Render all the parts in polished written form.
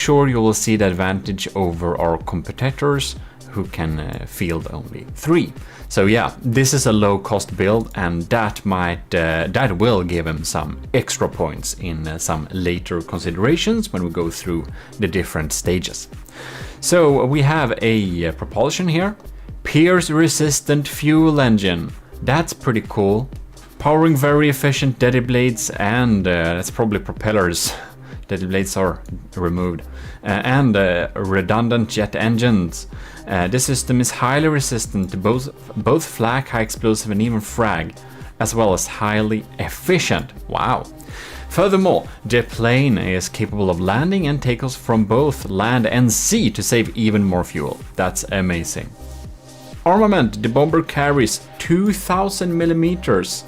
sure you will see the advantage over our competitors who can field only 3. So yeah, this is a low-cost build, and that will give him some extra points in some later considerations when we go through the different stages. So we have a propulsion here, pierce-resistant fuel engine. That's pretty cool. Powering very efficient deadly blades, and that's probably propellers. Deadly blades are removed. And redundant jet engines. This system is highly resistant to both flak, high explosive, and even frag, as well as highly efficient. Wow. Furthermore, the plane is capable of landing and takeoffs from both land and sea to save even more fuel. That's amazing. Armament: the bomber carries 2,000 millimeters.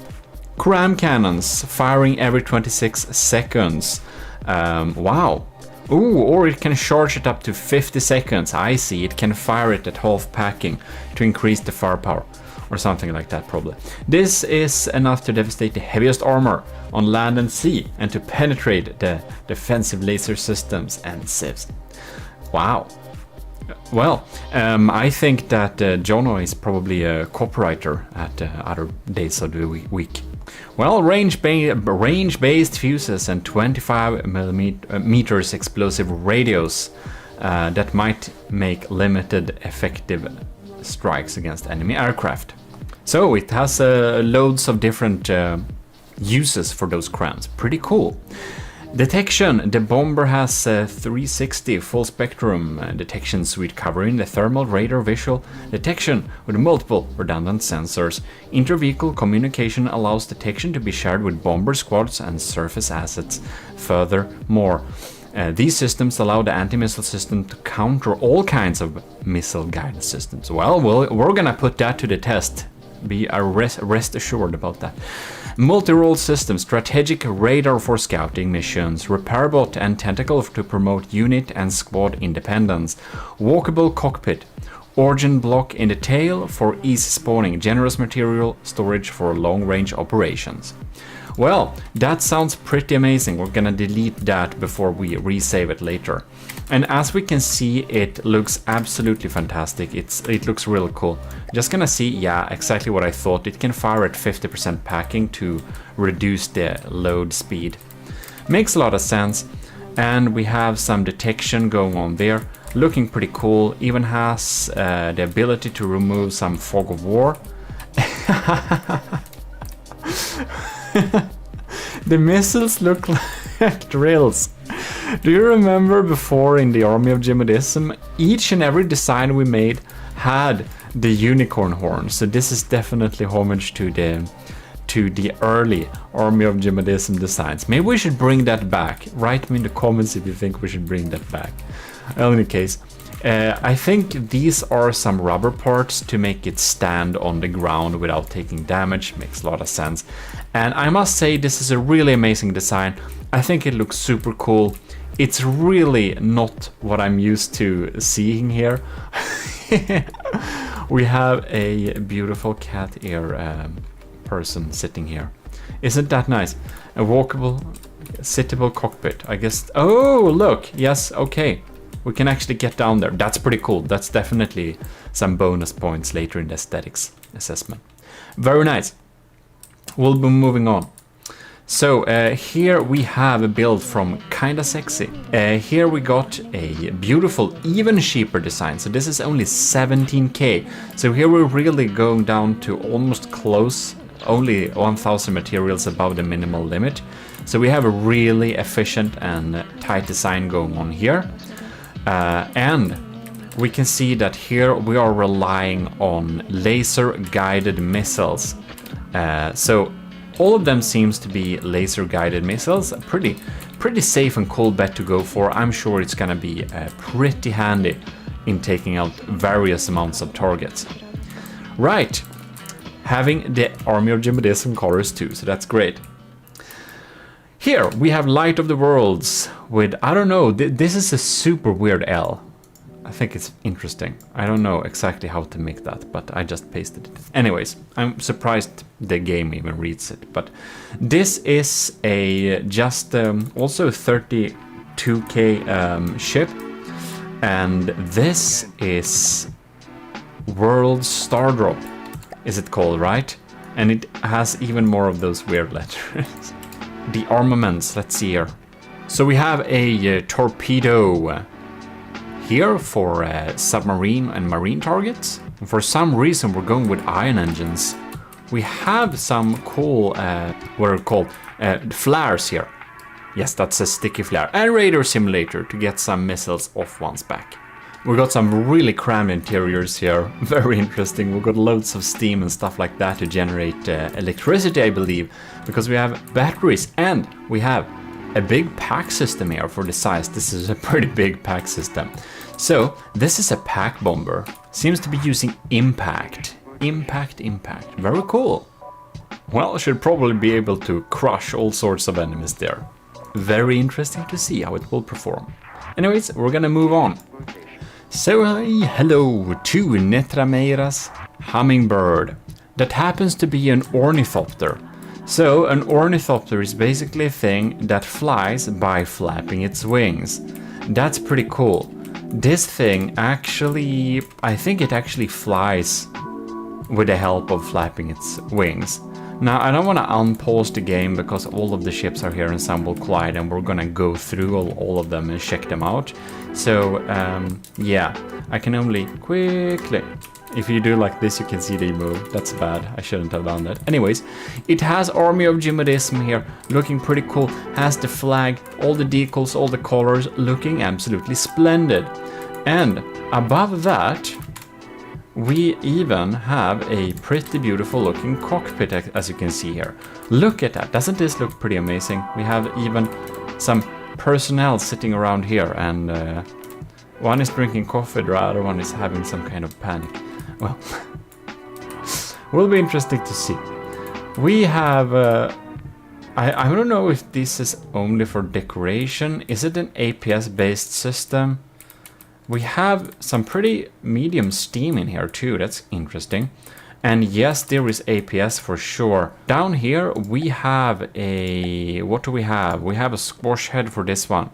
Cram cannons, firing every 26 seconds. Wow. Ooh, or it can charge it up to 50 seconds. I see, it can fire it at half packing to increase the firepower. Or something like that, probably. This is enough to devastate the heaviest armor on land and sea, and to penetrate the defensive laser systems and civs. Wow. Well, I think that Jono is probably a copywriter at other days of the week. Well, range-based fuses and 25 meters explosive radios that might make limited effective strikes against enemy aircraft. So it has loads of different uses for those crams. Pretty cool. Detection: the bomber has 360 full spectrum detection suite covering the thermal, radar, visual detection with multiple redundant sensors. Inter-vehicle communication allows detection to be shared with bomber squads and surface assets. Furthermore, these systems allow the anti-missile system to counter all kinds of missile guidance systems. Well, we're gonna put that to the test. Be rest assured about that. Multi-role system: strategic radar for scouting missions, repair bot and tentacle to promote unit and squad independence, walkable cockpit, origin block in the tail for easy spawning, generous material storage for long-range operations. Well, that sounds pretty amazing. We're gonna delete that before we resave it later. And as we can see, it looks absolutely fantastic. It looks really cool. Just gonna see, yeah, exactly what I thought. It can fire at 50% packing to reduce the load speed. Makes a lot of sense. And we have some detection going on there. Looking pretty cool. Even has the ability to remove some fog of war. The missiles look like drills. Do you remember before in the Army of GMODISM, each and every design we made had the unicorn horn? So this is definitely homage to the early Army of GMODISM designs. Maybe we should bring that back. Write me in the comments if you think we should bring that back. In any case, I think these are some rubber parts to make it stand on the ground without taking damage. Makes a lot of sense. And I must say, this is a really amazing design. I think it looks super cool. It's really not what I'm used to seeing here. We have a beautiful cat ear person sitting here. Isn't that nice? A walkable, sittable cockpit, I guess. Oh, look. Yes, okay. We can actually get down there. That's pretty cool. That's definitely some bonus points later in the aesthetics assessment. Very nice. We'll be moving on. So here we have a build from Kinda Sexy. Here we got a beautiful, even cheaper design. So this is only 17k. So here we're really going down to almost close, only 1000 materials above the minimal limit. So we have a really efficient and tight design going on here. And we can see that here we are relying on laser guided missiles. So all of them seems to be laser guided missiles. Pretty safe and cool bet to go for. I'm sure it's gonna be pretty handy in taking out various amounts of targets. Right, having the Army of GMODISM colors too, so that's great. Here we have Light of the Worlds with, I don't know, this is a super weird L. I think it's interesting. I don't know exactly how to make that, but I just pasted it. Anyways, I'm surprised the game even reads it. But this is a just also 30 2K ship, and this is World Stardrop, is it called, right? And it has even more of those weird letters. The armaments, let's see here. So we have a torpedo here for submarine and marine targets. And for some reason we're going with ion engines. We have some cool, what are called, flares here. Yes, that's a sticky flare. And radar simulator to get some missiles off one's back. We got some really crammed interiors here, very interesting. We've got loads of steam and stuff like that to generate electricity, I believe, because we have batteries and we have a big pack system here for the size. This is a pretty big pack system. So this is a pack bomber. Seems to be using impact. Impact. Very cool. Well, should probably be able to crush all sorts of enemies there. Very interesting to see how it will perform. Anyways, we're gonna move on. So hello to Netrameira's hummingbird. That happens to be an ornithopter. So an ornithopter is basically a thing that flies by flapping its wings. That's pretty cool. This thing actually, I think it actually flies with the help of flapping its wings. Now I don't want to unpause the game because all of the ships are here and some will collide, and we're gonna go through all of them and check them out. So yeah, I can only quickly, if you do like this you can see they move. That's bad, I shouldn't have done that. Anyways, it has Army of GMODISM here, looking pretty cool. Has the flag, all the decals, all the colors, looking absolutely splendid. And above that we even have a pretty beautiful looking cockpit, as you can see here. Look at that, doesn't this look pretty amazing? We have even some personnel sitting around here, and one is drinking coffee, the other one is having some kind of panic. Well, will be interesting to see. We have, I don't know if this is only for decoration. Is it an APS based system? We have some pretty medium steam in here too, that's interesting. And yes, there is APS for sure. Down here we have a, what do we have? We have a squash head for this one.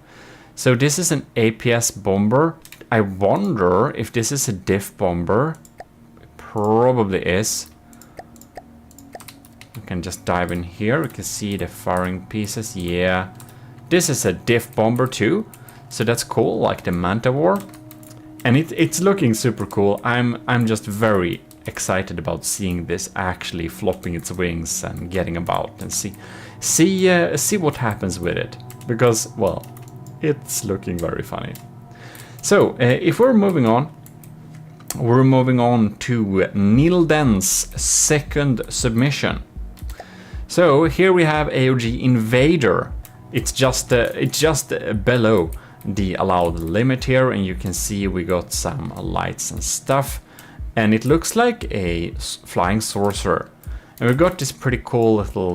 So this is an APS bomber. I wonder if this is a diff bomber. It probably is. We can just dive in here, we can see the firing pieces, yeah. This is a diff bomber too, so that's cool, like the Manta War. And it's looking super cool. I'm just very excited about seeing this actually flopping its wings and getting about and see what happens with it, because well, it's looking very funny. So if we're moving on to Nilden's second submission. So here we have AOG Invader. It's just below the allowed limit here, and you can see we got some lights and stuff, and it looks like a flying sorcerer. And we got this pretty cool little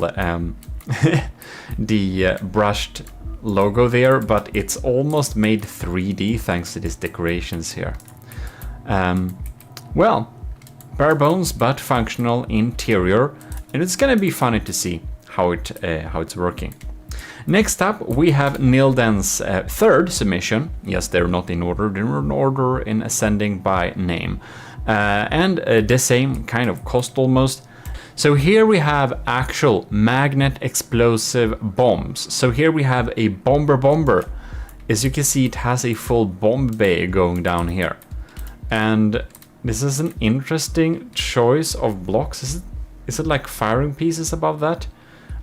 the brushed logo there, but it's almost made 3D thanks to these decorations here. Well, bare bones but functional interior, and it's gonna be funny to see how it's working. Next up, we have Nilden's third submission. Yes, they're not in order, they're in order in ascending by name. And the same kind of cost almost. So here we have actual magnet explosive bombs. So here we have a bomber. As you can see, it has a full bomb bay going down here. And this is an interesting choice of blocks. Is it like firing pieces above that?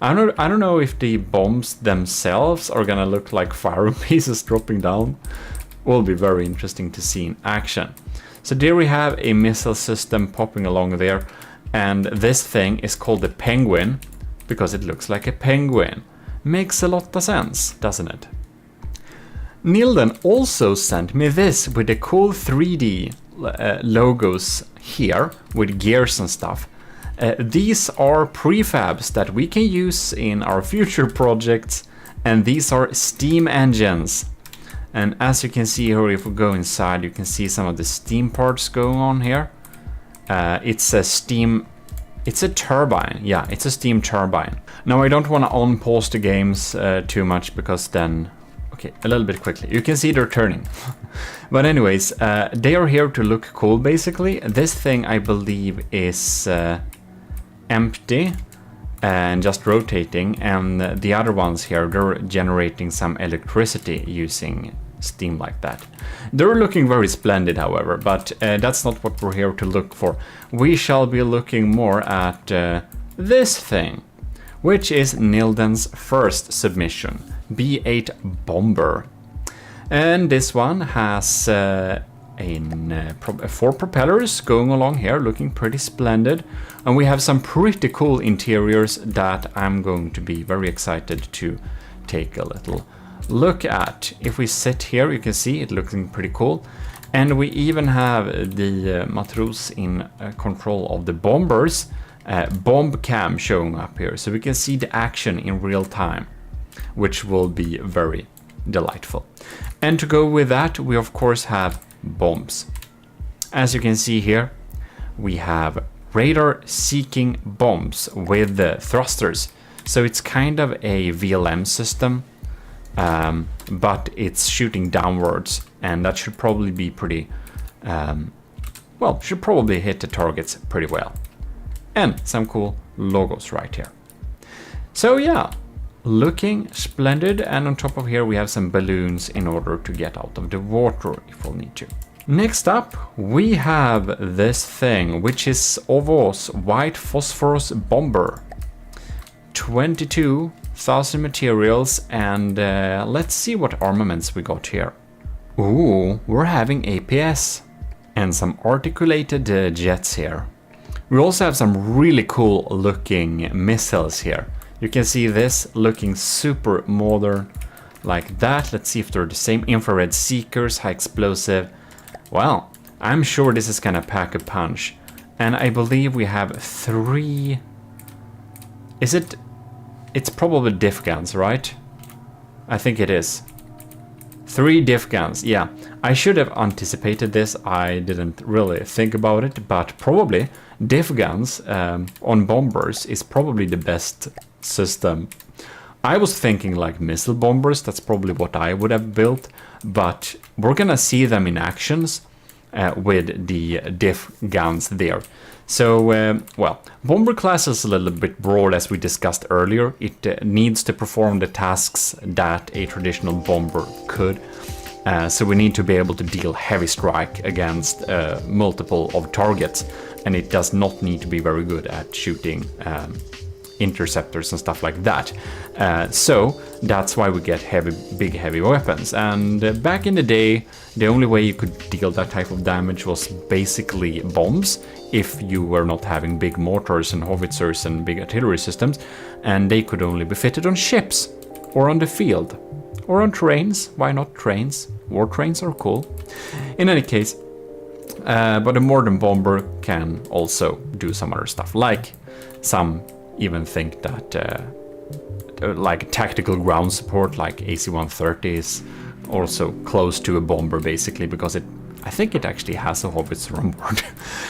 I don't know if the bombs themselves are gonna look like firing pieces dropping down. Will be very interesting to see in action. So there we have a missile system popping along there, and this thing is called the Penguin because it looks like a penguin. Makes a lot of sense, doesn't it? Nilden also sent me this with the cool 3D logos here with gears and stuff. These are prefabs that we can use in our future projects, and these are steam engines. And as you can see here, if we go inside, you can see some of the steam parts going on here. It's a turbine. Yeah, it's a steam turbine. Now I don't want to unpause the games too much, because then Okay, a little bit quickly. You can see they're turning. But anyways, they are here to look cool, basically. This thing, I believe, is empty and just rotating. And the other ones here, they're generating some electricity using steam like that. They're looking very splendid, however, but that's not what we're here to look for. We shall be looking more at this thing, which is Nilden's first submission, B8 Bomber. And this one has 4 propellers going along here, looking pretty splendid. And we have some pretty cool interiors that I'm going to be very excited to take a little look at. If we sit here, you can see it looking pretty cool. And we even have the Matros in control of the bombers. Bomb cam showing up here, so we can see the action in real time, which will be very delightful. And to go with that, we of course have bombs. As you can see here, we have radar seeking bombs with the thrusters. So it's kind of a VLM system, but it's shooting downwards, and that should probably be pretty well, should probably hit the targets pretty well. And some cool logos right here. So yeah, looking splendid. And on top of here we have some balloons in order to get out of the water if we'll need to. Next up we have this thing, which is Ovo's White Phosphorus Bomber. 22,000 materials, and let's see what armaments we got here. Ooh, we're having APS and some articulated jets here. We also have some really cool looking missiles here. You can see this looking super modern like that. Let's see if they're the same. Infrared seekers, high explosive. Well, I'm sure this is gonna pack a punch. And I believe we have 3... Is it... It's probably diff guns, right? I think it is. 3 diff guns, yeah. I should have anticipated this. I didn't really think about it, but probably diff guns on bombers is probably the best system. I was thinking like missile bombers, that's probably what I would have built, but we're gonna see them in actions with the diff guns there. So, well, bomber class is a little bit broad, as we discussed earlier. It needs to perform the tasks that a traditional bomber could. So we need to be able to deal heavy strike against multiple of targets. And it does not need to be very good at shooting interceptors and stuff like that. So that's why we get big heavy weapons. And back in the day, the only way you could deal that type of damage was basically bombs, if you were not having big mortars and howitzers and big artillery systems, and they could only be fitted on ships or on the field or on trains. Why not trains? War trains are cool. In any case, but a modern bomber can also do some other stuff, like some even think that like tactical ground support like AC-130 is also close to a bomber, basically, because I think it actually has a howitzer on board.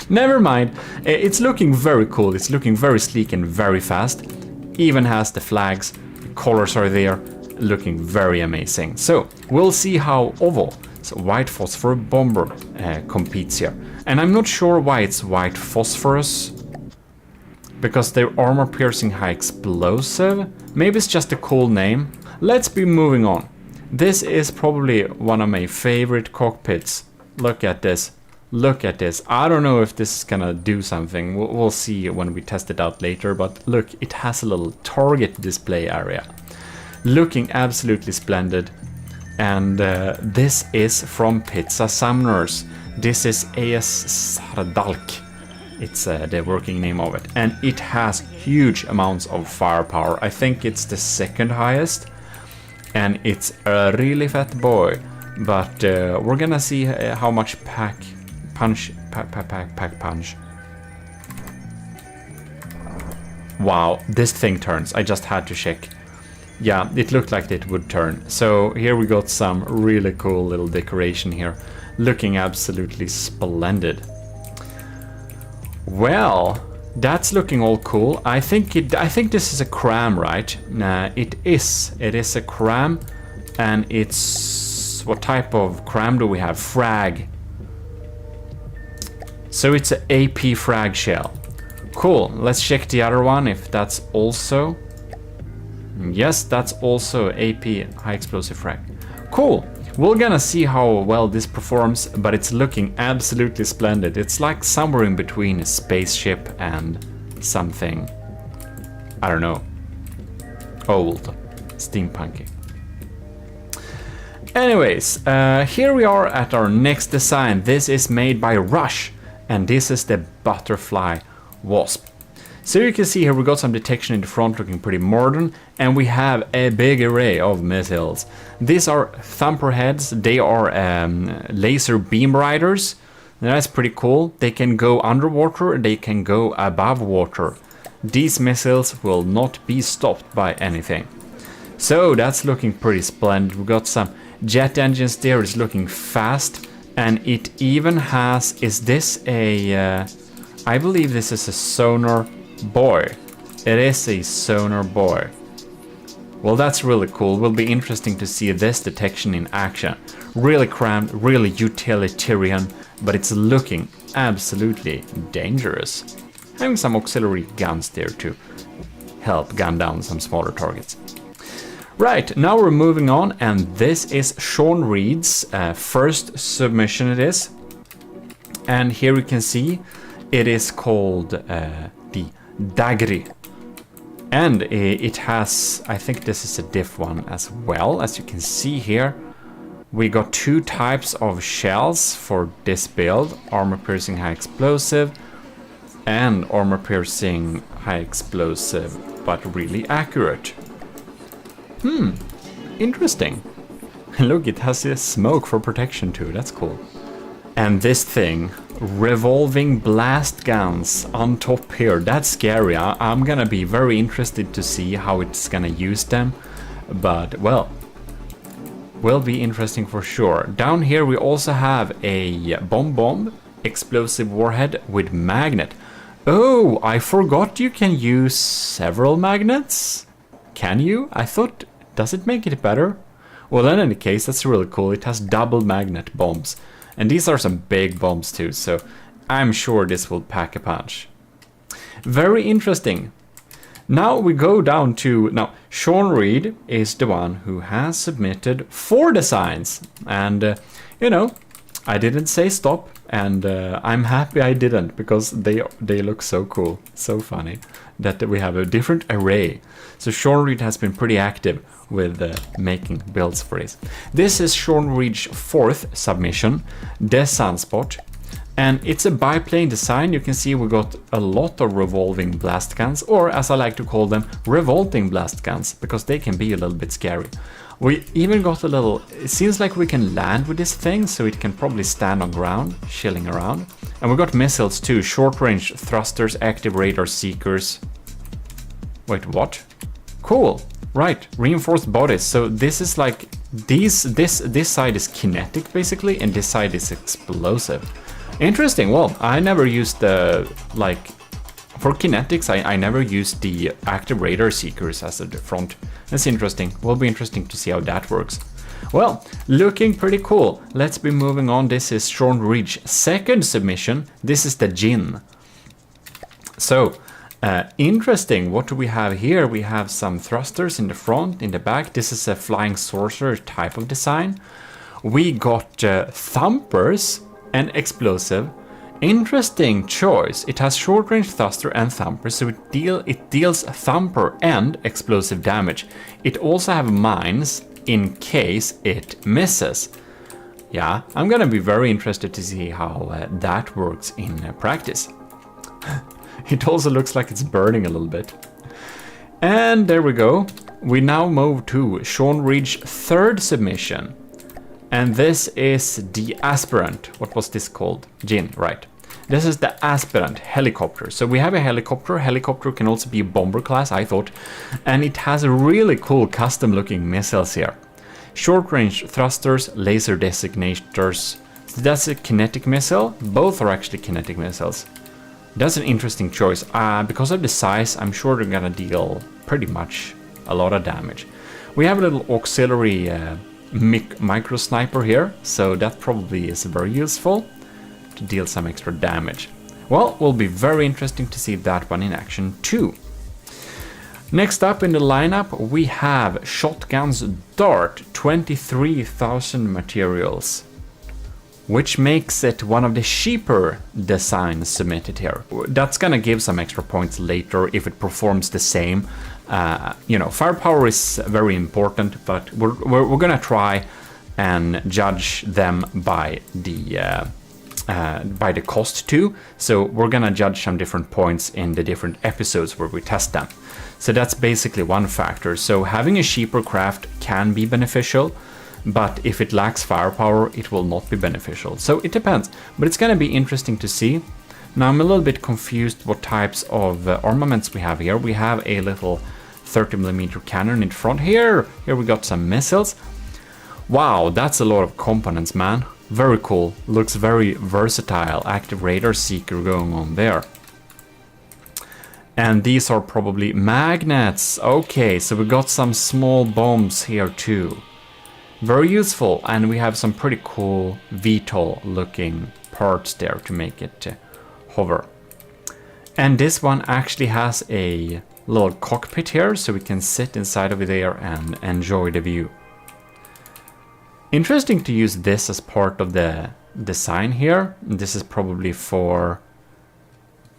Never mind, it's looking very cool, it's looking very sleek and very fast, even has the flags, the colors are there, looking very amazing. So we'll see how Ovo, so White Phosphor Bomber, competes here. And I'm not sure why it's White Phosphorus, because they're armor piercing high explosive. Maybe it's just a cool name. Let's be moving on. This is probably one of my favorite cockpits. Look at this. Look at this. I don't know if this is gonna do something. We'll see when we test it out later, but look, it has a little target display area. Looking absolutely splendid. And this is from Pizza Summoners. This is AS Sardalk. It's the working name of it. And it has huge amounts of firepower. I think it's the second highest. And it's a really fat boy. But we're gonna see how much pack punch. Wow, this thing turns. I just had to check. Yeah, it looked like it would turn. So here we got some really cool little decoration here. Looking absolutely splendid. Well, that's looking all cool. I think this is a cram, right? Nah, it is. It is a cram. And it's... what type of cram do we have? Frag. So it's an AP frag shell. Cool. Let's check the other one if that's also... yes, that's also AP high explosive frag. Cool. We're gonna see how well this performs, but it's looking absolutely splendid. It's like somewhere in between a spaceship and something, I don't know, old, steampunky. Anyways, here we are at our next design. This is made by Rush, and this is the butterfly wasp. So you can see here we got some detection in the front looking pretty modern, and we have a big array of missiles. These are thumper heads. They are laser beam riders. That's pretty cool. They can go underwater, they can go above water. These missiles will not be stopped by anything. So that's looking pretty splendid. We got some jet engines there. It's looking fast, and it even has, is this a, I believe this is a sonar buoy. It is a sonar buoy. Well, that's really cool. Will be interesting to see this detection in action. Really crammed, really utilitarian, but it's looking absolutely dangerous. Having some auxiliary guns there to help gun down some smaller targets. Right, now we're moving on, and this is Sean Reed's first submission it is. And here we can see it is called the Dagri. And it has, I think this is a diff one as well. As you can see here, we got two types of shells for this build. Armor piercing high explosive and armor piercing high explosive, but really accurate. Interesting. Look, it has a smoke for protection too, that's cool. And this thing, revolving blast guns on top here, that's scary. I'm gonna be very interested to see how it's gonna use them, but well, will be interesting for sure. Down here we also have a bomb explosive warhead with magnet. Oh, I forgot you can use several magnets. Can you? I thought, does it make it better? Well, in any case, that's really cool. It has double magnet bombs. And these are some big bombs too, so I'm sure this will pack a punch. Very interesting. Now we go down to... now, Sean Reed is the one who has submitted 4 designs. And, you know, I didn't say stop. And I'm happy I didn't, because they look so cool, so funny, that we have a different array. So Sean Reed has been pretty active with making builds for this. This is Sean Reed's 4th submission, the Sunspot, and it's a biplane design. You can see we got a lot of revolving blast guns, or as I like to call them, revolting blast guns, because they can be a little bit scary. We even got a little, it seems like we can land with this thing, so it can probably stand on ground, chilling around. And we got missiles too, short range thrusters, active radar seekers. Wait, what? Cool, right, reinforced bodies. So this is like, this side is kinetic basically, and this side is explosive. Interesting, well, I never used the, like, for kinetics, I never used the active radar seekers as a front. That's interesting. Will be interesting to see how that works. Well, looking pretty cool. Let's be moving on. This is Sean Reed's 2nd submission. This is the Jin. So, interesting. What do we have here? We have some thrusters in the front, in the back. This is a flying saucer type of design. We got thumpers and explosive. Interesting choice. It has short range thruster and thumper, so it deals thumper and explosive damage. It also have mines in case it misses. Yeah, I'm gonna be very interested to see how that works in practice. It also looks like it's burning a little bit. And there we go. We now move to Sean Reed's 3rd submission. And this is the Aspirant. What was this called? Jin, right. This is the Aspirant helicopter. So we have a helicopter. Helicopter can also be a bomber class, I thought. And it has really cool custom looking missiles here. Short range thrusters, laser designators. So that's a kinetic missile. Both are actually kinetic missiles. That's an interesting choice. Because of the size, I'm sure they're gonna deal pretty much a lot of damage. We have a little auxiliary micro sniper here, so that probably is very useful to deal some extra damage. Well, will be very interesting to see that one in action too. Next up in the lineup we have Shotgun's Dart, 23,000 materials, which makes it one of the cheaper designs submitted here. That's gonna give some extra points later if it performs the same. You know, firepower is very important, but we're gonna try and judge them by the cost too. So we're gonna judge some different points in the different episodes where we test them. So that's basically one factor. So having a cheaper craft can be beneficial, but if it lacks firepower, it will not be beneficial. So it depends, but it's gonna be interesting to see. Now I'm a little bit confused what types of armaments we have here. We have a little 30mm cannon in front here. Here we got some missiles. Wow, that's a lot of components, man. Very cool. Looks very versatile. Active radar seeker going on there. And these are probably magnets. Okay, so we got some small bombs here too. Very useful, and we have some pretty cool VTOL looking parts there to make it hover. And this one actually has a little cockpit here, so we can sit inside of it there and enjoy the view. Interesting to use this as part of the design here. This is probably for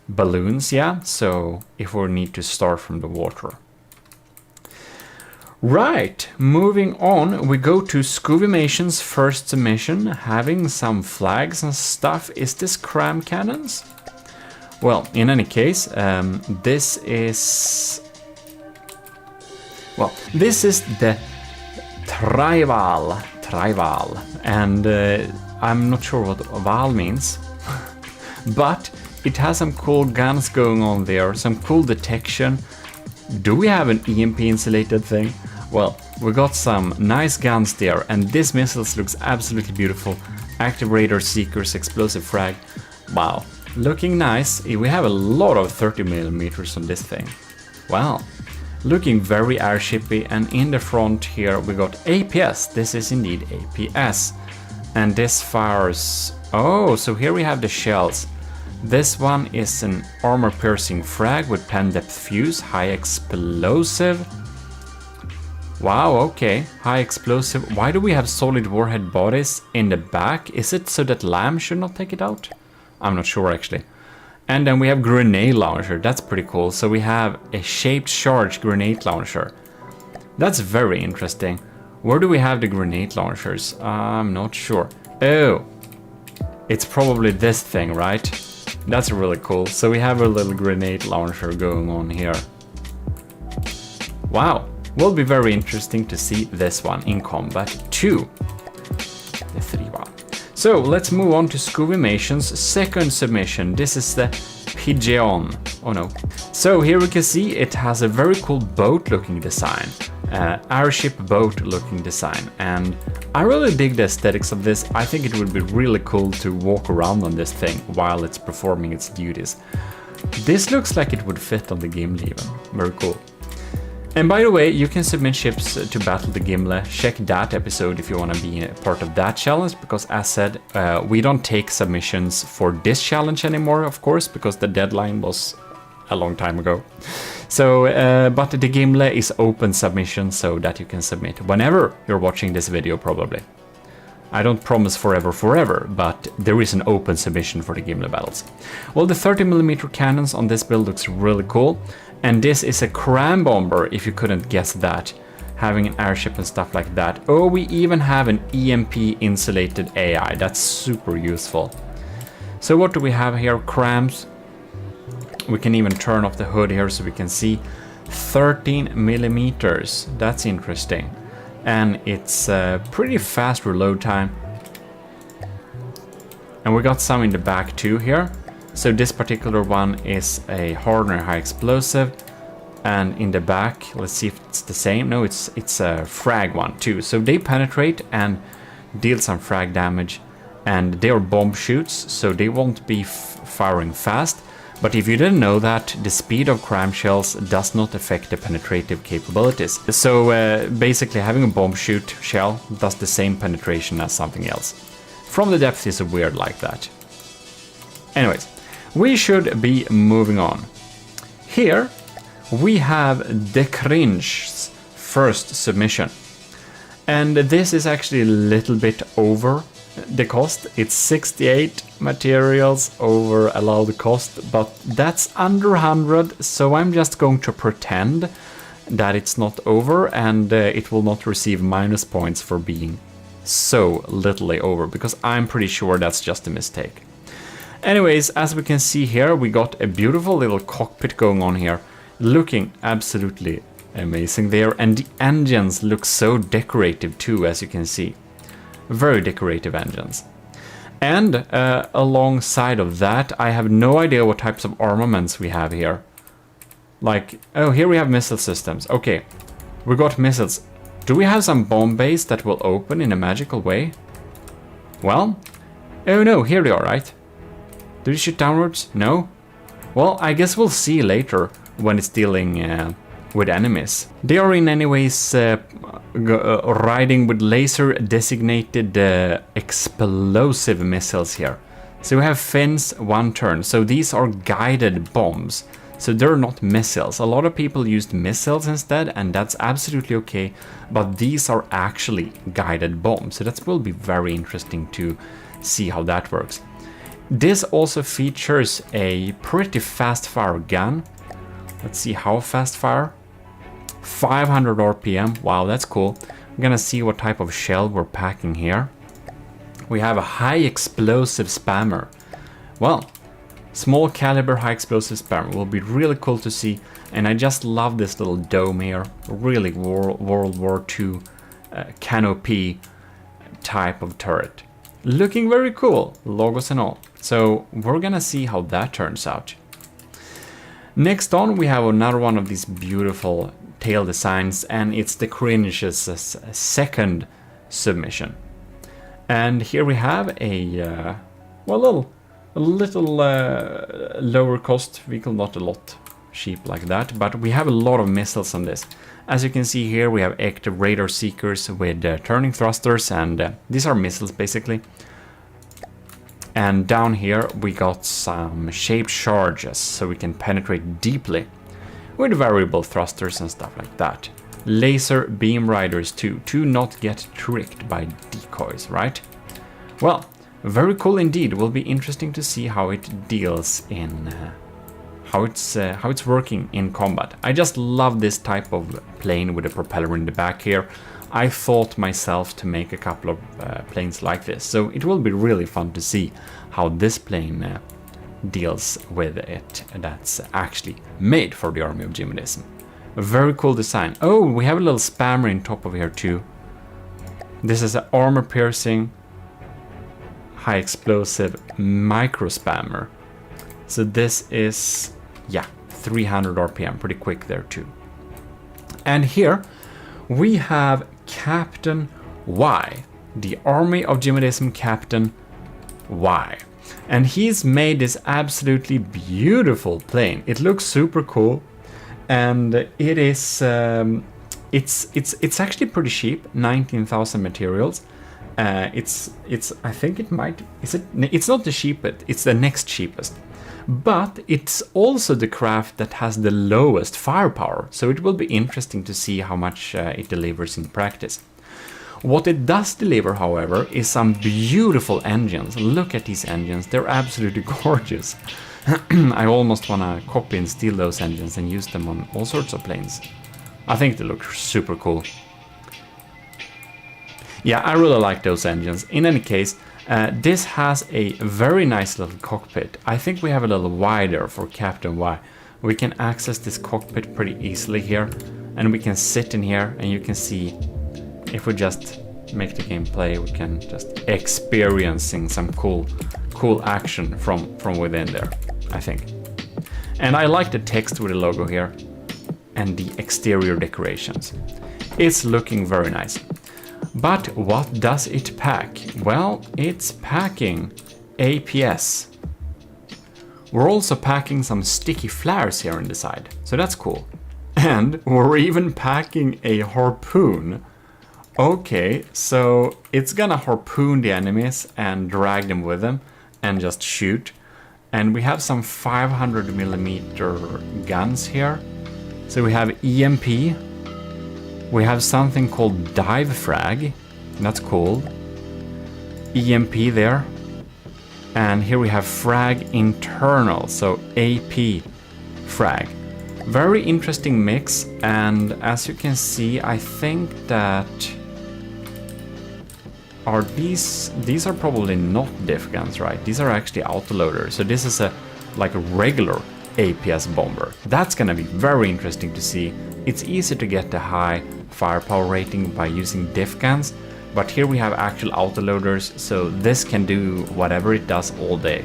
balloons, yeah, so if we need to start from the water. Right, moving on, we go to Scoovimation's first submission, having some flags and stuff. Is this cram cannons? Well, in any case, this is the Trival, and I'm not sure what Val means, but it has some cool guns going on there, some cool detection. Do we have an EMP insulated thing? Well, we got some nice guns there, and this missiles looks absolutely beautiful. Active radar seekers, explosive frag. Wow, looking nice. We have a lot of 30mm on this thing. Wow, looking very airshipy. And in the front here we got APS. This is indeed APS, and this fires. Oh, so here we have the shells. This one is an armor-piercing frag with pen depth fuse, high explosive. Wow, okay, high explosive. Why do we have solid warhead bodies in the back? Is it so that Lamb should not take it out? I'm not sure actually. And then we have grenade launcher. That's pretty cool. So we have a shaped charge grenade launcher. That's very interesting. Where do we have the grenade launchers? I'm not sure. Oh, it's probably this thing, right? That's really cool. So we have a little grenade launcher going on here. Wow, will be very interesting to see this one in combat too. The 3-1. So let's move on to Scoovimation's second submission. This is the Pigeon. Oh no. So here we can see it has a very cool boat looking design. Airship boat looking design, and I really dig the aesthetics of this. I think it would be really cool to walk around on this thing while it's performing its duties. This looks like it would fit on the Gimli even. Very cool. And by the way, you can submit ships to battle the Gimli. Check that episode if you want to be a part of that challenge, because as said, we don't take submissions for this challenge anymore, of course, because the deadline was a long time ago. So, but the Gimli is open submission, so that you can submit whenever you're watching this video, probably. I don't promise forever, but there is an open submission for the Gimli battles. Well, the 30mm cannons on this build looks really cool, and this is a cram bomber, if you couldn't guess that, having an airship and stuff like that. Oh, we even have an EMP insulated AI. That's super useful. So what do we have here? Crams. We can even turn off the hood here so we can see 13mm. That's interesting. And it's pretty fast reload time. And we got some in the back too here. So this particular one is a hardener high explosive. And in the back, let's see if it's the same. No, it's a frag one too. So they penetrate and deal some frag damage. And they are bomb shoots, so they won't be firing fast. But if you didn't know that, the speed of cramshells does not affect the penetrative capabilities. So basically having a bomb shoot shell does the same penetration as something else. From the depth is weird like that. Anyways, we should be moving on. Here we have the Cringe's first submission. And this is actually a little bit over the cost. It's 68 materials over allowed cost, but that's under 100, so I'm just going to pretend that it's not over, and it will not receive minus points for being so little over, because I'm pretty sure that's just a mistake. Anyways, as we can see here, we got a beautiful little cockpit going on here, looking absolutely amazing there, and the engines look so decorative too, as you can see. Very decorative engines. And alongside of that, I have no idea what types of armaments we have here. Like, oh, here we have missile systems. Okay, we got missiles. Do we have some bomb bays that will open in a magical way? Well, oh no, here they are, right? Do you shoot downwards? No? Well, I guess we'll see later when it's dealing with enemies. They are in any ways riding with laser designated explosive missiles here. So we have fins, 1 turn. So these are guided bombs. So they're not missiles. A lot of people used missiles instead, and that's absolutely okay. But these are actually guided bombs. So that will be very interesting to see how that works. This also features a pretty fast fire gun. Let's see how fast fire. 500 RPM. Wow, that's cool. We're gonna see what type of shell we're packing here. We have a high explosive spammer. Well, small caliber high explosive spammer will be really cool to see, and I just love this little dome here. Really World War II canopy type of turret. Looking very cool, logos and all. So we're gonna see how that turns out. Next on, we have another one of these beautiful tail designs, and it's the Cringe's second submission. And here we have a well, a little lower cost vehicle, not a lot cheap like that, but we have a lot of missiles on this. As you can see here, we have active radar seekers with turning thrusters, and these are missiles basically. And down here we got some shaped charges, so we can penetrate deeply with variable thrusters and stuff like that. Laser beam riders too, to not get tricked by decoys, right? Well, very cool indeed. Will be interesting to see how it deals in how it's working in combat. I just love this type of plane with a propeller in the back here. I thought myself to make a couple of planes like this, so it will be really fun to see how this plane deals with it. That's actually made for the army of GMODISM. A very cool design. Oh, we have a little spammer in top of here too. This is an armor piercing high explosive micro spammer. So this is, yeah, 300 RPM, pretty quick there too. And here we have Captain Y, the Army of GMODISM Captain Y. And he's made this absolutely beautiful plane. It looks super cool, and it is it's actually pretty cheap, 19,000 materials. I think it might, it's not the cheapest, it's the next cheapest. But it's also the craft that has the lowest firepower, so it will be interesting to see how much it delivers in practice. What it does deliver, however, is some beautiful engines. Look at these engines, they're absolutely gorgeous. I almost want to copy and steal those engines and use them on all sorts of planes. I think they look super cool. Yeah, I really like those engines. In any case, this has a very nice little cockpit. I think we have a little wider for Captain Y. We can access this cockpit pretty easily here, and we can sit in here, and you can see, if we just make the game play, we can just experiencing some cool action from within there, I think. And I like the text with the logo here and the exterior decorations. It's looking very nice. But what does it pack? Well, it's packing APS. We're also packing some sticky flares here on the side, so that's cool. And we're even packing a harpoon. Okay, so it's gonna harpoon the enemies and drag them with them and just shoot. And we have some 500mm guns here. So we have EMP. We have something called dive frag. That's cool. EMP there. And here we have frag internal, so AP frag. Very interesting mix, and as you can see, I think that these are probably not diff guns, right? These are actually autoloaders. So this is a regular APS bomber. That's gonna be very interesting to see. It's easy to get the high firepower rating by using diff guns, but here we have actual autoloaders, so this can do whatever it does all day.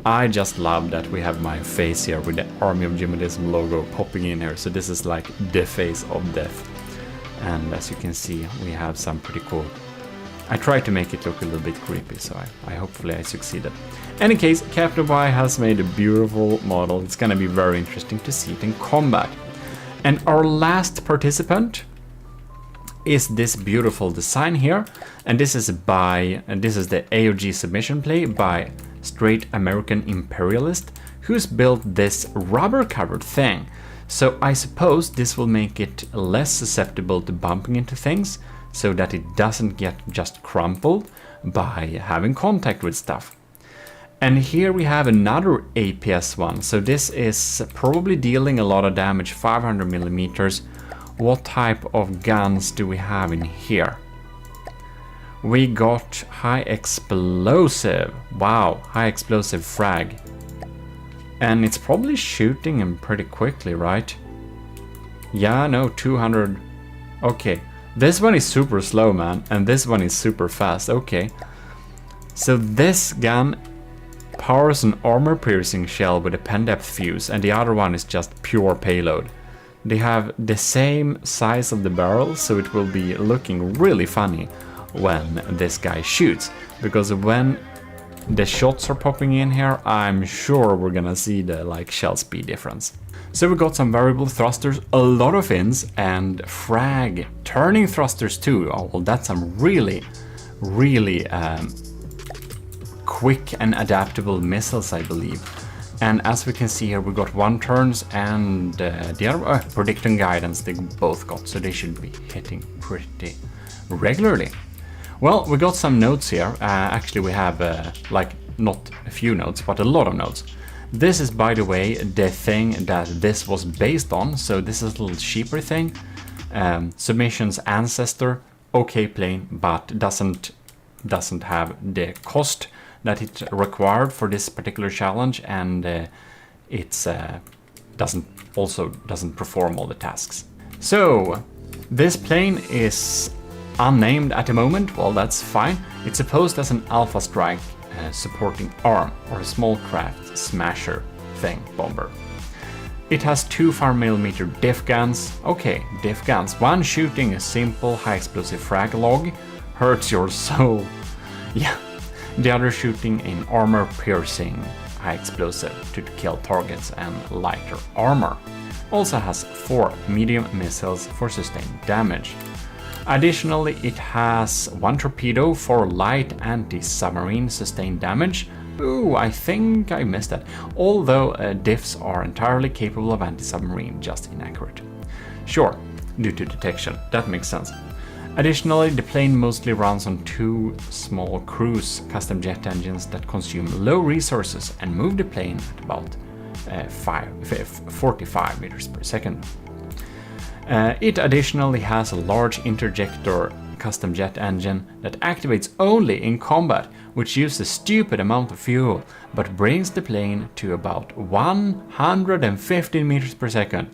I just love that we have my face here with the Army of GMODIST logo popping in here, so this is like the face of death. And as you can see, we have some pretty cool. I tried to make it look a little bit creepy, so hopefully I succeeded. Any case, Captain Y has made a beautiful model. It's gonna be very interesting to see it in combat. And our last participant is this beautiful design here, and this is the AOG submission play by Straight American Imperialist, who's built this rubber covered thing. So I suppose this will make it less susceptible to bumping into things, so that it doesn't get just crumpled by having contact with stuff. And here we have another APS one, so this is probably dealing a lot of damage, 500mm. What type of guns do we have in here? We got high explosive. Wow, high explosive frag. And it's probably shooting him pretty quickly, right? Yeah, no, 200. Okay, this one is super slow, man, and this one is super fast. Okay, so this gun powers an armor-piercing shell with a pen-depth fuse, and the other one is just pure payload. They have the same size of the barrel, so it will be looking really funny when this guy shoots, because when the shots are popping in here, I'm sure we're gonna see the shell speed difference. So we got some variable thrusters, a lot of fins, and frag turning thrusters too. Oh, well, that's some really quick and adaptable missiles, I believe. And as we can see here, we got one turns and the other predict and guidance they both got, so they should be hitting pretty regularly. Well, we got some notes here. Actually, we have not a few notes, but a lot of notes. This is, by the way, the thing that this was based on. So this is a little cheaper thing. Submission's ancestor, okay plane, but doesn't have the cost that it required for this particular challenge, and it doesn't perform all the tasks. So this plane is unnamed at the moment. Well, that's fine. It's supposed as an Alpha Strike supporting arm, or a small craft smasher thing bomber. It has 2 5mm diff guns. Okay, diff guns. One shooting a simple high explosive frag log hurts your soul. Yeah. The other shooting an armor piercing high explosive to kill targets and lighter armor. Also has 4 medium missiles for sustained damage. Additionally, it has 1 torpedo for light anti-submarine sustained damage. Ooh, I think I missed that. Although diffs are entirely capable of anti-submarine, just inaccurate. Sure, due to detection, that makes sense. Additionally, the plane mostly runs on 2 small cruise custom jet engines that consume low resources and move the plane at about 45 meters per second. It additionally has a large interjector custom jet engine that activates only in combat, which uses a stupid amount of fuel, but brings the plane to about 115 meters per second.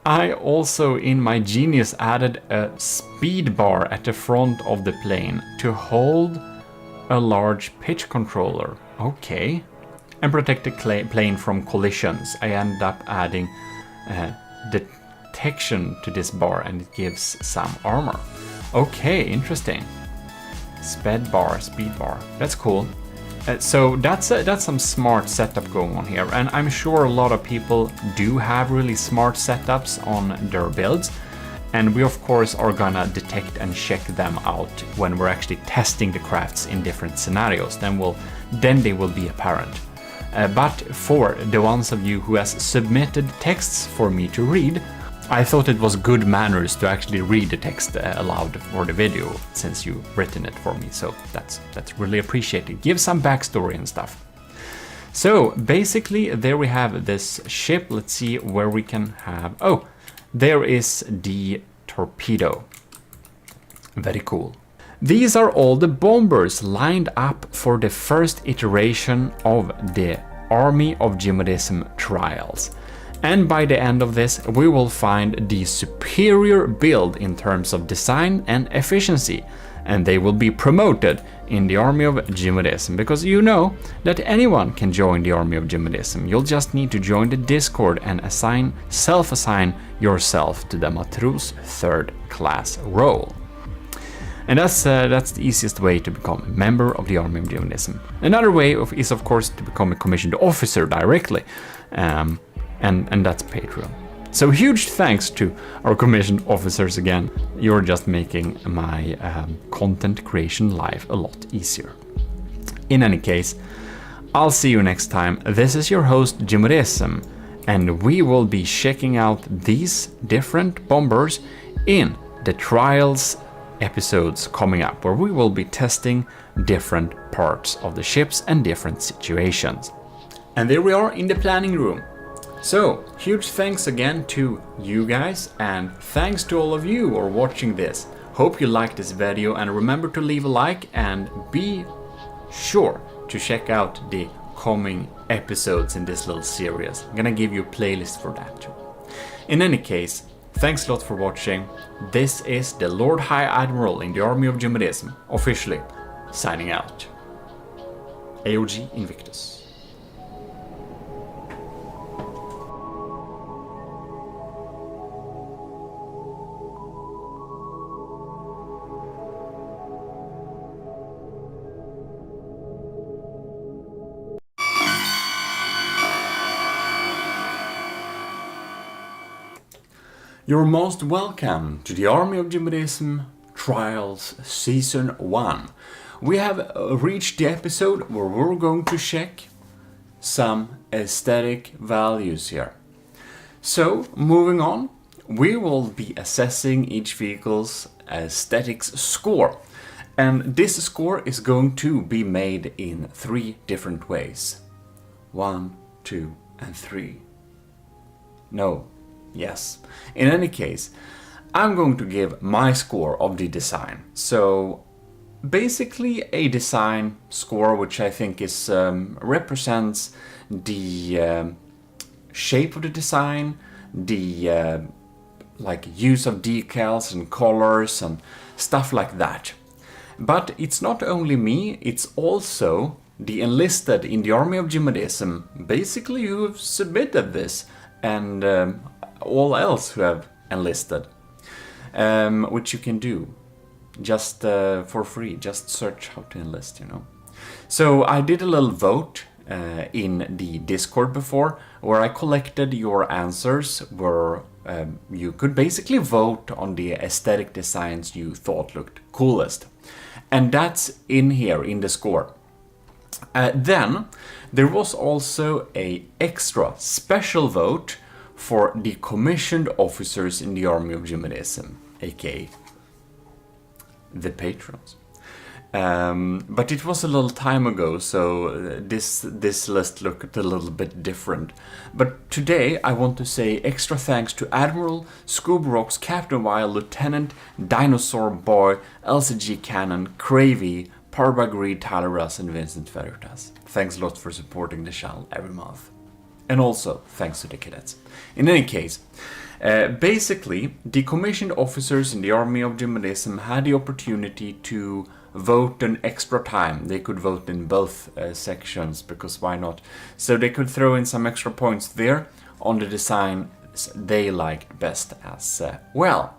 I also, in my genius, added a speed bar at the front of the plane to hold a large pitch controller. Okay. And protect the plane from collisions. I ended up adding detection to this bar, and it gives some armor. Okay, interesting. Speed bar, that's cool. So that's some smart setup going on here, and I'm sure a lot of people do have really smart setups on their builds, and we of course are gonna detect and check them out when we're actually testing the crafts in different scenarios. Then they will be apparent. But for the ones of you who has submitted texts for me to read, I thought it was good manners to actually read the text aloud for the video, since you've written it for me, so that's really appreciated. Give some backstory and stuff. So basically there we have this ship. Let's see where we can have... Oh, there is the torpedo. Very cool. These are all the bombers lined up for the first iteration of the Army of GMODISM trials. And by the end of this, we will find the superior build in terms of design and efficiency, and they will be promoted in the Army of GMODISM, because you know that anyone can join the Army of GMODISM. You'll just need to join the Discord and self-assign yourself to the Matros 3rd class role. And that's the easiest way to become a member of the Army of GMODISM. Another way is of course to become a commissioned officer directly, and that's Patreon. So huge thanks to our commissioned officers again. You're just making my content creation life a lot easier. In any case, I'll see you next time. This is your host GMODISM, and we will be checking out these different bombers in the trials episodes coming up, where we will be testing different parts of the ships and different situations. And there we are in the planning room. So huge thanks again to you guys, and thanks to all of you who are watching this. Hope you liked this video, and remember to leave a like and be sure to check out the coming episodes in this little series. I'm gonna give you a playlist for that too. In any case, thanks a lot for watching. This is the Lord High Admiral in the Army of GMODISM, officially signing out. AOG Invictus. You're most welcome to the Army of GMODISM Trials Season 1. We have reached the episode where we're going to check some aesthetic values here. So, moving on, we will be assessing each vehicle's aesthetics score. And this score is going to be made in 3 different ways. 1, 2, and 3. No. Yes. In any case, I'm going to give my score of the design. So basically a design score which I think is represents the shape of the design, the like use of decals and colors and stuff like that. But it's not only me, it's also the enlisted in the Army of GMODISM, basically who have submitted this, and all else who have enlisted, which you can do just for free. Just search how to enlist, you know. So I did a little vote in the Discord before, where I collected your answers, where you could basically vote on the aesthetic designs you thought looked coolest, and that's in here in the score. Then there was also a extra special vote for the commissioned officers in the Army of GMODISM, aka the patrons. But it was a little time ago, so this list looked a little bit different. But today I want to say extra thanks to Admiral, Scoobrox, Captain Wild, Lieutenant, Dinosaur Boy, LCG Cannon, Cravey, Parbagreed, Tyler Russ, and Vincent Veritas. Thanks a lot for supporting the channel every month. And also thanks to the cadets. In any case, basically the commissioned officers in the Army of GMODISM had the opportunity to vote an extra time. They could vote in both sections, because why not? So they could throw in some extra points there on the design they liked best as well.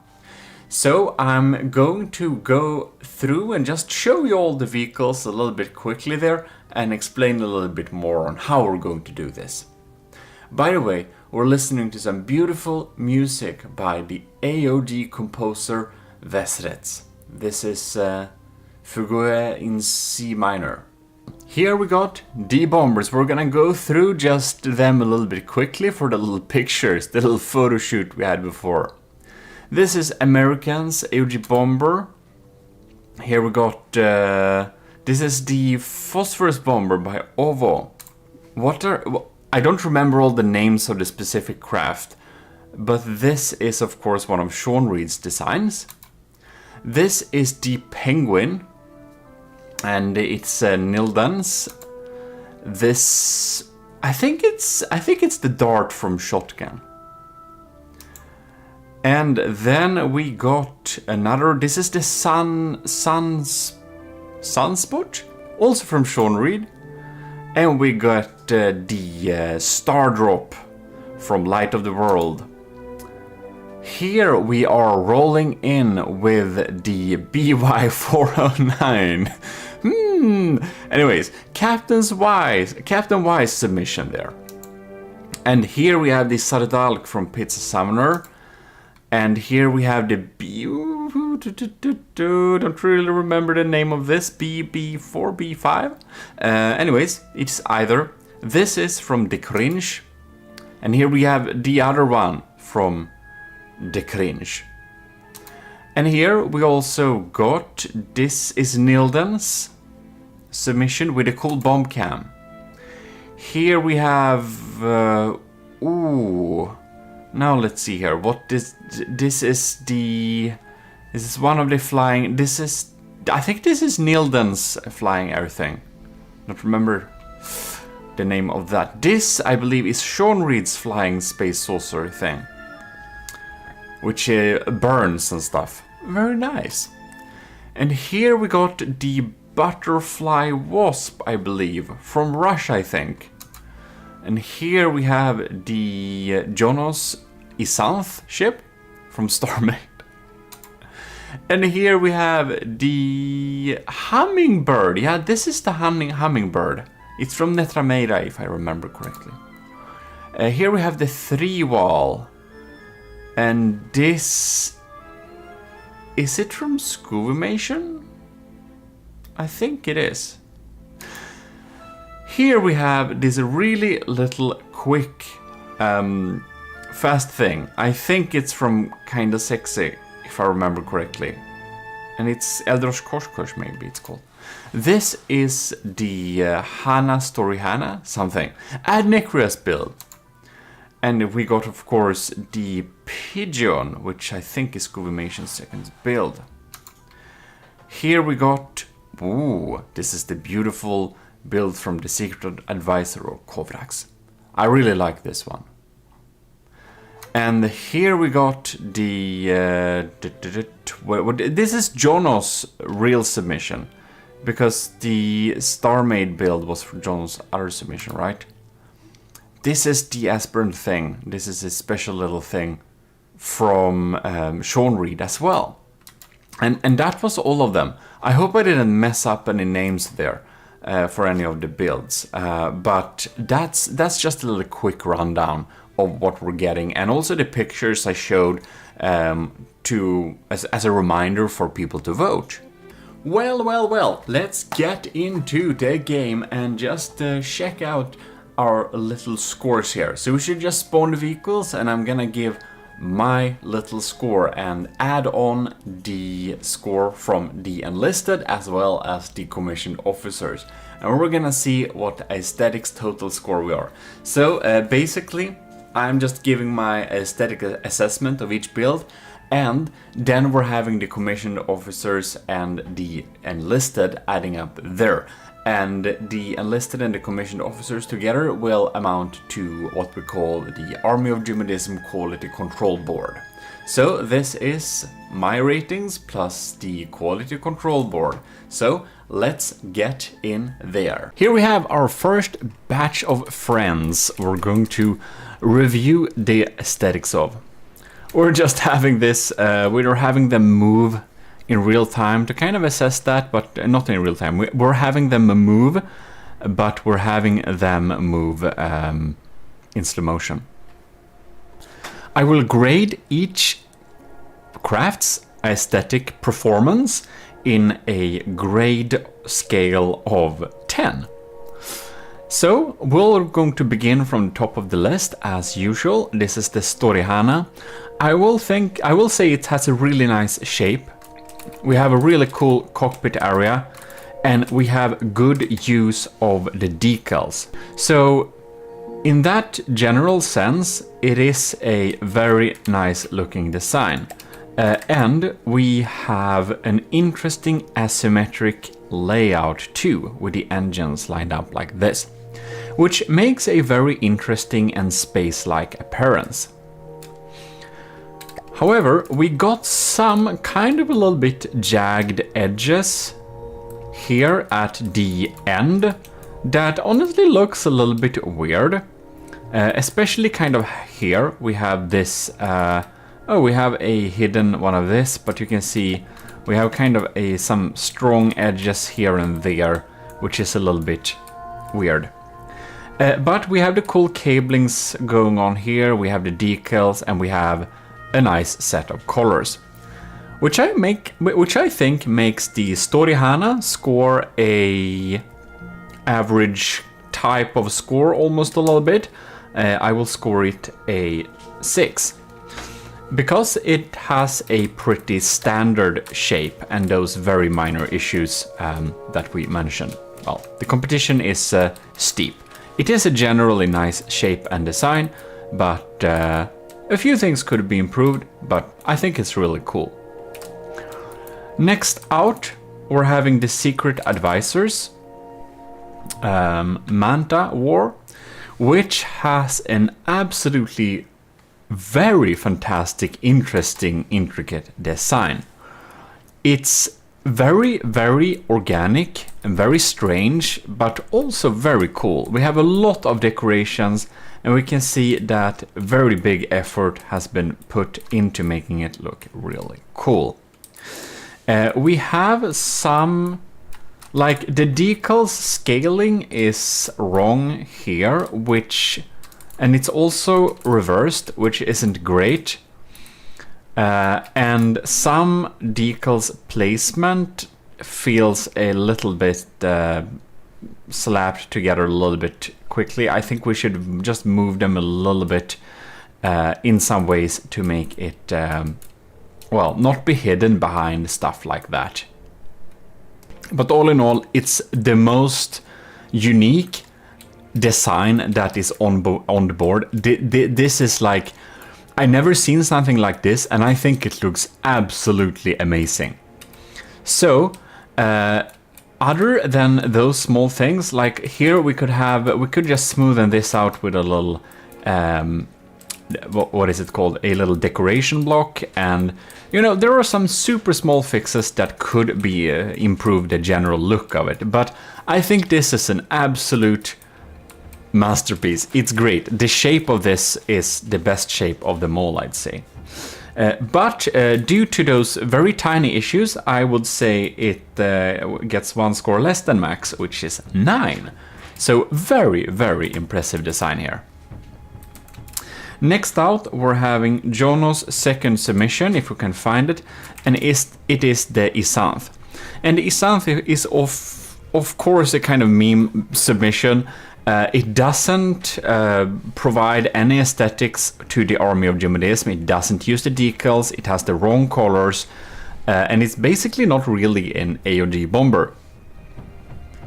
So I'm going to go through and just show you all the vehicles a little bit quickly there and explain a little bit more on how we're going to do this. By the way, we're listening to some beautiful music by the AOG composer Vesrets. This is Fugue in C minor. Here we got D bombers. We're gonna go through just them a little bit quickly for the little pictures, the little photo shoot we had before. This is Americans AOG bomber. Here we got, this is the phosphorus bomber by Ovo. I don't remember all the names of the specific craft, but this is of course one of Sean Reed's designs. This is the penguin, and it's Nilden's. This, I think it's the dart from Shotgun. And then we got another, this is the Sunspot, also from Sean Reed. And we got the Star Drop from Light of the World. Here we are rolling in with the BY409. Anyways, Captain Wise submission there. And here we have the Sardalk from Pizza Summoner. And here we have the don't really remember the name of this, BB4, B5. Anyways, it's either. This is from The Cringe. And here we have the other one from The Cringe. And here we also got, this is Nilden's submission with a cool bomb cam. Here we have, now let's see here. What this is one of the flying. I think this is Nilden's flying everything. Don't remember the name of that. This, I believe, is Sean Reed's flying space saucer thing, which burns and stuff. Very nice. And here we got the Butterfly Wasp, I believe, from Russia, I think. And here we have the Jonas Isanth ship from Starmate. And here we have the Hummingbird. Yeah, this is the Hummingbird. It's from Netrameira, if I remember correctly. Here we have the 3-wall. And this... Is it from Scuvimation? I think it is. Here we have this really little quick fast thing. I think it's from Kinda Sexy, if I remember correctly. And it's Eldrosh Koshkosh, maybe it's called. This is the Hana Story Hana something. Ad Necreus build. And we got, of course, the Pigeon, which I think is Scuvimation's second build. Here we got... Ooh, this is the beautiful build from the Secret Advisor or Kovrax. I really like this one. And here we got the... this is Jono's real submission. Because the Starmaid build was for Jono's other submission, right? This is the Aspirant thing. This is a special little thing from Sean Reed as well. And that was all of them. I hope I didn't mess up any names there for any of the builds. But that's just a little quick rundown of what we're getting. And also the pictures I showed as a reminder for people to vote. Well, let's get into the game and just check out our little scores here. So we should just spawn the vehicles and I'm gonna give my little score and add on the score from the enlisted as well as the commissioned officers. And we're gonna see what aesthetics total score we are. So basically I'm just giving my aesthetic assessment of each build, and then we're having the commissioned officers and the enlisted adding up there. And the enlisted and the commissioned officers together will amount to what we call the Army of GMODISM Quality Control Board. So this is my ratings plus the Quality Control Board. So let's get in there. Here we have our first batch of friends we're going to review the aesthetics of. we're just having this, we're having them move in real time to kind of assess that, but not in real time. We're having them move, but we're having them move in slow motion. I will grade each craft's aesthetic performance in a grade scale of 10. So we're going to begin from the top of the list as usual. This is the Storihana. I will say it has a really nice shape. We have a really cool cockpit area, and we have good use of the decals. So in that general sense, it is a very nice looking design. And we have an interesting asymmetric layout too, with the engines lined up like this, which makes a very interesting and space-like appearance. However, we got some kind of a little bit jagged edges here at the end that honestly looks a little bit weird. Especially kind of here, we have this, we have a hidden one of this, but you can see we have kind of some strong edges here and there, which is a little bit weird. But we have the cool cablings going on here, we have the decals, and we have a nice set of colors, which I think makes the Storihana score a average type of score almost a little bit. I will score it a 6 because it has a pretty standard shape and those very minor issues that we mentioned. Well, the competition is steep. It is a generally nice shape and design, but a few things could be improved, but I think it's really cool. Next out, we're having the Secret Advisors Manta War, which has an absolutely very fantastic, interesting, intricate design. It's very, very organic and very strange, but also very cool. We have a lot of decorations, and we can see that very big effort has been put into making it look really cool. We have some, like the decals scaling is wrong here, and it's also reversed, which isn't great. And some decals placement feels a little bit slapped together a little bit quickly. I think we should just move them a little bit in some ways to make it, well, not be hidden behind stuff like that. But all in all, it's the most unique design that is on the board. This is like, I never seen something like this, and I think it looks absolutely amazing. So, other than those small things, like here we could just smoothen this out with a little, what is it called? A little decoration block, and you know, there are some super small fixes that could be improve the general look of it, but I think this is an absolute masterpiece. It's great. The shape of this is the best shape of them all, I'd say. But due to those very tiny issues, I would say it gets one score less than max, which is 9. So very, very impressive design here. Next out, we're having Jono's second submission, if we can find it, and it is the Isanth. And the Isanth is of course a kind of meme submission. It doesn't provide any aesthetics to the army of GMODIST. It doesn't use the decals, it has the wrong colors, and it's basically not really an AOG bomber.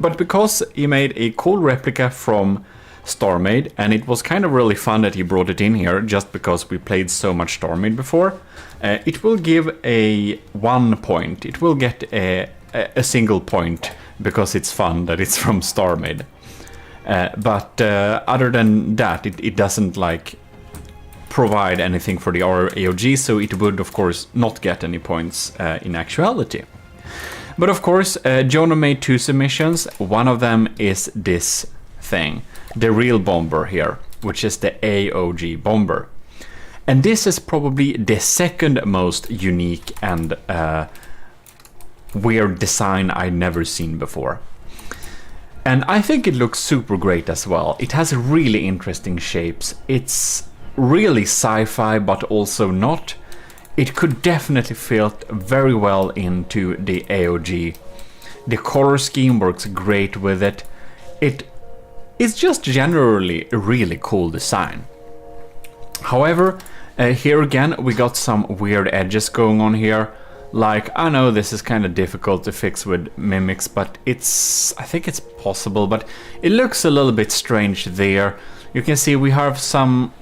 But because he made a cool replica from StarMade, and it was kind of really fun that he brought it in here just because we played so much StarMade before, it will give a 1 point. It will get a single point because it's fun that it's from StarMade. But other than that, it doesn't like provide anything for the AOG, so it would of course not get any points in actuality. But of course, Jono made 2 submissions. One of them is this thing, the real bomber here, which is the AOG bomber. And this is probably the second most unique and weird design I'd never seen before. And I think it looks super great as well. It has really interesting shapes. It's really sci-fi, but also not. It could definitely fit very well into the AOG. The color scheme works great with it. It is just generally a really cool design. However, here again we got some weird edges going on here. Like, I know this is kind of difficult to fix with mimics, but I think it's possible, but it looks a little bit strange there. You can see we have some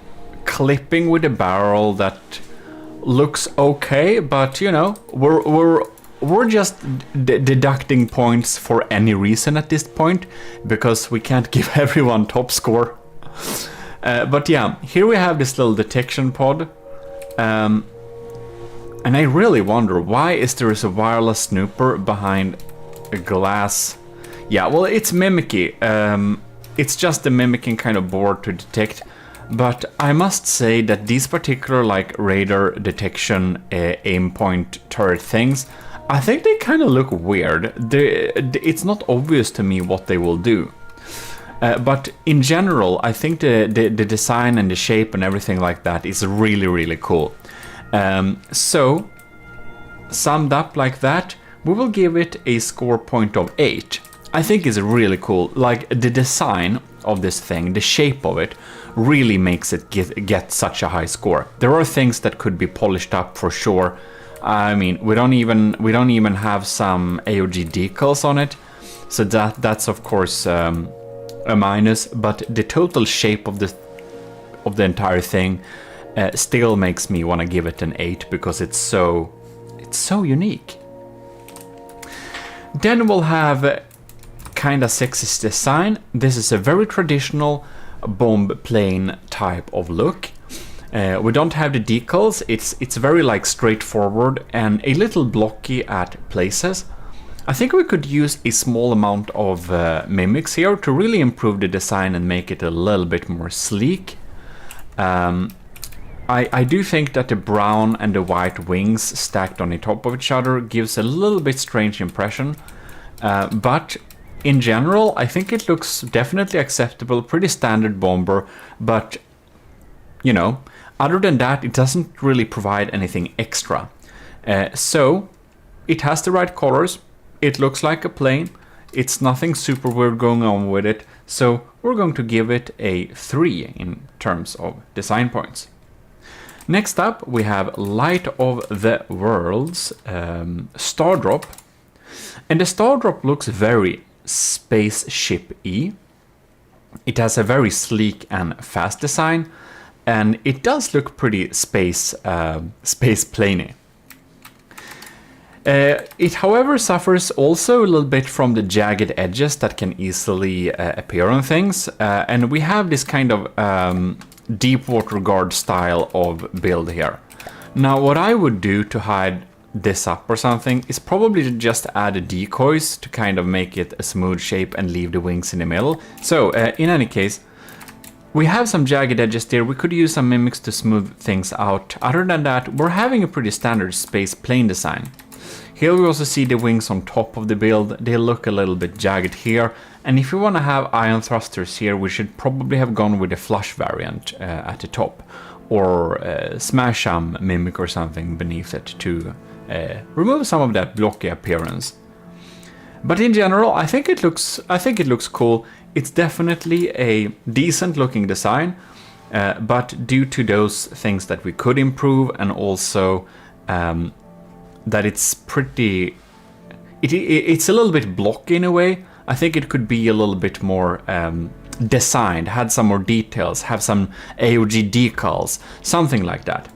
clipping with the barrel that looks okay, but you know, we're just deducting points for any reason at this point, because we can't give everyone top score. But yeah, here we have this little detection pod. And I really wonder, why is there a wireless snooper behind a glass? Yeah, well, it's mimicky. It's just a mimicking kind of board to detect. But I must say that these particular like radar detection aim point turret things, I think they kind of look weird. It's not obvious to me what they will do. But in general, I think the design and the shape and everything like that is really, really cool. So, summed up like that, we will give it a score point of 8. I think it's really cool. Like, the design of this thing, the shape of it, really makes it get such a high score. There are things that could be polished up for sure. I mean, we don't even have some AOG decals on it, so that's of course a minus. But the total shape of the entire thing still makes me want to give it an 8, because it's so unique. Then we'll have kind of sexist design. This is a very traditional bomb plane type of look. We don't have the decals. It's very like straightforward and a little blocky at places. I think we could use a small amount of mimics here to really improve the design and make it a little bit more sleek. I do think that the brown and the white wings stacked on the top of each other gives a little bit strange impression, but in general I think it looks definitely acceptable, pretty standard bomber, but you know, other than that it doesn't really provide anything extra. So it has the right colors, it looks like a plane, it's nothing super weird going on with it, so we're going to give it a 3 in terms of design points. Next up, we have Light of the Worlds Stardrop. And the Stardrop looks very spaceship-y. It has a very sleek and fast design, and it does look pretty space plane-y. It, however, suffers also a little bit from the jagged edges that can easily appear on things, and we have this kind of deep water guard style of build here. Now, what I would do to hide this up or something is probably to just add decoys to kind of make it a smooth shape and leave the wings in the middle. So, in any case, we have some jagged edges there. We could use some mimics to smooth things out. Other than that, we're having a pretty standard space plane design. Here we also see the wings on top of the build. They look a little bit jagged here. And if you want to have ion thrusters here, we should probably have gone with a flush variant at the top. Or smash some mimic or something beneath it to remove some of that blocky appearance. But in general, I think it looks cool. It's definitely a decent looking design. But due to those things that we could improve, and also that it's pretty... It's a little bit blocky in a way. I think it could be a little bit more designed, had some more details, have some AOG decals, something like that.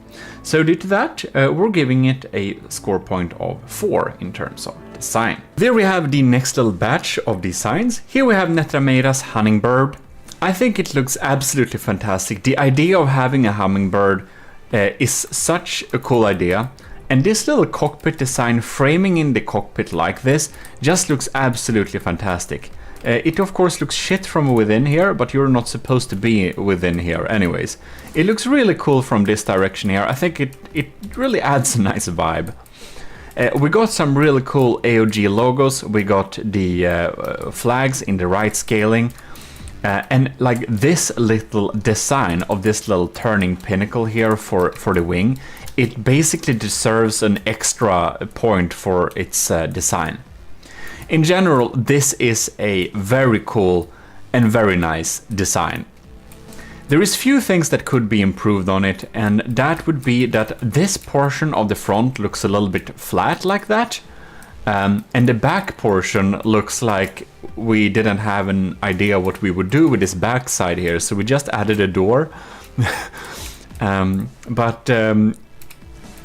So due to that, we're giving it a score point of 4 in terms of design. There we have the next little batch of designs. Here we have Netrameira's hummingbird. I think it looks absolutely fantastic. The idea of having a hummingbird is such a cool idea. And this little cockpit design, framing in the cockpit like this, just looks absolutely fantastic. It of course looks shit from within here, but you're not supposed to be within here anyways. It looks really cool from this direction here. I think it really adds a nice vibe. We got some really cool AOG logos. We got the flags in the right scaling. And like this little design of this little turning pinnacle here for the wing, it basically deserves an extra point for its design. In general, this is a very cool and very nice design. There is few things that could be improved on it, and that would be that this portion of the front looks a little bit flat like that, and the back portion looks like we didn't have an idea what we would do with this back side here, so we just added a door.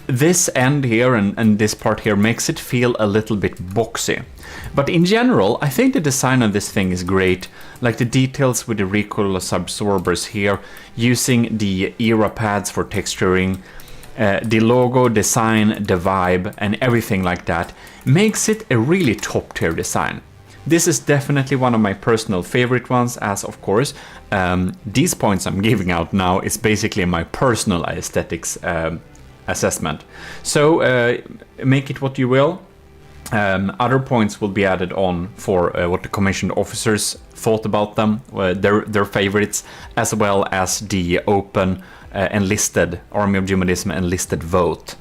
This end here and this part here makes it feel a little bit boxy. But in general, I think the design of this thing is great. Like the details with the recoil absorbers here, using the era pads for texturing, the logo, design, the vibe, and everything like that makes it a really top tier design. This is definitely one of my personal favorite ones, as of course, these points I'm giving out now is basically my personal aesthetics assessment. So make it what you will. Other points will be added on for what the commissioned officers thought about them, their favorites, as well as the open enlisted Army of GMODISM enlisted vote.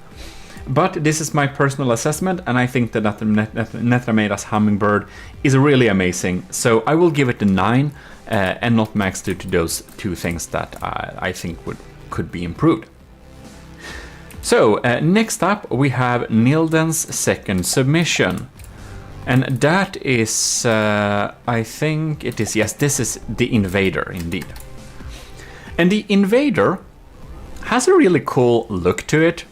But this is my personal assessment, and I think that Netrameda's Hummingbird is really amazing. So I will give it a 9 and not max due to those two things that I think could be improved. So next up we have Nilden's second submission, and that is I think it is, yes, this is the Invader indeed. And the Invader has a really cool look to it,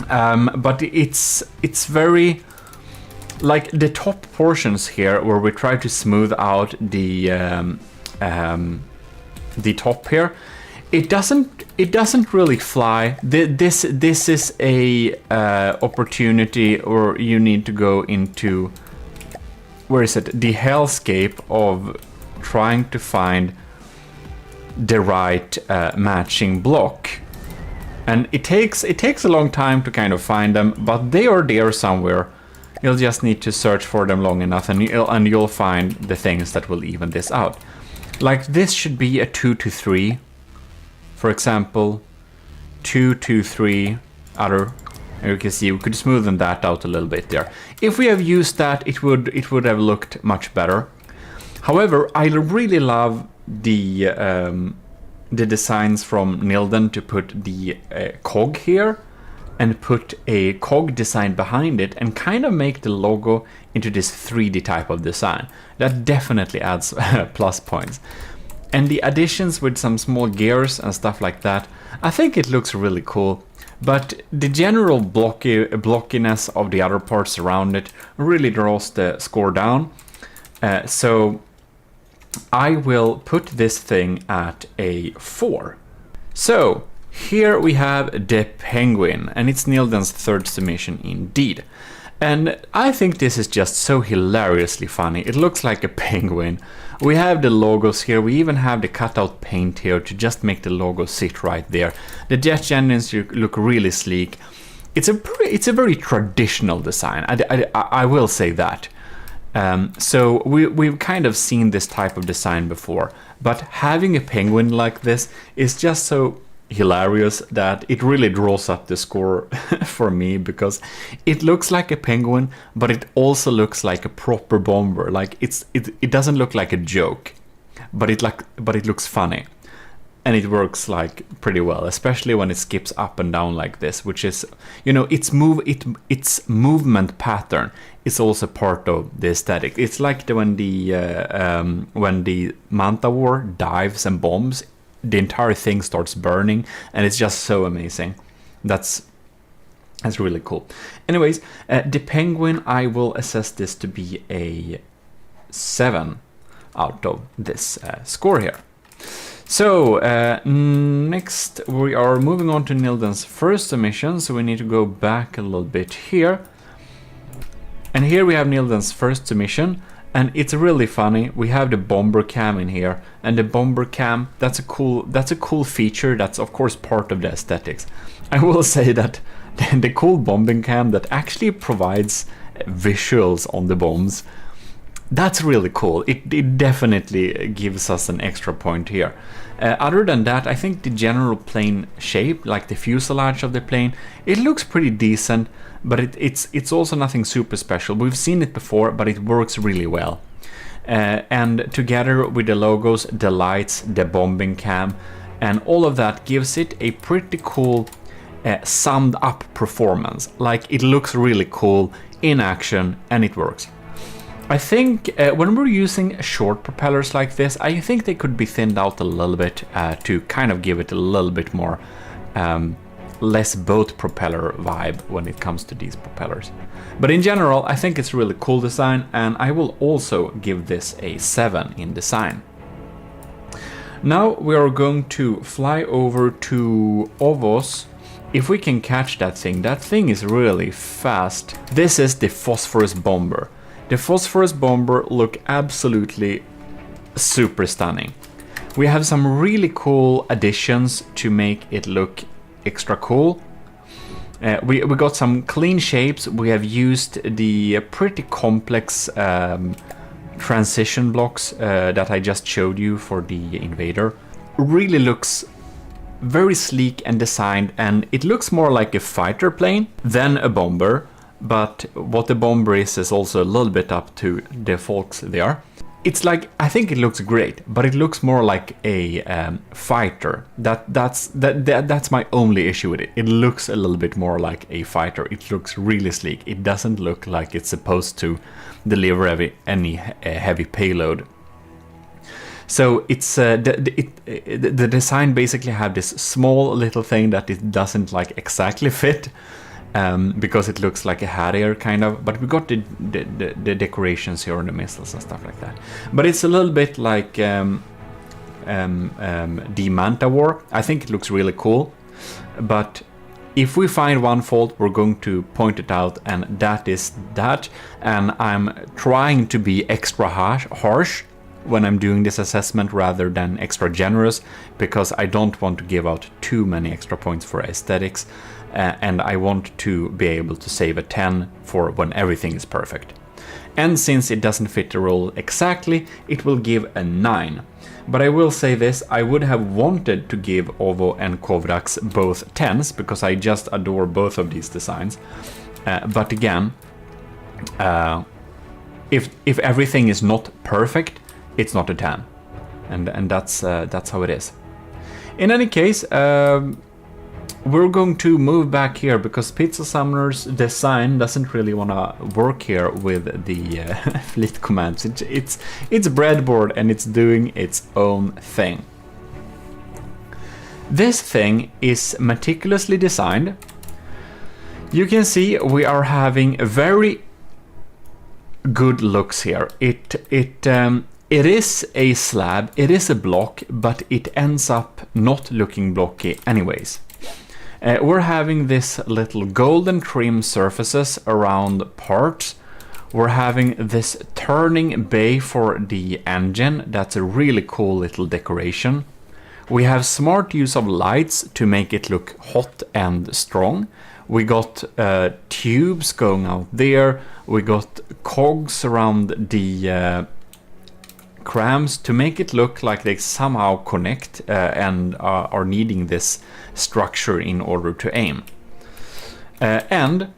but it's very like the top portions here where we try to smooth out the top here. It doesn't really fly. This is a opportunity, or you need to go into, where is it, the hellscape of trying to find the right matching block, and it takes a long time to kind of find them, but they are there somewhere. You'll just need to search for them long enough, and you'll find the things that will even this out. Like this should be a 2 to 3. For example, 2, 2, 3, other. You can see we could smoothen that out a little bit there. If we have used that, it would have looked much better. However, I really love the designs from Nilden to put the cog here and put a cog design behind it and kind of make the logo into this 3D type of design. That definitely adds plus points. And the additions with some small gears and stuff like that, I think it looks really cool. But the general blockiness of the other parts around it really draws the score down. So I will put this thing at a 4. So here we have the Penguin, and it's Nilden's third submission indeed. And I think this is just so hilariously funny. It looks like a penguin. We have the logos here. We even have the cutout paint here to just make the logo sit right there. The jet engines look really sleek. It's a very traditional design. I will say that. So we've kind of seen this type of design before, but having a penguin like this is just so hilarious that it really draws up the score for me, because it looks like a penguin, but it also looks like a proper bomber. Like it doesn't look like a joke, but it looks funny, and it works like pretty well, especially when it skips up and down like this, which is, you know, its movement pattern is also part of the aesthetic. It's like when the Manta War dives and bombs, the entire thing starts burning, and it's just so amazing. That's really cool. Anyways, the Penguin, I will assess this to be a 7 out of this score here. So next we are moving on to Nilden's first submission, so we need to go back a little bit here. And here we have Nilden's first submission, and it's really funny. We have the bomber cam in here, and the bomber cam, that's a cool feature. That's of course part of the aesthetics. I will say that the cool bombing cam that actually provides visuals on the bombs, that's really cool. It definitely gives us an extra point here. Other than that, I think the general plane shape, like the fuselage of the plane, it looks pretty decent, but it's also nothing super special. We've seen it before, but it works really well. And together with the logos, the lights, the bombing cam, and all of that gives it a pretty cool summed up performance. Like, it looks really cool in action, and it works. I think when we're using short propellers like this, I think they could be thinned out a little bit to kind of give it a little bit more less boat propeller vibe when it comes to these propellers. But in general, I think it's really cool design, and I will also give this a 7 in design. Now we are going to fly over to Ovos. If we can catch that thing is really fast. This is the Phosphorus Bomber. The Phosphorus Bomber look absolutely super stunning. We have some really cool additions to make it look extra cool. We got some clean shapes. We have used the pretty complex transition blocks that I just showed you for the Invader. Really looks very sleek and designed, and it looks more like a fighter plane than a bomber. But what the bomber is also a little bit up to the folks there. It's like, I think it looks great, but it looks more like a fighter. That's my only issue with it. It looks a little bit more like a fighter. It looks really sleek. It doesn't look like it's supposed to deliver any heavy payload. So it's the design basically have this small little thing that it doesn't like exactly fit. Because it looks like a Harrier kind of, but we got the decorations here on the missiles and stuff like that. But it's a little bit like the Manta War. I think it looks really cool, but if we find one fault, we're going to point it out, and that is that. And I'm trying to be extra harsh when I'm doing this assessment rather than extra generous, because I don't want to give out too many extra points for aesthetics. And I want to be able to save a 10 for when everything is perfect. And since it doesn't fit the role exactly, it will give a 9. But I will say this, I would have wanted to give Ovo and Kovrax both 10s, because I just adore both of these designs. But again, if everything is not perfect, it's not a 10. And that's how it is. In any case, we're going to move back here because Pizza Summoner's design doesn't really want to work here with the fleet commands. It's breadboard and it's doing its own thing. This thing is meticulously designed. You can see we are having very good looks here. It is a slab, it is a block, but it ends up not looking blocky anyways. We're having this little golden trim surfaces around parts. We're having this turning bay for the engine. That's a really cool little decoration. We have smart use of lights to make it look hot and strong. We got tubes going out there. We got cogs around the crams to make it look like they somehow connect and are needing this structure in order to aim. And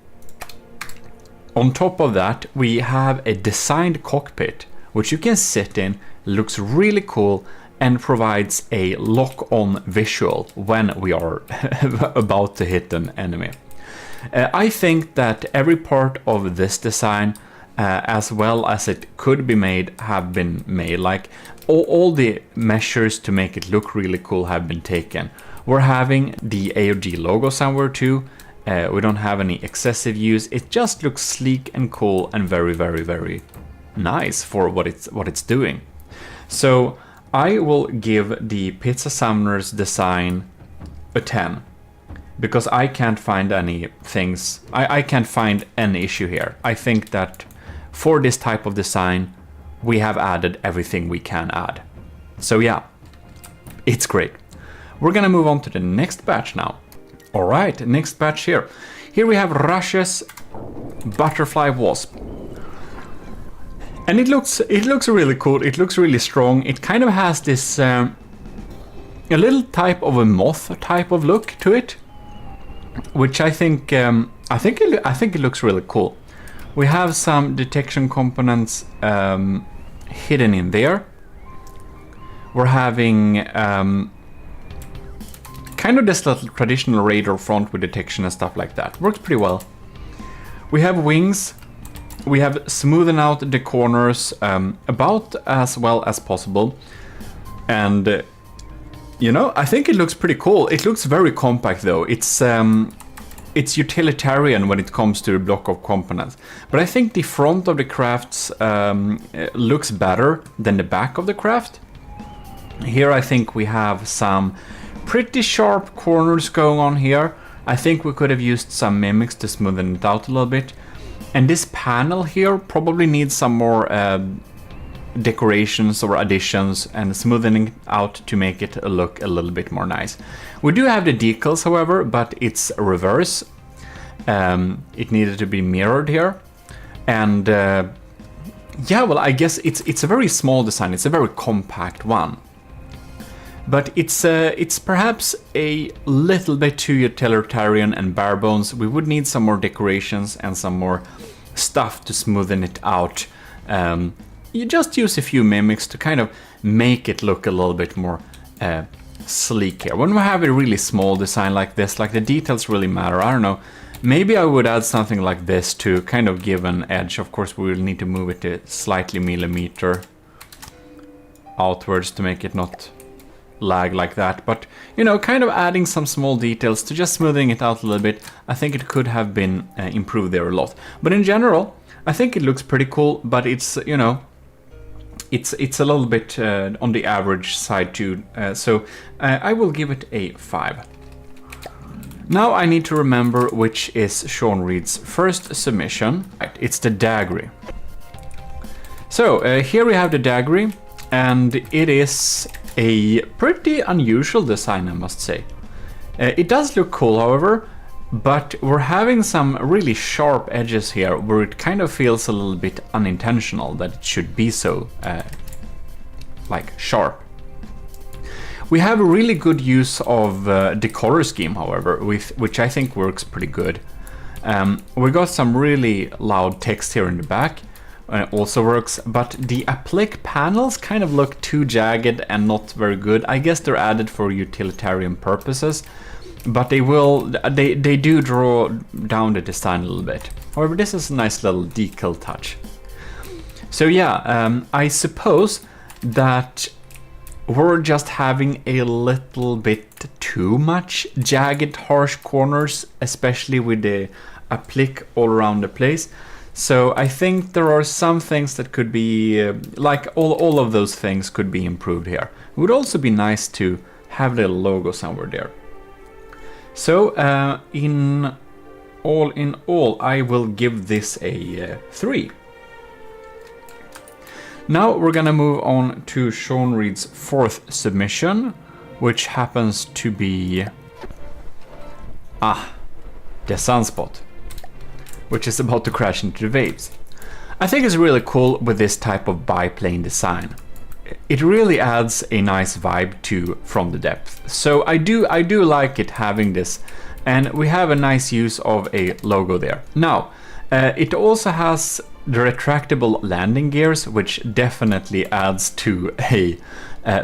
on top of that, we have a designed cockpit which you can sit in, looks really cool, and provides a lock-on visual when we are about to hit an enemy. I think that every part of this design, as well as it could be made, have been made. Like all the measures to make it look really cool have been taken. We're having the AOG logo somewhere too. We don't have any excessive use. It just looks sleek and cool and very, very, very nice for what it's doing. So I will give the Pizza Summoner's design a 10. Because I can't find any things, I can't find any issue here. I think that for this type of design, we have added everything we can add. So yeah, it's great. We're gonna move on to the next batch now. All right, next batch here. Here we have Russia's butterfly wasp. And it looks really cool. It looks really strong. It kind of has this a little type of a moth type of look to it, which I think it looks really cool. We have some detection components hidden in there. We're having kind of this little traditional radar front with detection and stuff like that. Works pretty well. We have wings. We have smoothen out the corners about as well as possible. And you know, I think it looks pretty cool. It looks very compact though. It's utilitarian when it comes to the block of components. But I think the front of the crafts looks better than the back of the craft. Here I think we have some pretty sharp corners going on here. I think we could have used some mimics to smoothen it out a little bit. And this panel here probably needs some more decorations or additions and smoothening out to make it look a little bit more nice. We do have the decals, however, but it's reverse. It needed to be mirrored here. And yeah, well, I guess it's a very small design. It's a very compact one. But it's perhaps a little bit too utilitarian and bare bones. We would need some more decorations and some more stuff to smoothen it out. You just use a few mimics to kind of make it look a little bit more sleek here. When we have a really small design like this, like the details really matter. I don't know. Maybe I would add something like this to kind of give an edge. Of course, we will need to move it a slightly millimeter outwards to make it not lag like that, but you know, kind of adding some small details to just smoothing it out a little bit. I think it could have been improved there a lot, but in general I think it looks pretty cool. But it's, you know, it's a little bit on the average side too, so I will give it a 5. Now I need to remember which is Sean Reed's first submission. Right, it's the Daggery. So here we have the Daggery, and it is a pretty unusual design, I must say. It does look cool, however, but we're having some really sharp edges here where it kind of feels a little bit unintentional that it should be so like sharp. We have a really good use of the color scheme, however, which I think works pretty good. We got some really loud text here in the back. Also works, but the applique panels kind of look too jagged and not very good. I guess they're added for utilitarian purposes, but they do draw down the design a little bit. However, this is a nice little decal touch. So yeah, I suppose that we're just having a little bit too much jagged, harsh corners, especially with the applique all around the place. So I think there are some things that could be, like all of those things could be improved here. It would also be nice to have a little logo somewhere there. So in all, I will give this a 3. Now we're gonna move on to Sean Reed's 4th submission, which happens to be the Sunspot, which is about to crash into the waves. I think it's really cool with this type of biplane design. It really adds a nice vibe to From the Depth. So I do like it having this, and we have a nice use of a logo there. Now, it also has the retractable landing gears, which definitely adds to a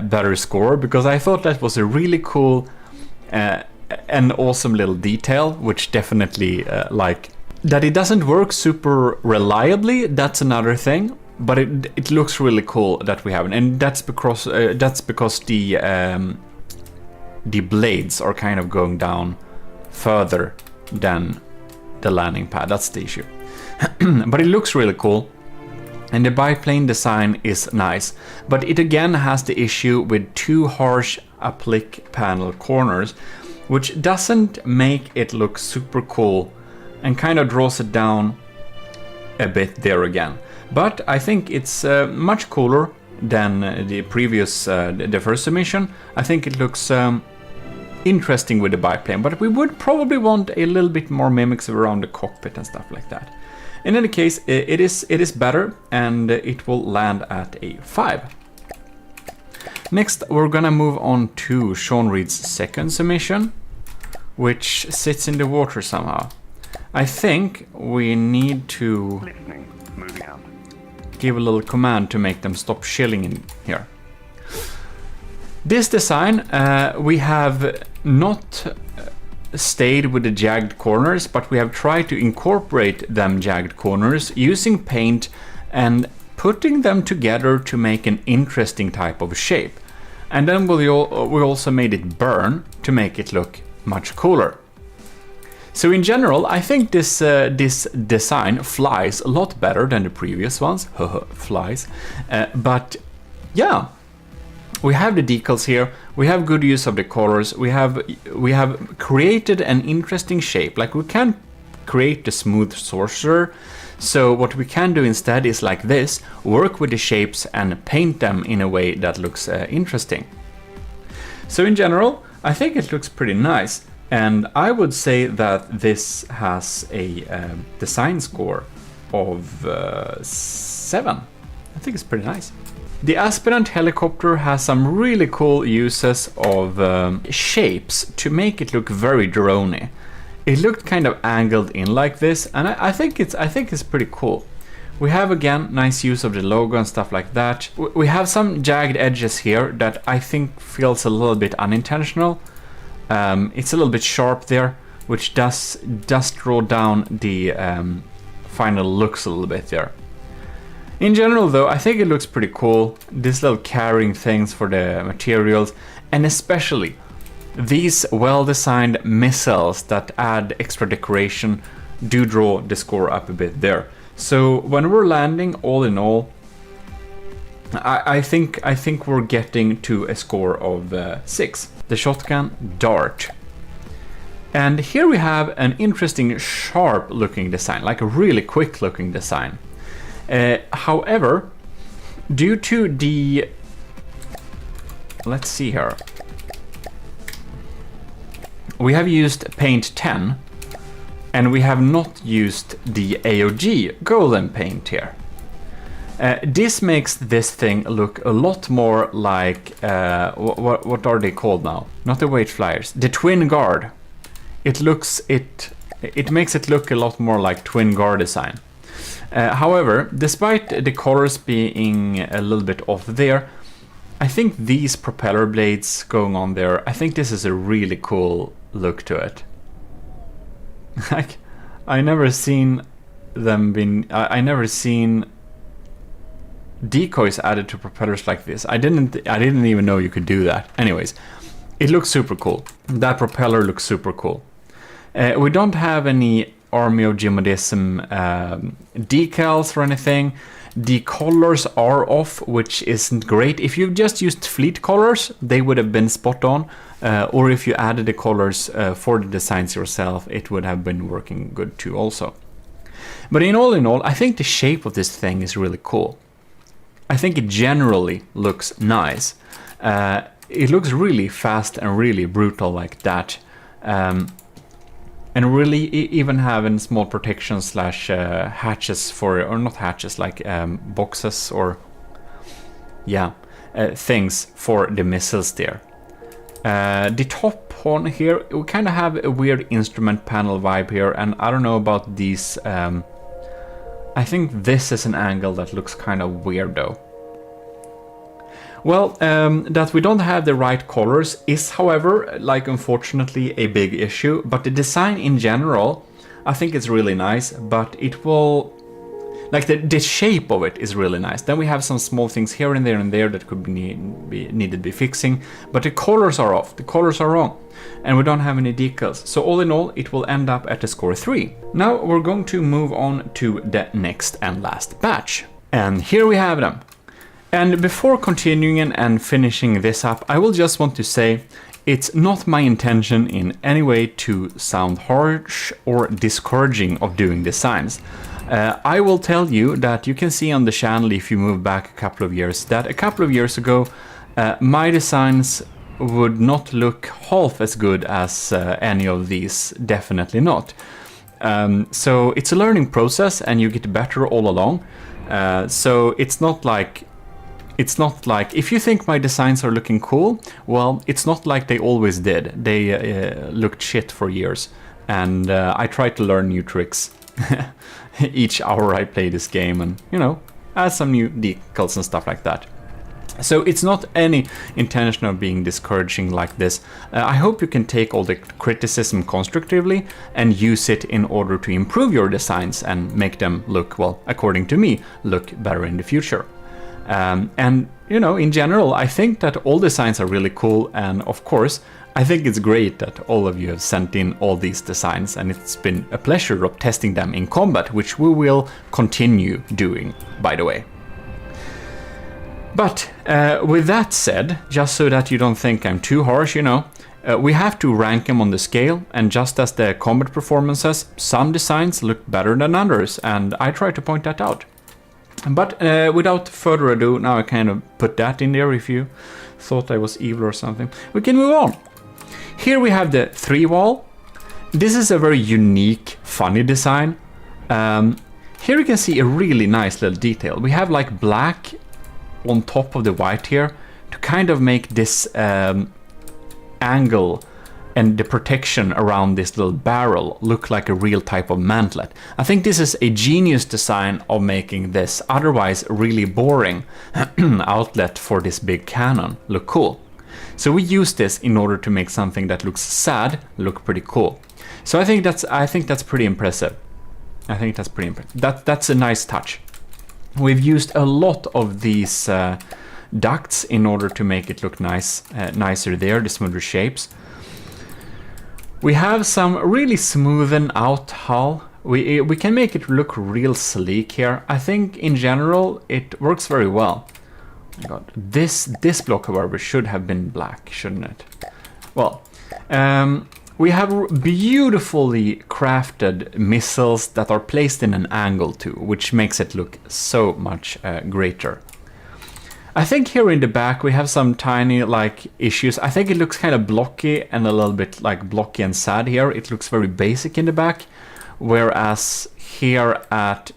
better score, because I thought that was a really cool and awesome little detail, which definitely like that it doesn't work super reliably. That's another thing, but it looks really cool that we have it, and that's because the blades are kind of going down further than the landing pad. That's the issue. But it looks really cool, and the biplane design is nice, but it again has the issue with too harsh applique panel corners, which doesn't make it look super cool and kind of draws it down a bit there again. But I think it's much cooler than the previous, the first submission. I think it looks interesting with the biplane, but we would probably want a little bit more mimics around the cockpit and stuff like that. In any case, it is better, and it will land at a 5. Next, we're gonna move on to Sean Reed's second submission, which sits in the water somehow. I think we need to give a little command to make them stop shilling in here. This design, we have not stayed with the jagged corners, but we have tried to incorporate them jagged corners using paint and putting them together to make an interesting type of shape. And then we also made it burn to make it look much cooler. So in general, I think this design flies a lot better than the previous ones. Flies. But yeah, we have the decals here. We have good use of the colors. We have created an interesting shape. Like, we can create the smooth sorcerer. So what we can do instead is like this, work with the shapes and paint them in a way that looks interesting. So in general, I think it looks pretty nice. And I would say that this has a design score of 7. I think it's pretty nice. The Aspirant helicopter has some really cool uses of shapes to make it look very droney. It looked kind of angled in like this, and I think it's pretty cool. We have again nice use of the logo and stuff like that. We have some jagged edges here that I think feels a little bit unintentional. It's a little bit sharp there, which does draw down the final looks a little bit there. In general though, I think it looks pretty cool. These little carrying things for the materials, and especially these well-designed missiles that add extra decoration do draw the score up a bit there. So when we're landing, all in all, I think we're getting to a score of 6. The shotgun dart. And here we have an interesting sharp looking design, like a really quick looking design. However, due to the, let's see here, we have used paint 10 and we have not used the AOG golden paint here. This makes this thing look a lot more like, what are they called now? Not the weight flyers, the twin guard. It makes it look a lot more like twin guard design. However, despite the colors being a little bit off there, I think these propeller blades going on there, I think this is a really cool look to it. Like, I never seen decoys added to propellers like this. I didn't even know you could do that. Anyways, it looks super cool. That propeller looks super cool. We don't have any Army of GMODISM decals or anything. The colors are off, which isn't great. If you just used fleet colors, they would have been spot on. Or if you added the colors for the designs yourself, it would have been working good too also. But in all, I think the shape of this thing is really cool. I think it generally looks nice. It looks really fast and really brutal like that. And really even having small protection slash hatches for, or not hatches, like boxes or, yeah, things for the missiles there. The top one here, we kind of have a weird instrument panel vibe here, and I don't know about these. I think this is an angle that looks kind of weird though. Well, that we don't have the right colors is, however, like, unfortunately a big issue, but the design in general, I think it's really nice, but it will, like, the shape of it is really nice. Then we have some small things here and there that could needed to be fixing, but the colors are off, the colors are wrong, and we don't have any decals. So all in all, it will end up at a score 3. Now we're going to move on to the next and last batch. And here we have them. And before continuing and finishing this up, I will just want to say it's not my intention in any way to sound harsh or discouraging of doing designs. I will tell you that you can see on the channel, if you move back a couple of years, that a couple of years ago my designs would not look half as good as any of these, definitely not. So it's a learning process and you get better all along. So it's not like if you think my designs are looking cool, well, it's not like they always did. They looked shit for years, and I try to learn new tricks each hour I play this game, and you know, add some new decals and stuff like that. So it's not any intention of being discouraging like this. I hope you can take all the criticism constructively and use it in order to improve your designs and make them look, well, according to me, look better in the future. And, you know, in general, I think that all designs are really cool, and of course, I think it's great that all of you have sent in all these designs, and it's been a pleasure of testing them in combat, which we will continue doing, by the way. But with that said, just so that you don't think I'm too harsh, you know, we have to rank them on the scale, and just as the combat performances, some designs look better than others, and I try to point that out. But without further ado, now I kind of put that in there if you thought I was evil or something. We can move on. Here we have the 3-wall. This is a very unique, funny design. Here you can see a really nice little detail. We have like black on top of the white here to kind of make this angle and the protection around this little barrel look like a real type of mantlet. I think this is a genius design of making this otherwise really boring outlet for this big cannon look cool. So we use this in order to make something that looks sad look pretty cool. So I think that's pretty impressive. I think that's pretty impressive. That's a nice touch. We've used a lot of these ducts in order to make it look nice, nicer there, the smoother shapes. We have some really smoothen out hull. We can make it look real sleek here. I think in general it works very well. Oh my God, this block, however, should have been black, shouldn't it? Well, we have beautifully crafted missiles that are placed in an angle too, which makes it look so much greater. I think here in the back we have some tiny like issues. I think it looks kind of blocky and a little bit like blocky and sad here. It looks very basic in the back, whereas here at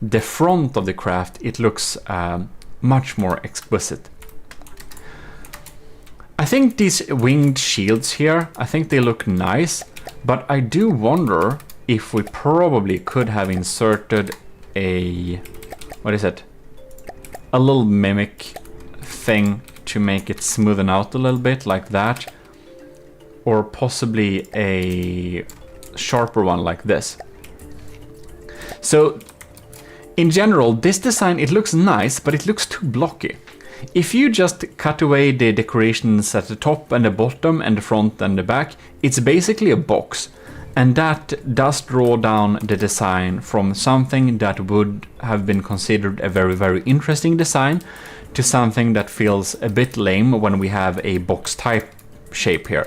the front of the craft it looks much more exquisite. I think these winged shields here, I think they look nice, but I do wonder if we probably could have inserted a, what is it? A little mimic thing to make it smoothen out a little bit like that, or possibly a sharper one like this. So in general, this design, it looks nice, but it looks too blocky. If you just cut away the decorations at the top and the bottom and the front and the back, it's basically a box. And that does draw down the design from something that would have been considered a very, very interesting design to something that feels a bit lame when we have a box type shape here.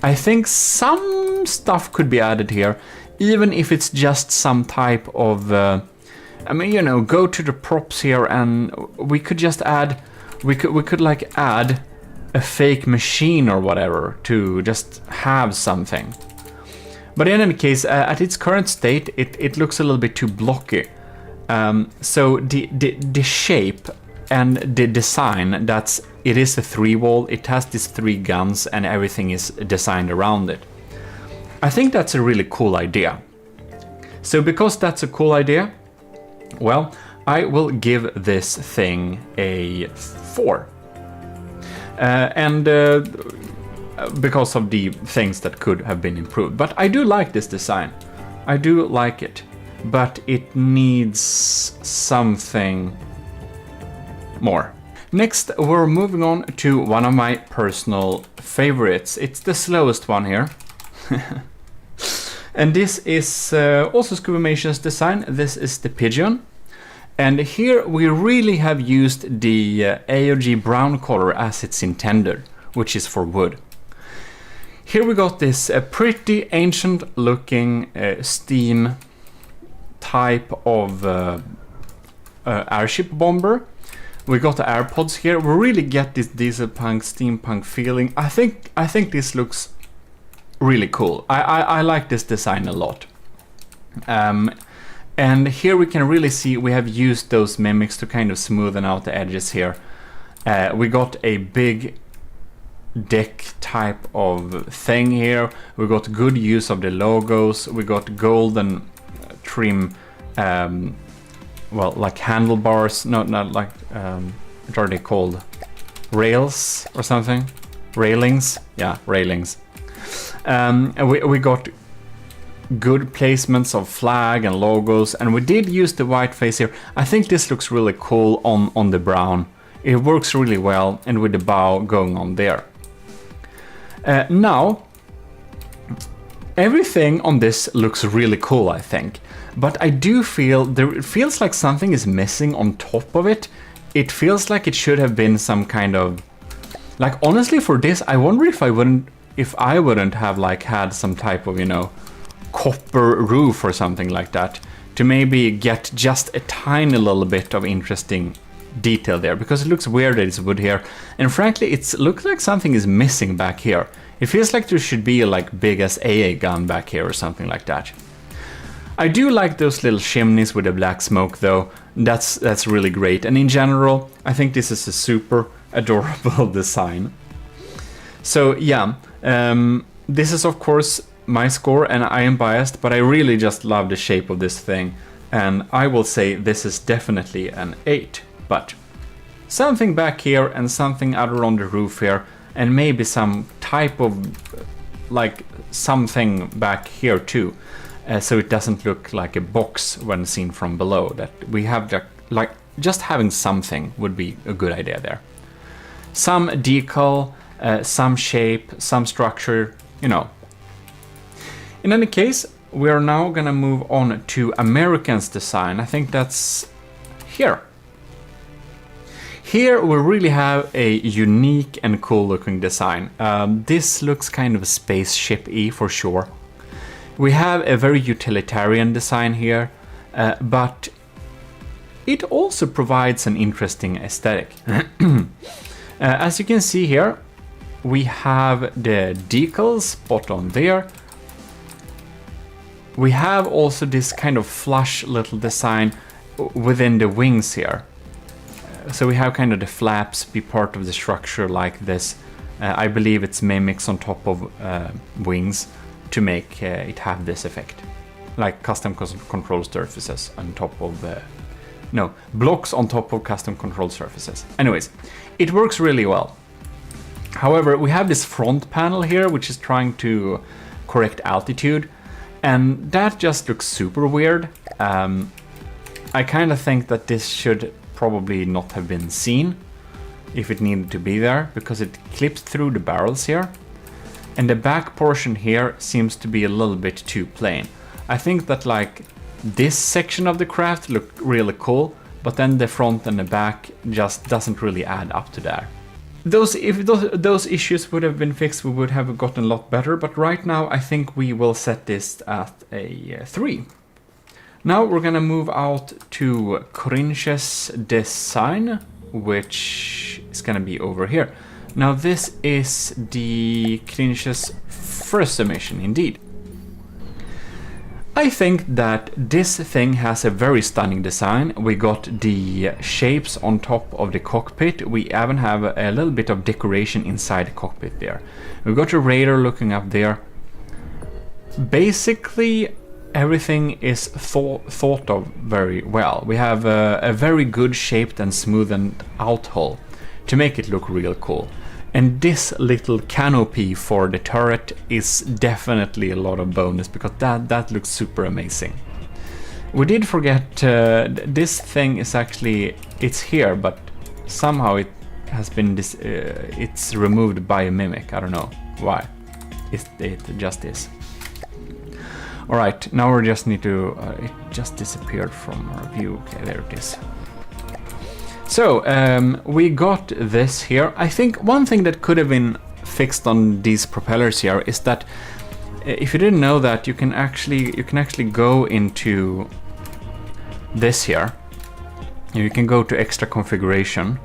I think some stuff could be added here, even if it's just some type of, I mean, you know, go to the props here and we could just add, we could like add a fake machine or whatever to just have something. But in any case, at its current state, it looks a little bit too blocky. So the shape and the design, it is a 3-wall, it has these 3 guns and everything is designed around it. I think that's a really cool idea. So because that's a cool idea, well, I will give this thing a 4. Because of the things that could have been improved. But I do like this design. I do like it. But it needs something more. Next, we're moving on to one of my personal favorites. It's the slowest one here. And this is also Scubimation's design. This is the Pigeon. And here we really have used the AOG brown color as it's intended, which is for wood. Here we got this pretty ancient looking steam type of airship bomber. We got the AirPods here. We really get this diesel punk, steampunk feeling. I think this looks really cool. I like this design a lot. And here we can really see we have used those mimics to kind of smoothen out the edges here. We got a big deck type of thing here. We got good use of the logos. We got golden trim, well, like handlebars, not like what are they called? Rails or something? Railings? Yeah, railings. And we got good placements of flag and logos, and we did use the white face here. I think this looks really cool on the brown. It works really well, and with the bow going on there. Now, everything on this looks really cool, I think. But I do feel it feels like something is missing on top of it. It feels like it should have been some kind of, like, honestly, for this, I wonder if I wouldn't have like had some type of, you know, copper roof or something like that to maybe get just a tiny little bit of interesting detail there, because it looks weird that it's wood here, and frankly it looks like something is missing back here. It feels like there should be a like big as AA gun back here or something like that. I do like those little chimneys with the black smoke though. That's really great, and in general I think this is a super adorable design. So yeah, this is of course my score, and I am biased, but I really just love the shape of this thing, and I will say this is definitely an 8. But something back here and something other on the roof here, and maybe some type of like something back here too, so it doesn't look like a box when seen from below. That we have like just having something would be a good idea there. Some decal, some shape, some structure, you know. In any case, we are now gonna move on to American's design. I think that's here. Here we really have a unique and cool looking design. This looks kind of spaceship-y for sure. We have a very utilitarian design here, but it also provides an interesting aesthetic. As you can see here, we have the decals spot on there. We have also this kind of flush little design within the wings here. So we have kind of the flaps be part of the structure like this. I believe it's mimics on top of wings to make it have this effect. Like custom control surfaces on top of... no, blocks on top of custom control surfaces. Anyways, it works really well. However, we have this front panel here, which is trying to correct altitude. And that just looks super weird. I kind of think that this should probably not have been seen if it needed to be there, because it clips through the barrels here. And the back portion here seems to be a little bit too plain. I think that like this section of the craft looked really cool, but then the front and the back just doesn't really add up to that. If those issues would have been fixed, we would have gotten a lot better, but right now I think we will set this at a 3. Now we're gonna move out to Cringe's design, which is gonna be over here. Now this is the Cringe's first submission indeed. I think that this thing has a very stunning design. We got the shapes on top of the cockpit. We even have a little bit of decoration inside the cockpit there. We got a radar looking up there. Basically, everything is thought of very well. We have a very good shaped and smoothened out hull to make it look real cool. And this little canopy for the turret is definitely a lot of bonus, because that looks super amazing. We did forget this thing is actually, it's here, but somehow it has been it's removed by a mimic. I don't know why. It just is. All right, now we just need to. It just disappeared from our view. Okay, there it is. So we got this here. I think one thing that could have been fixed on these propellers here is that if you didn't know that, you can actually go into this here, you can go to extra configuration,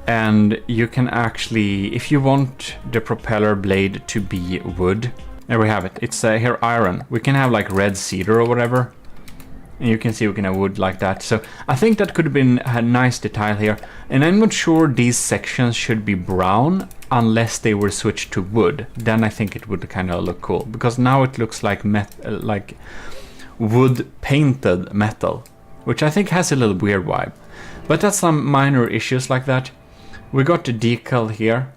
and you can actually, if you want the propeller blade to be wood, there we have it. It's here iron. We can have like red cedar or whatever. And you can see we can have wood like that. So I think that could have been a nice detail here. And I'm not sure these sections should be brown unless they were switched to wood. Then I think it would kind of look cool. Because now it looks like wood painted metal, which I think has a little weird vibe. But that's some minor issues like that. We got the decal here.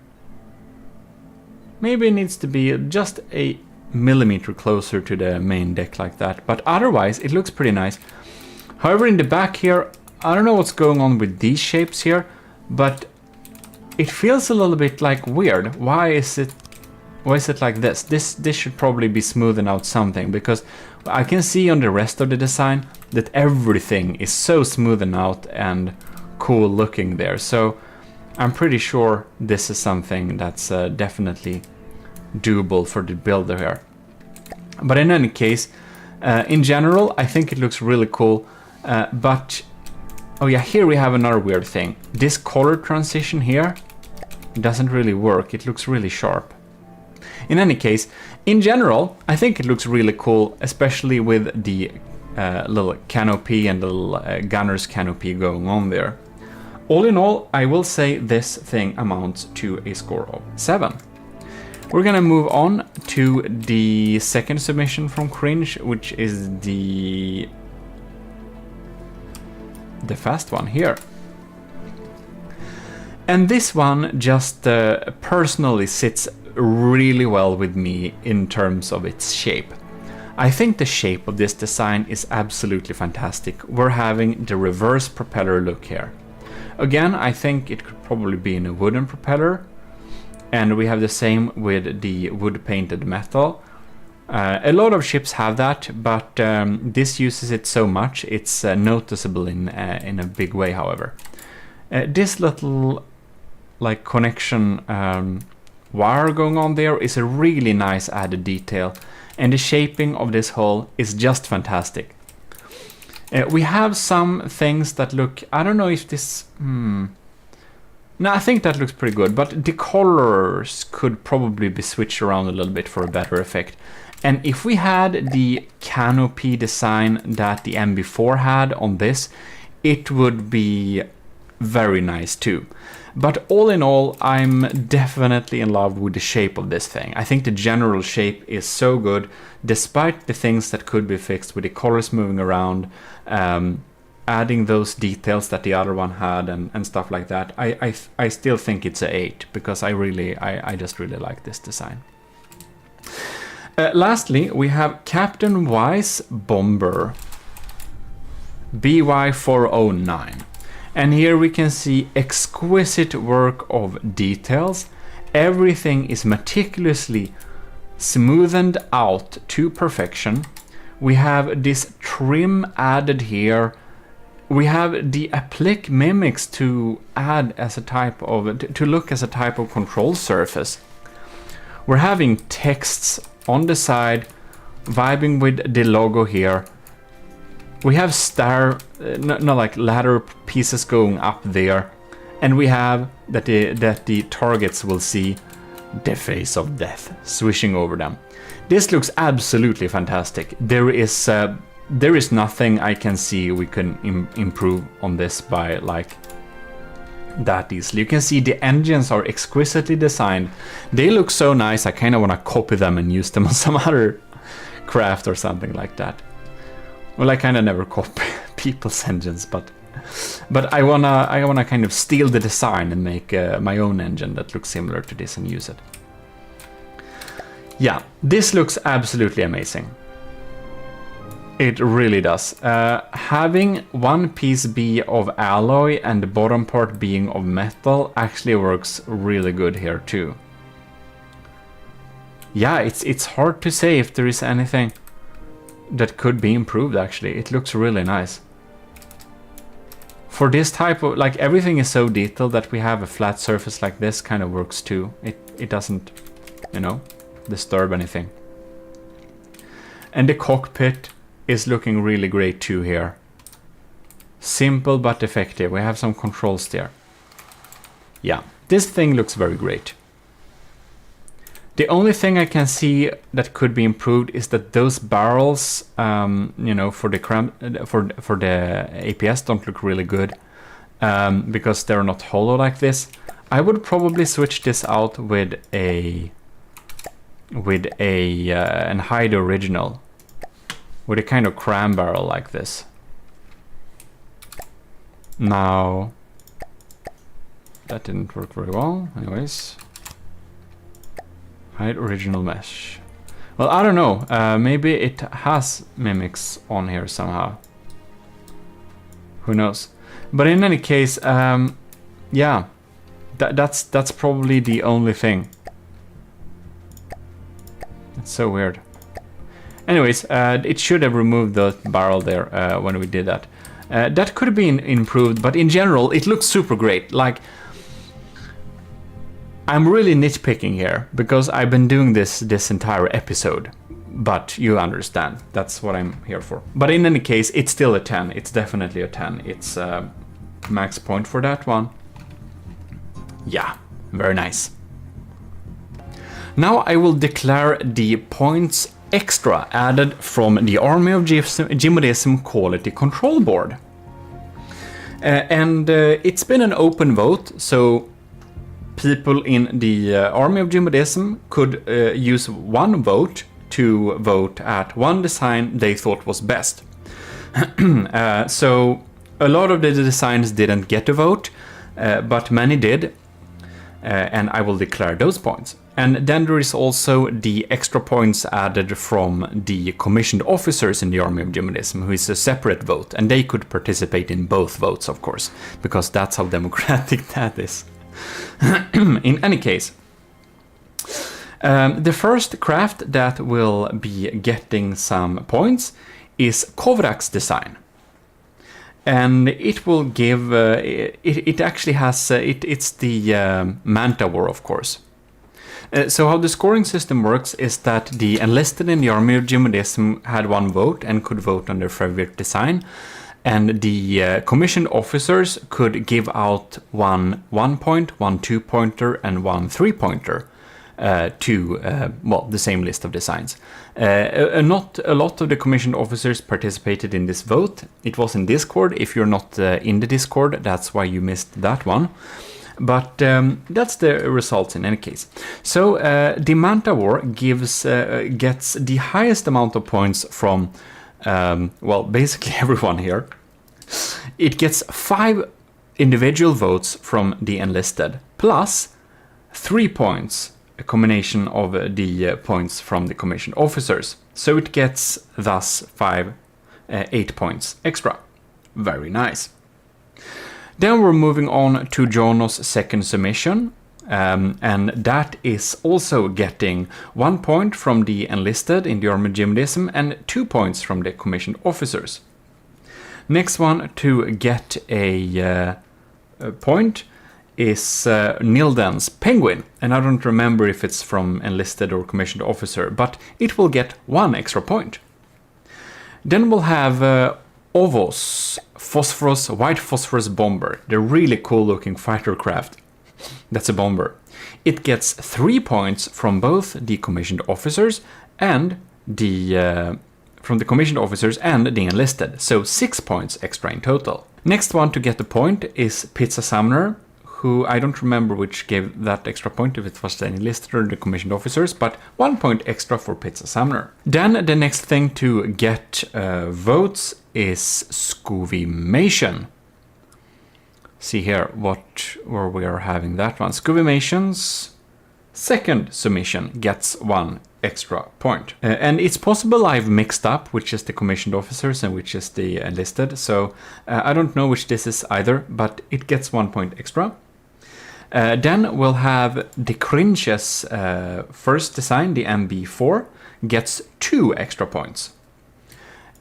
Maybe it needs to be just a millimeter closer to the main deck like that, but otherwise it looks pretty nice. However, in the back here, I don't know what's going on with these shapes here, but it feels a little bit like weird. Why is it like this? This should probably be smoothing out something, because I can see on the rest of the design that everything is so smoothing out and cool looking there. So I'm pretty sure this is something that's definitely doable for the builder here. But in any case, in general, I think it looks really cool. But oh yeah, here we have another weird thing. This color transition here doesn't really work. It looks really sharp. In any case, in general, I think it looks really cool, especially with the little canopy and the little gunner's canopy going on there. All in all, I will say this thing amounts to a score of 7. We're gonna move on to the second submission from Cringe, which is the fast one here. And this one just personally sits really well with me in terms of its shape. I think the shape of this design is absolutely fantastic. We're having the reverse propeller look here. Again, I think it could probably be in a wooden propeller. And we have the same with the wood painted metal. A lot of ships have that, but this uses it so much, it's noticeable in a big way, however. This little like connection wire going on there is a really nice added detail. And the shaping of this hull is just fantastic. We have some things that look, I don't know if this... No, I think that looks pretty good, but the colors could probably be switched around a little bit for a better effect. And if we had the canopy design that the MB4 had on this, it would be very nice too. But all in all, I'm definitely in love with the shape of this thing. I think the general shape is so good, despite the things that could be fixed with the colors moving around, adding those details that the other one had and stuff like that. I still think it's an 8 because I just really like this design. Lastly, we have Captain Wise Bomber BY409. And here we can see exquisite work of details. Everything is meticulously smoothed out to perfection. We have this trim added here. We have the applique mimics to add as a type of, to look as a type of control surface. We're having texts on the side, vibing with the logo here. We have like ladder pieces going up there, and we have that the targets will see the face of death swishing over them. This looks absolutely fantastic. There is nothing I can see we can improve on this by like that easily. You can see the engines are exquisitely designed. They look so nice. I kind of want to copy them and use them on some other craft or something like that. Well, I kind of never copy people's engines, but I wanna kind of steal the design and make my own engine that looks similar to this and use it. Yeah, this looks absolutely amazing. It really does. Having one piece be of alloy and the bottom part being of metal actually works really good here too. Yeah, it's hard to say if there is anything that could be improved actually. It looks really nice. For this type of, like, everything is so detailed that we have a flat surface like this kind of works too. It doesn't, you know, disturb anything. And the cockpit is looking really great too here. Simple but effective. We have some controls there. Yeah, this thing looks very great. The only thing I can see that could be improved is that those barrels, you know, for the APS don't look really good because they're not hollow like this. I would probably switch this out with and hide the original with a kind of cram barrel like this. Now that didn't work very well. Anyways. Hide original mesh. Well, I don't know. Maybe it has mimics on here somehow. Who knows? But in any case, yeah, that's probably the only thing. It's so weird. Anyways, it should have removed the barrel there when we did that. That could have been improved, but in general, it looks super great. Like, I'm really nitpicking here because I've been doing this entire episode, but you understand, that's what I'm here for. But in any case, it's still a 10. It's definitely a 10. It's max point for that one. Yeah, very nice. Now I will declare the points extra added from the Army of GMODISM Quality Control Board. And it's been an open vote, so people in the Army of GMODISM could use one vote to vote at one design they thought was best. So a lot of the designs didn't get a vote, but many did, and I will declare those points. And then there is also the extra points added from the commissioned officers in the Army of GMODISM, who is a separate vote, and they could participate in both votes, of course, because that's how democratic that is. In any case, the first craft that will be getting some points is Kovrak's design, and it will give. It actually has. It's the Manta War, of course. So how the scoring system works is that the enlisted in the Army of GMODISM had one vote and could vote on their favorite design. And the commissioned officers could give out one 1-point, one 2-pointer, and one 3-pointer to, well, the same list of designs. Not a lot of the commissioned officers participated in this vote. It was in Discord. If you're not in the Discord, that's why you missed that one. But that's the results in any case. So the Manta War gets the highest amount of points from well, basically everyone here. It gets 5 individual votes from the enlisted, plus 3 points, a combination of the points from the commissioned officers. So it gets thus 8 points extra. Very nice. Then we're moving on to Jono's second submission. And that is also getting 1 point from the enlisted in the Army of GMODISM and 2 points from the commissioned officers. Next one to get a point is Nilden's Penguin, and I don't remember if it's from enlisted or commissioned officer, but it will get 1 extra point. Then we'll have Ovos Phosphorus White Phosphorus Bomber, the really cool looking fighter craft. That's a bomber. It gets 3 points from both the commissioned officers and the enlisted, so 6 points extra in total. Next one to get the point is Pizza Summoner, who I don't remember which gave that extra point, if it was the enlisted or the commissioned officers, but 1 point extra for Pizza Summoner. Then the next thing to get votes is Scuvimation. See here where we are having that one. Scuvimation's second submission gets 1 extra point. And it's possible I've mixed up which is the commissioned officers and which is the enlisted. So I don't know which this is either, but it gets 1 point extra. Then we'll have the Cringe's first design, the MB4, gets 2 extra points.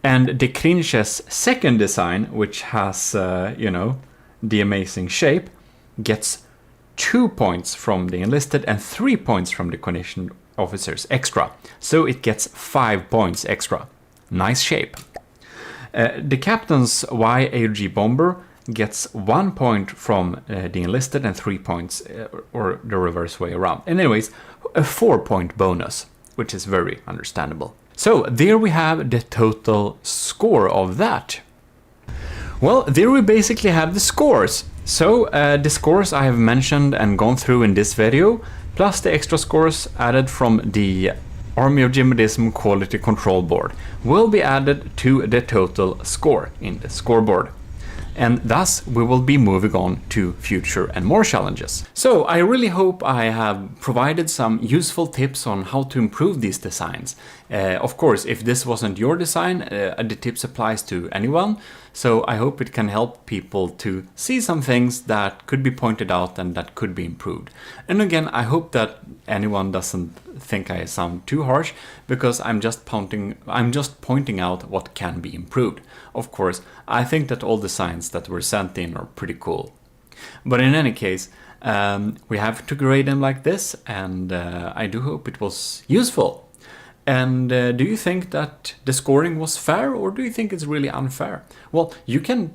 And the Cringe's second design, which has, you know, the amazing shape, gets 2 points from the enlisted and 3 points from the commissioned officers extra. So it gets 5 points extra. Nice shape. The captain's YAG bomber gets 1 point from the enlisted and 3 points, or the reverse way around. Anyways, a 4-point bonus, which is very understandable. So there we have the total score of that. Well, there we basically have the scores. So the scores I have mentioned and gone through in this video, plus the extra scores added from the Army of GMODISM Quality Control Board, will be added to the total score in the scoreboard. And thus we will be moving on to future and more challenges. So I really hope I have provided some useful tips on how to improve these designs. Of course, if this wasn't your design, the tips applies to anyone. So I hope it can help people to see some things that could be pointed out and that could be improved. And again, I hope that anyone doesn't think I sound too harsh, because I'm just pointing out what can be improved. Of course, I think that all designs that were sent in are pretty cool. But in any case, we have to grade them like this, and I do hope it was useful. And do you think that the scoring was fair, or do you think it's really unfair? Well, you can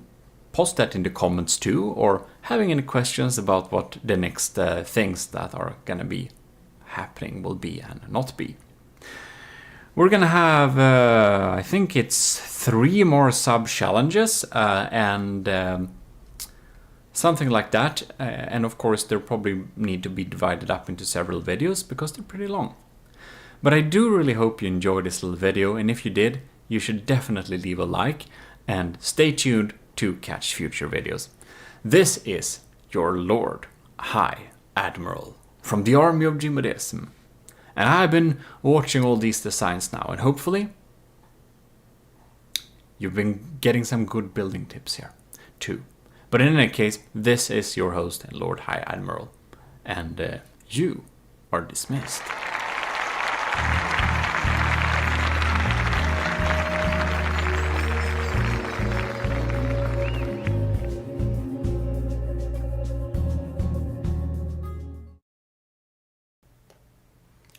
post that in the comments too, or having any questions about what the next things that are gonna be happening will be and not be. We're gonna have, I think it's 3 more sub-challenges and something like that. And of course, they'll probably need to be divided up into several videos because they're pretty long. But I do really hope you enjoyed this little video, and if you did, you should definitely leave a like and stay tuned to catch future videos. This is your Lord High Admiral from the Army of GMODISM. And I've been watching all these designs now, and hopefully you've been getting some good building tips here too. But in any case, this is your host and Lord High Admiral, and you are dismissed.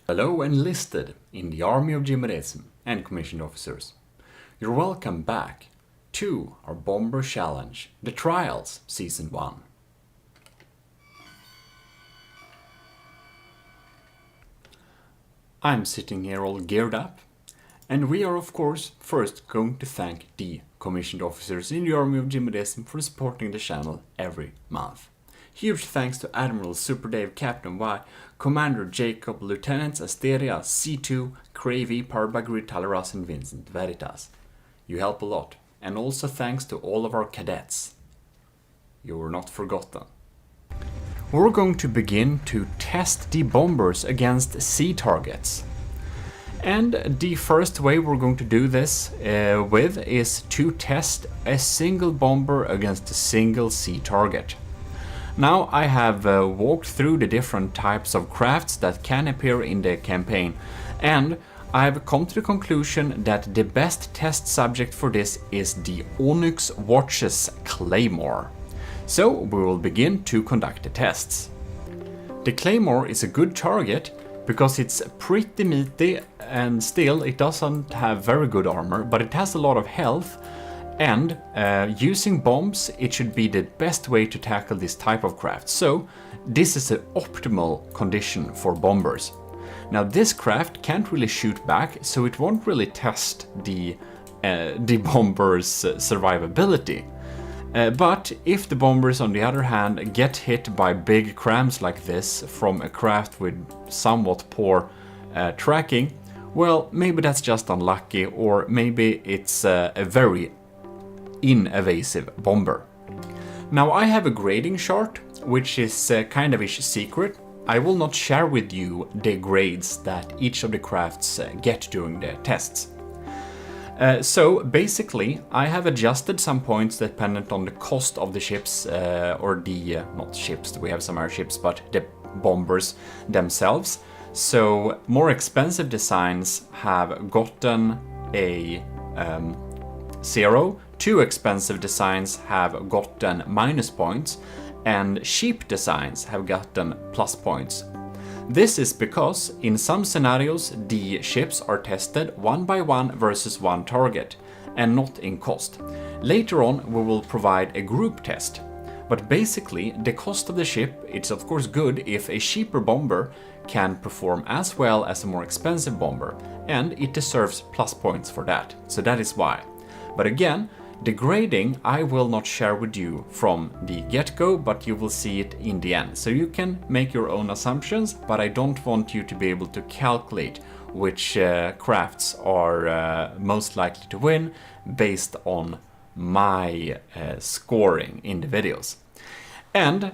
Hello enlisted in the Army of GMODISM and commissioned officers. You're welcome back to our Bomber Challenge, The Trials, Season 1. I'm sitting here all geared up, and we are of course first going to thank the commissioned officers in the Army of GMODISM for supporting the channel every month. Huge thanks to Admiral Super Dave, Captain Y, Commander Jacob, Lieutenants Asteria, C2, Cravey, Parbagri, Talaras and Vincent Veritas. You help a lot. And also thanks to all of our cadets. You were not forgotten. We're going to begin to test the bombers against sea targets. And the first way we're going to do this with is to test a single bomber against a single sea target. Now I have walked through the different types of crafts that can appear in the campaign, and I've come to the conclusion that the best test subject for this is the Onyx Watch's Claymore. So we will begin to conduct the tests. The Claymore is a good target because it's pretty meaty, and still it doesn't have very good armor, but it has a lot of health. And using bombs, it should be the best way to tackle this type of craft. So this is an optimal condition for bombers. Now this craft can't really shoot back, so it won't really test the bomber's survivability. But if the bombers on the other hand get hit by big crams like this from a craft with somewhat poor tracking, well, maybe that's just unlucky, or maybe it's a very invasive bomber. Now I have a grading chart, which is kind of a secret. I will not share with you the grades that each of the crafts get during the tests. So basically I have adjusted some points dependent on the cost of the ships, or the, not ships, we have some airships, but the bombers themselves. So more expensive designs have gotten a 0, too expensive designs have gotten minus points, and cheap designs have gotten plus points. This is because in some scenarios the ships are tested 1 by 1 versus 1 target, and not in cost. Later on we will provide a group test. But basically, the cost of the ship, it's of course good if a cheaper bomber can perform as well as a more expensive bomber, and it deserves plus points for that, so that is why. But again, the grading I will not share with you from the get-go, but you will see it in the end. So you can make your own assumptions, but I don't want you to be able to calculate which crafts are most likely to win based on my scoring in the videos. And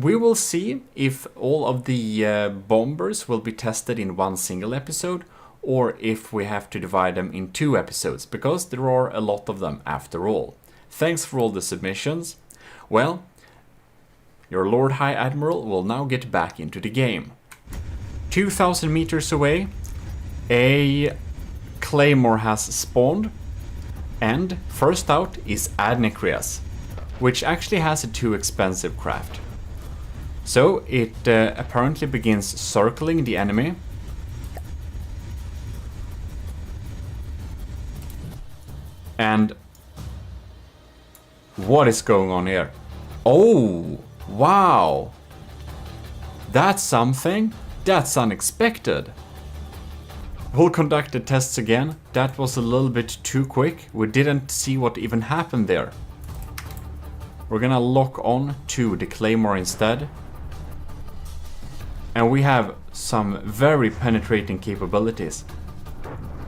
we will see if all of the bombers will be tested in one single episode, or if we have to divide them in 2 episodes, because there are a lot of them after all. Thanks for all the submissions. Well, your Lord High Admiral will now get back into the game. 2,000 meters away, a Claymore has spawned. And first out is Adnecreas, which actually has a too expensive craft. So it apparently begins circling the enemy. And what is going on here? Oh, wow. That's something. That's unexpected. We'll conduct the tests again. That was a little bit too quick. We didn't see what even happened there. We're gonna lock on to the Claymore instead. And we have some very penetrating capabilities.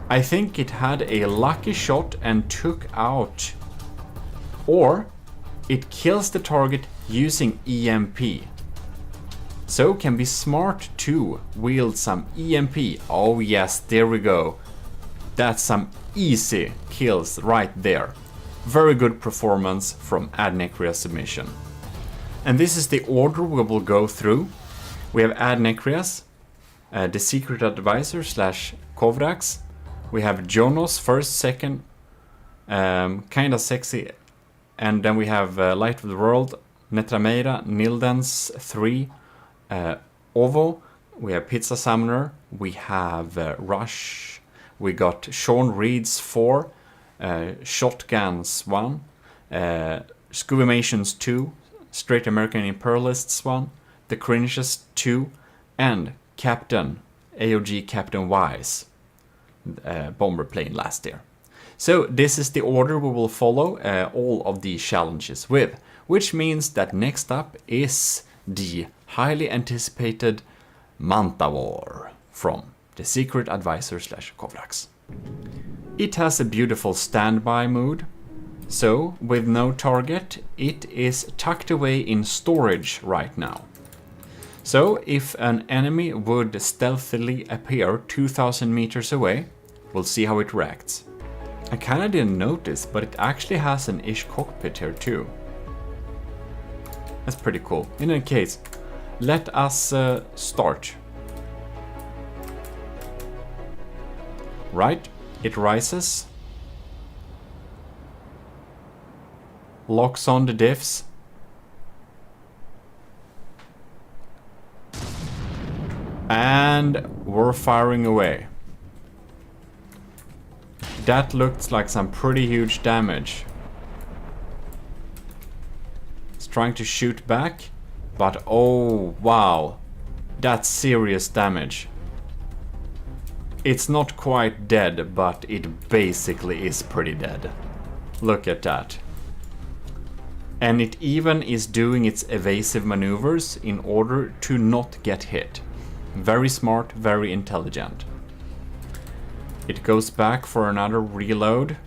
I think it had a lucky shot and took out. Or it kills the target using EMP. So can be smart to wield some EMP. Oh yes, there we go. That's some easy kills right there. Very good performance from Adnecreas submission. And this is the order we will go through. We have Adnecreas, the secret advisor / Kovrax. We have Jonos first, second, kinda sexy. And then we have Light of the World, Netrameira, Nildens 3, Ovo, we have Pizza Summoner, we have Rush, we got Sean Reed's 4, Shotguns 1, Scuvimations 2, Straight American Imperialists 1, The Cringes 2, and Captain, AOG Captain Wise, bomber plane last year. So this is the order we will follow all of these challenges with, which means that next up is the highly anticipated Manta War from the Secret Advisor / Kovrax. It has a beautiful standby mood, so with no target, it is tucked away in storage right now. So if an enemy would stealthily appear 2,000 meters away, we'll see how it reacts. I kinda didn't notice, but it actually has an ish cockpit here too. That's pretty cool. In any case, let us start. Right, it rises. Locks on the diffs. And we're firing away. That looks like some pretty huge damage. It's trying to shoot back, but oh wow, that's serious damage. It's not quite dead, but it basically is pretty dead. Look at that. And it even is doing its evasive maneuvers in order to not get hit. Very smart, very intelligent. It goes back for another reload.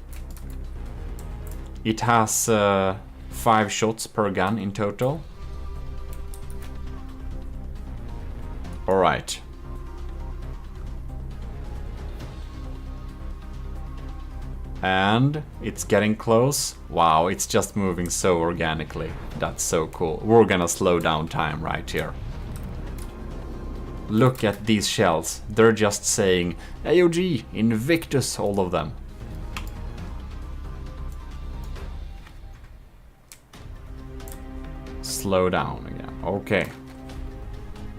It has 5 shots per gun in total. Alright. And it's getting close. Wow, it's just moving so organically. That's so cool. We're gonna slow down time right here. Look at these shells. They're just saying AOG, Invictus, all of them. Slow down again. Okay.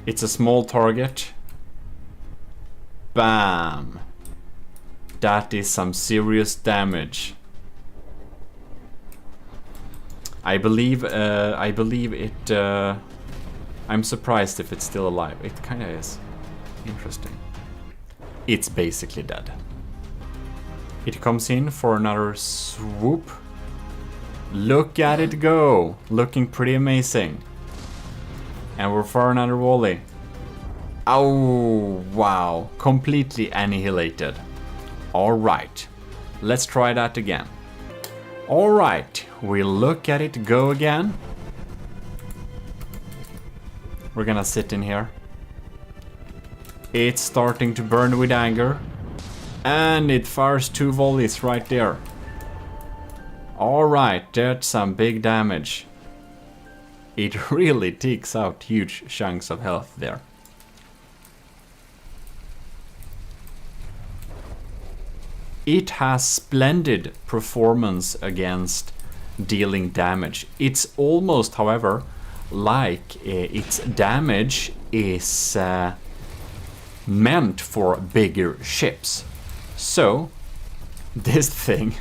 It's a small target. Bam. That is some serious damage. I believe it... I'm surprised if it's still alive. It kinda is. Interesting. It's basically dead. It comes in for another swoop. Look at it go! Looking pretty amazing. And we're for another volley. Oh, wow. Completely annihilated. Alright. Let's try that again. Alright. We look at it go again. We're gonna sit in here. It's starting to burn with anger. And it fires 2 volleys right there. Alright, that's some big damage. It really takes out huge chunks of health there. It has splendid performance against dealing damage. It's almost, however, like its damage is meant for bigger ships. So, this thing,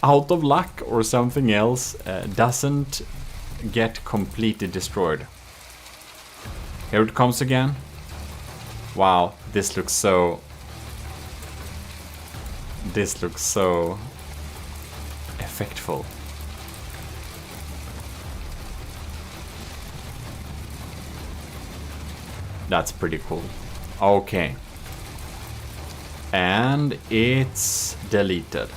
out of luck or something else, doesn't get completely destroyed. Here it comes again. Wow, this looks so effectful. That's pretty cool. Okay. And it's deleted.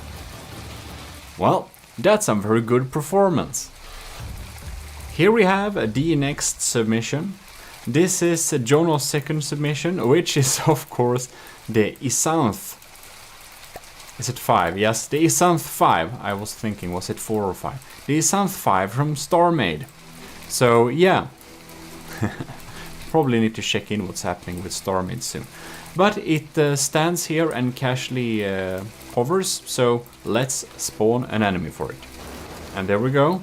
Well, that's some very good performance. Here we have the next submission. This is Jono's second submission, which is of course the Isanth. Is it 5? Yes, the Isanth 5. I was thinking, was it 4 or 5? The Isanth 5 from StarMade. So yeah. Probably need to check in what's happening with StarMade soon. But it stands here and casually hovers, so let's spawn an enemy for it. And there we go.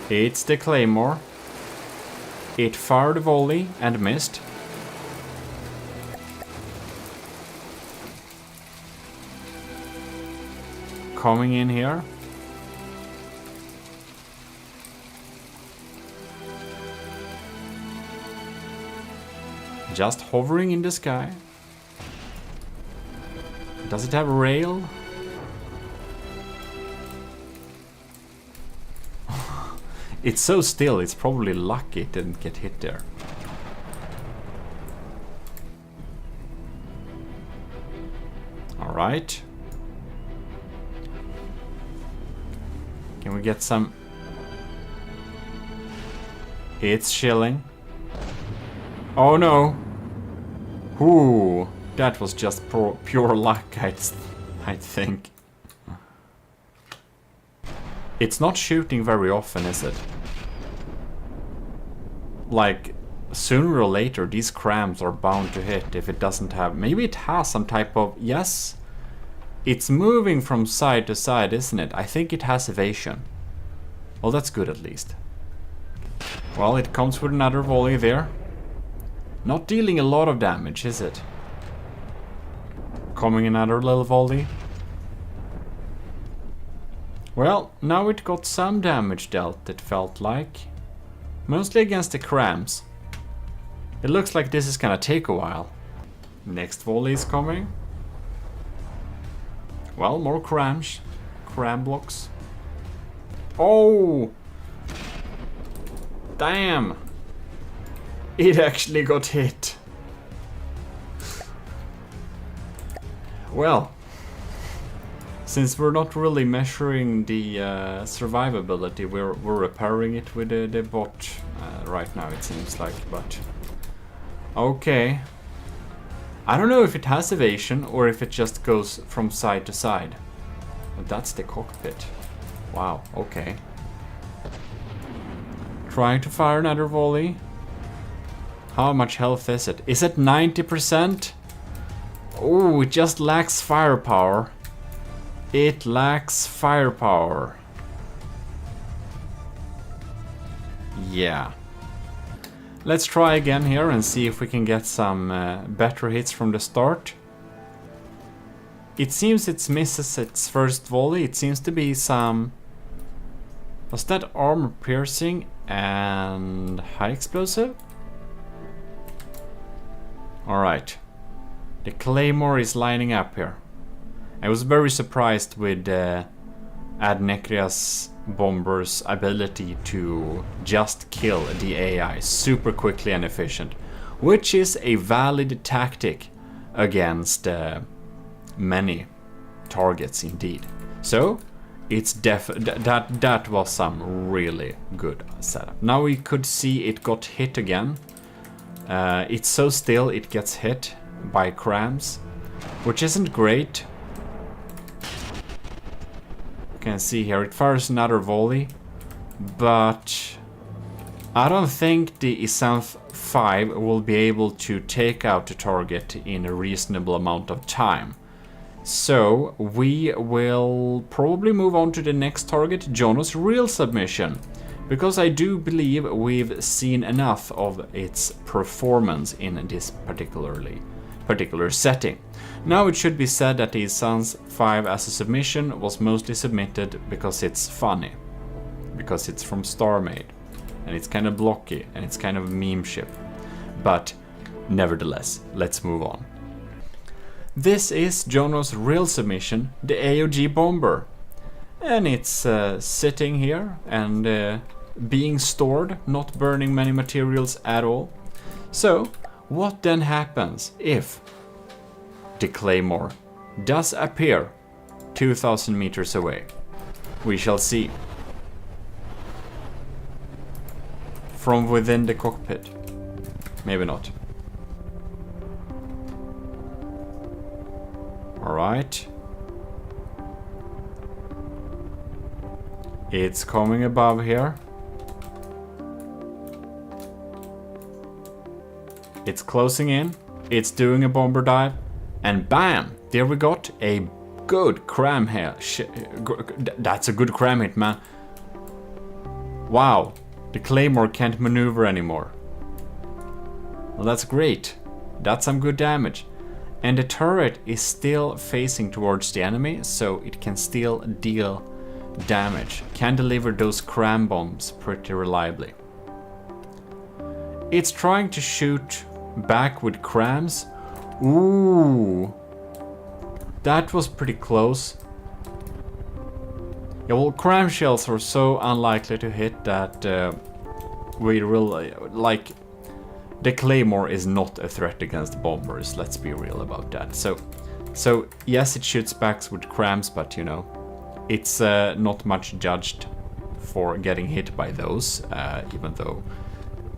It's the Claymore. It fired a volley and missed. Coming in here. Just hovering in the sky. Does it have a rail? It's so still, it's probably lucky it didn't get hit there. Alright. Can we get some... It's chilling. Oh no! Ooh, that was just pure luck, I think. It's not shooting very often, is it? Like, sooner or later, these crams are bound to hit if it doesn't have... Maybe it has some type of... Yes? It's moving from side to side, isn't it? I think it has evasion. Well, that's good at least. Well, it comes with another volley there. Not dealing a lot of damage, is it? Coming another little volley. Well, now it got some damage dealt, it felt like. Mostly against the crams. It looks like this is gonna take a while. Next volley is coming. Well, more crams. Cram blocks. Oh! Damn! It actually got hit. Well, since we're not really measuring the survivability, we're repairing it with the bot right now, it seems like, but... Okay. I don't know if it has evasion or if it just goes from side to side. But that's the cockpit. Wow, okay. Trying to fire another volley. How much health is it? Is it 90%? Oh, it just lacks firepower. It lacks firepower. Yeah. Let's try again here and see if we can get some better hits from the start. It seems it misses its first volley. It seems to be some... Was that armor piercing and high explosive? Alright. The Claymore is lining up here. I was very surprised with Adnekria's bomber's ability to just kill the AI super quickly and efficient, which is a valid tactic against many targets indeed. So it's that was some really good setup. Now we could see it got hit again. It's so still it gets hit by crams, which isn't great. You can see here it fires another volley, but I don't think the Isanth 5 will be able to take out the target in a reasonable amount of time. So we will probably move on to the next target, Jono's real submission, because I do believe we've seen enough of its performance in this particular setting. Now it should be said that the Isanth 5 as a submission was mostly submitted because it's funny, because it's from StarMade, and it's kind of blocky, and it's kind of a meme ship. But nevertheless, let's move on. This is Jono's real submission, the AOG Bomber. And it's sitting here and being stored, not burning many materials at all. So, what then happens if the Claymore does appear 2,000 meters away? We shall see. From within the cockpit. Maybe not. Alright. It's coming above here. It's closing in. It's doing a bomber dive. And bam! There we got a good cram here. That's a good cram hit, man. Wow. The Claymore can't maneuver anymore. Well, that's great. That's some good damage. And the turret is still facing towards the enemy, so it can still deal damage. Can deliver those cram bombs pretty reliably. It's trying to shoot back with crams. Ooh. That was pretty close. Yeah, well, cram shells are so unlikely to hit that we really, like, the Claymore is not a threat against bombers, let's be real about that. So yes, it shoots back with crams, but you know, it's not much judged for getting hit by those, even though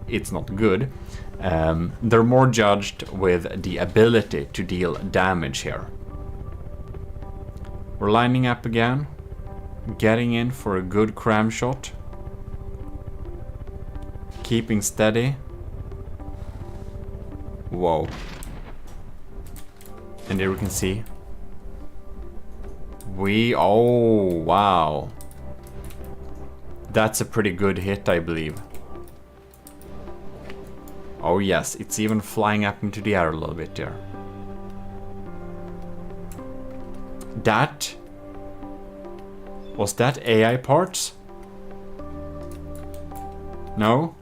it's not good. They're more judged with the ability to deal damage here. We're lining up again, getting in for a good cram shot, keeping steady. Whoa. And there we can see. Oh, wow. That's a pretty good hit, I believe. Oh yes, it's even flying up into the air a little bit there. Was that AI parts? No?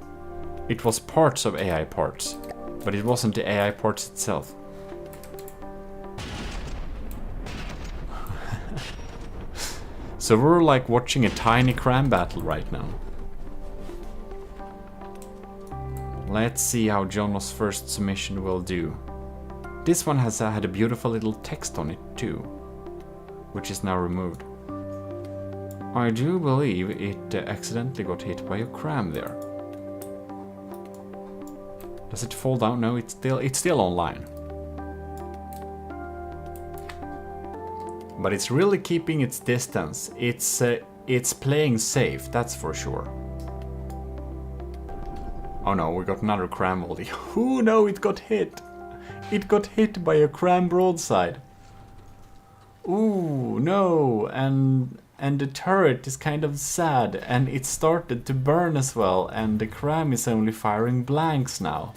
It was parts of AI parts. But it wasn't the AI parts itself. So we're like watching a tiny cram battle right now. Let's see how Jono's first submission will do. This one has had a beautiful little text on it too, which is now removed. I do believe it accidentally got hit by a cram there. Does it fall down? No, it's still online. But it's really keeping its distance. It's playing safe, that's for sure. Oh no, we got another cram volley. Oh no, it got hit. It got hit by a cram broadside. Ooh, no, and the turret is kind of sad, and it started to burn as well, and the cram is only firing blanks now.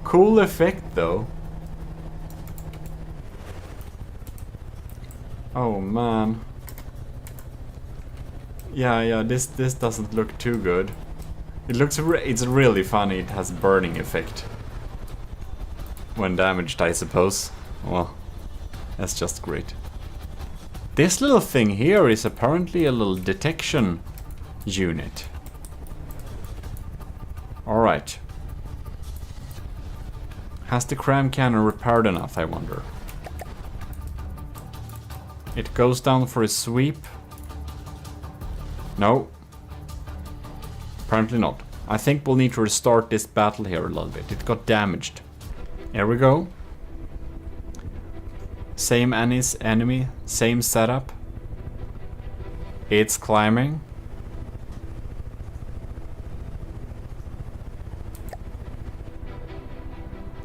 Cool effect though. Oh man. Yeah, this doesn't look too good. It looks it's really funny. It has burning effect when damaged, I suppose. Well, that's just great. This little thing here is apparently a little detection unit. Alright. Has the cram cannon repaired enough, I wonder? It goes down for a sweep. No. Apparently not. I think we'll need to restart this battle here a little bit. It got damaged. Here we go. Same enemy, same setup. It's climbing.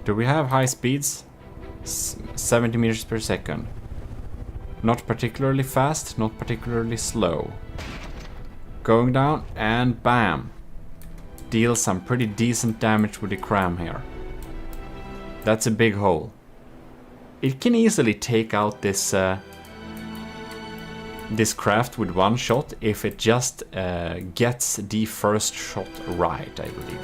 Do we have high speeds? 70 meters per second. Not particularly fast, not particularly slow. Going down and bam. Deal some pretty decent damage with the cram here. That's a big hole. It can easily take out this this craft with one shot if it just gets the first shot right, I believe.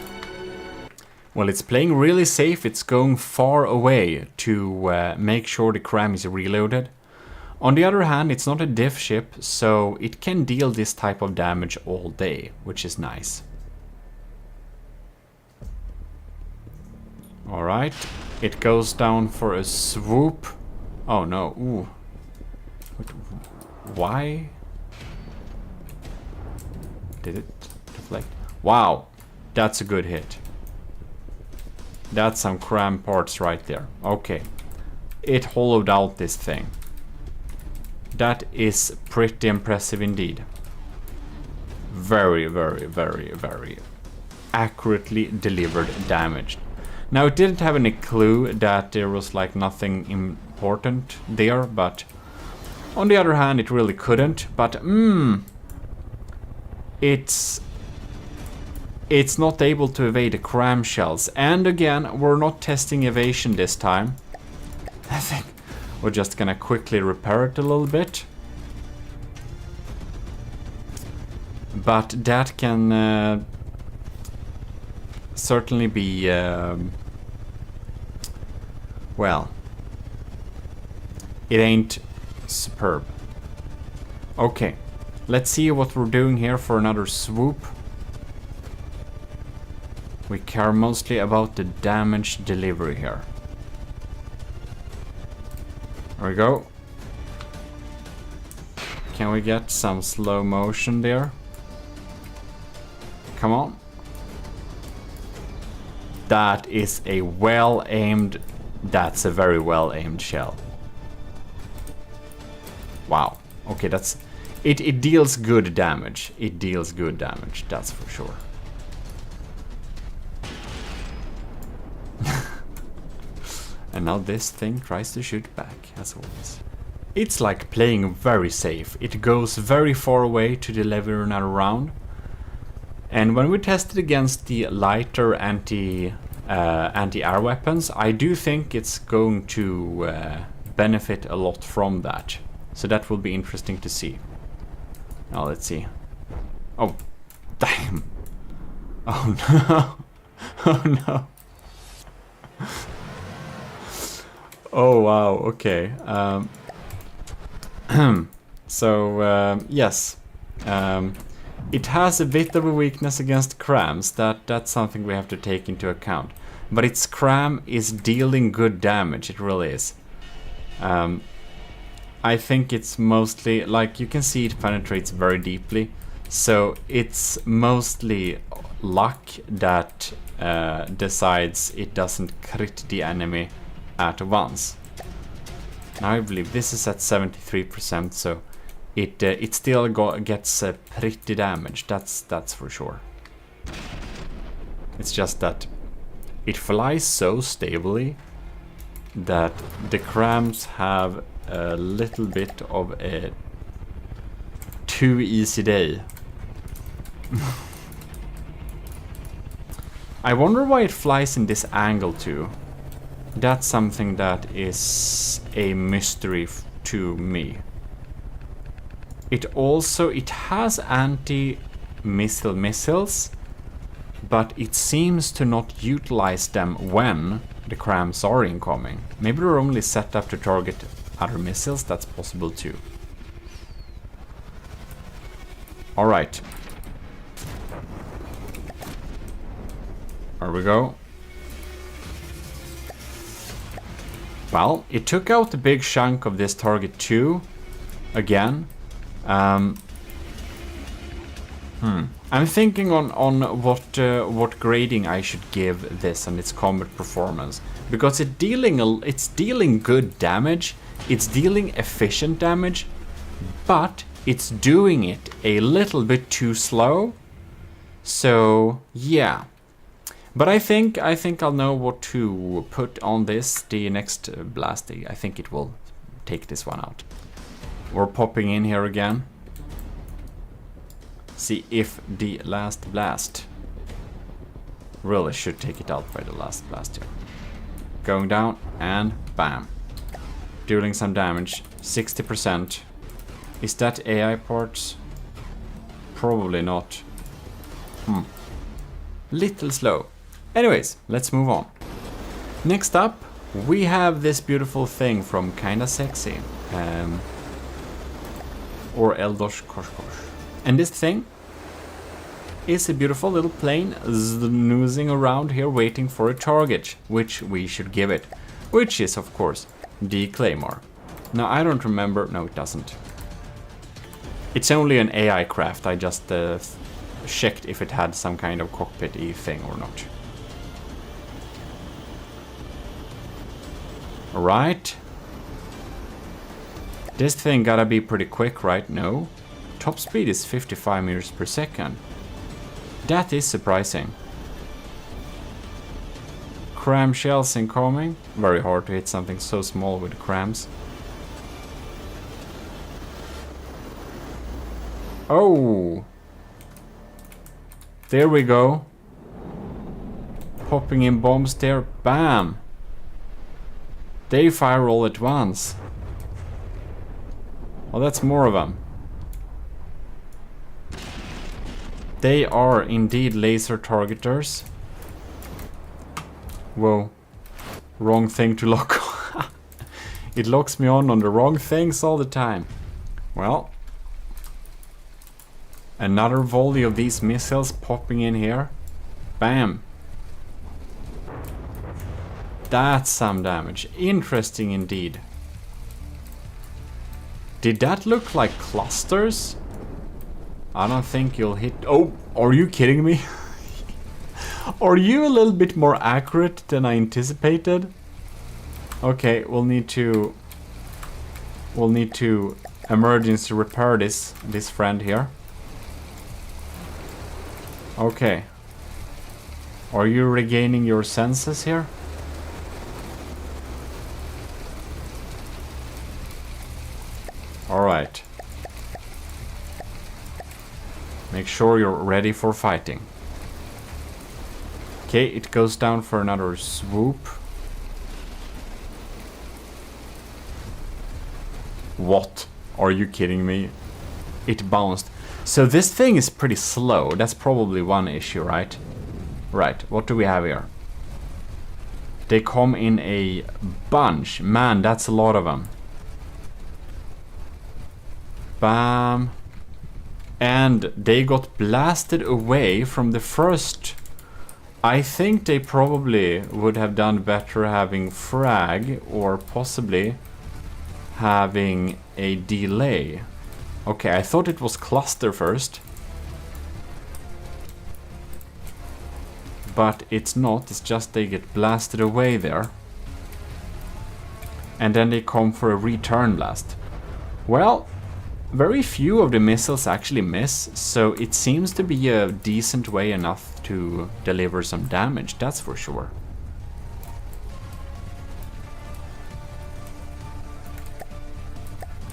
Well, it's playing really safe. It's going far away to make sure the cram is reloaded. On the other hand, it's not a diff ship, so it can deal this type of damage all day, which is nice. Alright, it goes down for a swoop. Oh no, ooh. Why? Did it deflect? Wow, that's a good hit. That's some cram parts right there. Okay, it hollowed out this thing. That is pretty impressive indeed. Very, very, very, very accurately delivered damage. Now, it didn't have any clue that there was like nothing important there, but on the other hand, it really couldn't. But it's not able to evade the cram shells. And again, we're not testing evasion this time. I think we're just gonna quickly repair it a little bit. But that can certainly be, well, it ain't superb. Okay, let's see what we're doing here for another swoop. We care mostly about the damage delivery here. There we go. Can we get some slow motion there? Come on. That is a well-aimed... That's a very well-aimed shell. Wow. Okay, that's... It deals good damage. It deals good damage, that's for sure. And now this thing tries to shoot back, as always. It's like playing very safe. It goes very far away to deliver another round. And when we test it against the lighter anti-air weapons, I do think it's going to benefit a lot from that. So that will be interesting to see. Now let's see. Oh, damn. Oh no. Oh no. Oh wow, okay. Yes. It has a bit of a weakness against crams. That's something we have to take into account. But its cram is dealing good damage, it really is. I think it's mostly, like you can see, it penetrates very deeply. So it's mostly luck that decides it doesn't crit the enemy at once. Now I believe this is at 73%, so it still gets pretty damage. That's for sure. It's just that it flies so stably that the crams have a little bit of a too easy day. I wonder why it flies in this angle too. That's something that is a mystery to me. It has anti-missile missiles, but it seems to not utilize them when the crams are incoming. Maybe they're only set up to target other missiles, that's possible too. Alright. There we go. Well, it took out a big chunk of this target too. Again. I'm thinking on what grading I should give this and its combat performance, because it's dealing good damage, it's dealing efficient damage, but it's doing it a little bit too slow. So yeah, but I think I'll know what to put on this. The next blast, I think it will take this one out. We're popping in here again. See if the last blast really should take it out by the last blast here. Going down and bam. Dealing some damage. 60%. Is that AI parts? Probably not. Little slow. Anyways, let's move on. Next up, we have this beautiful thing from Kinda Sexy. Or Eldosh Koshkosh. And this thing is a beautiful little plane snoozing around here waiting for a target, which we should give it. Which is, of course, the Claymore. Now, I don't remember... No, it doesn't. It's only an AI craft. I just checked if it had some kind of cockpit-y thing or not. Alright. This thing gotta be pretty quick, right? No. Top speed is 55 meters per second. That is surprising. Cram shells incoming. Very hard to hit something so small with crams. Oh! There we go. Popping in bombs there. Bam! They fire all at once. Well, that's more of them. They are indeed laser targeters. Whoa. Wrong thing to lock on. It locks me on the wrong things all the time. Well. Another volley of these missiles popping in here. Bam. That's some damage. Interesting indeed. Did that look like clusters? I don't think you'll hit... Oh, are you kidding me? Are you a little bit more accurate than I anticipated? Okay, we'll need to emergency repair this friend here. Okay. Are you regaining your senses here? Alright. Make sure you're ready for fighting. Okay, it goes down for another swoop. What? Are you kidding me? It bounced. So this thing is pretty slow. That's probably one issue, right? Right, what do we have here? They come in a bunch. Man, that's a lot of them. Bam. And they got blasted away from the first. I think they probably would have done better having frag or possibly having a delay. Okay, I thought it was cluster first. But it's not, it's just they get blasted away there. And then they come for a return blast. Well, very few of the missiles actually miss, so it seems to be a decent way enough to deliver some damage, that's for sure.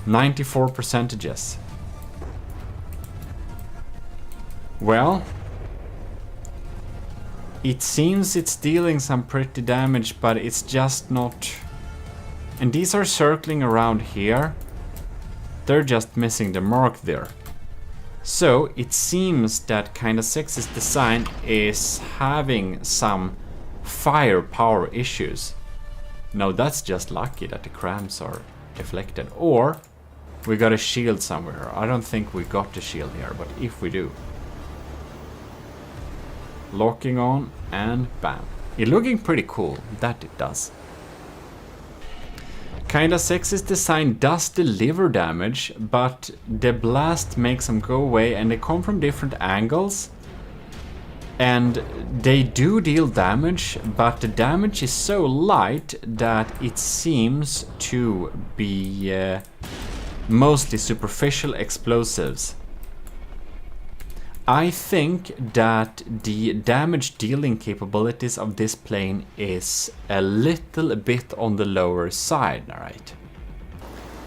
%. It seems it's dealing some pretty damage, but it's just not... And these are circling around here. They're just missing the mark there. So it seems that Kinda Sexy's design is having some firepower issues. No, that's just lucky that the crams are deflected. Or we got a shield somewhere. I don't think we got the shield here, but if we do. Locking on and bam. It's looking pretty cool, that it does. Kinda Sexy's design does deliver damage, but the blast makes them go away and they come from different angles. And they do deal damage, but the damage is so light that it seems to be mostly superficial explosives. I think that the damage dealing capabilities of this plane is a little bit on the lower side, alright?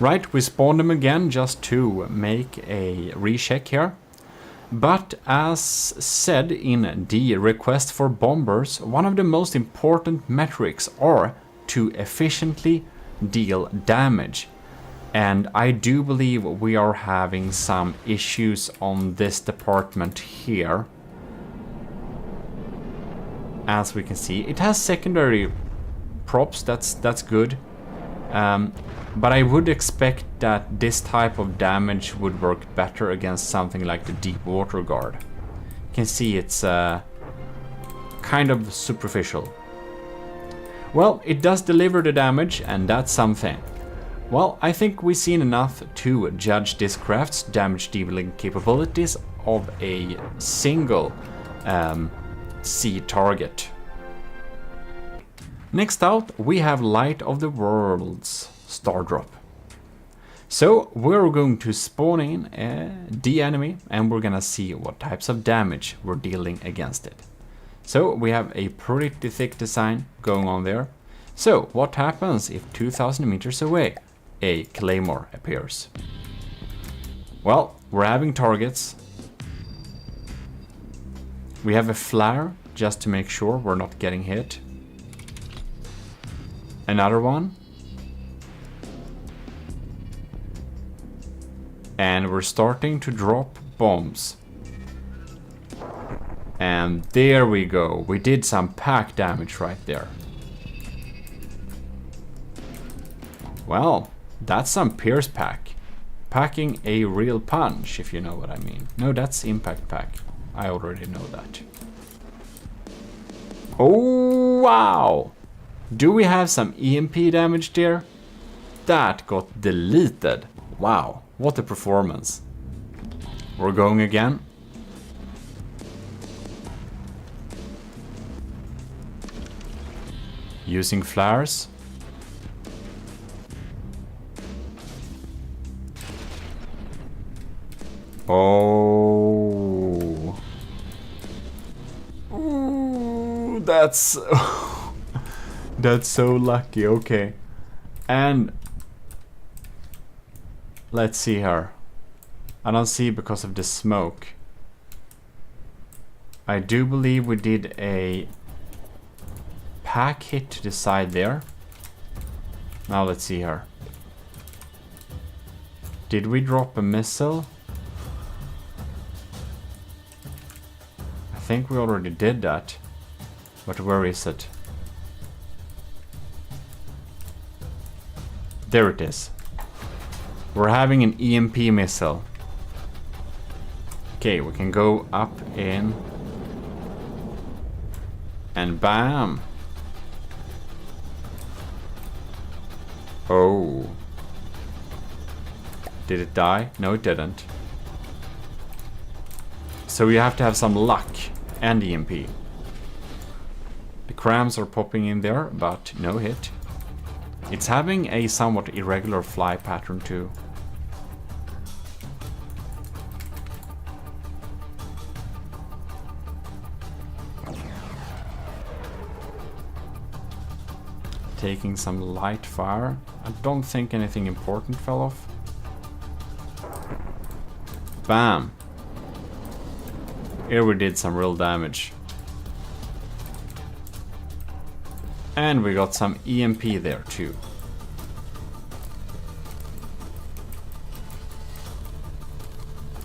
Right, we spawned them again just to make a recheck here. But as said in the request for bombers, one of the most important metrics are to efficiently deal damage. And I do believe we are having some issues on this department here. As we can see, it has secondary props, that's good. But I would expect that this type of damage would work better against something like the deep water guard. You can see it's kind of superficial. Well, it does deliver the damage, and that's something. Well, I think we've seen enough to judge this craft's damage dealing capabilities of a single sea target. Next out, we have Light of the Worlds Star Drop. So we're going to spawn in the enemy and we're gonna see what types of damage we're dealing against it. So we have a pretty thick design going on there. So what happens if 2000 meters away a claymore appears? Well, we're having targets. We have a flare just to make sure we're not getting hit. Another one. And we're starting to drop bombs. And there we go. We did some pack damage right there. Well, that's some Pierce pack. Packing a real punch, if you know what I mean. No, that's impact pack. I already know that. Oh, wow! Do we have some EMP damage there? That got deleted. Wow, what a performance. We're going again. Using flares. Oh. Ooh, that's that's so lucky. Okay. And let's see here. I don't see because of the smoke. I do believe we did a pack hit to the side there. Now let's see here. Did we drop a missile? I think we already did that. But where is it? There it is. We're having an EMP missile. Okay, we can go up in. And bam! Oh. Did it die? No, it didn't. So you have to have some luck and EMP. The crams are popping in there, but no hit. It's having a somewhat irregular fly pattern too. Taking some light fire. I don't think anything important fell off. Bam! Here we did some real damage. And we got some EMP there too.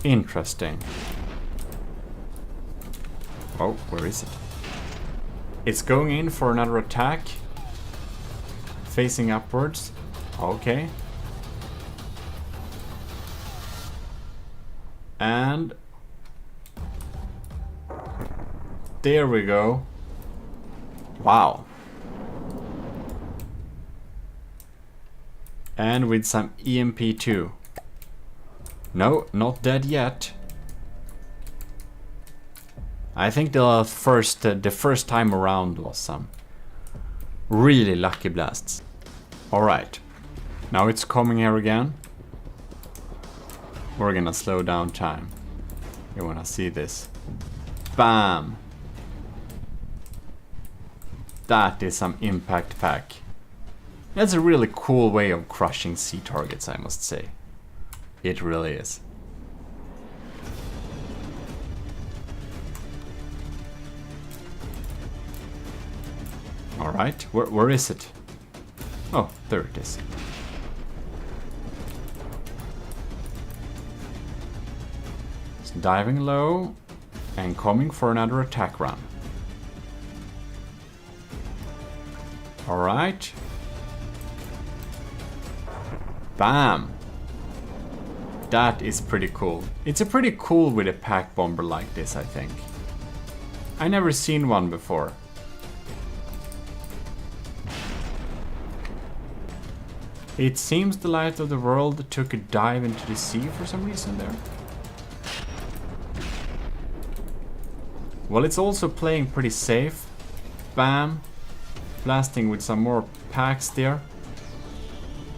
Interesting. Oh, where is it? It's going in for another attack. Facing upwards. Okay. And there we go. Wow. And with some EMP too. No, not dead yet. I think the first time around was some really lucky blasts. Alright. Now it's coming here again. We're gonna slow down time. You wanna see this. Bam! That is some impact pack. That's a really cool way of crushing sea targets, I must say. It really is. Alright, where is it? Oh, there it is. It's diving low and coming for another attack run. Alright. Bam! That is pretty cool. It's a pretty cool with a pack bomber like this, I think. I never seen one before. It seems the light of the world took a dive into the sea for some reason there. Well, it's also playing pretty safe. Bam! Blasting with some more packs there.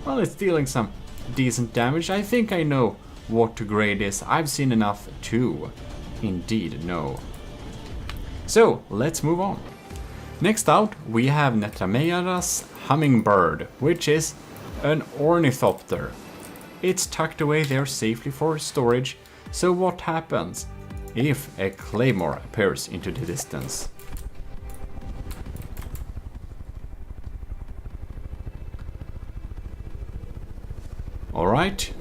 Well, it's dealing some decent damage. I think I know what to grade this. I've seen enough to indeed know. So, let's move on. Next out, we have Netrameira's hummingbird, which is an ornithopter. It's tucked away there safely for storage. So what happens if a claymore appears into the distance? Alright.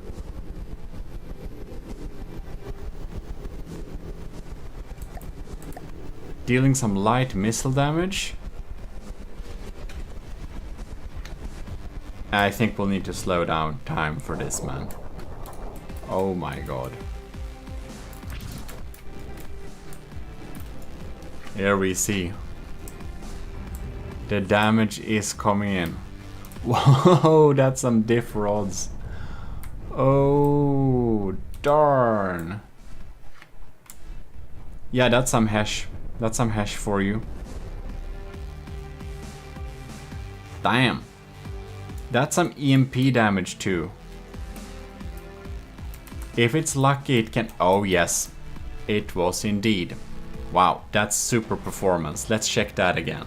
Dealing some light missile damage. I think we'll need to slow down time for this, man. Oh my god. Here we see. The damage is coming in. Whoa, that's some diff rods. Oh, darn. Yeah, that's some hash. That's some hash for you. Damn. That's some EMP damage too. If it's lucky, it can... Oh yes, it was indeed. Wow, that's super performance. Let's check that again.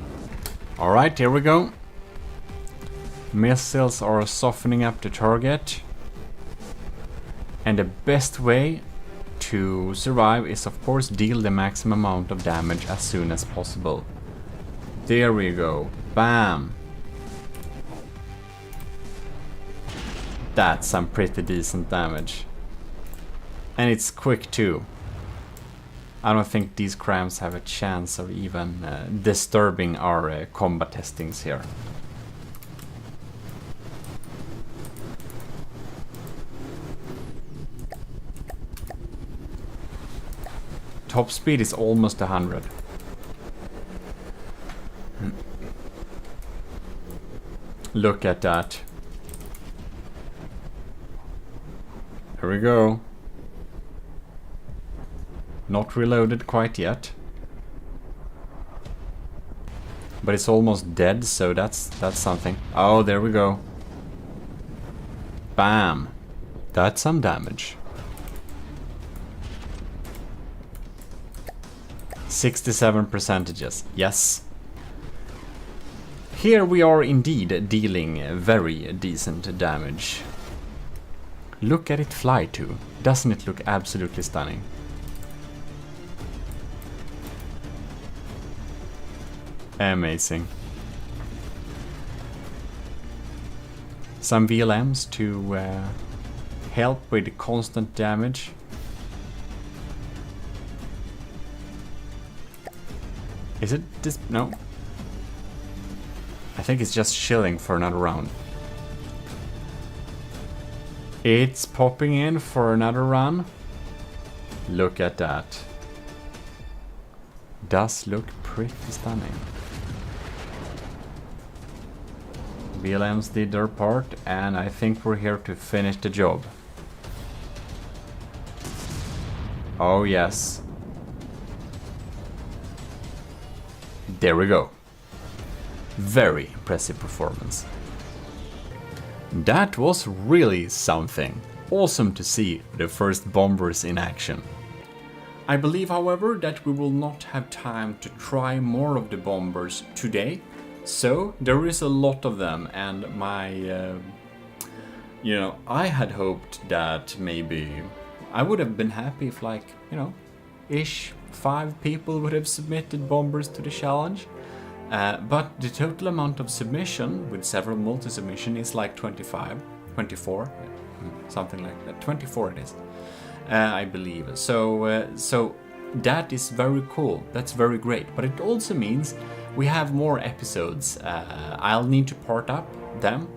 Alright, here we go. Missiles are softening up the target. And the best way to survive is of course deal the maximum amount of damage as soon as possible. There we go. Bam! That's some pretty decent damage. And it's quick too. I don't think these crams have a chance of even disturbing our combat testings here. Top speed is almost 100. Look at that. Here we go. Not reloaded quite yet. But it's almost dead, so that's something. Oh, there we go. Bam. That's some damage. 67%. Yes. Here we are indeed dealing very decent damage. Look at it fly too. Doesn't it look absolutely stunning? Amazing. some VLMs to help with the constant damage. Is it this? No. I think it's just chilling for another round. It's popping in for another run. Look at that. Does look pretty stunning. VLMs did their part, and I think we're here to finish the job. Oh yes. There we go. Very impressive performance. That was really something. Awesome to see the first bombers in action. I believe, however, that we will not have time to try more of the bombers today. So there is a lot of them, and I had hoped that maybe I would have been happy if, like, ish 5 people would have submitted bombers to the challenge. But the total amount of submission with several multi-submission is like 24, something like that. 24 it is, I believe. So that is very cool. That's very great. But it also means we have more episodes. I'll need to part up them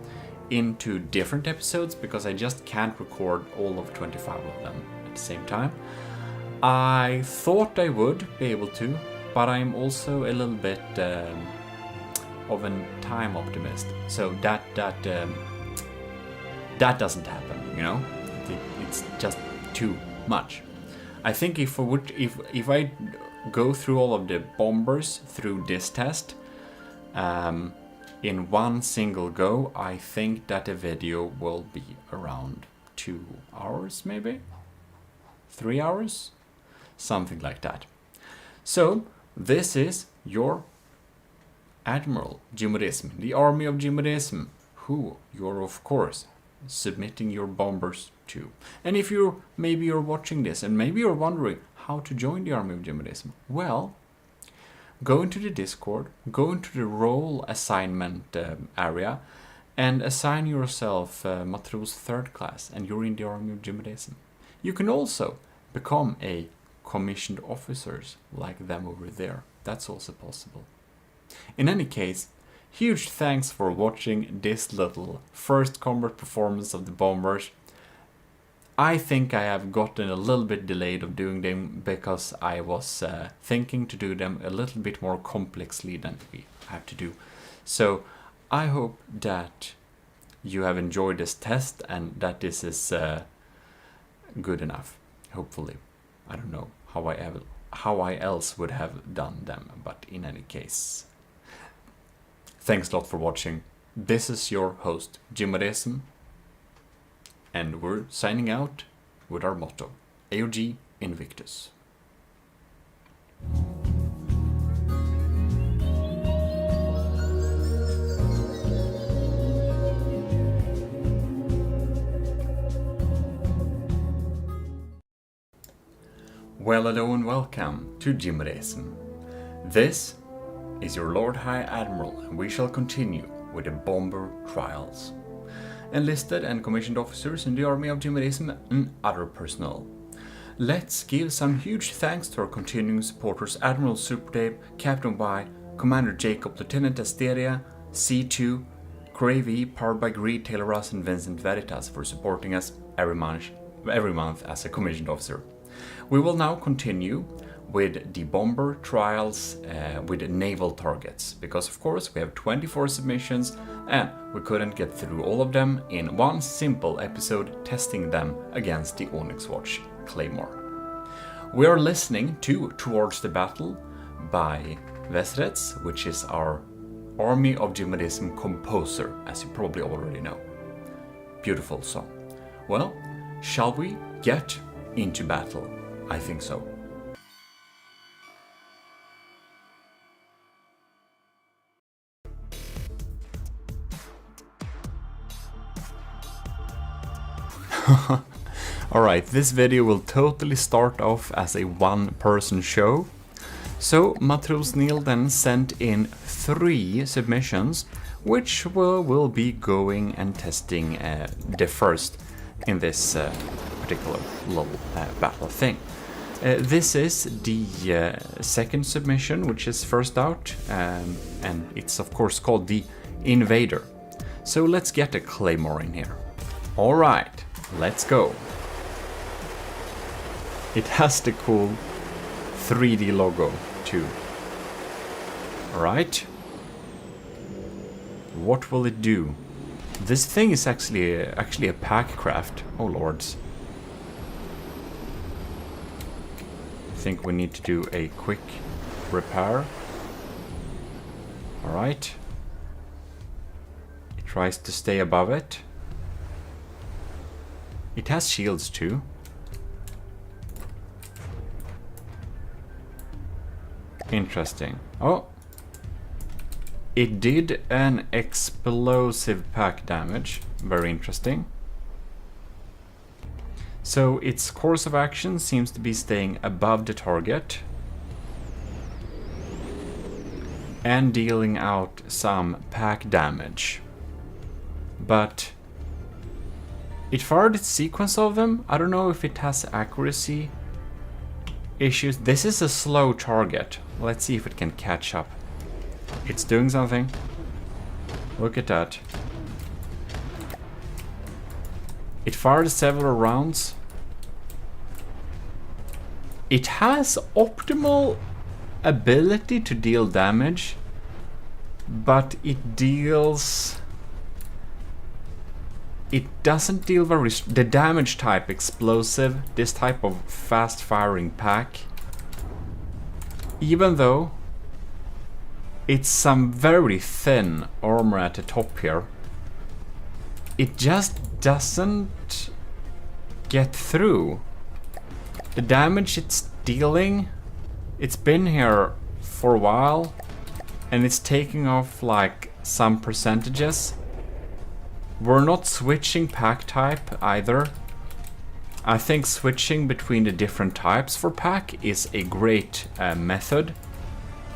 into different episodes because I just can't record all of 25 of them at the same time. I thought I would be able to, but I'm also a little bit of a time optimist. So that doesn't happen, It's just too much. I think if I go through all of the bombers through this test in one single go, I think that the video will be around 2 hours, maybe 3 hours, something like that. So this is your Admiral GMODIST, the army of GMODIST, who you're of course submitting your bombers to. And if maybe you're watching this and maybe you're wondering how to join the army of GMODIST, well, go into the Discord, go into the role assignment area, and assign yourself Matros 3rd class, and you're in the army of GMODIST. You can also become a commissioned officers like them over there. That's also possible. In any case, huge thanks for watching this little first combat performance of the bombers. I think I have gotten a little bit delayed of doing them because I was thinking to do them a little bit more complexly than we have to do. So I hope that you have enjoyed this test and that this is good enough, hopefully. I don't know how I else would have done them, but in any case, thanks a lot for watching. This is your host, GMODIST, and we're signing out with our motto, AOG Invictus. Well, hello and welcome to GMODIST. This is your Lord High Admiral, and we shall continue with the bomber trials. Enlisted and commissioned officers in the army of GMODIST and other personnel. Let's give some huge thanks to our continuing supporters: Admiral Superdave, Captain Y, Commander Jacob, Lieutenant Asteria, C2, Cravey, powered by Greed, Taylor Russ, and Vincent Veritas for supporting us every month as a commissioned officer. We will now continue with the bomber trials with naval targets, because of course we have 24 submissions and we couldn't get through all of them in one simple episode testing them against the Onyx Watch Claymore. We are listening to Towards the Battle by Vesrets, which is our Army of GMODIST composer, as you probably already know. Beautiful song. Well, shall we get into battle? I think so. Alright, this video will totally start off as a one-person show. So Matros Neil then sent in 3 submissions, which will be going and testing the first in this particular little battle thing. This is the second submission, which is first out, and it's of course called the Invader. So let's get a Claymore in here. Alright, let's go. It has the cool 3D logo too. Alright. What will it do? This thing is actually a pack craft. Oh lords. I think we need to do a quick repair. Alright. It tries to stay above it. It has shields too. Interesting. Oh. It did an explosive pack damage. Very interesting. So its course of action seems to be staying above the target and dealing out some pack damage. But it fired its sequence of them. I don't know if it has accuracy issues. This is a slow target. Let's see if it can catch up. It's doing something. Look at that. It fired several rounds. It has optimal ability to deal damage, but it doesn't deal the damage type explosive, this type of fast firing pack, even though it's some very thin armor at the top here, it just doesn't get through. The damage it's dealing, it's been here for a while and it's taking off like some percentages. We're not switching pack type either. I think switching between the different types for pack is a great method,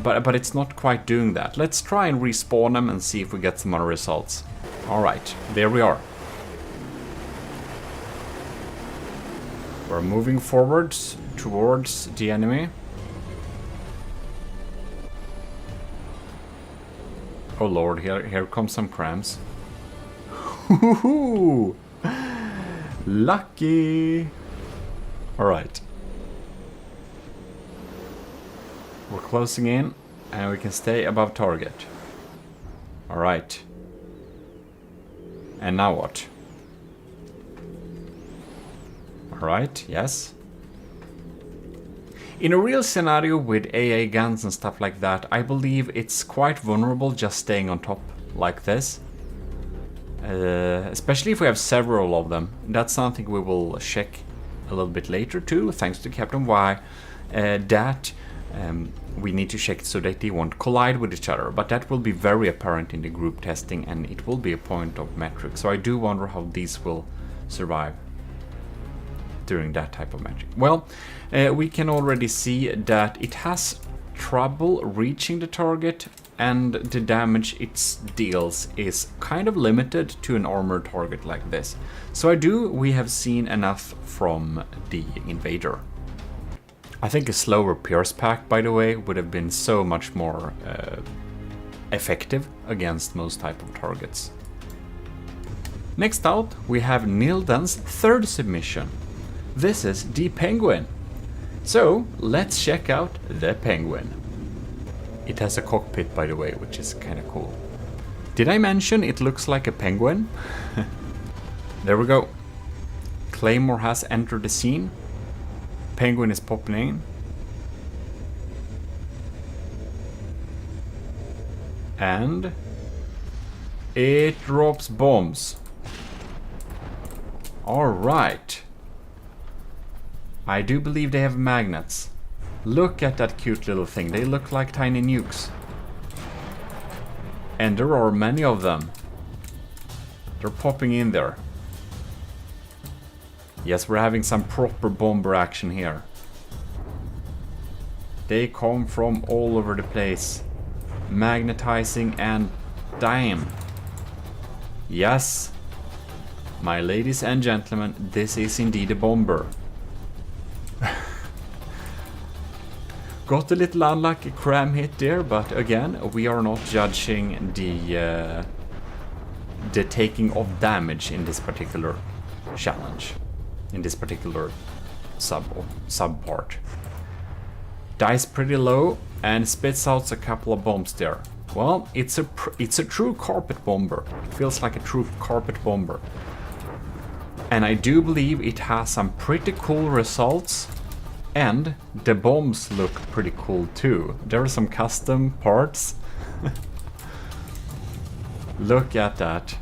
but it's not quite doing that. Let's try and respawn them and see if we get some other results. Alright, there we are. We're moving forwards towards the enemy. Oh lord, here comes some crams. Lucky! Alright. We're closing in and we can stay above target. Alright. And now what? Alright, yes. In a real scenario with AA guns and stuff like that, I believe it's quite vulnerable just staying on top like this. Especially if we have several of them. That's something we will check a little bit later too, thanks to Captain Y. We need to check so that they won't collide with each other, but that will be very apparent in the group testing and it will be a point of metric. So I do wonder how these will survive during that type of metric. Well, we can already see that it has trouble reaching the target and the damage it deals is kind of limited to an armored target like this. So we have seen enough from the Invader. I think a slower Pierce pack, by the way, would have been so much more effective against most type of targets. Next out, we have Nilden's third submission. This is the Penguin. So let's check out the Penguin. It has a cockpit, by the way, which is kind of cool. Did I mention it looks like a penguin? There we go. Claymore has entered the scene. Penguin is popping in. And it drops bombs. Alright. I do believe they have magnets. Look at that cute little thing. They look like tiny nukes. And there are many of them. They're popping in there. Yes, we're having some proper bomber action here. They come from all over the place. Magnetizing and damn. Yes. My ladies and gentlemen, this is indeed a bomber. Got a little unlucky cram hit there, but again, we are not judging the taking of damage in this particular challenge, in this particular sub part. Dies pretty low and spits out a couple of bombs there. Well, it's a true carpet bomber. It feels like a true carpet bomber. And I do believe it has some pretty cool results. And the bombs look pretty cool too. There are some custom parts. Look at that.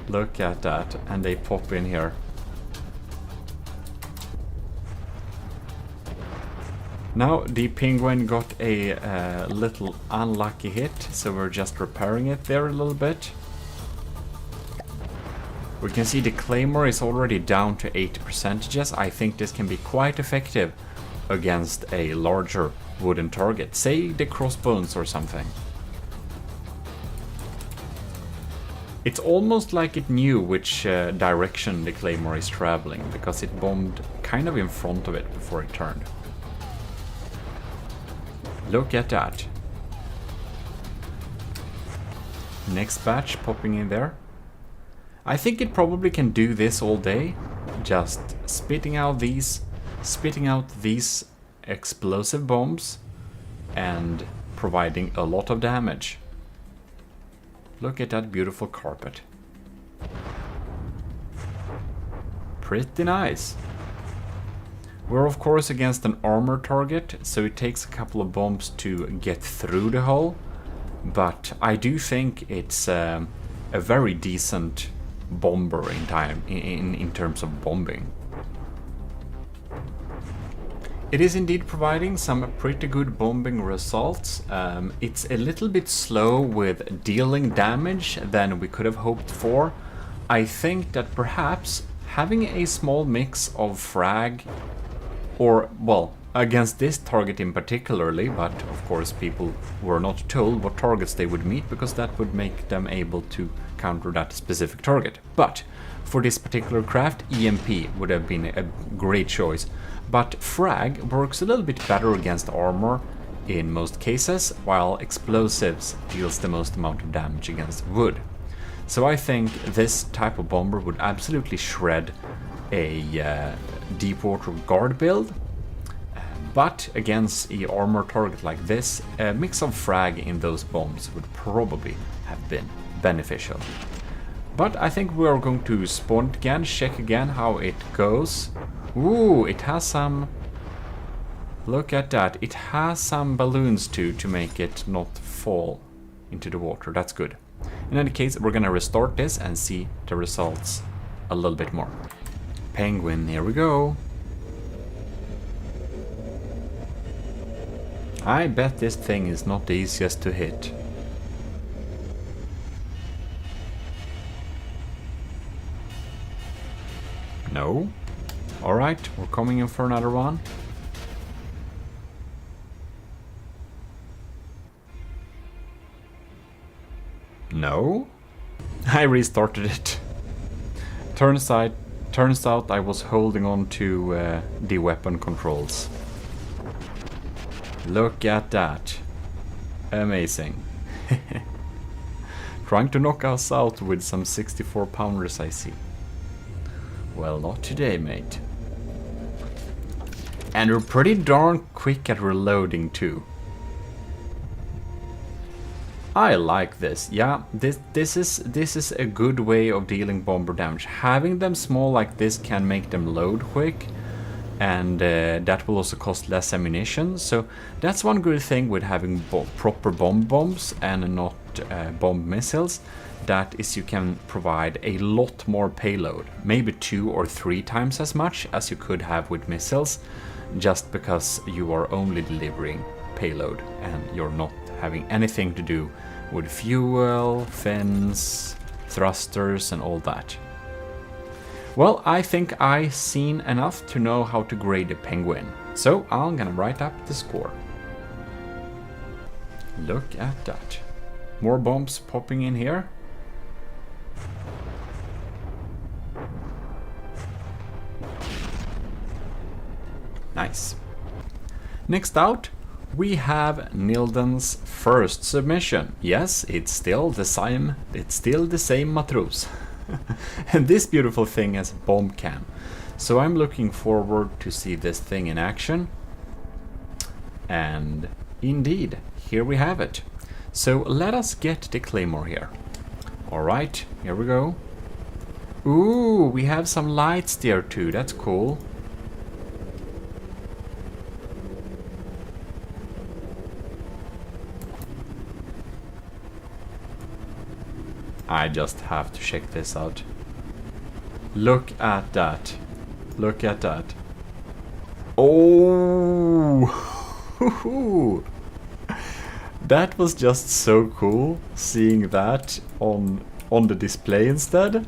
Look at that. And they pop in here. Now the penguin got a little unlucky hit, so we're just repairing it there a little bit. We can see the claymore is already down to 80%. I think this can be quite effective against a larger wooden target, say the crossbones or something. It's almost like it knew which direction the claymore is traveling, because it bombed kind of in front of it before it turned. Look at that. Next batch popping in there. I think it probably can do this all day, just spitting out these explosive bombs and providing a lot of damage. Look at that beautiful carpet. Pretty nice. We're of course against an armor target, so it takes a couple of bombs to get through the hull, but I do think it's a very decent bomber in terms of bombing. It is indeed providing some pretty good bombing results. It's a little bit slow with dealing damage than we could have hoped for. I think that perhaps having a small mix of frag, or, well, against this target in particularly, but of course people were not told what targets they would meet, because that would make them able to counter that specific target. But for this particular craft, EMP would have been a great choice. But frag works a little bit better against armor in most cases, while explosives deals the most amount of damage against wood. So I think this type of bomber would absolutely shred a deep water guard build. But against an armor target like this, a mix of frag in those bombs would probably have been beneficial. But I think we are going to spawn it again, check again how it goes. Ooh, it has some... Look at that. It has some balloons to make it not fall into the water. That's good. In any case, we're gonna restart this and see the results a little bit more. Penguin, here we go. I bet this thing is not the easiest to hit. No? Alright, we're coming in for another one. No? I restarted it. Turns out I was holding on to the weapon controls. Look at that. Amazing. Trying to knock us out with some 64-pounders, I see. Well, not today, mate. And we're pretty darn quick at reloading too. I like this. Yeah, this is a good way of dealing bomber damage. Having them small like this can make them load quick, and that will also cost less ammunition. So that's one good thing with having proper bombs and not bomb missiles. That is, you can provide a lot more payload, maybe 2 or 3 times as much as you could have with missiles, just because you are only delivering payload and you're not having anything to do with fuel, fins, thrusters and all that. Well, I think I've seen enough to know how to grade a penguin, so I'm gonna write up the score. Look at that. More bombs popping in here. Nice. Next out, we have Nilden's first submission. Yes, it's still the same Matrus. And this beautiful thing has a bomb cam. So I'm looking forward to see this thing in action. And indeed, here we have it. So let us get the Claymore here. Alright, here we go. Ooh, we have some lights there too, that's cool. I just have to check this out. Look at that. Look at that. Oh! That was just so cool, seeing that on the display instead.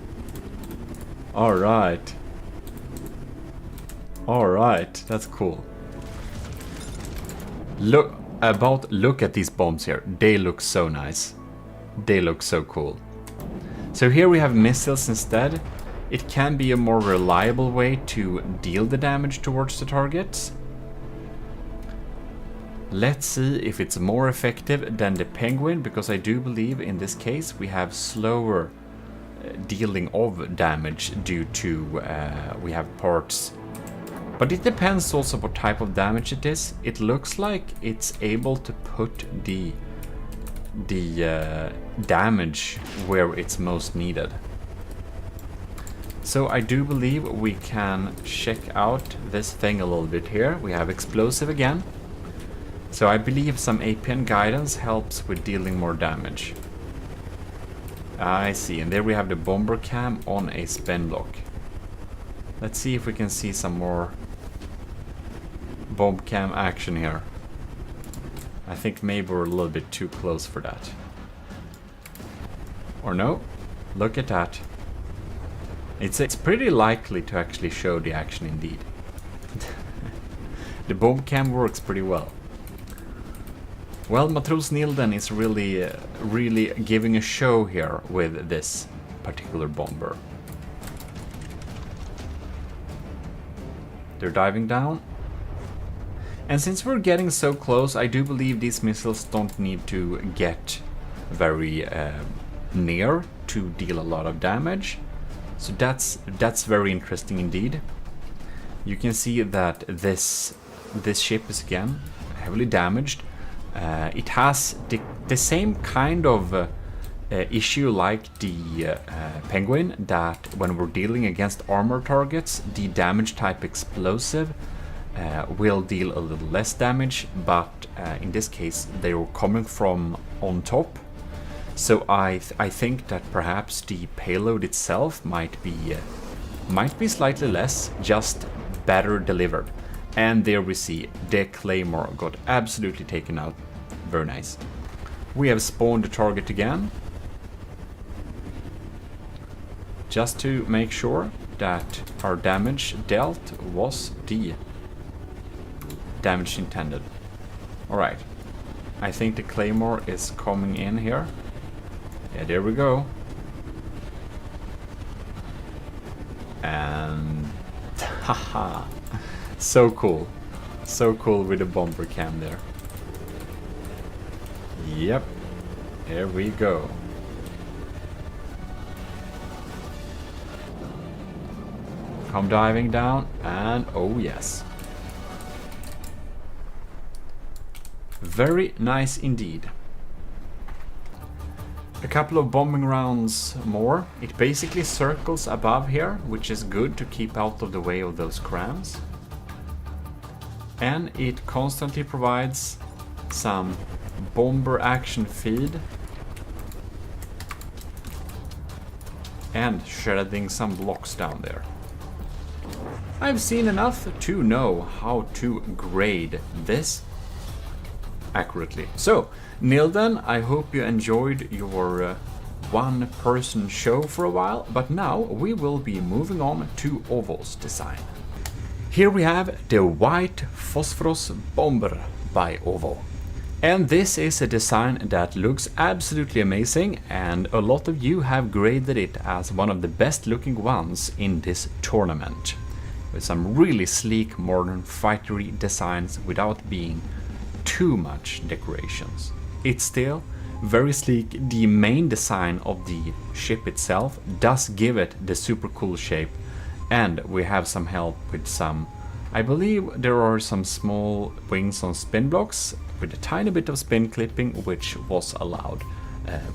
Alright. Alright, that's cool. Look at these bombs here. They look so nice. They look so cool. So here we have missiles instead. It can be a more reliable way to deal the damage towards the targets. Let's see if it's more effective than the Penguin, because I do believe in this case we have slower dealing of damage due to we have parts. But it depends also what type of damage it is. It looks like it's able to put the damage where it's most needed. So I do believe we can check out this thing a little bit here. We have explosive again. So I believe some APN guidance helps with dealing more damage. I see, and there we have the bomber cam on a spin block. Let's see if we can see some more bomb cam action here. I think maybe we're a little bit too close for that. Or no? Look at that. It's pretty likely to actually show the action indeed. The bomb cam works pretty well. Well, Matrus Nilden is really giving a show here with this particular bomber. They're diving down. And since we're getting so close, I do believe these missiles don't need to get very near to deal a lot of damage. So that's very interesting indeed. You can see that this ship is again heavily damaged. It has the same kind of issue like the Penguin, that when we're dealing against armor targets, the damage type explosive will deal a little less damage, but in this case they were coming from on top. So I think that perhaps the payload itself might be slightly less, just better delivered. And there we see the Claymore got absolutely taken out. Very nice. We have spawned the target again, just to make sure that our damage dealt was the damage intended. Alright, I think the Claymore is coming in here. Yeah, there we go. And haha, so cool. So cool with the bomber cam there. Yep, here we go. Come diving down, and oh yes. Very nice indeed. A couple of bombing rounds more. It basically circles above here, which is good to keep out of the way of those crams. And it constantly provides some bomber action feed. And shredding some blocks down there. I've seen enough to know how to grade this accurately. So, Nilden, I hope you enjoyed your one-person show for a while, but now we will be moving on to Ovo's design. Here we have the White Phosphorus Bomber by Ovo. And this is a design that looks absolutely amazing, and a lot of you have graded it as one of the best looking ones in this tournament, with some really sleek modern fightery designs without being too much decorations. It's still very sleek. The main design of the ship itself does give it the super cool shape, and we have some help with some, I believe there are some small wings on spin blocks with a tiny bit of spin clipping, which was allowed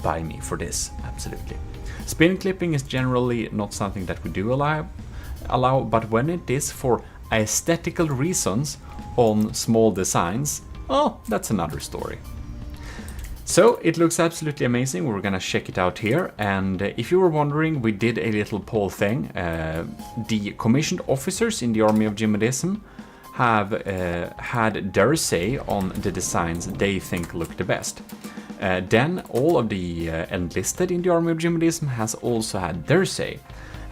by me for this, absolutely. Spin clipping is generally not something that we do allow, but when it is for aesthetical reasons on small designs, oh, that's another story. So it looks absolutely amazing. We're gonna check it out here, and if you were wondering, we did a little poll thing. The commissioned officers in the army of GMODISM have had their say on the designs they think look the best. Then all of the enlisted in the army of GMODISM has also had their say,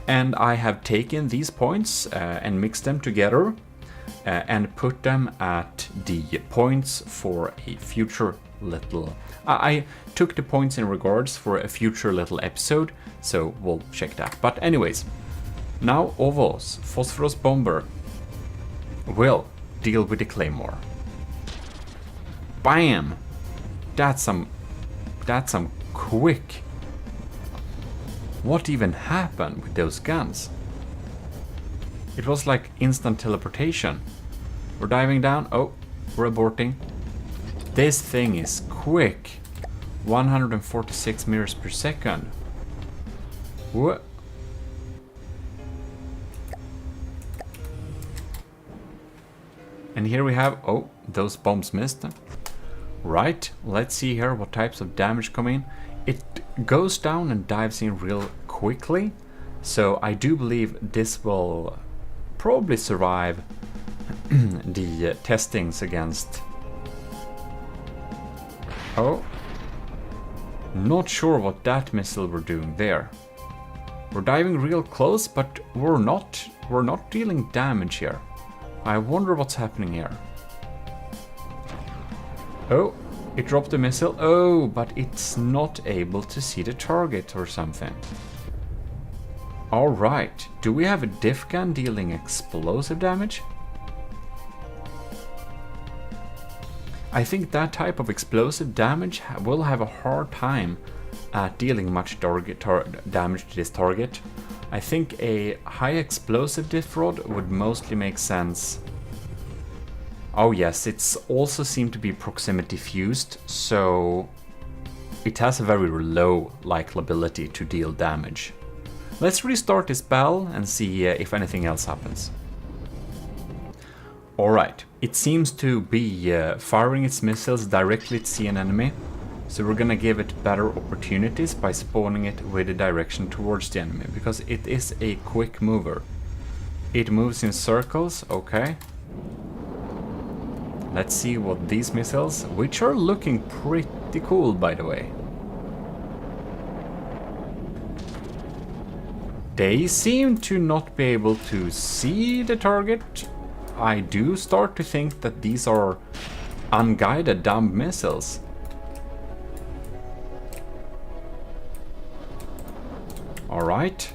and I have taken these points and mixed them together and put them at the points for a future little... I took the points in regards for a future little episode, so we'll check that. But anyways, now Ovos, Phosphorus Bomber, will deal with the Claymore. Bam! That's some quick... What even happened with those guns? It was like instant teleportation. We're diving down. Oh, we're aborting. This thing is quick. 146 meters per second. What? And here we have... Oh, those bombs missed. Right, let's see here what types of damage come in. It goes down and dives in real quickly. So I do believe this will probably survive the testings against... Oh, not sure what that missile we're doing there. We're diving real close, but we're not dealing damage here. I wonder what's happening here. Oh, it dropped a missile. Oh, but it's not able to see the target or something. Alright, do we have a diff gun dealing explosive damage? I think that type of explosive damage will have a hard time at dealing much damage to this target. I think a high explosive diff rod would mostly make sense. Oh yes, it's also seemed to be proximity fused, so it has a very low likability to deal damage. Let's restart this battle and see if anything else happens. Alright, it seems to be firing its missiles directly to see an enemy, so we're gonna give it better opportunities by spawning it with a direction towards the enemy, because it is a quick mover. It moves in circles, okay. Let's see what these missiles, which are looking pretty cool by the way. They seem to not be able to see the target. I do start to think that these are unguided dumb missiles. Alright.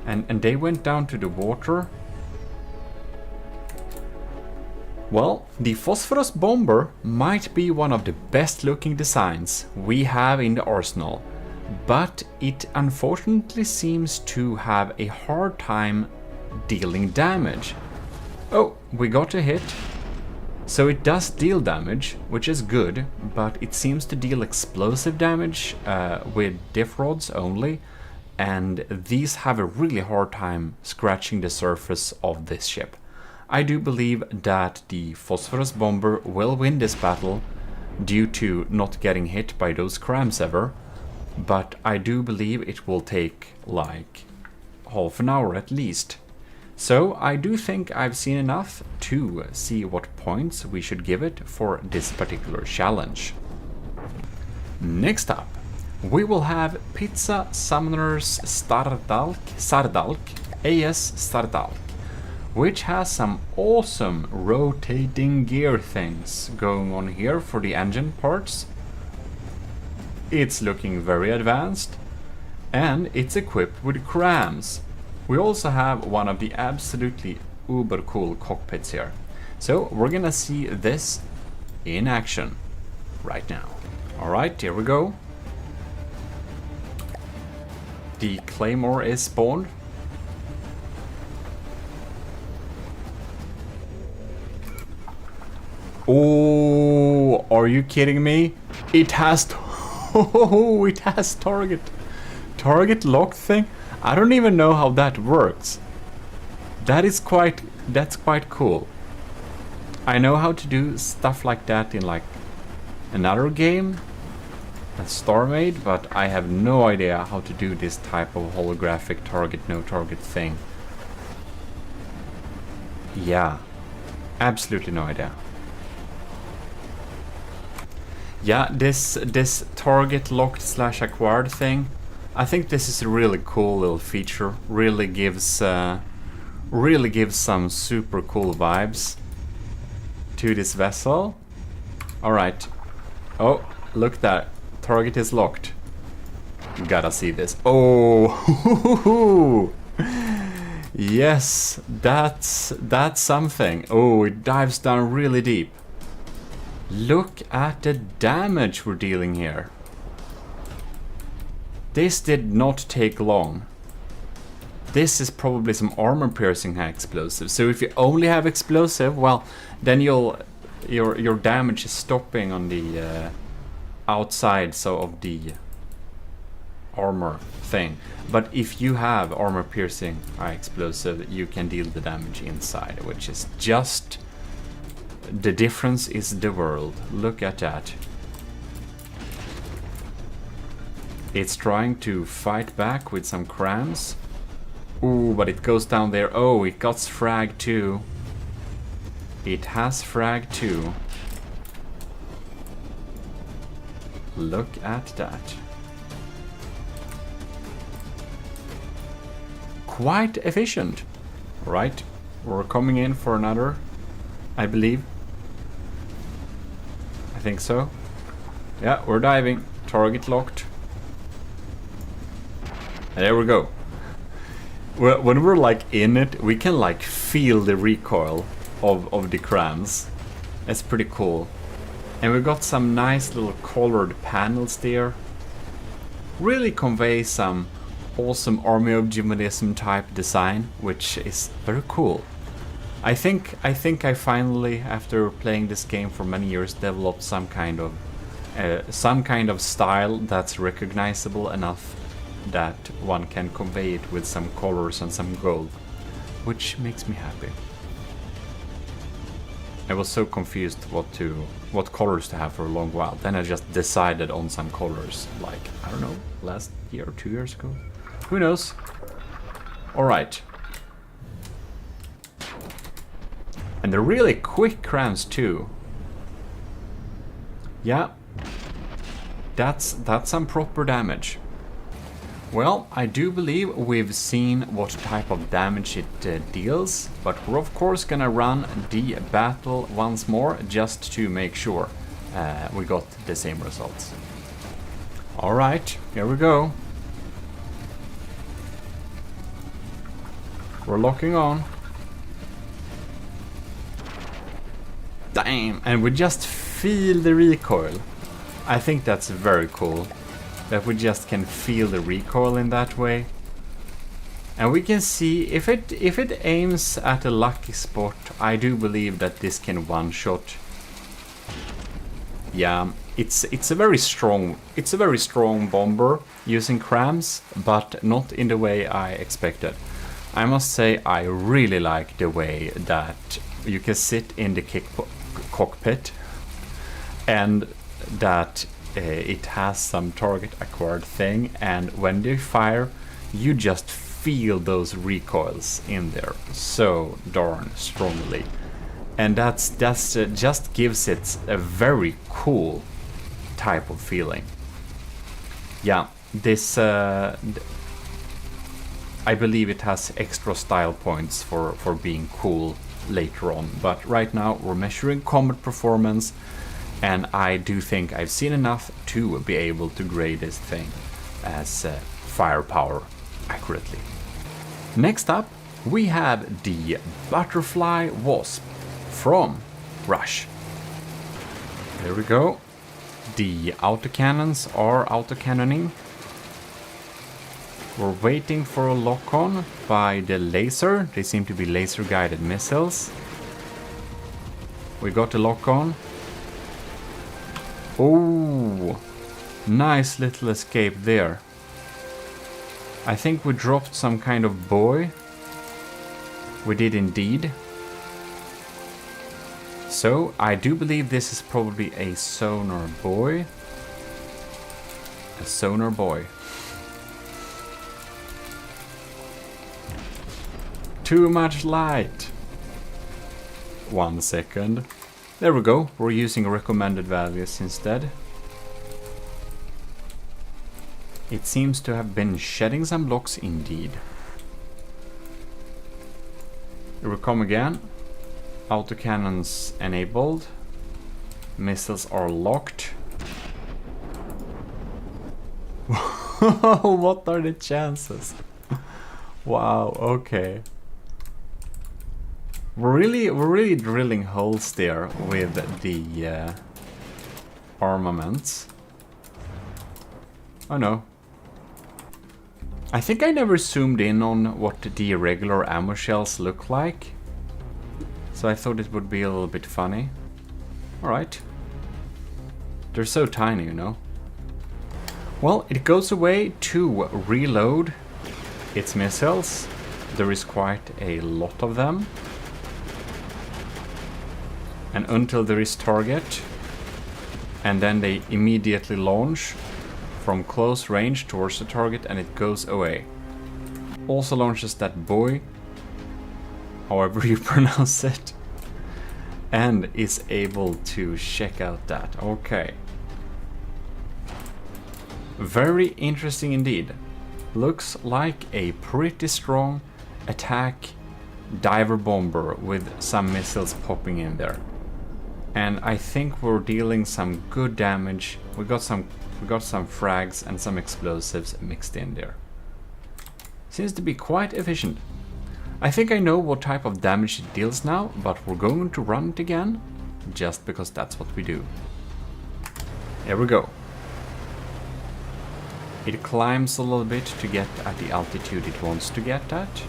And they went down to the water. Well, the Phosphorus Bomber might be one of the best looking designs we have in the arsenal, but it unfortunately seems to have a hard time dealing damage. Oh, we got a hit. So it does deal damage, which is good, but it seems to deal explosive damage with diff rods only, and these have a really hard time scratching the surface of this ship. I do believe that the Phosphorus Bomber will win this battle due to not getting hit by those crams ever, but I do believe it will take like half an hour at least. So I do think I've seen enough to see what points we should give it for this particular challenge. Next up, we will have Pizza Summoners Sardalk AS Sardalk. which has some awesome rotating gear things going on here for the engine parts. It's looking very advanced, and it's equipped with crams. We also have one of the absolutely uber cool cockpits here. So we're gonna see this in action right now. Alright, here we go. The Claymore is spawned. Oh, are you kidding me? It has it has target lock thing. I don't even know how that works. That's quite cool. I know how to do stuff like that in like another game that Star made, but I have no idea how to do this type of holographic target no target thing. Yeah, absolutely no idea. Yeah, this target locked / acquired thing, I think this is a really cool little feature. Really gives some super cool vibes to this vessel. All right. Oh, look that. Target is locked. Gotta see this. Oh, yes, that's something. Oh, it dives down really deep. Look at the damage we're dealing here. This did not take long. This is probably some armor piercing explosive. So if you only have explosive, well, then your damage is stopping on the outside so of the armor thing. But if you have armor piercing explosive, you can deal the damage inside, which is just the difference is the world. Look at that. It's trying to fight back with some crams. Ooh, but it goes down there. Oh, it got frag too. It has frag too. Look at that. Quite efficient. Right, we're coming in for another, I believe. I think so. Yeah, we're diving. Target locked. And there we go. When we're like in it, we can like feel the recoil of the crams. It's pretty cool. And we got some nice little colored panels there. Really convey some awesome Army of GMODISM type design, which is very cool. I think I finally, after playing this game for many years, developed some kind of style that's recognizable enough that one can convey it with some colors and some gold, which makes me happy. I was so confused what colors to have for a long while. Then I just decided on some colors, like, I don't know, last year or 2 years ago. Who knows? Alright. And they're really quick crams too. Yeah. That's some proper damage. Well, I do believe we've seen what type of damage it deals, but we're of course gonna run the battle once more just to make sure we got the same results. Alright, here we go. We're locking on. Damn, and we just feel the recoil. I think that's very cool. That we just can feel the recoil in that way. And we can see if it aims at a lucky spot, I do believe that this can one-shot. Yeah, it's a very strong bomber using crams, but not in the way I expected. I must say I really like the way that you can sit in the cockpit and that it has some target acquired thing, and when they fire you just feel those recoils in there so darn strongly, and that's just gives it a very cool type of feeling. Yeah, this I believe it has extra style points for being cool later on. But right now we're measuring combat performance, and I do think I've seen enough to be able to grade this thing as firepower accurately. Next up, we have the Butterfly Wasp from Rush. There we go. The autocannons are autocannoning. We're waiting for a lock-on by the laser. They seem to be laser-guided missiles. We got a lock-on. Oh, nice little escape there. I think we dropped some kind of buoy. We did indeed. So, I do believe this is probably a sonar buoy. A sonar buoy. Too much light. 1 second. There we go. We're using recommended values instead. It seems to have been shedding some blocks indeed. Here we come again. Autocannons enabled. Missiles are locked. What are the chances? Wow, okay. We're really drilling holes there with the armaments. Oh no. I think I never zoomed in on what the irregular ammo shells look like. So I thought it would be a little bit funny. Alright. They're so tiny, you know. Well, it goes away to reload its missiles. There is quite a lot of them. And until there is target. And then they immediately launch from close range towards the target and it goes away. Also launches that buoy, however you pronounce it, and is able to check out that. Okay. Very interesting indeed. Looks like a pretty strong attack diver bomber with some missiles popping in there. And I think we're dealing some good damage. We got some frags and some explosives mixed in there. Seems to be quite efficient. I think I know what type of damage it deals now, but we're going to run it again, just because that's what we do. There we go. It climbs a little bit to get at the altitude it wants to get at.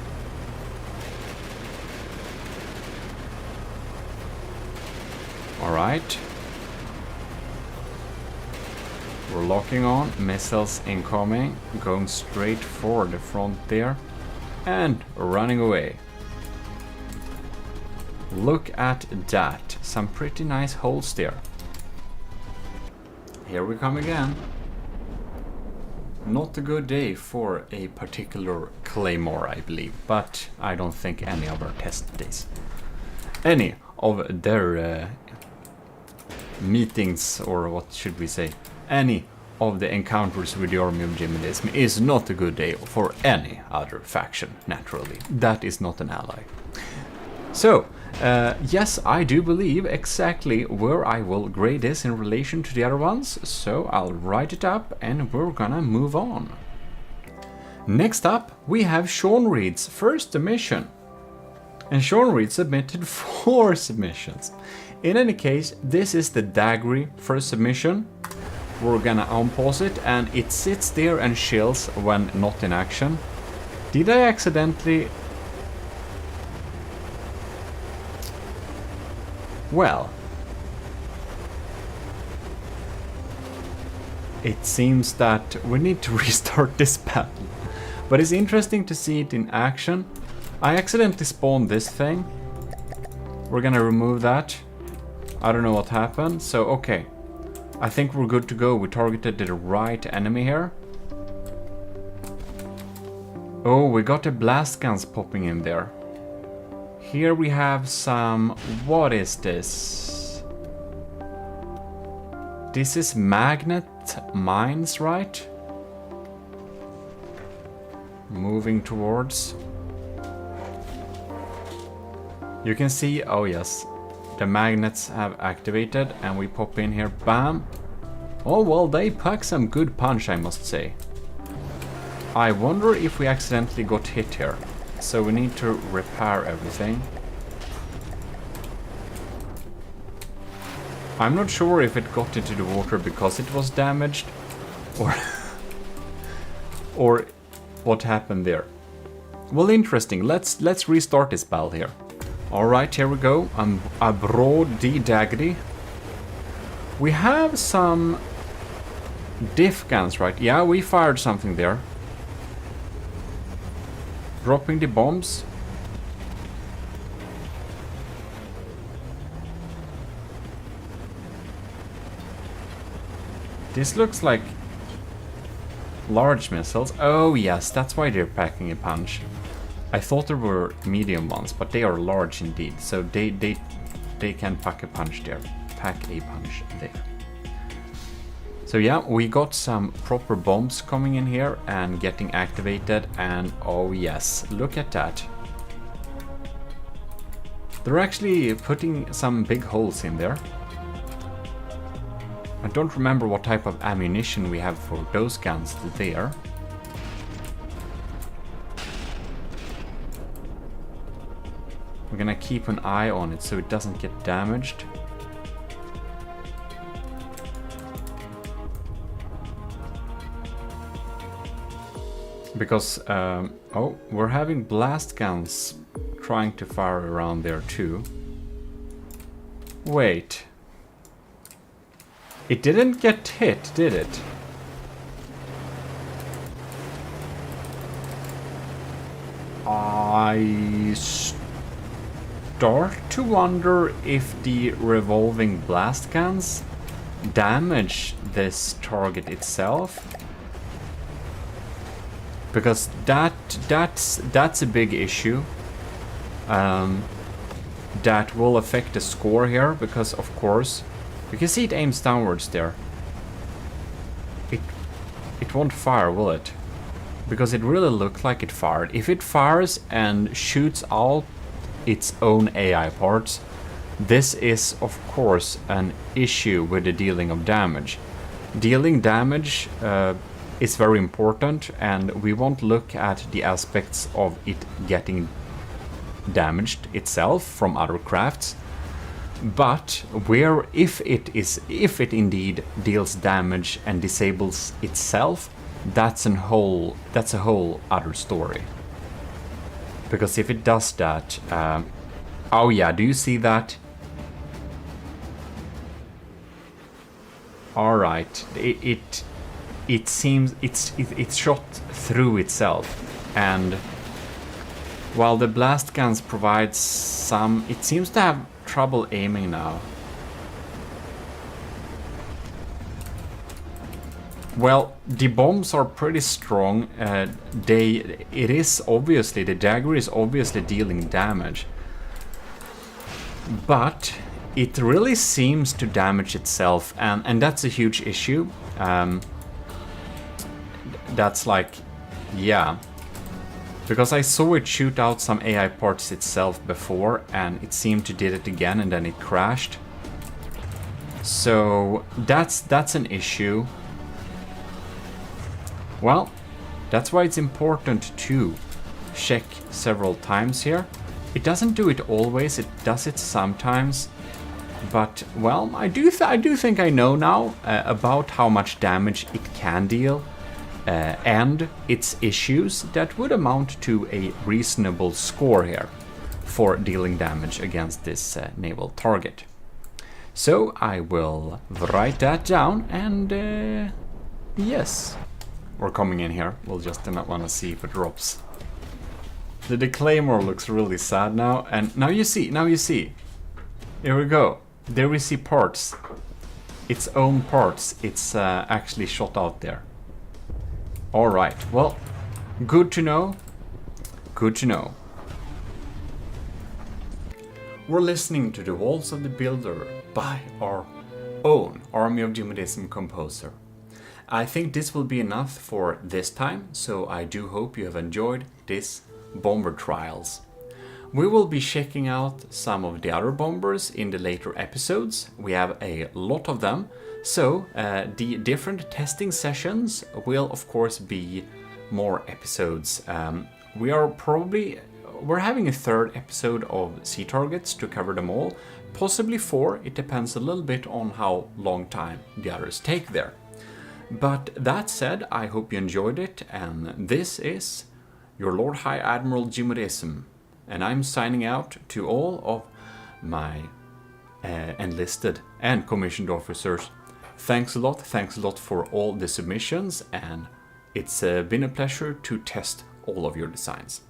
Alright. We're locking on, missiles incoming, going straight for the front there, and running away. Look at that, some pretty nice holes there. Here we come again. Not a good day for a particular claymore, I believe, but I don't think any of our test days. Any of their meetings, or what should we say, any of the encounters with the army of GMODIST is not a good day for any other faction, naturally. That is not an ally. So, yes, I do believe exactly where I will grade this in relation to the other ones, so I'll write it up and we're gonna move on. Next up, we have Sean Reed's first submission. And Sean Reed submitted 4 submissions. In any case, this is the Daggery first submission. We're gonna unpause it and it sits there and chills when not in action. Did I accidentally... Well... It seems that we need to restart this battle. But it's interesting to see it in action. I accidentally spawned this thing. We're gonna remove that. I don't know what happened, so okay. I think we're good to go. We targeted the right enemy here. Oh, we got the blast guns popping in there. Here we have some... What is this? This is magnet mines, right? moving towards. You can see, oh yes, the magnets have activated and we pop in here, bam. Oh well, they pack some good punch, I must say. I wonder if we accidentally got hit here. So we need to repair everything. I'm not sure if it got into the water because it was damaged or or what happened there. Well, interesting. Let's restart this battle here. All right, here we go. Abroad the Dagdy. We have some diff guns, right? Yeah, we fired something there. Dropping the bombs. This looks like large missiles. Oh yes, that's why they're packing a punch. I thought there were medium ones, but they are large indeed. So they can pack a punch there. Pack a punch there. So yeah, we got some proper bombs coming in here and getting activated, and oh yes, look at that. They're actually putting some big holes in there. I don't remember what type of ammunition we have for those guns there. We're gonna keep an eye on it so it doesn't get damaged. Because, oh, we're having blast guns trying to fire around there too. Wait. It didn't get hit, did it? I start to wonder if the revolving blast guns damage this target itself. Because that's a big issue. That will affect the score here, because of course you can see it aims downwards there. It won't fire, will it? Because it really looked like it fired. If it fires and shoots out its own AI parts, this is of course an issue with the dealing of damage. Dealing damage is very important, and we won't look at the aspects of it getting damaged itself from other crafts. But if it indeed deals damage and disables itself, that's a whole other story. Because if it does that, oh yeah, do you see that? All right, it seems it's shot through itself, and while the blast guns provide some, it seems to have trouble aiming now. Well, the bombs are pretty strong. It is obviously, the dagger is obviously dealing damage, but it really seems to damage itself, and that's a huge issue. That's like, yeah. Because I saw it shoot out some AI parts itself before, and it seemed to did it again, and then it crashed. So that's an issue. Well, that's why it's important to check several times here. It doesn't do it always, it does it sometimes. But, well, I do think I know now about how much damage it can deal. And its issues that would amount to a reasonable score here for dealing damage against this naval target. So I will write that down, and yes, we're coming in here. We'll just want to see if it drops. The Claymore looks really sad now, and now you see. Here we go. There we see parts. Its own parts. It's actually shot out there. Alright, well, good to know. Good to know. We're listening to The Walls of the Builder by our own Army of GMODISM composer. I think this will be enough for this time, so I do hope you have enjoyed this bomber trials. We will be checking out some of the other bombers in the later episodes. We have a lot of them, so the different testing sessions will of course be more episodes. We're having a third episode of sea targets to cover them all, possibly 4. It depends a little bit on how long time the others take there. But that said, I hope you enjoyed it, and this is your Lord High Admiral GMODIST, and I'm signing out to all of my enlisted and commissioned officers. Thanks a lot for all the submissions, and it's been a pleasure to test all of your designs.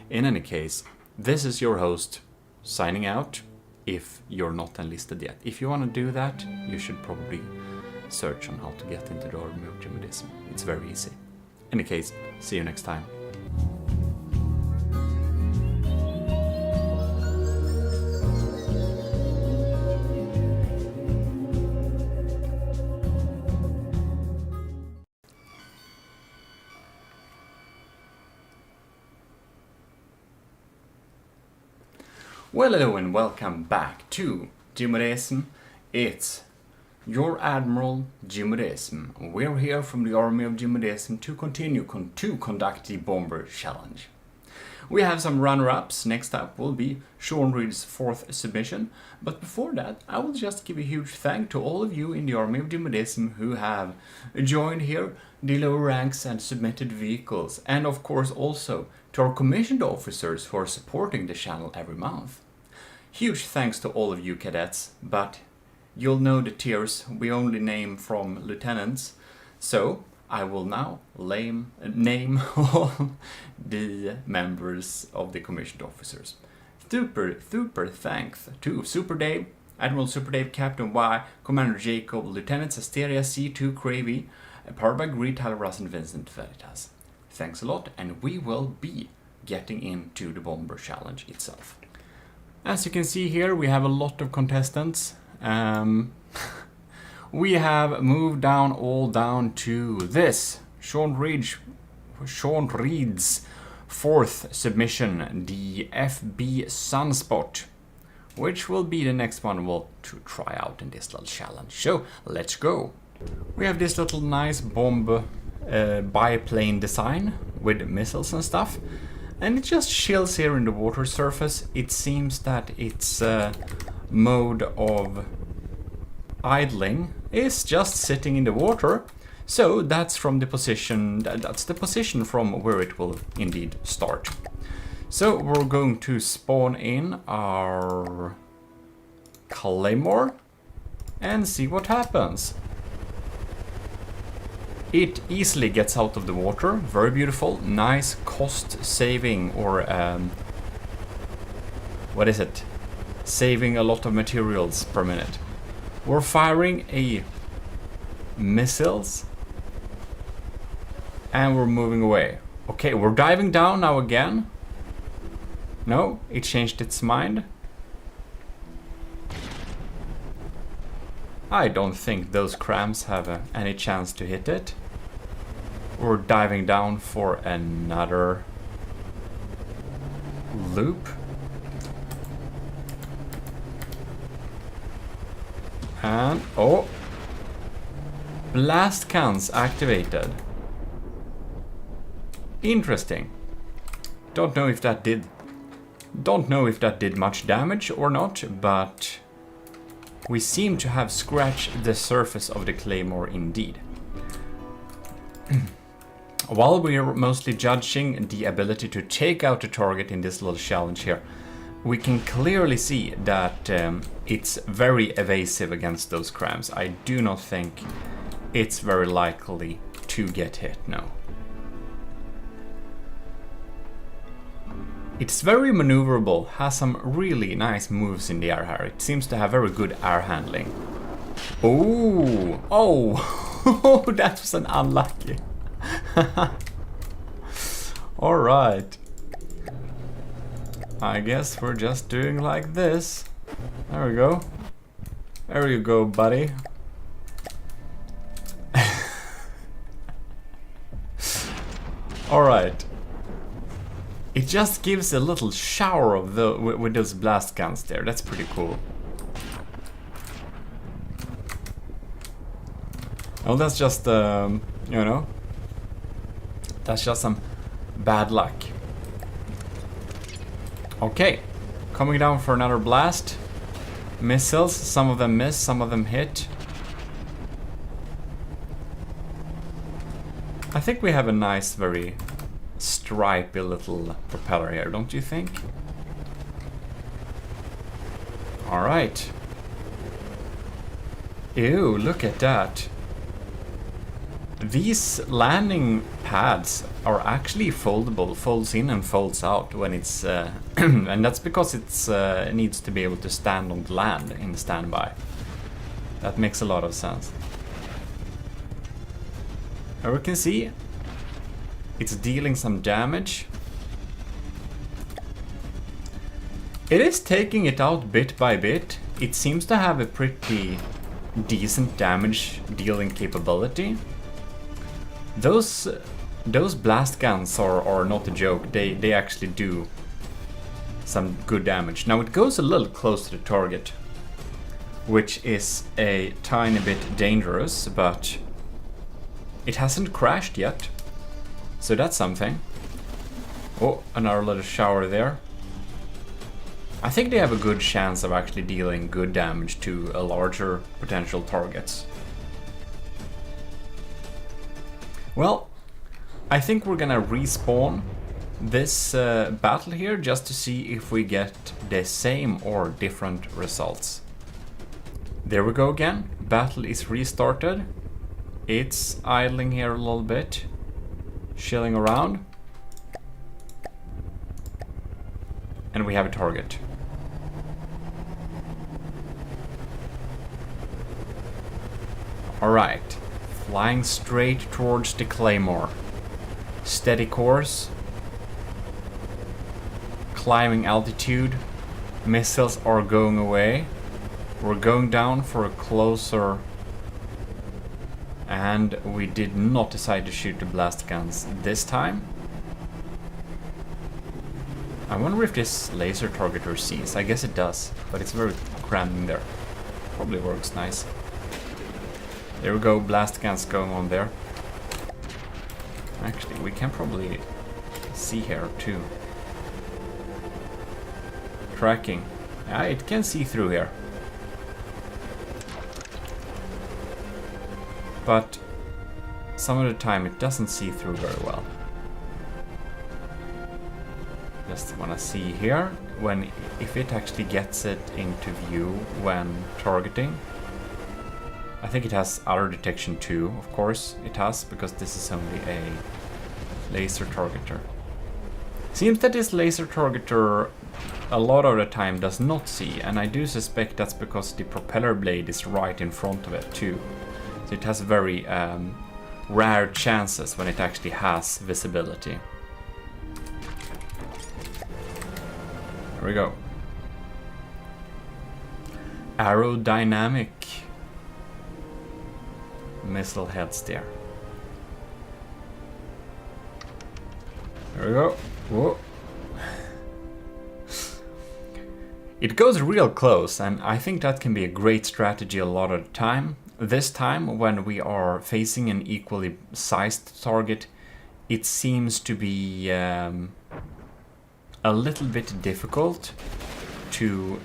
In any case, this is your host signing out, if you're not enlisted yet. If you want to do that, you should probably search on how to get into the army of GMODIST. It's very easy. In any case, see you next time. Well, hello and welcome back to GMODIST. It's your Admiral GMODIST. We're here from the army of GMODIST to continue to conduct the Bomber Challenge. We have some runner-ups. Next up will be Sean Reed's 4th submission. But before that, I will just give a huge thank to all of you in the army of GMODIST who have joined here, the lower ranks and submitted vehicles. And of course also to our commissioned officers who are supporting the channel every month. Huge thanks to all of you cadets, but you'll know the tiers we only name from lieutenants, so I will now name all the members of the commissioned officers. Super thanks to Super Dave, Admiral Super Dave, Captain Y, Commander Jacob, Lieutenant Asteria C2 Cravey, powered by Greed, Tyler Russ and Vincent Veritas. Thanks a lot, and we will be getting into the Bomber Challenge itself. As you can see here, we have a lot of contestants. We have moved down to this, Sean Reed's 4th submission, the FB Sunspot, which will be the next one we'll to try out in this little challenge. So let's go. We have this little nice bomb biplane design with missiles and stuff, and it just chills here in the water surface. It seems that its mode of idling is just sitting in the water, so that's from the position from where it will indeed start. So we're going to spawn in our Claymore and see what happens. It easily gets out of the water, very beautiful, nice cost saving, or what is it? Saving a lot of materials per minute. We're firing a missiles and we're moving away. Okay, we're diving down now again. No, it changed its mind. I don't think those crams have any chance to hit it. We're diving down for another loop. And oh, blast cans activated. Interesting. Don't know if that did much damage or not, but we seem to have scratched the surface of the Claymore indeed. While we are mostly judging the ability to take out the target in this little challenge here, we can clearly see that it's very evasive against those crams. I do not think it's very likely to get hit, no. It's very maneuverable, has some really nice moves in the air here. It seems to have very good air handling. Oh, oh, that was an unlucky. All right. I guess we're just doing like this. There we go. There you go, buddy. Alright. It just gives a little shower of with those blast guns there. That's pretty cool. Oh, that's just, you know, that's just some bad luck. Okay, coming down for another blast. Missiles, some of them miss, some of them hit. I think we have a nice, very stripy little propeller here, don't you think? Alright. Ew, look at that. These landing pads are actually foldable, folds in and folds out when it's and that's because it needs to be able to stand on land in standby. That makes a lot of sense. As we can see, it's dealing some damage. It is taking it out bit by bit. It seems to have a pretty decent damage dealing capability. Those blast guns are not a joke. They actually do some good damage. Now it goes a little close to the target, which is a tiny bit dangerous, but it hasn't crashed yet. So that's something. Oh, another little shower there. I think they have a good chance of actually dealing good damage to a larger potential targets. Well, I think we're gonna respawn this battle here just to see if we get the same or different results. There we go again. Battle is restarted. It's idling here a little bit, chilling around. And we have a target. Alright, flying straight towards the Claymore. Steady course. Climbing altitude. Missiles are going away. We're going down for a closer. And we did not decide to shoot the blast guns this time. I wonder if this laser targeter sees. I guess it does, but it's very crammed in there. Probably works nice. There we go, blast guns going on there. Actually, we can probably see here too. Tracking. Yeah, it can see through here. But some of the time it doesn't see through very well. Just wanna see here if it actually gets it into view when targeting. I think it has other detection too, of course it has, because this is only a laser targeter. Seems that this laser targeter a lot of the time does not see, and I do suspect that's because the propeller blade is right in front of it too. So it has very rare chances when it actually has visibility. There we go. Aerodynamic missile heads there. There we go. Whoa. It goes real close, and I think that can be a great strategy a lot of the time. This time, when we are facing an equally sized target, it seems to be a little bit difficult to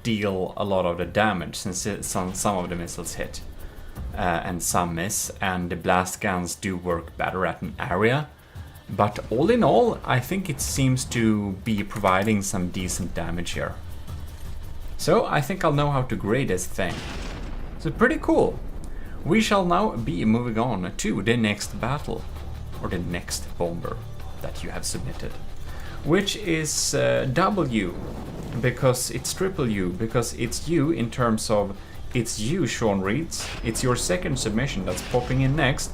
deal a lot of the damage, since some of the missiles hit and some miss, and the blast guns do work better at an area. But all in all, I think it seems to be providing some decent damage here. So I think I'll know how to grade this thing. So pretty cool. We shall now be moving on to the next battle, or the next bomber that you have submitted, which is W, because it's triple U, because it's you in terms of it's you, Sean Reeds. It's your second submission that's popping in next,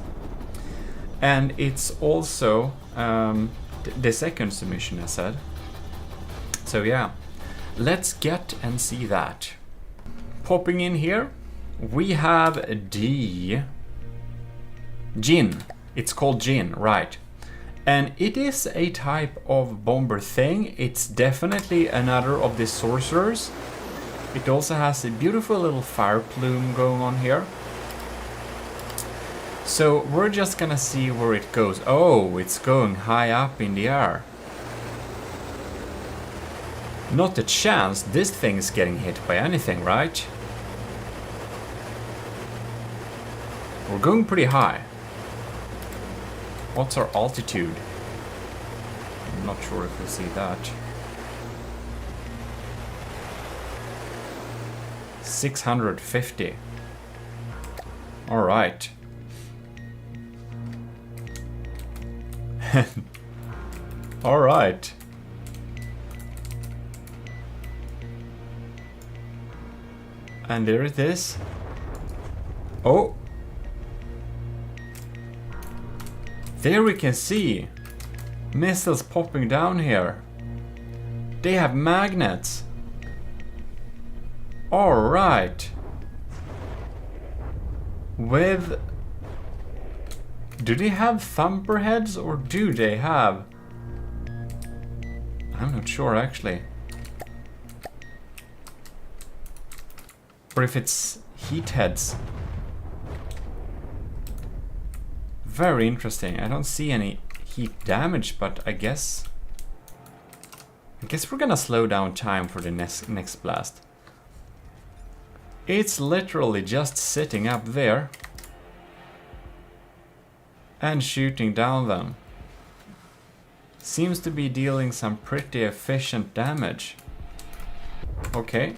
and it's also the second submission I said. So yeah, let's get and see that. Popping in here, we have the Jin. It's called Jin, right. And it is a type of bomber thing. It's definitely another of the sorcerers. It also has a beautiful little fire plume going on here. So we're just gonna see where it goes. Oh, it's going high up in the air. Not a chance this thing is getting hit by anything, right? We're going pretty high. What's our altitude? I'm not sure if we see that. 650. All right. All right. And there it is. Oh. There we can see missiles popping down here. They have magnets. All right. With... Do they have thumper heads or do they have... I'm not sure actually. Or if it's heat heads. Very interesting. I don't see any heat damage, but I guess we're gonna slow down time for the next blast. It's literally just sitting up there and shooting down them. Seems to be dealing some pretty efficient damage. Okay.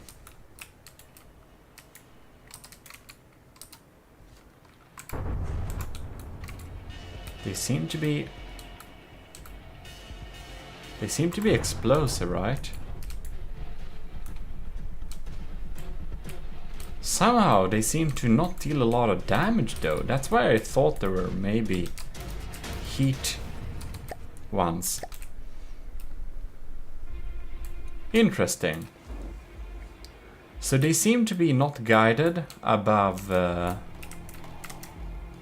They seem to be explosive, right? Somehow they seem to not deal a lot of damage though. That's why I thought there were maybe heat ones. Interesting. So they seem to be not guided above...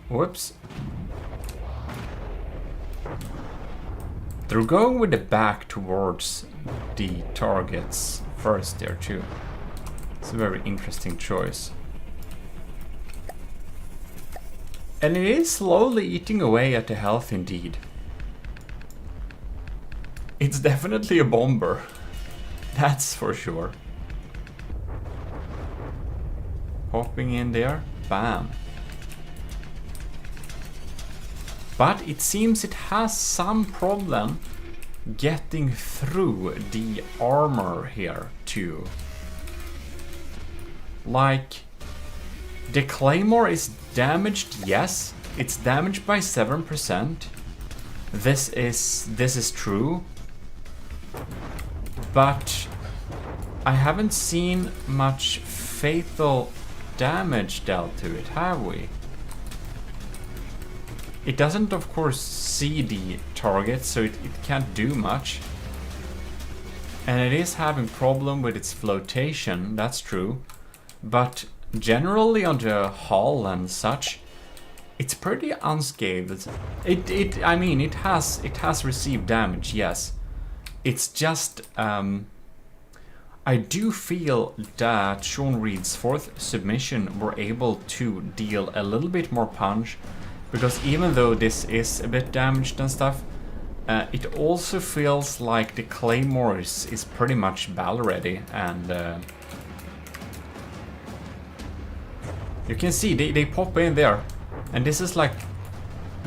Whoops. They're going with the back towards the targets first there too. It's a very interesting choice. And it is slowly eating away at the health indeed. It's definitely a bomber. That's for sure. Hopping in there. Bam. But it seems it has some problem getting through the armor here too. Like, the claymore is damaged, yes. It's damaged by 7%. This is true. But I haven't seen much fatal damage dealt to it, have we? It doesn't, of course, see the target, so it can't do much. And it is having problem with its flotation, that's true. But generally on the hull and such, it's pretty unscathed. I mean, it has received damage, yes. It's just, I do feel that Sean Reed's 4th submission were able to deal a little bit more punch. Because even though this is a bit damaged and stuff, it also feels like the claymore is pretty much battle ready. And you can see they pop in there. And this is like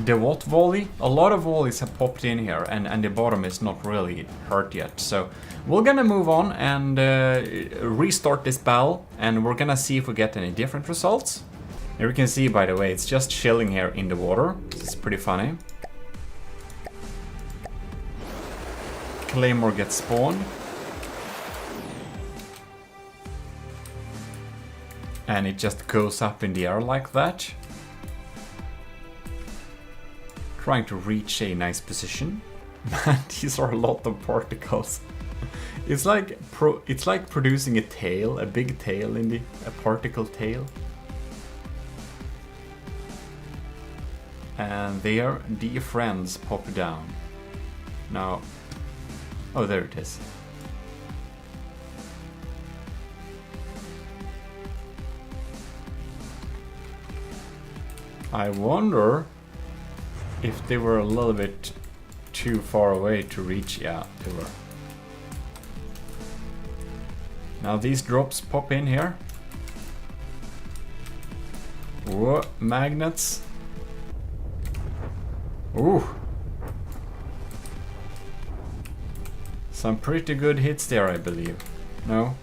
the what volley? A lot of volleys have popped in here, and the bottom is not really hurt yet. So we're gonna move on and restart this battle, and we're gonna see if we get any different results. Here we can see, by the way, it's just chilling here in the water. It's pretty funny. Claymore gets spawned. And it just goes up in the air like that. Trying to reach a nice position. Man, these are a lot of particles. It's like producing a tail, a big tail a particle tail. And there, the friends pop down. Now, oh, there it is. I wonder if they were a little bit too far away to reach. Yeah, they were. Now these drops pop in here. Whoa, magnets. Ooh. Some pretty good hits there, I believe. No?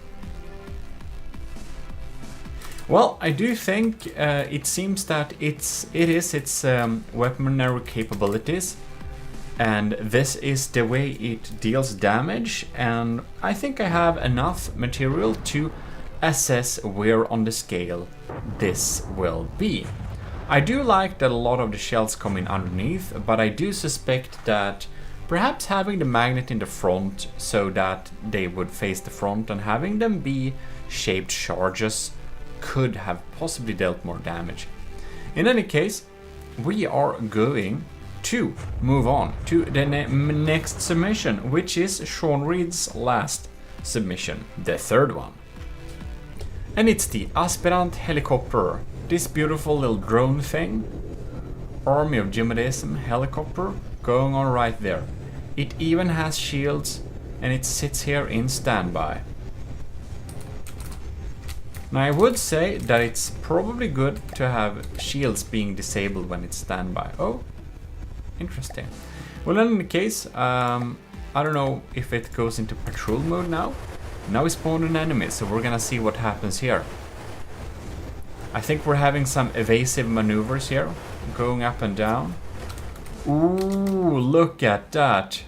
Well, I do think it seems that it is its weaponry capabilities, and this is the way it deals damage, and I think I have enough material to assess where on the scale this will be. I do like that a lot of the shells come in underneath, but I do suspect that perhaps having the magnet in the front so that they would face the front and having them be shaped charges could have possibly dealt more damage. In any case, we are going to move on to the next submission, which is Sean Reed's last submission, the third one. And it's the Aspirant Helicopter, this beautiful little drone thing. Army of GMODIST helicopter going on right there. It even has shields and it sits here in standby. Now I would say that it's probably good to have shields being disabled when it's standby. Oh, interesting. Well, in any case, I don't know if it goes into patrol mode now. Now we spawned an enemy, so we're gonna see what happens here. I think we're having some evasive maneuvers here, going up and down. Ooh, look at that.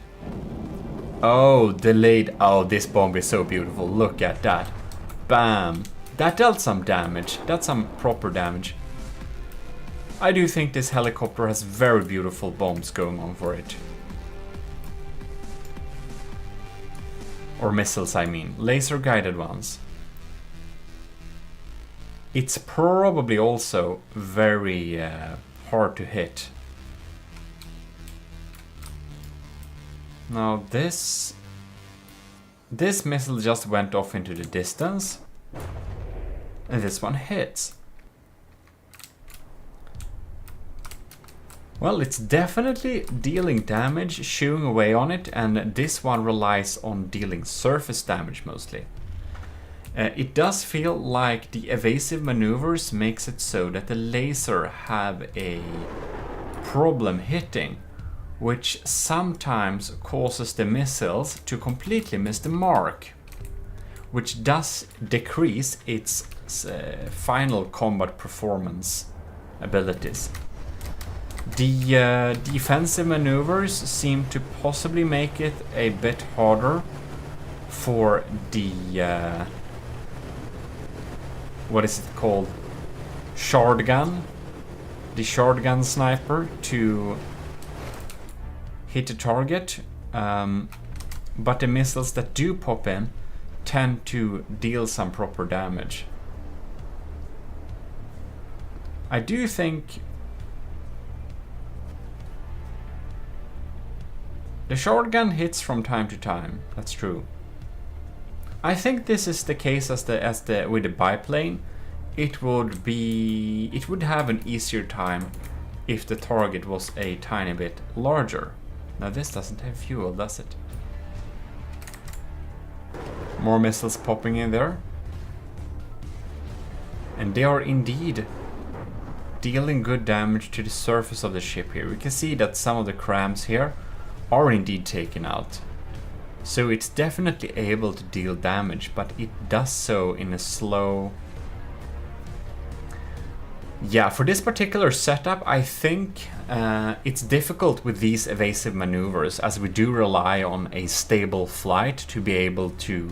Oh, delayed. Oh, this bomb is so beautiful. Look at that. Bam. That dealt some damage. That's some proper damage. I do think this helicopter has very beautiful bombs going on for it. Or missiles, I mean. Laser guided ones. It's probably also very hard to hit. Now this missile just went off into the distance. And this one hits. Well, it's definitely dealing damage, shooing away on it, and this one relies on dealing surface damage mostly. It does feel like the evasive maneuvers makes it so that the laser have a problem hitting, which sometimes causes the missiles to completely miss the mark, which does decrease its final combat performance abilities. The defensive maneuvers seem to possibly make it a bit harder for the what is it called? Shard gun. The shard gun sniper to hit the target, but the missiles that do pop in tend to deal some proper damage. I do think the shotgun hits from time to time, that's true. I think this is the case with the biplane. It would have an easier time if the target was a tiny bit larger. Now this doesn't have fuel, does it? More missiles popping in there. And they are indeed dealing good damage to the surface of the ship here. We can see that some of the crams here are indeed taken out. So it's definitely able to deal damage, but it does so in a slow... Yeah, for this particular setup, I think it's difficult with these evasive maneuvers, as we do rely on a stable flight to be able to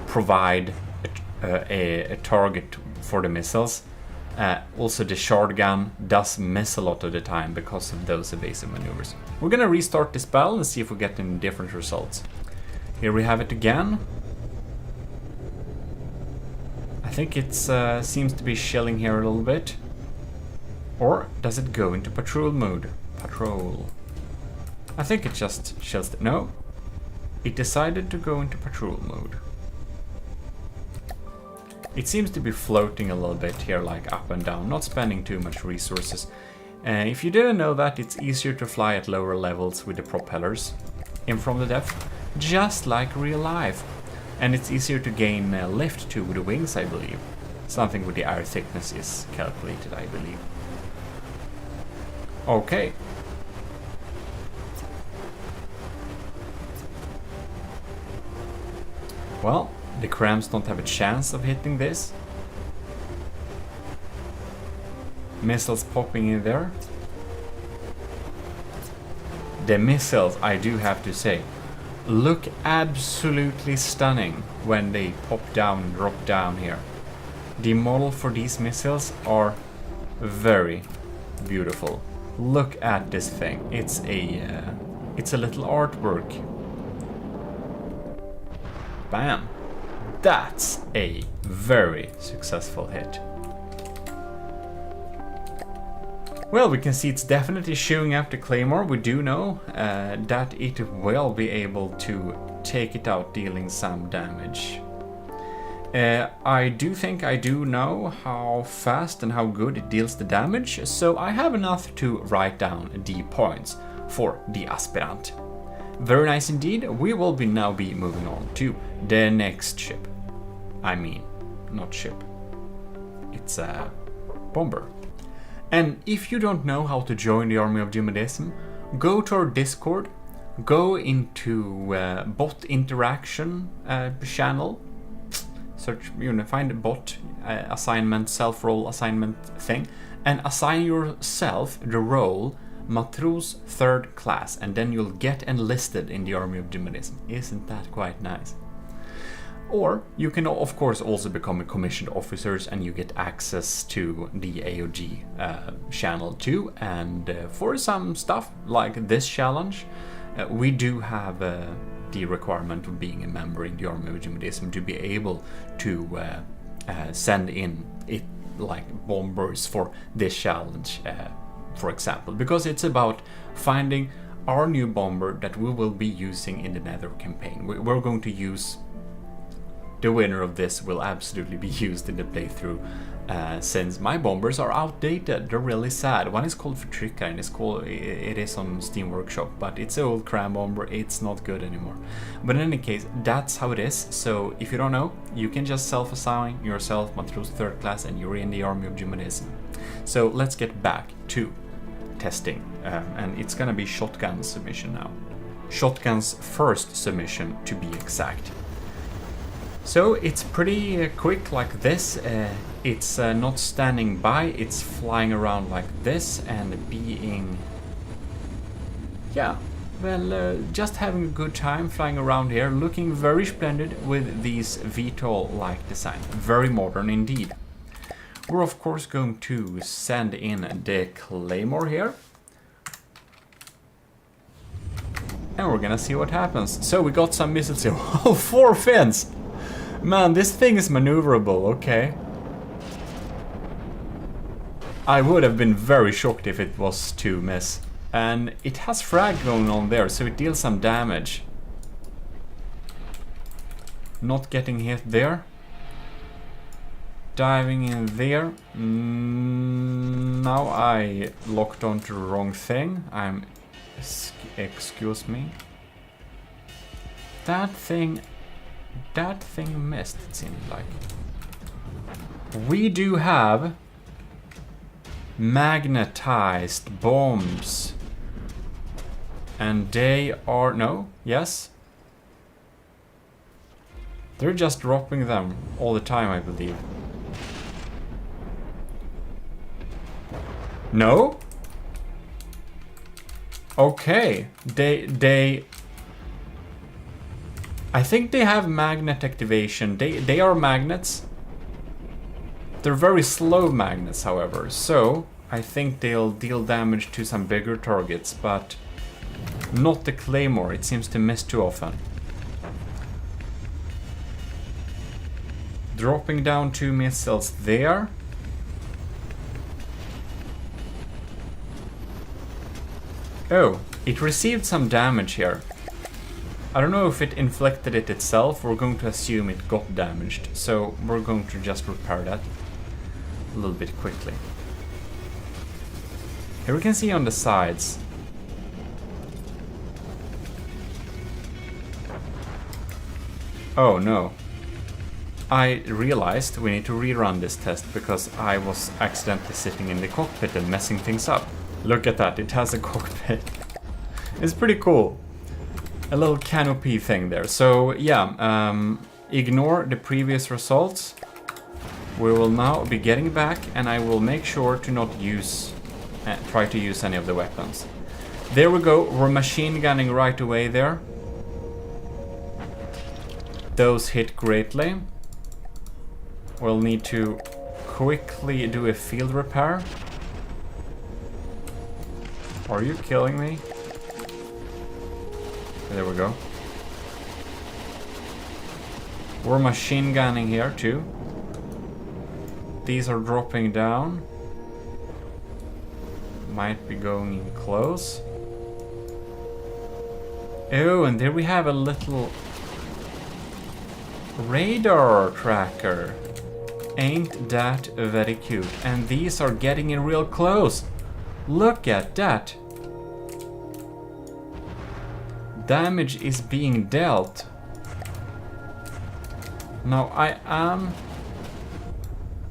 provide a target for the missiles. Also, the shard gun does miss a lot of the time because of those evasive maneuvers. We're gonna restart this battle and see if we get any different results. Here we have it again. I think it seems to be shelling here a little bit. Or does it go into patrol mode? Patrol. I think it just shells. No. It decided to go into patrol mode. It seems to be floating a little bit here, like up and down, not spending too much resources. If you didn't know that, it's easier to fly at lower levels with the propellers in from the depth, just like real life. And it's easier to gain lift too with the wings, I believe. Something with the air thickness is calculated, I believe. Okay. Well, the crams don't have a chance of hitting this. Missiles popping in there. The missiles, I do have to say, look absolutely stunning when they pop down and drop down here. The model for these missiles are very beautiful. Look at this thing. It's a little artwork. Bam. That's a very successful hit. Well, we can see it's definitely showing up the Claymore. We do know that it will be able to take it out, dealing some damage. I do think I do know how fast and how good it deals the damage, so I have enough to write down the points for the Aspirant. Very nice indeed. We will now be moving on to the next ship. I mean, not ship. It's a bomber. And if you don't know how to join the army of GMODISM, go to our Discord, go into bot interaction channel, search, find a bot assignment, self-role assignment thing, and assign yourself the role Matros 3rd class, and then you'll get enlisted in the army of GMODISM. Isn't that quite nice? Or you can of course also become a commissioned officers, and you get access to the AOG channel too. And for some stuff like this challenge, we do have the requirement of being a member in the army of GMODISM to be able to send in it like bombers for this challenge, for example, because it's about finding our new bomber that we will be using in the Nether campaign. We're going to use the winner of this will absolutely be used in the playthrough, since my bombers are outdated. They're really sad. One is called Vertrika, and it is on Steam Workshop, but it's an old cram bomber. It's not good anymore. But in any case, that's how it is. So if you don't know, you can just self-assign yourself Matros 3rd class, and you're in the army of GMODISM. So let's get back to testing, and it's gonna be Shotgun's submission now. Shotgun's first submission, to be exact. So it's pretty quick like this. It's not standing by, it's flying around like this and being, yeah, well, just having a good time flying around here, looking very splendid with these VTOL-like design. Very modern indeed. We're of course going to send in the Claymore here. And we're gonna see what happens. So we got some missiles here. Oh, 4 fins! Man, this thing is maneuverable, okay. I would have been very shocked if it was to miss. And it has frag going on there, so it deals some damage. Not getting hit there. Diving in there. Now I locked onto the wrong thing. Excuse me. That thing missed, it seemed like. We do have magnetized bombs. And they are, no, yes. They're just dropping them all the time, I believe. No? Okay, I think they have magnet activation. They are magnets. They're very slow magnets, however, so I think they'll deal damage to some bigger targets, but not the Claymore. It seems to miss too often. Dropping down 2 missiles there. Oh, it received some damage here. I don't know if it inflicted it itself. We're going to assume it got damaged. So we're going to just repair that a little bit quickly. Here we can see on the sides. Oh no. I realized we need to rerun this test because I was accidentally sitting in the cockpit and messing things up. Look at that, it has a cockpit. It's pretty cool. A little canopy thing there. So yeah, ignore the previous results. We will now be getting back and I will make sure to not use, try to use any of the weapons. There we go, we're machine gunning right away there. Those hit greatly. We'll need to quickly do a field repair. Are you killing me? There we go. We're machine gunning here too. These are dropping down. Might be going in close. Oh, and there we have a little radar tracker. Ain't that very cute? And these are getting in real close. Look at that. Damage is being dealt. Now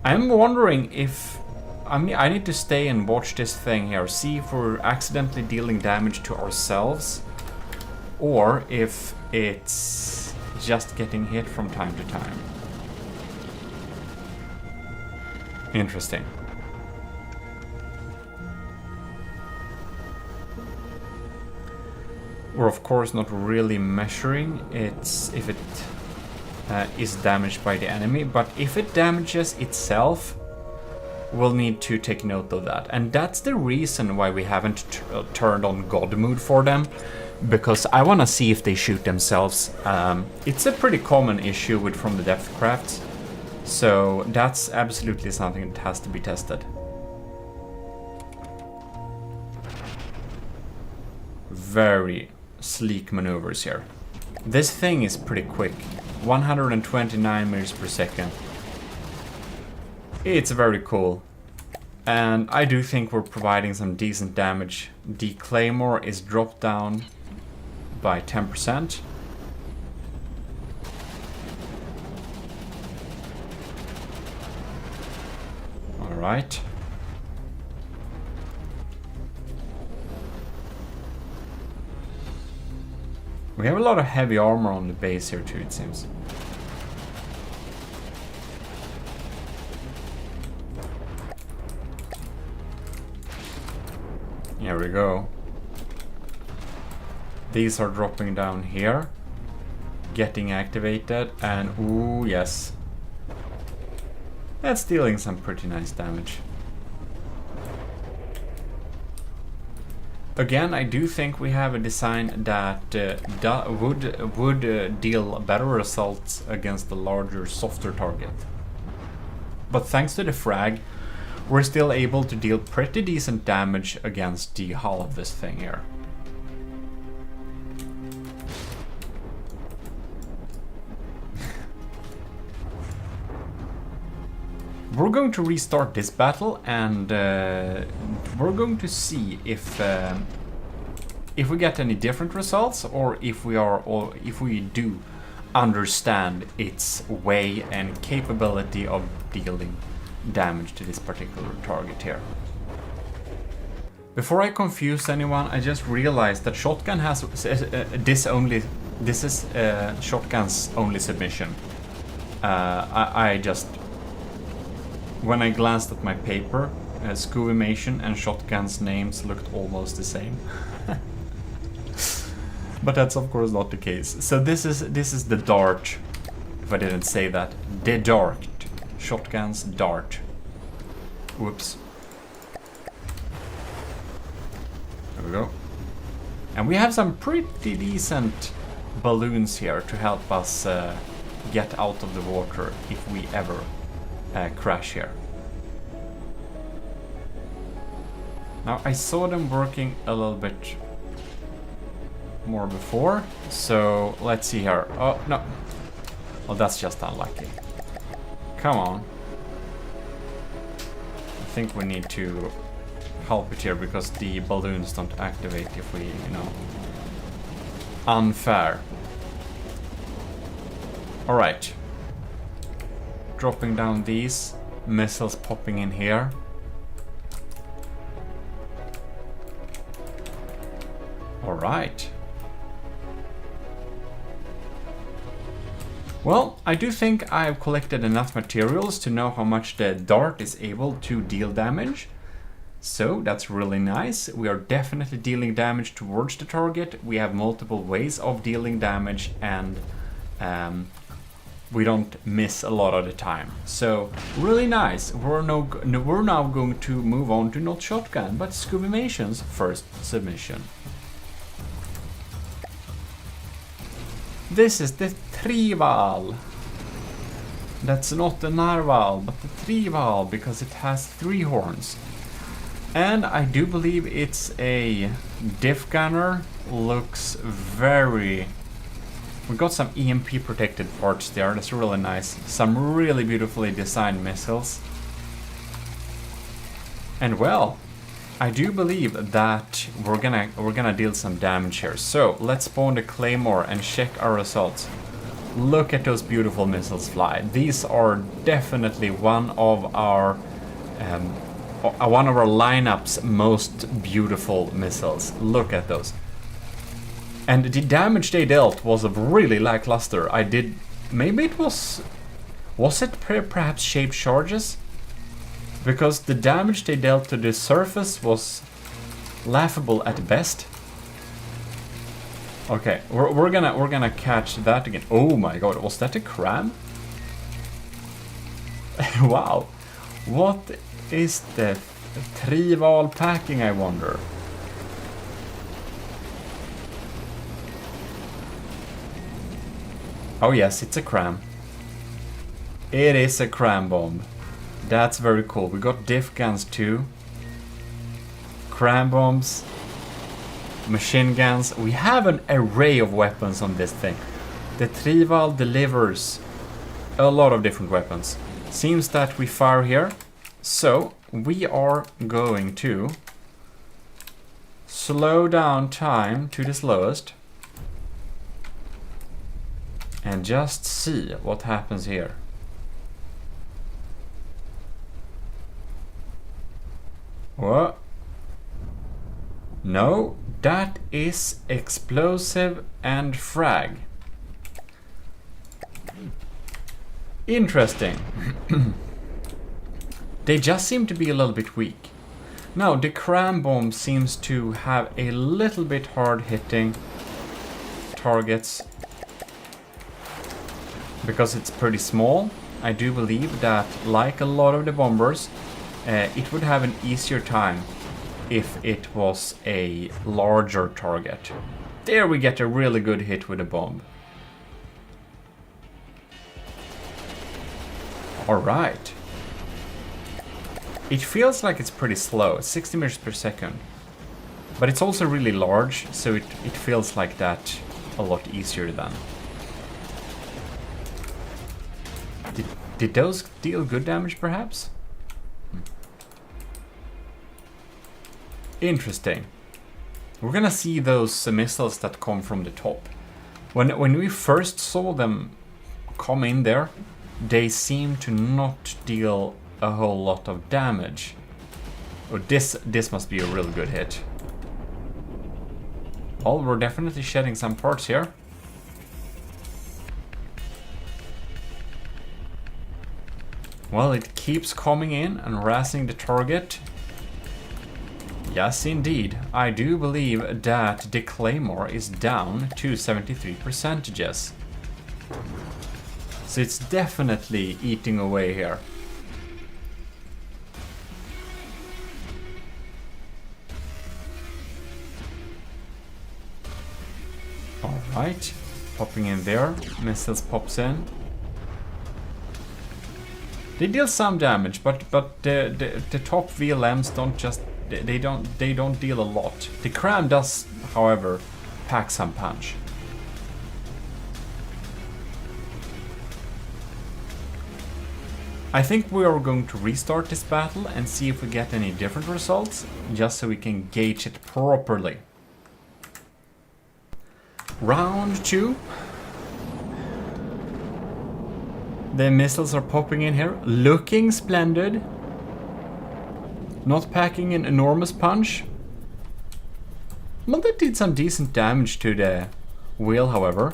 I'm wondering if I need to stay and watch this thing here, see if we're accidentally dealing damage to ourselves or if it's just getting hit from time to time. Interesting. We're of course not really measuring if it is damaged by the enemy, but if it damages itself, we'll need to take note of that. And that's the reason why we haven't turned on God mode for them, because I want to see if they shoot themselves. It's a pretty common issue with From the Depth crafts, so that's absolutely something that has to be tested. Very sleek maneuvers here. This thing is pretty quick. 129 meters per second. It's very cool. And I do think we're providing some decent damage. The Claymore is dropped down by 10%. Alright. We have a lot of heavy armor on the base here too, it seems. Here we go. These are dropping down here, getting activated, and ooh, yes. That's dealing some pretty nice damage. Again, I do think we have a design that would deal better results against the larger, softer target. But thanks to the frag, we're still able to deal pretty decent damage against the hull of this thing here. We're going to restart this battle, and we're going to see if we get any different results, or if we do understand its way and capability of dealing damage to this particular target here. Before I confuse anyone, I just realized that shotgun has this is shotgun's only submission. I just, when I glanced at my paper, Scuvimation and shotgun's names looked almost the same. But that's of course not the case. So this is the dart, if I didn't say that. The dart. Shotgun's dart. Whoops. There we go. And we have some pretty decent balloons here to help us get out of the water if we ever crash here. Now I saw them working a little bit more before. So let's see here. Oh, no. Well, that's just unlucky. Come on. I think we need to help it here because the balloons don't activate if we, you know. Unfair. Alright. Dropping down these. Missiles popping in here. Alright. Well, I do think I've collected enough materials to know how much the dart is able to deal damage. So that's really nice. We are definitely dealing damage towards the target. We have multiple ways of dealing damage, and we don't miss a lot of the time. So really nice. We're now going to move on to not shotgun, but Scooby-mation's first submission. This is the Trival. That's not the Narval, but the Trival, because it has 3 horns. And I do believe it's a diff gunner. Looks very... We got some EMP protected parts there, that's really nice. Some really beautifully designed missiles. And well, I do believe that we're gonna deal some damage here. So let's spawn the Claymore and check our results. Look at those beautiful missiles fly. These are definitely one of our lineup's most beautiful missiles. Look at those. And the damage they dealt was really lackluster. Maybe it was it perhaps shaped charges? Because the damage they dealt to the surface was laughable at best. Okay, we're gonna catch that again. Oh my god, was that a cram? Wow, what is the Trival packing, I wonder? Oh yes, it's a cram. It is a cram bomb. That's very cool. We got diff guns too. Cram bombs. Machine guns. We have an array of weapons on this thing. The Trival delivers a lot of different weapons. Seems that we fire here. So we are going to slow down time to the slowest. And just see what happens here. What? No, that is explosive and frag. Interesting. They just seem to be a little bit weak. Now, the cram bomb seems to have a little bit hard hitting targets. Because it's pretty small, I do believe that, like a lot of the bombers, it would have an easier time if it was a larger target. There we get a really good hit with a bomb. Alright. It feels like it's pretty slow, 60 meters per second. But it's also really large, so it feels like that a lot easier then. Did those deal good damage, perhaps? Interesting. We're gonna see those missiles that come from the top. When we first saw them come in there, they seemed to not deal a whole lot of damage. Oh, this must be a really good hit. Well, we're definitely shedding some parts here. Well, it keeps coming in and harassing the target. Yes, indeed. I do believe that the Claymore is down to 73%. So it's definitely eating away here. Alright, popping in there. Missiles pops in. They deal some damage, but the top VLMs don't just they don't deal a lot. The cram does, however, pack some punch. I think we are going to restart this battle and see if we get any different results, just so we can gauge it properly. Round 2. The missiles are popping in here, looking splendid. Not packing an enormous punch. Well, that did some decent damage to the wheel, however.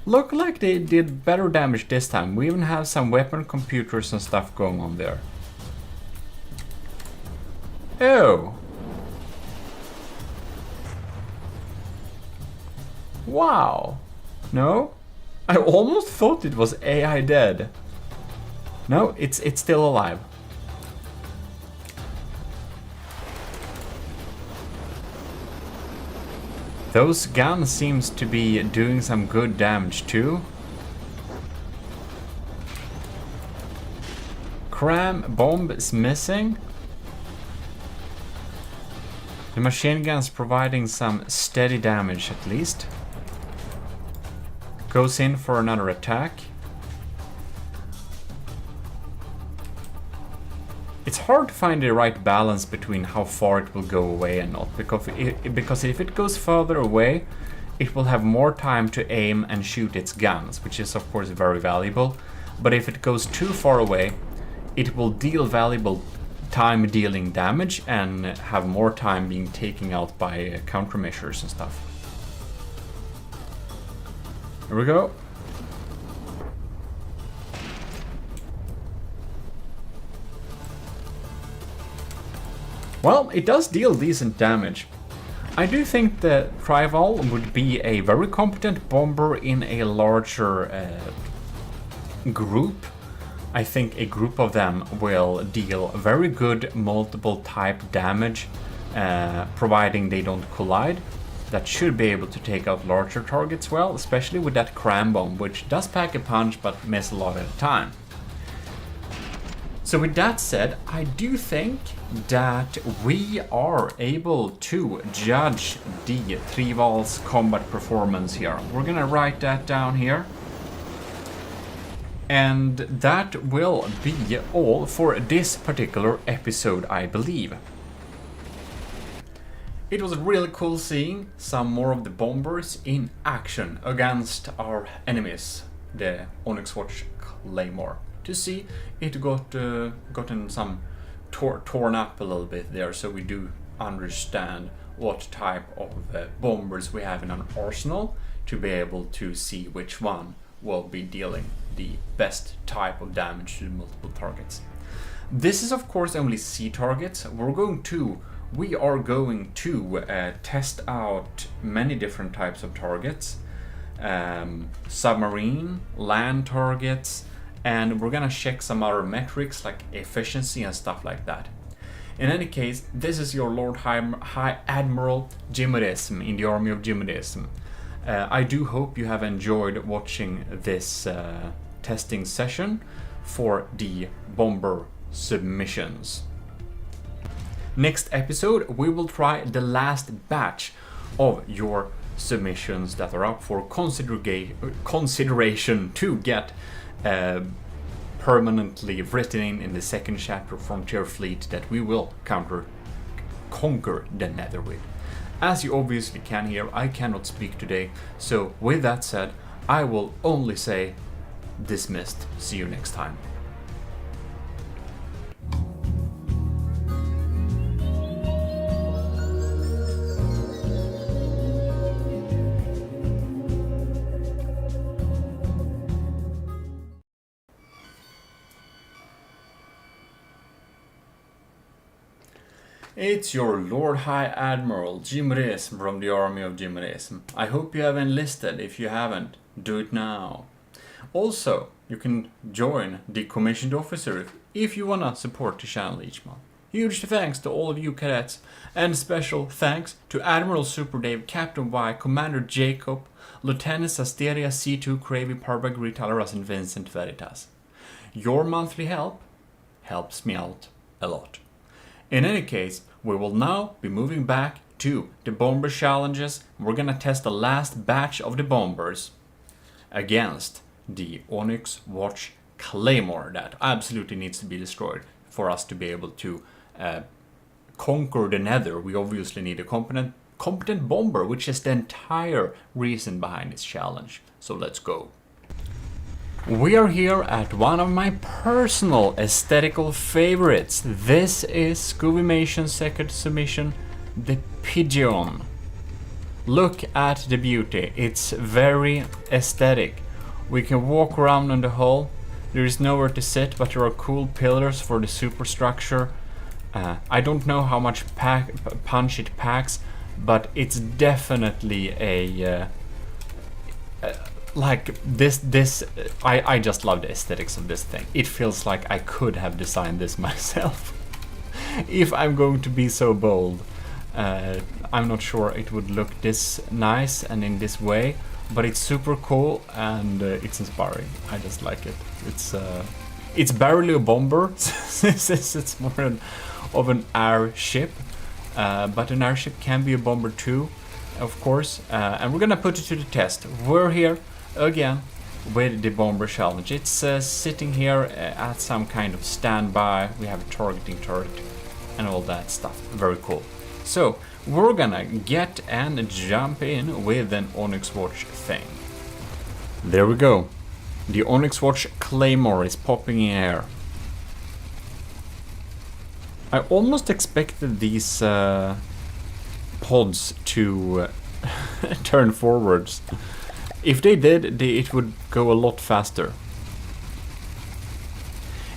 Look like they did better damage this time. We even have some weapon computers and stuff going on there. Oh. Wow. No? I almost thought it was AI dead. No, it's still alive. Those guns seems to be doing some good damage too. Cram bomb is missing. The machine gun's providing some steady damage at least. Goes in for another attack. It's hard to find the right balance between how far it will go away and not, because if it goes further away, it will have more time to aim and shoot its guns, which is of course very valuable. But if it goes too far away, it will deal valuable time dealing damage and have more time being taken out by countermeasures and stuff. Here we go. Well, it does deal decent damage. I do think the Trival would be a very competent bomber in a larger group. I think a group of them will deal very good multiple type damage, providing they don't collide. That should be able to take out larger targets well, especially with that cram bomb, which does pack a punch but miss a lot at a time. So with that said, I do think that we are able to judge the Trival's combat performance here. We're gonna write that down here. And that will be all for this particular episode, I believe. It was really cool seeing some more of the bombers in action against our enemies, the Onyx Watch Claymore. To see it gotten some torn up a little bit there, so we do understand what type of bombers we have in our arsenal, to be able to see which one will be dealing the best type of damage to multiple targets. This is of course only sea targets. We are going to test out many different types of targets, submarine, land targets, and we're gonna check some other metrics like efficiency and stuff like that. In any case, this is your Lord High Admiral GMODIST in the army of GMODIST. I do hope you have enjoyed watching this testing session for the bomber submissions. Next episode, we will try the last batch of your submissions that are up for consideration to get permanently written in the second chapter Frontier Fleet that we will conquer the Nether with. As you obviously can hear, I cannot speak today, so with that said, I will only say dismissed. See you next time. It's your Lord High Admiral GMODIST from the army of GMODIST. I hope you have enlisted. If you haven't, do it now. Also, you can join the commissioned officer if you wanna support the channel each month. Huge thanks to all of you cadets, and special thanks to Admiral Super Dave, Captain Y, Commander Jacob, Lieutenants Asteria, C2, Cravey, Parbag, Retaileras, and Vincent Veritas. Your monthly help helps me out a lot. In any case, we will now be moving back to the bomber challenges. We're gonna test the last batch of the bombers against the Onyx Watch Claymore that absolutely needs to be destroyed for us to be able to conquer the Nether. We obviously need a competent bomber, which is the entire reason behind this challenge. So let's go. We are here at one of my personal aesthetical favorites. This is Scoobymation's second submission, the Pigeon. Look at the beauty, it's very aesthetic. We can walk around on the hull. There is nowhere to sit, but there are cool pillars for the superstructure. I don't know how much punch it packs, but it's definitely a like this. I just love the aesthetics of this thing. It feels like I could have designed this myself. If I'm going to be so bold. I'm not sure it would look this nice and in this way, but it's super cool and it's inspiring. I just like it. It's barely a bomber, since it's more of an airship, but an airship can be a bomber too, of course. And we're gonna put it to the test. We're here again with the bomber challenge. It's sitting here at some kind of standby. We have a targeting turret and all that stuff. Very cool. So we're gonna get and jump in with an Onyx Watch thing. There we go. The Onyx Watch Claymore is popping in air. I almost expected these pods to turn forwards. If they did, it would go a lot faster.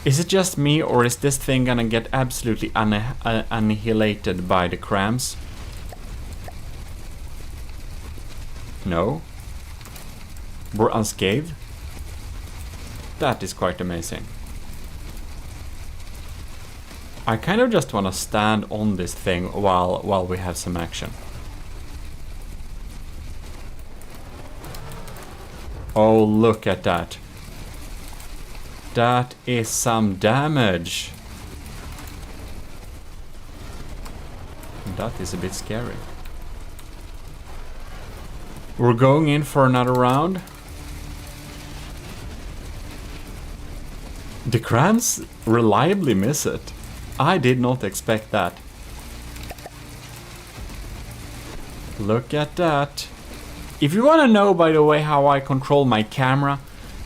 Is it just me, or is this thing gonna get absolutely annihilated by the crams? No. We're unscathed? That is quite amazing. I kind of just want to stand on this thing while we have some action. Oh, look at that. That is some damage. That is a bit scary. We're going in for another round. The crams reliably miss it. I did not expect that. Look at that. If you want to know, by the way, how I control my camera,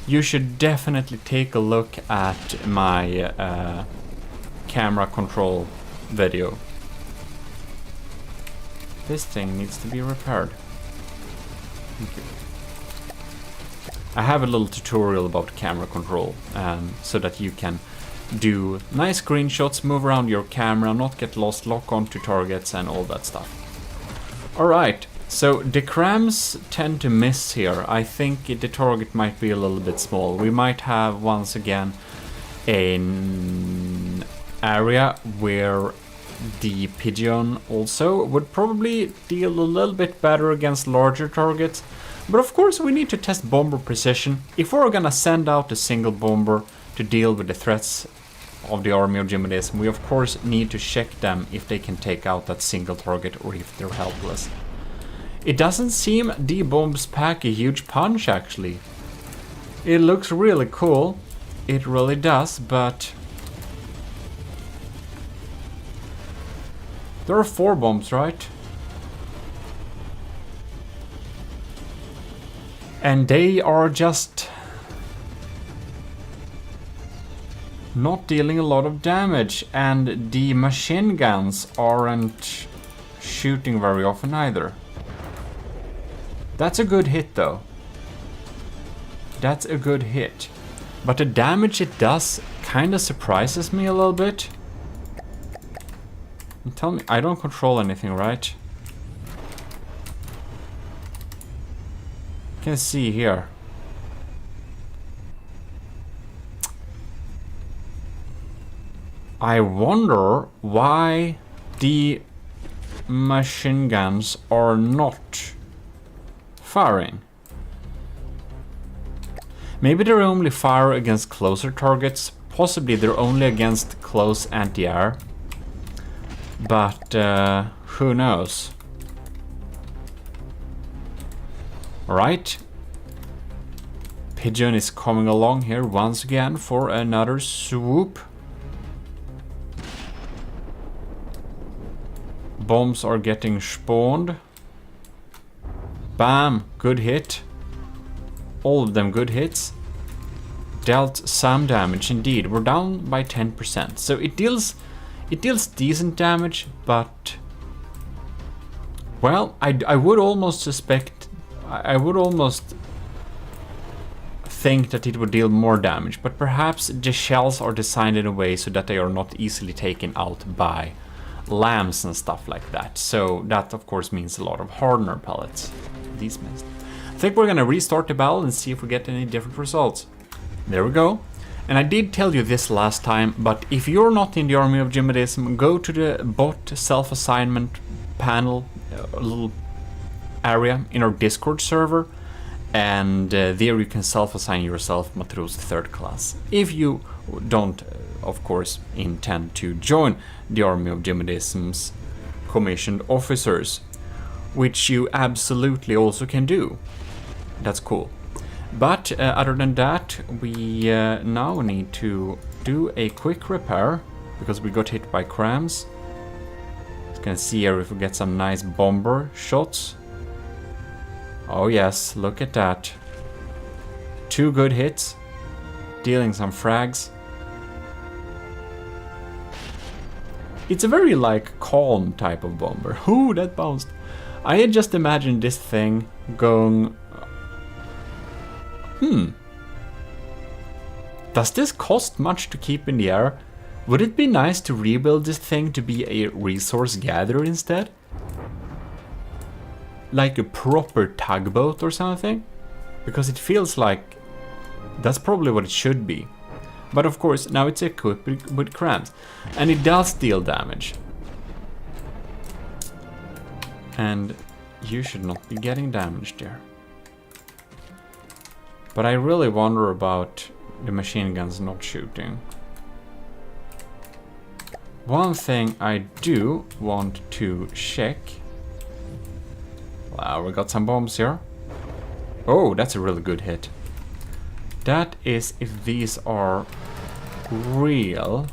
you should definitely take a look at my camera control video. This thing needs to be repaired. Thank you. I have a little tutorial about camera control, so that you can do nice screenshots, move around your camera, not get lost, lock onto targets and all that stuff. Alright, so the crams tend to miss here. I think the target might be a little bit small. We might have once again an area where the Pigeon also would probably deal a little bit better against larger targets. But of course we need to test bomber precision. If we're gonna send out a single bomber to deal with the threats of the army of GMODIST, we of course need to check them if they can take out that single target or if they're helpless. It doesn't seem the bombs pack a huge punch actually. It looks really cool. It really does, but there are 4 bombs, right? And they are just not dealing a lot of damage, and the machine guns aren't shooting very often either. That's a good hit though. That's a good hit. But the damage it does kinda surprises me a little bit. And tell me, I don't control anything, right? You can see here. I wonder why the machine guns are not firing. Maybe they're only fire against closer targets. Possibly they're only against close anti-air. But who knows? Alright. Pigeon is coming along here once again for another swoop. Bombs are getting spawned. Bam! Good hit. All of them good hits. Dealt some damage indeed. We're down by 10%. So it deals decent damage, but well, I would almost suspect, I would almost think that it would deal more damage, but perhaps the shells are designed in a way so that they are not easily taken out by lambs and stuff like that. So that of course means a lot of hardener pellets. These missed. I think we're gonna restart the battle and see if we get any different results. There we go. And I did tell you this last time, but if you're not in the army of GMODISM, go to the bot self-assignment panel, a little area in our Discord server, and there you can self-assign yourself Matros 3rd class. If you don't, of course, intend to join the army of GMODISM's commissioned officers, which you absolutely also can do. That's cool. But other than that, we now need to do a quick repair because we got hit by crams. Just gonna see here if we get some nice bomber shots. Oh yes, look at that. 2 good hits, dealing some frags. It's a very like calm type of bomber. Ooh, that bounced. I had just imagined this thing going. Does this cost much to keep in the air? Would it be nice to rebuild this thing to be a resource gatherer instead? Like a proper tugboat or something? Because it feels like that's probably what it should be. But of course, now it's equipped with crams. And it does deal damage. And you should not be getting damaged there. But I really wonder about the machine guns not shooting. One thing I do want to check. Wow, we got some bombs here. Oh, that's a really good hit. That is if these are real.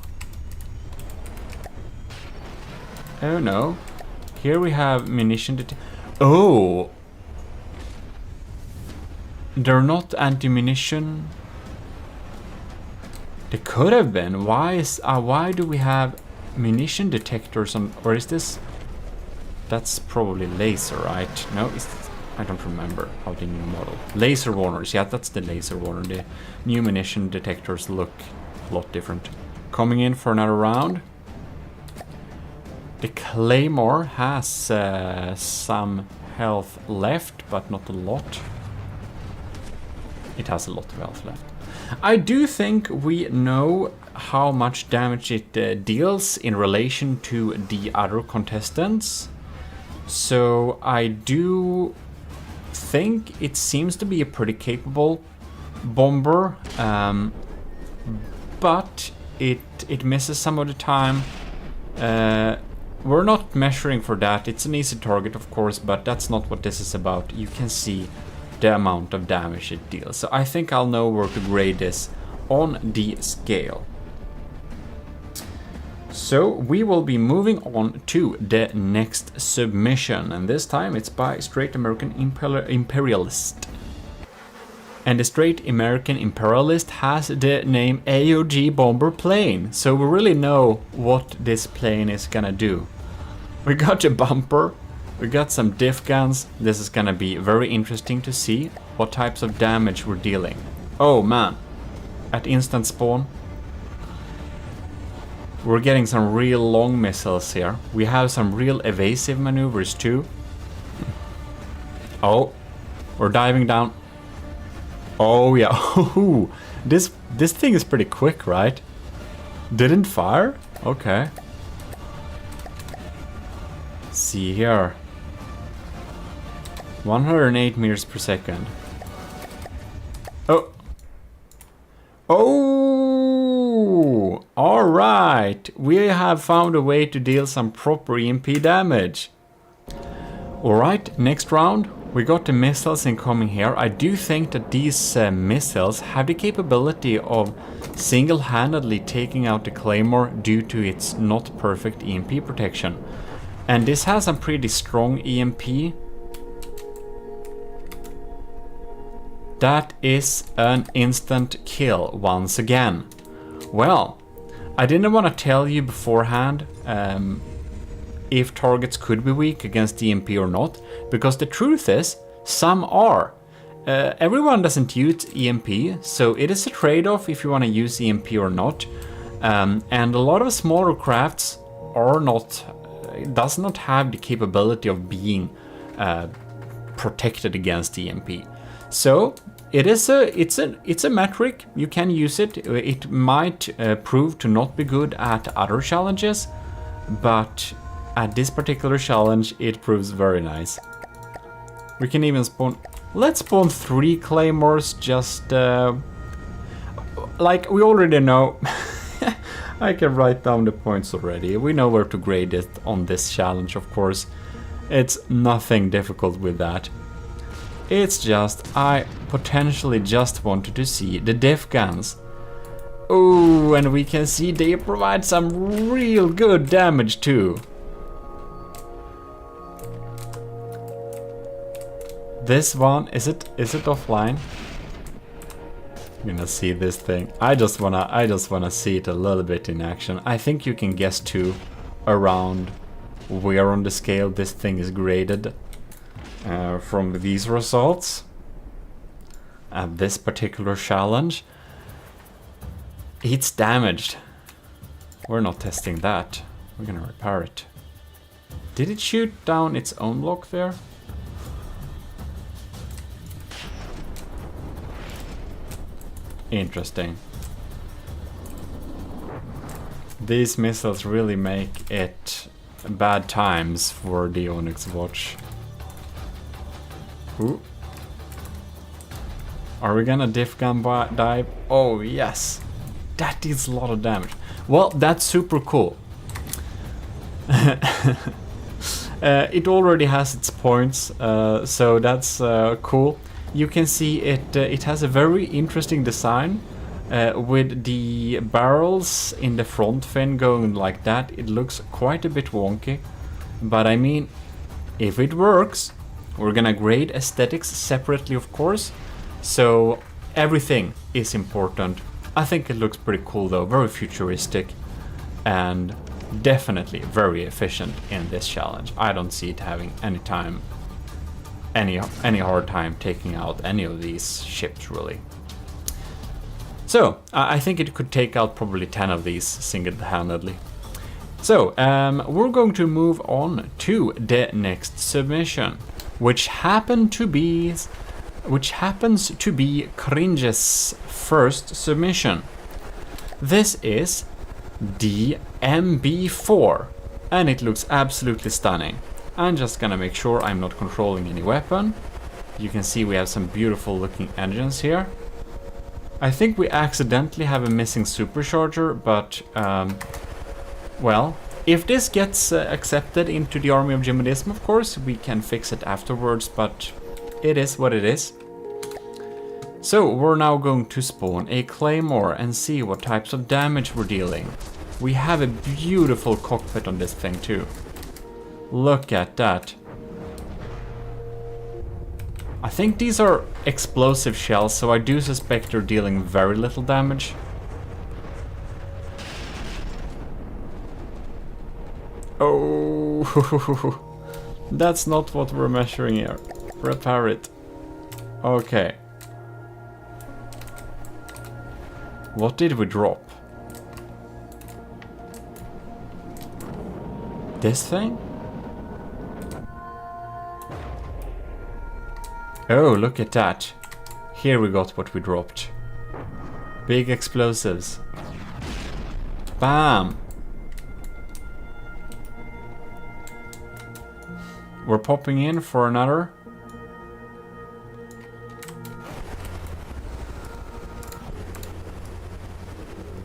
Oh no. Here we have munition. Oh! They're not anti-munition. They could have been. Why do we have munition detectors on? Or is this? That's probably laser, right? No, I don't remember how the new model. Laser warners. Yeah, that's the laser warner. The new munition detectors look a lot different. Coming in for another round. The Claymore has some health left, but not a lot. It has a lot of health left. I do think we know how much damage it deals in relation to the other contestants. So I do think it seems to be a pretty capable bomber, but it misses some of the time. We're not measuring for that. It's an easy target, of course, but that's not what this is about. You can see the amount of damage it deals. So I think I'll know where to grade this on the scale. So we will be moving on to the next submission, and this time it's by Straight American Imperialist. And the Straight American Imperialist has the name AOG Bomber Plane, so we really know what this plane is gonna do. We got a bumper, we got some diff guns. This is gonna be very interesting to see what types of damage we're dealing. Oh man, at instant spawn. We're getting some real long missiles here. We have some real evasive maneuvers too. Oh, we're diving down. Oh yeah, this thing is pretty quick, right? Didn't fire? Okay. See here. 108 meters per second. Oh. Oh! Alright, we have found a way to deal some proper EMP damage. Alright, next round, We got the missiles incoming here. I do think that these missiles have the capability of single-handedly taking out the Claymore due to its not perfect EMP protection. And this has a pretty strong EMP. That is an instant kill once again. Well, I didn't want to tell you beforehand if targets could be weak against EMP or not, because the truth is, some are. Everyone doesn't use EMP, so it is a trade-off if you want to use EMP or not. And a lot of smaller crafts are not, does not have the capability of being protected against EMP. So it's a metric. You can use it. It might prove to not be good at other challenges, but at this particular challenge, it proves very nice. We can even spawn... Let's spawn 3 claymores, just... like, we already know... I can write down the points already. We know where to grade it on this challenge, of course. It's nothing difficult with that. It's just, I potentially just wanted to see the diff guns. Oh, and we can see they provide some real good damage too. This one, is it offline? I'm gonna see this thing. I just wanna see it a little bit in action. I think you can guess too around where on the scale this thing is graded from these results at this particular challenge. It's damaged. We're not testing that. We're gonna repair it. Did it shoot down its own block there? Interesting. These missiles really make it bad times for the Onyx Watch. Ooh. Are we gonna diff gun dive? Oh yes! That deals a lot of damage. Well, that's super cool. It already has its points, so that's cool. You can see it has a very interesting design with the barrels in the front fin going like that. It looks quite a bit wonky, but I mean, if it works, we're gonna grade aesthetics separately, of course, so everything is important. I think it looks pretty cool though, very futuristic and definitely very efficient in this challenge. I don't see it having any hard time taking out any of these ships really. So I think it could take out probably 10 of these single-handedly. So we're going to move on to the next submission, which happens to be Cringe's first submission. This is the MB4, and it looks absolutely stunning. I'm just gonna make sure I'm not controlling any weapon. You can see we have some beautiful looking engines here. I think we accidentally have a missing supercharger, but well, if this gets accepted into the army of GMODIST, of course, we can fix it afterwards, but it is what it is. So we're now going to spawn a claymore and see what types of damage we're dealing. We have a beautiful cockpit on this thing too. Look at that. I think these are explosive shells, so I do suspect they're dealing very little damage. Oh, that's not what we're measuring here. Repair it. Okay. What did we drop? This thing? Oh, look at that. Here we got what we dropped. Big explosives. Bam! We're popping in for another.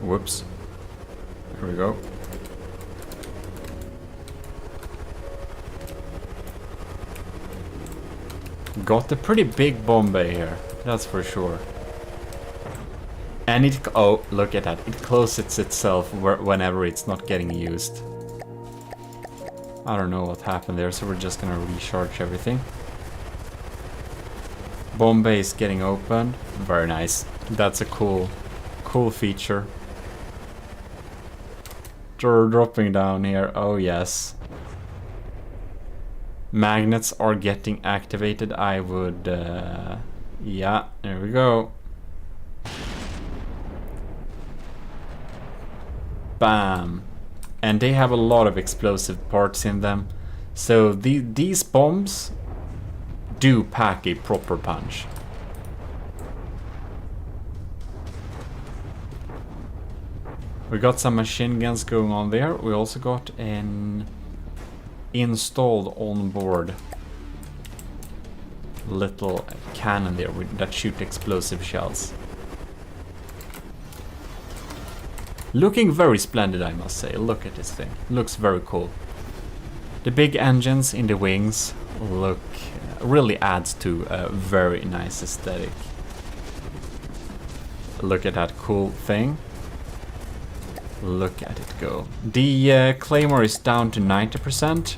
Whoops. Here we go. Got a pretty big bomb bay here, that's for sure. And it, oh, look at that, it closes itself whenever it's not getting used. I don't know what happened there, so we're just gonna recharge everything. Bomb bay is getting opened, very nice. That's a cool feature. They're dropping down here, oh yes. Magnets are getting activated, I would, yeah, there we go. Bam. And they have a lot of explosive parts in them. So these bombs do pack a proper punch. We got some machine guns going on there. We also got an installed on board little cannon there that shoot explosive shells. Looking very splendid, I must say. Look at this thing. Looks very cool. The big engines in the wings look really adds to a very nice aesthetic. Look at that cool thing. Look at it go. The Claymore is down to 90%.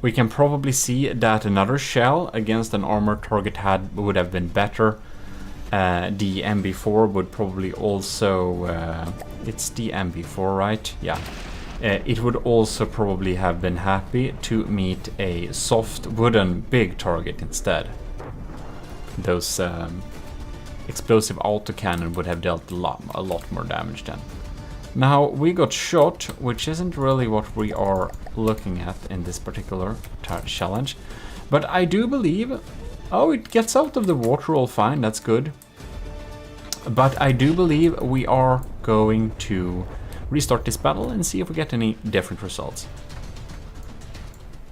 We can probably see that another shell against an armored target would have been better. The MB4 would probably also... it's the MB4, right? Yeah. It would also probably have been happy to meet a soft wooden big target instead. Those explosive autocannon would have dealt a lot more damage then. Now we got shot, which isn't really what we are looking at in this particular challenge. But I do believe... Oh, it gets out of the water all fine, that's good. But I do believe we are going to restart this battle and see if we get any different results.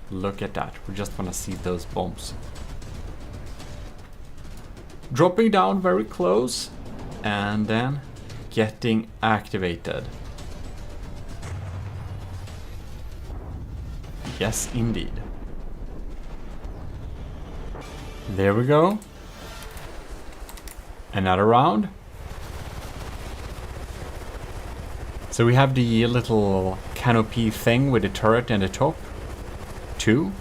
Look at that, we just want to see those bombs. Dropping down very close and then getting activated. Yes, indeed. There we go. Another round. So we have the little canopy thing with the turret in the top. 2.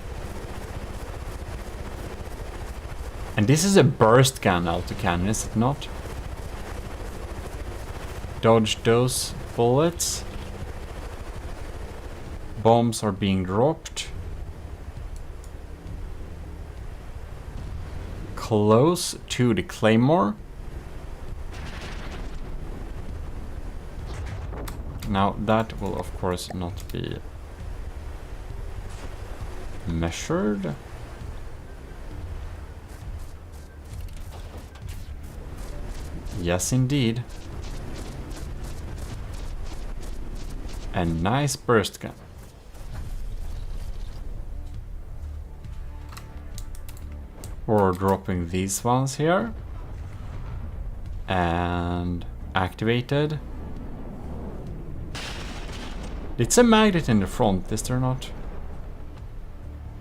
And this is a burst gun autocannon, is it not? Dodge those bullets. Bombs are being dropped. Close to the Claymore. Now that will of course not be measured. Yes, indeed. A nice burst gun. We're dropping these ones here. And activated. It's a magnet in the front, is there not?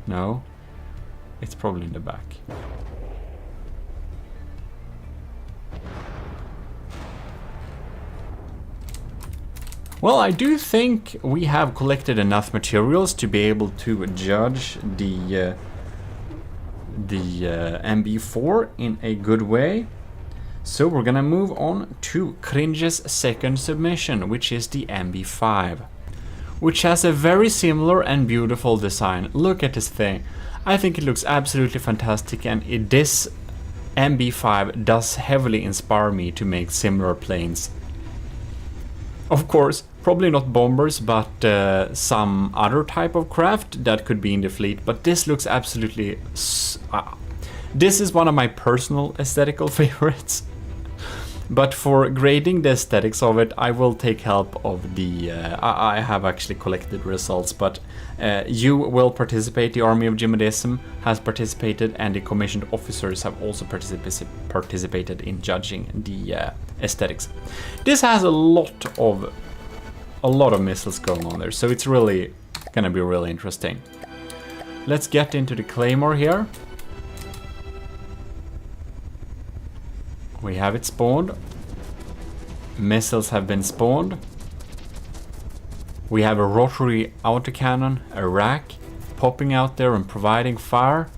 No. It's probably in the back. Well, I do think we have collected enough materials to be able to judge the MB4 in a good way. So we're gonna move on to Cringe's second submission, which is the MB5, which has a very similar and beautiful design. Look at this thing. I think it looks absolutely fantastic, and this MB5 does heavily inspire me to make similar planes. Of course, probably not bombers, but some other type of craft that could be in the fleet. But this looks absolutely... this is one of my personal aesthetical favorites. But for grading the aesthetics of it, I will take help of the... I have actually collected results, but you will participate. The Army of GMODISM has participated, and the commissioned officers have also participated in judging the aesthetics. This has a lot of missiles going on there, so it's really gonna be really interesting. Let's get into the Claymore here. We have it spawned. Missiles have been spawned. We have a rotary autocannon, a rack, popping out there and providing fire.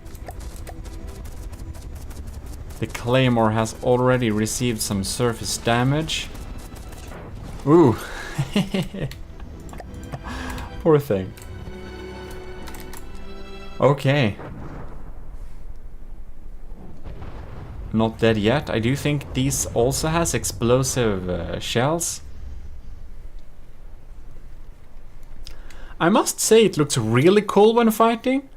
The Claymore has already received some surface damage. Ooh. Poor thing. Okay. Not dead yet. I do think these also has explosive shells. I must say it looks really cool when fighting,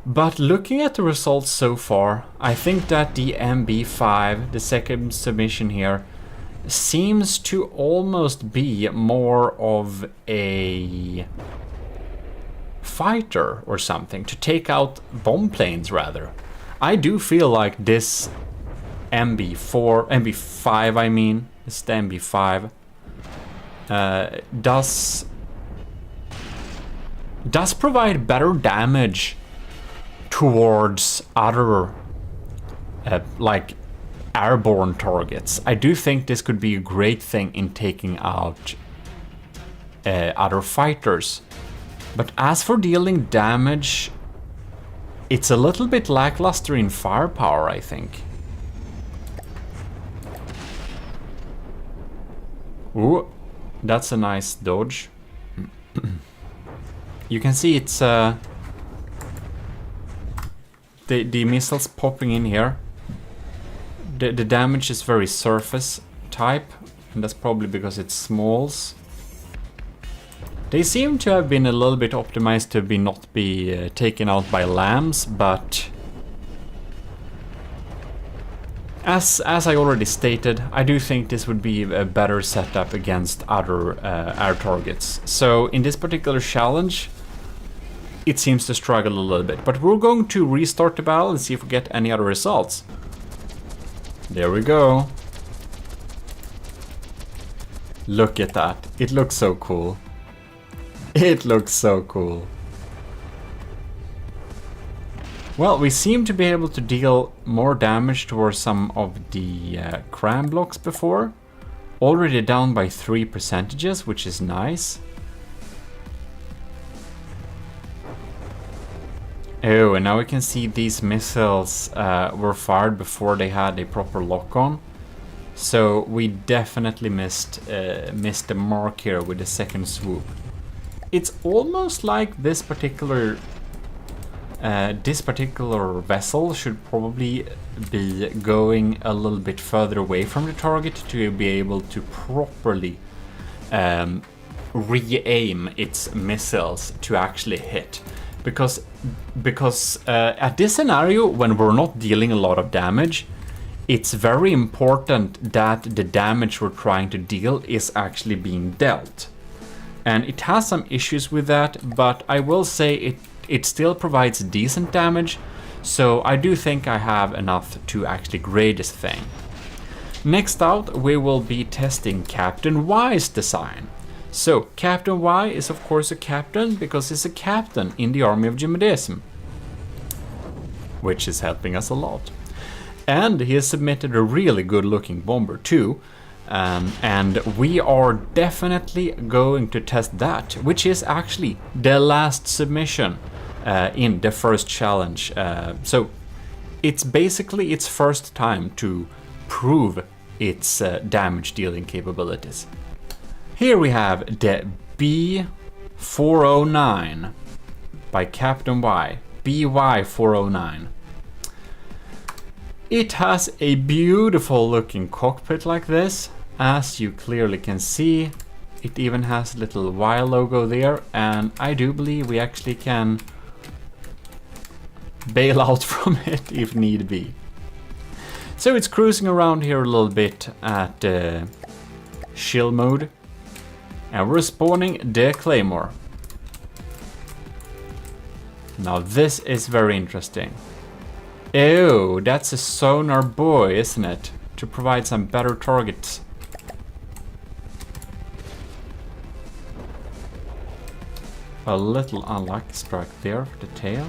but looking at the results so far, I think that the MB5, the second submission here, seems to almost be more of a fighter or something, to take out bomb planes rather. I do feel like this MB5 I mean, it's the MB5, does provide better damage towards other like airborne targets. I do think this could be a great thing in taking out other fighters. But as for dealing damage, it's a little bit lackluster in firepower, I think. Ooh, that's a nice dodge. You can see it's the missiles popping in here. The damage is very surface type, and that's probably because it's smalls. They seem to have been a little bit optimized to not be taken out by lambs, but as I already stated, I do think this would be a better setup against other air targets. So in this particular challenge, it seems to struggle a little bit, but we're going to restart the battle and see if we get any other results. There we go. Look at that. It looks so cool. It looks so cool. Well, we seem to be able to deal more damage towards some of the cram blocks before. Already down by 3%, which is nice. Oh, and now we can see these missiles were fired before they had a proper lock-on. So we definitely missed the mark here with the second swoop. It's almost like this particular vessel should probably be going a little bit further away from the target to be able to properly re-aim its missiles to actually hit. Because at this scenario, when we're not dealing a lot of damage, it's very important that the damage we're trying to deal is actually being dealt. And it has some issues with that, but I will say it still provides decent damage, so I do think I have enough to actually grade this thing. Next out, we will be testing Captain Y's design. So, Captain Y is of course a captain because he's a captain in the army of GMODIST, which is helping us a lot. And he has submitted a really good looking bomber too, and we are definitely going to test that, which is actually the last submission in the first challenge. So it's basically its first time to prove its damage dealing capabilities. Here we have the B409 by Captain Y, BY409. It has a beautiful looking cockpit like this, as you clearly can see. It even has a little Y logo there, and I do believe we actually can bail out from it if need be. So it's cruising around here a little bit at chill mode. And we're spawning the Claymore. Now this is very interesting. Oh, that's a sonar buoy, isn't it? To provide some better targets. A little unlucky strike there for the tail.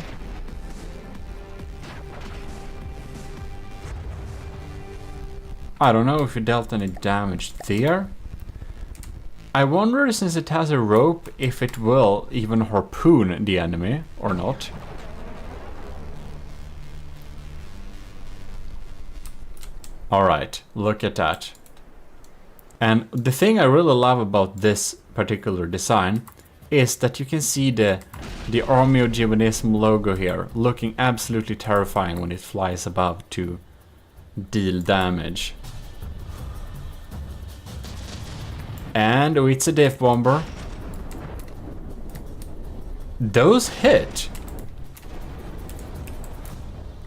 I don't know if it dealt any damage there. I wonder, since it has a rope, if it will even harpoon the enemy or not. Alright, look at that. And the thing I really love about this particular design is that you can see the Army of GMODISM logo here, looking absolutely terrifying when it flies above to deal damage. And oh, it's a diff bomber. Those hit.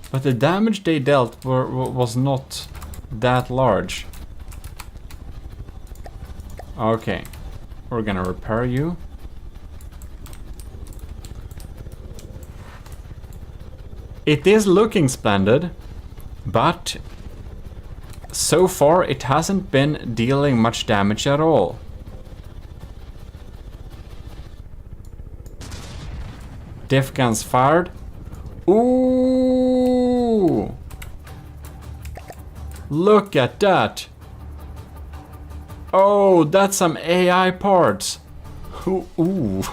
But the damage they dealt was not that large. Okay, we're gonna repair you. It is looking splendid, but so far it hasn't been dealing much damage at all. Diff guns fired. Ooh! Look at that! Oh, that's some AI parts. Ooh.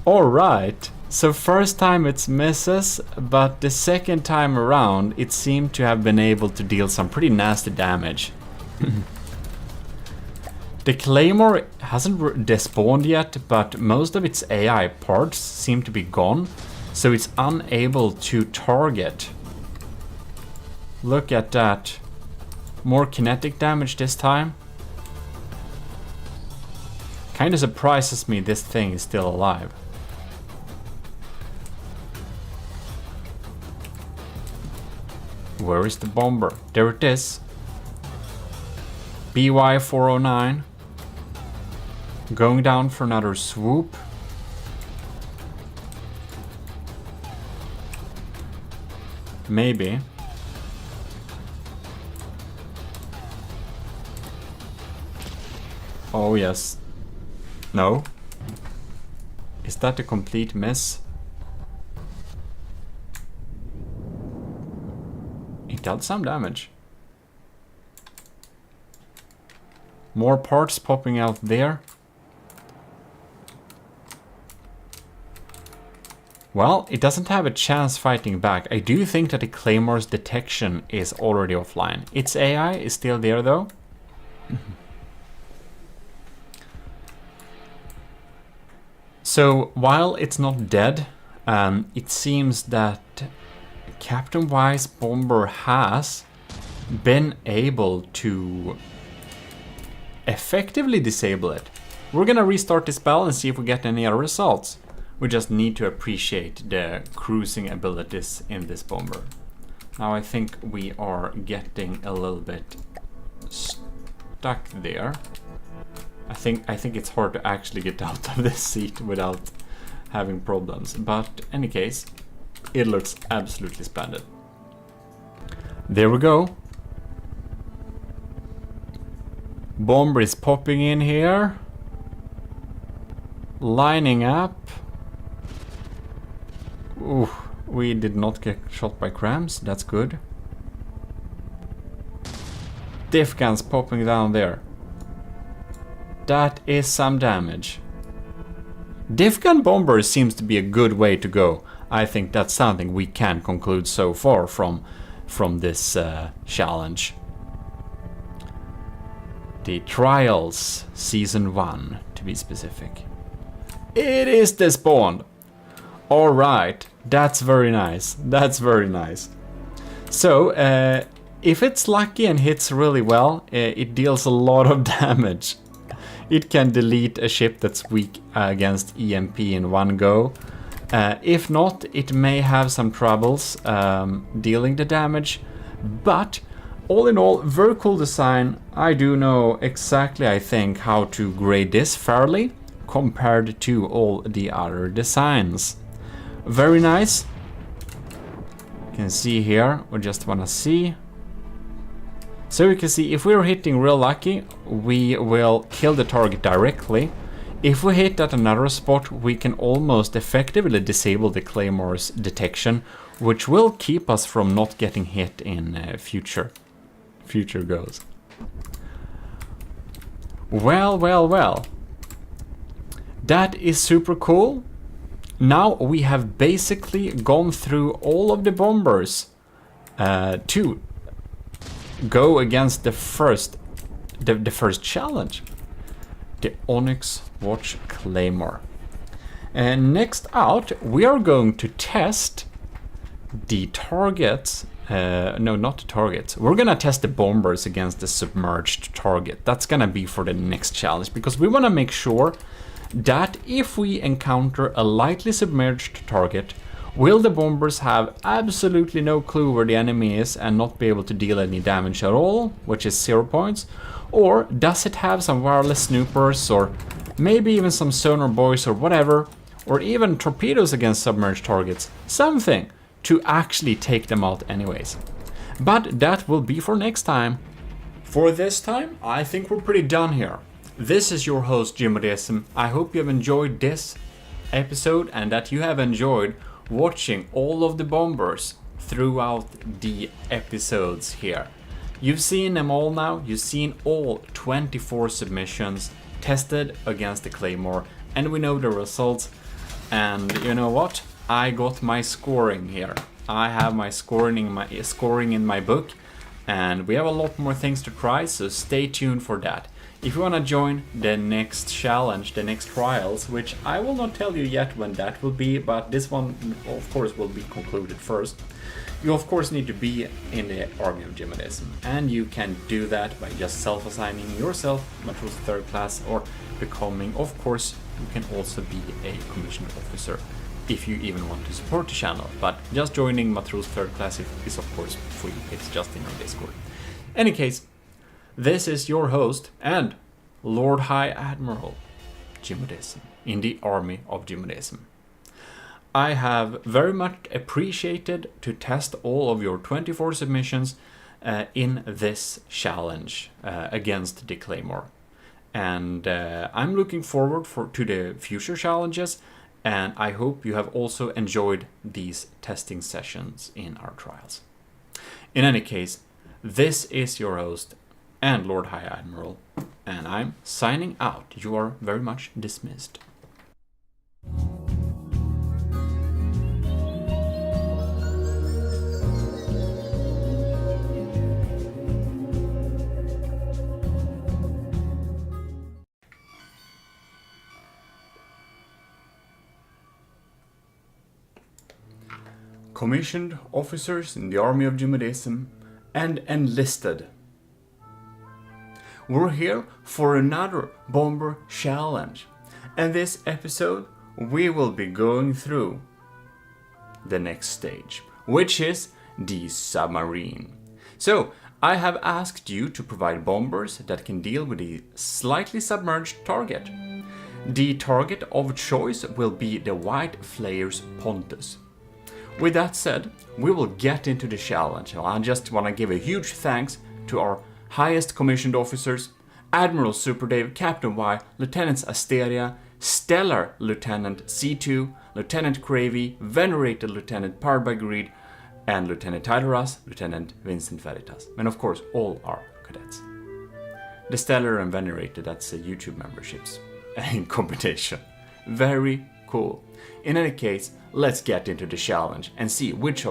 Alright. So first time it's misses, but the second time around it seemed to have been able to deal some pretty nasty damage. The Claymore hasn't despawned yet, but most of its AI parts seem to be gone, so it's unable to target. Look at that. More kinetic damage this time. Kinda surprises me this thing is still alive. Where is the bomber? There it is. BY-409. Going down for another swoop. Maybe. Oh yes. No. Is that a complete miss? It dealt some damage. More parts popping out there. Well, it doesn't have a chance fighting back. I do think that the Claymore's detection is already offline. Its AI is still there though. So, while it's not dead, it seems that Captain Y's bomber has been able to effectively disable it. We're gonna restart this spell and see if we get any other results. We just need to appreciate the cruising abilities in this bomber. Now I think we are getting a little bit stuck there. I think it's hard to actually get out of this seat without having problems. But in any case, it looks absolutely splendid. There we go. Bomber is popping in here. Lining up. Ooh, we did not get shot by crams. That's good. Diff guns popping down there. That is some damage. Diff gun bomber seems to be a good way to go. I think that's something we can conclude so far from this challenge. The Trials Season 1, to be specific. It is despawned! Alright, that's very nice. That's very nice. So, if it's lucky and hits really well, it deals a lot of damage. It can delete a ship that's weak against EMP in one go. If not, it may have some troubles dealing the damage. But all in all, very cool design. I do know exactly, I think, how to grade this fairly compared to all the other designs. Very nice. You can see here, we just want to see. So you can see, if we're hitting real lucky, we will kill the target directly. If we hit at another spot, we can almost effectively disable the Claymore's detection, which will keep us from not getting hit in future. future goes. Well, well, well. That is super cool. Now we have basically gone through all of the bombers to go against the first challenge, the Onyx Watch Claymore. And next out, we are going to test the targets. No, not the targets. We're gonna test the bombers against the submerged target. That's gonna be for the next challenge, because we wanna make sure that if we encounter a lightly submerged target, will the bombers have absolutely no clue where the enemy is and not be able to deal any damage at all, which is 0 points? Or does it have some wireless snoopers, or maybe even some sonar buoys or whatever, or even torpedoes against submerged targets? Something to actually take them out anyways. But that will be for next time. For this time, I think we're pretty done here. This is your host, GMODIST. I hope you have enjoyed this episode and that you have enjoyed watching all of the bombers throughout the episodes here. You've seen them all now. You've seen all 24 submissions tested against the Claymore, and we know the results. And you know what? I got my scoring here. I have my scoring in my book, and we have a lot more things to try, so stay tuned for that. If you want to join the next challenge, the next trials, which I will not tell you yet when that will be, but this one of course will be concluded first, you of course need to be in the Army of GMODIST, and you can do that by just self-assigning yourself Matrose 3rd class, or becoming, of course, you can also be a commissioned officer if you even want to support the channel, but just joining Matrose 3rd class is of course free. It's just in our Discord. Any case, this is your host and Lord High Admiral GMODIST in the Army of GMODIST. I have very much appreciated to test all of your 24 submissions in this challenge against the Claymore. And I'm looking forward to the future challenges, and I hope you have also enjoyed these testing sessions in our trials. In any case, this is your host and Lord High Admiral, and I'm signing out. You are very much dismissed. Commissioned officers in the Army of GMODIST and enlisted. We're here for another bomber challenge, and this episode we will be going through the next stage, which is the submarine. So I have asked you to provide bombers that can deal with a slightly submerged target. The target of choice will be the White Flayer's Pontus. With that said, we will get into the challenge. I just want to give a huge thanks to our highest commissioned officers: Admiral Super Dave, Captain Y, Lieutenants Asteria, Stellar Lieutenant C2, Lieutenant Cravey, Venerated Lieutenant Powered by Greed, and Lieutenant Tyler Russ, Lieutenant Vincent Veritas, and of course all our cadets. The Stellar and Venerated, that's YouTube memberships in competition. Very cool. In any case, let's get into the challenge and see which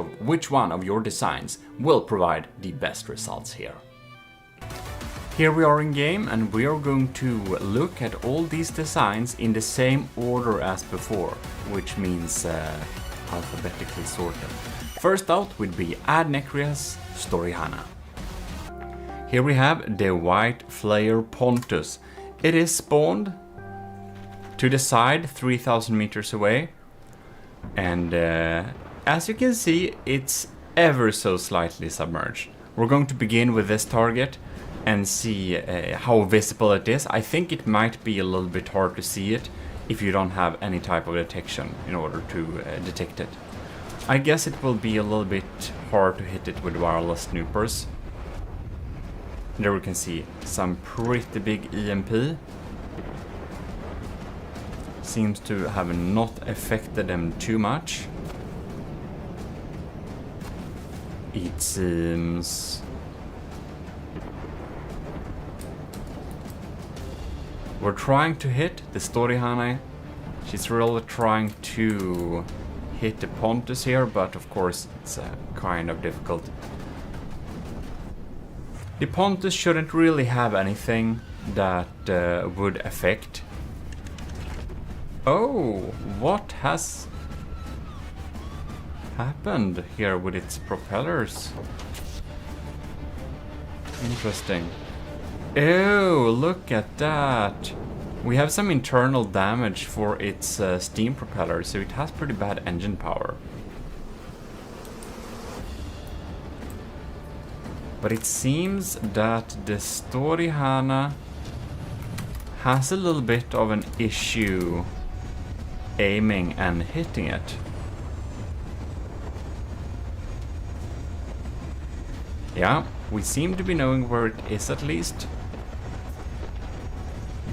one of your designs will provide the best results here. Here we are in game, and we are going to look at all these designs in the same order as before, which means alphabetically sorted. First out would be Adnecrias Storyhana. Here we have the White Flayer Pontus. It is spawned to the side 3000 meters away, and as you can see, it's ever so slightly submerged. We're going to begin with this target and see how visible it is. I think it might be a little bit hard to see it if you don't have any type of detection in order to detect it. I guess it will be a little bit hard to hit it with wireless snoopers. There we can see some pretty big EMP. Seems to have not affected them too much. It seems We're trying to hit the Storihane. She's really trying to hit the Pontus here, but of course it's kind of difficult. The Pontus shouldn't really have anything that would affect. Oh, what has happened here with its propellers? Interesting. Oh, look at that. We have some internal damage for its steam propeller, so it has pretty bad engine power. But it seems that the Storihane has a little bit of an issue aiming and hitting it. Yeah, we seem to be knowing where it is at least.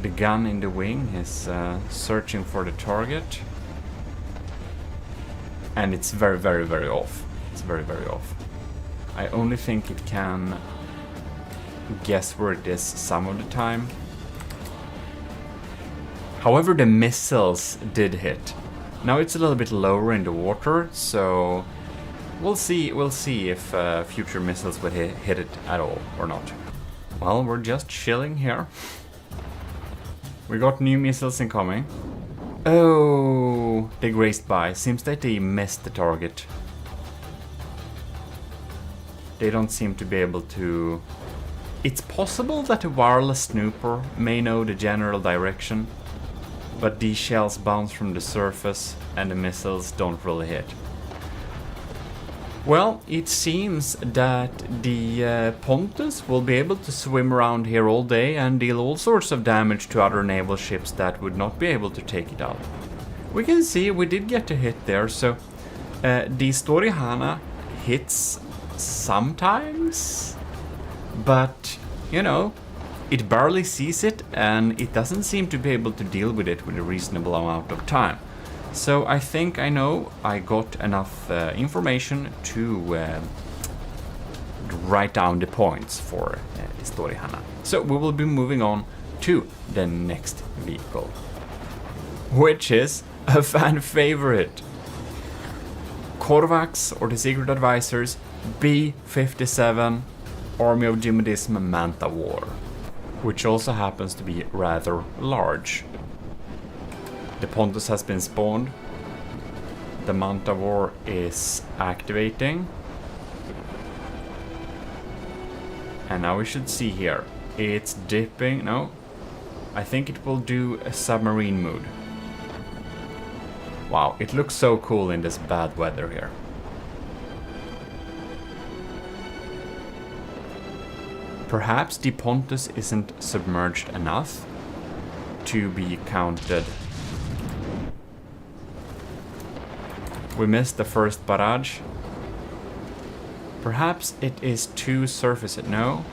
The gun in the wing is searching for the target. And it's very, very, very off. It's very, very off. I only think it can guess where it is some of the time. However, the missiles did hit. Now it's a little bit lower in the water, so we'll see if future missiles would hit it at all or not. Well, we're just chilling here. We got new missiles incoming. Oh, they grazed by. Seems that they missed the target. They don't seem to be able to... It's possible that a wireless snooper may know the general direction, but these shells bounce from the surface and the missiles don't really hit. Well, it seems that the Pontus will be able to swim around here all day and deal all sorts of damage to other naval ships that would not be able to take it out. We can see we did get a hit there, so the Storihane hits sometimes, but you know, it barely sees it and it doesn't seem to be able to deal with it with a reasonable amount of time. So I think I know I got enough information to write down the points for the Storihane. So we will be moving on to the next vehicle, which is a fan favorite. Korvax, or the Secret Advisors, B-57 Army of GMODIST Manta War, which also happens to be rather large. The Pontus has been spawned. The Manta War is activating. And now we should see here. It's dipping. No. I think it will do a submarine mode. Wow, it looks so cool in this bad weather here. Perhaps the Pontus isn't submerged enough to be counted. We missed the first barrage. Perhaps it is too surface. No.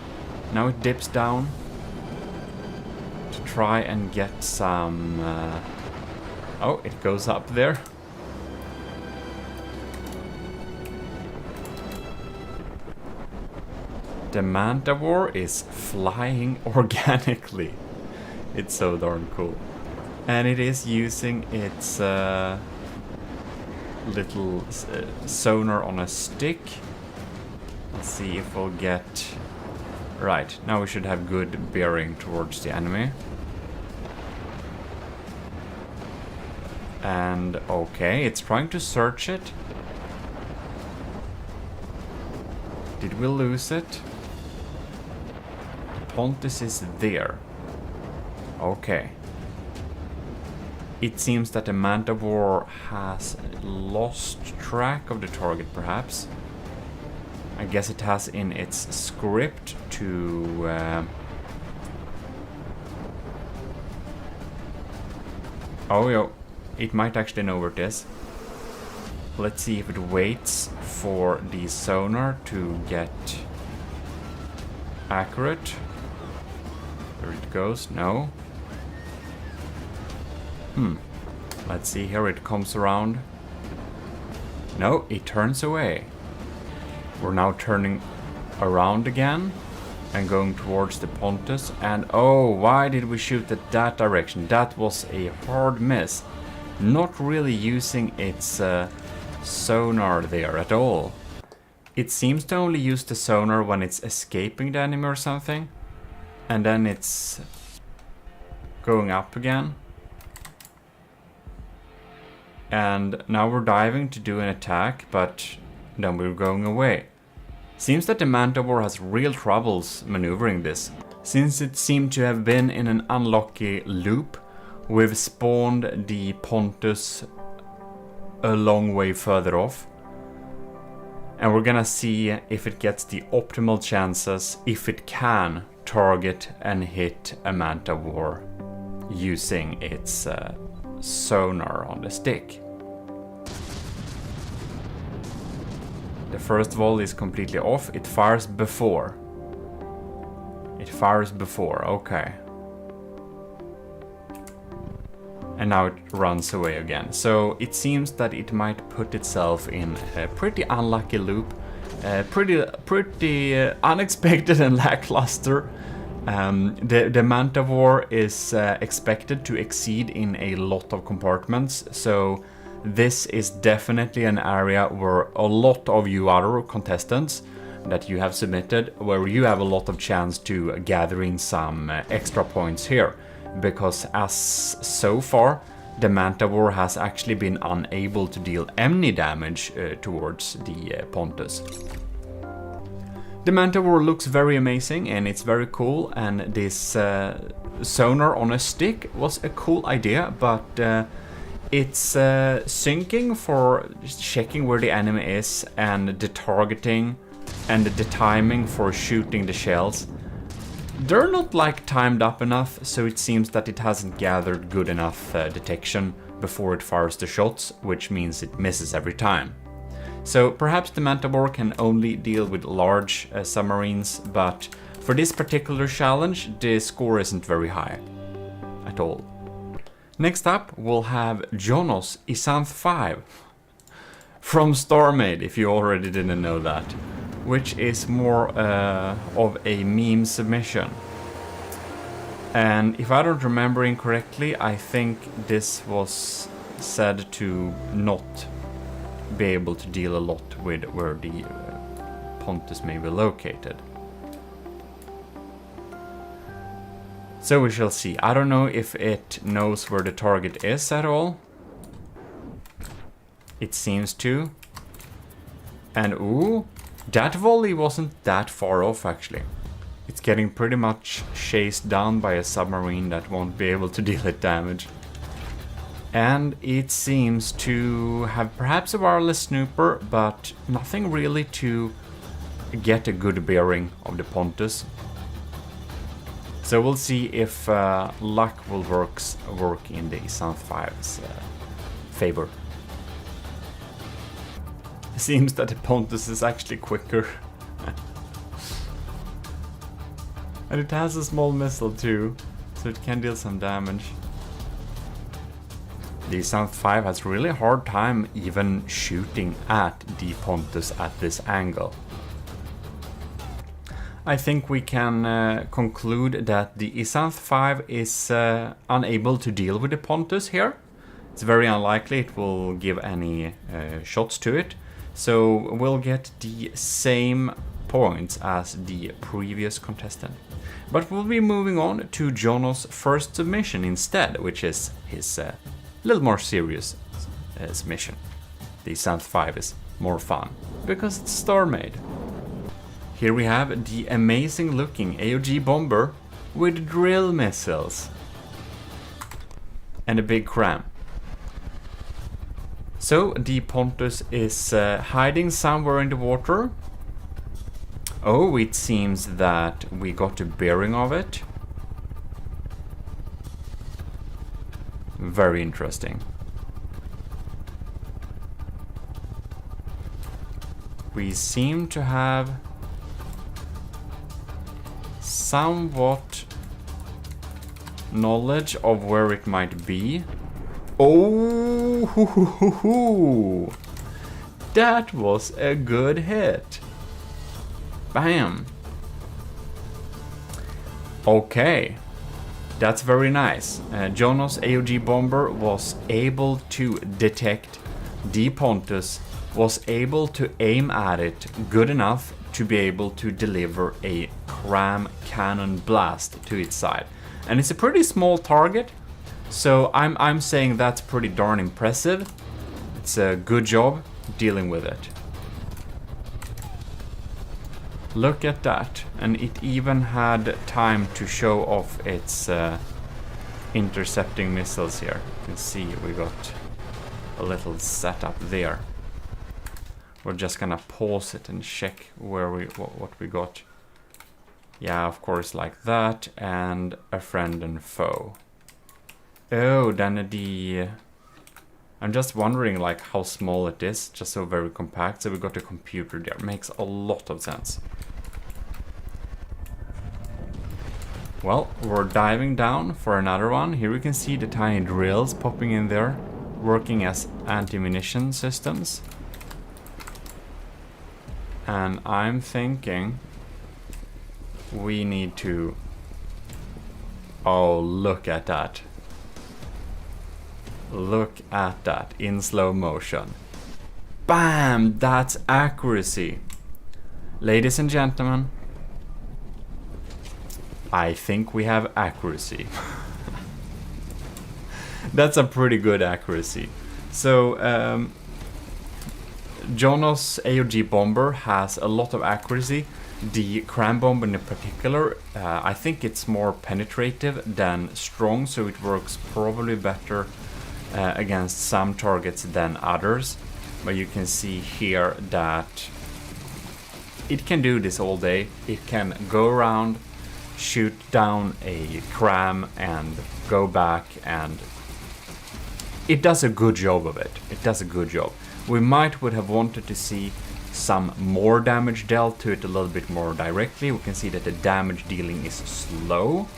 Now it dips down to try and get some... Oh, it goes up there. The Manta War is flying organically. It's so darn cool. And it is using its little sonar on a stick. Let's see if we'll get... Right, now we should have good bearing towards the enemy. And okay, it's trying to search it. Did we lose it? Pontus is there. Okay. It seems that the Manta War has lost track of the target, perhaps. I guess it has in its script to... Oh, yo. It might actually know where it is. Let's see if it waits for the sonar to get accurate. There it goes. No. Let's see here. It comes around. No, it turns away. We're now turning around again. and going towards the Pontus. And oh, why did we shoot at that direction? That was a hard miss. Not really using its sonar there at all. It seems to only use the sonar when it's escaping the enemy or something. And then it's going up again. And now we're diving to do an attack, but then we're going away. Seems that the Manticore has real troubles maneuvering this. Since it seemed to have been in an unlucky loop, we've spawned the Pontus a long way further off. And we're gonna see if it gets the optimal chances, if it can target and hit a Manticore using its sonar on the stick. The first volley is completely off. It fires before. It fires before, okay. And now it runs away again. So it seems that it might put itself in a pretty unlucky loop. Pretty unexpected and lackluster. The Manticore is expected to exceed in a lot of compartments, so this is definitely an area where a lot of you other contestants that you have submitted, where you have a lot of chance to gathering some extra points here, because as so far the Manticore has actually been unable to deal any damage towards the Pontus. The Manticore looks very amazing and it's very cool, and this sonar on a stick was a cool idea, but it's syncing for checking where the enemy is, and the targeting and the timing for shooting the shells. They're not like timed up enough, so it seems that it hasn't gathered good enough detection before it fires the shots, which means it misses every time. So perhaps the Manticore can only deal with large submarines, but for this particular challenge the score isn't very high at all. Next up we'll have Jonos Isanth 5 from StarMade, if you already didn't know that, which is more of a meme submission. And if I don't remember incorrectly, I think this was said to not be able to deal a lot with where the Pontus may be located. So we shall see. I don't know if it knows where the target is at all. It seems to. And ooh, that volley wasn't that far off actually. It's getting pretty much chased down by a submarine that won't be able to deal it damage. And it seems to have perhaps a wireless snooper, but nothing really to get a good bearing of the Pontus. So we'll see if luck will work in the Isanth 5's favor. It seems that the Pontus is actually quicker. And it has a small missile too, so it can deal some damage. The Isanth 5 has really hard time even shooting at the Pontus at this angle. I think we can conclude that the Isanth 5 is unable to deal with the Pontus here. It's very unlikely it will give any shots to it. So we'll get the same points as the previous contestant. But we'll be moving on to Jonos' first submission instead, which is his little more serious submission. The Isanth 5 is more fun because it's StarMade. Here we have the amazing looking AOG bomber with drill missiles and a big cram. So the Pontus is hiding somewhere in the water. Oh, it seems that we got a bearing of it. Very interesting. We seem to have somewhat knowledge of where it might be. Oh, hoo, hoo, hoo, hoo. That was a good hit. Bam. Okay, that's very nice. Jonas AOG bomber was able to detect the Pontus, was able to aim at it good enough to be able to deliver a cram cannon blast to its side. And it's a pretty small target, so I'm saying that's pretty darn impressive. It's a good job dealing with it. Look at that, and it even had time to show off its intercepting missiles here. You can see we got a little setup there. We're just gonna pause it and check where what we got. Yeah, of course, like that, and a friend and foe. Oh, then I'm just wondering like how small it is, just so very compact. So we got a computer there. Makes a lot of sense. Well, we're diving down for another one. Here we can see the tiny drills popping in there, working as anti-munition systems. And I'm thinking we need to... Oh, look at that. Look at that in slow motion. Bam! That's accuracy. Ladies and gentlemen, I think we have accuracy. That's a pretty good accuracy. So, Jonas AOG bomber has a lot of accuracy. The cram bomb in particular, I think it's more penetrative than strong, so it works probably better against some targets than others. But you can see here that it can do this all day. It can go around, shoot down a cram and go back, and it does a good job of it. It does a good job. We would have wanted to see some more damage dealt to it a little bit more directly. We can see that the damage dealing is slow,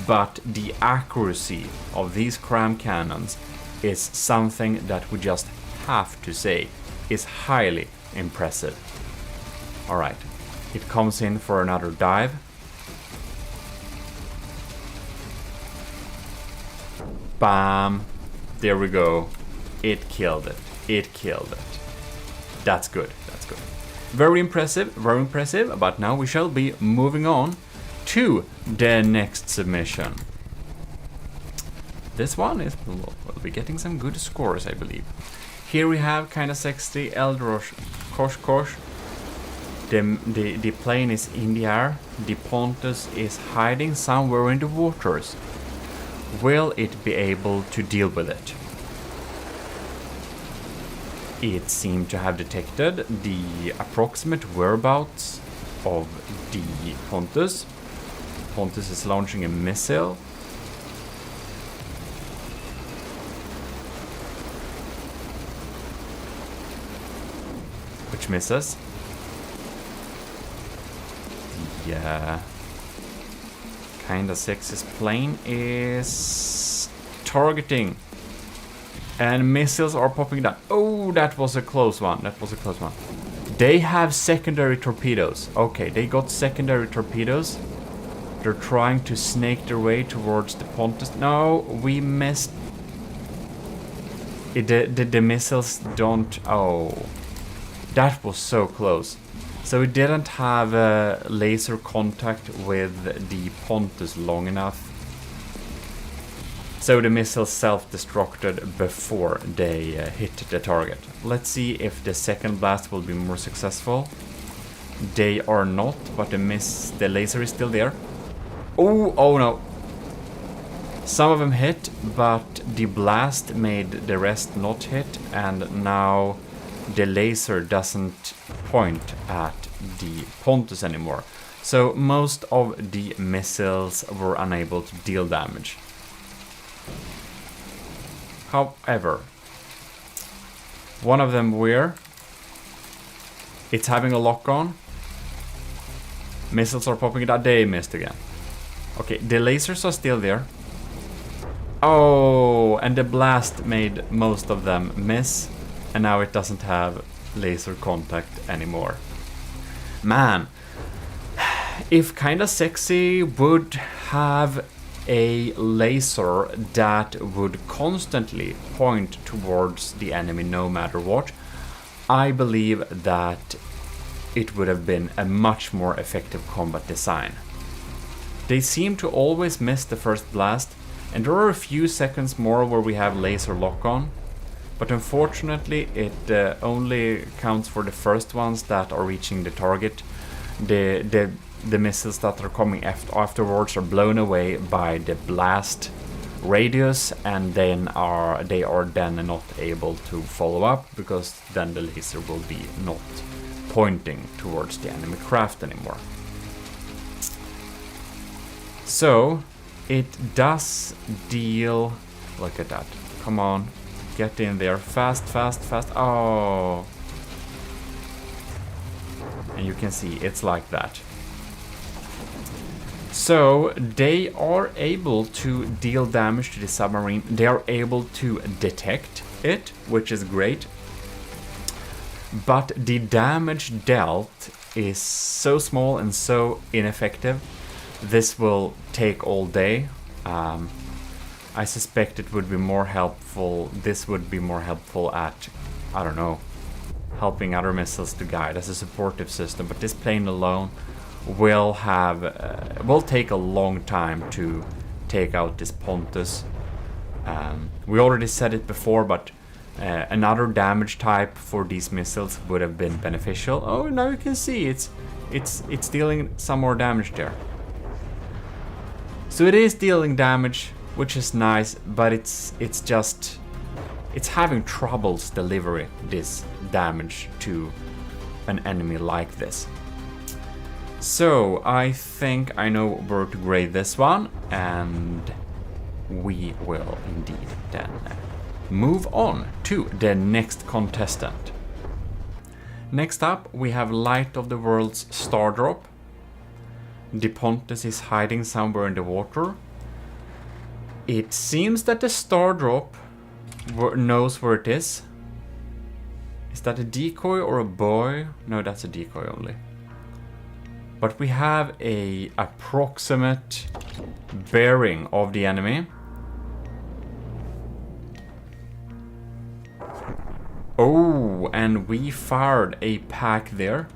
but the accuracy of these cram cannons is something that we just have to say is highly impressive. Alright, it comes in for another dive. Bam! There we go. It killed it. It killed it. That's good. That's good. Very impressive. Very impressive. But now we shall be moving on to the next submission. This one is... We'll be getting some good scores, I believe. Here we have kinda sexy Eldrosh Kosh. The plane is in the air. The Pontus is hiding somewhere in the waters. Will it be able to deal with it? It seemed to have detected the approximate whereabouts of the Pontus. Pontus is launching a missile. Which misses. The kinda sexist plane is targeting. And missiles are popping down. Oh, that was a close one. That was a close one. They have secondary torpedoes. Okay, they got secondary torpedoes. They're trying to snake their way towards the Pontus. No, we missed. The missiles don't... Oh, that was so close. So it didn't have a laser contact with the Pontus long enough. So the missiles self-destructed before they hit the target. Let's see if the second blast will be more successful. They are not, but the laser is still there. Oh no. Some of them hit, but the blast made the rest not hit, and now the laser doesn't point at the Pontus anymore. So most of the missiles were unable to deal damage. However, one of them it's having a lock on. Missiles are popping it out. They missed again. Okay, the lasers are still there. Oh, and the blast made most of them miss. And now it doesn't have laser contact anymore. Man, if Kinda Sexy would have a laser that would constantly point towards the enemy no matter what, I believe that it would have been a much more effective combat design. They seem to always miss the first blast, and there are a few seconds more where we have laser lock-on, but unfortunately it only counts for the first ones that are reaching the target. The missiles that are coming afterwards are blown away by the blast radius, and then they are then not able to follow up, because then the laser will be not pointing towards the enemy craft anymore. So it does deal. Look at that. Come on, get in there. Fast, fast, fast. Oh. And you can see it's like that. So they are able to deal damage to the submarine. They are able to detect it, which is great. But the damage dealt is so small and so ineffective. This will take all day. I suspect it would be more helpful. This would be more helpful at, I don't know, helping other missiles to guide as a supportive system. But this plane alone will take a long time to take out this Pontus. We already said it before, but another damage type for these missiles would have been beneficial. Oh, now you can see it's dealing some more damage there. So it is dealing damage, which is nice, but it's having troubles delivering this damage to an enemy like this. So I think I know where to grade this one, and we will indeed then move on to the next contestant. Next up we have Light of the World's Star Drop. The Pontus is hiding somewhere in the water. It seems that the Star Drop knows where it is. Is that a decoy or a buoy? No, that's a decoy only. But we have a approximate bearing of the enemy. Oh, and we fired a pack there.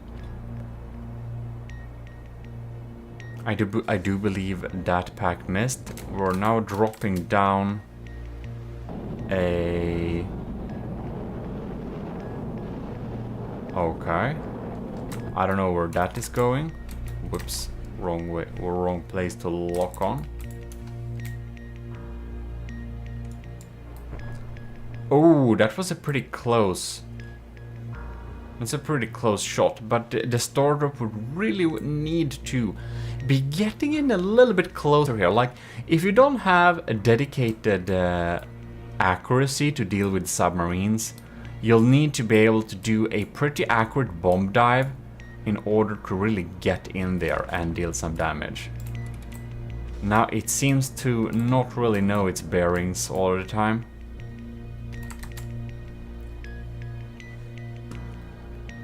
I do believe that pack missed. We're now dropping down a... Okay. I don't know where that is going. Whoops, wrong way, wrong place to lock on. Oh, that was a pretty close. That's a pretty close shot, but the Star Drop would really need to be getting in a little bit closer here. Like, if you don't have a dedicated accuracy to deal with submarines, you'll need to be able to do a pretty accurate bomb dive in order to really get in there and deal some damage. Now it seems to not really know its bearings all the time.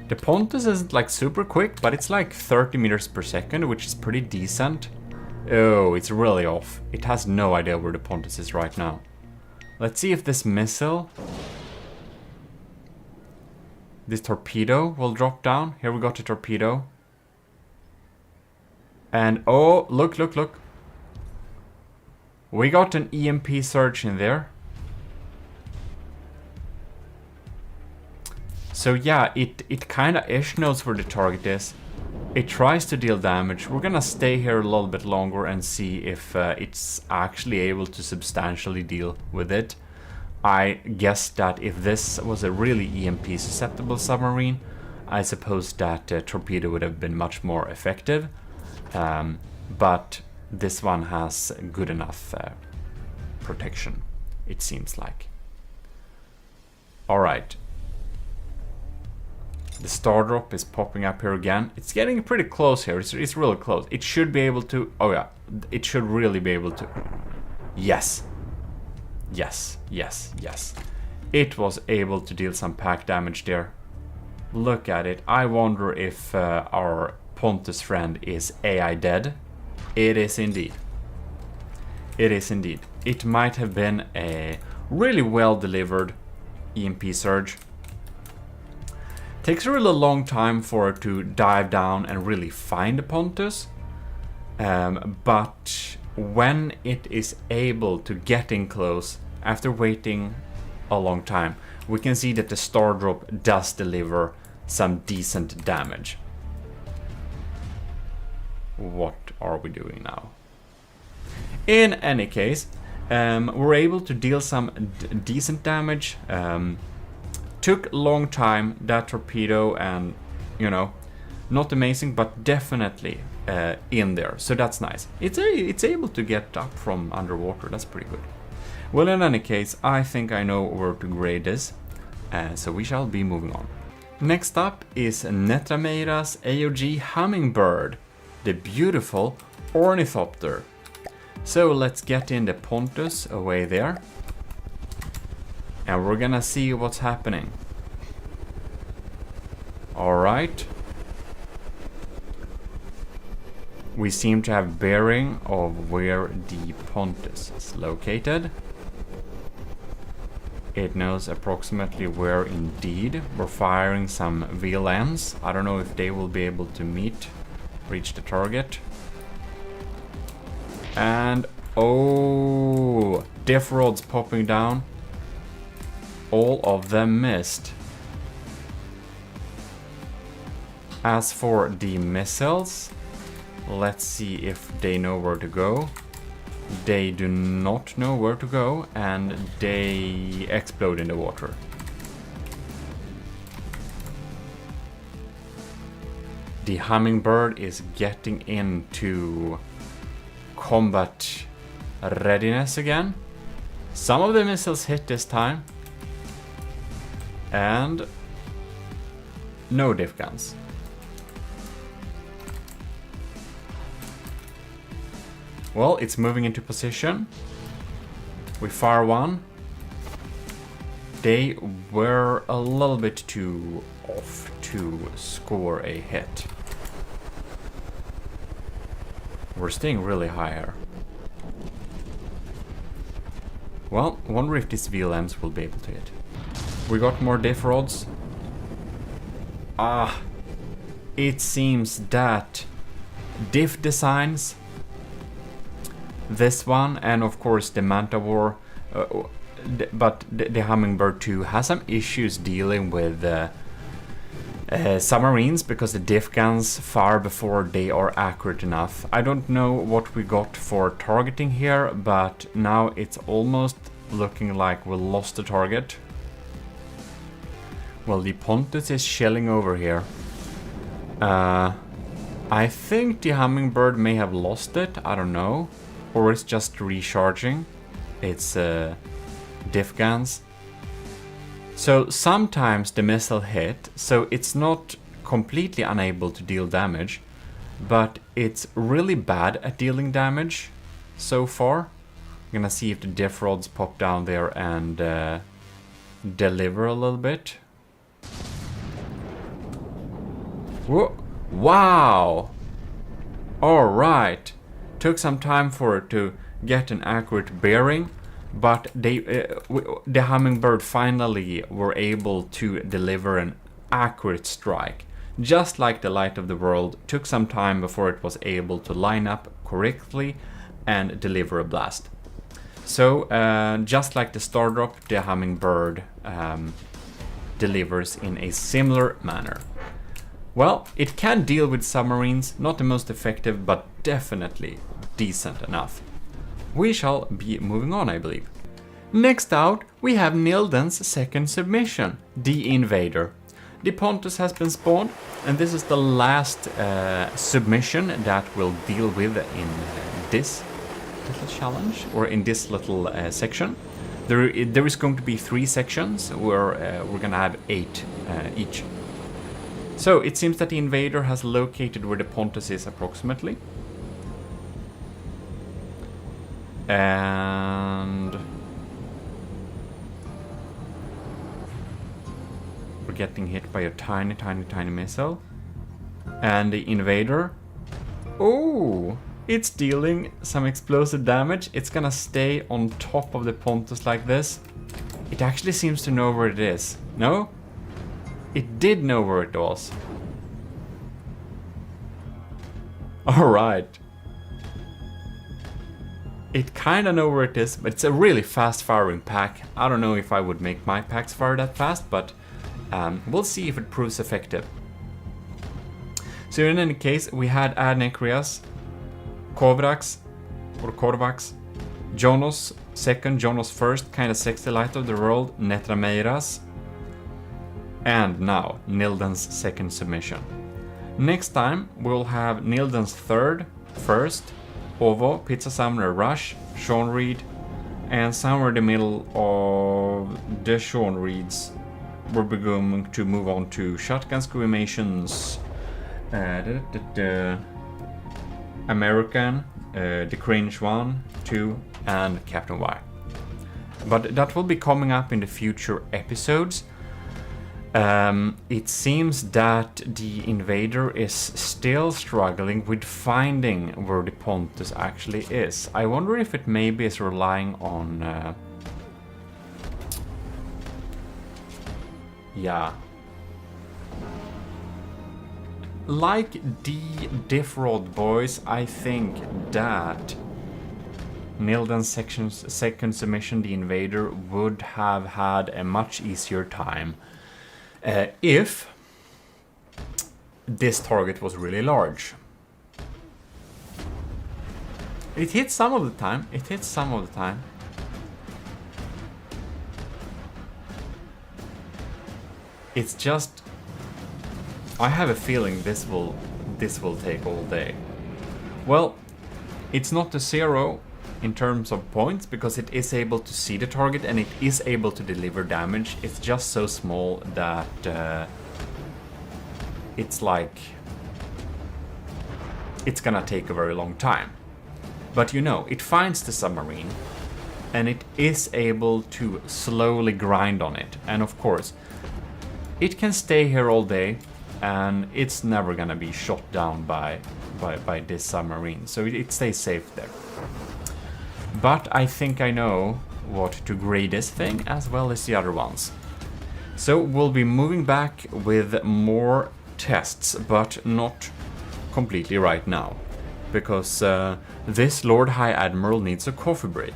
The Pontus isn't like super quick, but it's like 30 meters per second, which is pretty decent. Oh, it's really off. It has no idea where the Pontus is right now. Let's see if this missile... This torpedo will drop down. Here we got a torpedo. And oh, look, look, look. We got an EMP surge in there. So yeah, it kind of ish knows where the target is. It tries to deal damage. We're gonna stay here a little bit longer and see if it's actually able to substantially deal with it. I guess that if this was a really EMP susceptible submarine, I suppose that torpedo would have been much more effective. But this one has good enough protection, it seems like. Alright. The Star Drop is popping up here again. It's getting pretty close here. It's really close. It should be able to... Oh yeah, it should really be able to... Yes. Yes, yes, yes. It was able to deal some pack damage there. Look at it. I wonder if our Pontus friend is AI dead? It is indeed. It is indeed. It might have been a really well delivered EMP surge. Takes a really long time for it to dive down and really find the Pontus. But when it is able to get in close after waiting a long time, we can see that the star drop does deliver some decent damage. What are we doing now? In any case, we're able to deal some decent damage. Took a long time, that torpedo, and you know, not amazing, but definitely in there, so that's nice. It's able to get up from underwater, that's pretty good. Well, in any case, I think I know where to grade this, so we shall be moving on. Next up is Netrameira's AOG Hummingbird, the beautiful ornithopter. So let's get in the Pontus away there, and we're gonna see what's happening. Alright. We seem to have bearing of where the Pontus is located. It knows approximately where indeed we're firing some VLMs. I don't know if they will be able to reach the target. And oh, diff rods popping down. All of them missed. As for the missiles, let's see if they know where to go. They do not know where to go, and they explode in the water. The Hummingbird is getting into combat readiness again. Some of the missiles hit this time, and no diff guns. Well, it's moving into position. We fire one. They were a little bit too off to score a hit. We're staying really high here. Well, wonder if these VLMs will be able to hit. We got more diff rods. It seems that diff designs, this one, and of course the Manta War, but the Hummingbird 2 has some issues dealing with submarines because the diff guns fire before they are accurate enough. I don't know what we got for targeting here, but now it's almost looking like we lost the target. Well, the Pontus is shelling over here. I think the Hummingbird may have lost it, I don't know. Or it's just recharging its diff guns. So sometimes the missile hit, so it's not completely unable to deal damage, but it's really bad at dealing damage so far. I'm gonna see if the diff rods pop down there and deliver a little bit. Whoa. Wow! Alright. Took some time for it to get an accurate bearing, but the Hummingbird finally were able to deliver an accurate strike. Just like the Light of the World, took some time before it was able to line up correctly and deliver a blast. So just like the Star Drop, the Hummingbird delivers in a similar manner. Well, it can deal with submarines, not the most effective, but definitely decent enough. We shall be moving on, I believe. Next out, we have Nilden's second submission, the Invader. The Pontus has been spawned, and this is the last submission that we'll deal with in this little challenge, or in this little section. There is going to be 3 sections where we're gonna have 8 each. So it seems that the Invader has located where the Pontus is approximately. And we're getting hit by a tiny missile. And the invader, oh, it's dealing some explosive damage. It's gonna stay on top of the Pontus like this. It actually seems to know where it is. No? It did know where it was. Alright. It kinda know where it is, but it's a really fast firing pack. I don't know if I would make my packs fire that fast, but we'll see if it proves effective. So in any case, we had Adnekrias, Kovacs, Jonos second, Jonos first, kinda sexy light of the world, Netrameiras, and now Nilden's second submission. Next time we'll have Nilden's third, first, Ovo, Pizza Summoner Rush, Sean Reed, and somewhere in the middle of the Sean Reeds we're going to move on to Shotgun Screamations, American, the Cringe 1, 2, and Captain Y. But that will be coming up in the future episodes. It seems that the invader is still struggling with finding where the Pontus actually is. I wonder if it maybe is relying on... yeah. Like the Diffrod boys, I think that Nilden's second submission, the invader, would have had a much easier time if this target was really large. It hits some of the time. It hits some of the time. It's just, I have a feeling this will take all day. Well, it's not a 0 in terms of points because it is able to see the target and it is able to deliver damage. It's just so small that it's like it's gonna take a very long time. But you know, it finds the submarine and it is able to slowly grind on it. And of course, it can stay here all day and it's never gonna be shot down by this submarine. So it stays safe there. But I think I know what to grade this thing as well as the other ones. So we'll be moving back with more tests, but not completely right now. Because this Lord High Admiral needs a coffee break.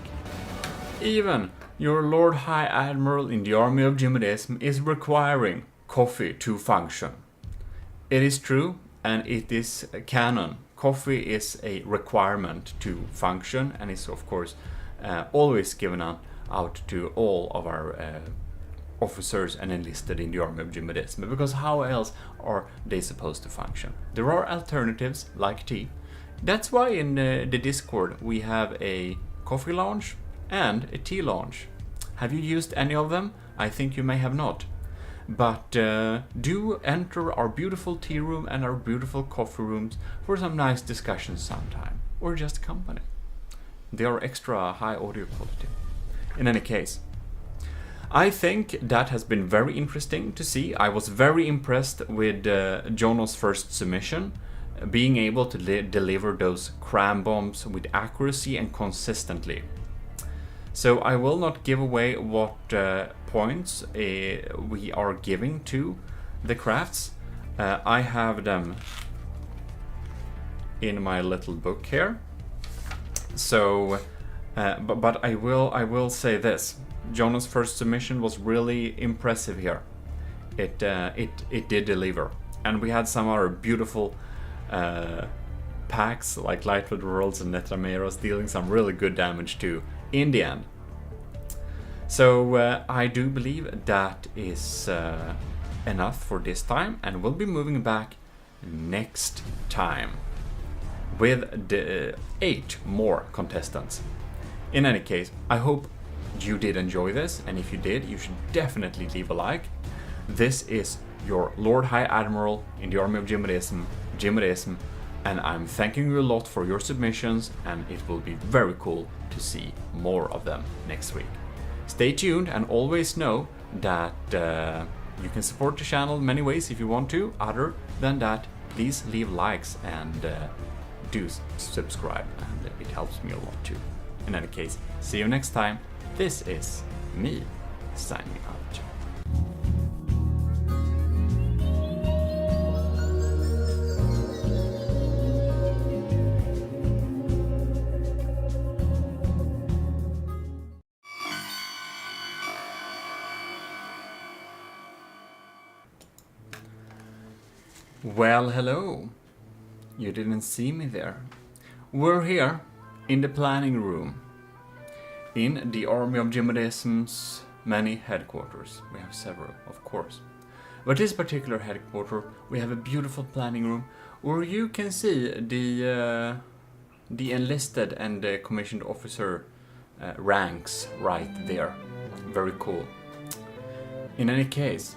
Even your Lord High Admiral in the army of GMODIST is requiring coffee to function. It is true and it is canon. Coffee is a requirement to function and is of course always given out to all of our officers and enlisted in the army of GMODIST. Because how else are they supposed to function? There are alternatives like tea. That's why in the Discord we have a coffee lounge and a tea lounge. Have you used any of them? I think you may have not. But do enter our beautiful tea room and our beautiful coffee rooms for some nice discussions sometime, or just company. They are extra high audio quality. In any case, I think that has been very interesting to see. I was very impressed with Jono's first submission, being able to deliver those cram bombs with accuracy and consistently. So I will not give away what points we are giving to the crafts. I have them in my little book here. So, but I will say this: Jono's first submission was really impressive here. It did deliver, and we had some other beautiful packs like Lightwood Worlds and Netrameros dealing some really good damage too in the end. So I do believe that is enough for this time, and we'll be moving back next time with the 8 more contestants. In any case, I hope you did enjoy this, and if you did, you should definitely leave a like. This is your Lord High Admiral in the army of GMODIST, and I'm thanking you a lot for your submissions, and it will be very cool to see more of them next week. Stay tuned and always know that you can support the channel many ways if you want to, other than that please leave likes and do subscribe, and it helps me a lot too. In any case, see you next time. This is me signing out. Well, hello. You didn't see me there. We're here in the planning room in the army of GMODISM's many headquarters. We have several, of course. But this particular headquarter, we have a beautiful planning room where you can see the enlisted and the commissioned officer ranks right there. Very cool. In any case,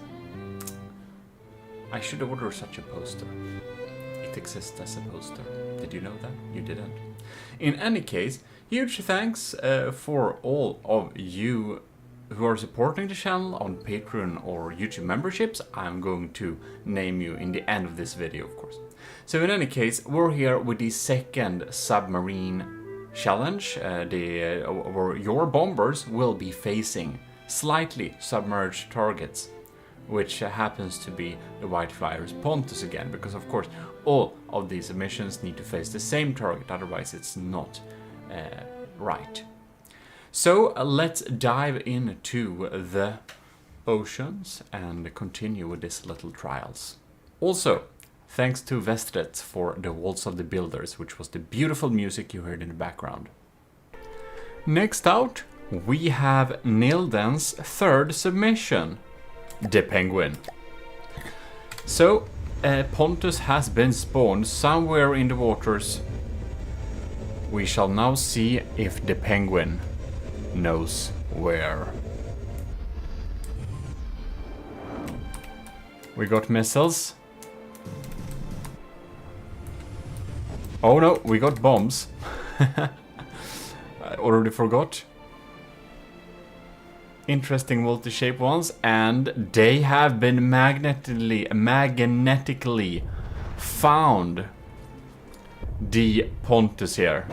I should order such a poster. It exists as a poster. Did you know that? You didn't. In any case, huge thanks for all of you who are supporting the channel on Patreon or YouTube memberships. I'm going to name you in the end of this video, of course. So in any case, we're here with the second submarine challenge, where your bombers will be facing slightly submerged targets, which happens to be the Whiteflyer's Pontus again, because of course all of these missions need to face the same target, otherwise it's not right. So let's dive into the oceans and continue with these little trials. Also, thanks to Vestret for the Waltz of the Builders, which was the beautiful music you heard in the background. Next out, we have Nilden's third submission, the Penguin. So, Pontus has been spawned somewhere in the waters. We shall now see if the Penguin knows where. We got missiles. Oh no, we got bombs. I already forgot. Interesting multi-shape ones, and they have been magnetically found the Pontus here.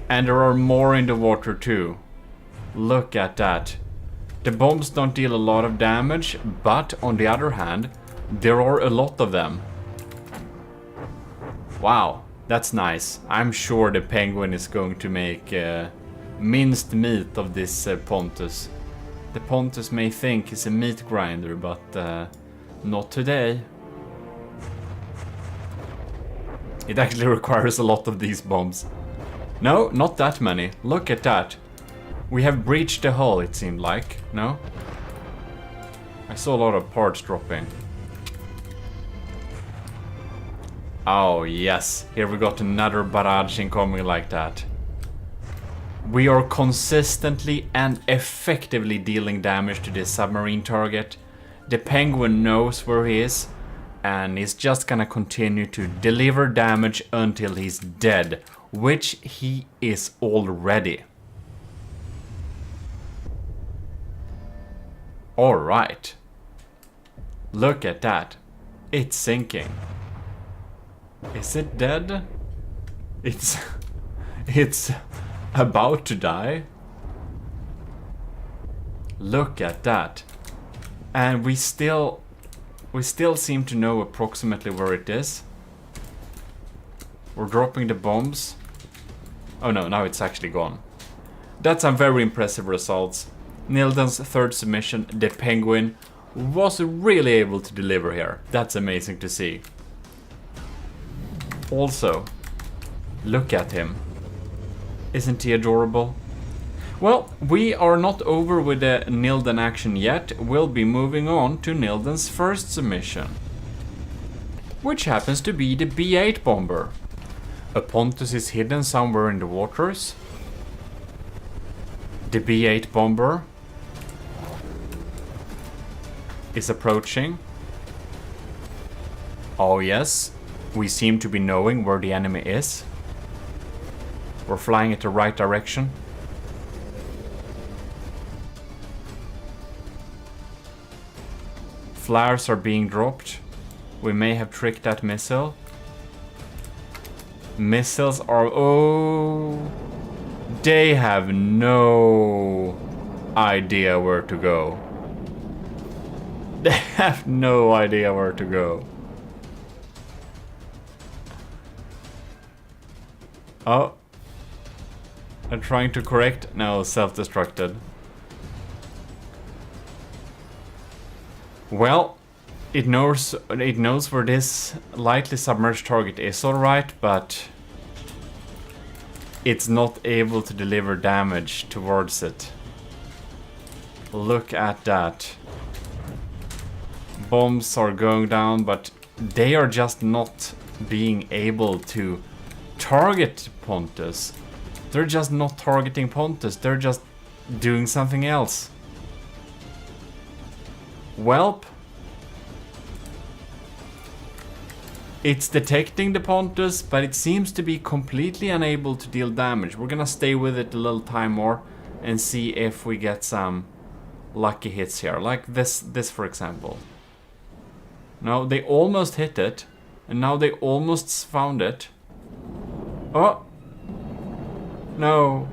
And there are more in the water too. Look at that. The bombs don't deal a lot of damage, but on the other hand, there are a lot of them. Wow, that's nice. I'm sure the Penguin is going to make minced meat of this Pontus. The Pontus may think he's a meat grinder, but not today. It actually requires a lot of these bombs. No, not that many. Look at that. We have breached the hull, it seemed like. No? I saw a lot of parts dropping. Oh, yes. Here we got another barrage incoming like that. We are consistently and effectively dealing damage to this submarine target. The Penguin knows where he is, and he's just gonna continue to deliver damage until he's dead, which he is already. Alright. Look at that. It's sinking. Is it dead? It's about to die. Look at that. And we still seem to know approximately where it is. We're dropping the bombs. Oh no, now it's actually gone. That's some very impressive results. Nilden's third submission, the Penguin, was really able to deliver here. That's amazing to see. Also, look at him. Isn't he adorable? Well, we are not over with the Nilden action yet. We'll be moving on to Nilden's first submission, which happens to be the B8 bomber. A Pontus is hidden somewhere in the waters. The B8 bomber is approaching. Oh yes, we seem to be knowing where the enemy is. We're flying in the right direction. Flares are being dropped. We may have tricked that missile. Missiles are... Oh... They have no idea where to go. They have no idea where to go. Oh. I'm trying to correct. No, self-destructed. Well, it knows where this lightly submerged target is, alright, but it's not able to deliver damage towards it. Look at that. Bombs are going down, but they are just not being able to target Pontus. They're just not targeting Pontus, they're just doing something else. Welp. It's detecting the Pontus, but it seems to be completely unable to deal damage. We're gonna stay with it a little time more and see if we get some lucky hits here. Like this for example. No, they almost hit it. And now they almost found it. Oh! No.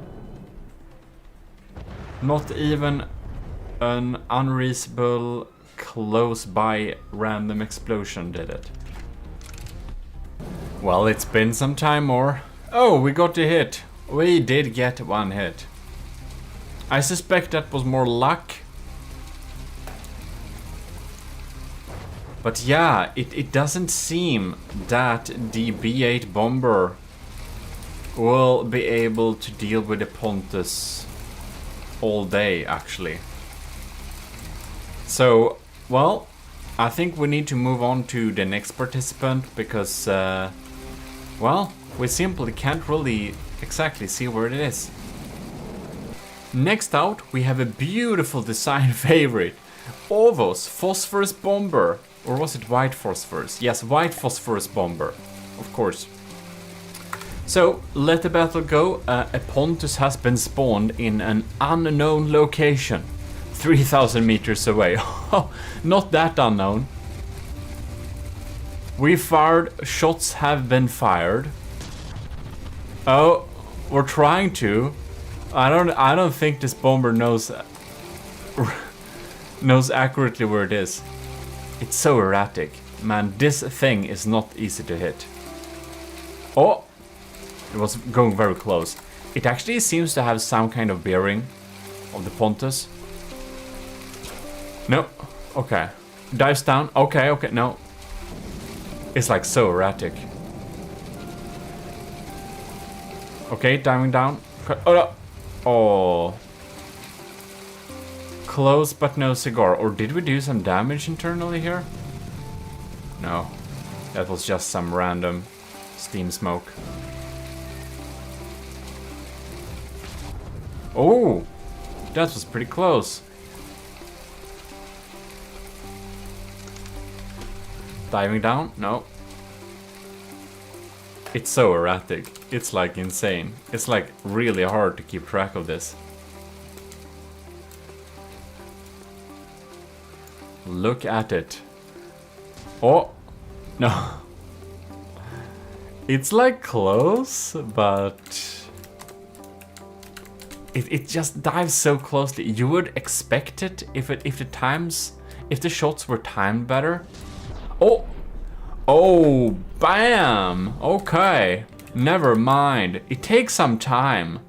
Not even an unreasonable close by random explosion did it. Well, it's been some time more. Oh, we got a hit. We did get one hit. I suspect that was more luck. But yeah, it doesn't seem that the B8 bomber will be able to deal with the Pontus all day, actually. So, well, I think we need to move on to the next participant because, well, we simply can't really exactly see where it is. Next out, we have a beautiful design favorite. Ovos Phosphorus Bomber. Or was it White Phosphorus? Yes, White Phosphorus Bomber. Of course. So, let the battle go. A Pontus has been spawned in an unknown location. 3,000 meters away. Not that unknown. We fired. Shots have been fired. Oh, we're trying to. I don't think this bomber knows accurately where it is. It's so erratic. Man, this thing is not easy to hit. Oh! It was going very close. It actually seems to have some kind of bearing of the Pontus. No. Okay. Dives down. Okay, no. It's like so erratic. Okay, diving down. Oh, no. Oh. Close but no cigar. Or did we do some damage internally here? No. That was just some random steam smoke. Oh! That was pretty close. Diving down? No. It's so erratic. It's like insane. It's like really hard to keep track of this. Look at it. Oh! No. It's like close, but it just dives so closely. You would expect it if the shots were timed better. Oh! Oh, bam! Okay. Never mind. It takes some time.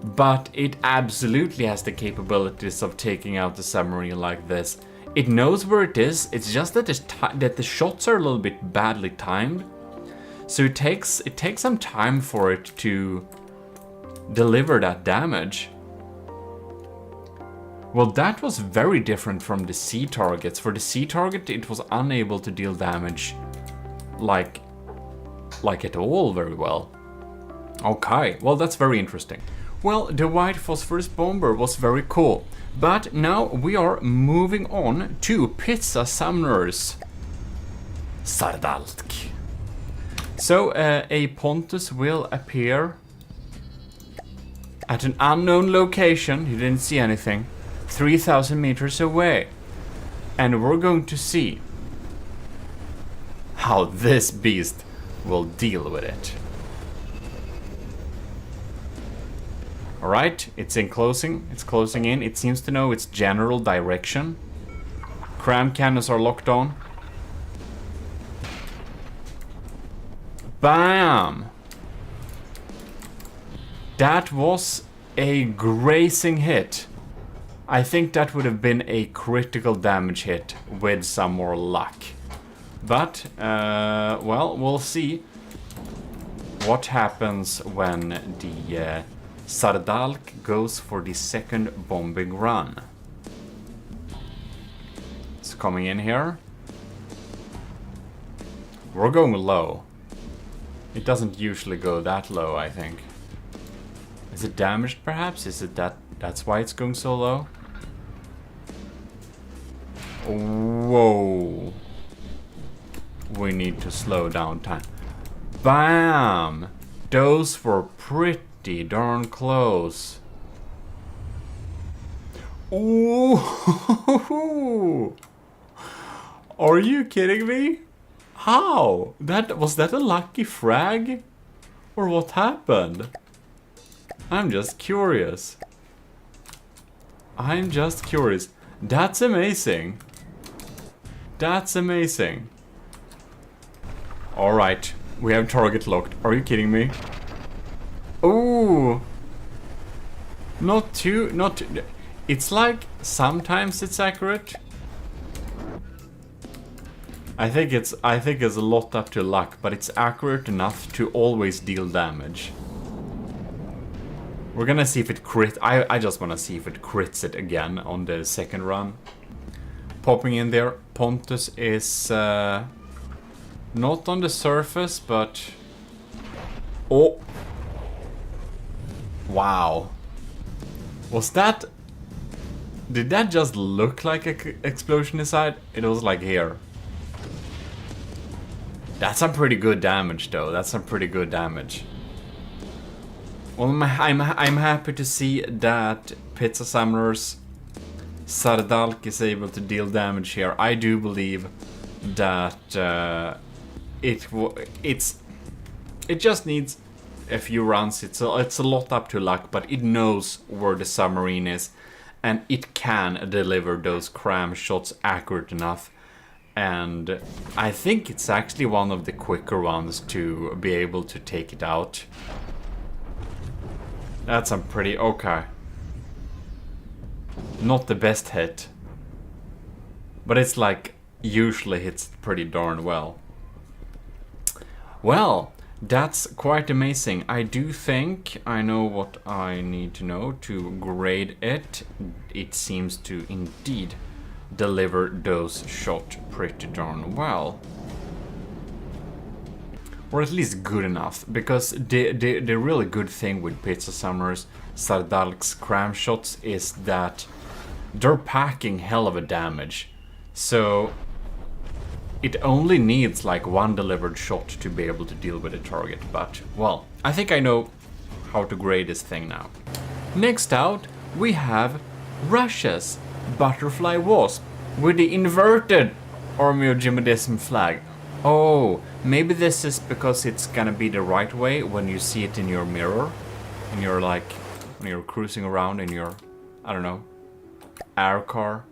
But it absolutely has the capabilities of taking out the submarine like this. It knows where it is. It's just that the shots are a little bit badly timed. So it takes some time for it to deliver that damage. Well, that was very different from the sea targets. For the sea target, it was unable to deal damage like at all very well. Okay, well, that's very interesting. Well, the White Phosphorus Bomber was very cool. But now we are moving on to Pizza Summoners. Sardalk. So, a Pontus will appear at an unknown location. You didn't see anything. 3,000 meters away. And we're going to see how this beast will deal with it. Alright, it's closing in. It seems to know its general direction. Cram cannons are locked on. Bam! That was a grazing hit. I think that would have been a critical damage hit with some more luck. But, well, we'll see what happens when the Sardalk goes for the second bombing run. It's coming in here. We're going low. It doesn't usually go that low, I think. Is it damaged, perhaps? Is it that's why it's going so low? Whoa. We need to slow down time. Bam! Those were pretty darn close. Ooh! Are you kidding me? How? Was that a lucky frag? Or what happened? I'm just curious. I'm just curious. That's amazing. That's amazing. Alright, we have target locked. Are you kidding me? Ooh. Not too. It's like sometimes it's accurate. I think it's a lot up to luck, but it's accurate enough to always deal damage. We're gonna see if it crit. I just wanna see if it crits it again on the second run. Popping in there. Pontus is not on the surface, but oh, wow. Was that? Did that just look like an explosion inside? It was like here. That's some pretty good damage, though. That's some pretty good damage. Well, I'm happy to see that Pizza Summoner's Sardalk is able to deal damage here. I do believe that it just needs a few runs. It's a lot up to luck, but it knows where the submarine is, and it can deliver those cram shots accurate enough. And I think it's actually one of the quicker ones to be able to take it out. That's a pretty okay. Not the best hit, but it's like usually hits pretty darn well. Well, that's quite amazing. I do think I know what I need to know to grade it. It seems to indeed deliver those shots pretty darn well. Or at least good enough, because the really good thing with Pizza Summoner's Sardalk's cram shots is that they're packing hell of a damage. So it only needs like one delivered shot to be able to deal with a target. But, well, I think I know how to grade this thing now. Next out, we have Russia's Butterfly Wasp with the inverted Army of GMODIST flag. Oh, maybe this is because it's gonna be the right way when you see it in your mirror. And you're like, when you're cruising around in your, I don't know, air car.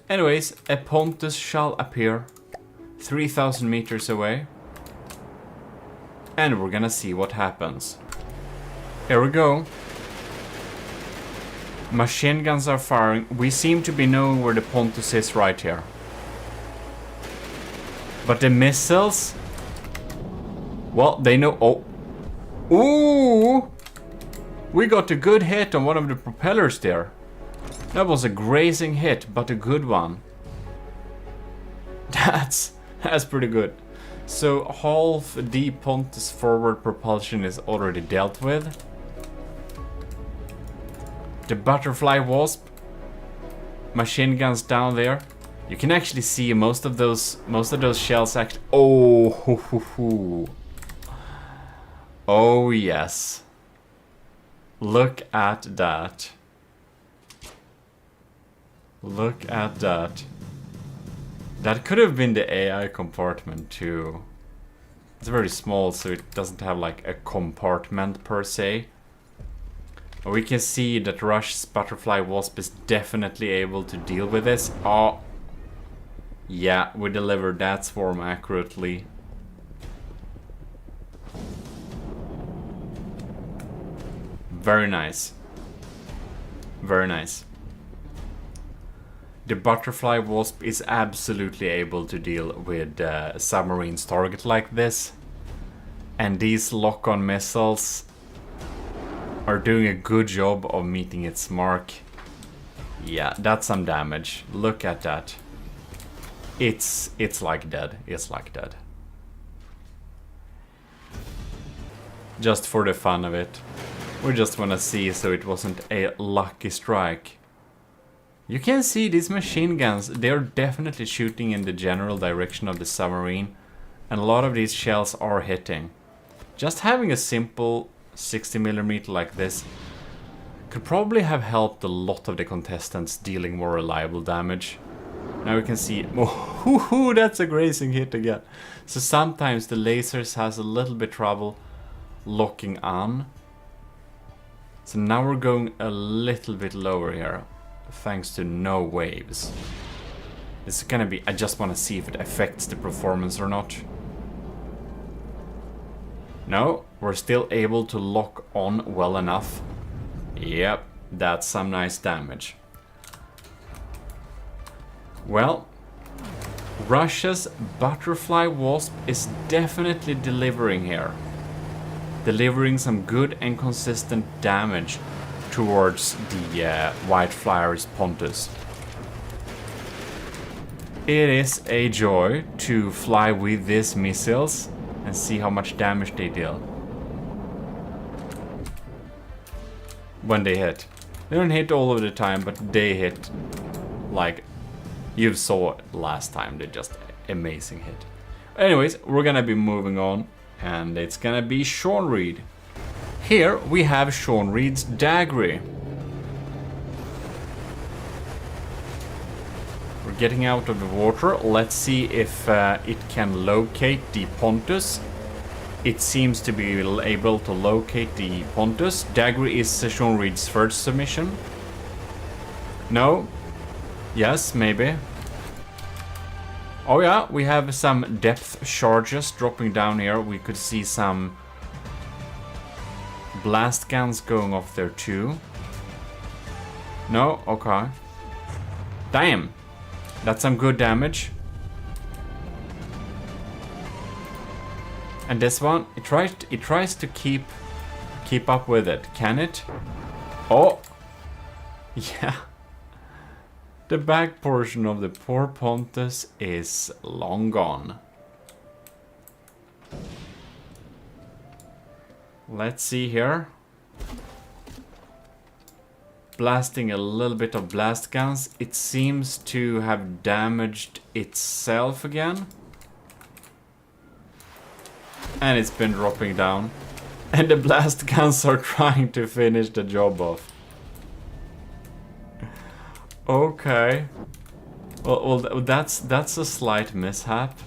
Anyways, a Pontus shall appear 3,000 meters away. And we're gonna see what happens. Here we go. Machine guns are firing. We seem to be knowing where the Pontus is right here. But the missiles... Well, they know... Oh. Ooh! We got a good hit on one of the propellers there. That was a grazing hit, but a good one. That's pretty good. So half the Pontus forward propulsion is already dealt with. The Butterfly Wasp. Machine guns down there. You can actually see most of those shells actually. Oh, hoo, hoo, hoo. Oh yes. Look at that. Look at that. That could have been the AI compartment too. It's very small, so it doesn't have like a compartment per se. But we can see that Rush's butterfly wasp is definitely able to deal with this. Oh, yeah, we delivered that swarm accurately. Very nice. Very nice. The butterfly wasp is absolutely able to deal with submarines target like this. And these lock-on missiles are doing a good job of meeting its mark. Yeah, that's some damage. Look at that. It's like dead. It's like dead. Just for the fun of it. We just wanna see so it wasn't a lucky strike. You can see these machine guns, they're definitely shooting in the general direction of the submarine. And a lot of these shells are hitting. Just having a simple 60mm like this could probably have helped a lot of the contestants dealing more reliable damage. Now we can see, oh, that's a grazing hit again. So sometimes the lasers has a little bit trouble locking on. So now we're going a little bit lower here, thanks to no waves. It's gonna be, I just want to see if it affects the performance or not. No, we're still able to lock on well enough. Yep, that's some nice damage. Well, Russia's butterfly wasp is definitely delivering here. Delivering some good and consistent damage towards the White Flyer's Pontus. It is a joy to fly with these missiles and see how much damage they deal when they hit. They don't hit all of the time, but they hit like you saw last time. They're just amazing hit. Anyways, we're gonna be moving on, and it's gonna be Sean Reed. Here we have Sean Reed's Daggery. We're getting out of the water. Let's see if it can locate the Pontus. It seems to be able to locate the Pontus. Daggery is Sean Reed's first submission. No? Yes, maybe. Oh yeah, we have some depth charges dropping down here. We could see some blast guns going off there too. No? Okay. Damn. That's some good damage. And this one, it tries to keep up with it. Can it? Oh! Yeah. The back portion of the poor Pontus is long gone. Let's see here. Blasting a little bit of blast guns. It seems to have damaged itself again. And it's been dropping down. And the blast guns are trying to finish the job off. Okay. Well, that's a slight mishap.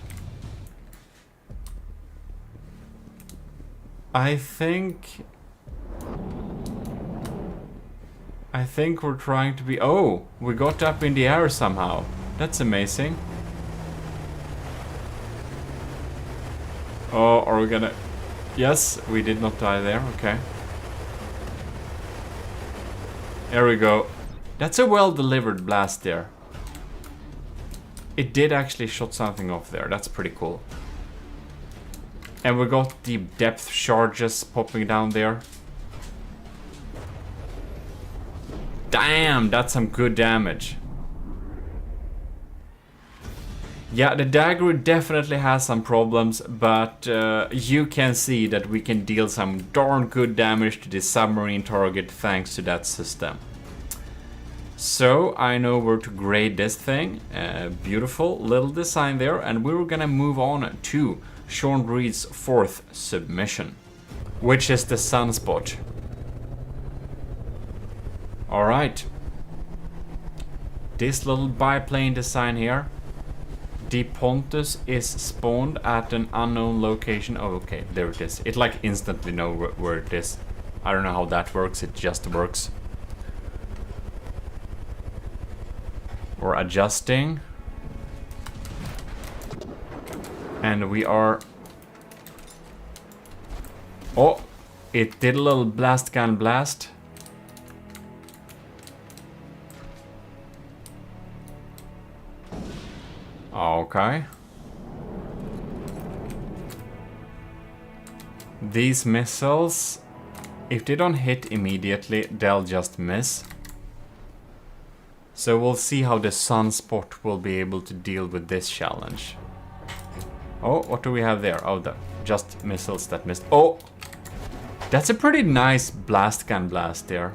I think we're trying to be... Oh, we got up in the air somehow. That's amazing. Oh, are we gonna... Yes, we did not die there. Okay. There we go. That's a well-delivered blast there. It did actually shot something off there. That's pretty cool. And we got the depth charges popping down there. Damn, that's some good damage. Yeah, the dagger definitely has some problems, but you can see that we can deal some darn good damage to the submarine target thanks to that system. So I know where to grade this thing. Beautiful little design there, and we're gonna move on to Sean Reed's fourth submission, which is the Sunspot. Alright. This little biplane design here. The Pontus is spawned at an unknown location. Oh, okay, there it is. It like instantly knows where it is. I don't know how that works, it just works. We're adjusting. And we are... Oh, it did a little blast gun blast. Okay. These missiles, if they don't hit immediately, they'll just miss. So we'll see how the Sunspot will be able to deal with this challenge. Oh, what do we have there? Oh, just missiles that missed. Oh! That's a pretty nice blast gun blast there.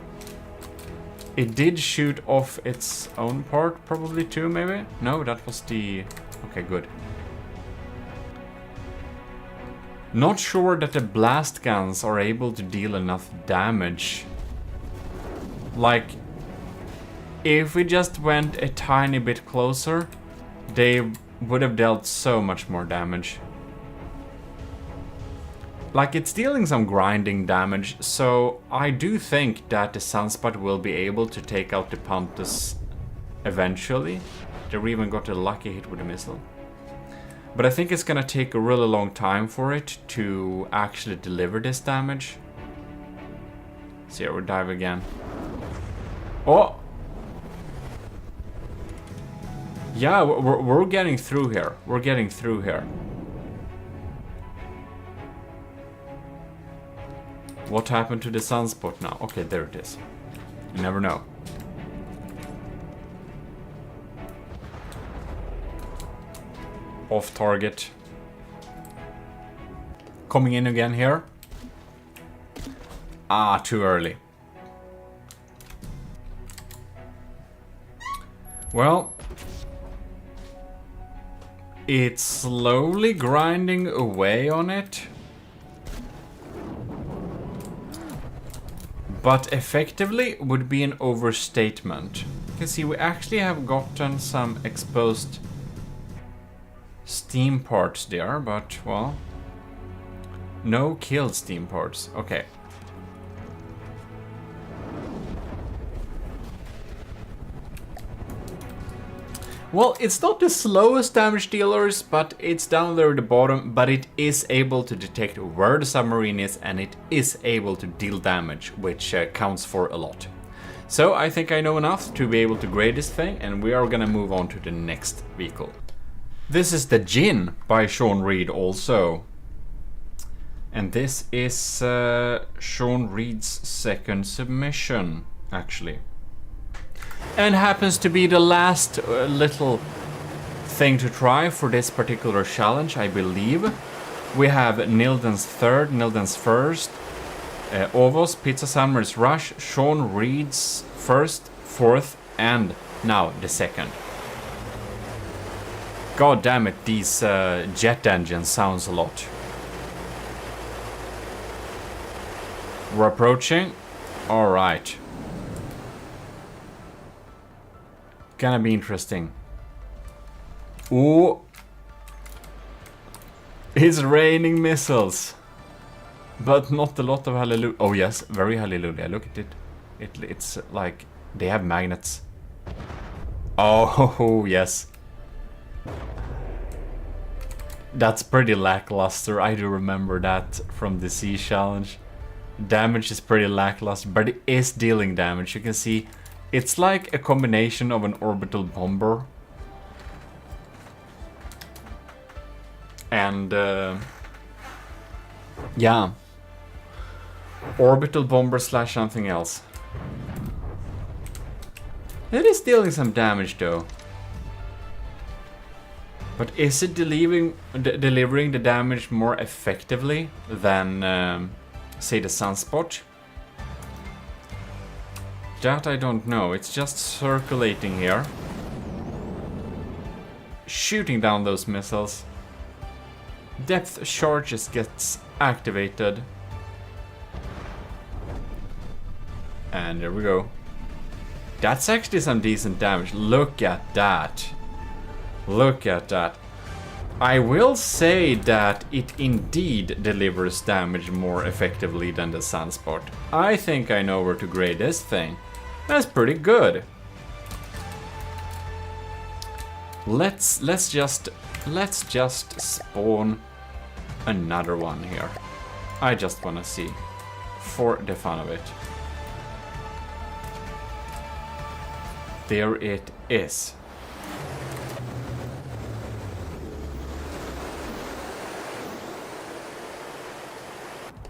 It did shoot off its own part, probably too, maybe? No, that was the... Okay, good. Not sure that the blast guns are able to deal enough damage. Like, if we just went a tiny bit closer, they would have dealt so much more damage. Like, it's dealing some grinding damage, so I do think that the Sunspot will be able to take out the Pontus eventually. They even got a lucky hit with a missile. But I think it's gonna take a really long time for it to actually deliver this damage. So yeah, we'll dive again. Oh! Yeah, we're getting through here. We're getting through here. What happened to the Sunspot now? Okay, there it is. You never know. Off target. Coming in again here. Ah, too early. Well, it's slowly grinding away on it. But effectively would be an overstatement. You can see we actually have gotten some exposed steam parts there, but well, no killed steam parts. Okay. Well, it's not the slowest damage dealers, but it's down there at the bottom, but it is able to detect where the submarine is and it is able to deal damage, which counts for a lot. So I think I know enough to be able to grade this thing, and we are gonna move on to the next vehicle. This is the Gin by Sean Reed also. And this is Sean Reed's second submission, actually. And happens to be the last little thing to try for this particular challenge, I believe. We have Nilden's third, Nilden's first, Ovos, Pizza Summer's Rush, Sean Reed's first, fourth, and now the second. God damn it, these jet engines sounds a lot. We're approaching. All right. Gonna be interesting. Ooh. It's raining missiles. But not a lot of hallelujah. Oh yes, very hallelujah. Look at it. It's like they have magnets. Oh yes. That's pretty lackluster. I do remember that from the Sea Challenge. Damage is pretty lackluster, but it is dealing damage. You can see it's like a combination of an orbital bomber and yeah, orbital bomber slash something else. It is dealing some damage though. But is it delivering the damage more effectively than say the Sunspot? That I don't know. It's just circulating here, shooting down those missiles. Depth charges gets activated, and there we go. That's actually some decent damage. Look at that. Look at that. I will say that it indeed delivers damage more effectively than the Sunspot. I think I know where to grade this thing. That's pretty good. Let's just spawn another one here. I just wanna see, for the fun of it. There it is.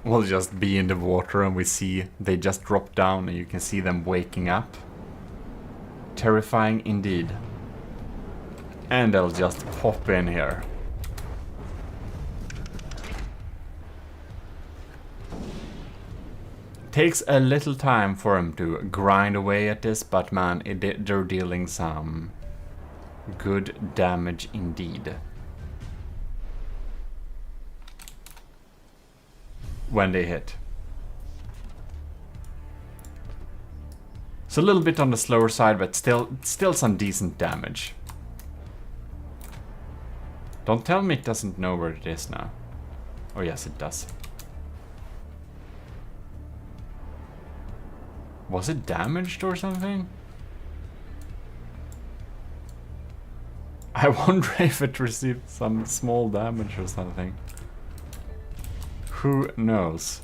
We'll just be in the water and we see they just drop down and you can see them waking up. Terrifying indeed. And they'll just pop in here. Takes a little time for them to grind away at this, but man, they're dealing some good damage indeed. When they hit. It's a little bit on the slower side, but still some decent damage. Don't tell me it doesn't know where it is now. Oh yes, it does. Was it damaged or something? I wonder if it received some small damage or something. Who knows?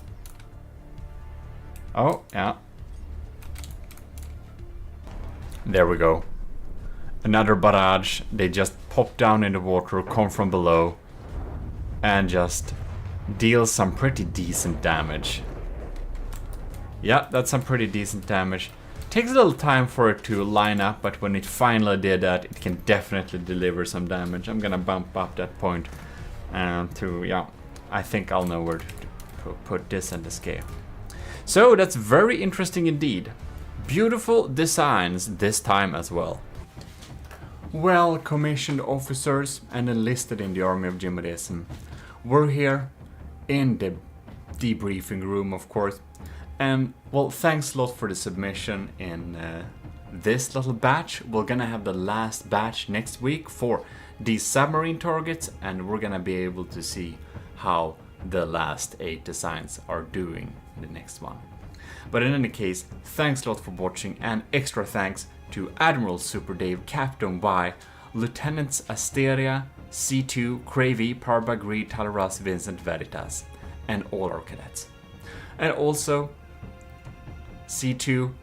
Oh, yeah. There we go. Another barrage. They just pop down in the water, come from below, and just deal some pretty decent damage. Yeah, that's some pretty decent damage. Takes a little time for it to line up, but when it finally did that, it can definitely deliver some damage. I'm gonna bump up that point to, yeah, I think I'll know where to put this in the scale. So that's very interesting indeed. Beautiful designs this time as well. Well, commissioned officers and enlisted in the army of GMODIST, we're here in the debriefing room, of course. And well, thanks a lot for the submission in this little batch. We're gonna have the last batch next week for these submarine targets, and we're gonna be able to see how the last 8 designs are doing in the next one. But in any case, thanks a lot for watching, and extra thanks to Admiral Super Dave, Captain Y, Lieutenants Asteria, C2, Cravey, Parbagri, Talaras, Vincent Veritas, and all our cadets. And also C2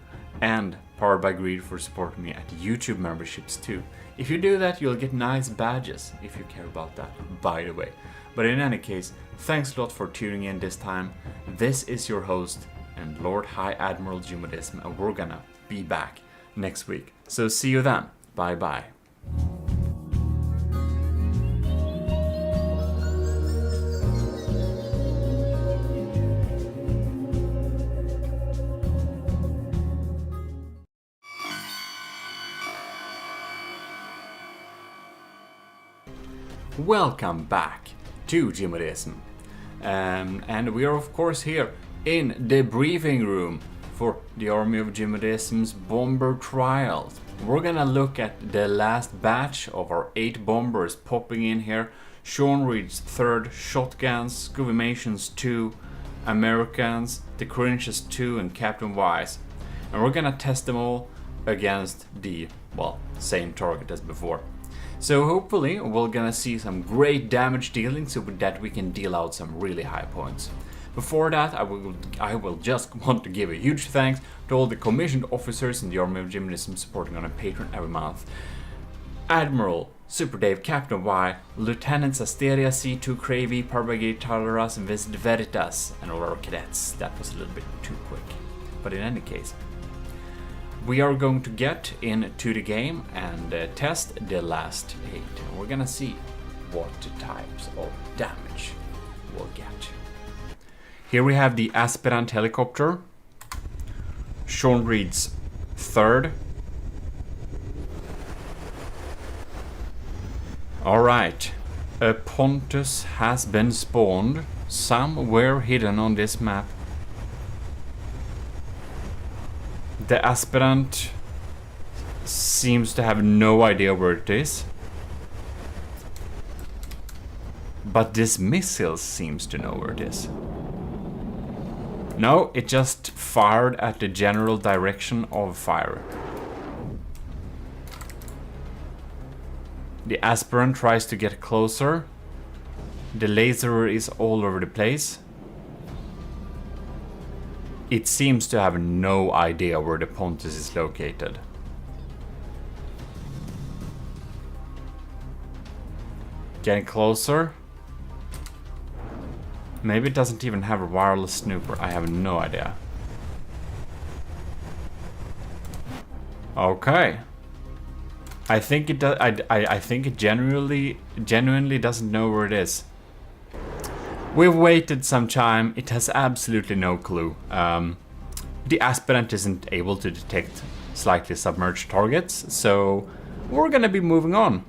and Parbagri for supporting me at YouTube memberships too. If you do that, you'll get nice badges, if you care about that, by the way. But in any case, thanks a lot for tuning in this time. This is your host and Lord High Admiral GMODIST, and we're gonna be back next week. So see you then. Bye bye. Welcome back to GMODIST, and we are of course here in the briefing room for the Army of GMODIST's bomber trials. We're gonna look at the last batch of our 8 bombers popping in here. Sean Reed's 3rd shotguns, Scuvimation's 2, Americans, the Cringes 2, and Captain Wise. And we're gonna test them all against the, well, same target as before. So hopefully we're gonna see some great damage dealing, so with that we can deal out some really high points. Before that, I will just want to give a huge thanks to all the commissioned officers in the Army of GMODIST supporting on a Patreon every month. Admiral Super Dave, Captain Y, Lieutenants Asteria, C2, Cravey, Parbagri, Talaras, and Vincent Veritas, and all our cadets. That was a little bit too quick. But in any case, we are going to get into the game and test the last 8. And we're gonna see what types of damage we'll get. Here we have the Aspirant helicopter, Sean Reed's 3rd. Alright, a Pontus has been spawned somewhere hidden on this map. The Aspirant seems to have no idea where it is. But this missile seems to know where it is. No, it just fired at the general direction of fire. The aspirant tries to get closer. The laser is all over the place. It seems to have no idea where the Pontus is located. Getting closer. Maybe it doesn't even have a wireless snooper. I have no idea. Okay. I think it does. I think it genuinely doesn't know where it is. We've waited some time. It has absolutely no clue. The aspirant isn't able to detect slightly submerged targets, so we're gonna be moving on.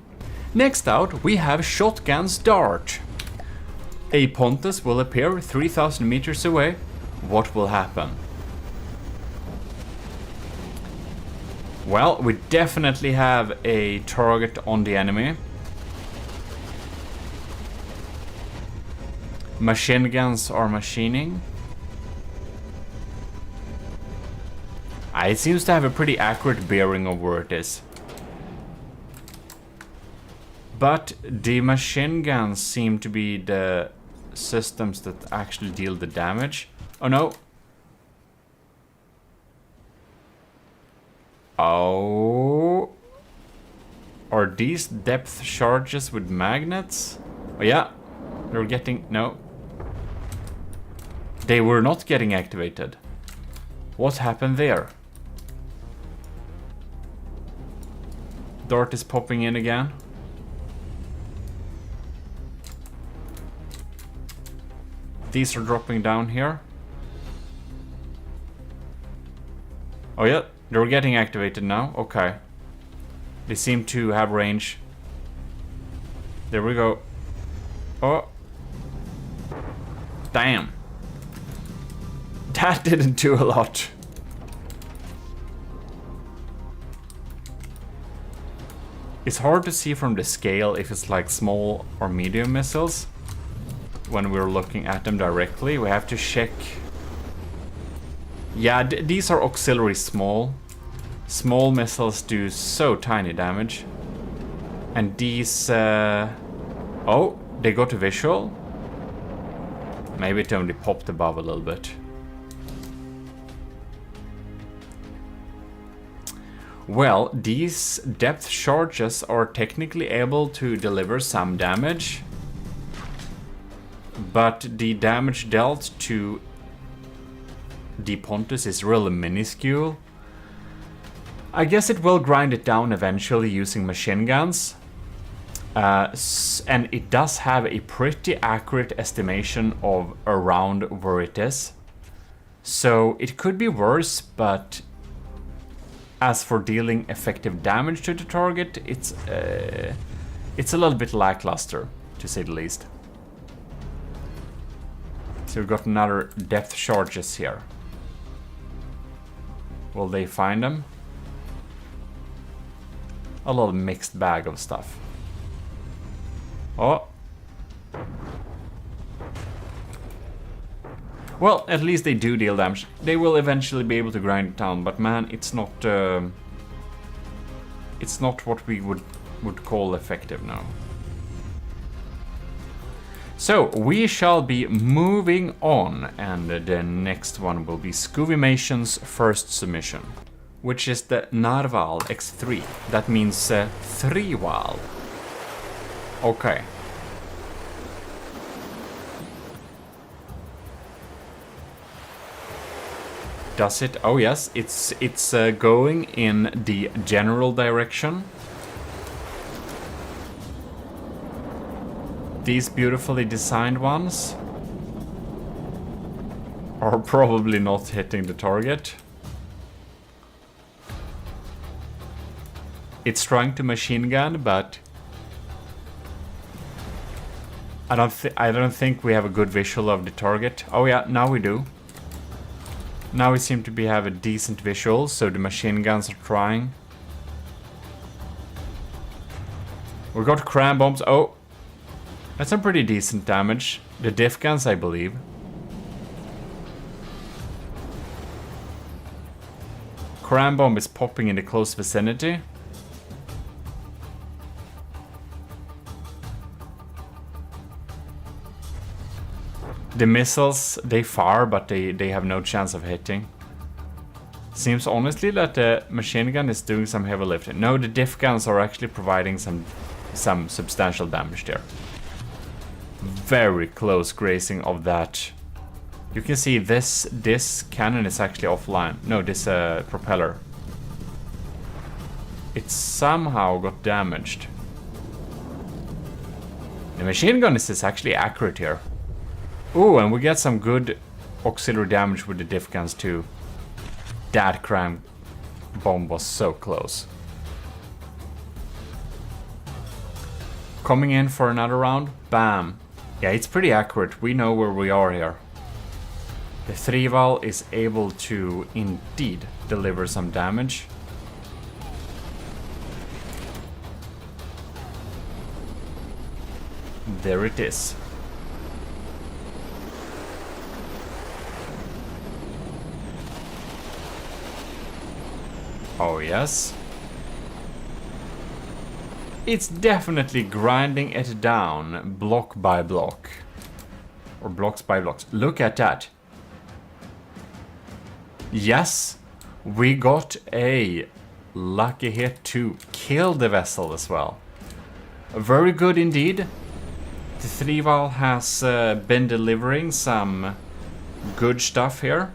Next out, we have Shotgun's Dart. A Pontus will appear 3,000 meters away. What will happen? Well, we definitely have a target on the enemy. Machine guns are machining. It seems to have a pretty accurate bearing of where it is. But the machine guns seem to be the systems that actually deal the damage. Oh no. Oh. Are these depth charges with magnets? Oh yeah. They're getting... No. They were not getting activated. What happened there? Dart is popping in again. These are dropping down here. Oh yeah, they're getting activated now. Okay. They seem to have range. There we go. Oh. Damn. That didn't do a lot. It's hard to see from the scale if it's like small or medium missiles. When we're looking at them directly, we have to check. Yeah, these are auxiliary small. Small missiles do so tiny damage. And these... Oh, they got a visual. Maybe it only popped above a little bit. Well, these depth charges are technically able to deliver some damage. But the damage dealt to the Pontus is really minuscule. I guess it will grind it down eventually using machine guns. And it does have a pretty accurate estimation of around where it is. So it could be worse, but as for dealing effective damage to the target, it's a little bit lackluster, to say the least. So we've got another depth charges here. Will they find them? A little mixed bag of stuff. Oh. Well, at least they do deal damage. They will eventually be able to grind it down, but man, it's not what we would call effective now. So, we shall be moving on, and the next one will be Scuvimation's first submission, which is the Narval X3. That means 3-wal. Okay. Does it? Oh yes, it's going in the general direction. These beautifully designed ones are probably not hitting the target. It's trying to machine gun, but I don't think we have a good visual of the target. Oh yeah, now we do. Now we seem to have a decent visual, so the machine guns are trying. We got cram bombs. Oh, That's some pretty decent damage. The diff guns, I believe. Cram bomb is popping in the close vicinity. The missiles, they fire, but they have no chance of hitting. Seems honestly that the machine gun is doing some heavy lifting. No, the diff guns are actually providing some substantial damage there. Very close grazing of that. You can see this cannon is actually offline. No, this propeller. It somehow got damaged. The machine gun is actually accurate here. Ooh, and we get some good auxiliary damage with the diff guns too. That cram bomb was so close. Coming in for another round. Bam. Yeah, it's pretty accurate. We know where we are here. The 3-val is able to indeed deliver some damage. There it is. Oh yes. It's definitely grinding it down block by block. Or blocks by blocks. Look at that. Yes, we got a lucky hit to kill the vessel as well. Very good indeed. The 3-val has been delivering some good stuff here.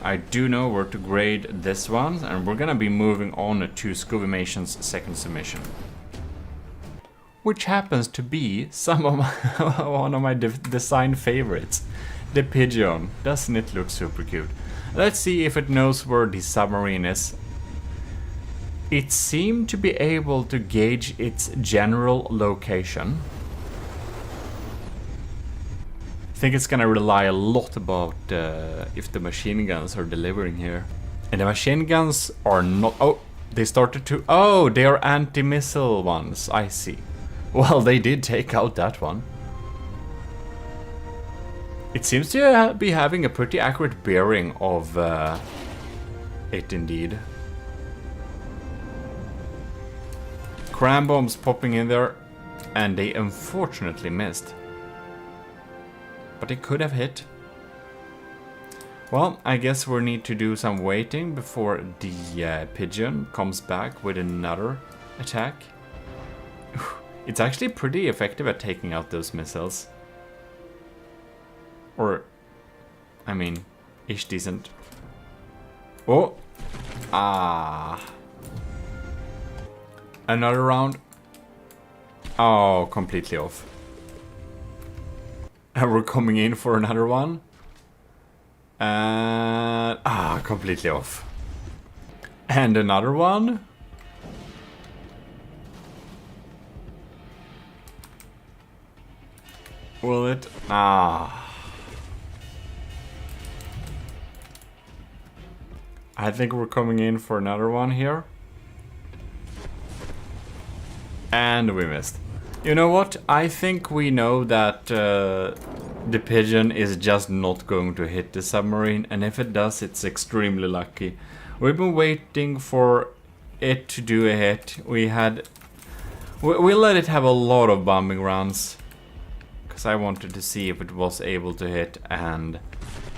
I do know where to grade this one, and we're gonna be moving on to Scovimation's second submission, which happens to be some of my one of my design favorites, the pigeon. Doesn't it look super cute? Let's see if it knows where the submarine is. It seemed to be able to gauge its general location. I think it's gonna rely a lot about if the machine guns are delivering here. And the machine guns are not... Oh, they started to... Oh, they are anti-missile ones. I see. Well, they did take out that one. It seems to be having a pretty accurate bearing of it indeed. Cram bombs popping in there, and they unfortunately missed. But it could have hit. Well, I guess we need to do some waiting before the pigeon comes back with another attack. It's actually pretty effective at taking out those missiles. Or, I mean, ish decent. Oh! Ah. Another round. Oh, completely off. And we're coming in for another one. And... Ah, completely off. And another one. Will it? Ah. I think we're coming in for another one here. And we missed. You know what? I think we know that the pigeon is just not going to hit the submarine, and if it does, it's extremely lucky. We've been waiting for it to do a hit. We let it have a lot of bombing rounds, because I wanted to see if it was able to hit, and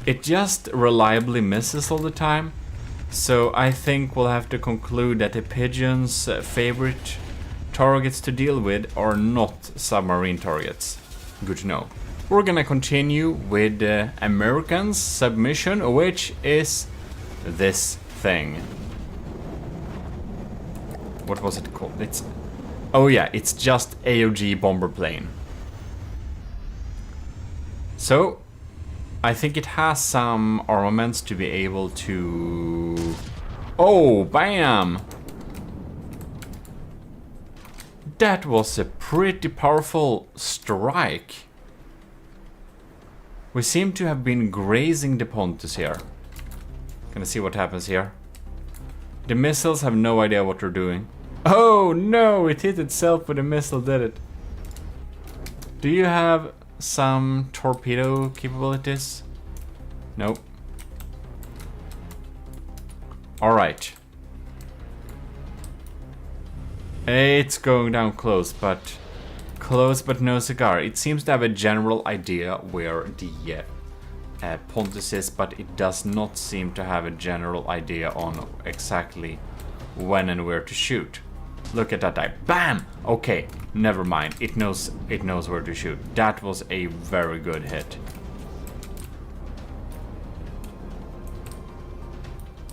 it just reliably misses all the time. So I think we'll have to conclude that the pigeon's favorite targets to deal with are not submarine targets. Good to know. We're gonna continue with the American's submission, which is this thing. What was it called? It's... Oh yeah, it's just AOG bomber plane. So, I think it has some armaments to be able to... Oh, bam! That was a pretty powerful strike. We seem to have been grazing the Pontus here. Gonna see what happens here. The missiles have no idea what they're doing. Oh no, it hit itself with a missile, did it? Do you have some torpedo capabilities? Nope. Alright. It's going down close but no cigar. It seems to have a general idea where the Pontus is, but it does not seem to have a general idea on exactly when and where to shoot. Look at that dive. Bam! Okay, never mind. It knows where to shoot. That was a very good hit.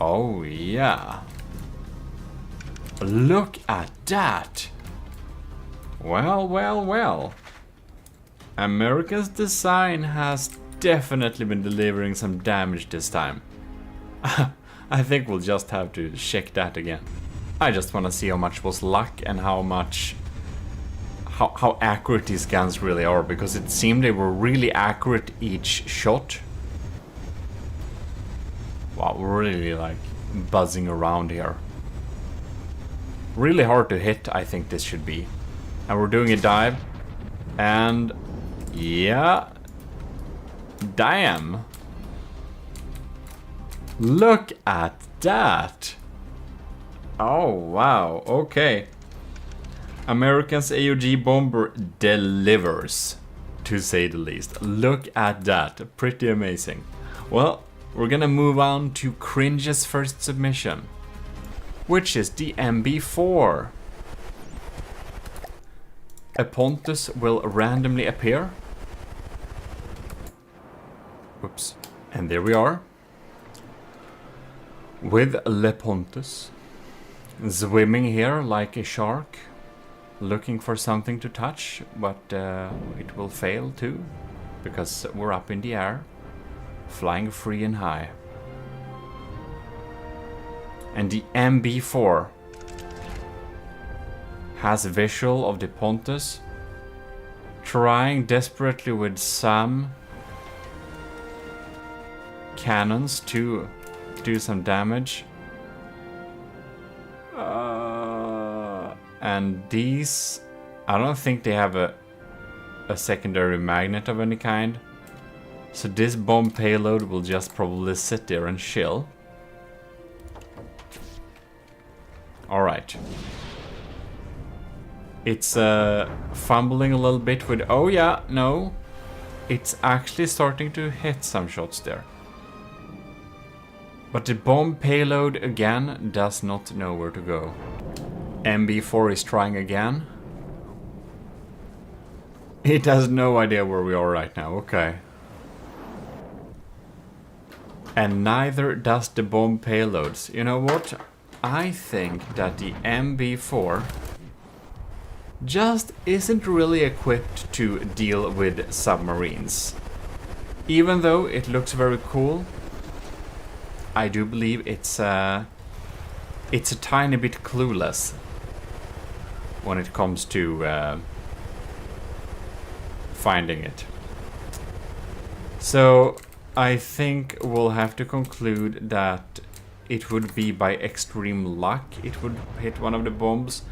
Oh yeah. Look at that. Well, well, well. America's design has definitely been delivering some damage this time. I think we'll just have to check that again. I just want to see how much was luck and how accurate these guns really are, because it seemed they were really accurate each shot. Wow, we're really like buzzing around here. Really hard to hit, I think this should be. And we're doing a dive. And yeah. Damn. Look at that. Oh, wow. Okay. American's AOG bomber delivers, to say the least. Look at that. Pretty amazing. Well, we're gonna move on to Cringe's first submission, which is the MB4. A Pontus will randomly appear. Whoops. And there we are. With Le Pontus. Swimming here like a shark. Looking for something to touch. But it will fail too. Because we're up in the air. Flying free and high. And the MB4 has a visual of the Pontus trying desperately with some cannons to do some damage. And these, I don't think they have a secondary magnet of any kind. So this bomb payload will just probably sit there and chill. Alright. It's fumbling a little bit with... Oh yeah, no. It's actually starting to hit some shots there. But the bomb payload again does not know where to go. MB4 is trying again. It has no idea where we are right now, okay. And neither does the bomb payloads. You know what? I think that the MB4 just isn't really equipped to deal with submarines. Even though it looks very cool, I do believe it's a tiny bit clueless when it comes to finding it. So I think we'll have to conclude that it would be by extreme luck it would hit one of the bombs,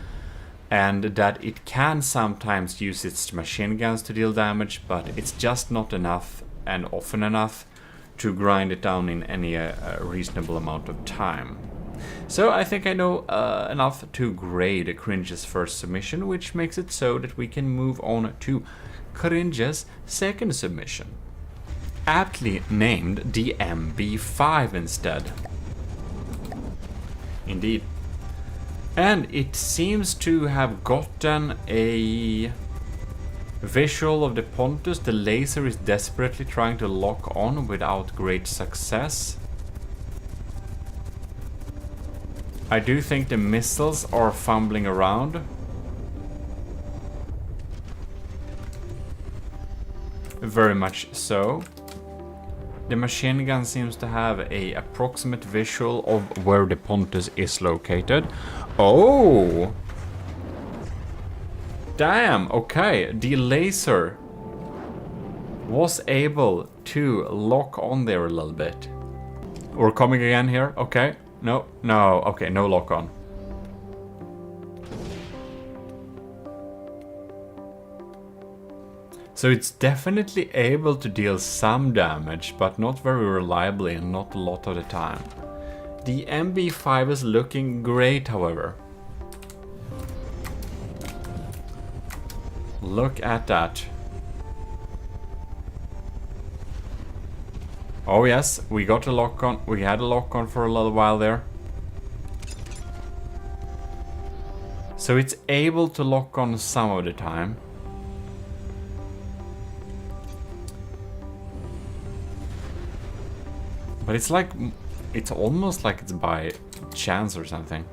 and that it can sometimes use its machine guns to deal damage, but it's just not enough and often enough to grind it down in any reasonable amount of time. So I think I know enough to grade Cringe's first submission, which makes it so that we can move on to Cringe's second submission, aptly named the MB5 instead. Indeed. And it seems to have gotten a visual of the Pontus. The laser is desperately trying to lock on without great success. I do think the missiles are fumbling around. Very much so. The machine gun seems to have an approximate visual of where the Pontus is located. Oh! Damn, okay. The laser was able to lock on there a little bit. We're coming again here, okay. No, okay, no lock on. So it's definitely able to deal some damage, but not very reliably and not a lot of the time. The MB5 is looking great, however. Look at that. Oh yes, we got a lock on. We had a lock on for a little while there. So it's able to lock on some of the time. But it's like, it's almost like it's by chance or something.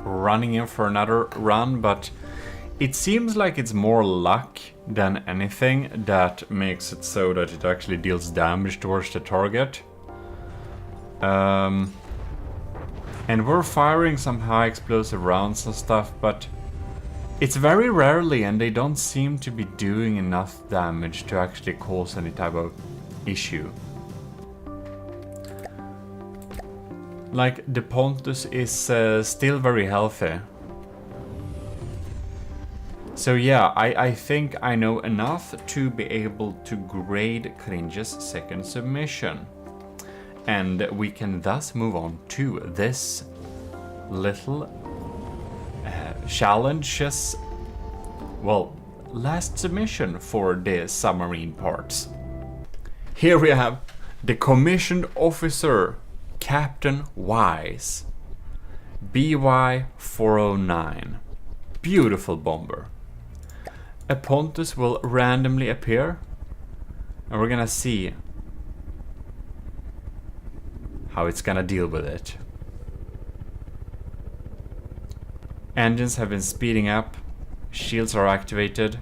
Running in for another run, but it seems like it's more luck than anything that makes it so that it actually deals damage towards the target. And we're firing some high explosive rounds and stuff, but it's very rarely, and they don't seem to be doing enough damage to actually cause any type of issue. Like, the Pontus is still very healthy. So yeah, I think I know enough to be able to grade Cringe's second submission. And we can thus move on to this little challenges, well, last submission for the submarine parts. Here we have the commissioned officer, Captain Wise, BY 409. Beautiful bomber. A Pontus will randomly appear, and we're gonna see how it's gonna deal with it. Engines have been speeding up, shields are activated.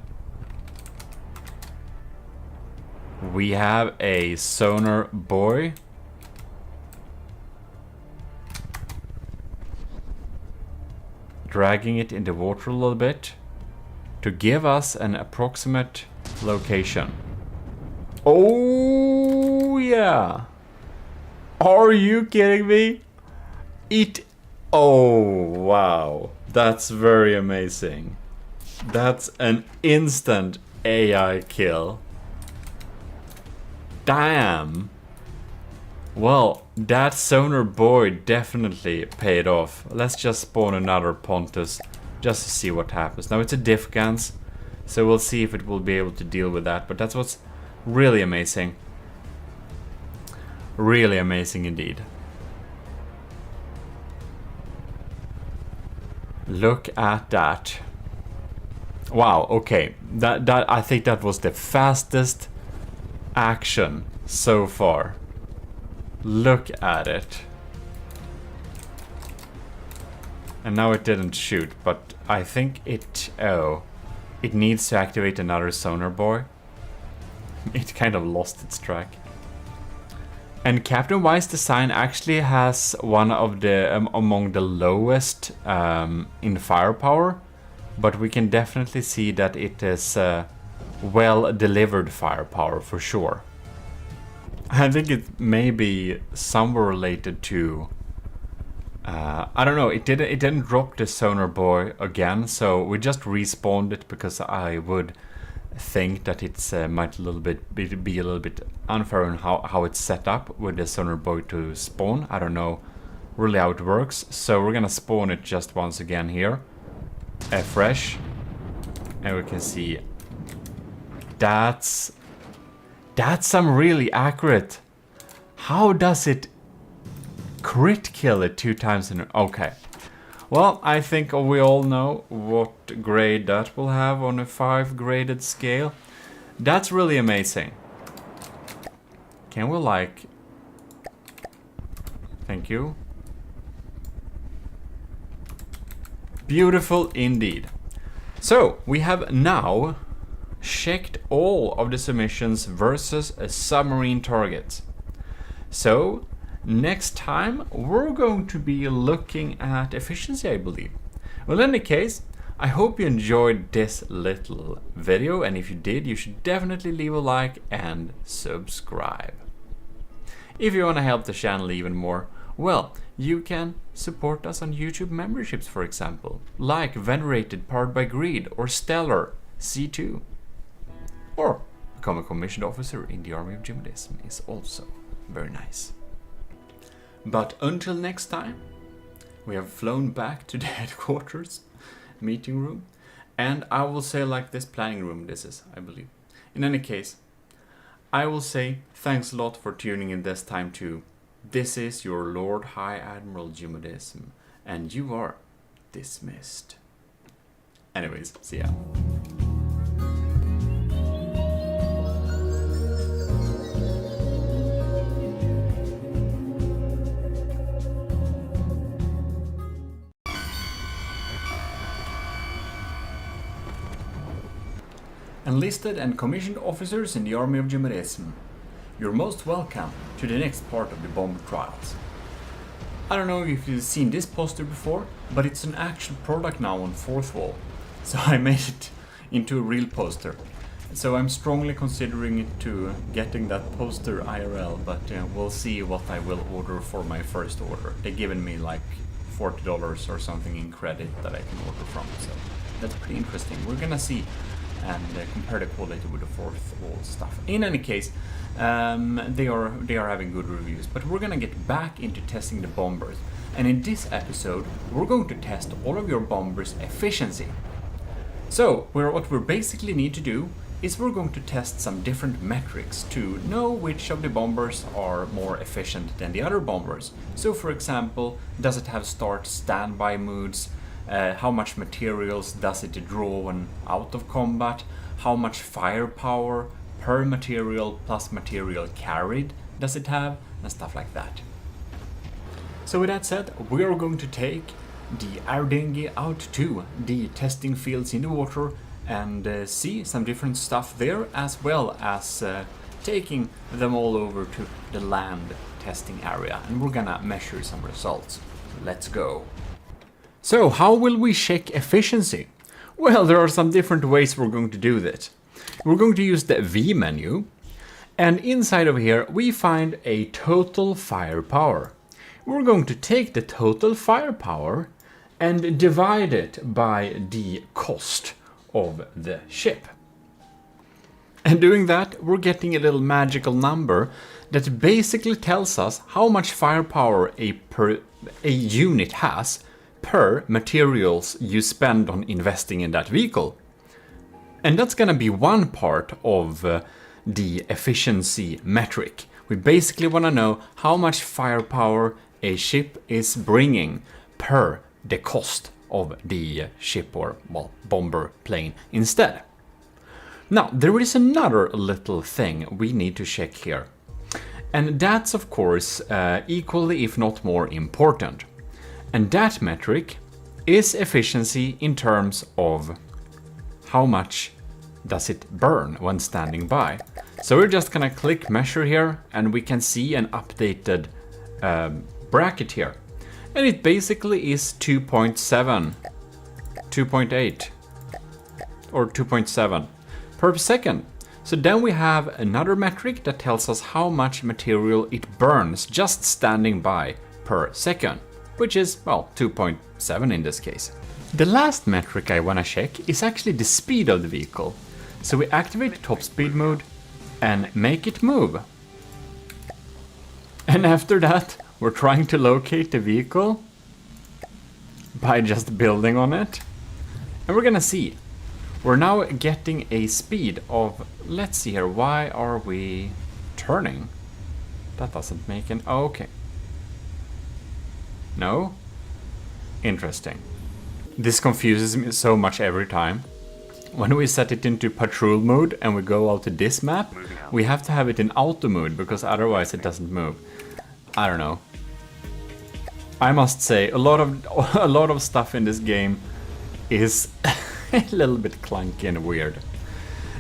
We have a sonar buoy. Dragging it in the water a little bit to give us an approximate location. Oh yeah! Are you kidding me? Oh wow, that's very amazing. That's an instant AI kill. Damn! Well, that sonar buoy definitely paid off. Let's just spawn another Pontus just to see what happens. Now it's a diff guns, so we'll see if it will be able to deal with that, but that's what's really amazing. Really amazing indeed. Look at that. Wow, okay. That I think that was the fastest action so far. Look at it. And now it didn't shoot, but I think it... oh. It needs to activate another sonar buoy. It kind of lost its track. And Captain Wise design actually has one of the... among the lowest in firepower. But we can definitely see that it is well delivered firepower for sure. I think it may be somewhere related to... I don't know, it didn't drop the sonar buoy again, so we just respawned it because I would think that it's might be a little bit unfair on how it's set up with the sonar buoy to spawn. I don't know really how it works, so we're gonna spawn it just once again here, fresh, and we can see that's some really accurate. How does it crit kill it 2 times in a... okay. Well, I think we all know what grade that will have on a 5 graded scale. That's really amazing. Can we like... thank you. Beautiful indeed. So, we have now checked all of the submissions versus a submarine target. So, next time we're going to be looking at efficiency, I believe. Well, in any case, I hope you enjoyed this little video, and if you did, you should definitely leave a like and subscribe. If you want to help the channel even more, well, you can support us on YouTube memberships, for example, like Venerated Powered by Greed or Stellar, C2. Or become a commissioned officer in the army of GMODISM is also very nice. But until next time, we have flown back to the headquarters meeting room, and I will say like this planning room this is, I believe. In any case, I will say thanks a lot for tuning in this time too. This is your Lord High Admiral GMODISM, and you are dismissed. Anyways, see ya. Enlisted and commissioned officers in the army of GMODISM, you're most welcome to the next part of the bomber trials. I don't know if you've seen this poster before, but it's an actual product now on 4th wall, so I made it into a real poster. So I'm strongly considering it to getting that poster IRL, but we'll see what I will order for my first order. They've given me like $40 or something in credit that I can order from, so that's pretty interesting. We're gonna see and compare the quality with the 4th wall stuff. In any case, they are having good reviews, but we're gonna get back into testing the bombers. And in this episode, we're going to test all of your bombers' efficiency. So, what we basically need to do is we're going to test some different metrics to know which of the bombers are more efficient than the other bombers. So, for example, does it have start standby modes? How much materials does it draw when out of combat? How much firepower per material plus material carried does it have? And stuff like that. So with that said, we are going to take the air dinghy out to the testing fields in the water and see some different stuff there, as well as taking them all over to the land testing area, and we're gonna measure some results. Let's go. So how will we check efficiency? Well, there are some different ways we're going to do that. We're going to use the V menu, and inside of here we find a total firepower. We're going to take the total firepower and divide it by the cost of the ship. And doing that, we're getting a little magical number that basically tells us how much firepower a unit has per materials you spend on investing in that vehicle. And that's gonna be one part of the efficiency metric. We basically wanna know how much firepower a ship is bringing per the cost of the ship or, well, bomber plane instead. Now, there is another little thing we need to check here. And that's, of course, equally if not more important. And that metric is efficiency in terms of how much does it burn when standing by. So we're just gonna click measure here, and we can see an updated bracket here. And it basically is 2.7, 2.8, or 2.7 per second. So then we have another metric that tells us how much material it burns just standing by per second, which is, well, 2.7 in this case. The last metric I want to check is actually the speed of the vehicle. So we activate top speed mode and make it move. And after that, we're trying to locate the vehicle by just building on it. And we're gonna see. We're now getting a speed of, let's see here, why are we turning? That doesn't make an, oh, okay. No? Interesting. This confuses me so much every time. When we set it into patrol mode and we go out to this map, we have to have it in auto mode because otherwise it doesn't move. I don't know. I must say, a lot of stuff in this game is a little bit clunky and weird.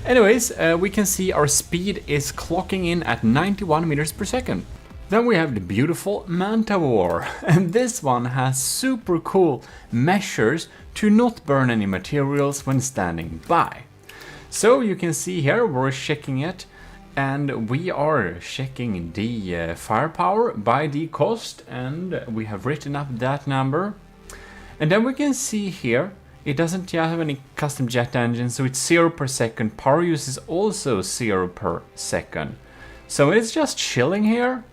Anyways, we can see our speed is clocking in at 91 meters per second. Then we have the beautiful Manta War, and this one has super cool measures to not burn any materials when standing by. So you can see here we're checking it, and we are checking the firepower by the cost, and we have written up that number. And then we can see here It doesn't have any custom jet engine, so it's 0 per second. Power use is also 0 per second. So it's just chilling here.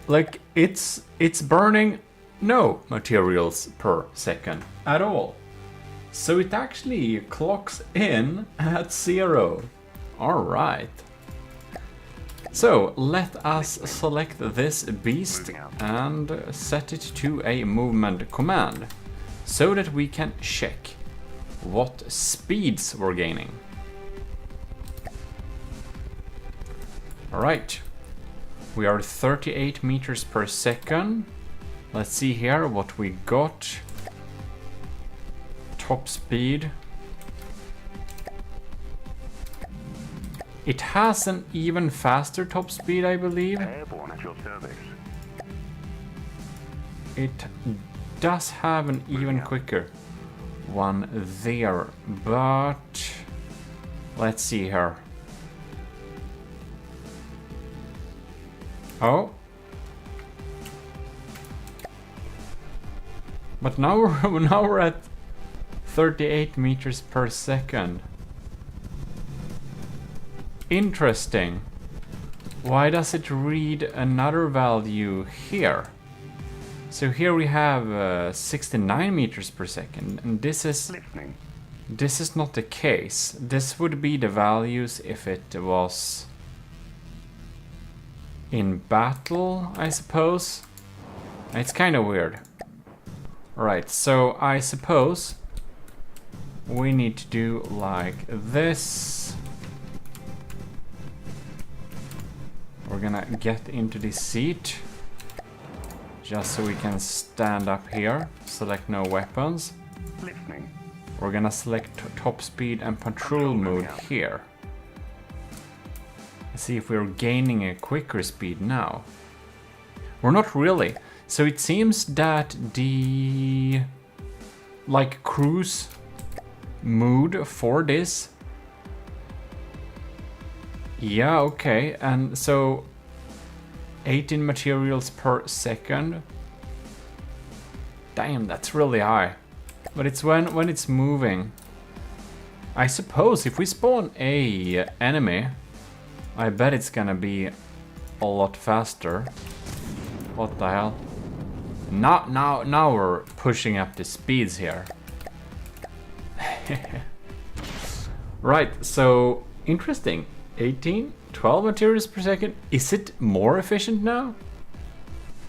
Like, it's burning no materials per second at all. So it actually clocks in at 0. Alright. So let us select this beast and set it to a movement command, so that we can check what speeds we're gaining. Alright, we are 38 meters per second. Let's see here what we got. Top speed. It has an even faster top speed, I believe. Airborne at your service. It does have an even quicker one there, but let's see here. Oh, but now we're at 38 meters per second. Interesting. Why does it read another value here? So here we have 69 meters per second, and this is not the case. This would be the values if it was in battle, I suppose. It's kind of weird. Alright, so I suppose we need to do like this. We're gonna get into this seat, just so we can stand up here. Select no weapons. We're gonna select top speed and patrol mode here. Let's see if we're gaining a quicker speed now. We're not really. So it seems that the like cruise mode for this. Yeah, okay, and so 18 materials per second. Damn, that's really high. But it's when it's moving. I suppose if we spawn a enemy, I bet it's gonna be a lot faster. What the hell? Now we're pushing up the speeds here. Right, so interesting. 12 materials per second. Is it more efficient now?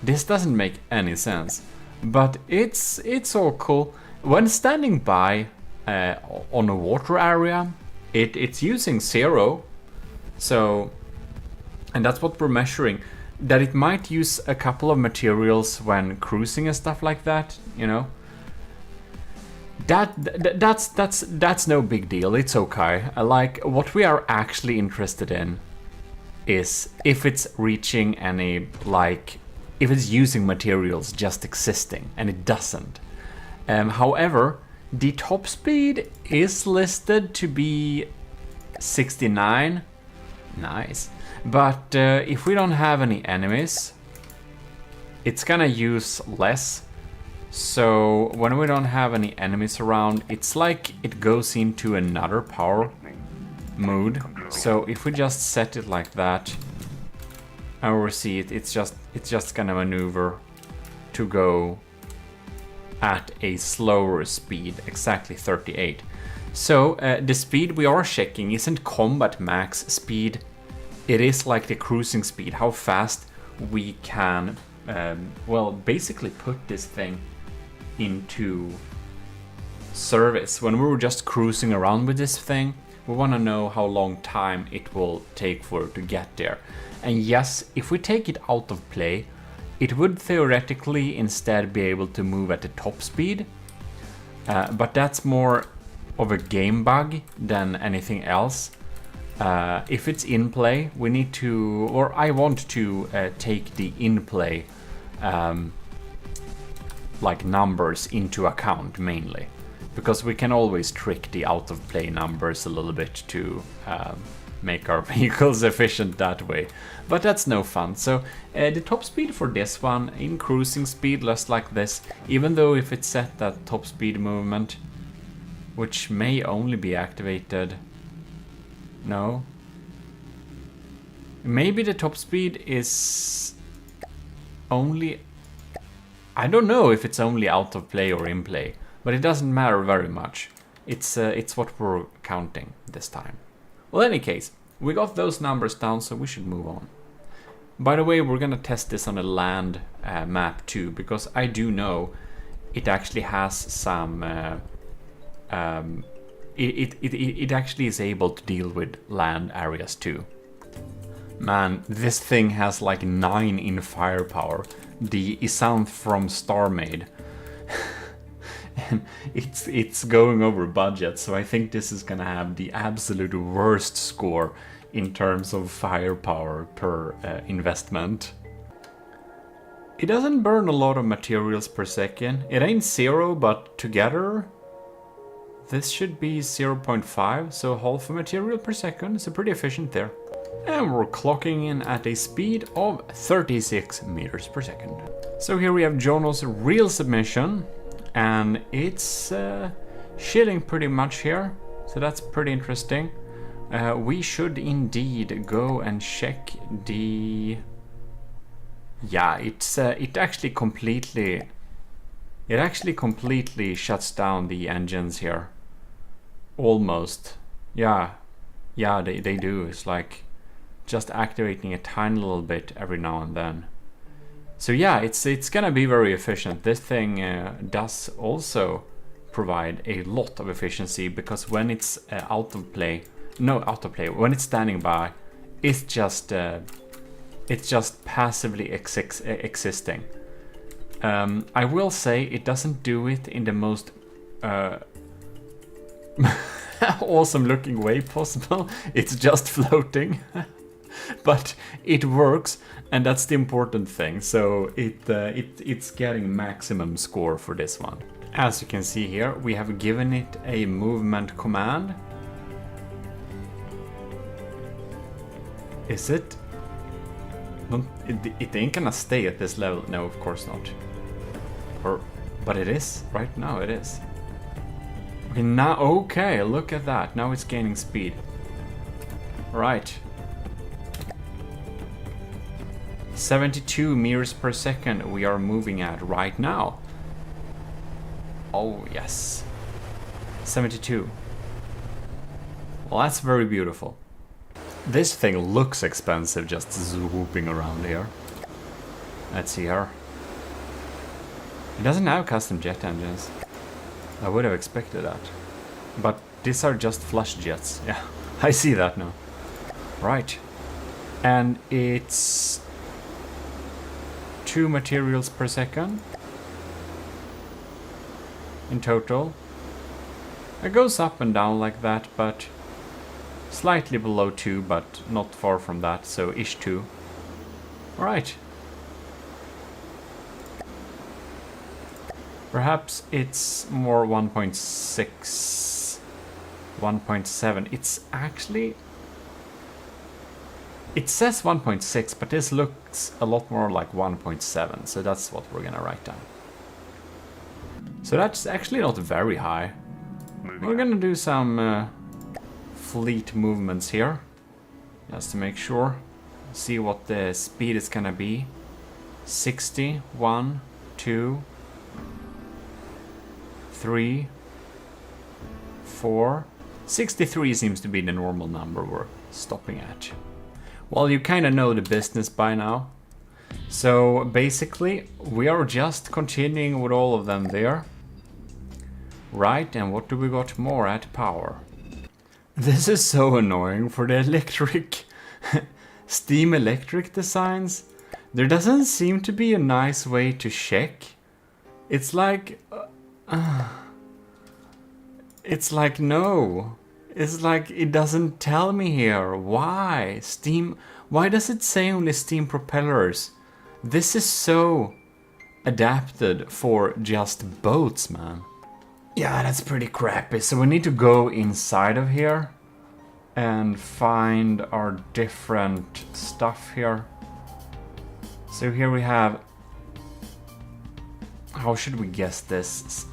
This doesn't make any sense, but it's all cool. When standing by on a water area, it's using 0. So, and that's what we're measuring. That it might use a couple of materials when cruising and stuff like that, you know. That's no big deal. It's okay. Like, what we are actually interested in is if it's reaching any, like, if it's using materials just existing, and it doesn't. However, the top speed is listed to be 69. Nice. But if we don't have any enemies, it's gonna use less. So when we don't have any enemies around, it's like it goes into another power mode. So if we just set it like that, and we'll see it's just gonna maneuver to go at a slower speed, exactly 38. So the speed we are checking isn't combat max speed. It is like the cruising speed, how fast we can, well, basically put this thing into service. When we were just cruising around with this thing, we want to know how long time it will take for it to get there. And yes, if we take it out of play, it would theoretically instead be able to move at the top speed, but that's more of a game bug than anything else. If it's in play, we need to, or I want to take the in play like numbers into account mainly, because we can always trick the out of play numbers a little bit to make our vehicles efficient that way. But that's no fun. So the top speed for this one, in cruising speed, just like this, even though if it's set at top speed movement, which may only be activated... No. Maybe the top speed is only... I don't know if it's only out of play or in play, but it doesn't matter very much. It's what we're counting this time. Well, in any case, we got those numbers down, so we should move on. By the way, we're gonna test this on a land map too, because I do know it actually has some... It actually is able to deal with land areas too. Man, this thing has like 9 in firepower. The Isanth from Starmaid. And it's going over budget, so I think this is gonna have the absolute worst score in terms of firepower per investment. It doesn't burn a lot of materials per second. It ain't 0, but together this should be 0.5, so half a material per second. So pretty efficient there. And we're clocking in at a speed of 36 meters per second. So here we have Jono's real submission, and it's shilling pretty much here, so that's pretty interesting. We should indeed go and check the... Yeah, it actually completely shuts down the engines here. Almost. Yeah, they do. It's like just activating a tiny little bit every now and then. So yeah, it's gonna be very efficient. This thing does also provide a lot of efficiency, because when it's when it's standing by, it's just passively existing. I will say it doesn't do it in the most awesome looking way possible. It's just floating. But it works, and that's the important thing. So it's getting maximum score for this one. As you can see here, we have given it a movement command. Is it? It ain't gonna stay at this level. No, of course not. But it is. Right now it is. Okay, now, okay, look at that. Now it's gaining speed. Right. 72 meters per second we are moving at right now. Oh, yes. 72. Well, that's very beautiful. This thing looks expensive just swooping around here. Let's see here. It doesn't have custom jet engines. I would have expected that. But these are just flush jets. Yeah, I see that now. Right. And it's 2 materials per second in total. It goes up and down like that, but slightly below 2, but not far from that, so ish 2. Alright. Perhaps it's more 1.6, 1.7. It's actually... It says 1.6, but this looks a lot more like 1.7, so that's what we're gonna write down. So that's actually not very high. We're gonna do some fleet movements here, just to make sure. See what the speed is gonna be. 60, 1, 2, 3, 4. 63 seems to be the normal number we're stopping at. Well, you kind of know the business by now. So basically, we are just continuing with all of them there. Right, and what do we got more at power? This is so annoying for the electric, steam electric designs. There doesn't seem to be a nice way to check. It's like... it's like, no. It's like, it doesn't tell me here. Why? Steam... Why does it say only steam propellers? This is so adapted for just boats, man. Yeah, that's pretty crappy. So we need to go inside of here. and find our different stuff here. So here we have, how should we guess this?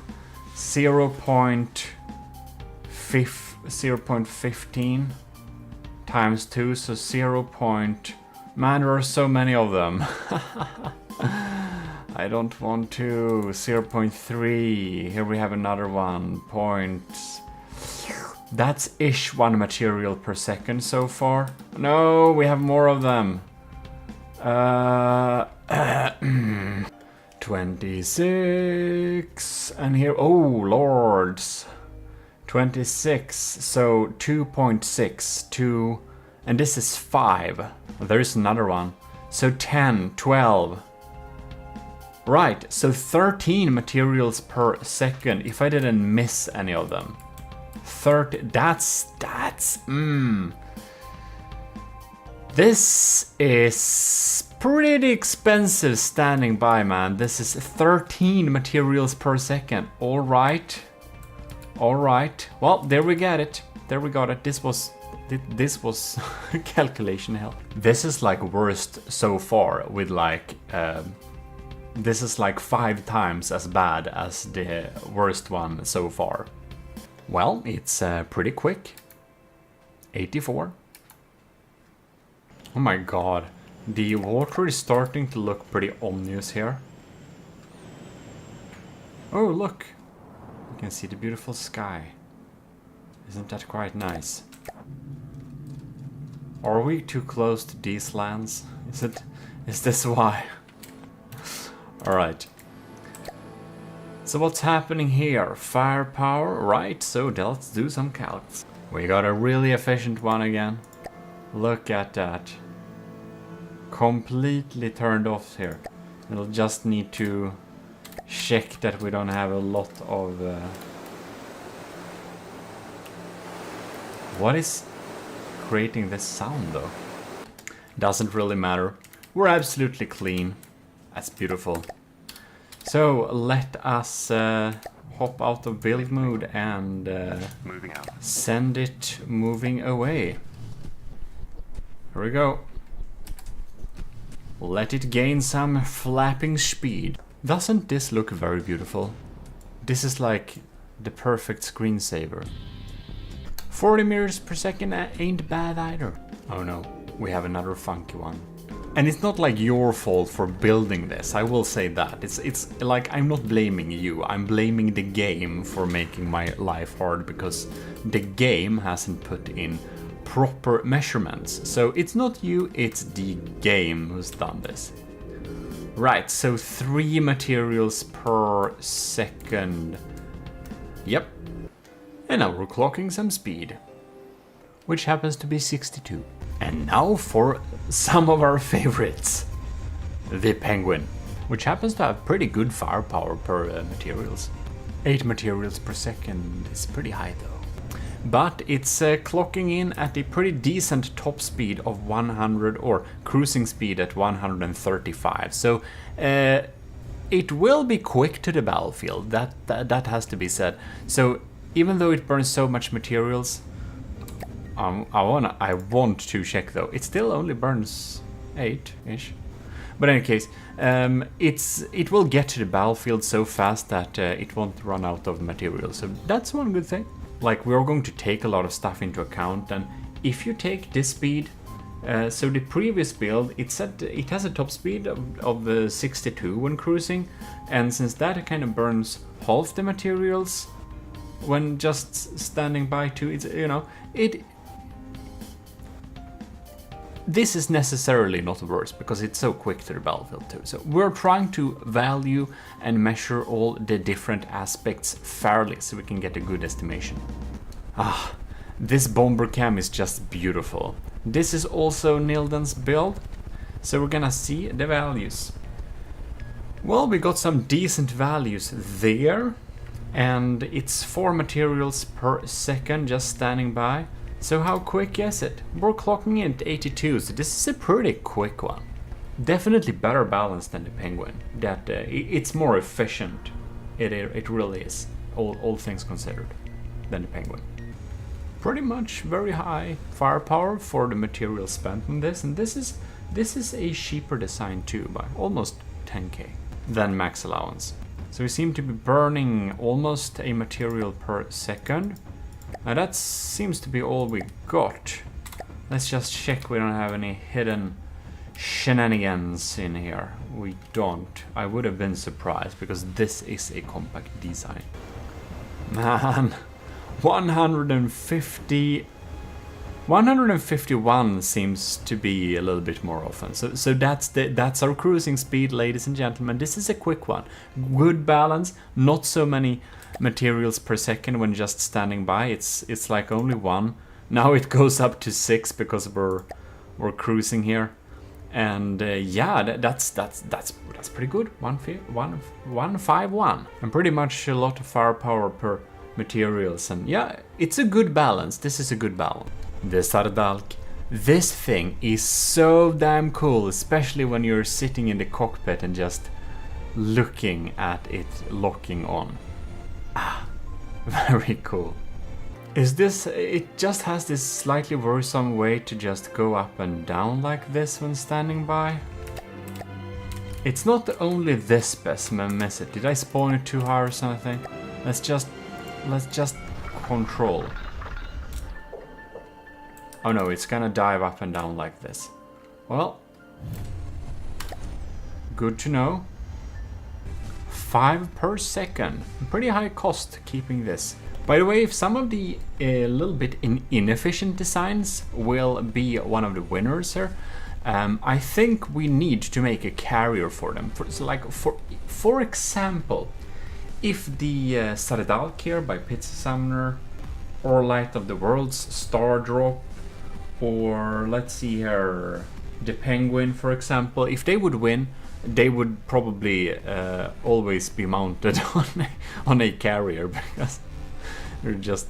0.15 times 2, so 0. Man, there are so many of them. I don't want to. 0.3. Here we have another one. That's ish 1 material per second so far. No, we have more of them. 26. And here, oh lords. 26. So 2.6. 2. And this is 5. There is another one. So 10, 12. Right, so 13 materials per second, if I didn't miss any of them. 30, that's, This is pretty expensive standing by, man. This is 13 materials per second. Alright. Alright. Well, there we got it. There we got it. This was calculation hell. This is like worst so far with like, this is like 5 times as bad as the worst one so far. Well, it's pretty quick. 84. Oh my god. The water is starting to look pretty ominous here. Oh, look. You can see the beautiful sky. Isn't that quite nice? Are we too close to these lands? Is this why? Alright. So what's happening here? Firepower, right? So let's do some calcs. We got a really efficient one again. Look at that. Completely turned off here. It'll just need to check that we don't have a lot of... What is creating this sound though? Doesn't really matter. We're absolutely clean. That's beautiful. So let us hop out of build mode and moving out. Send it moving away. Here we go. Let it gain some flapping speed. Doesn't this look very beautiful? This is like the perfect screensaver. 40 meters per second ain't bad either. Oh no, we have another funky one. And it's not like your fault for building this, I will say that. It's like I'm not blaming you, I'm blaming the game for making my life hard because the game hasn't put in proper measurements. So it's not you, it's the game who's done this. Right, so 3 materials per second. Yep. And now we're clocking some speed, which happens to be 62. And now for some of our favorites. The penguin, which happens to have pretty good firepower per materials. 8 materials per second is pretty high though. But it's clocking in at a pretty decent top speed of 100 or cruising speed at 135. So it will be quick to the battlefield, that has to be said. So even though it burns so much materials, I want to check though. It still only burns 8-ish. But in any case, it will get to the battlefield so fast that it won't run out of material. So that's one good thing. Like, we're going to take a lot of stuff into account, and if you take this speed, so the previous build, it said it has a top speed of 62 when cruising, and since that kind of burns half the materials when just standing by too, it's, you know, this is necessarily not worse because it's so quick to the battlefield too. So we're trying to value and measure all the different aspects fairly so we can get a good estimation. Ah, this bomber cam is just beautiful. This is also Nilden's build, so we're gonna see the values. Well, we got some decent values there, and it's 4 materials per second just standing by. So how quick is it? We're clocking in at 82, so this is a pretty quick one. Definitely better balanced than the penguin. That it's more efficient. It really is, all things considered, than the penguin. pretty much very high firepower for the material spent on this, and this is a cheaper design too, by almost 10k than max allowance. So we seem to be burning almost a material per second, and that seems to be all we got. Let's just check we don't have any hidden shenanigans in here. We don't. I would have been surprised, because this is a compact design. Man, 151 seems to be a little bit more often. So that's our cruising speed, ladies and gentlemen. This is a quick one. Good balance, not so many materials per second when just standing by. It's like only one. Now it goes up to 6 because we're cruising here. And yeah, that's pretty good. 151, and pretty much a lot of firepower per materials, and yeah, it's a good balance. This is a good balance. The Sardalk, this thing is so damn cool, especially when you're sitting in the cockpit and just looking at it locking on. Ah, very cool. Is this, it just has this slightly worrisome way to just go up and down like this when standing by. It's not only this specimen, is it? Did I spawn it too high or something? Let's just control. Oh no, it's gonna dive up and down like this. Well, good to know. 5 per second. Pretty high cost keeping this. By the way, if some of the little bit inefficient designs will be one of the winners here, I think we need to make a carrier for them. For example, if the Sardalk here by Pizza Summoner, or Light of the Worlds Star Drop, or let's see here, the Penguin, for example, if they would win, they would probably always be mounted on a carrier, because they're just,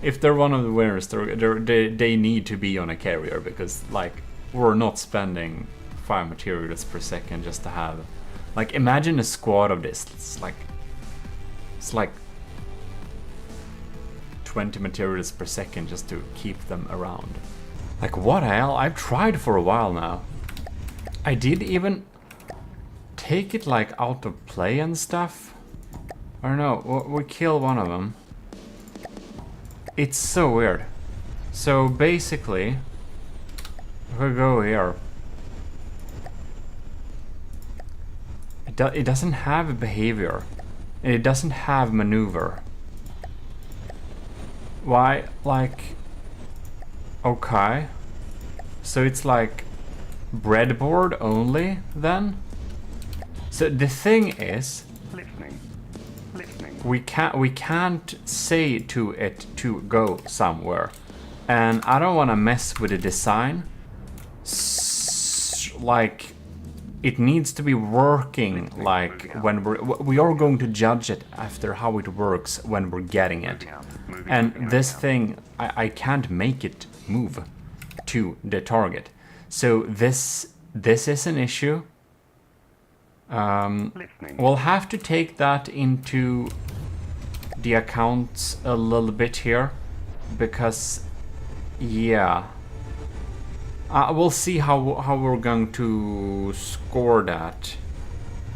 if they're one of the winners, they need to be on a carrier, because like we're not spending 5 materials per second just to have, like, imagine a squad of this. It's like 20 materials per second just to keep them around. Like, what the hell? I've tried for a while now. I did even take it like out of play and stuff. I don't know, we kill one of them. It's so weird. So basically, if I go here, it doesn't have a behavior, and it doesn't have maneuver. Why? Like, okay, so it's like breadboard only then. So the thing is, we can't say to it to go somewhere, and I don't want to mess with the design. Like, it needs to be working. Like, when we are going to judge it after how it works when we're getting it, and this thing I can't make it move to the target. So this is an issue. We'll have to take that into the accounts a little bit here, because yeah, we'll see how we're going to score that,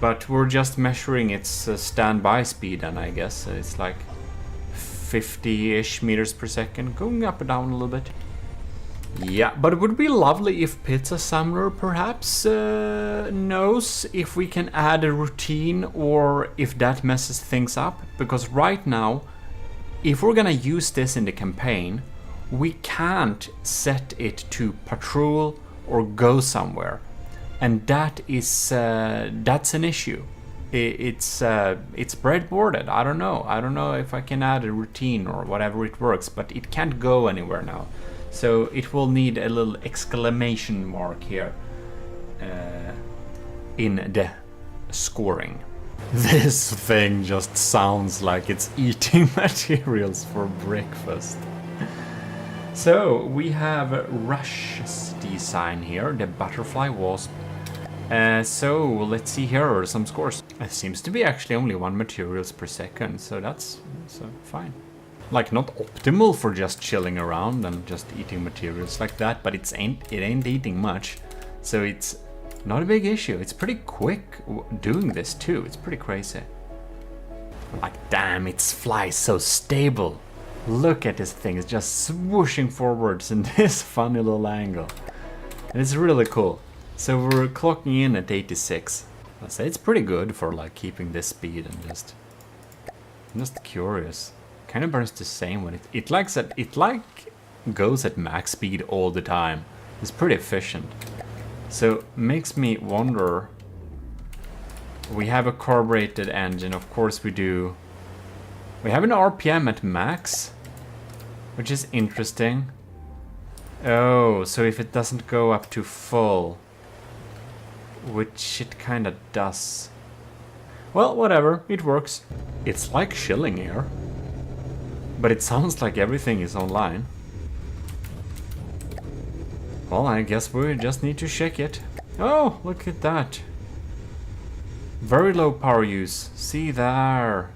but we're just measuring its standby speed, and I guess it's like 50-ish meters per second, going up and down a little bit. Yeah, but it would be lovely if Pizza Summoner perhaps knows if we can add a routine, or if that messes things up. Because right now, if we're gonna use this in the campaign, we can't set it to patrol or go somewhere, and that is that's an issue. It's breadboarded. I don't know if I can add a routine or whatever it works, but it can't go anywhere now. So it will need a little exclamation mark here in the scoring. This thing just sounds like it's eating materials for breakfast. So we have Rush's design here, the butterfly wasp. So let's see, here are some scores. It seems to be actually only 1 materials per second, so that's fine. Like, not optimal for just chilling around and just eating materials like that, but it ain't eating much. So it's not a big issue. It's pretty quick doing this too. It's pretty crazy. Like, damn, it flies so stable. Look at this thing. It's just swooshing forwards in this funny little angle. And it's really cool. So we're clocking in at 86. I'd say it's pretty good for like keeping this speed and just... I'm just curious. Kind of burns the same when it goes at max speed all the time. It's pretty efficient. So makes me wonder. We have a carbureted engine, of course we do. We have an RPM at max, which is interesting. Oh, so if it doesn't go up to full, which it kind of does. Well, whatever, it works. It's like shilling here. But it sounds like everything is online. Well, I guess we just need to check it. Oh, look at that. Very low power use. See there.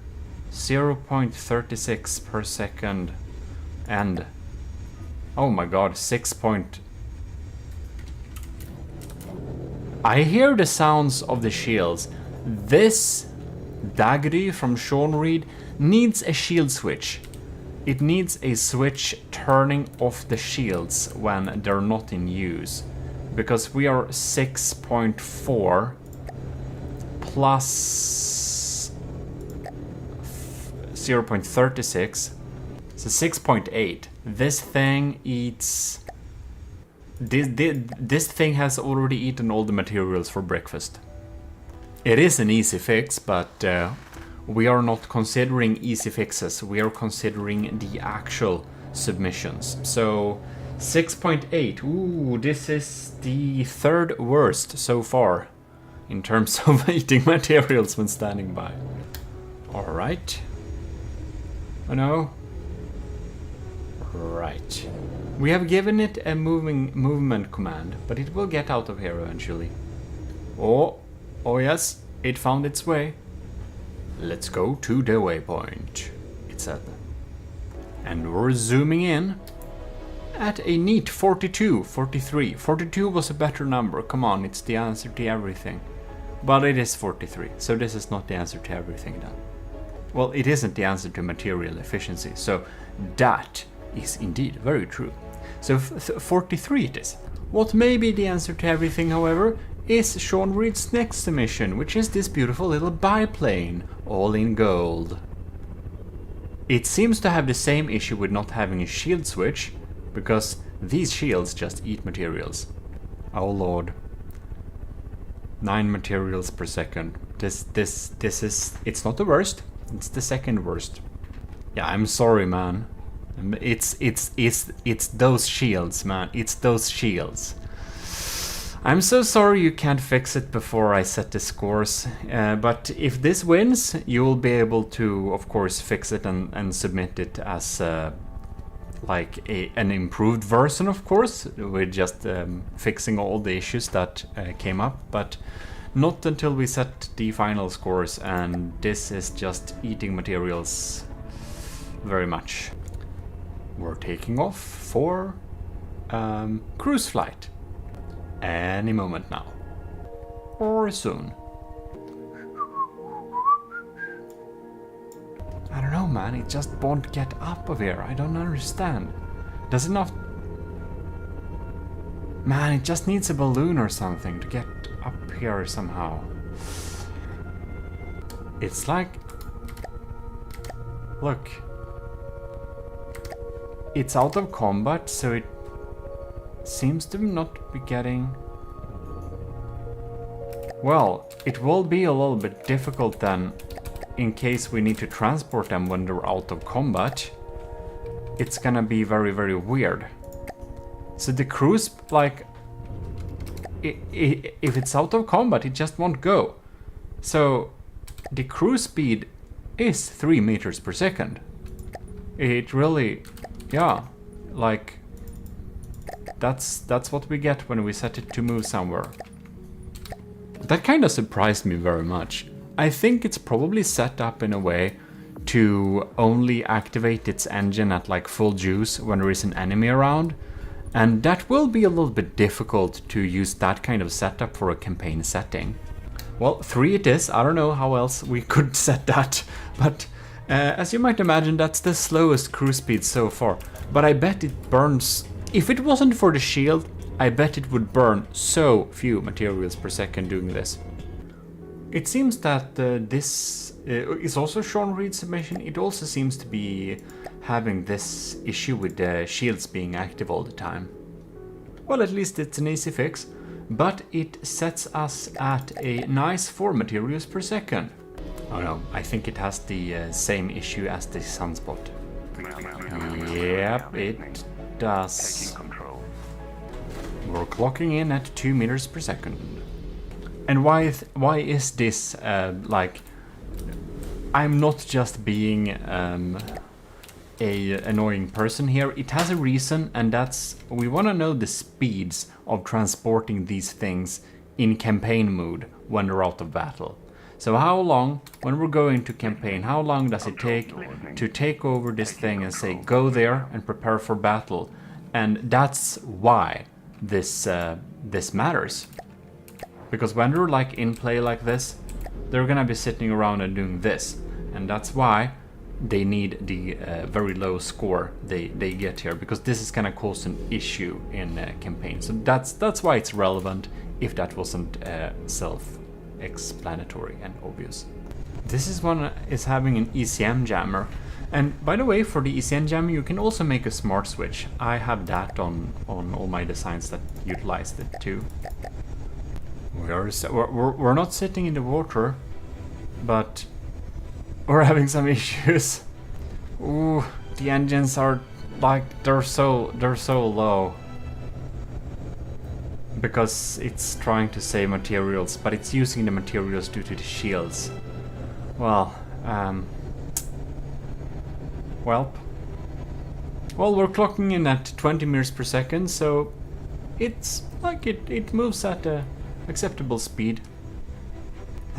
0.36 per second. And... oh my god, 6. I hear the sounds of the shields. This Daggery from Sean Reed needs a shield switch. It needs a switch turning off the shields when they're not in use. Because we are 6.4 plus 0.36, so 6.8. This thing eats... This thing has already eaten all the materials for breakfast. It is an easy fix, but we are not considering easy fixes. We are considering the actual submissions. So 6.8. Ooh, this is the third worst so far in terms of eating materials when standing by. All right. Oh no. Right. We have given it a movement command, but it will get out of here eventually. Oh yes, it found its way. Let's go to the waypoint, it said. And we're zooming in at a neat 42, 43. 42 was a better number, come on, it's the answer to everything. But it is 43, so this is not the answer to everything then. Well, it isn't the answer to material efficiency, so that is indeed very true. So 43 it is. What may be the answer to everything, however, is Sean Reed's next submission, which is this beautiful little biplane, all in gold. It seems to have the same issue with not having a shield switch, because these shields just eat materials. Oh lord. 9 materials per second. This is... it's not the worst, it's the second worst. Yeah, I'm sorry, man. It's those shields, man. It's those shields. I'm so sorry you can't fix it before I set the scores, but if this wins, you will be able to, of course, fix it and submit it as like an improved version, of course, with just fixing all the issues that came up, but not until we set the final scores, and this is just eating materials very much. We're taking off for cruise flight. Any moment now. Or soon. I don't know, man, it just won't get up of here. I don't understand. Does it not... Man, it just needs a balloon or something to get up here somehow. It's like... Look. It's out of combat, so it seems to not be getting... Well, it will be a little bit difficult then, in case we need to transport them when they're out of combat. It's gonna be very, very weird. So the cruise, like... if it's out of combat, it just won't go. So the cruise speed is 3 meters per second. It really... Yeah, like... That's what we get when we set it to move somewhere. That kind of surprised me very much. I think it's probably set up in a way to only activate its engine at like full juice when there is an enemy around. And that will be a little bit difficult to use that kind of setup for a campaign setting. Well, 3 it is. I don't know how else we could set that, but as you might imagine, that's the slowest cruise speed so far. But I bet it burns, if it wasn't for the shield, I bet it would burn so few materials per second doing this. It seems that this is also Sean Reed's submission. It also seems to be having this issue with the shields being active all the time. Well, at least it's an easy fix, but it sets us at a nice 4 materials per second. Oh no, I think it has the same issue as the sunspot. Yep, it does. We're clocking in at 2 meters per second. And why is this like... I'm not just being a annoying person here. It has a reason, and that's we want to know the speeds of transporting these things in campaign mode when they're out of battle. So how long, when we're going to campaign, how long does it take to take over this thing and say go there and prepare for battle? And that's why this this matters. Because when they're like in play like this, they're gonna be sitting around and doing this, and that's why they need the very low score they get here, because this is gonna cause an issue in campaign. So that's why it's relevant, if that wasn't self-explanatory and obvious. This is one is having an ECM jammer, and by the way, for the ECM jammer you can also make a smart switch. I have that on all my designs that utilized it too. We're not sitting in the water, but we're having some issues. Ooh, the engines are like they're so low because it's trying to save materials, but it's using the materials due to the shields. Well, well, we're clocking in at 20 meters per second, so it's like it moves at a acceptable speed.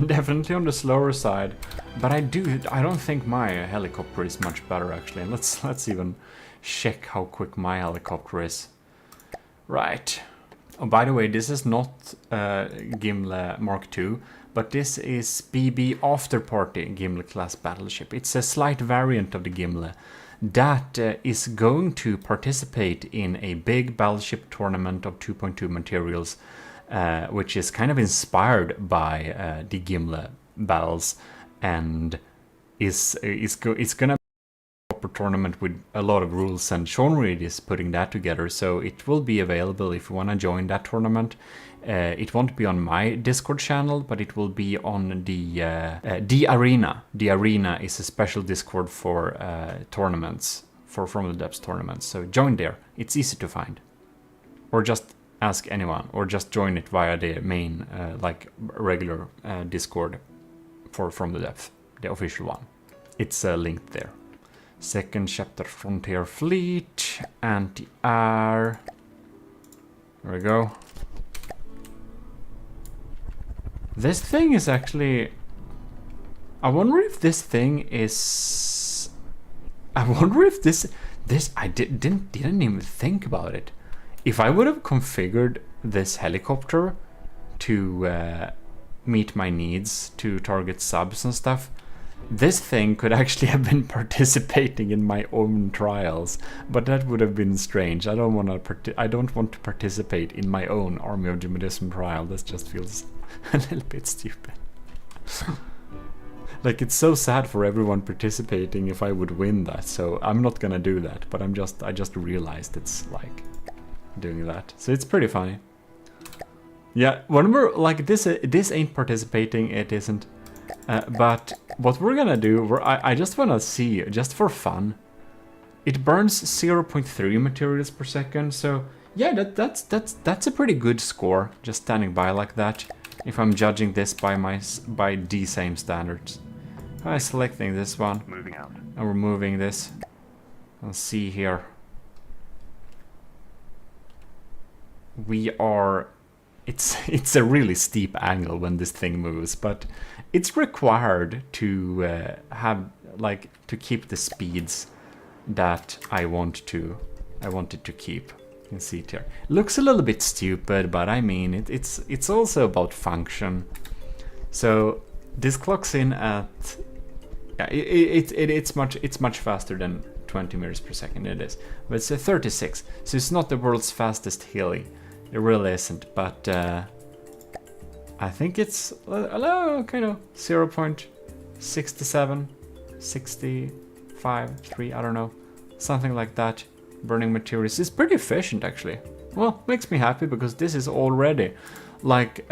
Definitely on the slower side, but I don't think my helicopter is much better actually. Let's even check how quick my helicopter is. Right. Oh, by the way, this is not Gimli Mark II, but this is BB Afterparty Gimli class battleship. It's a slight variant of the Gimli that is going to participate in a big battleship tournament of 2.2 materials, which is kind of inspired by the Gimli battles, and it's gonna be a proper tournament with a lot of rules, and Sean Reed is putting that together, so it will be available if you want to join that tournament. It won't be on my Discord channel, but it will be on the Arena. The Arena is a special Discord for tournaments, for From the Depths tournaments, so join there. It's easy to find, or just ask anyone, or just join it via the main like regular Discord for From the Depths, the official one. It's linked there. Second chapter, Frontier Fleet, anti-air. There we go. This thing is actually... I wonder if this thing is... I wonder if this I didn't even think about it. If I would have configured this helicopter to meet my needs, to target subs and stuff, this thing could actually have been participating in my own trials, but that would have been strange. I don't want to participate in my own Army of GMODIST trial. This just feels a little bit stupid. Like, it's so sad for everyone participating if I would win that, so I'm not gonna do that, but I just realized it's like doing that. So it's pretty funny. Yeah, when we're like this ain't participating, it isn't. But what we're gonna do, I just wanna see, just for fun, it burns 0.3 materials per second. So yeah, that's a pretty good score, just standing by like that. If I'm judging this by the same standards. I'm selecting this one, moving out, and we're moving this. Let's see here. We are it's a really steep angle when this thing moves, but it's required to have like to keep the speeds that I wanted to keep. You can see it here. Looks a little bit stupid, but I mean it's also about function. So this clocks in at it's much faster than 20 meters per second. It is, but it's a 36, so it's not the world's fastest heli. It really isn't, but I think it's kind of 0.67, 65, 3, I don't know, something like that. Burning materials is pretty efficient actually. Well, makes me happy because this is already like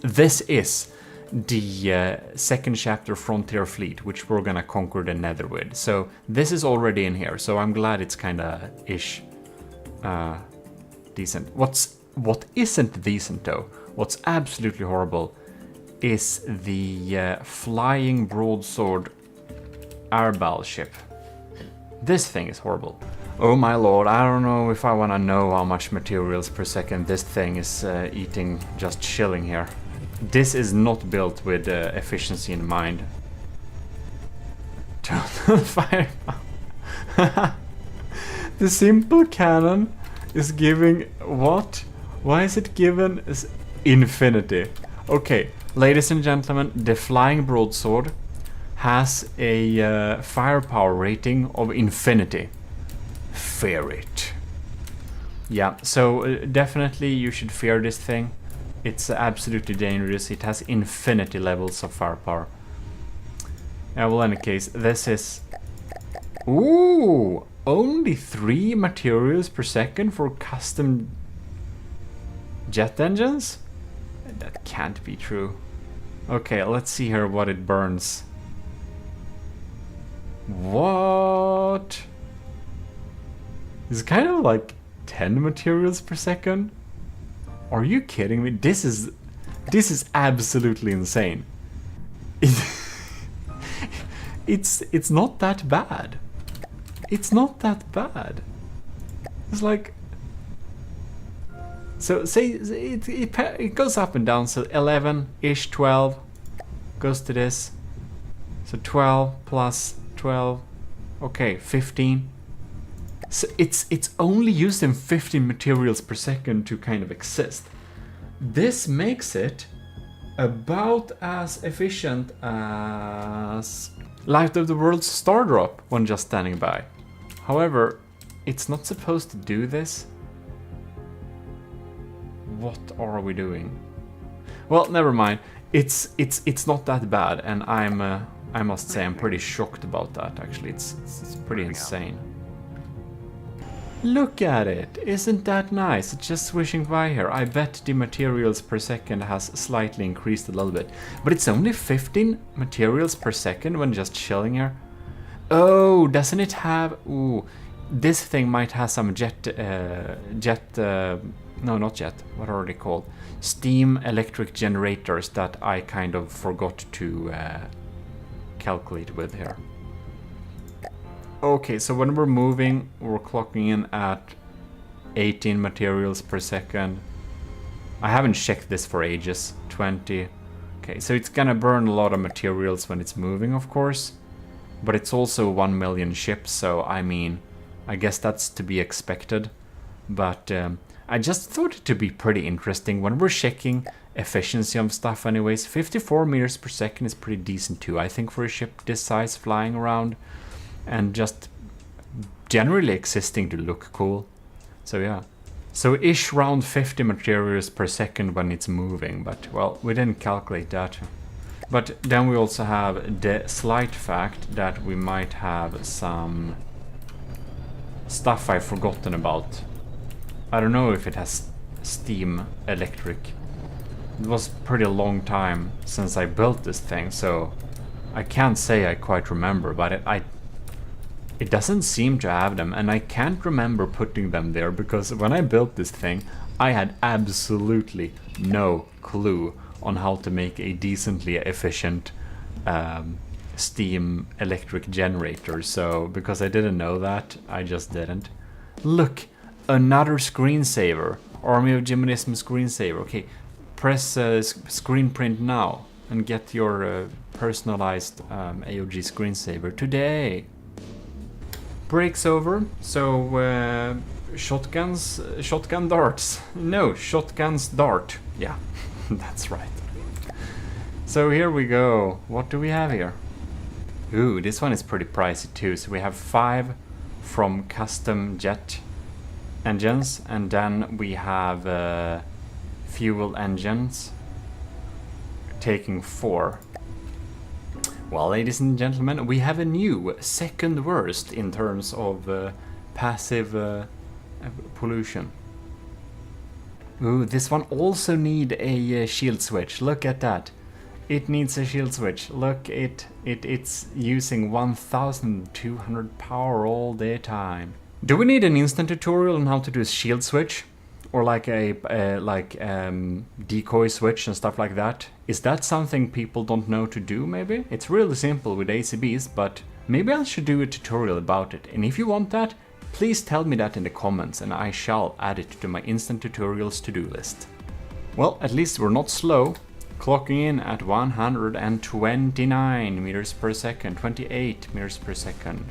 this is the second chapter Frontier Fleet, which we're gonna conquer the Nether with. So this is already in here, so I'm glad it's kinda ish decent. What isn't decent though, what's absolutely horrible, is the flying broadsword air battleship. This thing is horrible. Oh my lord, I don't know if I want to know how much materials per second this thing is eating just chilling here. This is not built with efficiency in mind. Fire. The simple cannon is giving what? Why is it given as infinity? Okay, ladies and gentlemen, the flying broadsword has a firepower rating of infinity. Fear it. Yeah, so definitely you should fear this thing. It's absolutely dangerous. It has infinity levels of firepower. Well, in any case, this is... Ooh! Only 3 materials per second for custom jet engines? That can't be true. Okay, let's see here what it burns. What? It's kind of like 10 materials per second? Are you kidding me? This is absolutely insane. It's not that bad. It's not that bad. It's like, so say it goes up and down. So 11-ish, 12 goes to this. So 12 plus 12, okay, 15. So it's only using 15 materials per second to kind of exist. This makes it about as efficient as Light of the World's Star Drop when just standing by. However, it's not supposed to do this. What are we doing? Well, never mind. It's not that bad, and I must say I'm pretty shocked about that. Actually, it's pretty insane. Look at it! Isn't that nice? It's just swishing by here. I bet the materials per second has slightly increased a little bit. But it's only 15 materials per second when just chilling here. Oh, doesn't it have... Ooh, this thing might have some no, not jet. What are they called? Steam electric generators that I kind of forgot to calculate with here. Okay, so when we're moving, we're clocking in at 18 materials per second. I haven't checked this for ages. 20. Okay, so it's gonna burn a lot of materials when it's moving, of course. But it's also 1 million ships, so I mean, I guess that's to be expected. But I just thought it to be pretty interesting when we're checking efficiency of stuff anyways. 54 meters per second is pretty decent too, I think, for a ship this size flying around. And just generally existing to look cool. So yeah. So ish round 50 materials per second when it's moving, but well, we didn't calculate that. But then we also have the slight fact that we might have some stuff I've forgotten about. I don't know if it has steam electric. It was a pretty long time since I built this thing, so I can't say I quite remember, but it doesn't seem to have them, and I can't remember putting them there because when I built this thing, I had absolutely no clue on how to make a decently efficient steam electric generator. So because I didn't know that, I just didn't. Look, another screensaver. Army of GMODISM screensaver. Okay, press screen print now and get your personalized AOG screensaver today. Breaks over, so shotgun darts. No, shotguns dart. Yeah, that's right. So here we go. What do we have here? Ooh, this one is pretty pricey too. So we have 5 from custom jet engines, and then we have fuel engines taking 4. Well, ladies and gentlemen, we have a new second worst in terms of passive pollution. Ooh, this one also need a shield switch. Look at that. It needs a shield switch. Look, it's using 1200 power all the time. Do we need an instant tutorial on how to do a shield switch? Or like a decoy switch and stuff like that? Is that something people don't know to do, maybe? It's really simple with ACBs, but maybe I should do a tutorial about it. And if you want that, please tell me that in the comments and I shall add it to my instant tutorials to-do list. Well, at least we're not slow. Clocking in at 129 meters per second, 28 meters per second.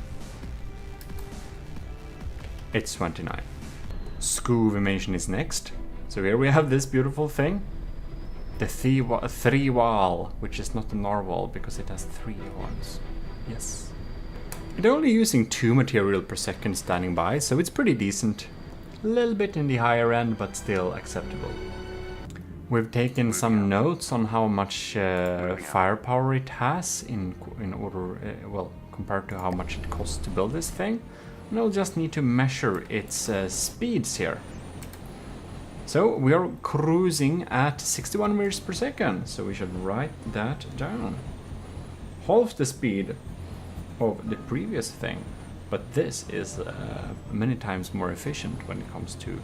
It's 29. Scuba animation is next. So here we have this beautiful thing. The three wall, which is not a narwhal because it has 3 horns. Yes. It's only using 2 material per second standing by, so it's pretty decent. A little bit in the higher end, but still acceptable. We've taken some notes on how much firepower it has in order, well, compared to how much it costs to build this thing. And I'll just need to measure its speeds here. So we are cruising at 61 meters per second, so we should write that down. Half the speed of the previous thing, but this is many times more efficient when it comes to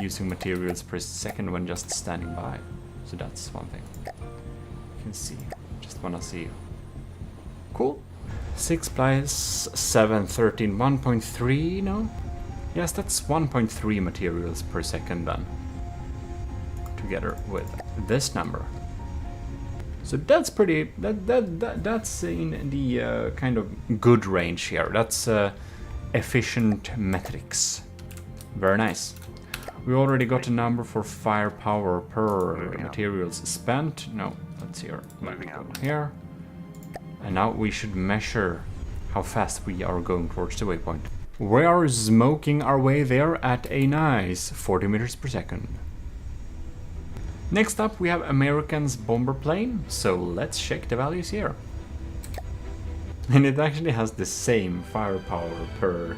using materials per second when just standing by. So that's one thing. You can see, just wanna see. Cool. 6 plus 7, 13, 1.3, no? Yes, that's 1.3 materials per second then. Together with this number. So that's pretty, that's in the kind of good range here. That's efficient metrics. Very nice. We already got a number for firepower per materials spent. No, that's here. Moving out here. And now we should measure how fast we are going towards the waypoint. We are smoking our way there at a nice 40 meters per second. Next up we have American's bomber plane, so let's check the values here. And it actually has the same firepower per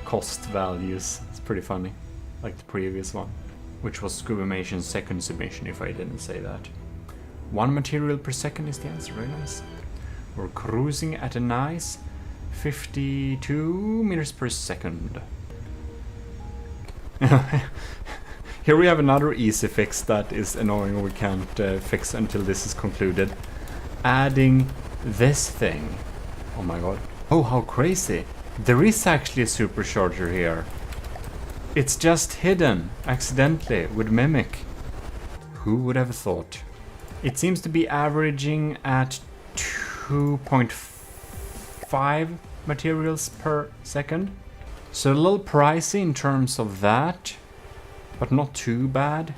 cost values. It's pretty funny, like the previous one, which was Scubimation's second submission, if I didn't say that. 1 material per second is the answer, very nice. We're cruising at a nice 52 meters per second. Here we have another easy fix that is annoying, we can't fix until this is concluded. Adding this thing. Oh my god. Oh, how crazy. There is actually a supercharger here. It's just hidden, accidentally, with Mimic. Who would have thought? It seems to be averaging at 2.5 materials per second. So a little pricey in terms of that, but not too bad.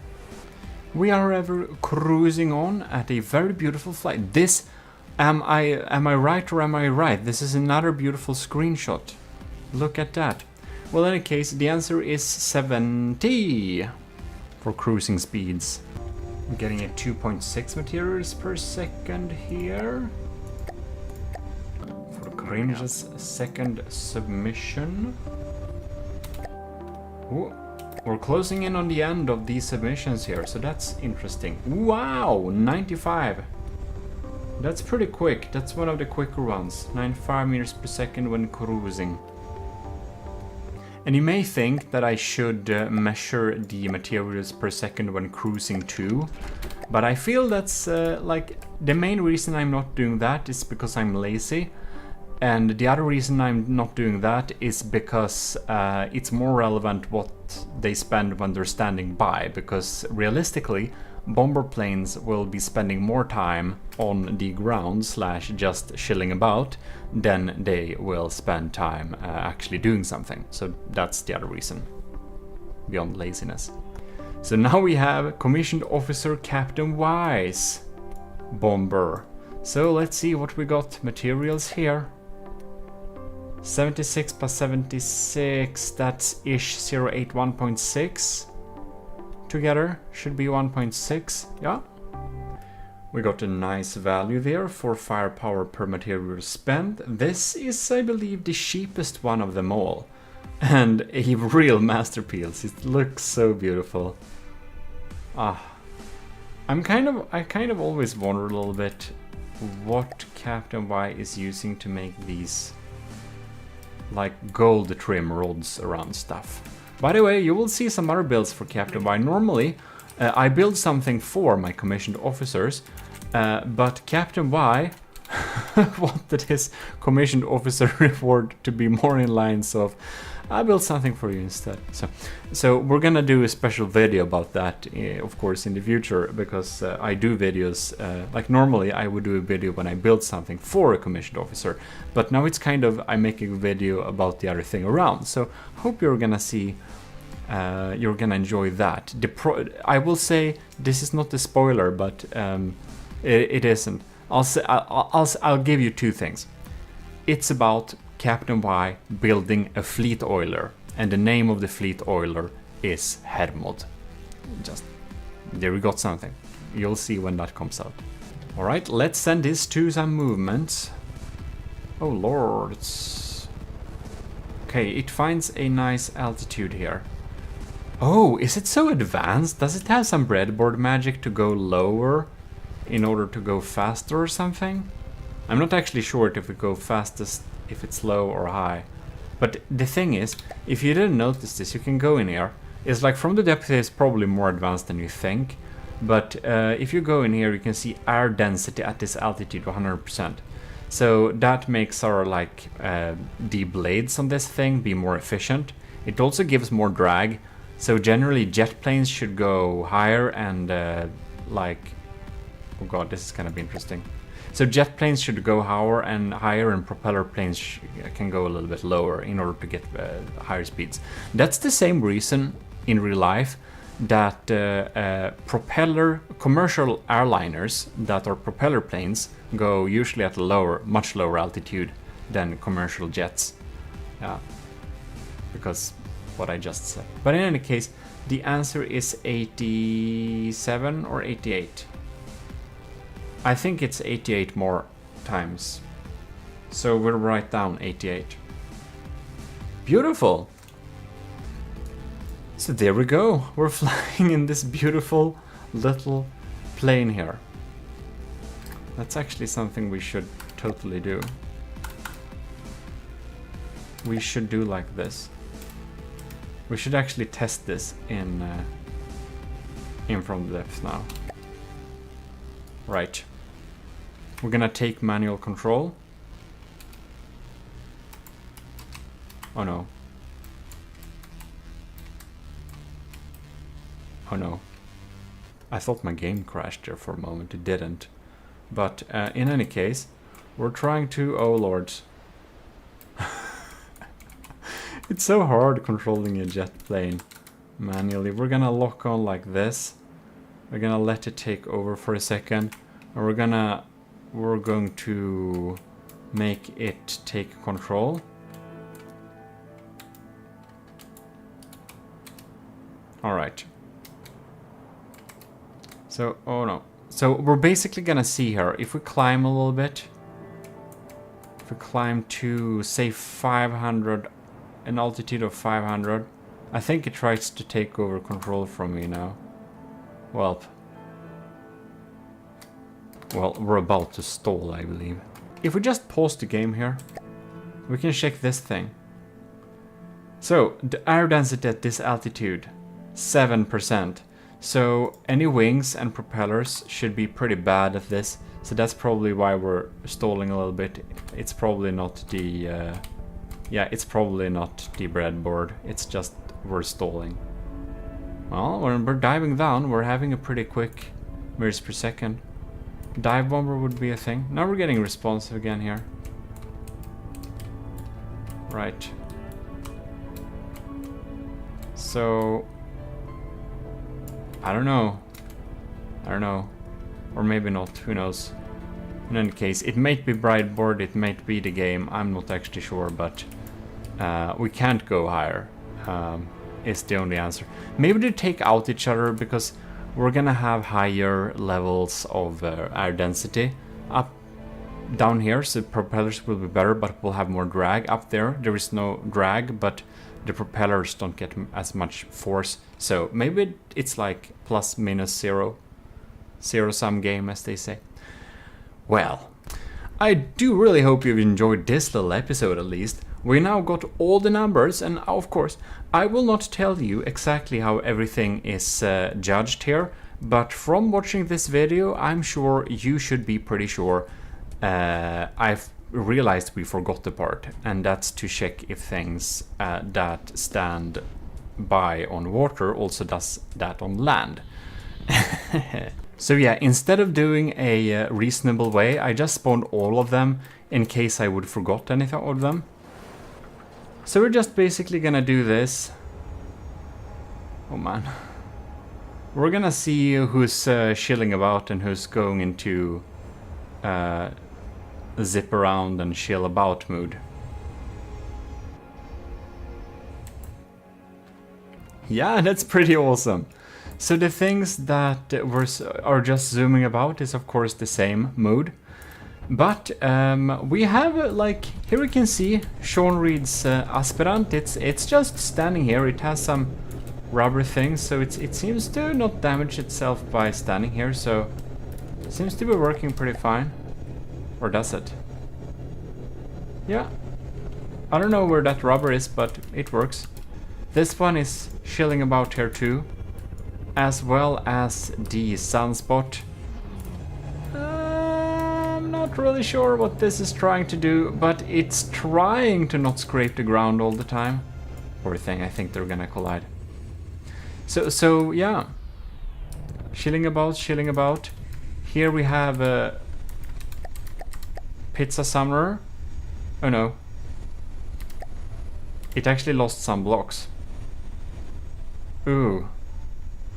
We are ever cruising on at a very beautiful flight. This, am I right or am I right? This is another beautiful screenshot. Look at that. Well, in any case, the answer is 70 for cruising speeds. I'm getting a 2.6 materials per second here. For Cringe's second submission. Ooh. We're closing in on the end of these submissions here, so that's interesting. Wow, 95. That's pretty quick. That's one of the quicker ones. 95 meters per second when cruising. And you may think that I should measure the materials per second when cruising too, but I feel that's like the main reason I'm not doing that is because I'm lazy. And the other reason I'm not doing that is because it's more relevant what they spend when they're standing by, because realistically, bomber planes will be spending more time on the ground / just chilling about than they will spend time actually doing something. So that's the other reason, beyond laziness. So now we have Commissioned Officer Captain Wise bomber. So let's see what we got. Materials here. 76 plus 76, that's ish 081.6. Together should be 1.6, yeah. We got a nice value there for firepower per material spent. This is, I believe, the cheapest one of them all. And a real masterpiece. It looks so beautiful. I kind of always wonder a little bit what Captain Y is using to make these like gold trim rods around stuff. By the way, you will see some other builds for Captain Y. Normally, I build something for my commissioned officers, but Captain Y wanted his commissioned officer reward to be more in lines of, I built something for you instead. So we're gonna do a special video about that, of course, in the future, because I do videos, like normally I would do a video when I build something for a commissioned officer, but now it's kind of, I'm making a video about the other thing around. So hope you're gonna see, you're gonna enjoy that. I will say, this is not a spoiler, but it isn't. I'll give you two things. It's about Captain Y building a fleet oiler, and the name of the fleet oiler is Hermod. Just there we got something. You'll see when that comes out. All right, let's send this to some movements. Oh lord, it's okay. It finds a nice altitude here. Oh, is it so advanced? Does it have some breadboard magic to go lower in order to go faster or something? I'm not actually sure if it go fastest if it's low or high. But the thing is, if you didn't notice this, you can go in here. It's like from the depth it's probably more advanced than you think. But if you go in here, you can see air density at this altitude 100%. So that makes our like the blades on this thing be more efficient. It also gives more drag. So generally jet planes should go higher and like, oh god, this is gonna be interesting. So jet planes should go higher and propeller planes can go a little bit lower in order to get higher speeds. That's the same reason in real life that commercial airliners that are propeller planes go usually at a much lower altitude than commercial jets. Yeah, because what I just said. But in any case, the answer is 87 or 88. I think it's 88 more times. So we'll write down 88. Beautiful! So there we go. We're flying in this beautiful little plane here. That's actually something we should totally do. We should do like this. We should actually test this in from the depth now. Right. We're gonna take manual control. Oh no. Oh no. I thought my game crashed there for a moment, it didn't. But in any case, we're trying to... Oh lord. It's so hard controlling a jet plane manually. We're gonna lock on like this. We're gonna let it take over for a second. And we're going to make it take control. Alright. So, oh no. So we're basically gonna see here, if we climb a little bit, if we climb to, say, 500, an altitude of 500, I think it tries to take over control from me now. Well, we're about to stall, I believe. If we just pause the game here, we can check this thing. So, the air density at this altitude, 7%. So any wings and propellers should be pretty bad at this. So that's probably why we're stalling a little bit. It's probably not the... yeah, it's probably not the breadboard. It's just we're stalling. Well, when we're diving down, we're having a pretty quick meters per second. Dive bomber would be a thing. Now we're getting responsive again here. Right. So... I don't know. Or maybe not, who knows. In any case, it might be breadboard, it might be the game, I'm not actually sure, but we can't go higher, is the only answer. Maybe they take out each other because we're gonna have higher levels of air density up down here, so propellers will be better, but we'll have more drag. Up there is no drag, but the propellers don't get as much force, so maybe it's like plus minus zero-sum game, as they say. Well, I do really hope you've enjoyed this little episode at least. We now got all the numbers, and of course I will not tell you exactly how everything is judged here, but from watching this video I'm sure you should be pretty sure. I've realized we forgot the part, and that's to check if things that stand by on water also does that on land. So yeah, instead of doing a reasonable way, I just spawned all of them in case I would forgot anything of them. So we're just basically gonna do this. Oh man. We're gonna see who's chilling about and who's going into zip around and chill about mood. Yeah, that's pretty awesome. So the things that are just zooming about is of course the same mood. But we have like, here we can see Sean Reed's aspirant. It's just standing here. It has some rubber things, so it seems to not damage itself by standing here, so it seems to be working pretty fine. Or does it? Yeah. I don't know where that rubber is, but it works. This one is chilling about here too, as well as the sunspot. I'm not really sure what this is trying to do, but it's trying to not scrape the ground all the time. Poor thing, I think they're gonna collide. So yeah, chilling about. Here we have a Pizza Summoner. Oh no, it actually lost some blocks. Ooh,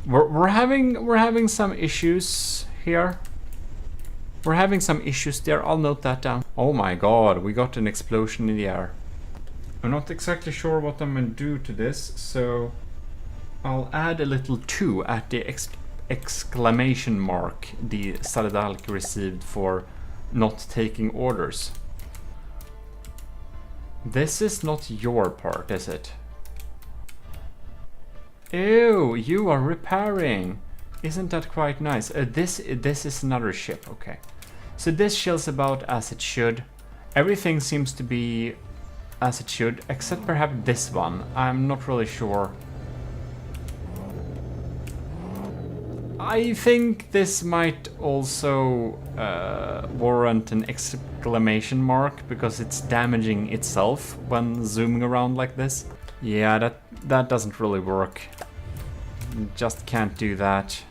we're having some issues here. We're having some issues there. I'll note that down. Oh my god, we got an explosion in the air. I'm not exactly sure what I'm gonna do to this, so I'll add a little 2 at the exclamation mark the Saladalk received for not taking orders. This is not your part, is it? Ew, you are repairing. Isn't that quite nice? This is another ship, okay. So this chills about as it should. Everything seems to be as it should, except perhaps this one. I'm not really sure. I think this might also warrant an exclamation mark, because it's damaging itself when zooming around like this. Yeah, that doesn't really work. Just can't do that.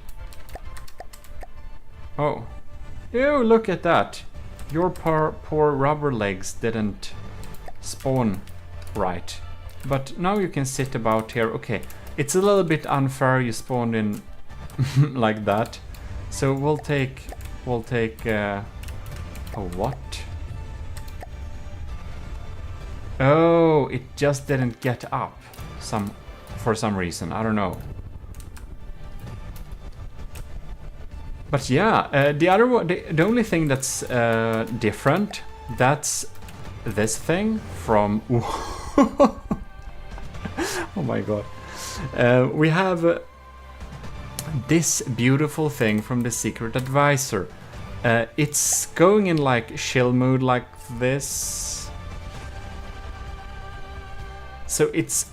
Oh. Ew, look at that. Your poor rubber legs didn't spawn right. But now you can sit about here. Okay, it's a little bit unfair you spawned in like that. So we'll take oh, what? Oh, it just didn't get up for some reason. I don't know. But yeah, the other one, the only thing that's different, that's this thing from oh my god. We have this beautiful thing from the Secret Advisor. It's going in like chill mood like this. So it's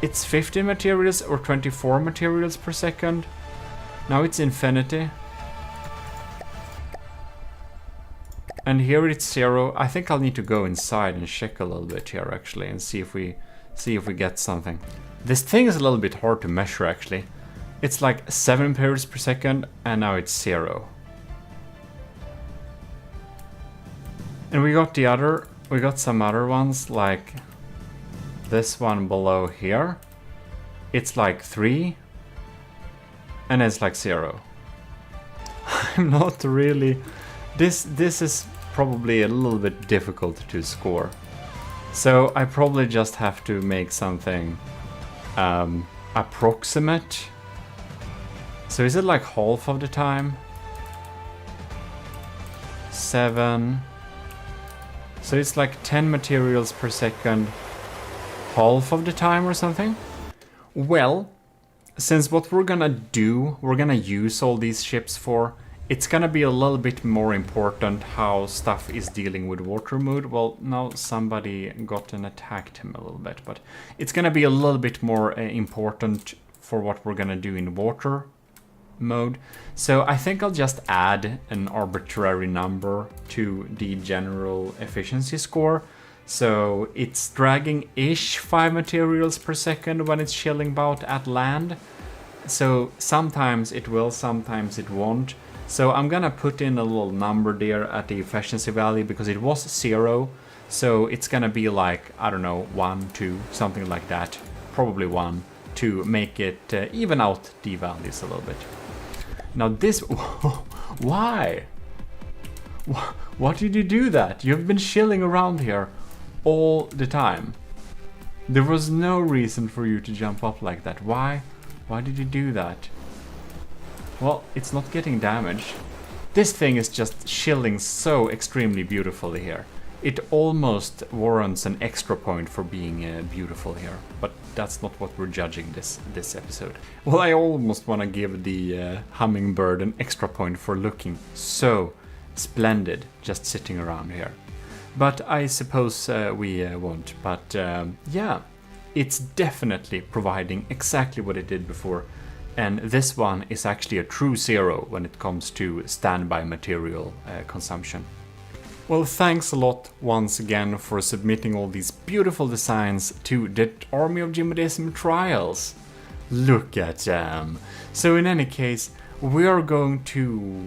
it's 50 materials or 24 materials per second. Now it's infinity. And here it's 0. I think I'll need to go inside and check a little bit here actually and see if we get something. This thing is a little bit hard to measure actually. It's like 7 periods per second and now it's 0. And we got some other ones like this one below here. It's like 3 and it's like 0. I'm not really... This is probably a little bit difficult to score. So I probably just have to make something approximate. So is it like half of the time? 7. So it's like 10 materials per second, half of the time or something? Well, since what we're gonna do, we're gonna use all these ships for, it's gonna be a little bit more important how stuff is dealing with water mode. Well, now somebody got and attacked him a little bit, but it's gonna be a little bit more important for what we're gonna do in water mode. So I think I'll just add an arbitrary number to the general efficiency score. So it's dragging-ish 5 materials per second when it's chilling about at land. So sometimes it will, sometimes it won't. So I'm gonna put in a little number there at the efficiency value because it was 0. So it's gonna be like, I don't know, 1, 2, something like that. Probably 1 to make it even out the values a little bit. Now this... Why? Why did you do that? You've been chilling around here all the time. There was no reason for you to jump up like that. Why? Why did you do that? Well, it's not getting damaged. This thing is just chilling so extremely beautifully here. It almost warrants an extra point for being beautiful here, but that's not what we're judging this episode. Well, I almost want to give the hummingbird an extra point for looking so splendid just sitting around here. But I suppose we won't. But yeah, it's definitely providing exactly what it did before. And this one is actually a true 0 when it comes to standby material consumption. Well, thanks a lot once again for submitting all these beautiful designs to the Army of GMODISM trials. Look at them. So in any case, we are going to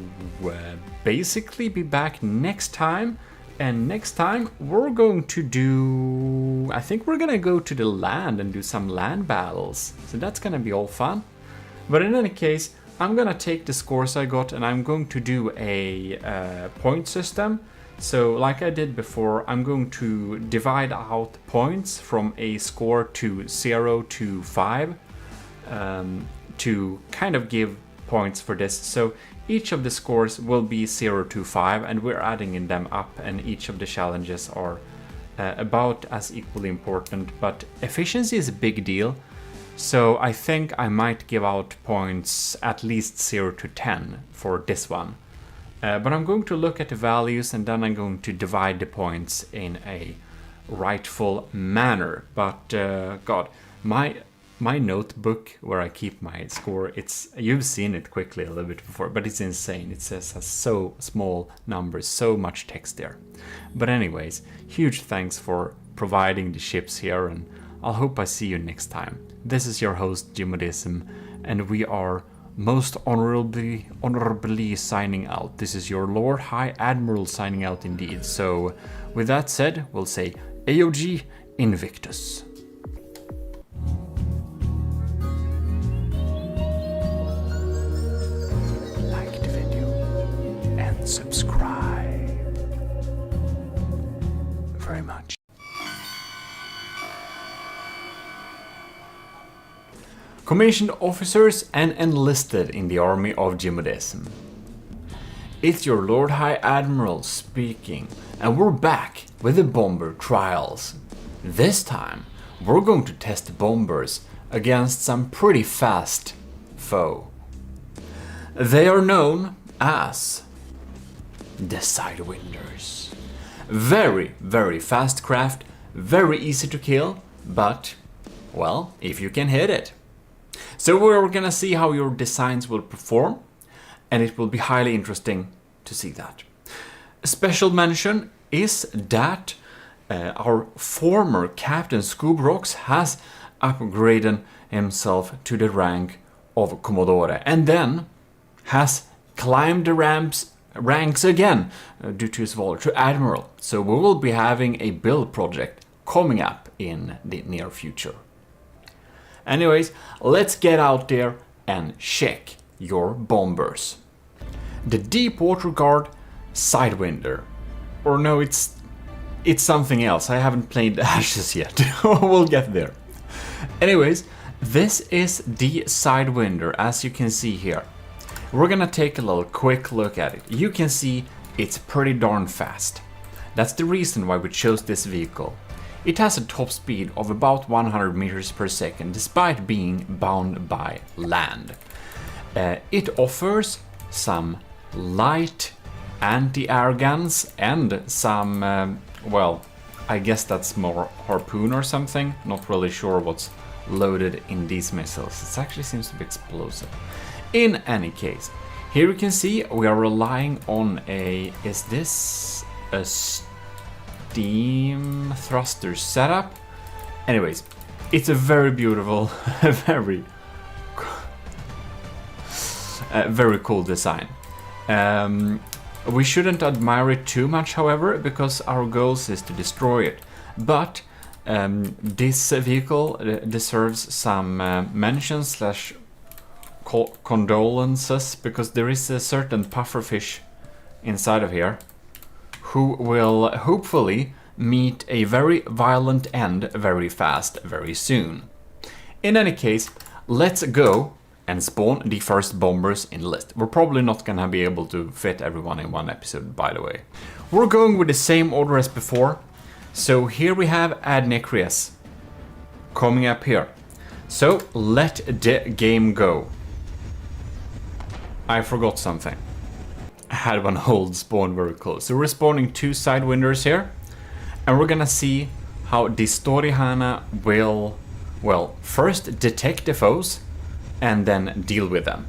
basically be back next time. And next time we're going to do... I think we're gonna go to the land and do some land battles. So that's gonna be all fun. But in any case, I'm gonna take the scores I got and I'm going to do a point system. So like I did before, I'm going to divide out points from a score to 0 to 5 to kind of give points for this. So each of the scores will be 0 to 5 and we're adding them up, and each of the challenges are about as equally important, but efficiency is a big deal. So I think I might give out points at least 0 to 10 for this one. But I'm going to look at the values and then I'm going to divide the points in a rightful manner. But God, my notebook where I keep my score, you've seen it quickly a little bit before, but it's insane. It says so small numbers, so much text there. But anyways, huge thanks for providing the ships here, and I'll hope I see you next time. This is your host GMODISM, and we are most honorably signing out. This is your Lord High Admiral signing out indeed. So with that said, we'll say AOG Invictus. Like the video and subscribe very much. Commissioned officers and enlisted in the Army of GMODISM. It's your Lord High Admiral speaking, and we're back with the bomber trials. This time, we're going to test the bombers against some pretty fast foe. They are known as the Sidewinders. Very, very fast craft, very easy to kill, but Well, if you can hit it. So we're gonna see how your designs will perform, and it will be highly interesting to see that. A special mention is that our former Captain Scoobrox has upgraded himself to the rank of Commodore, and then has climbed the ranks again due to his valor to Admiral. So we will be having a build project coming up in the near future. Anyways, let's get out there and check your bombers. The Deepwater Guard Sidewinder. Or no, it's something else. I haven't played Ashes yet. We'll get there. Anyways, this is the Sidewinder, as you can see here. We're gonna take a little quick look at it. You can see it's pretty darn fast. That's the reason why we chose this vehicle. It has a top speed of about 100 meters per second, despite being bound by land. It offers some light anti-air guns and some, well, I guess that's more harpoon or something. Not really sure what's loaded in these missiles. It actually seems to be explosive. In any case, here you can see we are relying on a, is this a steam thruster setup? Anyways, it's a very beautiful, very cool design. We shouldn't admire it too much, however, because our goal is to destroy it. But this vehicle deserves some mention slash condolences, because there is a certain pufferfish inside of here who will hopefully meet a very violent end very fast, very soon. In any case, let's go and spawn the first bombers in the list. We're probably not gonna be able to fit everyone in one episode, by the way. We're going with the same order as before. So here we have Adnecrius coming up here. So let the game go. I forgot something. I had one hold spawn very close. So we're spawning two Sidewinders here. And we're gonna see how the Storyhana will, well, first detect the foes and then deal with them.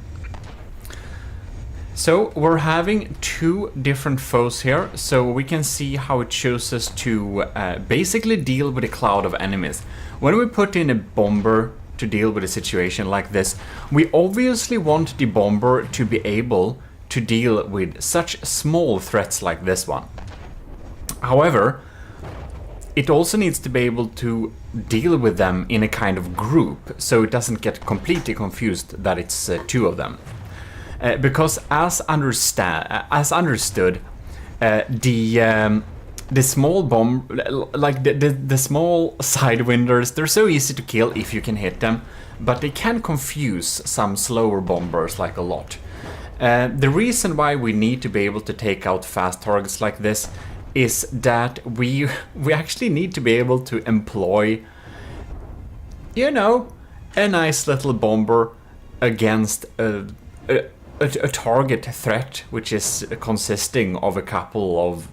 So we're having two different foes here, so we can see how it chooses to basically deal with a cloud of enemies. When we put in a bomber to deal with a situation like this, we obviously want the bomber to be able to deal with such small threats like this one. However, it also needs to be able to deal with them in a kind of group, so it doesn't get completely confused that it's two of them. Because as understood, the small bomb, like the small Sidewinders, they're so easy to kill if you can hit them, but they can confuse some slower bombers like a lot. The reason why we need to be able to take out fast targets like this is that we actually need to be able to employ, you know, a nice little bomber against a target threat, which is consisting of a couple of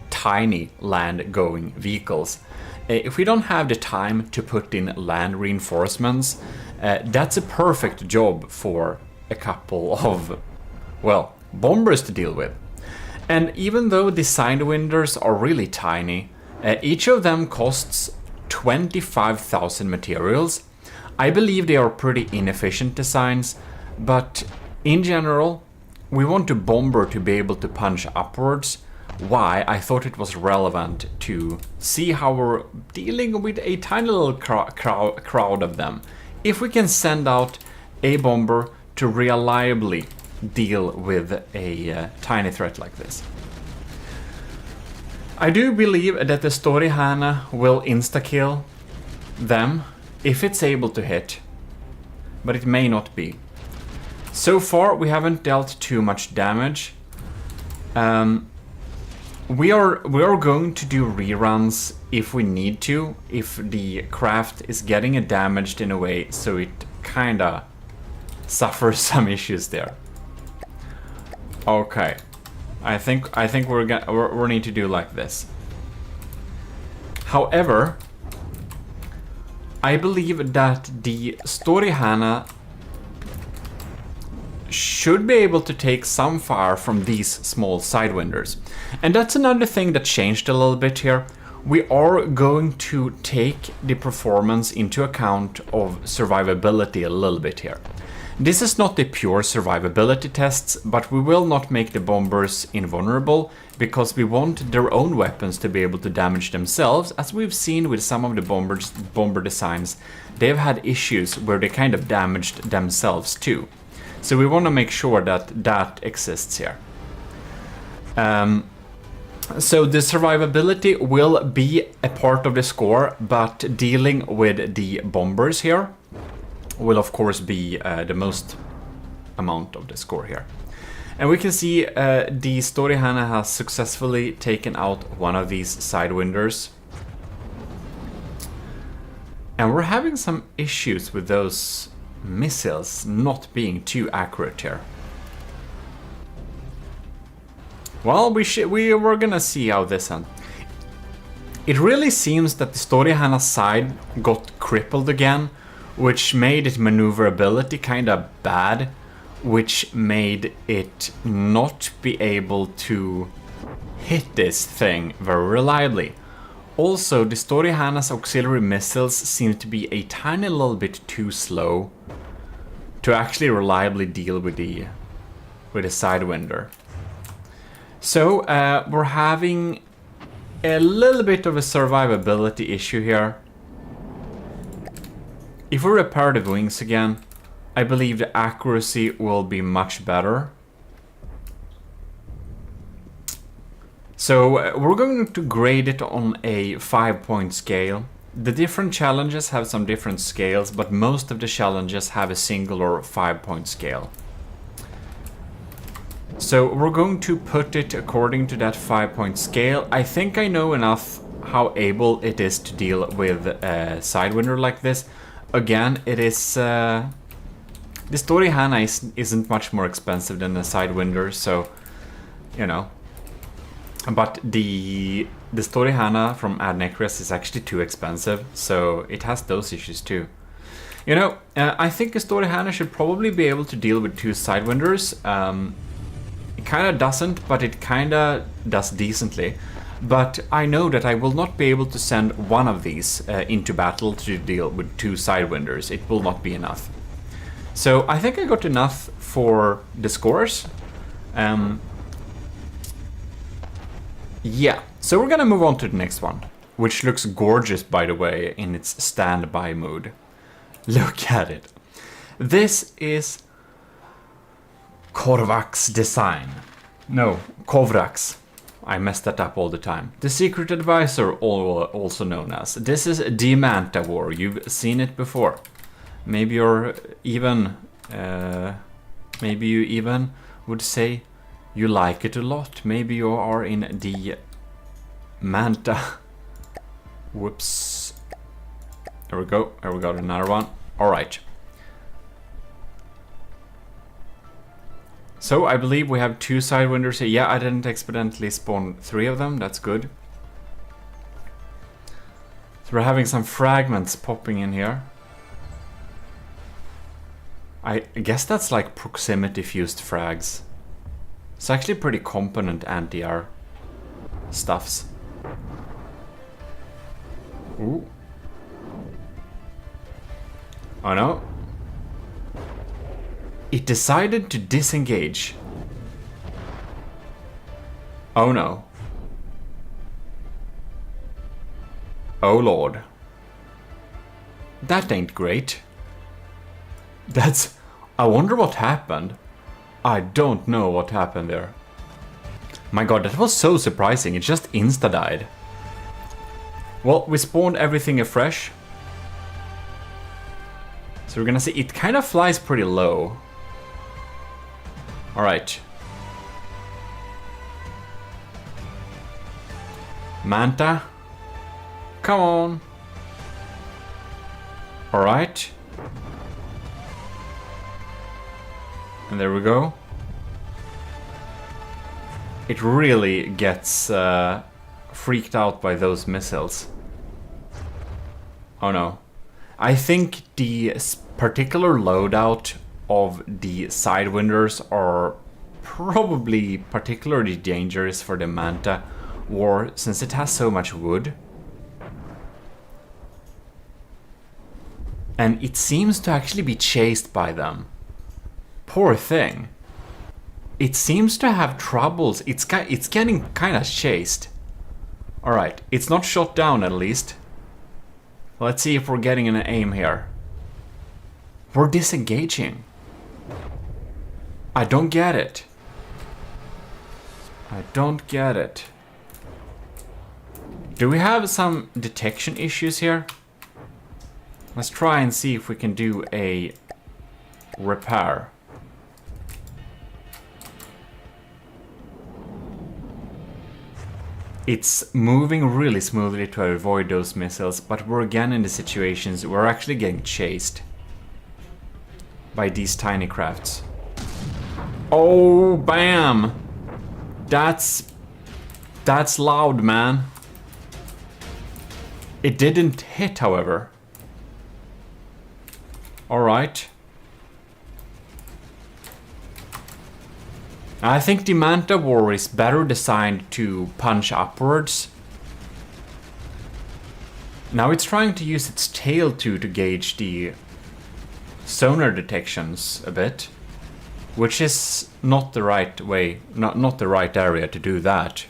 tiny land-going vehicles. If we don't have the time to put in land reinforcements, that's a perfect job for a couple of, well, bombers to deal with. And even though the Sidewinders are really tiny, each of them costs 25,000 materials. I believe they are pretty inefficient designs, but in general, we want a bomber to be able to punch upwards. Why I thought it was relevant to see how we're dealing with a tiny little crowd of them. If we can send out a bomber to reliably deal with a tiny threat like this. I do believe that the Storyhana will insta-kill them if it's able to hit, but it may not be. So far we haven't dealt too much damage. We are going to do reruns if we need to, if the craft is getting damaged in a way so it kinda suffers some issues there. Okay, I think we need to do like this. However, I believe that the Story Hana should be able to take some fire from these small sidewinders. And that's another thing that changed a little bit here. We are going to take the performance into account of survivability a little bit here. This is not the pure survivability tests, but we will not make the bombers invulnerable because we want their own weapons to be able to damage themselves. As we've seen with some of the bomber designs, they've had issues where they kind of damaged themselves too. So we want to make sure that that exists here. So the survivability will be a part of the score, but dealing with the bombers here will of course be the most amount of the score here. And we can see the Story Hana has successfully taken out one of these sidewinders. And we're having some issues with those missiles not being too accurate here. Well, we're gonna see how this ends. It really seems that the Story Hana side got crippled again, which made its maneuverability kinda bad, which made it not be able to hit this thing very reliably. Also, the Story Hana's auxiliary missiles seem to be a tiny little bit too slow to actually reliably deal with the sidewinder. So we're having a little bit of a survivability issue here. If we repair the wings again, I believe the accuracy will be much better. So we're going to grade it on a 5-point scale. The different challenges have some different scales, but most of the challenges have a singular 5-point scale. So we're going to put it according to that 5-point scale. I think I know enough how able it is to deal with a sidewinder like this. Again, it is... the Story Hana isn't much more expensive than a sidewinder, so... you know. But the Story Hana from Adnecris is actually too expensive, so it has those issues too. You know, I think a Story Hana should probably be able to deal with 2 sidewinders. It kinda doesn't, but it kinda does decently. But I know that I will not be able to send one of these into battle to deal with 2 sidewinders. It will not be enough. So I think I got enough for the scores. Yeah, so we're gonna move on to the next one, which looks gorgeous, by the way, in its standby mood. Look at it. This is Korvak's design. No, Kovrak's. I mess that up all the time. The Secret Advisor, also known as. This is Diamanta War. You've seen it before. Maybe you're even... maybe you even would say you like it a lot. Maybe you are in the Manta. Whoops. There we go. There we got another one. Alright. So I believe we have 2 sidewinders here. Yeah, I didn't accidentally spawn 3 of them. That's good. So we're having some fragments popping in here. I guess that's like proximity fused frags. It's actually pretty competent anti-air stuffs. Ooh. Oh no. It decided to disengage. Oh no. Oh lord. That ain't great. That's... I wonder what happened. I don't know what happened there. My god, that was so surprising. It just insta-died. Well, we spawned everything afresh. So we're gonna see, it kind of flies pretty low. Alright. Manta. Come on. Alright. And there we go. It really gets freaked out by those missiles. Oh no. I think the particular loadout of the Sidewinders are probably particularly dangerous for the Manta War, since it has so much wood. And it seems to actually be chased by them. Poor thing. It seems to have troubles. It's getting kind of chased. Alright, it's not shot down at least. Let's see if we're getting an aim here. We're disengaging. I don't get it. I don't get it. Do we have some detection issues here? Let's try and see if we can do a repair. It's moving really smoothly to avoid those missiles, but we're again in the situations we're actually getting chased by these tiny crafts. Oh, bam! That's loud, man. It didn't hit, however. Alright. I think the Manta War is better designed to punch upwards. Now it's trying to use its tail to gauge the sonar detections a bit, which is not the right way, not the right area to do that.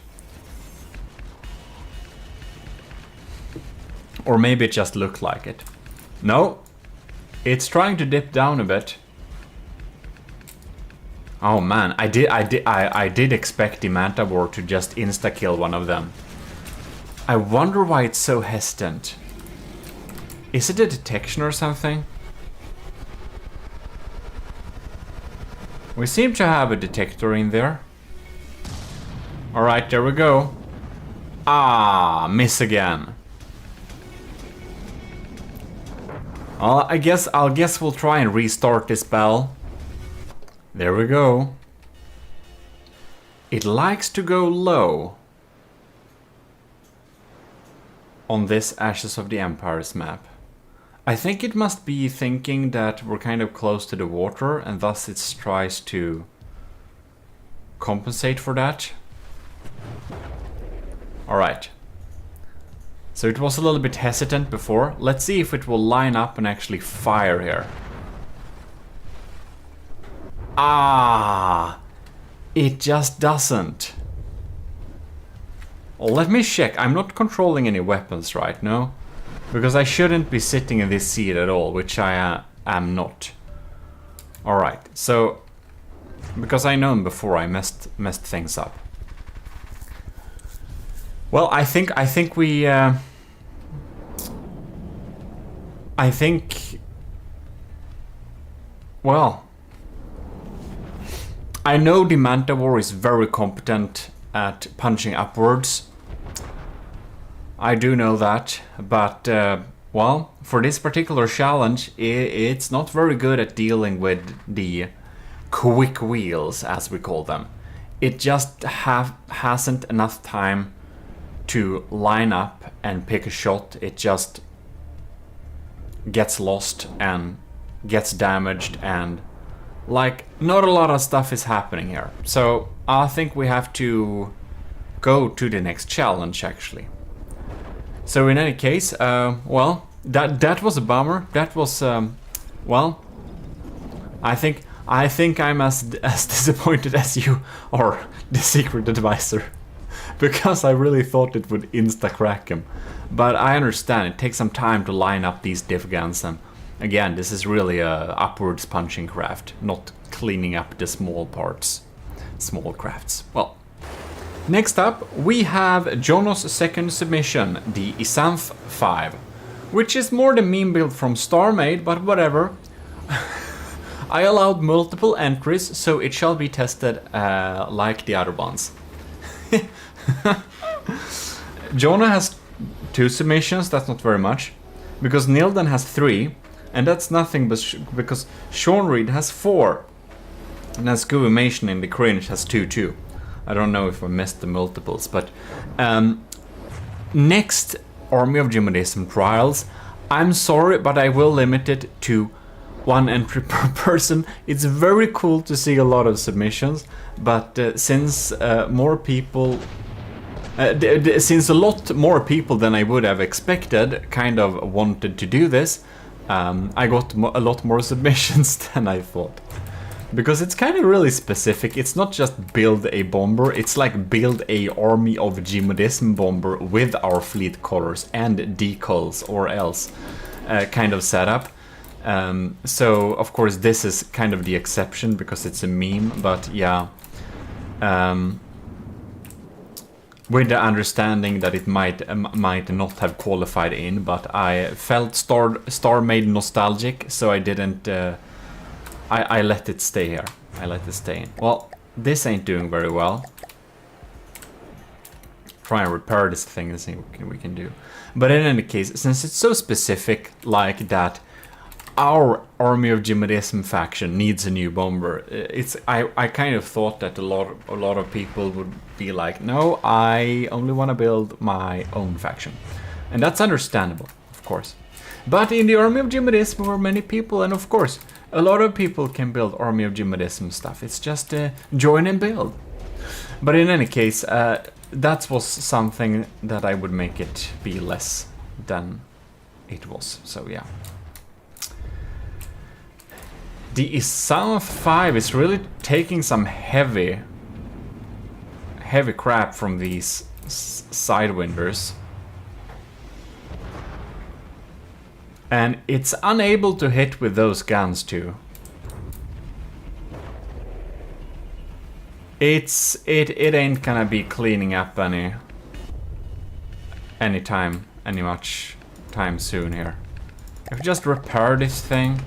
Or maybe it just looked like it. No, it's trying to dip down a bit. Oh man, I did expect the Manta War to just insta-kill one of them. I wonder why it's so hesitant. Is it a detection or something? We seem to have a detector in there. Alright, there we go. Ah, miss again. I guess we'll try and restart this bell. There we go. It likes to go low on this Ashes of the Empires map. I think it must be thinking that we're kind of close to the water, and thus it tries to compensate for that. Alright. So it was a little bit hesitant before. Let's see if it will line up and actually fire here. Ah, it just doesn't. Let me check. I'm not controlling any weapons right now, because I shouldn't be sitting in this seat at all, which I am not. Alright, so because I know before I messed things up. Well, I think well, I know the Manta War is very competent at punching upwards. I do know that, but well, for this particular challenge, it's not very good at dealing with the quick wheels, as we call them. It just hasn't enough time to line up and pick a shot. It just gets lost and gets damaged, and like not a lot of stuff is happening here. So I think we have to go to the next challenge actually. So in any case, well, that was a bummer. That was well, I think I'm as disappointed as you are, the secret advisor, because I really thought it would insta-crack him. But I understand it takes some time to line up these diff guns, and again, this is really a upwards punching craft, not cleaning up the small parts, small crafts. Well, next up we have Jono's second submission, the Isanth 5, which is more the meme build from StarMade, but whatever. I allowed multiple entries, so it shall be tested like the other ones. Jonah has 2 submissions, that's not very much, because Nilden has 3, and that's nothing but because Sean Reed has 4, and then Scooby in the Cringe has 2 too. I don't know if I missed the multiples, but next Army of GMODIST Trials, I'm sorry, but I will limit it to 1 entry per person. It's very cool to see a lot of submissions, but since more people... since a lot more people than I would have expected kind of wanted to do this, I got a lot more submissions than I thought. Because it's kind of really specific. It's not just build a bomber, it's like build a army of GMODISM bomber with our fleet colors and decals or else kind of setup. So of course this is kind of the exception because it's a meme, but yeah. With the understanding that it might not have qualified in, but I felt Star made nostalgic, so I didn't... I let it stay here. I let it stay in. Well, this ain't doing very well. Try and repair this thing and see what we can do. But in any case, since it's so specific like that, our Army of GMODISM faction needs a new bomber. I kind of thought that a lot of people would be like, no, I only want to build my own faction. And that's understandable, of course. But in the Army of GMODISM there were many people, and of course, a lot of people can build Army of GMODISM stuff. It's just join and build. But in any case, that was something that I would make it be less than it was. So yeah. The South 5 is really taking some heavy crap from these sidewinders. And it's unable to hit with those guns too. It ain't gonna be cleaning up any much time soon here. If we just repair this thing,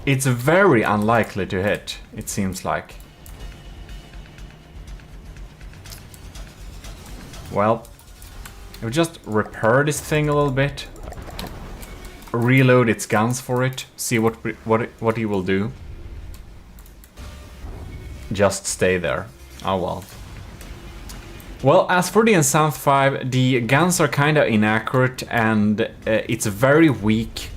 it's very unlikely to hit, it seems like. Well, if we just repair this thing a little bit, reload its guns for it, see what he will do. Just stay there. Oh well. Well, as for the South 5, the guns are kind of inaccurate and it's very weak.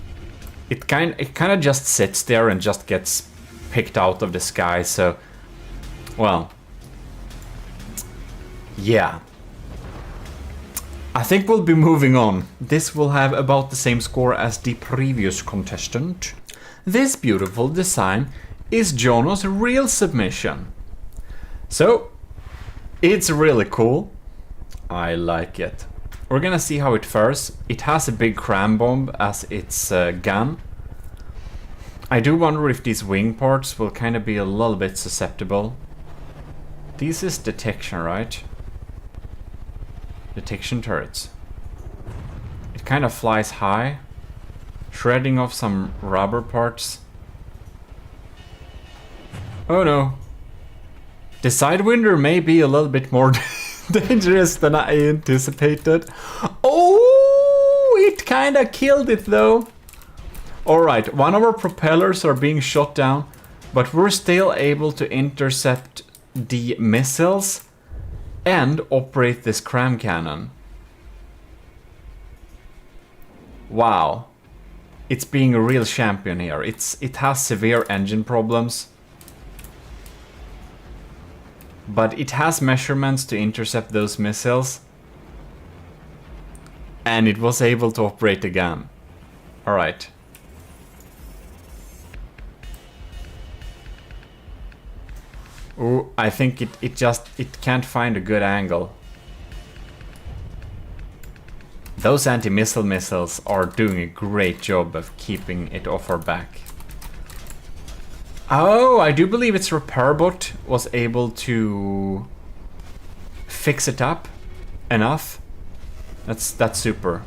It kind of just sits there and just gets picked out of the sky. So, well, yeah. I think we'll be moving on. This will have about the same score as the previous contestant. This beautiful design is Jono's real submission. So, it's really cool. I like it. We're gonna see how it fares. It has a big cram bomb as its gun. I do wonder if these wing parts will kind of be a little bit susceptible. This is detection, right? Detection turrets. It kind of flies high, shredding off some rubber parts. Oh no. The Sidewinder may be a little bit more dangerous than I anticipated. Oh, it kind of killed it though. Alright, one of our propellers are being shot down, but we're still able to intercept the missiles and operate this cram cannon. Wow. It's being a real champion here. It has severe engine problems, but it has measurements to intercept those missiles, and it was able to operate the gun. Alright. Oh, I think it can't find a good angle. Those anti-missile missiles are doing a great job of keeping it off our back. Oh, I do believe its repair bot was able to fix it up enough. That's super.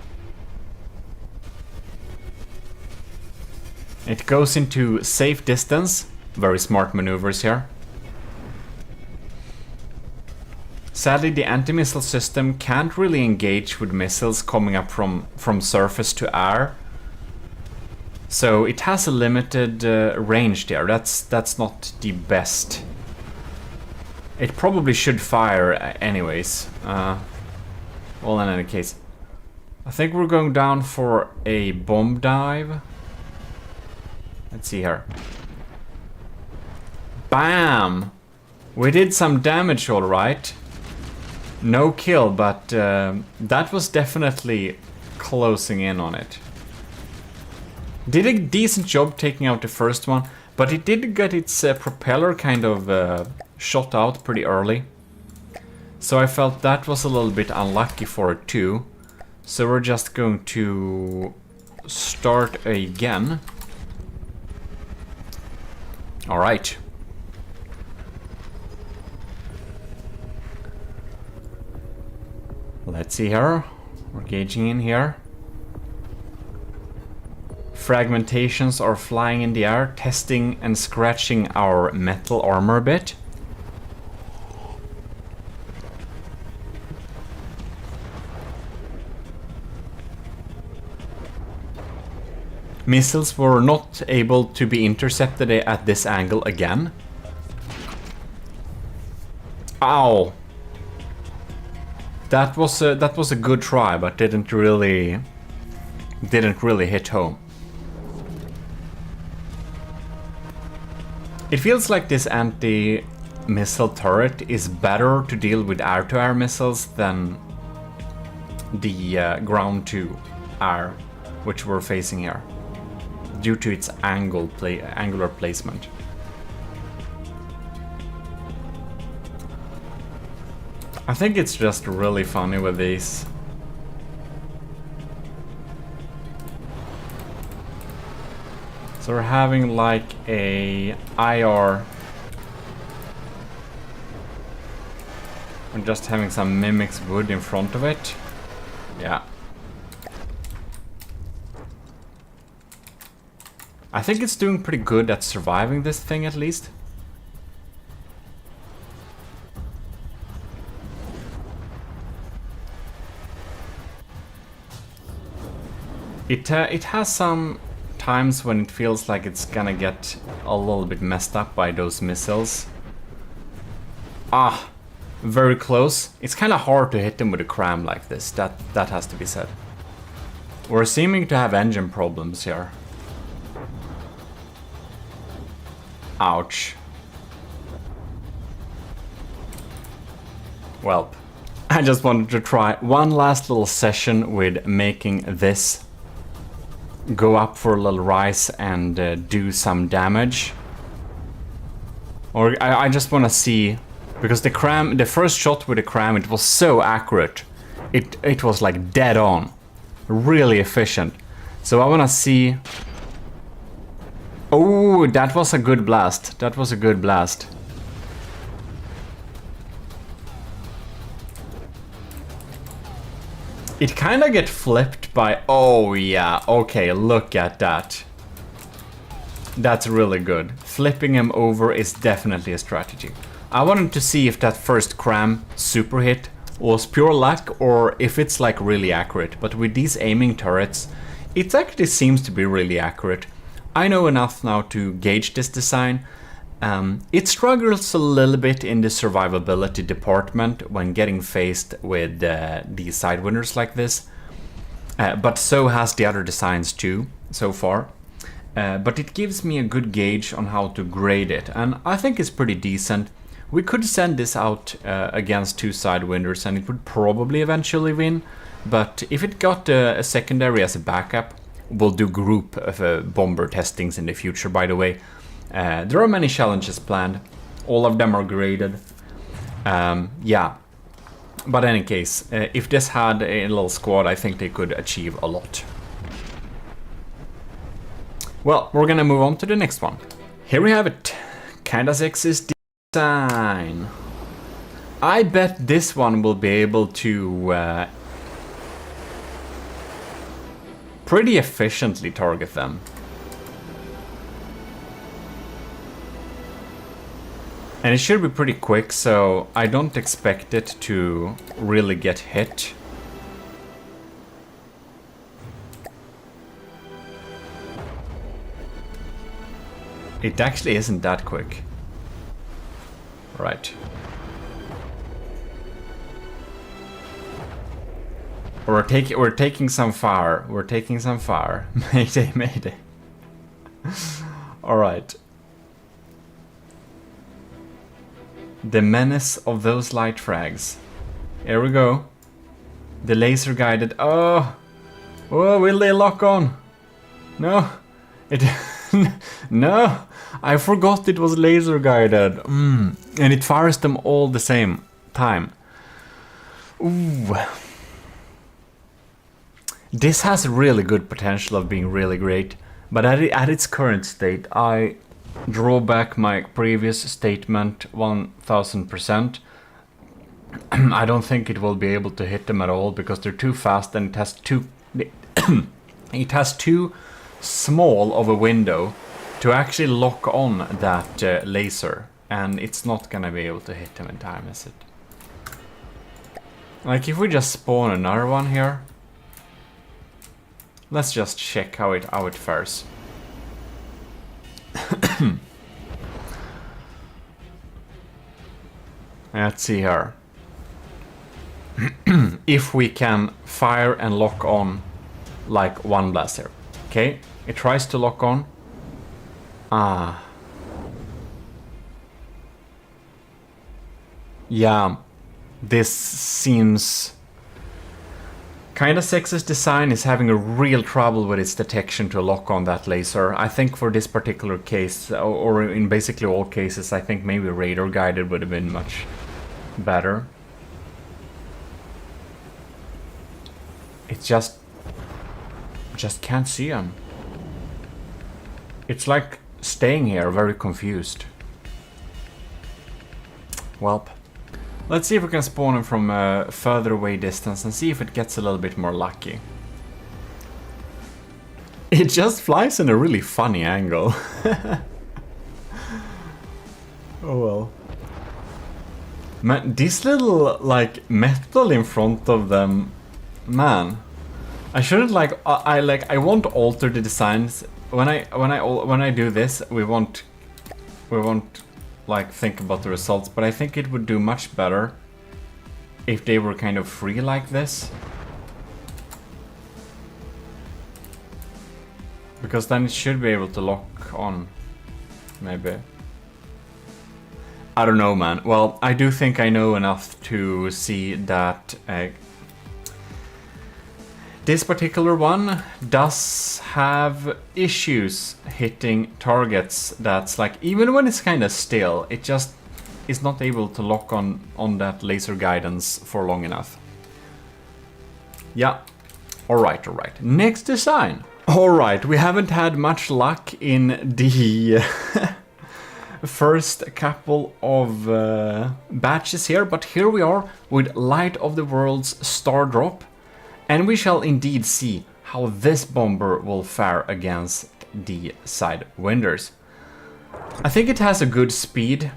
It goes into safe distance. Very smart maneuvers here. Sadly, the anti-missile system can't really engage with missiles coming up from surface to air. So it has a limited range there. That's not the best. It probably should fire anyways. Well, in any case. I think we're going down for a bomb dive. Let's see here. Bam! We did some damage, all right. No kill, but that was definitely closing in on it. Did a decent job taking out the first one, but it did get its propeller kind of shot out pretty early. So I felt that was a little bit unlucky for it too. So we're just going to start again. All right. Let's see here. We're gauging in here. Fragmentations are flying in the air, testing and scratching our metal armor a bit. Missiles were not able to be intercepted at this angle again. Ow! That was a good try, but didn't really hit home. It feels like this anti-missile turret is better to deal with air-to-air missiles than the ground-to-air, which we're facing here, due to its angular placement. I think it's just really funny with these. So we're having like a IR. We're just having some mimics wood in front of it. Yeah. I think it's doing pretty good at surviving this thing at least. It has some times when it feels like it's gonna get a little bit messed up by those missiles. Ah, very close. It's kind of hard to hit them with a cram like this. That has to be said. We're seeming to have engine problems here. Ouch. Well, I just wanted to try one last little session with making this go up for a little rise and do some damage. Or I just want to see, because the first shot with the cram, it was so accurate. It was like dead on, really efficient. So I want to see. Oh, that was a good blast. That was a good blast. It kind of get flipped by... Oh yeah, okay, look at that. That's really good. Flipping him over is definitely a strategy. I wanted to see if that first cram super hit was pure luck or if it's like really accurate. But with these aiming turrets, it actually seems to be really accurate. I know enough now to gauge this design. It struggles a little bit in the survivability department when getting faced with these sidewinners like this. But so has the other designs too, so far. But it gives me a good gauge on how to grade it, and I think it's pretty decent. We could send this out against two sidewinners and it would probably eventually win. But if it got a secondary as a backup, we'll do group bomber testings in the future, by the way. There are many challenges planned. All of them are graded. Yeah. But in any case, if this had a little squad, I think they could achieve a lot. Well, we're gonna move on to the next one. Here we have it. Kinda sexy design. I bet this one will be able to pretty efficiently target them. And it should be pretty quick, so I don't expect it to really get hit. It actually isn't that quick. Right. We're taking some fire. We're taking some fire. Mayday, mayday. All right. The menace of those light frags. Here we go. The laser guided. Oh, will they lock on? No, it. No, I forgot it was laser guided. And it fires them all the same time. Ooh. This has really good potential of being really great, but at its current state, I draw back my previous statement 1000%. I don't think it will be able to hit them at all because they're too fast and it has too small of a window to actually lock on that laser, and it's not gonna be able to hit them in time, is it? Like if we just spawn another one here, let's just check how it fares. Let's see here. If we can fire and lock on like one blaster. Okay, it tries to lock on. Yeah, this seems kind of sexist. Design is having a real trouble with its detection to lock on that laser. I think for this particular case, or in basically all cases, I think maybe radar guided would have been much better. It just can't see him. It's like staying here very confused. Welp. Let's see if we can spawn him from a further away distance and see if it gets a little bit more lucky. It just flies in a really funny angle. Oh well. Man, this little like metal in front of them, man. I shouldn't I won't alter the designs when I do this. We won't like think about the results, but I think it would do much better if they were kind of free like this, because then it should be able to lock on, maybe. I don't know, man. Well, I do think I know enough to see that this particular one does have issues hitting targets that's like, even when it's kind of still, it just is not able to lock on that laser guidance for long enough. Yeah, alright. Next design. Alright, we haven't had much luck in the first couple of batches here, but here we are with Light of the World's Star Drop. And we shall indeed see how this bomber will fare against the Sidewinders. I think it has a good speed,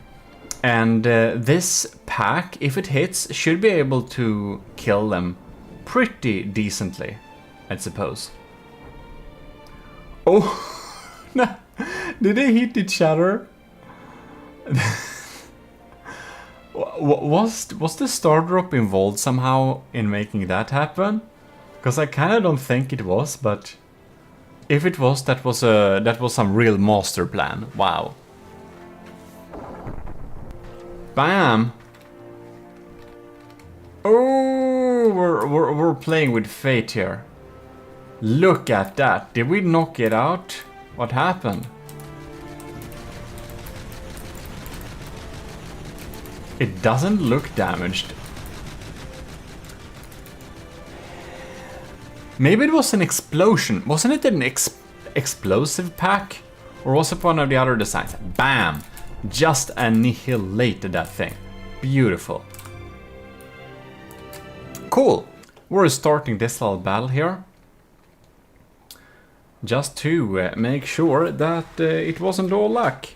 and this pack, if it hits, should be able to kill them pretty decently, I suppose. Oh, no. Did they hit each other? Was the Star Drop involved somehow in making that happen? Because I kind of don't think it was, but if it was, that was some real master plan. Wow. Bam. Oh, we're playing with fate here. Look at that. Did we knock it out? What happened? It doesn't look damaged. Maybe it was an explosion. Wasn't it an explosive pack? Or was it one of the other designs? Bam! Just annihilated that thing. Beautiful. Cool. We're starting this little battle here. Just to make sure that it wasn't all luck.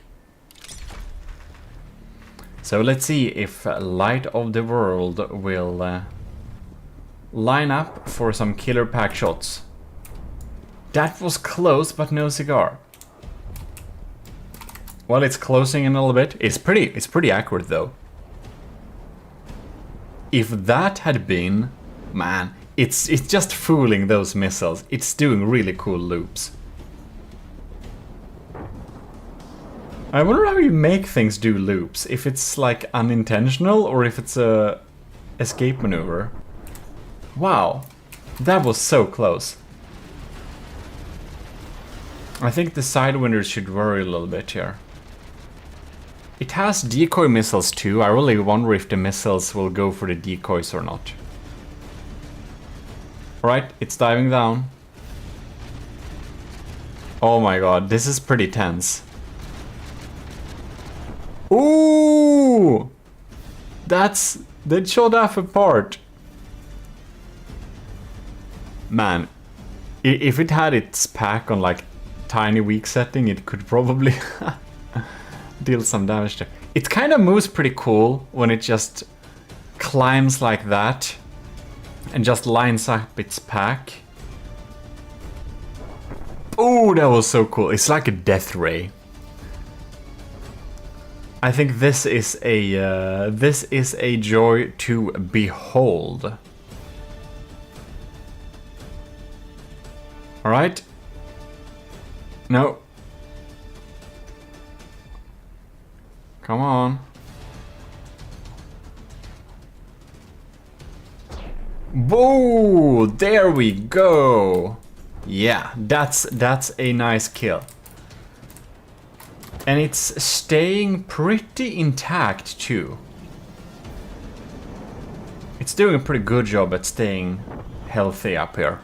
So let's see if Light of the World will line up for some killer pack shots. That was close, but no cigar. Well, it's closing in a little bit. It's pretty accurate though. If that had been, man, it's just fooling those missiles. It's doing really cool loops. I wonder how you make things do loops, if it's like unintentional or if it's a escape maneuver. Wow, that was so close. I think the Sidewinders should worry a little bit here. It has decoy missiles too. I really wonder if the missiles will go for the decoys or not. Alright, it's diving down. Oh my god, this is pretty tense. Ooh! That shot off apart. Man, if it had its pack on like tiny weak setting, it could probably deal some damage there. It kind of moves pretty cool when it just climbs like that and just lines up its pack. Oh, that was so cool. It's like a death ray. I think this is a joy to behold. All right. No. Come on. Whoa! There we go. Yeah, that's a nice kill. And it's staying pretty intact too. It's doing a pretty good job at staying healthy up here.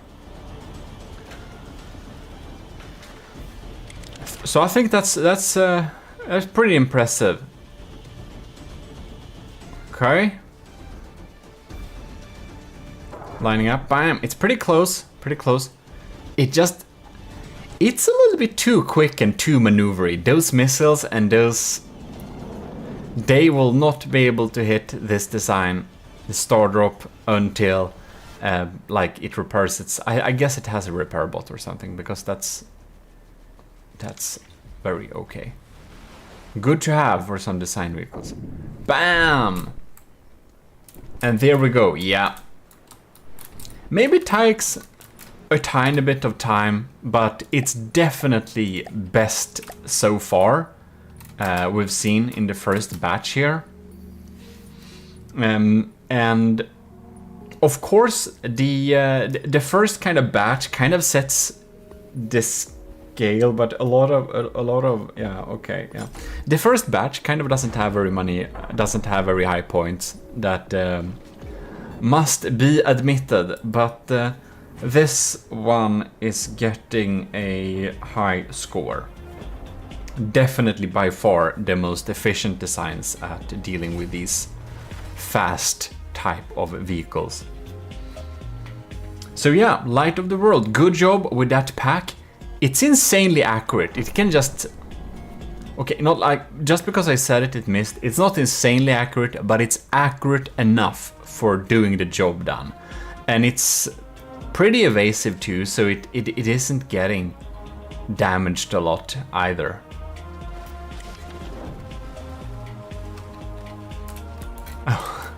So I think that's pretty impressive. Okay. Lining up, bam. It's pretty close, pretty close. It's a little bit too quick and too maneuvery. Those missiles and those... They will not be able to hit this design, the star drop, until like it repairs its... I guess it has a repair bot or something, because that's very okay. Good to have for some design vehicles. Bam! And there we go, yeah. Maybe it takes a tiny bit of time, but it's definitely best so far we've seen in the first batch here. And of course the first kind of batch kind of sets this scale, but a lot of yeah, okay, yeah. The first batch kind of doesn't have very high points, that must be admitted, but this one is getting a high score. Definitely by far the most efficient designs at dealing with these fast type of vehicles. So yeah, Light of the World, good job with that pack. It's insanely accurate. It can just... Okay, not like... Just because I said it missed. It's not insanely accurate, but it's accurate enough for doing the job done. And it's pretty evasive too, so it isn't getting damaged a lot either. Oh.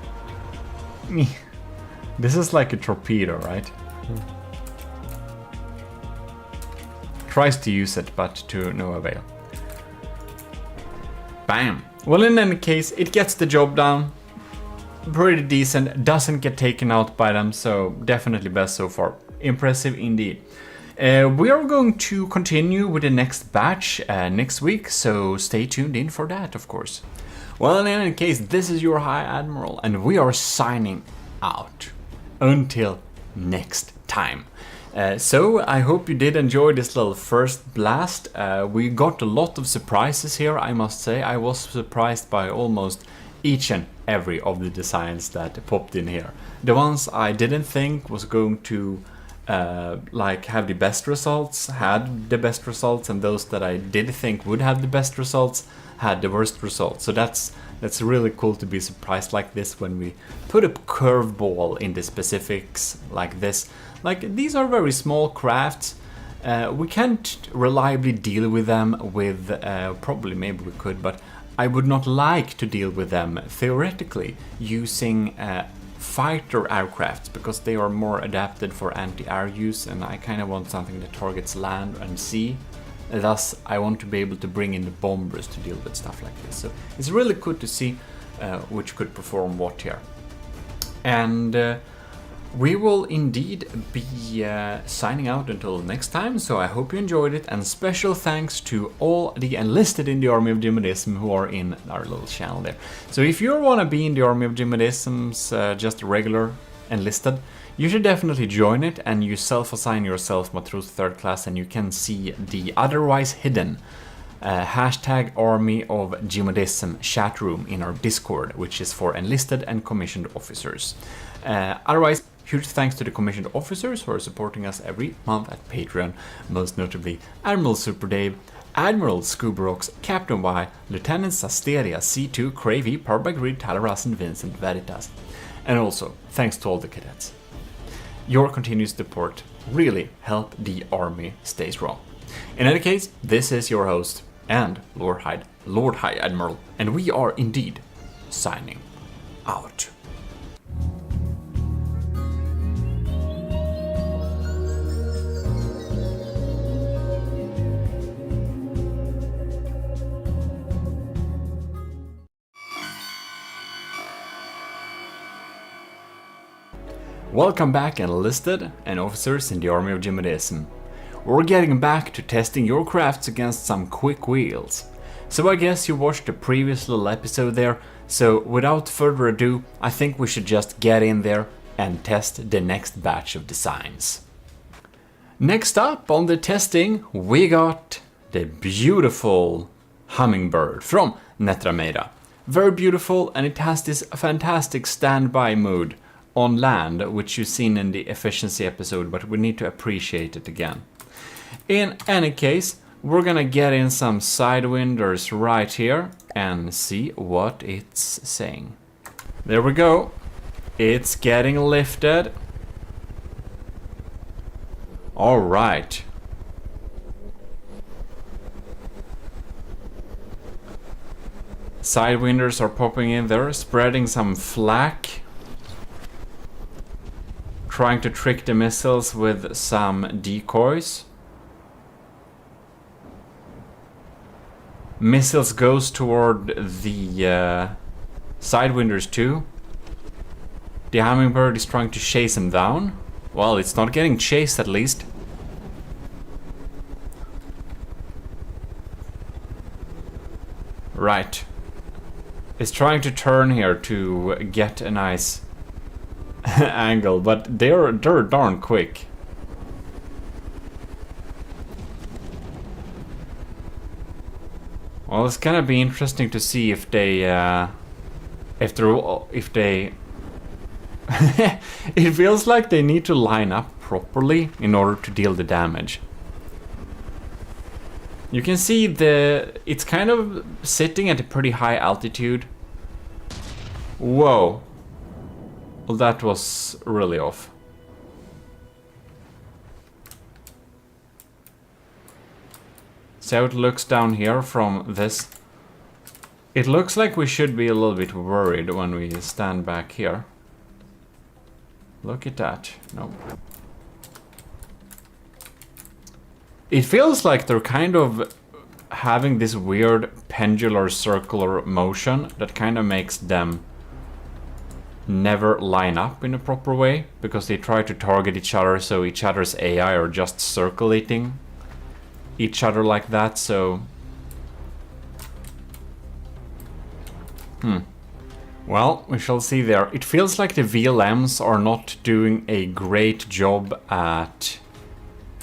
This is like a torpedo, right? Tries to use it, but to no avail. Bam! Well, in any case, it gets the job done. Pretty decent, doesn't get taken out by them, so definitely best so far. Impressive indeed. We are going to continue with the next batch next week, so stay tuned in for that, of course. Well, in any case, this is your High Admiral, and we are signing out. Until next time. So I hope you did enjoy this little first blast. We got a lot of surprises here, I must say. I was surprised by almost each and every of the designs that popped in here. The ones I didn't think was going to like have the best results had the best results, and those that I did think would have the best results had the worst results. So that's really cool to be surprised like this when we put a curveball in the specifics like this. Like, these are very small crafts. We can't reliably deal with them with, probably maybe we could, but I would not like to deal with them theoretically using fighter aircrafts because they are more adapted for anti-air use, and I kind of want something that targets land and sea. Thus, I want to be able to bring in the bombers to deal with stuff like this. So it's really good to see which could perform what here. And we will indeed be signing out until next time, so I hope you enjoyed it, and special thanks to all the enlisted in the Army of GMODISM who are in our little channel there. So if you want to be in the Army of GMODISMs, just regular enlisted, you should definitely join it, and you self-assign yourself Matros 3rd class, and you can see the otherwise hidden hashtag Army of GMODISM chat room in our Discord, which is for enlisted and commissioned officers. Otherwise, huge thanks to the commissioned officers who are supporting us every month at Patreon, most notably Admiral Super Dave, Admiral Scooberox, Captain Y, Lieutenant Sasteria, C2, Cravey, Powered by Grid, Talaras, and Vincent Veritas. And also, thanks to all the cadets. Your continued support really help the army stay strong. In any case, this is your host and Lord High Admiral, and we are indeed signing out. Welcome back, enlisted and officers in the Army of GMODISM. We're getting back to testing your crafts against some quick wheels. So I guess you watched the previous little episode there, so without further ado, I think we should just get in there and test the next batch of designs. Next up on the testing, we got the beautiful hummingbird from Netrameda. Very beautiful, and it has this fantastic standby mode on land, which you've seen in the efficiency episode, but we need to appreciate it again. In any case, we're gonna get in some sidewinders right here and see what it's saying. There we go. It's getting lifted. All right. Sidewinders are popping in there, spreading some flak. Trying to trick the missiles with some decoys. Missiles goes toward the sidewinders too. The hummingbird is trying to chase him down. Well, it's not getting chased at least. Right. It's trying to turn here to get a nice angle, but they're darn quick. Well, it's gonna be interesting to see if they it feels like they need to line up properly in order to deal the damage. You can see it's kind of sitting at a pretty high altitude. Whoa. Well, that was really off. See how it looks down here from this. It looks like we should be a little bit worried when we stand back here. Look at that. Nope. It feels like they're kind of having this weird pendular circular motion that kind of makes them never line up in a proper way, because they try to target each other, so each other's AI are just circulating each other like that, so... Well, we shall see there. It feels like the VLMs are not doing a great job at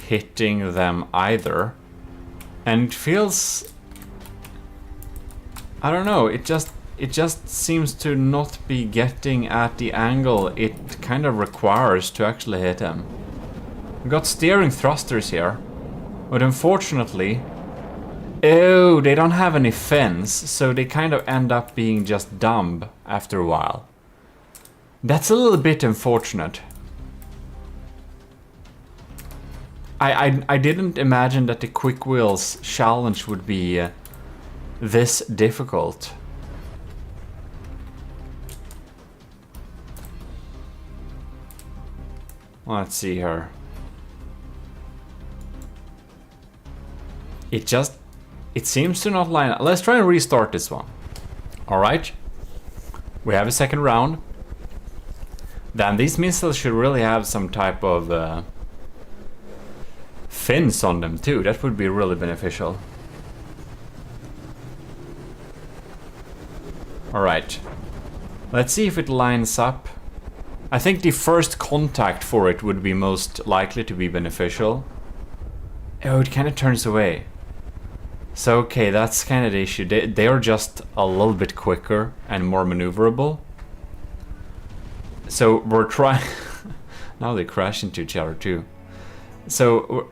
hitting them either. And it feels... I don't know, it just seems to not be getting at the angle it kind of requires to actually hit him. We've got steering thrusters here, but unfortunately... Oh, they don't have any fins, so they kind of end up being just dumb after a while. That's a little bit unfortunate. I didn't imagine that the quick wheels challenge would be this difficult. Let's see here. It seems to not line up. Let's try and restart this one. Alright. We have a second round. Then these missiles should really have some type of fins on them too. That would be really beneficial. Alright. Let's see if it lines up. I think the first contact for it would be most likely to be beneficial. Oh, it kind of turns away. So, okay, that's kind of the issue. They are just a little bit quicker and more maneuverable. So, we're trying... Now they crash into each other too. So,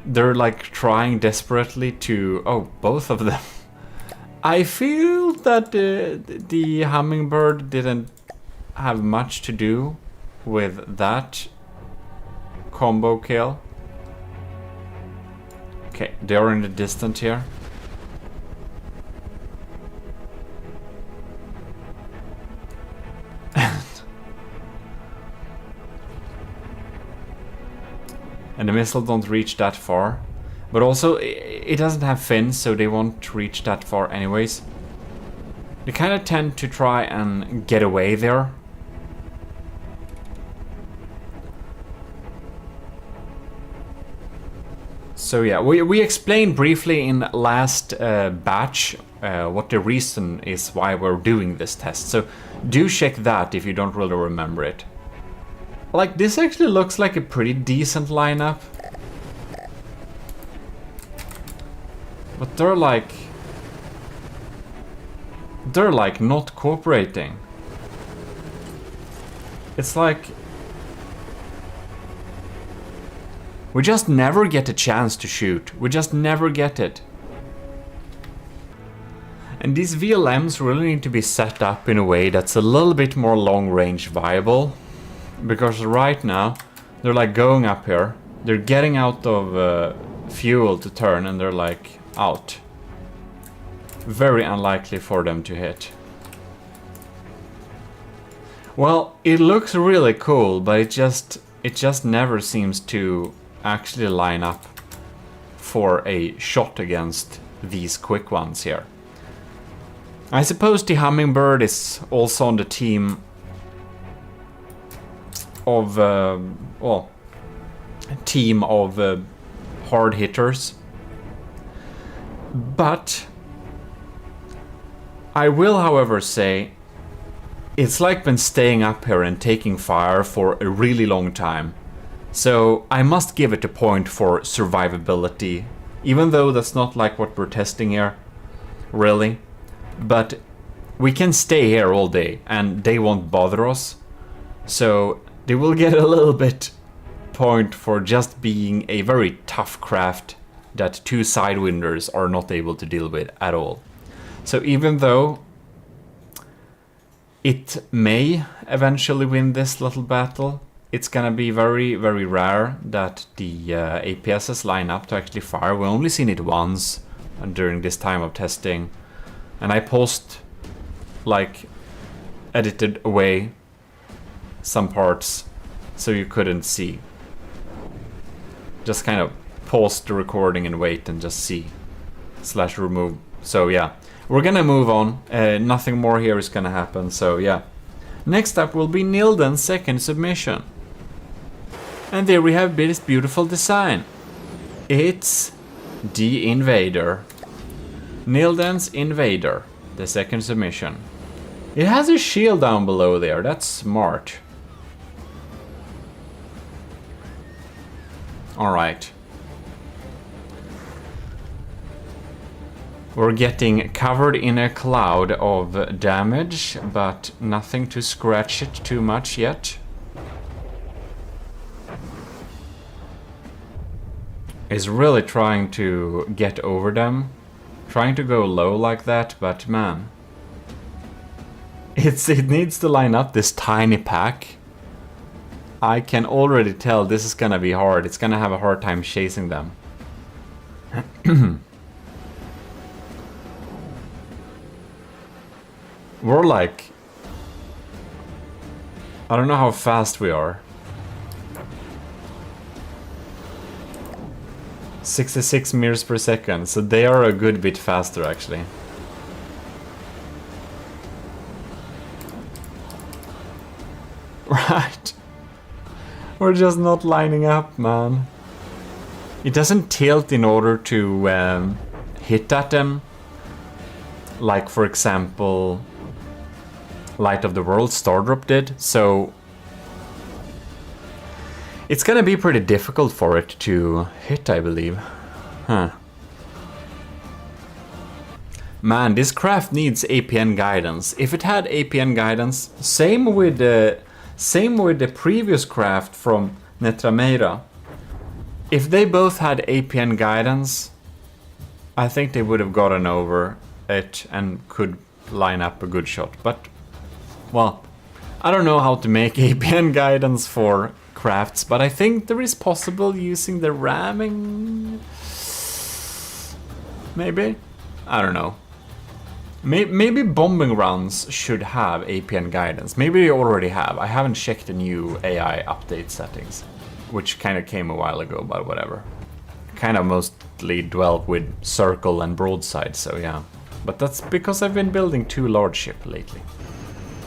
they're like trying desperately to... Oh, both of them. I feel that the hummingbird didn't have much to do with that combo kill. Okay, they're in the distance here. And the missile don't reach that far. But also, it doesn't have fins, so they won't reach that far anyways. They kind of tend to try and get away there. So yeah, we explained briefly in last batch what the reason is why we're doing this test. So do check that if you don't really remember it. Like, this actually looks like a pretty decent lineup. But they're like not cooperating. It's like we just never get a chance to shoot. We just never get it. And these VLMs really need to be set up in a way that's a little bit more long-range viable. Because right now, they're like going up here. They're getting out of fuel to turn and they're like out. Very unlikely for them to hit. Well, it looks really cool, but it just never seems to actually line up for a shot against these quick ones here. I suppose the hummingbird is also on the team of hard hitters. But I will, however, say it's like been staying up here and taking fire for a really long time. So I must give it a point for survivability, even though that's not like what we're testing here, really. But we can stay here all day and they won't bother us. So they will get a little bit point for just being a very tough craft that two sidewinders are not able to deal with at all. So even though it may eventually win this little battle, it's gonna be very, very rare that the APSs line up to actually fire. We've only seen it once during this time of testing. And I edited away some parts so you couldn't see. Just kind of pause the recording and wait and just see. /remove. So yeah, we're gonna move on. Nothing more here is gonna happen, so yeah. Next up will be Nilden's second submission. And there we have this beautiful design. It's the Invader. Nilden's Invader, the second submission. It has a shield down below there, that's smart. Alright. We're getting covered in a cloud of damage, but nothing to scratch it too much yet. Is really trying to get over them. Trying to go low like that, but man. It needs to line up this tiny pack. I can already tell this is gonna be hard. It's gonna have a hard time chasing them. We're like... I don't know how fast we are. 66 meters per second, so they are a good bit faster actually. Right. We're just not lining up, man. It doesn't tilt in order to hit at them. Like, for example, Light of the World Stardrop did. So it's gonna be pretty difficult for it to hit, I believe. Huh. Man, this craft needs APN guidance. If it had APN guidance, same with the previous craft from Netrameira. If they both had APN guidance, I think they would have gotten over it and could line up a good shot. But, well, I don't know how to make APN guidance for crafts, but I think there is possible using the ramming. Maybe? I don't know. Maybe bombing rounds should have APN guidance. Maybe they already have. I haven't checked the new AI update settings, which kind of came a while ago, but whatever. Kind of mostly dwelt with circle and broadside, so yeah. But that's because I've been building too large ship lately.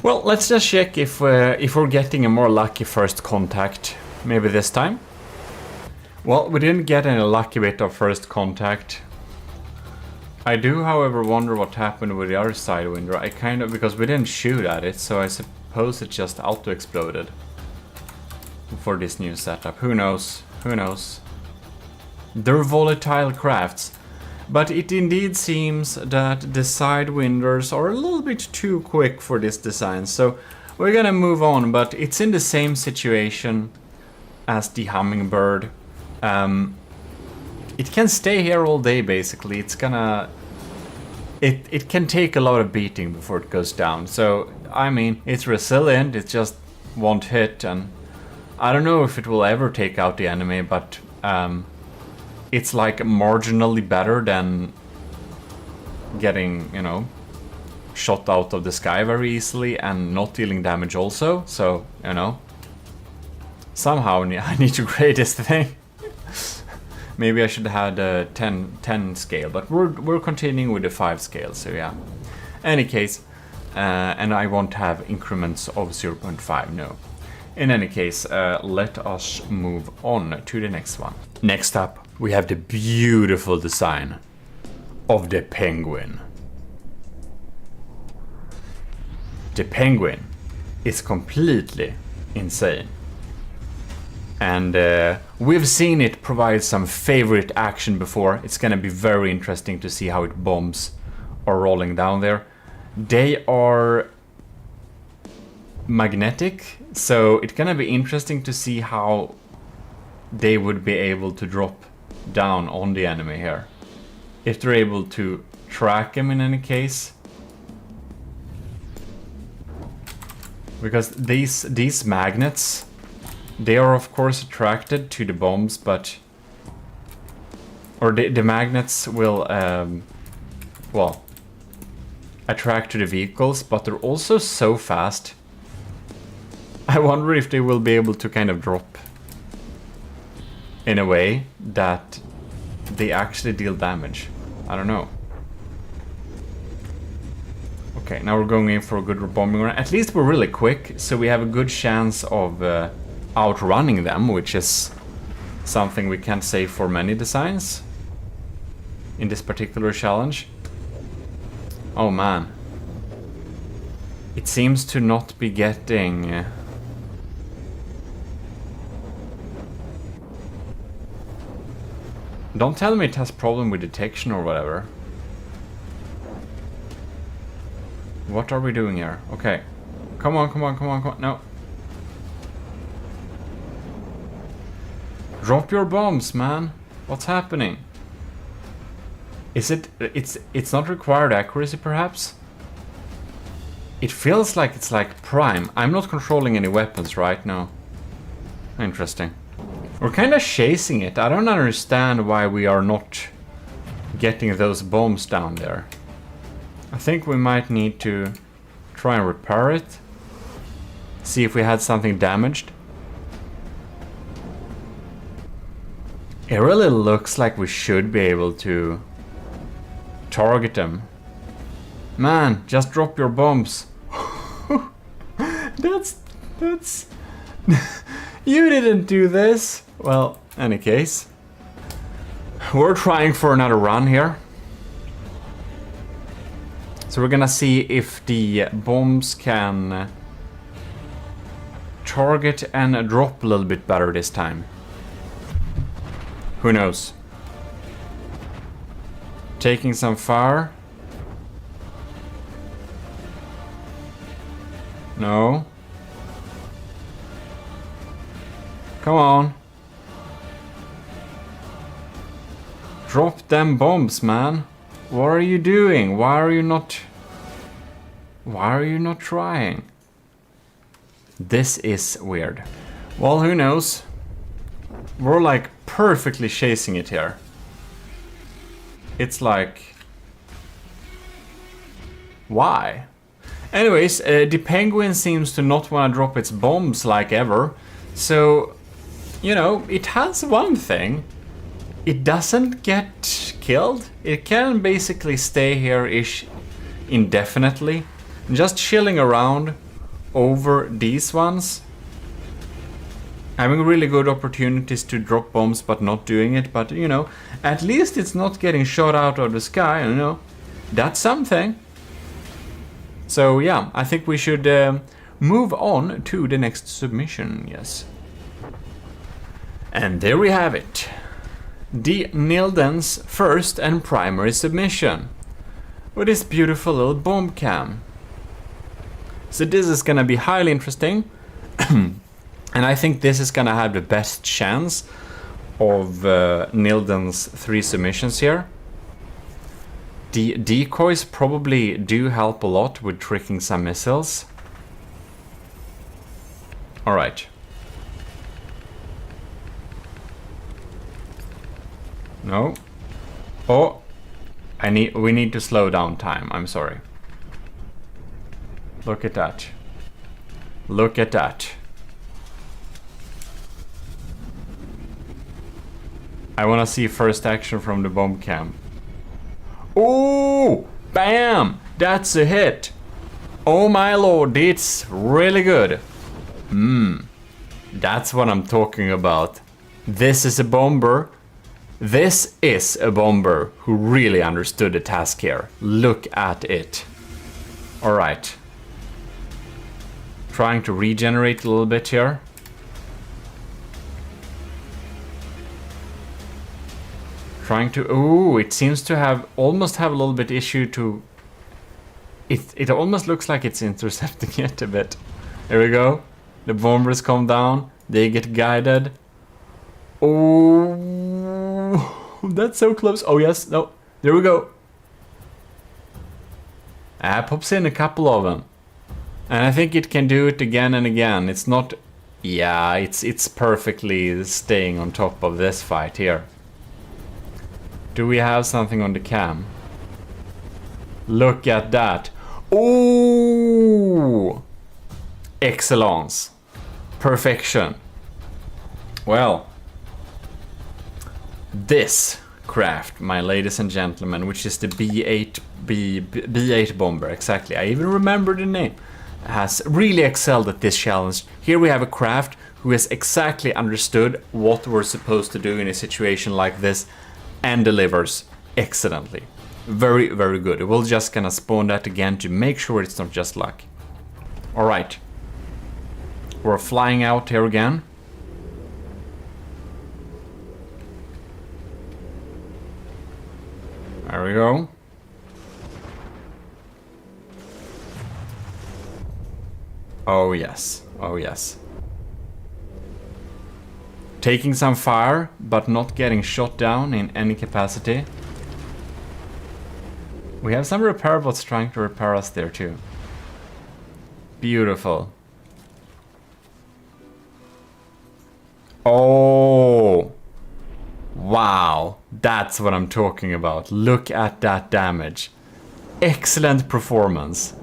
Well, let's just check if we're getting a more lucky first contact, maybe this time. Well, we didn't get any lucky bit of first contact. I do, however, wonder what happened with the other Sidewinder. I kind of, because we didn't shoot at it, so I suppose it just auto-exploded for this new setup. Who knows? Who knows? They're volatile crafts, but it indeed seems that the Sidewinders are a little bit too quick for this design, so we're gonna move on, but it's in the same situation as the Hummingbird. It can stay here all day, basically. It's gonna... It can take a lot of beating before it goes down. So, I mean, it's resilient, it just won't hit, and I don't know if it will ever take out the enemy, but it's like marginally better than getting, you know, shot out of the sky very easily and not dealing damage also. So, you know, somehow I need to grade this thing. Maybe I should have had a 10 scale, but we're continuing with the 5 scale, so yeah. Any case, and I won't have increments of 0.5, no. In any case, let us move on to the next one. Next up, we have the beautiful design of the Penguin. The Penguin is completely insane. And we've seen it provide some favorite action before. It's gonna be very interesting to see how it bombs are rolling down there. They are magnetic, so it's gonna be interesting to see how they would be able to drop down on the enemy here. If they're able to track him in any case. Because these magnets, they are of course attracted to the bombs, but... Or the magnets will, well, attract to the vehicles, but they're also so fast. I wonder if they will be able to kind of drop in a way that they actually deal damage. I don't know. Okay, now we're going in for a good bombing run. At least we're really quick, so we have a good chance of outrunning them, which is something we can't say for many designs in this particular challenge. Oh man. It seems to not be getting... Don't tell me it has problem with detection or whatever. What are we doing here? Okay. Come on, come on, come on, come on. No. Drop your bombs, man. What's happening? Is it... It's not required accuracy, perhaps? It feels like it's like prime. I'm not controlling any weapons right now. Interesting. We're kind of chasing it. I don't understand why we are not getting those bombs down there. I think we might need to try and repair it. See if we had something damaged. It really looks like we should be able to target them. Man, just drop your bombs. That's... You didn't do this. Well, any case. We're trying for another run here. So we're gonna see if the bombs can target and drop a little bit better this time. Who knows? Taking some fire. No. Come on. Drop them bombs, man. What are you doing? Why are you not trying? This is weird. Well, who knows? We're like perfectly chasing it here. It's like... Why? Anyways, the penguin seems to not want to drop its bombs like ever. So, you know, it has one thing. It doesn't get killed. It can basically stay here-ish indefinitely. Just chilling around over these ones. Having really good opportunities to drop bombs but not doing it. But, you know, at least it's not getting shot out of the sky, you know. That's something. So, yeah, I think we should move on to the next submission, yes. And there we have it. The Nilden's first and primary submission. With this beautiful little bomb cam. So this is gonna be highly interesting. And I think this is gonna have the best chance of Nilden's 3 submissions here. The decoys probably do help a lot with tricking some missiles. Alright. No. Oh, we need to slow down time. I'm sorry. Look at that. Look at that. I want to see first action from the bomb cam. Oh, bam! That's a hit. Oh my lord, it's really good. That's what I'm talking about. This is a bomber. This is a bomber who really understood the task here. Look at it. Alright. Trying to regenerate a little bit here. Trying to... Ooh, it seems to have... Almost have a little bit issue to... It almost looks like it's intercepting it a bit. There we go. The bombers come down. They get guided. Oh, that's so close. Oh, yes. No. There we go. Pops in a couple of them. And I think it can do it again and again. It's not... Yeah, it's perfectly staying on top of this fight here. Do we have something on the cam? Look at that. Oh! Excellence. Perfection. Well... This craft, my ladies and gentlemen, which is the B8 bomber, exactly. I even remember the name. Has really excelled at this challenge. Here we have a craft who has exactly understood what we're supposed to do in a situation like this and delivers excellently. Very, very good. We're just gonna spawn that again to make sure it's not just luck. Alright. We're flying out here again. There we go. Oh yes, oh yes. Taking some fire, but not getting shot down in any capacity. We have some repair bots trying to repair us there too. Beautiful. Oh! Wow, that's what I'm talking about. Look at that damage. Excellent performance.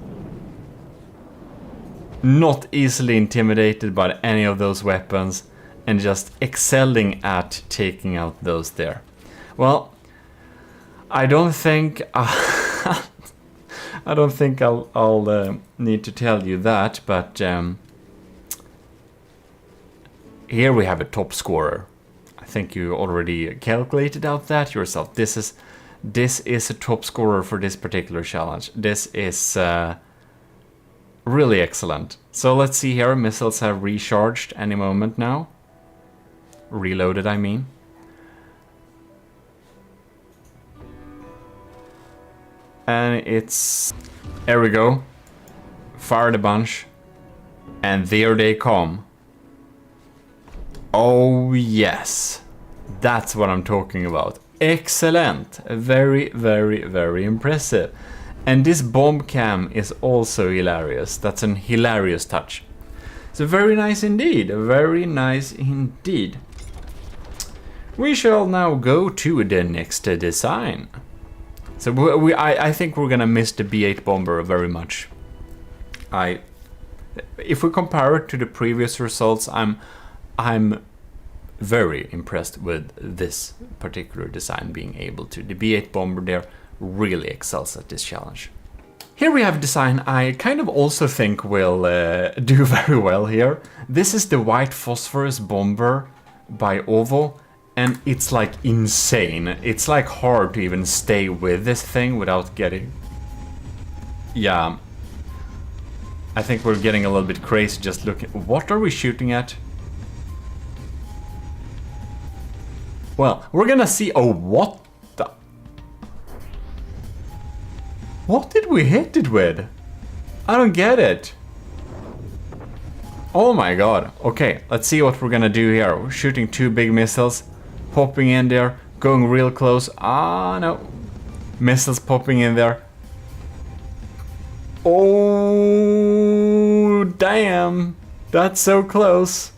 Not easily intimidated by any of those weapons. and just excelling at taking out those there. Well, I don't think I don't think I'll need to tell you that, but here we have a top scorer. I think you already calculated out that yourself. This is a top scorer for this particular challenge. This is really excellent. So let's see here. Missiles have recharged any moment now. Reloaded, I mean. And it's... There we go. Fired a bunch. And there they come. Oh yes. That's what I'm talking about. Excellent. Very, very, very impressive. And this bomb cam is also hilarious. That's an hilarious touch. So very nice indeed. Very nice indeed. We shall now go to the next design. So I think we're gonna miss the B8 bomber very much. If we compare it to the previous results, I'm very impressed with this particular design being able to. The B8 bomber there really excels at this challenge. Here we have a design I kind of also think will do very well here. This is the white phosphorus bomber by Ovo. And it's like insane. It's like hard to even stay with this thing without getting... Yeah. I think we're getting a little bit crazy just looking... What are we shooting at? Well, we're gonna see... Oh, what the... What did we hit it with? I don't get it. Oh my god. Okay, let's see what we're gonna do here. We're shooting 2 big missiles. Popping in there, going real close. Ah, no. Missiles popping in there. Oh, damn. That's so close.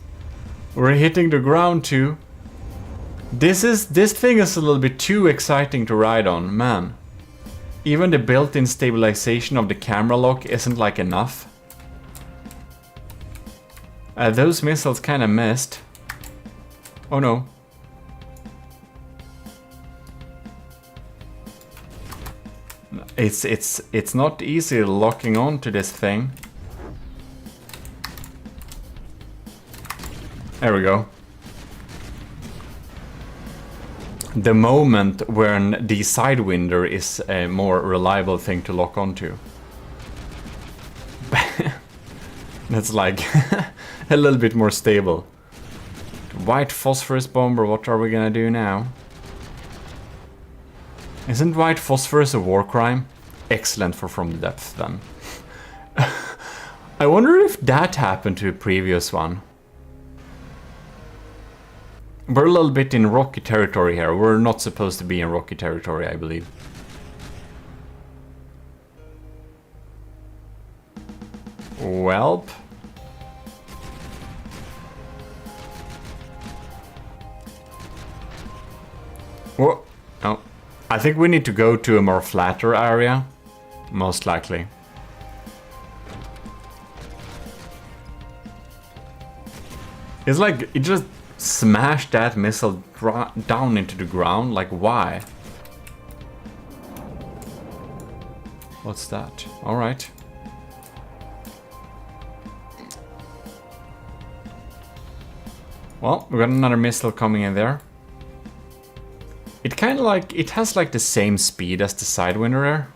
We're hitting the ground too. This thing is a little bit too exciting to ride on, man. Even the built-in stabilization of the camera lock isn't like enough. Those missiles kind of missed. Oh no. It's not easy locking on to this thing. There we go. The moment when the Sidewinder is a more reliable thing to lock onto. That's like a little bit more stable. White phosphorus bomber, what are we gonna do now? Isn't white phosphorus a war crime? Excellent for From the Depths then. I wonder if that happened to a previous one. We're a little bit in rocky territory here. We're not supposed to be in rocky territory, I believe. Welp. Whoa. Oh. I think we need to go to a more flatter area. Most likely. It's like it just smashed that missile down into the ground. Like, why? What's that? Alright. Well, we got another missile coming in there. It kind of like, it has like the same speed as the Sidewinder there.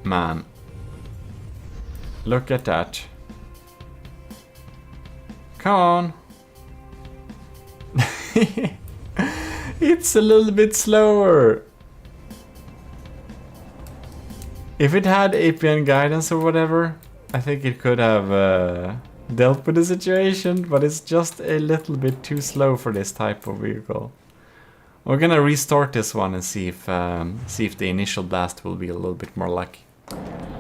Man. Look at that. Come on. It's a little bit slower. If it had APN guidance or whatever, I think it could have dealt with the situation, but it's just a little bit too slow for this type of vehicle. We're gonna restart this one and see if the initial blast will be a little bit more lucky.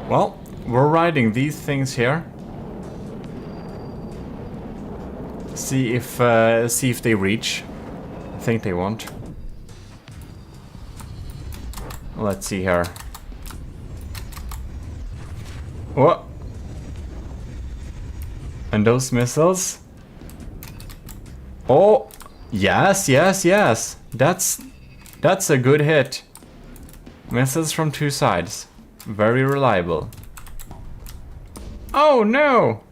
Well, we're riding these things here. See if they reach. I think they won't. Let's see here. What? And those missiles. Oh, yes, yes, yes. That's a good hit. Missiles from two sides. Very reliable. Oh no!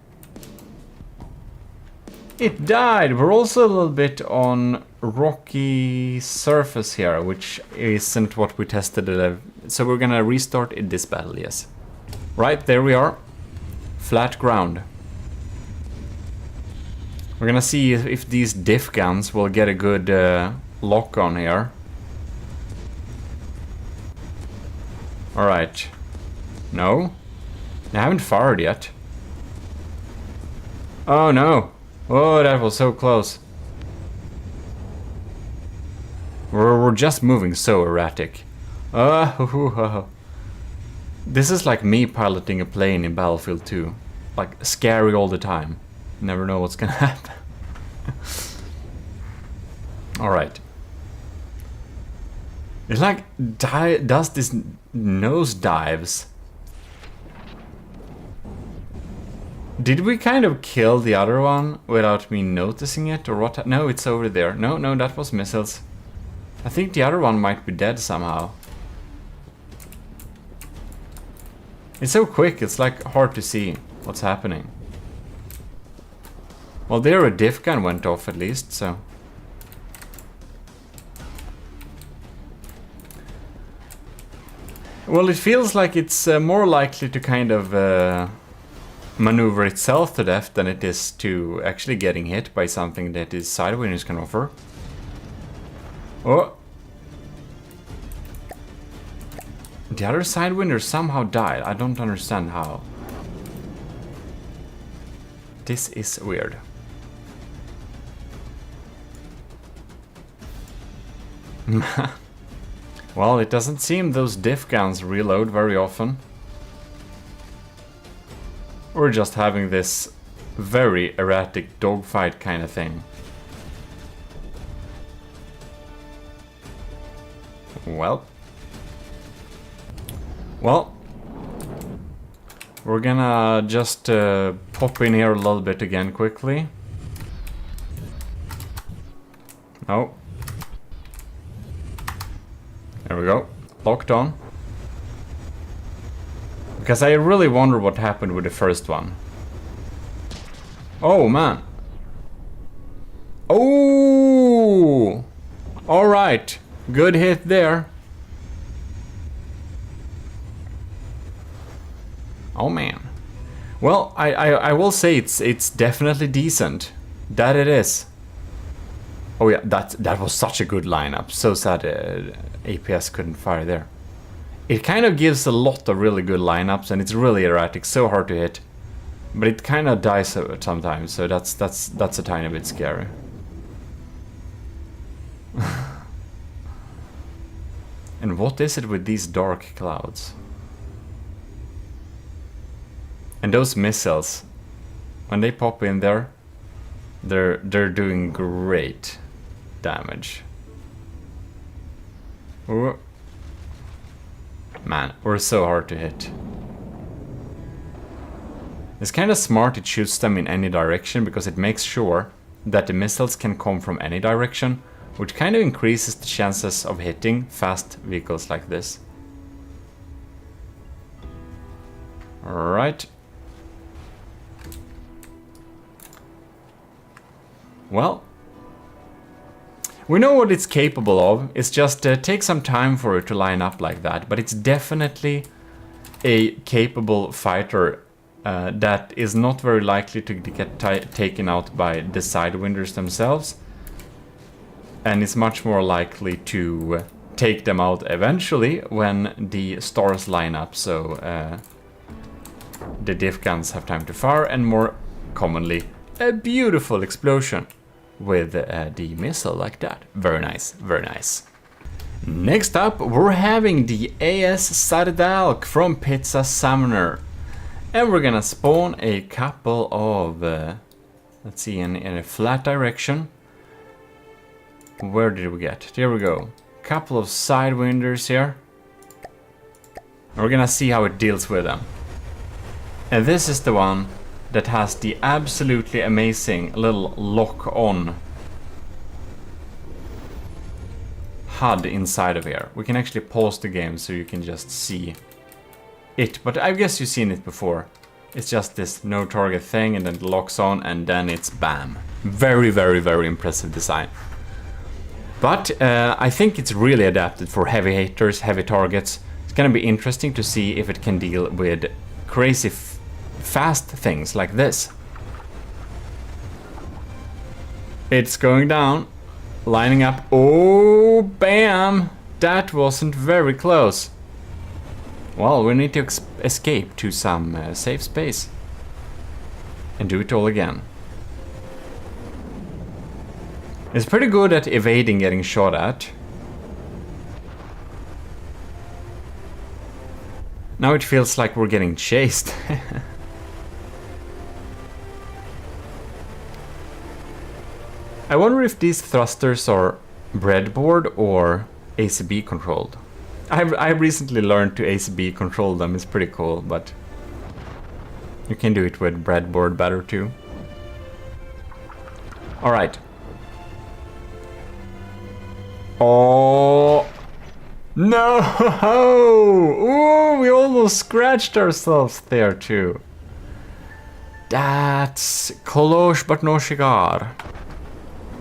It died. We're also a little bit on rocky surface here, which isn't what we tested. So we're gonna restart in this battle, yes. Right, there we are. Flat ground. We're gonna see if these diff guns will get a good lock on here. Alright. No? They haven't fired yet. Oh no! Oh, that was so close. We're just moving so erratic. This is like me piloting a plane in Battlefield 2. Like, scary all the time. Never know what's gonna happen. Alright. It like does this nose dives. Did we kind of kill the other one without me noticing it, or what? No, it's over there. No, no, that was missiles. I think the other one might be dead somehow. It's so quick, it's like hard to see what's happening. Well, there a diff gun went off at least, so... Well, it feels like it's more likely to kind of maneuver itself to death than it is to actually getting hit by something that its sidewinders can offer. Oh! The other sidewinder somehow died. I don't understand how. This is weird. Well, it doesn't seem those diff guns reload very often. We're just having this very erratic dogfight kind of thing. Well, we're gonna just pop in here a little bit again quickly. Oh. There we go. Locked on. Because I really wonder what happened with the first one. Oh, man. Oh! Alright. Good hit there. Oh, man. Well, I will say it's definitely decent. That it is. Oh yeah, that was such a good lineup. So sad APS couldn't fire there. It kind of gives a lot of really good lineups, and it's really erratic, so hard to hit. But it kind of dies sometimes, so that's a tiny bit scary. And what is it with these dark clouds? And those missiles, when they pop in there, they're doing great damage. Ooh. Man, we're so hard to hit. It's kind of smart it shoots them in any direction, because it makes sure that the missiles can come from any direction, which kind of increases the chances of hitting fast vehicles like this. Alright. Well, we know what it's capable of. It's just take some time for it to line up like that, but it's definitely a capable fighter that is not very likely to get taken out by the sidewinders themselves, and is much more likely to take them out eventually when the stars line up, so the diff guns have time to fire, and more commonly a beautiful explosion with the missile like that. Very nice, very nice. Next up, we're having the AS Sardalk from Pizza Summoner. And we're gonna spawn a couple of, let's see, in a flat direction. Where did we get? There we go. Couple of sidewinders here. And we're gonna see how it deals with them. And this is the one that has the absolutely amazing little lock-on HUD inside of here. We can actually pause the game so you can just see it, but I guess you've seen it before. It's just this no target thing, and then it locks on, and then it's bam. Very, very, very impressive design. But I think it's really adapted for heavy hitters, heavy targets. It's gonna be interesting to see if it can deal with crazy fast things like this. It's going down, lining up. Oh, bam! That wasn't very close. Well, we need to escape to some safe space and do it all again. It's pretty good at evading getting shot at. Now it feels like we're getting chased. I wonder if these thrusters are breadboard or ACB controlled. I recently learned to ACB control them. It's pretty cool, but you can do it with breadboard better too. All right. Oh no! Ooh, we almost scratched ourselves there too. That's close but no cigar.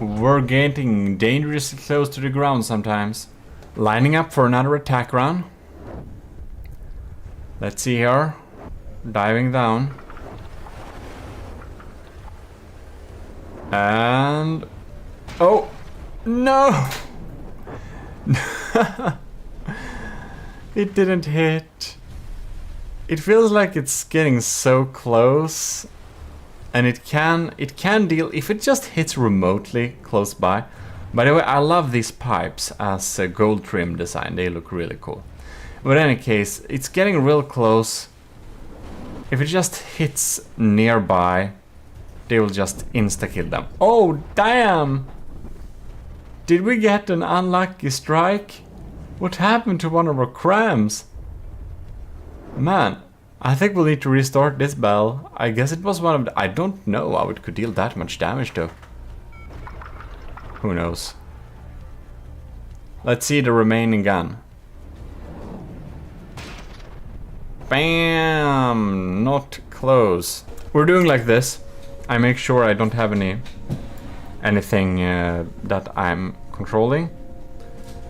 We're getting dangerously close to the ground sometimes. Lining up for another attack run. Let's see here. Diving down. And... oh! No! It didn't hit. It feels like it's getting so close. And it can deal if it just hits remotely close by. By the way, I love these pipes as a gold trim design. They look really cool. But in any case, it's getting real close. If it just hits nearby, they will just insta-kill them. Oh, damn! Did we get an unlucky strike? What happened to one of our crams? Man, I think we'll need to restart this battle. I guess it was one of the... I don't know how it could deal that much damage though. Who knows? Let's see the remaining gun. Bam! Not close. We're doing like this. I make sure I don't have anything that I'm controlling.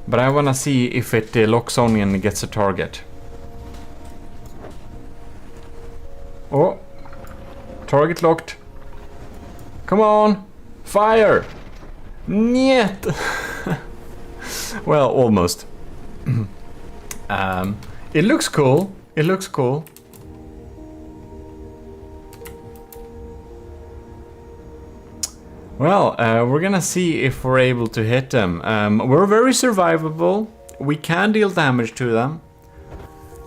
But I wanna see if it locks on and gets a target. Oh! Target locked. Come on! Fire! Niet! Well, almost. It looks cool. It looks cool. Well, we're gonna see if we're able to hit them. We're very survivable. We can deal damage to them.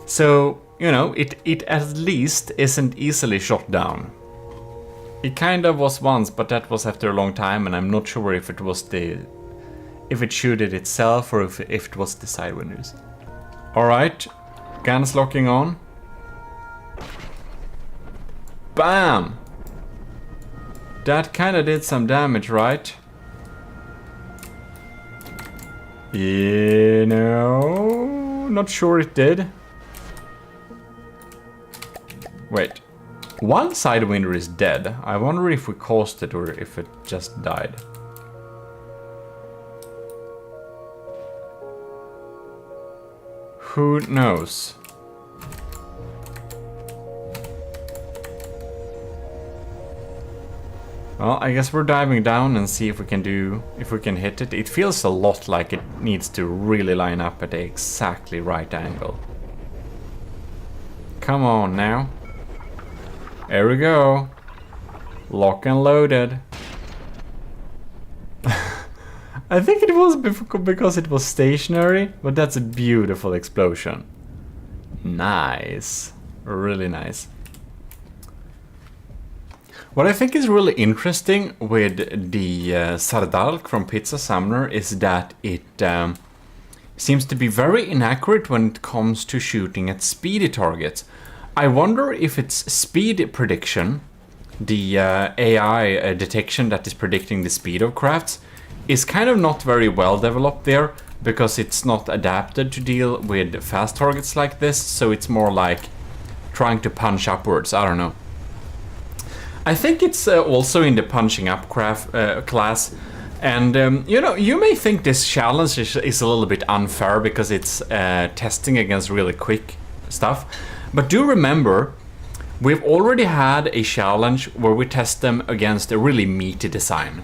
So, you know, it at least isn't easily shot down. It kind of was once, but that was after a long time, and I'm not sure if it was if it shooted itself or if it was the side windows. Alright, guns locking on. Bam! That kinda did some damage, right? You know, not sure it did. Wait. One sidewinder is dead. I wonder if we caused it or if it just died. Who knows? Well, I guess we're diving down and see if we can hit it. It feels a lot like it needs to really line up at the exactly right angle. Come on now. There we go. Lock and loaded. I think it was because it was stationary, but that's a beautiful explosion. Nice. Really nice. What I think is really interesting with the Sardalk from Pizza Summoner is that it seems to be very inaccurate when it comes to shooting at speedy targets. I wonder if its speed prediction the AI detection that is predicting the speed of crafts is kind of not very well developed there, because it's not adapted to deal with fast targets like this, so it's more like trying to punch upwards. I don't know. I think it's also in the punching up class, and you know, you may think this challenge is a little bit unfair because it's testing against really quick stuff, but do remember, we've already had a challenge where we test them against a really meaty design.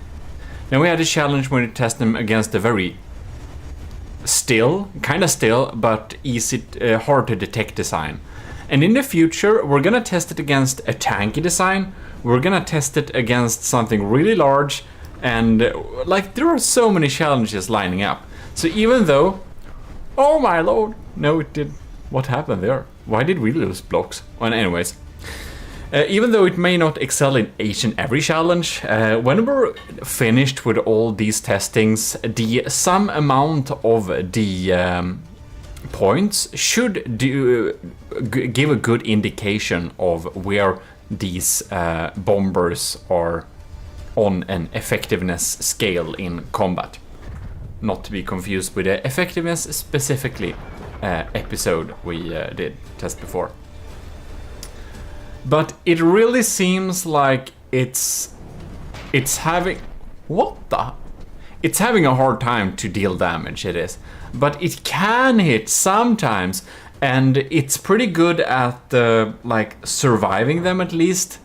Now we had a challenge where we test them against a very kind of still, but easy, hard to detect design. And in the future, we're gonna test it against a tanky design. We're gonna test it against something really large, and like there are so many challenges lining up. So even though, oh my lord, no it did. What happened there? Why did we lose blocks? Well, anyways. Even though it may not excel in each and every challenge, when we're finished with all these testings, the sum amount of the points should give a good indication of where these bombers are on an effectiveness scale in combat. Not to be confused with the effectiveness specifically episode we did test before. But it really seems like it's having it's having a hard time to deal damage, it is. But it can hit sometimes, and it's pretty good at like surviving them at least.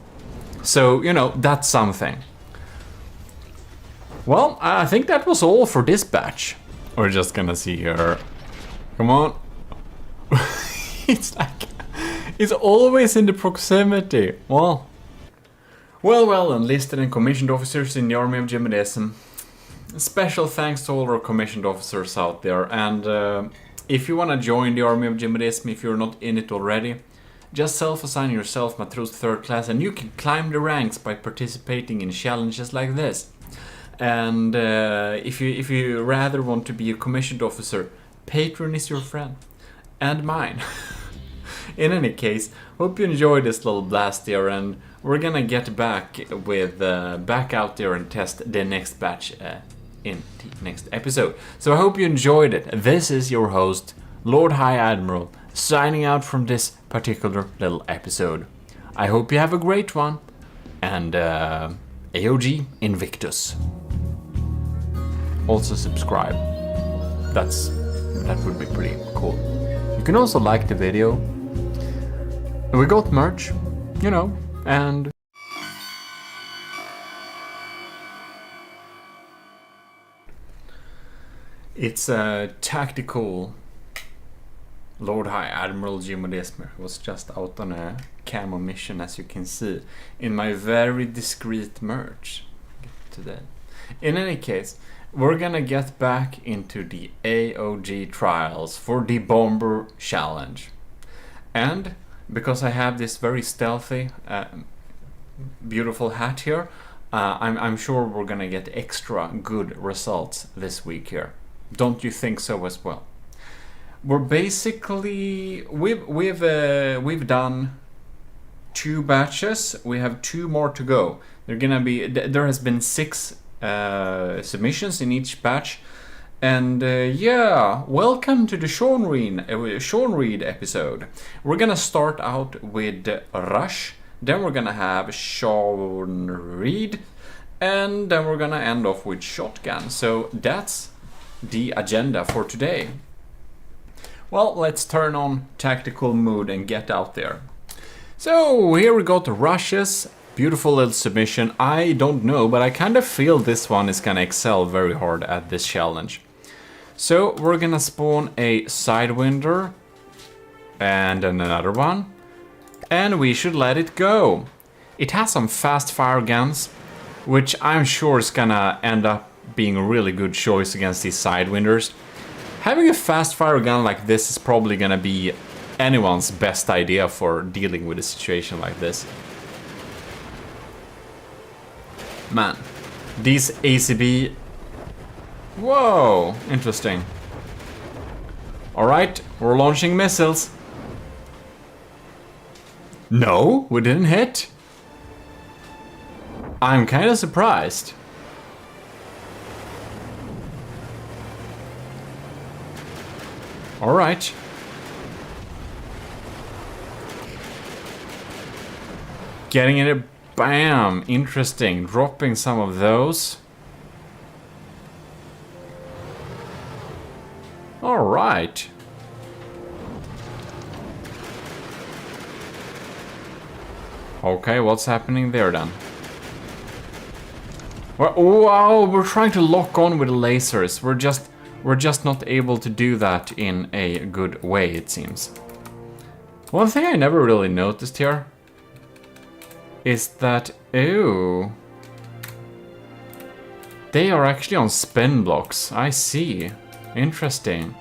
So, you know, that's something. Well, I think that was all for this batch. We're just gonna see here. Come on. It's like it's always in the proximity. Well, enlisted and commissioned officers in the army of GMODIST. Special thanks to all our commissioned officers out there. And if you want to join the army of GMODIST, if you're not in it already, just self-assign yourself Matros 3rd class, and you can climb the ranks by participating in challenges like this. And if you rather want to be a commissioned officer, Patreon is your friend and mine. In any case, hope you enjoyed this little blast here, and we're gonna get back with back out there and test the next batch in the next episode. So I hope you enjoyed it. This is your host, Lord High Admiral, signing out from this particular little episode. I hope you have a great one, and AOG Invictus. Also subscribe. That would be pretty cool. You can also like the video. We got merch, you know, and it's a tactical Lord High Admiral GMODIST was just out on a camo mission, as you can see, in my very discreet merch today. In any case, we're gonna get back into the AOG trials for the Bomber Challenge. And because I have this very stealthy, beautiful hat here, I'm sure we're gonna get extra good results this week here. Don't you think so as well? We're basically we've done 2 batches. We have 2 more to go. There has been 6 submissions in each batch. And yeah, welcome to the Sean Reed episode. We're gonna start out with Rush, then we're gonna have Sean Reed, and then we're gonna end off with Shotgun. So that's the agenda for today. Well, let's turn on tactical mode and get out there. So here we got Rush's beautiful little submission. I don't know, but I kind of feel this one is gonna excel very hard at this challenge. So we're gonna spawn a Sidewinder and another one, and we should let it go. It has some fast fire guns, which I'm sure is gonna end up being a really good choice against these Sidewinders. Having a fast fire gun like this is probably gonna be anyone's best idea for dealing with a situation like this. Man, these ACB... Whoa, interesting. Alright, we're launching missiles. No, we didn't hit. I'm kind of surprised. All right. Getting it, bam, interesting. Dropping some of those. All right. Okay, what's happening there then? Well, wow, we're trying to lock on with the lasers. We're just not able to do that in a good way, it seems. One thing I never really noticed here is that, ooh, they are actually on spin blocks. I see. Interesting.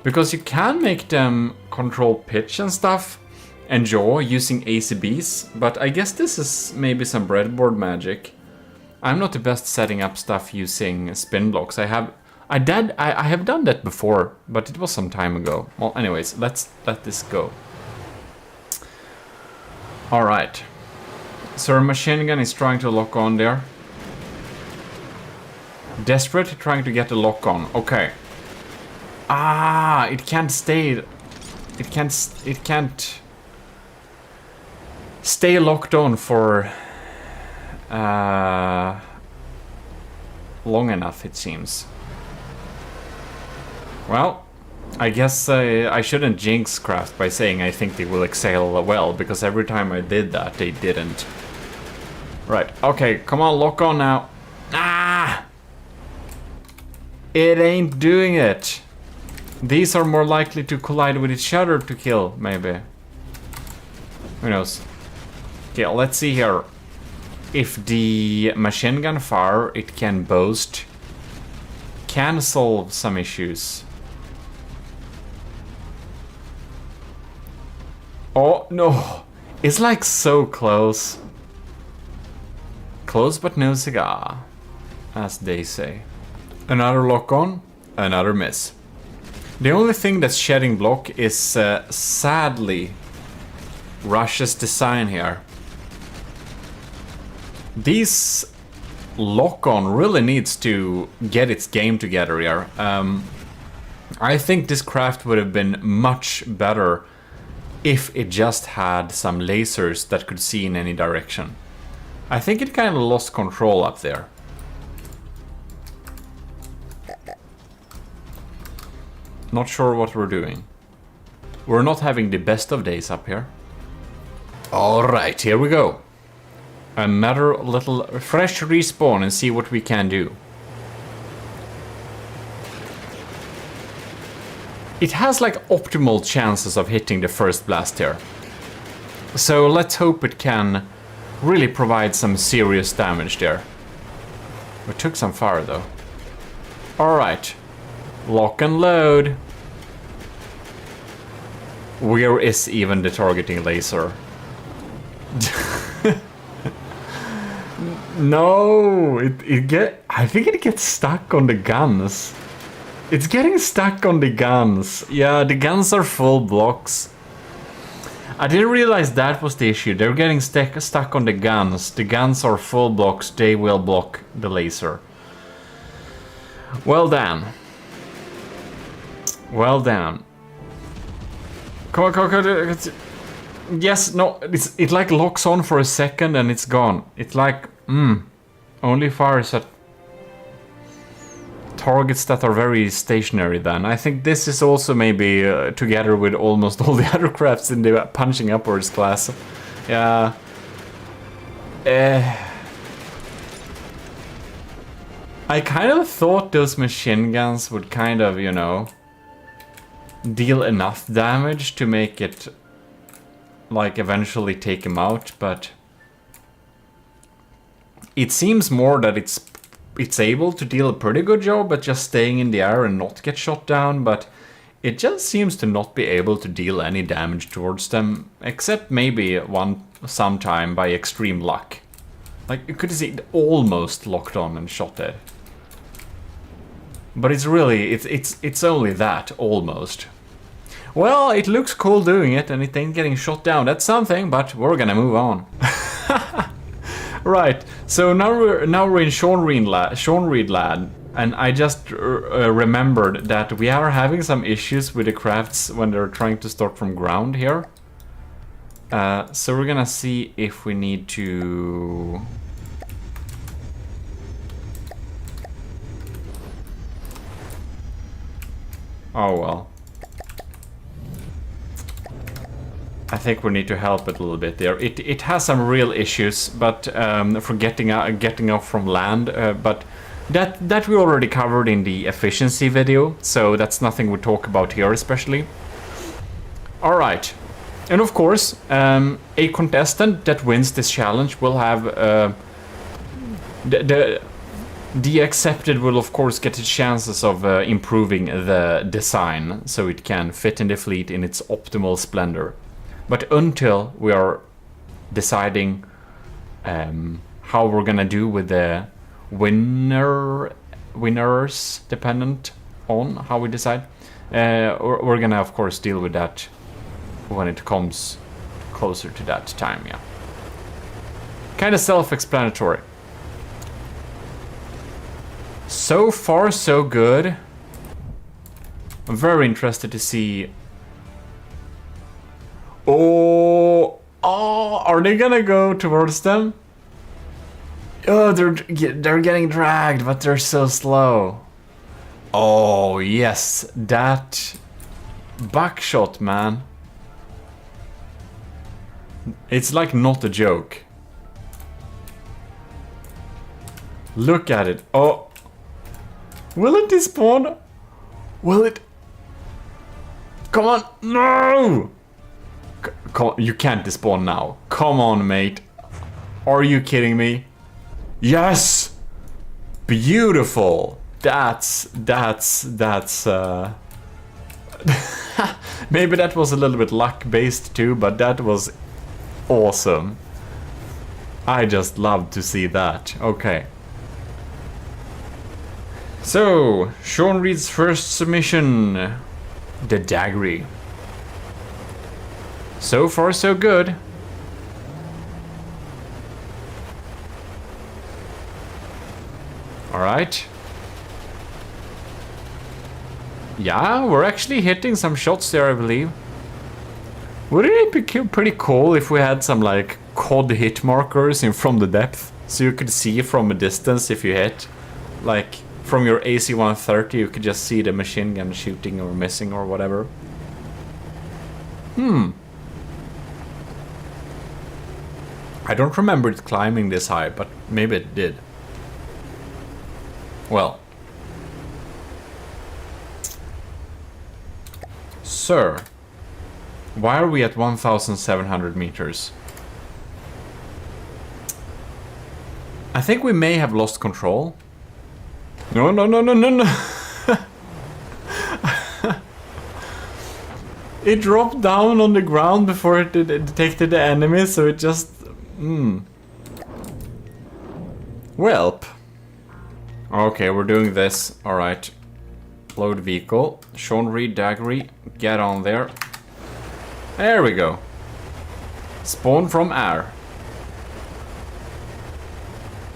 Because you can make them control pitch and stuff and yaw using ACBs, but I guess this is maybe some breadboard magic. I'm not the best setting up stuff using spin blocks. I have done that before, but it was some time ago. Well, anyways, let's let this go. All right. So our machine gun is trying to lock on there. Desperate, trying to get the lock on. Okay. Ah, it can't stay. It can't stay locked on for long enough, it seems. Well, I guess I shouldn't jinx craft by saying I think they will excel well, because every time I did that, they didn't. Right, okay, come on, lock on now. Ah! It ain't doing it. These are more likely to collide with each other to kill, maybe. Who knows? Okay, let's see here. If the machine gun fire it can boast can solve some issues. Oh no, it's like so close. Close but no cigar, as they say. Another lock on, another miss. The only thing that's shedding block is sadly Russia's design here. This lock-on really needs to get its game together here. I think this craft would have been much better if it just had some lasers that could see in any direction. I think it kind of lost control up there. Not sure what we're doing. We're not having the best of days up here. Alright, here we go. Another little fresh respawn and see what we can do. It has like optimal chances of hitting the first blast here. So let's hope it can really provide some serious damage there. We took some fire though. Alright. Lock and load. Where is even the targeting laser? No, I think it gets stuck on the guns. It's getting stuck on the guns. Yeah, the guns are full blocks. I didn't realize that was the issue. They're getting stuck on the guns. The guns are full blocks. They will block the laser. Well done. Well done. Come on, come on, come on. Yes, no, it like locks on for a second and it's gone. It's like, only fires at targets that are very stationary then. I think this is also maybe together with almost all the other crafts in the punching upwards class. Yeah. I kind of thought those machine guns would kind of, you know, deal enough damage to make it like eventually take him out, but it seems more that it's able to deal a pretty good job at just staying in the air and not get shot down, but it just seems to not be able to deal any damage towards them, except maybe sometime by extreme luck. Like, you could see it almost locked on and shot dead. But it's really, it's only that, almost. Well, it looks cool doing it, and it ain't getting shot down. That's something, but we're gonna move on. Right. So now we're in Sean Reed Land, and I just remembered that we are having some issues with the crafts when they're trying to start from ground here. So we're gonna see if we need to. Oh well. I think we need to help it a little bit there. It has some real issues, but for getting off from land. But that we already covered in the efficiency video, so that's nothing we talk about here especially. All right, and of course, a contestant that wins this challenge will have the accepted will of course get the chances of improving the design so it can fit in the fleet in its optimal splendor. But until we are deciding how we're gonna do with the winners, dependent on how we decide, we're gonna of course deal with that when it comes closer to that time. Yeah, kind of self-explanatory. So far so good. I'm very interested to see. Oh, are they gonna go towards them? Oh, they're getting dragged, but they're so slow. Oh, yes, that buckshot, man. It's like not a joke. Look at it. Oh, will it despawn? Will it? Come on, no! You can't despawn now. Come on, mate. Are you kidding me? Yes! Beautiful. That's maybe that was a little bit luck based too, but that was awesome. I just love to see that. Okay. So, Sean Reed's first submission. The Daggery. So far, so good. Alright. Yeah, we're actually hitting some shots there, I believe. Wouldn't it be pretty cool if we had some, like, COD hit markers in from the depth? So you could see from a distance if you hit. Like, from your AC-130, you could just see the machine gun shooting or missing or whatever. I don't remember it climbing this high, but maybe it did. Well. Sir, why are we at 1,700 meters? I think we may have lost control. No. It dropped down on the ground before it detected the enemy, so it just... Welp. Okay, we're doing this. Alright. Load vehicle. Sean Reed Daggery. Get on there. There we go. Spawn from air.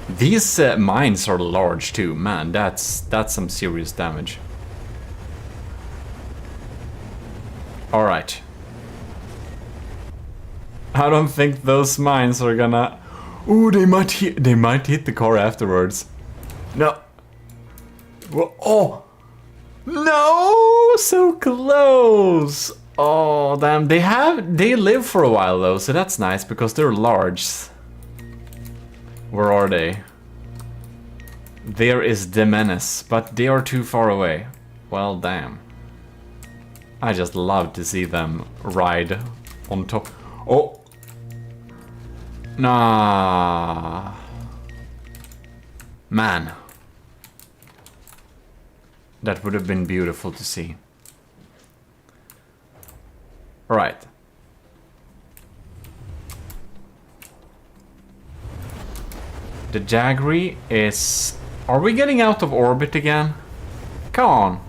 These mines are large too. Man, that's some serious damage. Alright. I don't think those mines are gonna... Ooh, they might hit the car afterwards. No. Oh! No! So close! Oh, damn. They live for a while though, so that's nice because they're large. Where are they? There is the menace, but they are too far away. Well, damn. I just love to see them ride on top. Oh! Nah. Man. That would have been beautiful to see. Right. The Daggery is... Are we getting out of orbit again? Come on.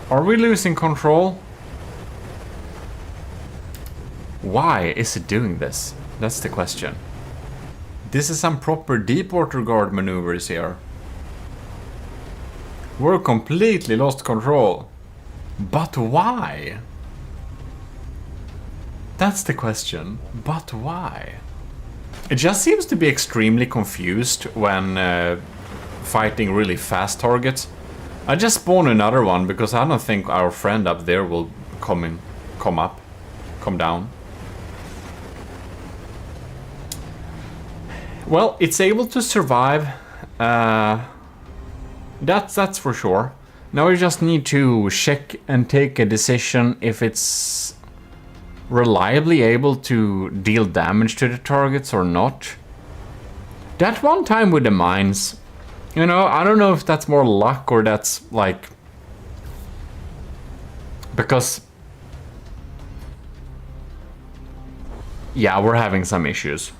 Are we losing control? Why is it doing this? That's the question. This is some proper deep water guard maneuvers here. We're completely lost control. But why? That's the question. But why? It just seems to be extremely confused when fighting really fast targets. I just spawned another one because I don't think our friend up there will come down. Well, it's able to survive. That's for sure. Now we just need to check and take a decision if it's reliably able to deal damage to the targets or not. That one time with the mines, you know, I don't know if that's more luck or that's like... Because... Yeah, we're having some issues.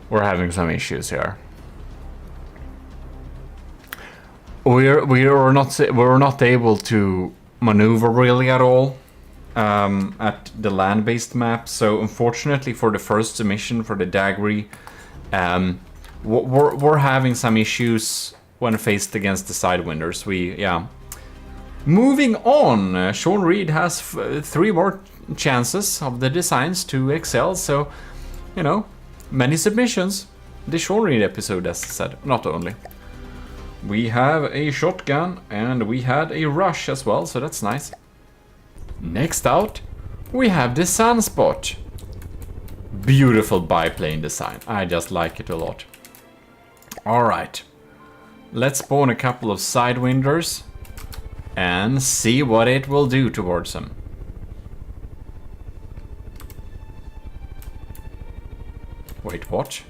We're having some issues here. We're not able to maneuver really at all at the land-based map. So unfortunately for the first submission for the Daggery, we're having some issues when faced against the Sidewinders. Moving on, Sean Reed has 3 more chances of the designs to excel. So, you know, many submissions. The Sean Reed episode, as I said, not only. We have a shotgun and we had a rush as well, so that's nice. Next out, we have the Sunspot. Beautiful biplane design. I just like it a lot. Alright. Let's spawn a couple of Sidewinders and see what it will do towards them. Wait, what?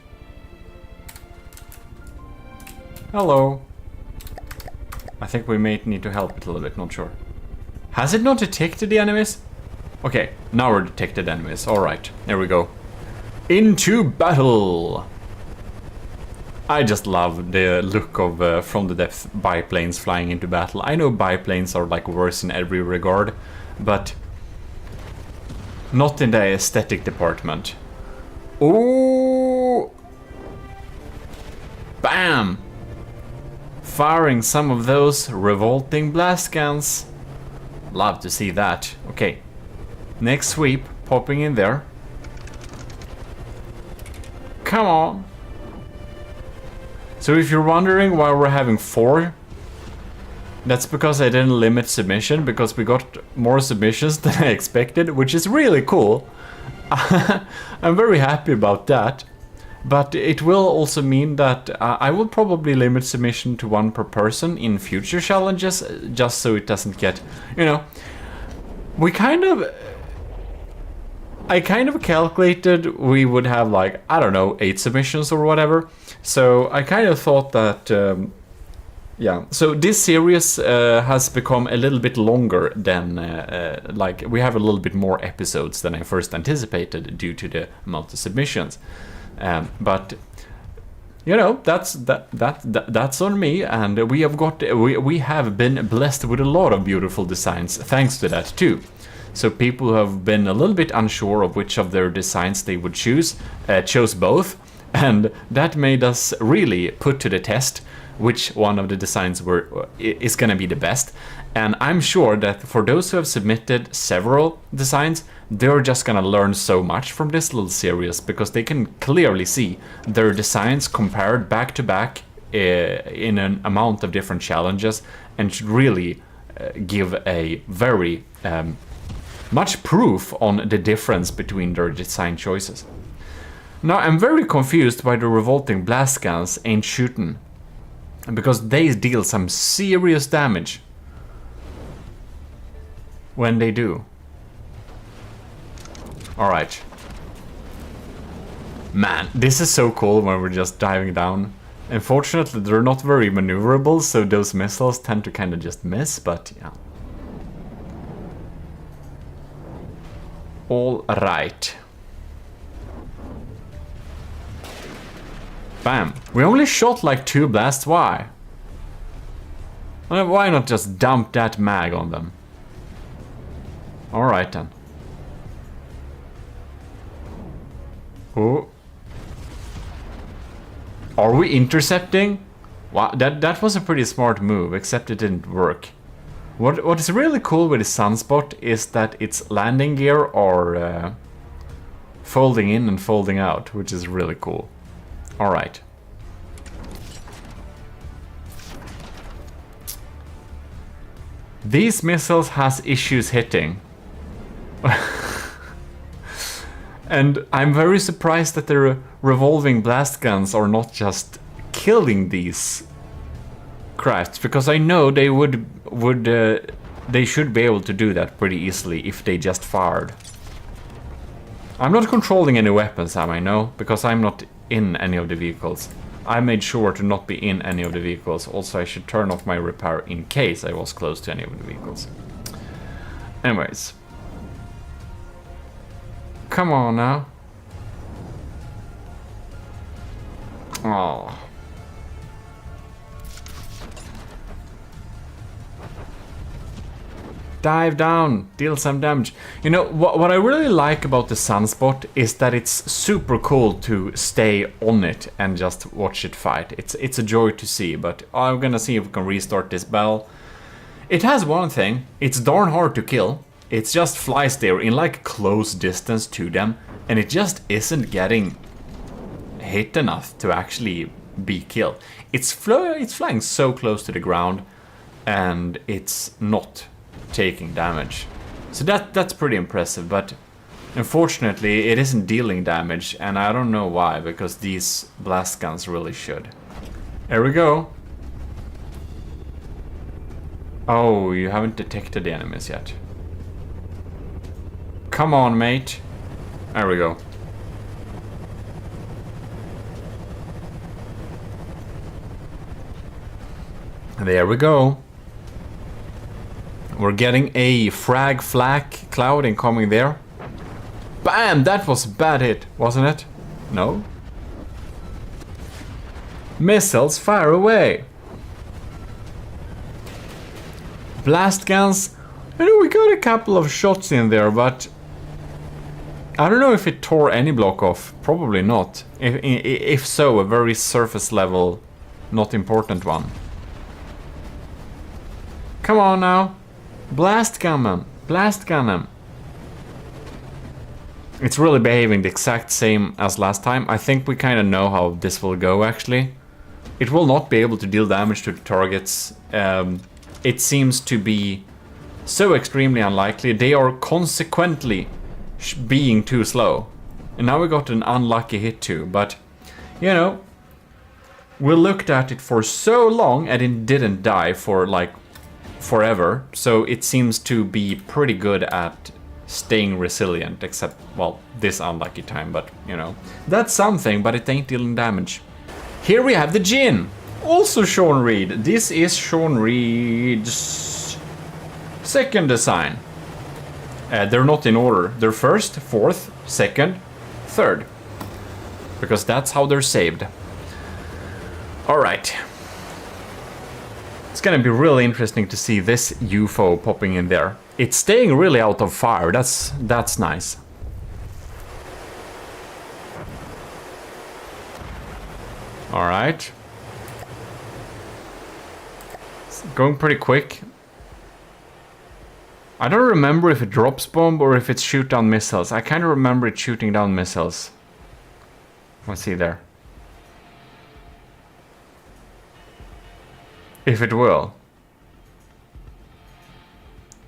Hello. I think we may need to help it a little bit, not sure. Has it not detected the enemies? Okay, now we're detected enemies. Alright, there we go. Into battle! I just love the look of from the depth biplanes flying into battle. I know biplanes are like worse in every regard, but not in the aesthetic department. Ooh! Bam! Firing some of those revolting blast guns. Love to see that. Okay. Next sweep, popping in there. Come on. So if you're wondering why we're having 4, that's because I didn't limit submission, because we got more submissions than I expected, which is really cool. I'm very happy about that. But it will also mean that I will probably limit submission to 1 per person in future challenges, just so it doesn't get, you know, I kind of calculated we would have like, I don't know, 8 submissions or whatever. So I kind of thought that, yeah. So this series has become a little bit longer than, like, we have a little bit more episodes than I first anticipated due to the amount of submissions. But you know, that's on me, and we have been blessed with a lot of beautiful designs thanks to that too. So people who have been a little bit unsure of which of their designs they would choose chose both, and that made us really put to the test which one of the designs is going to be the best. And I'm sure that for those who have submitted several designs, they're just gonna learn so much from this little series, because they can clearly see their designs compared back to back in an amount of different challenges, and should really give a very much proof on the difference between their design choices. Now I'm very confused why the revolting blast guns ain't shooting, because they deal some serious damage when they do. Alright. Man, this is so cool when we're just diving down. Unfortunately, they're not very maneuverable, so those missiles tend to kind of just miss, but yeah. Alright. Bam. We only shot like 2 blasts, why? Why not just dump that mag on them? Alright then. Oh. Are we intercepting? Wow, that was a pretty smart move, except it didn't work. What is really cool with the Sunspot is that its landing gear are folding in and folding out, which is really cool. Alright. These missiles has issues hitting. And I'm very surprised that the revolving blast guns are not just killing these crafts, because I know they they should be able to do that pretty easily if they just fired. I'm not controlling any weapons, am I? No, because I'm not in any of the vehicles. I made sure to not be in any of the vehicles. Also, I should turn off my repair in case I was close to any of the vehicles. Anyways. Come on now. Oh. Dive down, deal some damage. You know, what I really like about the Sunspot is that it's super cool to stay on it and just watch it fight. It's a joy to see, but I'm gonna see if we can restart this battle. It has one thing, it's darn hard to kill. It just flies there in like close distance to them, and it just isn't getting hit enough to actually be killed. It's flying so close to the ground, and it's not taking damage. So that's pretty impressive, but unfortunately it isn't dealing damage, and I don't know why, because these blast guns really should. There we go. Oh, you haven't detected the enemies yet. Come on, mate. There we go. There we go. We're getting a frag flak cloud incoming there. Bam! That was a bad hit, wasn't it? No? Missiles fire away. Blast guns. You know, we got a couple of shots in there, but I don't know if it tore any block off. Probably not. If so, a very surface level, not important one. Come on now. Blast gun them. Blast gun them. It's really behaving the exact same as last time. I think we kind of know how this will go, actually. It will not be able to deal damage to the targets. It seems to be so extremely unlikely. They are consequently being too slow. And now we got an unlucky hit too, but you know, we looked at it for so long and it didn't die for like forever, so it seems to be pretty good at staying resilient, except, well, this unlucky time, but you know, that's something, but it ain't dealing damage. Here we have the Jin, also Sean Reed. This is Sean Reed's second design. They're not in order. They're first, fourth, second, third, because that's how they're saved. All right. It's gonna be really interesting to see this UFO popping in there. It's staying really out of fire. That's nice. All right. It's going pretty quick. I don't remember if it drops bomb or if it's shoot down missiles. I kind of remember it shooting down missiles. Let's see there. If it will.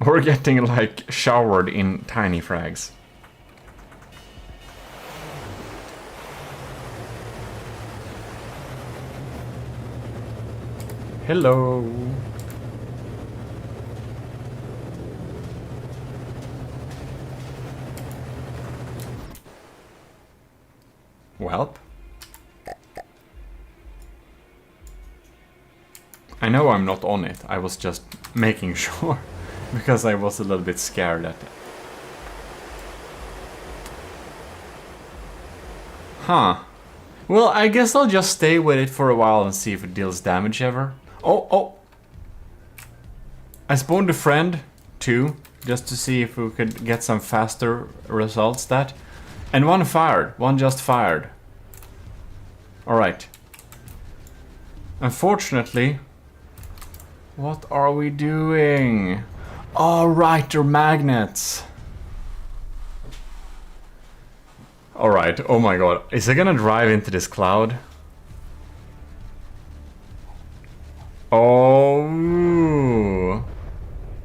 We're getting like showered in tiny frags. Hello. Welp. I know I'm not on it. I was just making sure because I was a little bit scared at it. Huh. Well, I guess I'll just stay with it for a while and see if it deals damage ever. Oh. I spawned a friend too, just to see if we could get some faster results. That And one fired. One just fired. Alright. Unfortunately... What are we doing? Alright, they're magnets. Alright, oh my god. Is it gonna drive into this cloud? Oh...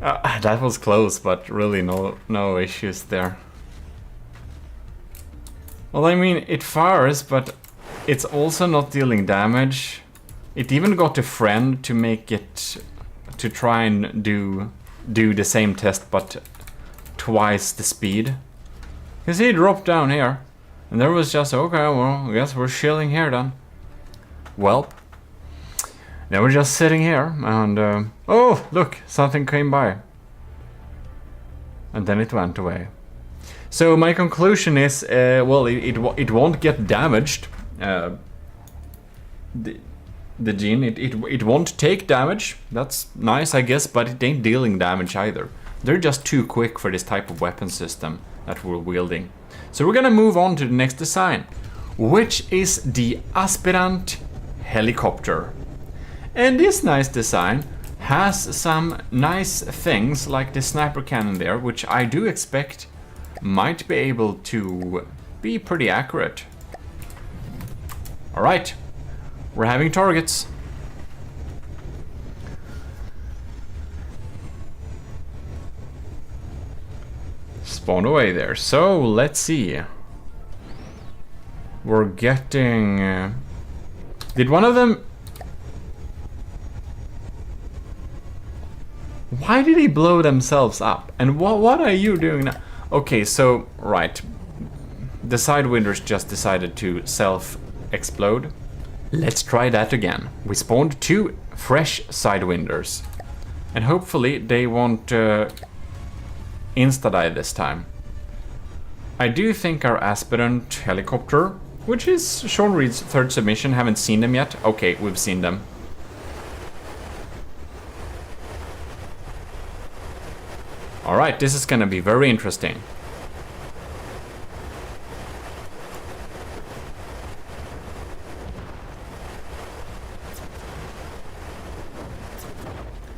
that was close, but really no issues there. Well, I mean, it fires, but it's also not dealing damage. It even got a friend to make it... to try and do the same test, but twice the speed. Because he dropped down here. And there was just, okay, well, I guess we're chilling here then. Welp. Now we're just sitting here, and... oh, look, something came by. And then it went away. So my conclusion is, well, it won't get damaged. The gene, it won't take damage. That's nice, I guess, but it ain't dealing damage either. They're just too quick for this type of weapon system that we're wielding. So we're gonna move on to the next design, which is the Aspirant Helicopter. And this nice design has some nice things like the sniper cannon there, which I do expect might be able to be pretty accurate. Alright, we're having targets. Spawn away there. So let's see. We're getting... did one of them... Why did he blow themselves up? And what are you doing now? Okay, so, right. The Sidewinders just decided to self-explode. Let's try that again. We spawned 2 fresh Sidewinders. And hopefully they won't insta-die this time. I do think our Aspirant Helicopter, which is Sean Reed's 3rd submission, haven't seen them yet. Okay, we've seen them. Alright, this is gonna be very interesting.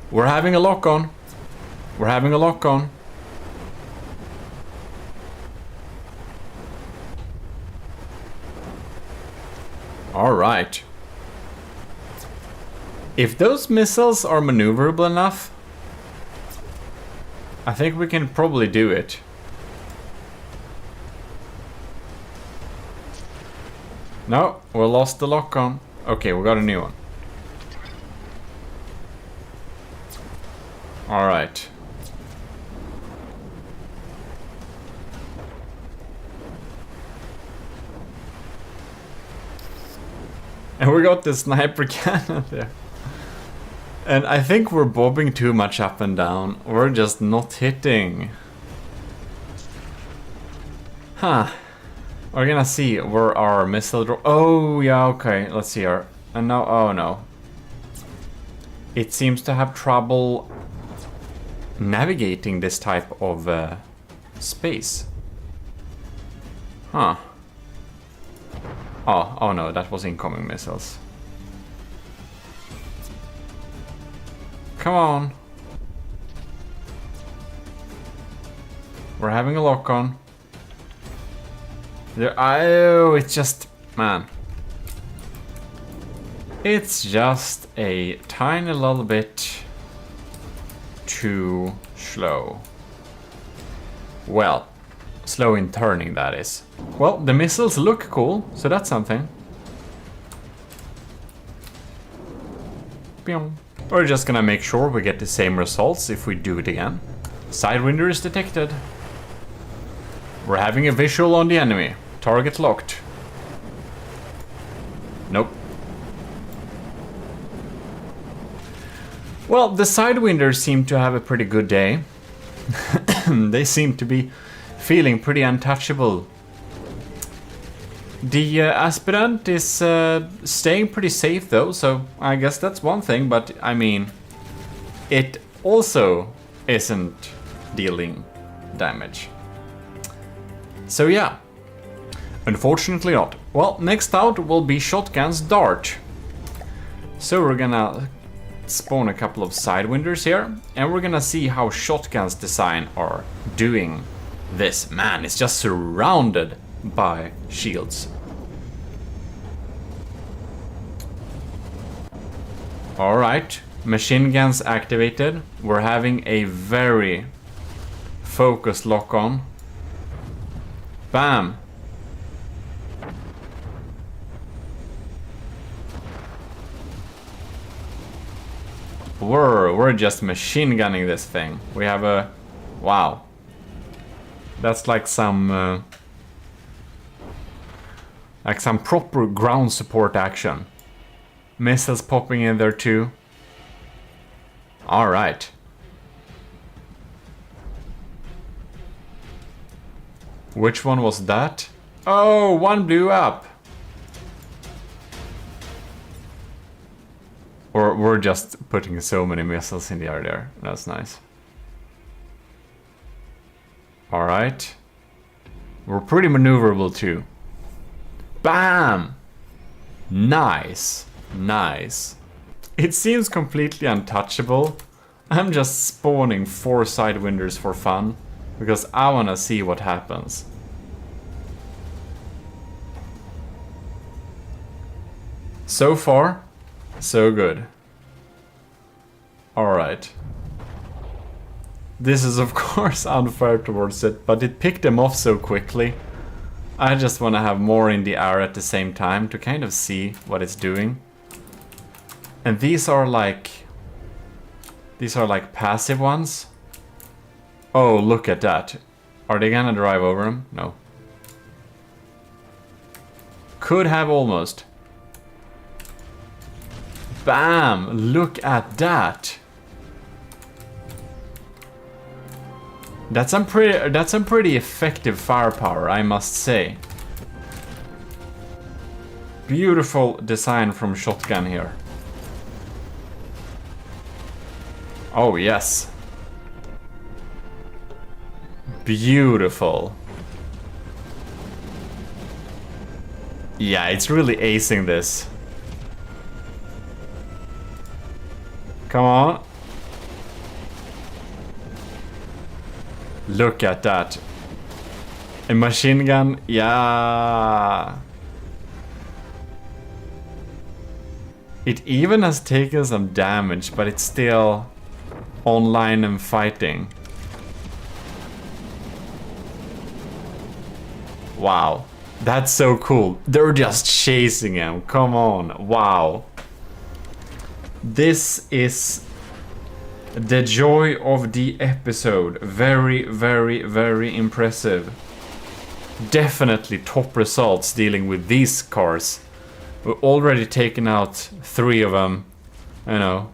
We're having a lock-on. We're having a lock-on. Alright. If those missiles are maneuverable enough, I think we can probably do it. No, we lost the lock-on. Okay, we got a new one. Alright. And we got the sniper cannon there. And I think we're bobbing too much up and down. We're just not hitting. Huh. We're gonna see where our missile drop. Oh, yeah, okay. Let's see our... and now, oh no. It seems to have trouble navigating this type of space. Huh. Oh no, that was incoming missiles. Come on. We're having a lock-on. Oh, it's just... man. It's just a tiny little bit too slow. Well, slow in turning, that is. Well, the missiles look cool, so that's something. Pew. We're just gonna make sure we get the same results if we do it again. Sidewinder is detected. We're having a visual on the enemy. Target locked. Nope. Well, the Sidewinders seem to have a pretty good day. They seem to be feeling pretty untouchable. The Aspirant is staying pretty safe though, so I guess that's one thing, but I mean, it also isn't dealing damage. So yeah, Unfortunately not. Well, next out will be Shotgun's Dart. So we're gonna spawn a couple of Sidewinders here, and we're gonna see how Shotgun's design are doing this. Man, it's just surrounded by shields. Alright, machine guns activated. We're having a very focused lock-on. Bam! We're just machine gunning this thing. We have a... Wow. That's like some proper ground support action. Missiles popping in there too. Alright. Which one was that? Oh, one blew up. Or we're just putting so many missiles in the air there. That's nice. Alright. We're pretty maneuverable too. Bam! Nice. Nice. It seems completely untouchable. I'm just spawning 4 Sidewinders for fun. Because I wanna see what happens. So far, so good. Alright. This is of course unfair towards it, but it picked them off so quickly. I just want to have more in the air at the same time to kind of see what it's doing. And these are like passive ones. Oh, look at that. Are they gonna drive over them? No. Could have almost. Bam! Look at that. That's some pretty effective firepower, I must say. Beautiful design from Shotgun here. Oh yes. Beautiful. Yeah, it's really acing this. Come on. Look at that. A machine gun, yeah. It even has taken some damage, but it's still online and fighting. Wow, that's so cool. They're just chasing him, come on, wow. This is the joy of the episode. Very, very, very impressive. Definitely top results dealing with these cars. We've already taken out 3 of them. You know,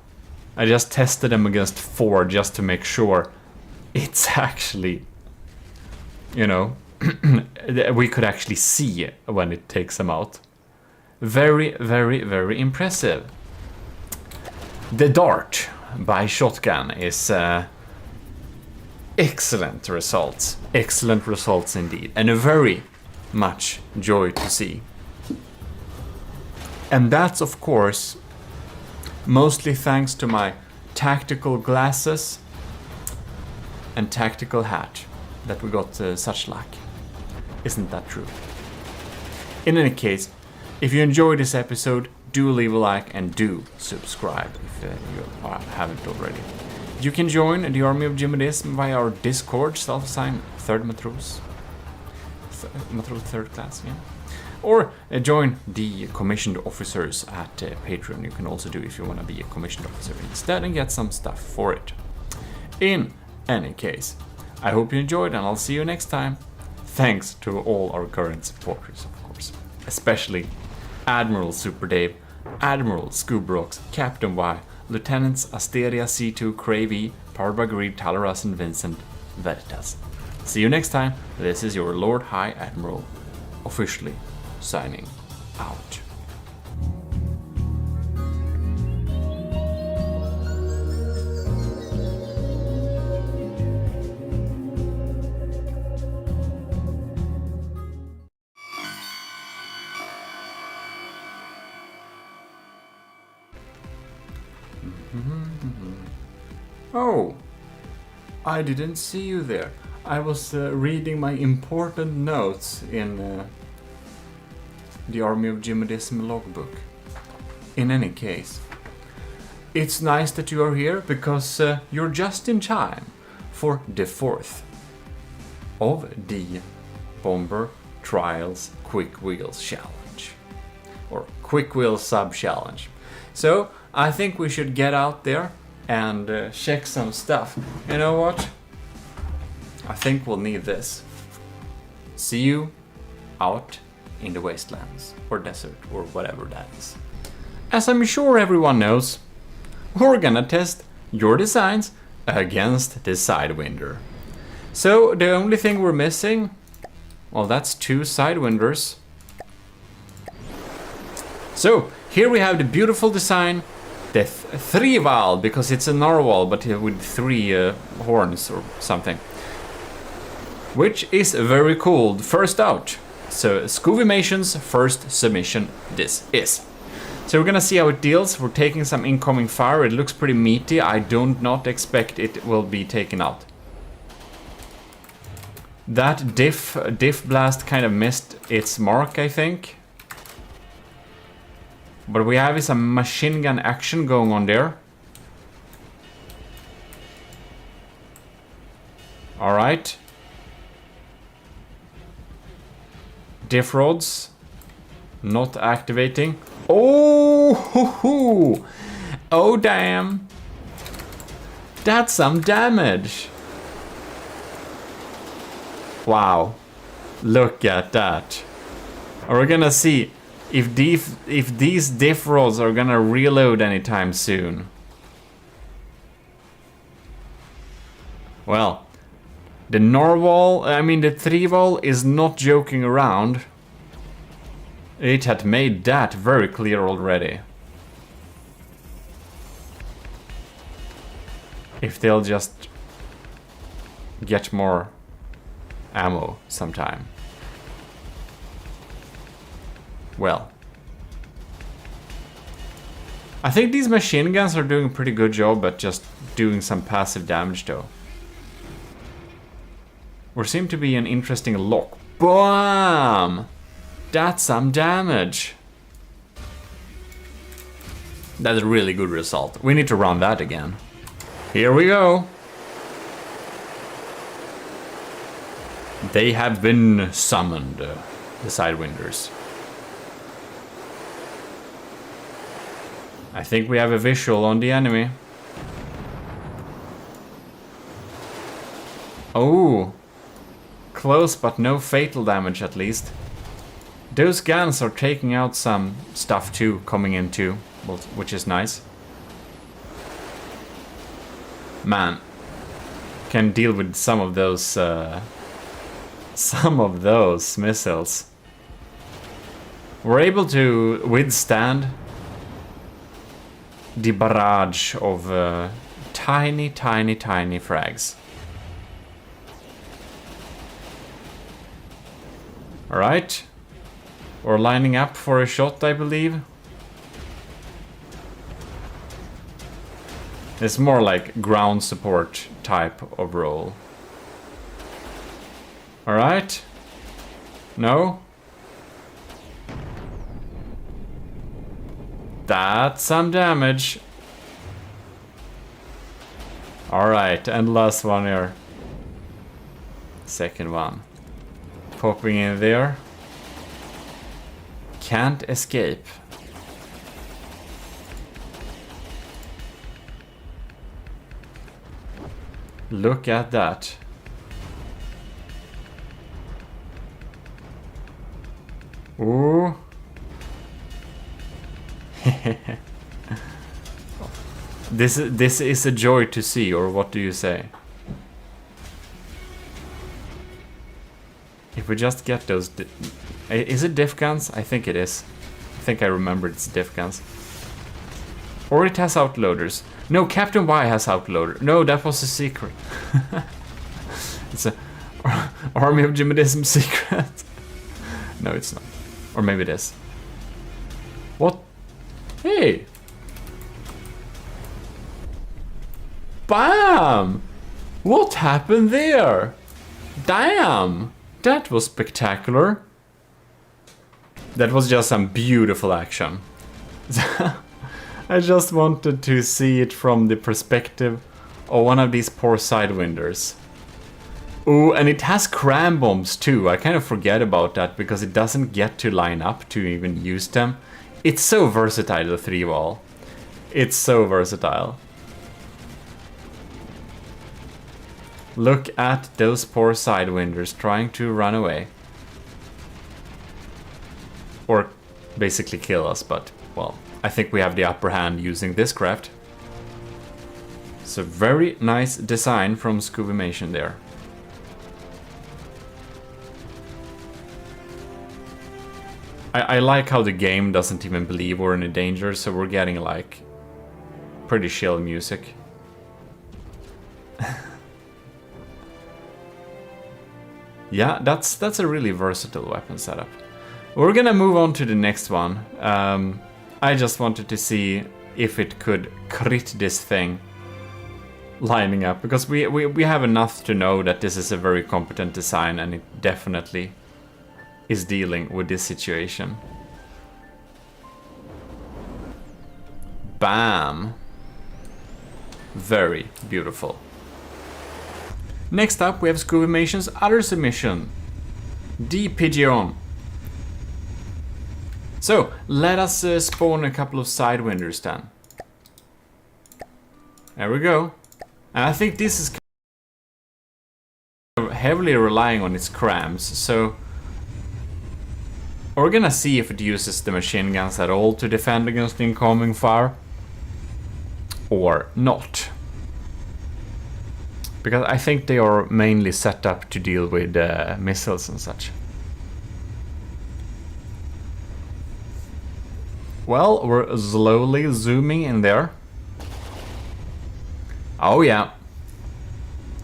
I just tested them against 4 just to make sure it's actually, you know, we could actually see when it takes them out. Very, very, very impressive. The Dart by Shotgun is excellent results. Excellent results indeed. And a very much joy to see. And that's of course mostly thanks to my tactical glasses and tactical hat that we got such luck. Isn't that true? In any case, if you enjoyed this episode, do leave a like and do subscribe if you haven't already. You can join the army of GMODIST via our Discord, self-assigned 3rd Matros. Matros 3rd class, yeah. Or join the commissioned officers at Patreon. You can also do if you want to be a commissioned officer instead and get some stuff for it. In any case, I hope you enjoyed and I'll see you next time. Thanks to all our current supporters, of course. Especially Admiral Super Dave, Admiral Scoobrox, Captain Y, Lieutenants Asteria C2, Cravey, Powered by Greed, Talaras and Vincent Veritas. See you next time. This is your Lord High Admiral, officially signing out. Oh, I didn't see you there. I was reading my important notes in the Army of GMODISM logbook. In any case, it's nice that you are here because you're just in time for the 4th of the Bomber Trials Quick Wheels Challenge, or Quick Wheels Sub Challenge. So I think we should get out there and check some stuff. You know what? I think we'll need this. See you out in the wastelands or desert or whatever that is. As I'm sure everyone knows, we're gonna test your designs against the Sidewinder. So the only thing we're missing, well, that's 2 Sidewinders. So here we have the beautiful design, the 3-Val, because it's a narwhal but with 3 horns or something, which is very cool. First out. So Scoovimation's first submission this is. So we're gonna see how it deals. We're taking some incoming fire. It looks pretty meaty. I do not expect it will be taken out. That diff blast kind of missed its mark, I think. But we have some machine gun action going on there. Alright. Diff rods not activating. Oh, hoo, hoo. Oh damn. That's some damage. Wow. Look at that. We're gonna see if these diff rods are gonna reload anytime soon. Well, the narwhal, I mean the 3-Val is not joking around. It had made that very clear already. If they'll just get more ammo sometime. Well, I think these machine guns are doing a pretty good job at just doing some passive damage though. There seems to be an interesting lock. BAM! That's some damage. That's a really good result. We need to run that again. Here we go. They have been summoned, the Sidewinders. I think we have a visual on the enemy. Oh, close but no fatal damage at least. Those guns are taking out some stuff too, coming in too, which is nice. Man, can deal with some of those missiles. We're able to withstand the barrage of tiny frags. Alright. We're lining up for a shot, I believe. It's more like ground support type of role. Alright. No. That's some damage. Alright, and last one here. Second one. Popping in there. Can't escape. Look at that. Ooh. This is a joy to see, or what do you say? If we just get those... Is it diff guns? I think it is. I think I remember it's diff guns. Or it has outloaders. No, Captain Y has outloader. No, that was a secret. It's a Army of GMODISM secret. No, it's not. Or maybe it is. What? Hey! Bam! What happened there? Damn! That was spectacular. That was just some beautiful action. I just wanted to see it from the perspective of one of these poor sidewinders. Oh, and it has cram bombs too. I kind of forget about that because it doesn't get to line up to even use them. It's so versatile, the 3-wall. It's so versatile. Look at those poor sidewinders trying to run away. Or basically kill us, but, well, I think we have the upper hand using this craft. It's a very nice design from Scubimation there. I like how the game doesn't even believe we're in a danger, so we're getting like pretty chill music. Yeah, that's a really versatile weapon setup. We're gonna move on to the next one. I just wanted to see if it could crit this thing lining up, because we have enough to know that this is a very competent design, and it definitely is dealing with this situation. Bam! Very beautiful. Next up we have Scubimation's other submission, the Pigeon. So, let us spawn a couple of sidewinders then. There we go. And I think this is kind of heavily relying on its crams, so we're gonna see if it uses the machine guns at all to defend against incoming fire or not. Because I think they are mainly set up to deal with missiles and such. Well, we're slowly zooming in there. Oh yeah.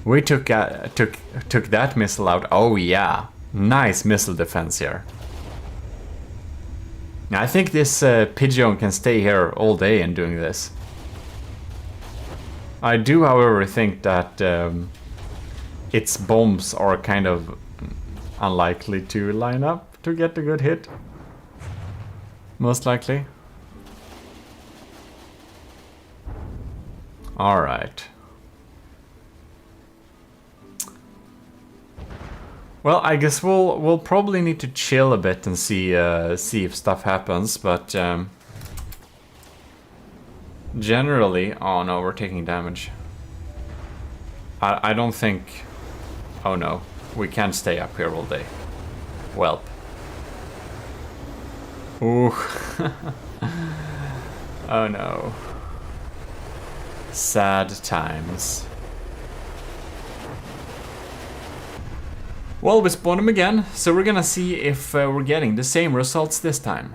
We took that missile out. Oh yeah. Nice missile defense here. Now, I think this Pigeon can stay here all day and doing this. I do, however, think that its bombs are kind of unlikely to line up to get a good hit. Most likely. Alright. Well, I guess we'll probably need to chill a bit and see if stuff happens, but generally, oh no, we're taking damage. I don't think. Oh no, we can't stay up here all day. Welp. Ooh. Oh no. Sad times. Well, we spawned him again, so we're gonna see if we're getting the same results this time.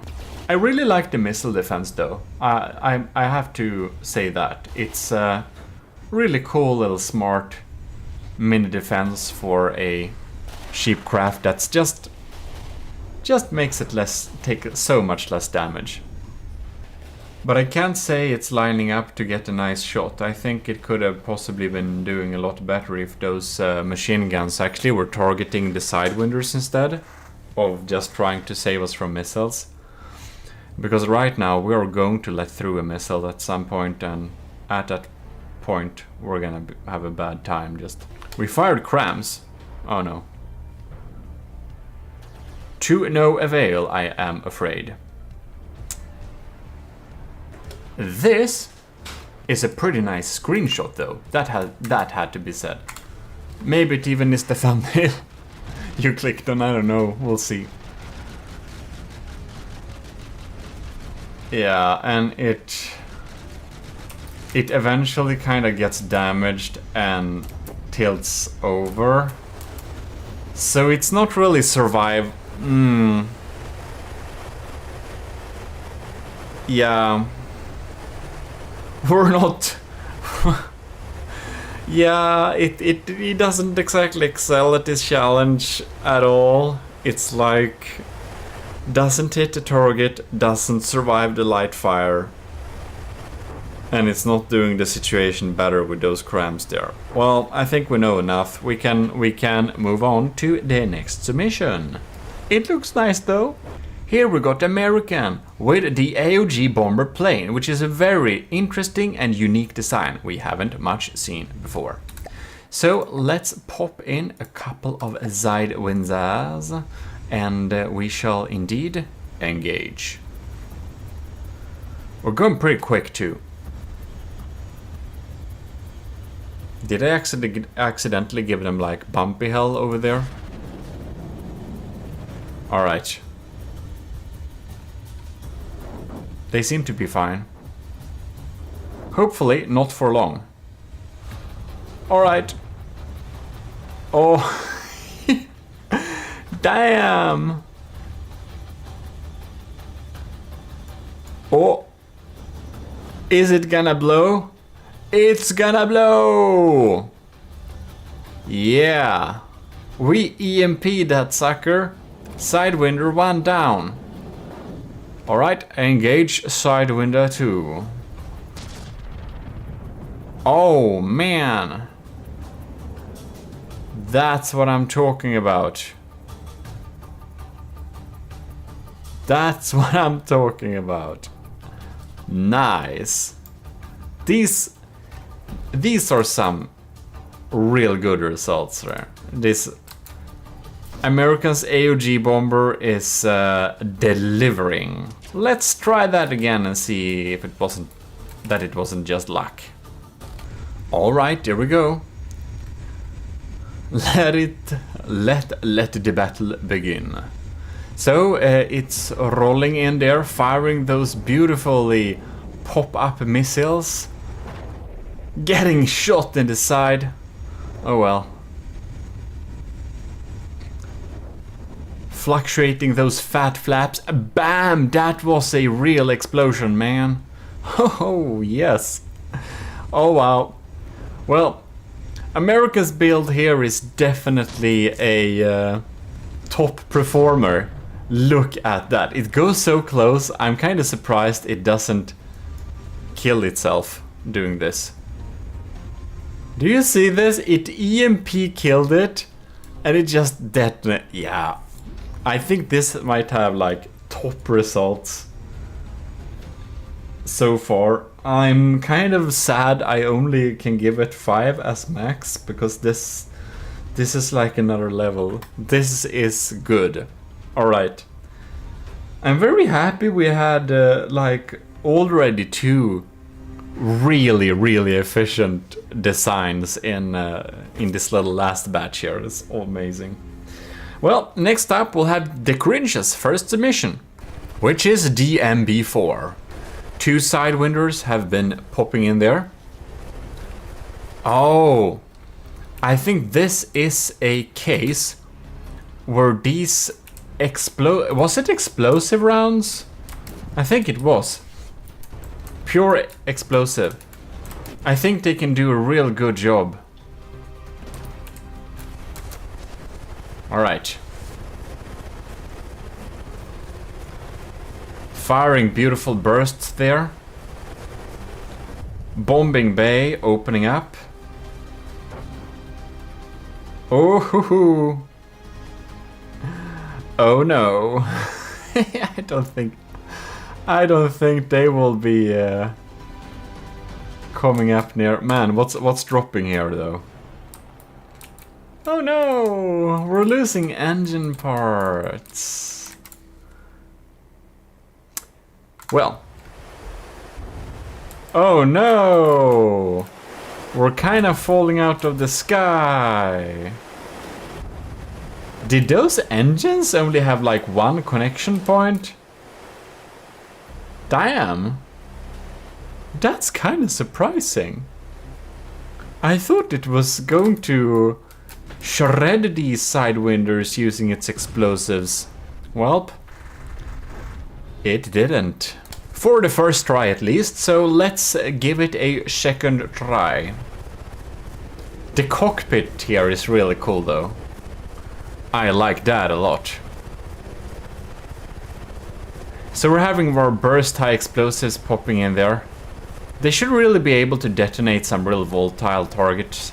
I really like the missile defense though. I have to say that. It's a really cool little smart mini defense for a cheap craft that's just makes it take so much less damage. But I can't say it's lining up to get a nice shot. I think it could have possibly been doing a lot better if those machine guns actually were targeting the sidewinders instead of just trying to save us from missiles. Because right now we are going to let through a missile at some point, and at that point we're gonna have a bad time. We fired crams. Oh no. To no avail, I am afraid. This is a pretty nice screenshot though. That had to be said. Maybe it even is the thumbnail you clicked on, I don't know, we'll see. Yeah, and it eventually kind of gets damaged and tilts over. So it's not really survive. Yeah. We're not. Yeah, it doesn't exactly excel at this challenge at all. It's like doesn't hit the target, doesn't survive the light fire. And it's not doing the situation better with those cramps there. Well, I think we know enough. We can move on to the next submission. It looks nice though. Here we got American with the AOG bomber plane, which is a very interesting and unique design we haven't much seen before. So let's pop in a couple of Sidewinders and we shall indeed engage. We're going pretty quick too. Did I accidentally give them like bumpy hell over there? Alright. They seem to be fine. Hopefully not for long. Alright. Oh. Damn. Oh. Is it gonna blow? It's gonna blow! Yeah. We EMP that sucker. Sidewinder 1 down. Alright, engage Sidewinder 2. Oh man. That's what I'm talking about. That's what I'm talking about. Nice. These are some real good results there. This American's AOG bomber is delivering. Let's try that again and see if it wasn't just luck. All right, here we go. Let the battle begin. So it's rolling in there, firing those beautifully pop-up missiles. Getting shot in the side. Oh well. Fluctuating those fat flaps. Bam! That was a real explosion, man. Oh, yes. Oh, wow. Well, America's build here is definitely a top performer. Look at that. It goes so close. I'm kind of surprised it doesn't kill itself doing this. Do you see this? It EMP killed it and it just detonated. Yeah. I think this might have like top results so far. I'm kind of sad I only can give it 5 as max because this is like another level. This is good. Alright. I'm very happy we had like already 2 really efficient designs in this little last batch here. It's amazing. Well, next up we'll have the Cringe's first submission, which is DMB4. 2 Sidewinders have been popping in there. Oh, I think this is a case where these was it explosive rounds? I think it was. Pure explosive. I think they can do a real good job. Alright. Firing beautiful bursts there. Bombing bay opening up. Oh, hoo hoo. Oh no. I don't think they will be coming up near. Man, what's dropping here though? Oh no, we're losing engine parts. Well. Oh no! We're kind of falling out of the sky. Did those engines only have like 1 connection point? Damn. That's kind of surprising. I thought it was going to shred these Sidewinders using its explosives. Welp, it didn't. For the first try at least, so let's give it a second try. The cockpit here is really cool though. I like that a lot. So we're having our burst high explosives popping in there. They should really be able to detonate some real volatile targets.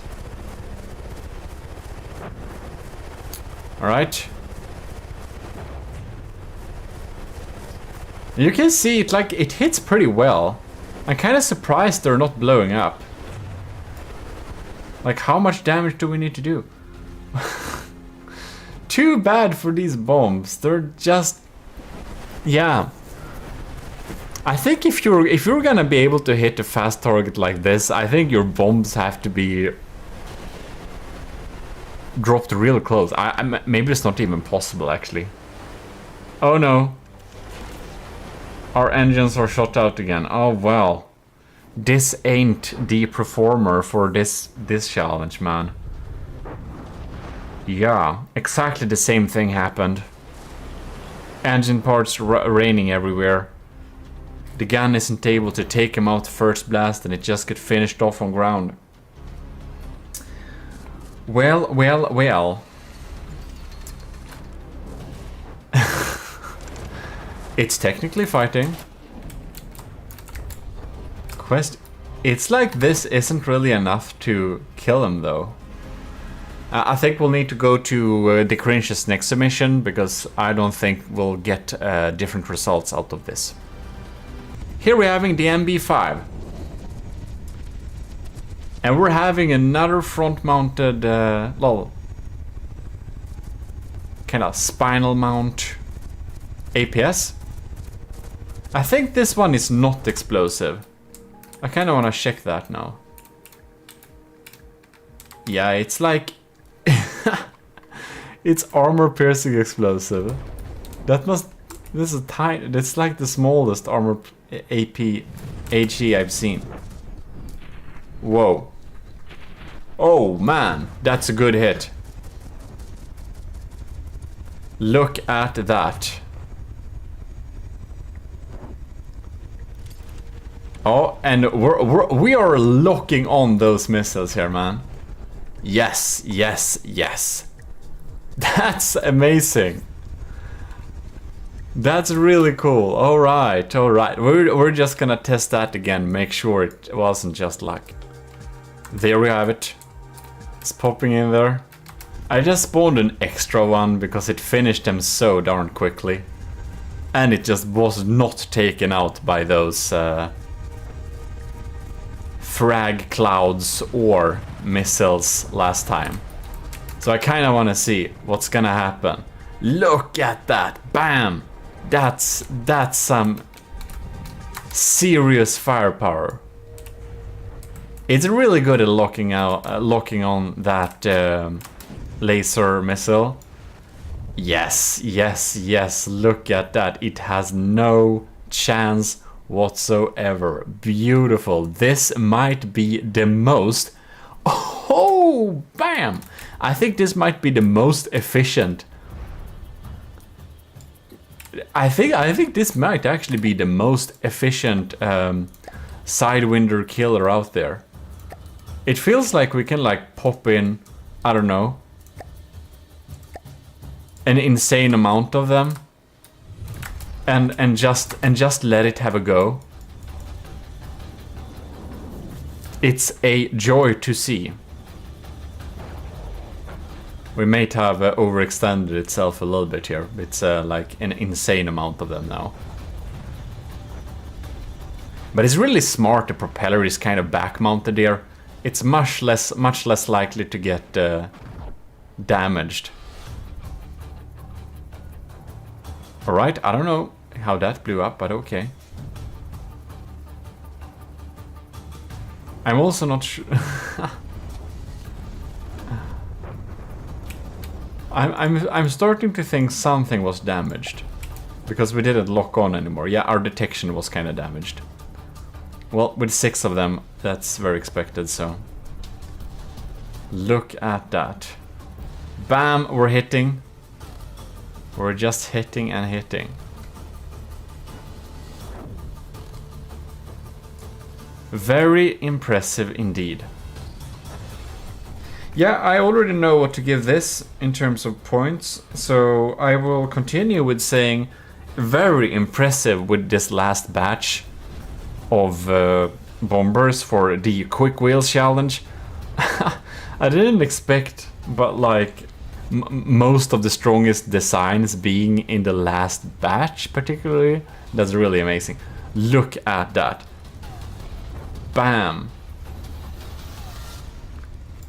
Alright. You can see it, like, it hits pretty well. I'm kind of surprised they're not blowing up. Like, how much damage do we need to do? Too bad for these bombs. They're just... yeah. I think if you're gonna be able to hit a fast target like this, I think your bombs have to be dropped real close. Maybe it's not even possible, actually. Oh no. Our engines are shot out again. Oh well. This ain't the performer for this challenge, man. Yeah, exactly the same thing happened. Engine parts raining everywhere. The gun isn't able to take him out first blast, and it just get finished off on ground. Well, well, well. It's technically fighting. It's like this isn't really enough to kill him, though. I think we'll need to go to the Cringe's next submission, because I don't think we'll get different results out of this. Here we're having the MB5. And we're having another front-mounted, kind of spinal mount APS. I think this one is not explosive. I kind of want to check that now. Yeah, it's like... it's armor-piercing explosive. That must... this is tiny. It's like the smallest armor AP HE I've seen. Whoa. Oh man, that's a good hit. Look at that. Oh, and we are locking on those missiles here, man. Yes, yes, yes. That's amazing. That's really cool. All right, all right. We're just gonna test that again. Make sure it wasn't just luck. There we have it. It's popping in there. I just spawned an extra one because it finished them so darn quickly. And it just was not taken out by those frag clouds or missiles last time. So I kind of want to see what's gonna happen. Look at that. Bam. That's some serious firepower. It's really good at locking on that laser missile. Yes, yes, yes. Look at that. It has no chance whatsoever. Beautiful. This might be the most... oh, bam! I think this might be the most efficient. I think this might actually be the most efficient Sidewinder killer out there. It feels like we can like pop in, I don't know, an insane amount of them, and just let it have a go. It's a joy to see. We might have overextended itself a little bit here. It's like an insane amount of them now. But it's really smart. The propeller is kind of back mounted here. It's much less likely to get damaged. Alright, I don't know how that blew up, but okay. I'm also not sure. I'm starting to think something was damaged, because we didn't lock on anymore. Yeah, our detection was kind of damaged. Well, with 6 of them, that's very expected, so... look at that. Bam, we're hitting. We're just hitting and hitting. Very impressive indeed. Yeah, I already know what to give this in terms of points, so I will continue with saying very impressive with this last batch of bombers for the quick wheels challenge. I didn't expect, but like most of the strongest designs being in the last batch particularly. That's really amazing. Look at that. Bam.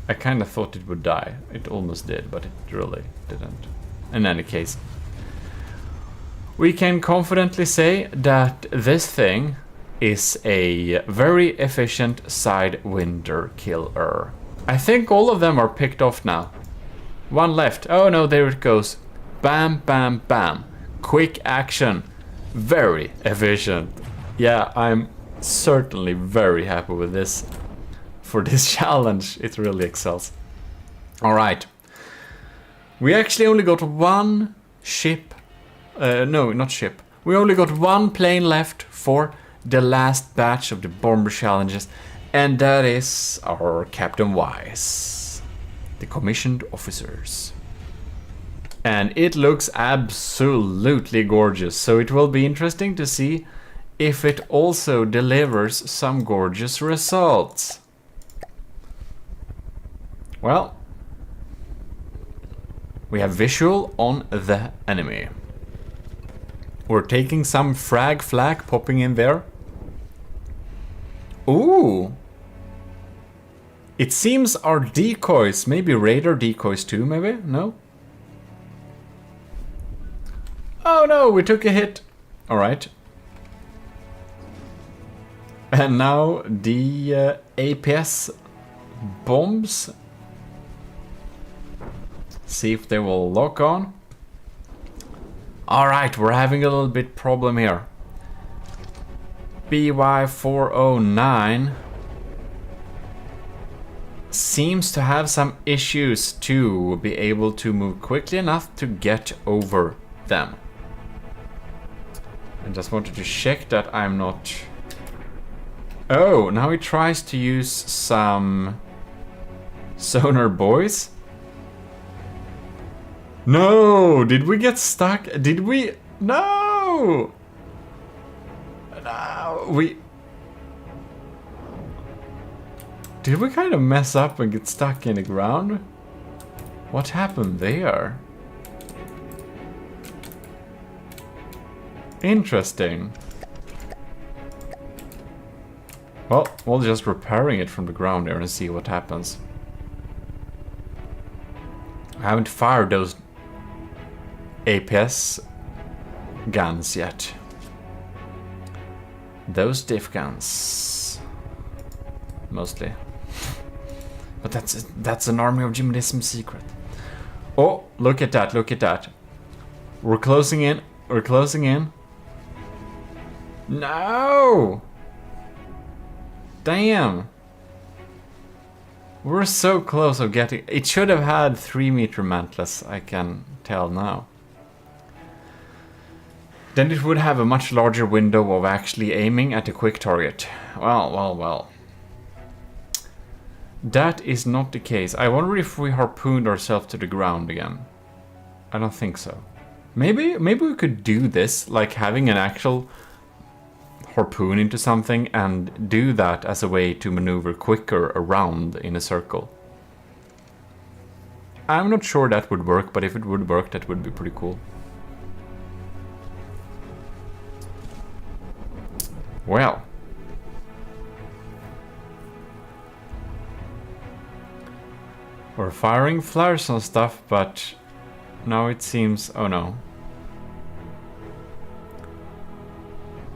I kind of thought it would die. It almost did, but it really didn't. In any case, we can confidently say that this thing is a very efficient sidewinder killer. I think all of them are picked off now. One left. Oh no, there it goes. Bam, bam, bam. Quick action. Very efficient. Yeah, I'm certainly very happy with this. For this challenge, it really excels. Alright. We actually only got one ship. No, not ship. We only got one plane left for the last batch of the bomber challenges. And that is our Captain Wise. The commissioned officers. And it looks absolutely gorgeous. So it will be interesting to see if it also delivers some gorgeous results. Well, we have visual on the enemy. We're taking some frag flag popping in there. Ooh. It seems our decoys, maybe radar decoys too, maybe? No? Oh no, we took a hit. Alright. And now the APS bombs. See if they will lock on. Alright, we're having a little bit problem here. BY409 seems to have some issues to be able to move quickly enough to get over them. I just wanted to check that I'm not... Oh, now he tries to use some sonar buoys. No! Did we get stuck? Did we? No! No, we... Did we kind of mess up and get stuck in the ground? What happened there? Interesting. Well, we'll just repairing it from the ground there and see what happens. I haven't fired those APS guns yet. Those diff guns. Mostly. But that's an army of GMODIST secret. Oh, look at that, look at that. We're closing in, we're closing in. No! Damn! We're so close of getting... It should have had 3-meter mantless, I can tell now. Then it would have a much larger window of actually aiming at a quick target. Well, well, well. That is not the case. I wonder if we harpooned ourselves to the ground again. I don't think so. Maybe we could do this, like having an actual harpoon into something and do that as a way to maneuver quicker around in a circle. I'm not sure that would work, but if it would work, that would be pretty cool. Well. We're firing flares on stuff, but now it seems... Oh no.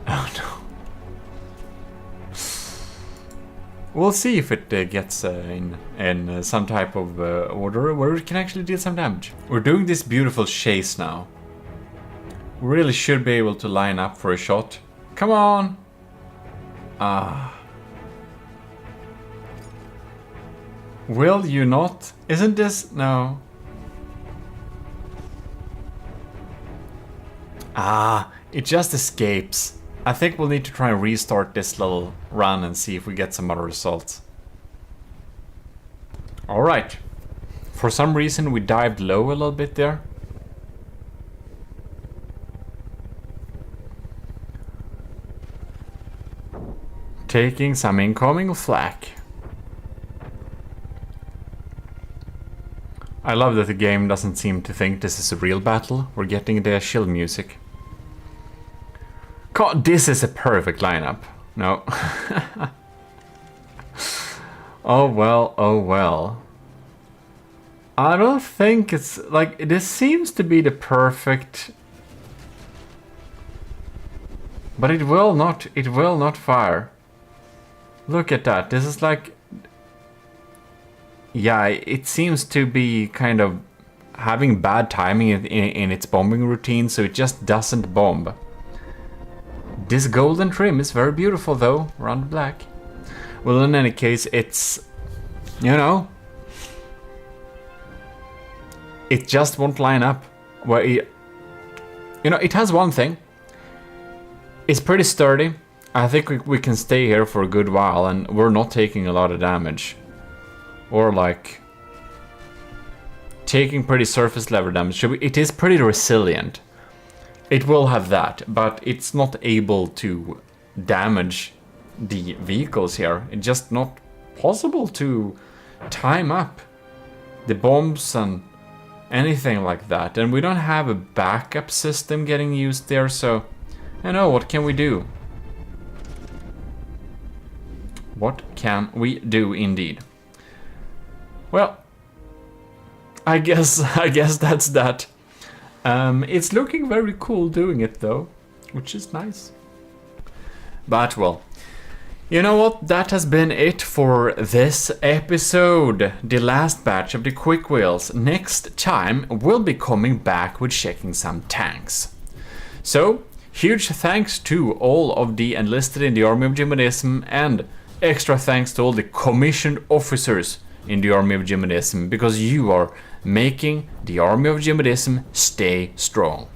Oh no. We'll see if it gets in some type of order where it can actually deal some damage. We're doing this beautiful chase now. We really should be able to line up for a shot. Come on! Ah. Will you not? Isn't this... No. Ah, it just escapes. I think we'll need to try and restart this little run and see if we get some other results. Alright. For some reason we dived low a little bit there. Taking some incoming flak. I love that the game doesn't seem to think this is a real battle. We're getting the chill music. God, this is a perfect lineup. No. Oh well, oh well. I don't think it's like this seems to be the perfect, but it will not fire. Look at that. This is like, yeah, it seems to be kind of having bad timing in its bombing routine, so it just doesn't bomb. This golden trim is very beautiful though, around black. Well, in any case, it's, you know, it just won't line up. Where you know, it has one thing. It's pretty sturdy. I think we can stay here for a good while, and we're not taking a lot of damage. Or like taking pretty surface level damage. It is pretty resilient. It will have that, but it's not able to damage the vehicles here. It's just not possible to time up the bombs and anything like that. And we don't have a backup system getting used there, so I know, what can we do? What can we do indeed? Well, I guess that's that. It's looking very cool doing it though, which is nice. But well, you know what? That has been it for this episode. The last batch of the quick wheels. Next time we'll be coming back with checking some tanks. So, huge thanks to all of the enlisted in the Army of GMODISM, and extra thanks to all the commissioned officers in the Army of GMODISM, because you are making the Army of GMODISM stay strong.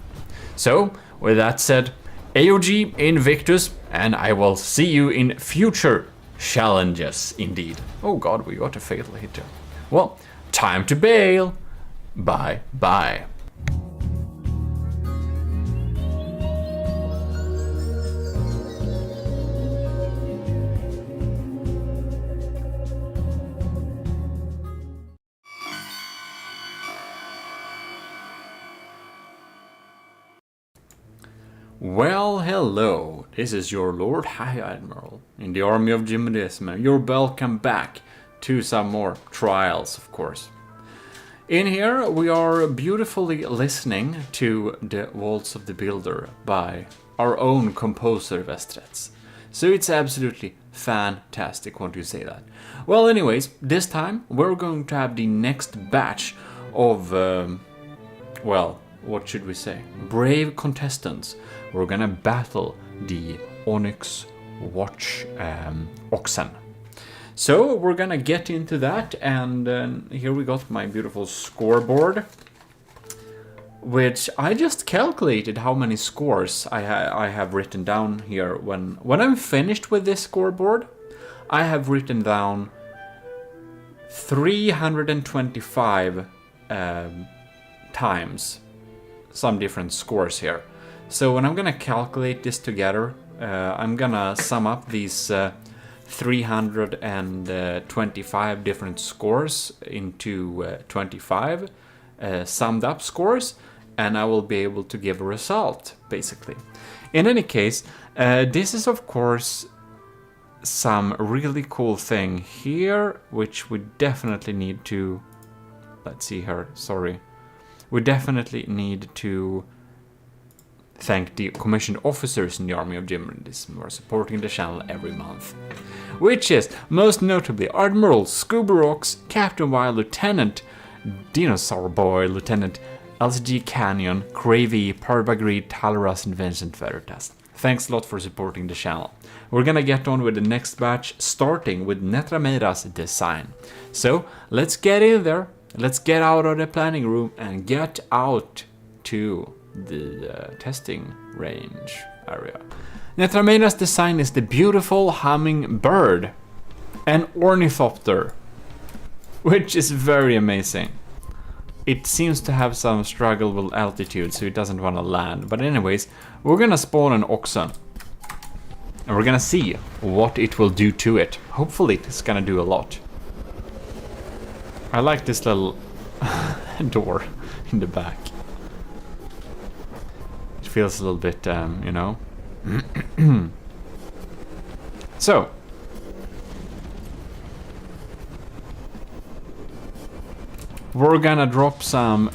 So, with that said, AOG Invictus, and I will see you in future challenges indeed. Oh god, we got a fatal hitter. Well, time to bail. Bye bye. Well, hello, this is your Lord High Admiral in the Army of GMODISM. You're welcome back to some more trials, of course. In here, we are beautifully listening to the Waltz of the Builder by our own composer Vestrets. So it's absolutely fantastic, won't you say that? Well, anyways, this time we're going to have the next batch of, well, what should we say? Brave contestants. We're gonna battle the Onyx Watch Oxen. So we're gonna get into that, and here we got my beautiful scoreboard, which I just calculated how many scores I have written down here. When I'm finished with this scoreboard, I have written down 325 times some different scores here. So when I'm gonna calculate this together, I'm gonna sum up these 325 different scores into 25 summed up scores, and I will be able to give a result, basically. In any case, this is of course some really cool thing here, which we definitely need to, let's see here, sorry. We definitely need to thank the commissioned officers in the Army of GMODISM who are supporting the channel every month. Which is, most notably, Admiral Scooberox, Captain Wild, Lieutenant Dinosaur Boy, Lieutenant LCG Canyon, Cravey, Parbagreed, Talaras, and Vincent Veritas. Thanks a lot for supporting the channel. We're gonna get on with the next batch, starting with Netramira's design. So, let's get in there. Let's get out of the planning room and get out to the testing range area. Netramira's design is the beautiful humming bird, an ornithopter, which is very amazing. It seems to have some struggle with altitude, so it doesn't want to land. But anyways, we're gonna spawn an oxen. And we're gonna see what it will do to it. Hopefully it's gonna do a lot. I like this little door in the back. It feels a little bit, you know. So. We're gonna drop some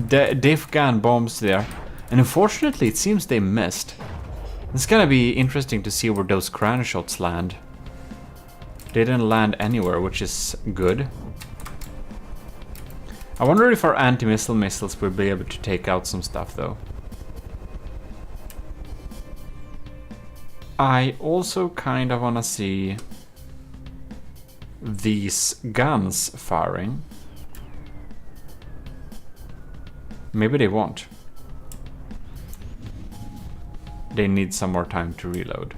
diff gun bombs there. And unfortunately, it seems they missed. It's gonna be interesting to see where those cran shots land. They didn't land anywhere, which is good. I wonder if our anti-missile missiles will be able to take out some stuff, though. I also kind of wanna see these guns firing. Maybe they won't. They need some more time to reload.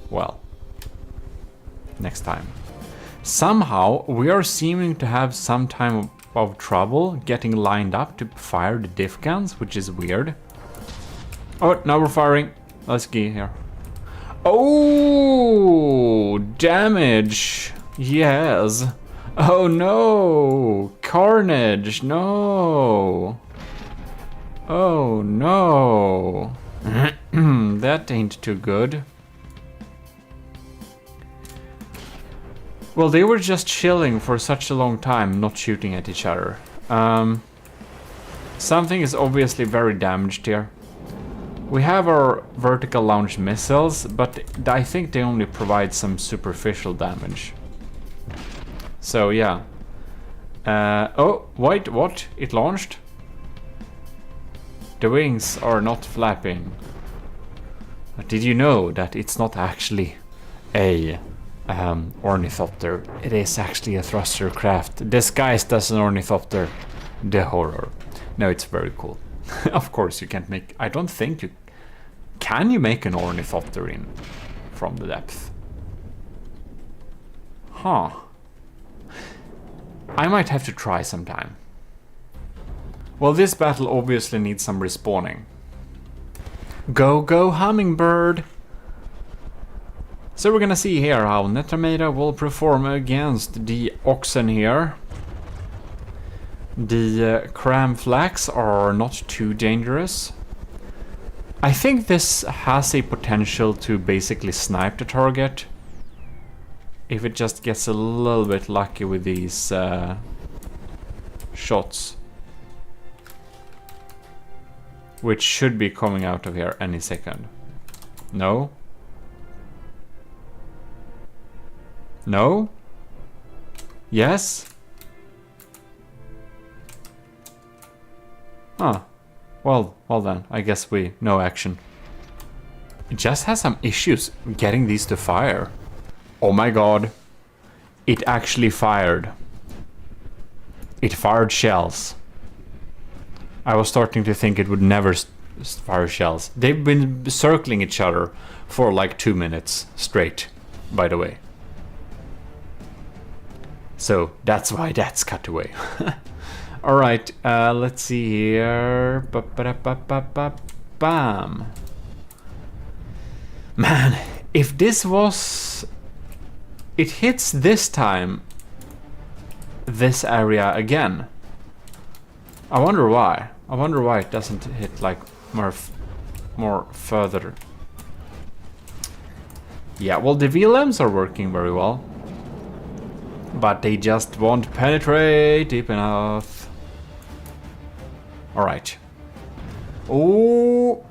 Well, next time. Somehow we are seeming to have some time of trouble getting lined up to fire the diff guns, which is weird. Oh, now we're firing. Let's get here. Oh, damage. Yes. Oh no! Carnage! No! Oh no! That ain't too good. Well, they were just chilling for such a long time, not shooting at each other. Something is obviously very damaged here. We have our vertical launch missiles, but I think they only provide some superficial damage. So yeah. Oh, wait, what? It launched? The wings are not flapping. But did you know that it's not actually a ornithopter? It is actually a thruster craft disguised as an ornithopter. The horror. No, it's very cool. Of course you can't make... I don't think you... Can you make an ornithopter in from the depth? Huh. I might have to try sometime. Well, this battle obviously needs some respawning. Go, go, hummingbird! So we're gonna see here how Netameda will perform against the oxen here. The cram flax are not too dangerous. I think this has a potential to basically snipe the target. If it just gets a little bit lucky with these shots. Which should be coming out of here any second. No? No? Yes? Huh. Well then, I guess no action. It just has some issues getting these to fire. Oh my god. It actually fired. It fired shells. I was starting to think it would never fire shells. They've been circling each other for like 2 minutes straight, by the way. So that's why that's cut away. Alright, let's see here. Bam. Man, if this was... It hits this time this area again. I wonder why. I wonder why it doesn't hit like more further. Yeah, well, the VLMs are working very well. But they just won't penetrate deep enough. Alright. Oh!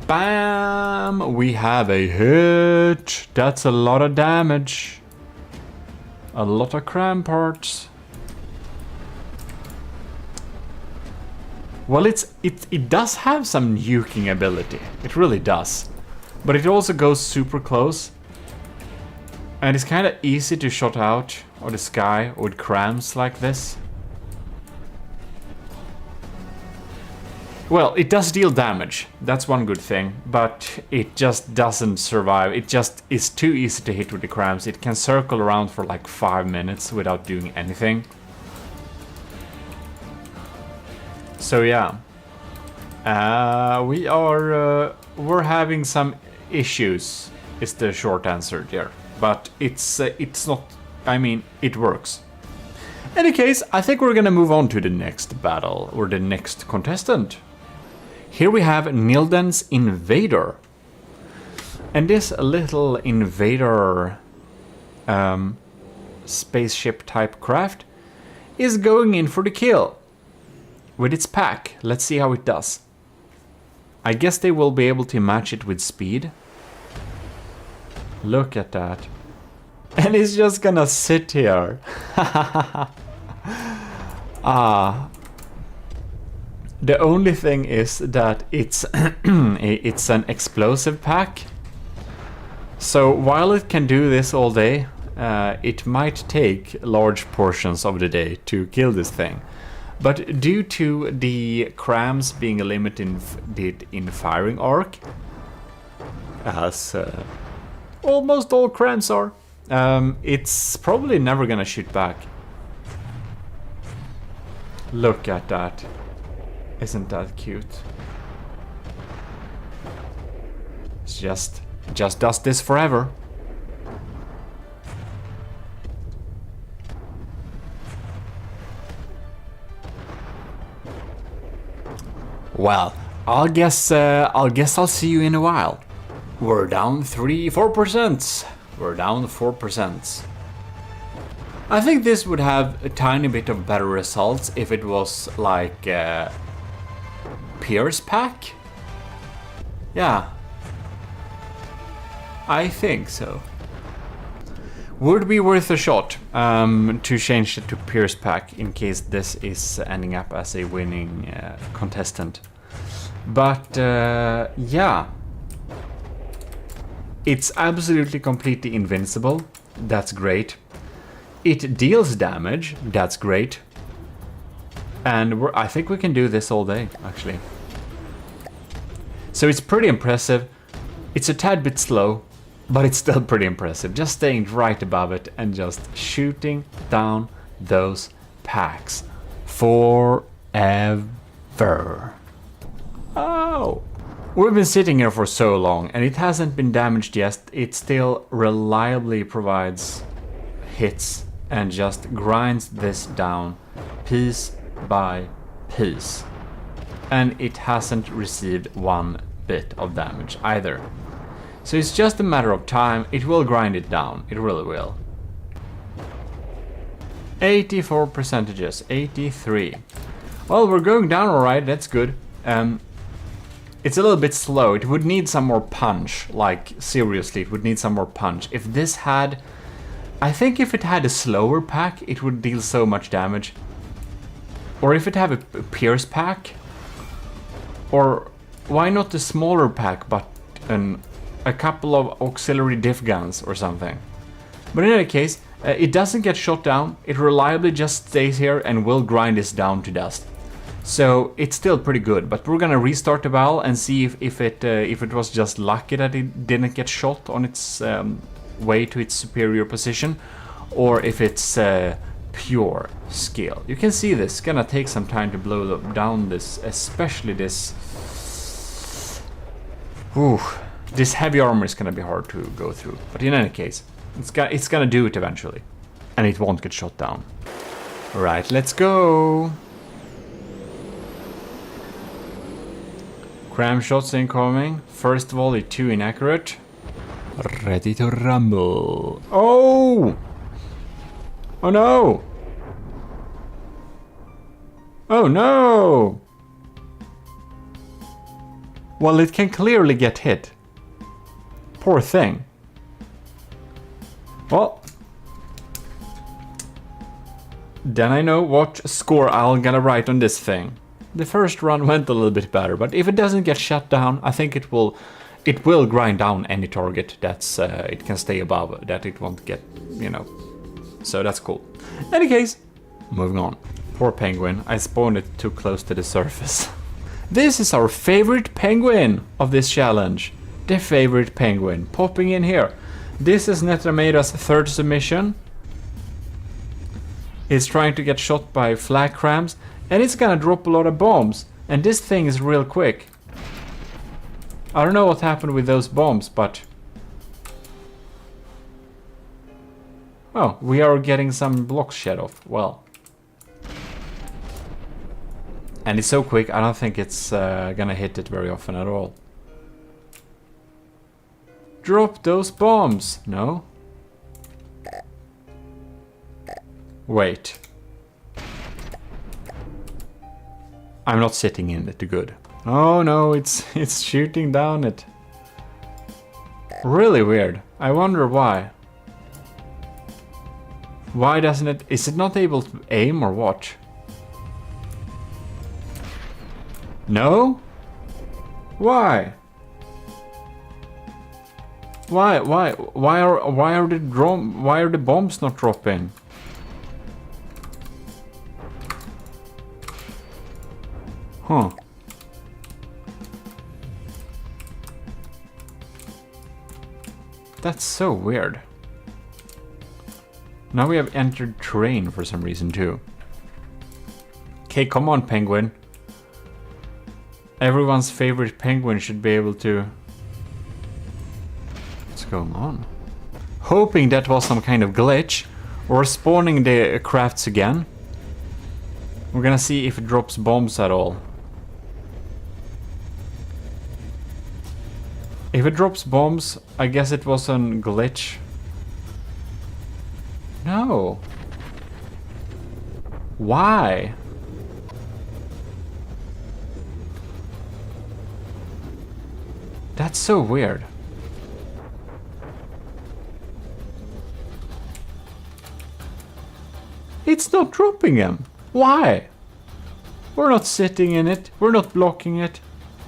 Bam! We have a hit! That's a lot of damage. A lot of cram parts. Well, it does have some nuking ability. It really does. But it also goes super close. And it's kind of easy to shot out of the sky with crams like this. Well, it does deal damage. That's one good thing. But it just doesn't survive. It just is too easy to hit with the crams. It can circle around for like 5 minutes without doing anything. So yeah. We're having some issues, is the short answer there. But it's not, I mean, it works. In any case, I think we're gonna move on to the next battle, or the next contestant. Here we have Nilden's Invader. And this little invader spaceship type craft is going in for the kill with its pack. Let's see how it does. I guess they will be able to match it with speed. Look at that. And it's just gonna sit here. The only thing is that it's it's an explosive pack. So while it can do this all day, it might take large portions of the day to kill this thing. But due to the crams being limited in firing arc, as almost all crams are, it's probably never gonna shoot back. Look at that. Isn't that cute? It's just does this forever. Well, I'll guess I'll see you in a while. We're down 4%. We're down 4%. I think this would have a tiny bit of better results if it was like Pierce pack. Yeah, I think so. Would be worth a shot to change it to Pierce pack in case this is ending up as a winning contestant. But yeah, it's absolutely completely invincible. That's great. It deals damage. That's great. And I think we can do this all day, actually. So it's pretty impressive. It's a tad bit slow, but it's still pretty impressive. Just staying right above it and just shooting down those packs forever. Oh! We've been sitting here for so long and it hasn't been damaged yet. It still reliably provides hits and just grinds this down piece by piece. And it hasn't received one bit of damage either. So it's just a matter of time. It will grind it down. It really will. 84 percentages. 83. Well, we're going down alright. That's good. It's a little bit slow. It would need some more punch. Like, seriously, it would need some more punch. If this had... I think if it had a slower pack, it would deal so much damage. Or if it had a Pierce pack. Or why not a smaller pack, but a couple of auxiliary diff guns or something. But in any case, it doesn't get shot down. It reliably just stays here and will grind this down to dust. So it's still pretty good, but we're gonna restart the battle and see if it was just lucky that it didn't get shot on its way to its superior position, or if it's pure skill. You can see this. It's gonna take some time to blow down this, especially this. Ooh, this heavy armor is gonna be hard to go through. But in any case, it's gonna do it eventually, and it won't get shot down. All right, let's go. Cram shots incoming. First volley, 2 inaccurate. Ready to rumble. Oh! Oh no! Oh no! Well, it can clearly get hit. Poor thing. Well, then I know what score I'm gonna write on this thing. The first run went a little bit better, but if it doesn't get shut down, I think it will grind down any target that's it can stay above, that it won't get, you know. So that's cool. Any case, moving on. Poor penguin, I spawned it too close to the surface. This is our favorite penguin of this challenge. The favorite penguin, popping in here. This is Netrameira's third submission. It's trying to get shot by flag crams, and it's gonna drop a lot of bombs. And this thing is real quick. I don't know what happened with those bombs, but... Oh, we are getting some blocks shed off. Well. And it's so quick, I don't think it's gonna hit it very often at all. Drop those bombs! No? Wait. I'm not sitting in it good. Oh no, it's shooting down it. Really weird. I wonder why. Why doesn't it... Is it not able to aim or what? No? Why? Why are the bombs not dropping? Huh. That's so weird. Now we have entered terrain for some reason too. Okay, come on, penguin. Everyone's favorite penguin should be able to... What's going on? Hoping that was some kind of glitch. Or spawning the crafts again. We're gonna see if it drops bombs at all. If it drops bombs, I guess it was a glitch. No. Why? That's so weird. It's not dropping them. Why? We're not sitting in it. We're not blocking it.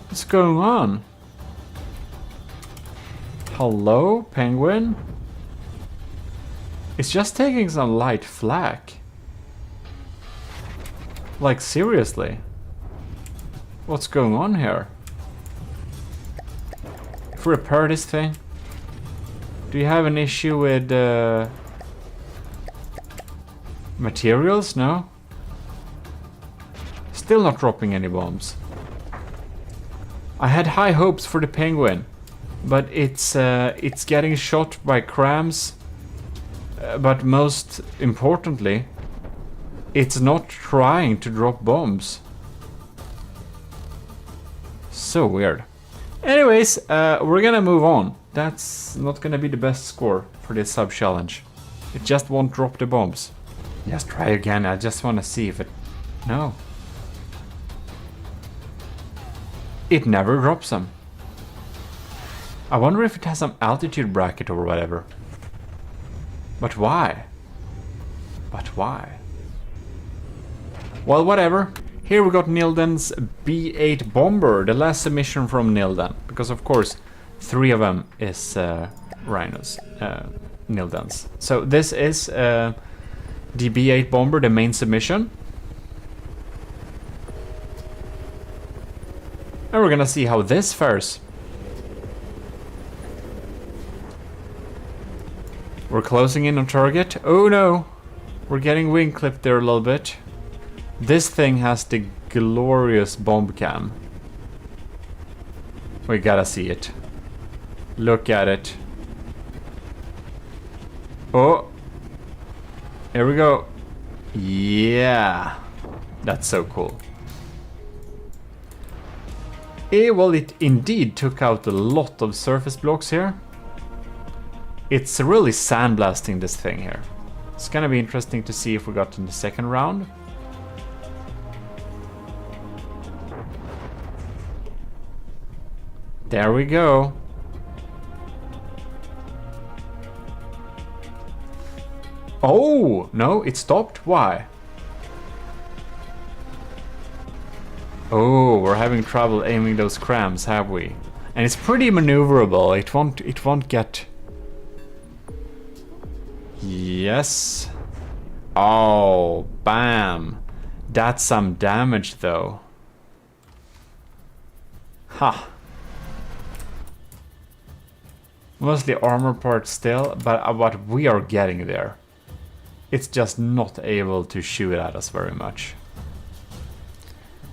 What's going on? Hello, penguin? It's just taking some light flak. Like, seriously? What's going on here? If we repair this thing? Do you have an issue with materials? No? Still not dropping any bombs. I had high hopes for the penguin, but it's getting shot by crams. But most importantly, it's not trying to drop bombs. So weird. Anyways, we're gonna move on. That's not gonna be the best score for this sub-challenge. It just won't drop the bombs. Just try again, I just wanna see if it... No. It never drops them. I wonder if it has some altitude bracket or whatever. But why? But why? Well, whatever. Here we got Nilden's B8 bomber, the last submission from Nilden. Because of course, 3 of them is Rhinos, Nilden's. So this is the B8 bomber, the main submission. And we're gonna see how this fares. We're closing in on target. Oh no! We're getting wing clipped there a little bit. This thing has the glorious bomb cam. We gotta see it. Look at it. Oh! Here we go. Yeah! That's so cool. Well, it indeed took out a lot of surface blocks here. It's really sandblasting this thing here. It's gonna be interesting to see if we got in the second round. There we go. Oh, no, it stopped? Why? Oh, we're having trouble aiming those crams, have we? And it's pretty maneuverable. It won't get... Yes. Oh, bam. That's some damage though. Ha. Mostly armor parts still, but we are getting there. It's just not able to shoot at us very much.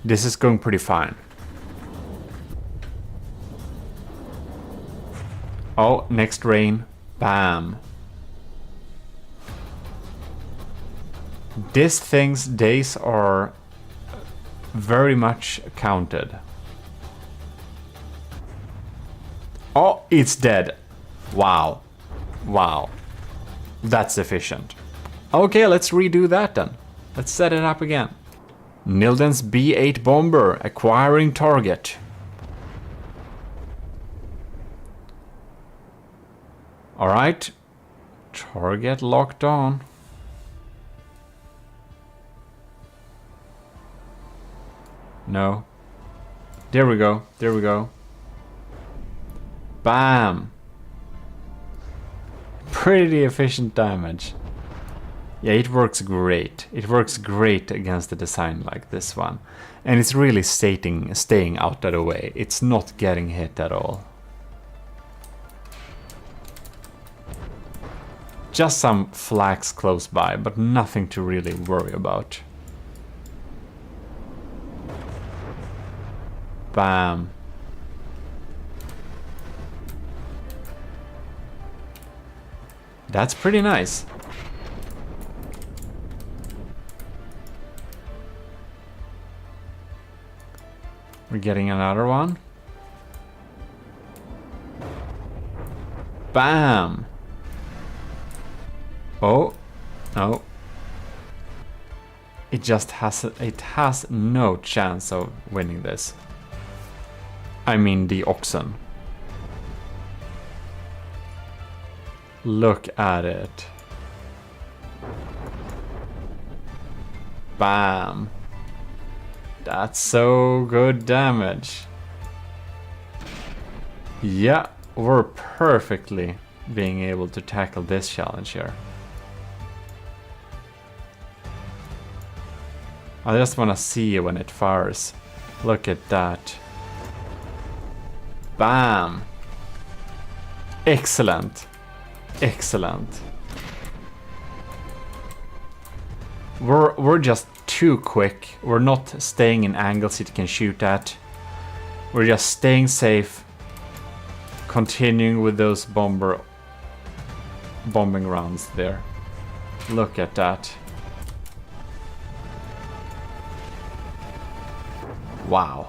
This is going pretty fine. Oh, next rain. Bam. This thing's days are very much counted. Oh, it's dead. Wow. Wow. That's efficient. Okay, let's redo that then. Let's set it up again. Nilden's B8 bomber acquiring target. Alright. Target locked on. No. There we go. There we go. Bam. Pretty efficient damage. Yeah, it works great. It works great against a design like this one. And it's really staying out of the way. It's not getting hit at all. Just some flags close by, but nothing to really worry about. Bam. That's pretty nice. We're getting another one. Bam. Oh, no. It has no chance of winning this. I mean the oxen. Look at it. Bam. That's so good damage. Yeah, we're perfectly being able to tackle this challenge here. I just want to see when it fires. Look at that. Bam. Excellent. Excellent. We're just too quick. We're not staying in angles it can shoot at. We're just staying safe. Continuing with those bombing rounds there. Look at that. Wow.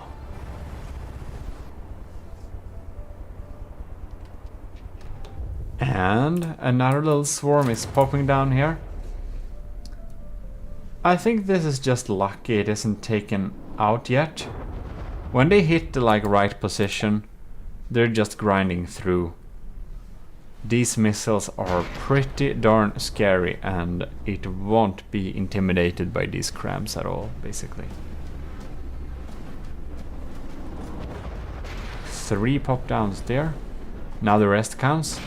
And another little swarm is popping down here. I think this is just lucky it isn't taken out yet. When they hit the right position, they're just grinding through. These missiles are pretty darn scary and it won't be intimidated by these crabs at all, basically. 3 pop downs there. Now the rest counts.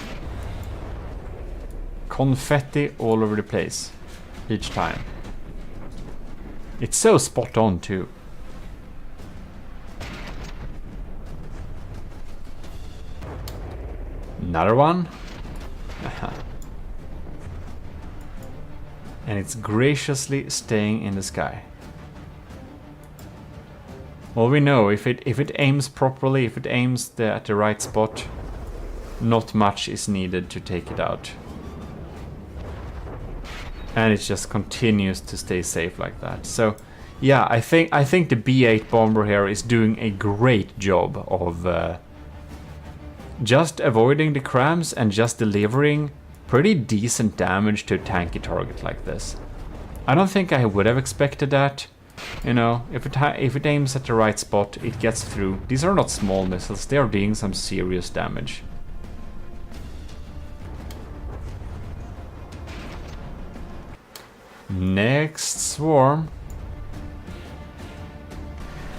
Confetti all over the place each time. It's so spot on too. Another one. And it's graciously staying in the sky. Well, we know if it aims properly, if it aims at the right spot, not much is needed to take it out. And it just continues to stay safe like that. So, yeah, I think the B8 bomber here is doing a great job of just avoiding the crabs and just delivering pretty decent damage to a tanky target like this. I don't think I would have expected that. You know, if it aims at the right spot, it gets through. These are not small missiles, they are doing some serious damage. Next swarm.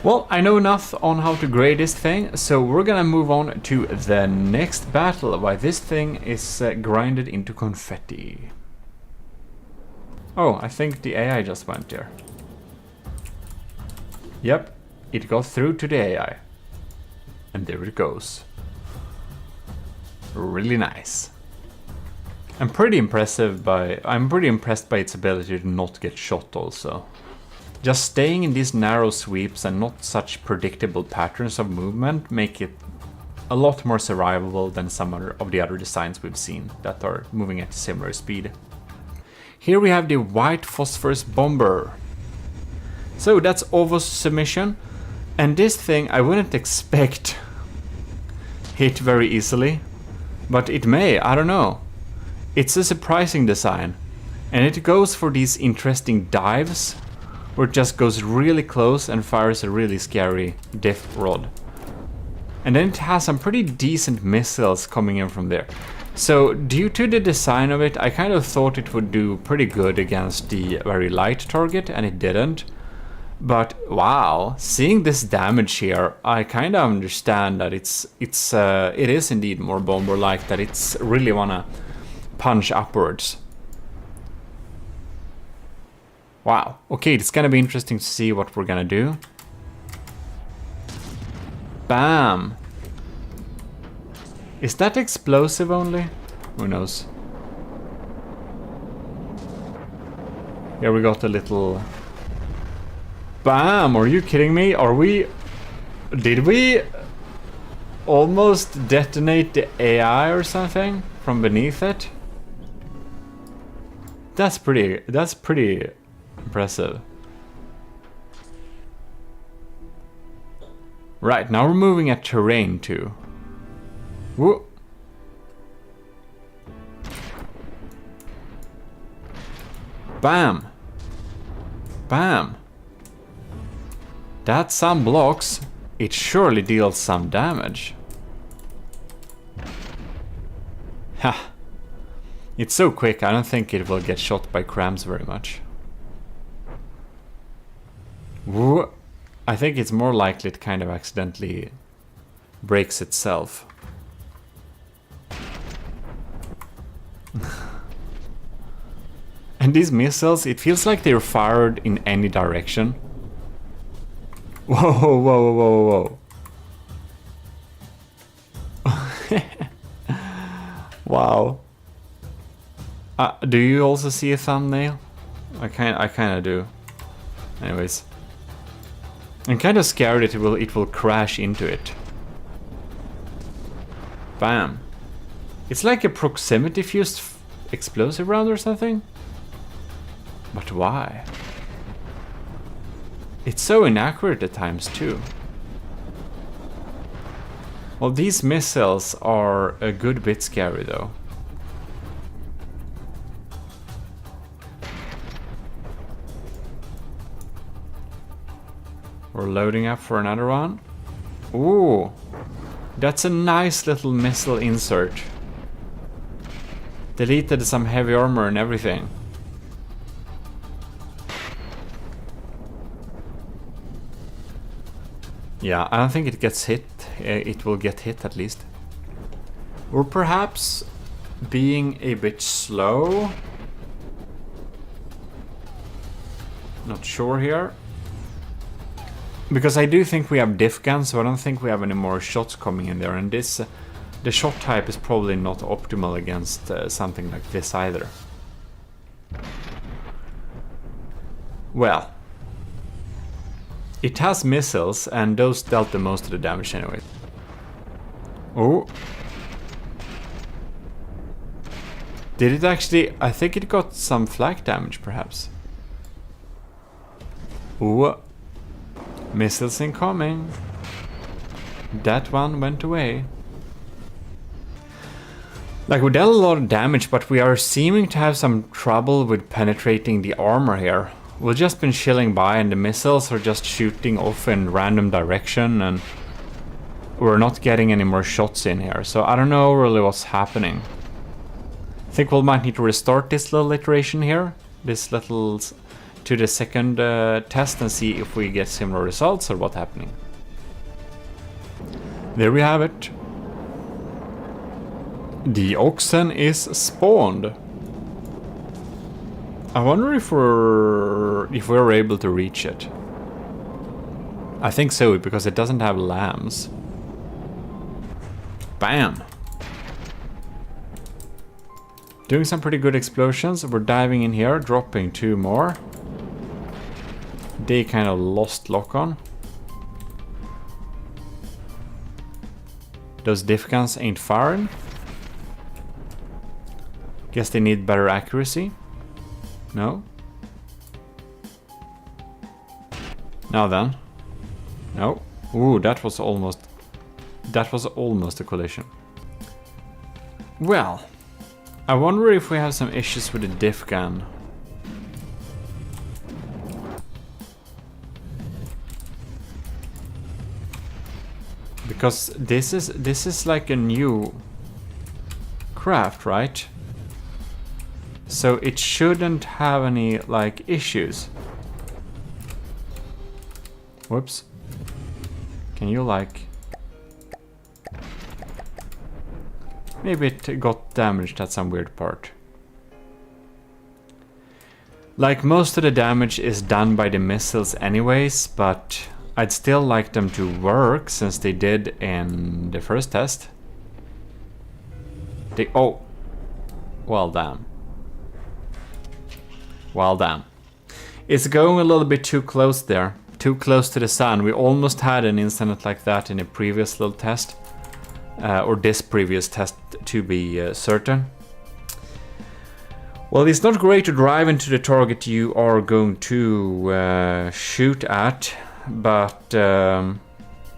Well, I know enough on how to grade this thing, so we're gonna move on to the next battle, why this thing is grinded into confetti. Oh, I think the AI just went there. Yep, it got through to the AI. And there it goes. Really nice. I'm pretty impressed by its ability to not get shot also. just staying in these narrow sweeps and not such predictable patterns of movement make it a lot more survivable than some of the other designs we've seen that are moving at a similar speed. Here we have the white phosphorus bomber. So that's Ovo's submission, and this thing I wouldn't expect hit very easily, but it may, I don't know. It's a surprising design, and it goes for these interesting dives where it just goes really close and fires a really scary diff rod. And then it has some pretty decent missiles coming in from there. So due to the design of it, I kind of thought it would do pretty good against the very light target, and it didn't. But wow, seeing this damage here, I kind of understand that it is indeed more bomber-like, that it's really wanna punch upwards. Wow, okay, it's gonna be interesting to see what we're gonna do. Bam! Is that explosive only? Who knows? Here we got a little... Bam! Are you kidding me? Did we almost detonate the AI or something from beneath it? That's pretty impressive. Right, now we're moving at terrain too. Whoa. Bam! Bam! That's some blocks. It surely deals some damage. Ha! It's so quick, I don't think it will get shot by crams very much. Whoa. I think it's more likely it kind of accidentally breaks itself. And these missiles, it feels like they're fired in any direction. Whoa, whoa, whoa, whoa, whoa. Wow. Do you also see a thumbnail? I kind of do. Anyways. I'm kind of scared it will crash into it. Bam. It's like a proximity fused explosive round or something? But why? It's so inaccurate at times too. Well, these missiles are a good bit scary though. We're loading up for another one. Ooh, that's a nice little missile insert. Deleted some heavy armor and everything. Yeah, I don't think it gets hit. It will get hit at least. Or perhaps being a bit slow. Not sure here. Because I do think we have diff guns, so I don't think we have any more shots coming in there. And this, the shot type is probably not optimal against something like this either. Well. It has missiles, and those dealt the most of the damage anyway. Oh. Did it actually... I think it got some flak damage, perhaps. Ooh. Missiles incoming. That one went away. Like, we dealt a lot of damage, but we are seeming to have some trouble with penetrating the armor here. We've just been chilling by and the missiles are just shooting off in random direction and we're not getting any more shots in here. So I don't know really what's happening. I think we might need to restart this little iteration here. This little... to the second test and see if we get similar results or what's happening. There we have it. The oxen is spawned. I wonder if we're able to reach it. I think so, because it doesn't have lambs. Bam! Doing some pretty good explosions. We're diving in here, dropping 2 more. they kind of lost lock-on. Those diff guns ain't firing. Guess they need better accuracy. No? Now then. No. Ooh, that was almost a collision. Well, I wonder if we have some issues with the diff gun. Because this is like a new craft, right? So it shouldn't have any like issues. Whoops. Can you like... Maybe it got damaged at some weird part. Like, most of the damage is done by the missiles anyways, but I'd still like them to work since they did in the first test. Oh! Well, damn. Well, damn. It's going a little bit too close there. Too close to the sun. We almost had an incident like that in a previous little test. Or this previous test, to be certain. Well, it's not great to drive into the target you are going to shoot at, but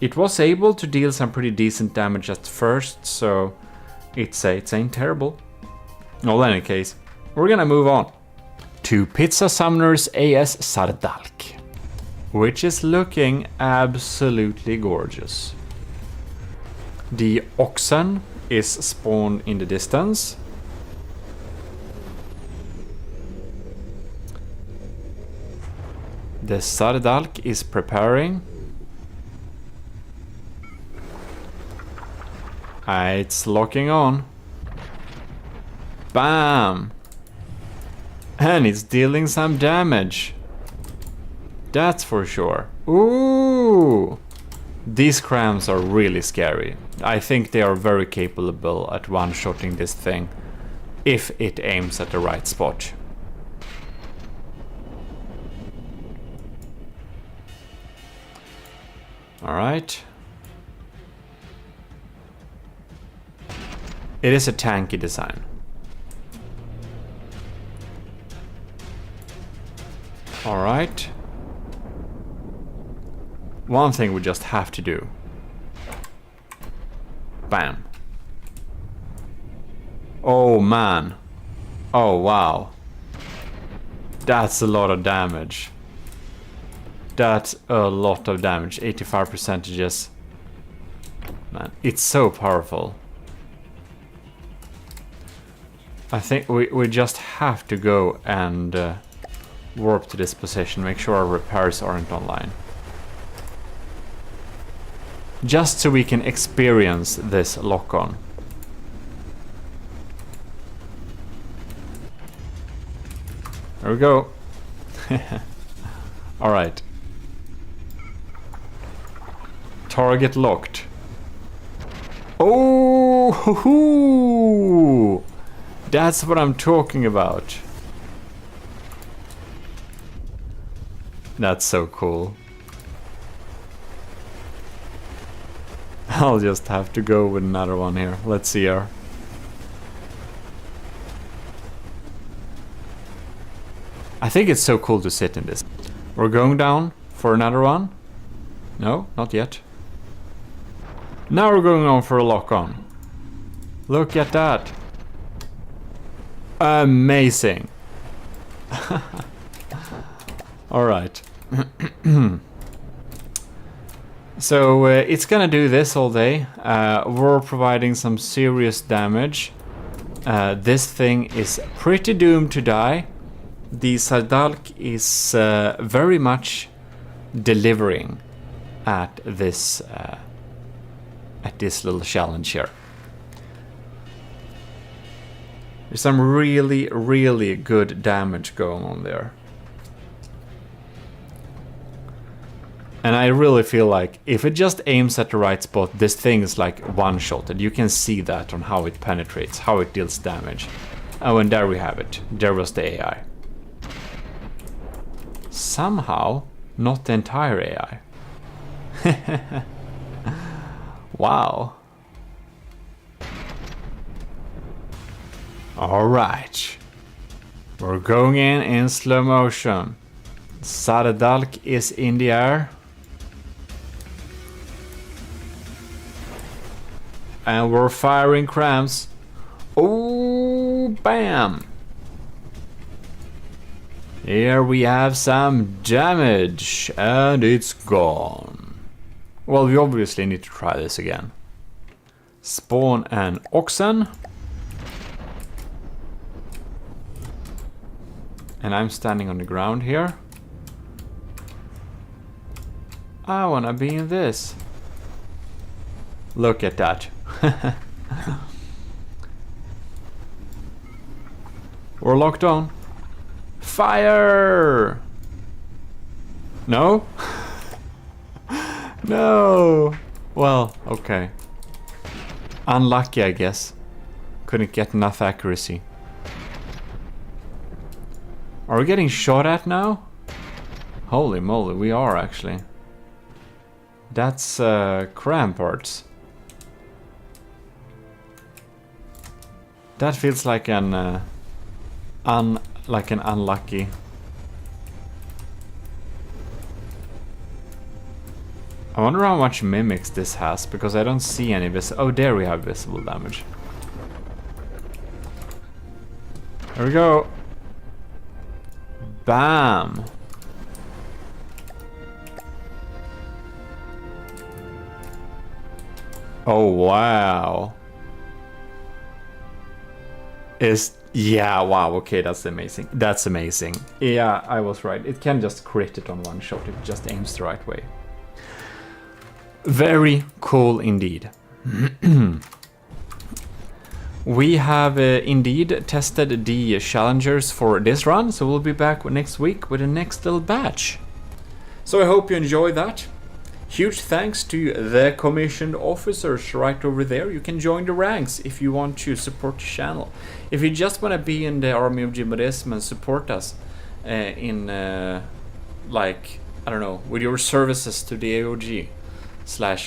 it was able to deal some pretty decent damage at first, so it ain't terrible. Well, in any case, we're gonna move on to Pizza Summoner's AS Sardalk, which is looking absolutely gorgeous. The oxen is spawned in the distance. The Sardalk is preparing. It's locking on. Bam! And it's dealing some damage. That's for sure. Ooh! These crams are really scary. I think they are very capable at one-shotting this thing if it aims at the right spot. Alright. It is a tanky design. Alright. One thing we just have to do. Bam. Oh man. Oh wow. That's a lot of damage. That's a lot of damage. 85%. Man, it's so powerful. I think we just have to go and warp to this position. Make sure our repairs aren't online. Just so we can experience this lock-on. There we go. Alright. Target locked. Oh! Hoo-hoo! That's what I'm talking about. That's so cool. I'll just have to go with another one here. Let's see her. I think it's so cool to sit in this. We're going down for another one. No, not yet. Now we're going on for a lock-on. Look at that. Amazing. Alright. So it's gonna do this all day. We're providing some serious damage. This thing is pretty doomed to die. The Sardalk is very much delivering at this little challenge here. There's some really, really good damage going on there. And I really feel like if it just aims at the right spot, this thing is like one-shotted. You can see that on how it penetrates, how it deals damage. Oh, and there we have it. There was the AI. Somehow, not the entire AI. Wow. Alright. We're going in slow motion. Saradalk is in the air. And we're firing crams. Oh, bam! Here we have some damage, and it's gone. Well, we obviously need to try this again. Spawn an oxen. And I'm standing on the ground here. I wanna be in this. Look at that. We're locked on. Fire! No? No! Well, okay. Unlucky, I guess. Couldn't get enough accuracy. Are we getting shot at now? Holy moly, we are actually. That's cram parts. That feels like an unlucky. I wonder how much mimics this has, because I don't see any oh, there we have visible damage. There we go. Bam. Oh wow. Yeah, wow, okay, that's amazing. That's amazing. Yeah, I was right. It can just crit it on one shot if it just aims the right way. Very cool indeed. We have indeed tested the challengers for this run, so we'll be back next week with the next little batch. So I hope you enjoyed that. Huge thanks to the commissioned officers right over there. You can join the ranks if you want to support the channel. If you just want to be in the army of GMODIST and support us in, like, I don't know, with your services to the AOG,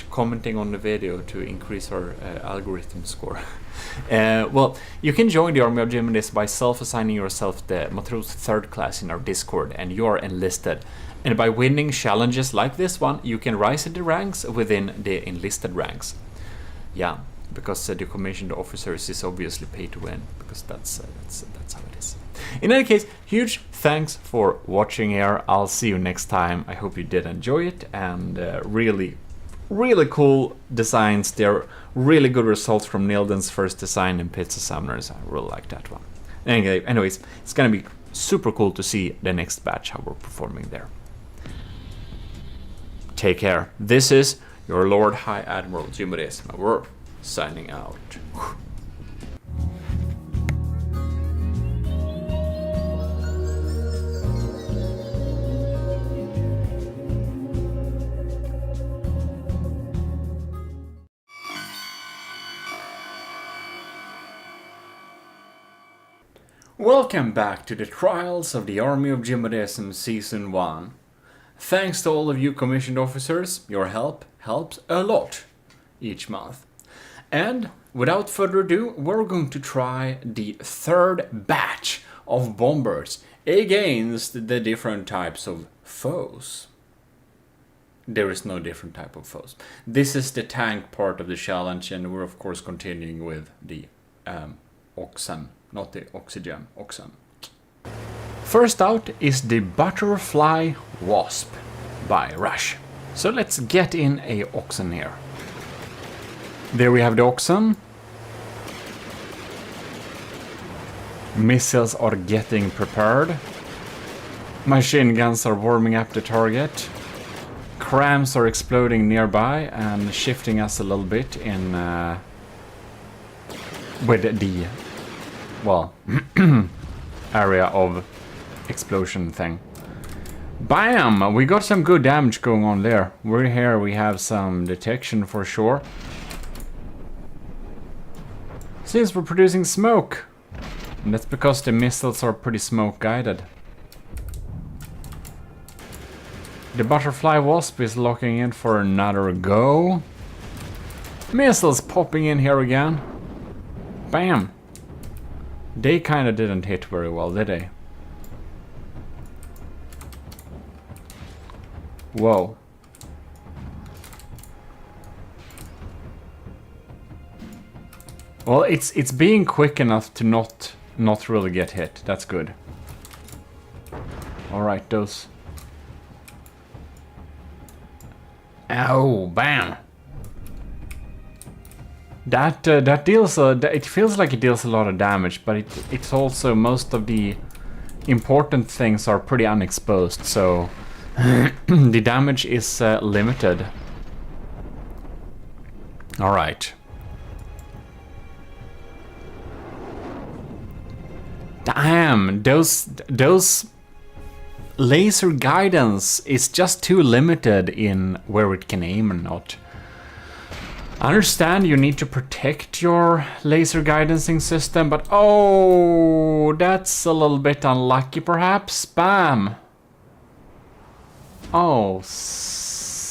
/ commenting on the video to increase our algorithm score. Well, you can join the army of GMODIST by self-assigning yourself the Matros 3rd class in our Discord, and you are enlisted. And by winning challenges like this one, you can rise in the ranks within the enlisted ranks. Yeah, because the commissioned officers is obviously pay to win, because that's how it is. In any case, huge thanks for watching here. I'll see you next time. I hope you did enjoy it, and really cool designs. They're really good results from Nilden's first design in Pizza Summoners. I really like that one. Anyways, it's gonna be super cool to see the next batch, how we're performing there. Take care. This is your Lord High Admiral GMODIST. We're signing out. Welcome back to the Trials of the Army of GMODIST Season 1. Thanks to all of you commissioned officers, your help helps a lot each month. And without further ado, we're going to try the 3rd batch of bombers against the different types of foes. There is no different type of foes. This is the tank part of the challenge, and we're of course continuing with the oxen, not the oxygen, oxen. First out is the Butterfly Wasp by Rush. So let's get in a oxen here. There we have the oxen. Missiles are getting prepared. Machine guns are warming up the target. Crams are exploding nearby and shifting us a little bit in with the, well, area of explosion thing. Bam! We got some good damage going on there. We're here, we have some detection for sure. Seems we're producing smoke. And that's because the missiles are pretty smoke guided. The butterfly wasp is locking in for another go. Missiles popping in here again. Bam! They kinda didn't hit very well, did they? Whoa. Well, it's being quick enough to not really get hit. That's good. All right, those. Ow! Bam! That deals. It feels like it deals a lot of damage, but it's also most of the important things are pretty unexposed, so the damage is limited. All right. Damn, those laser guidance is just too limited in where it can aim and not. I understand you need to protect your laser guidancing system, but oh, that's a little bit unlucky perhaps. Bam! Oh, sadness.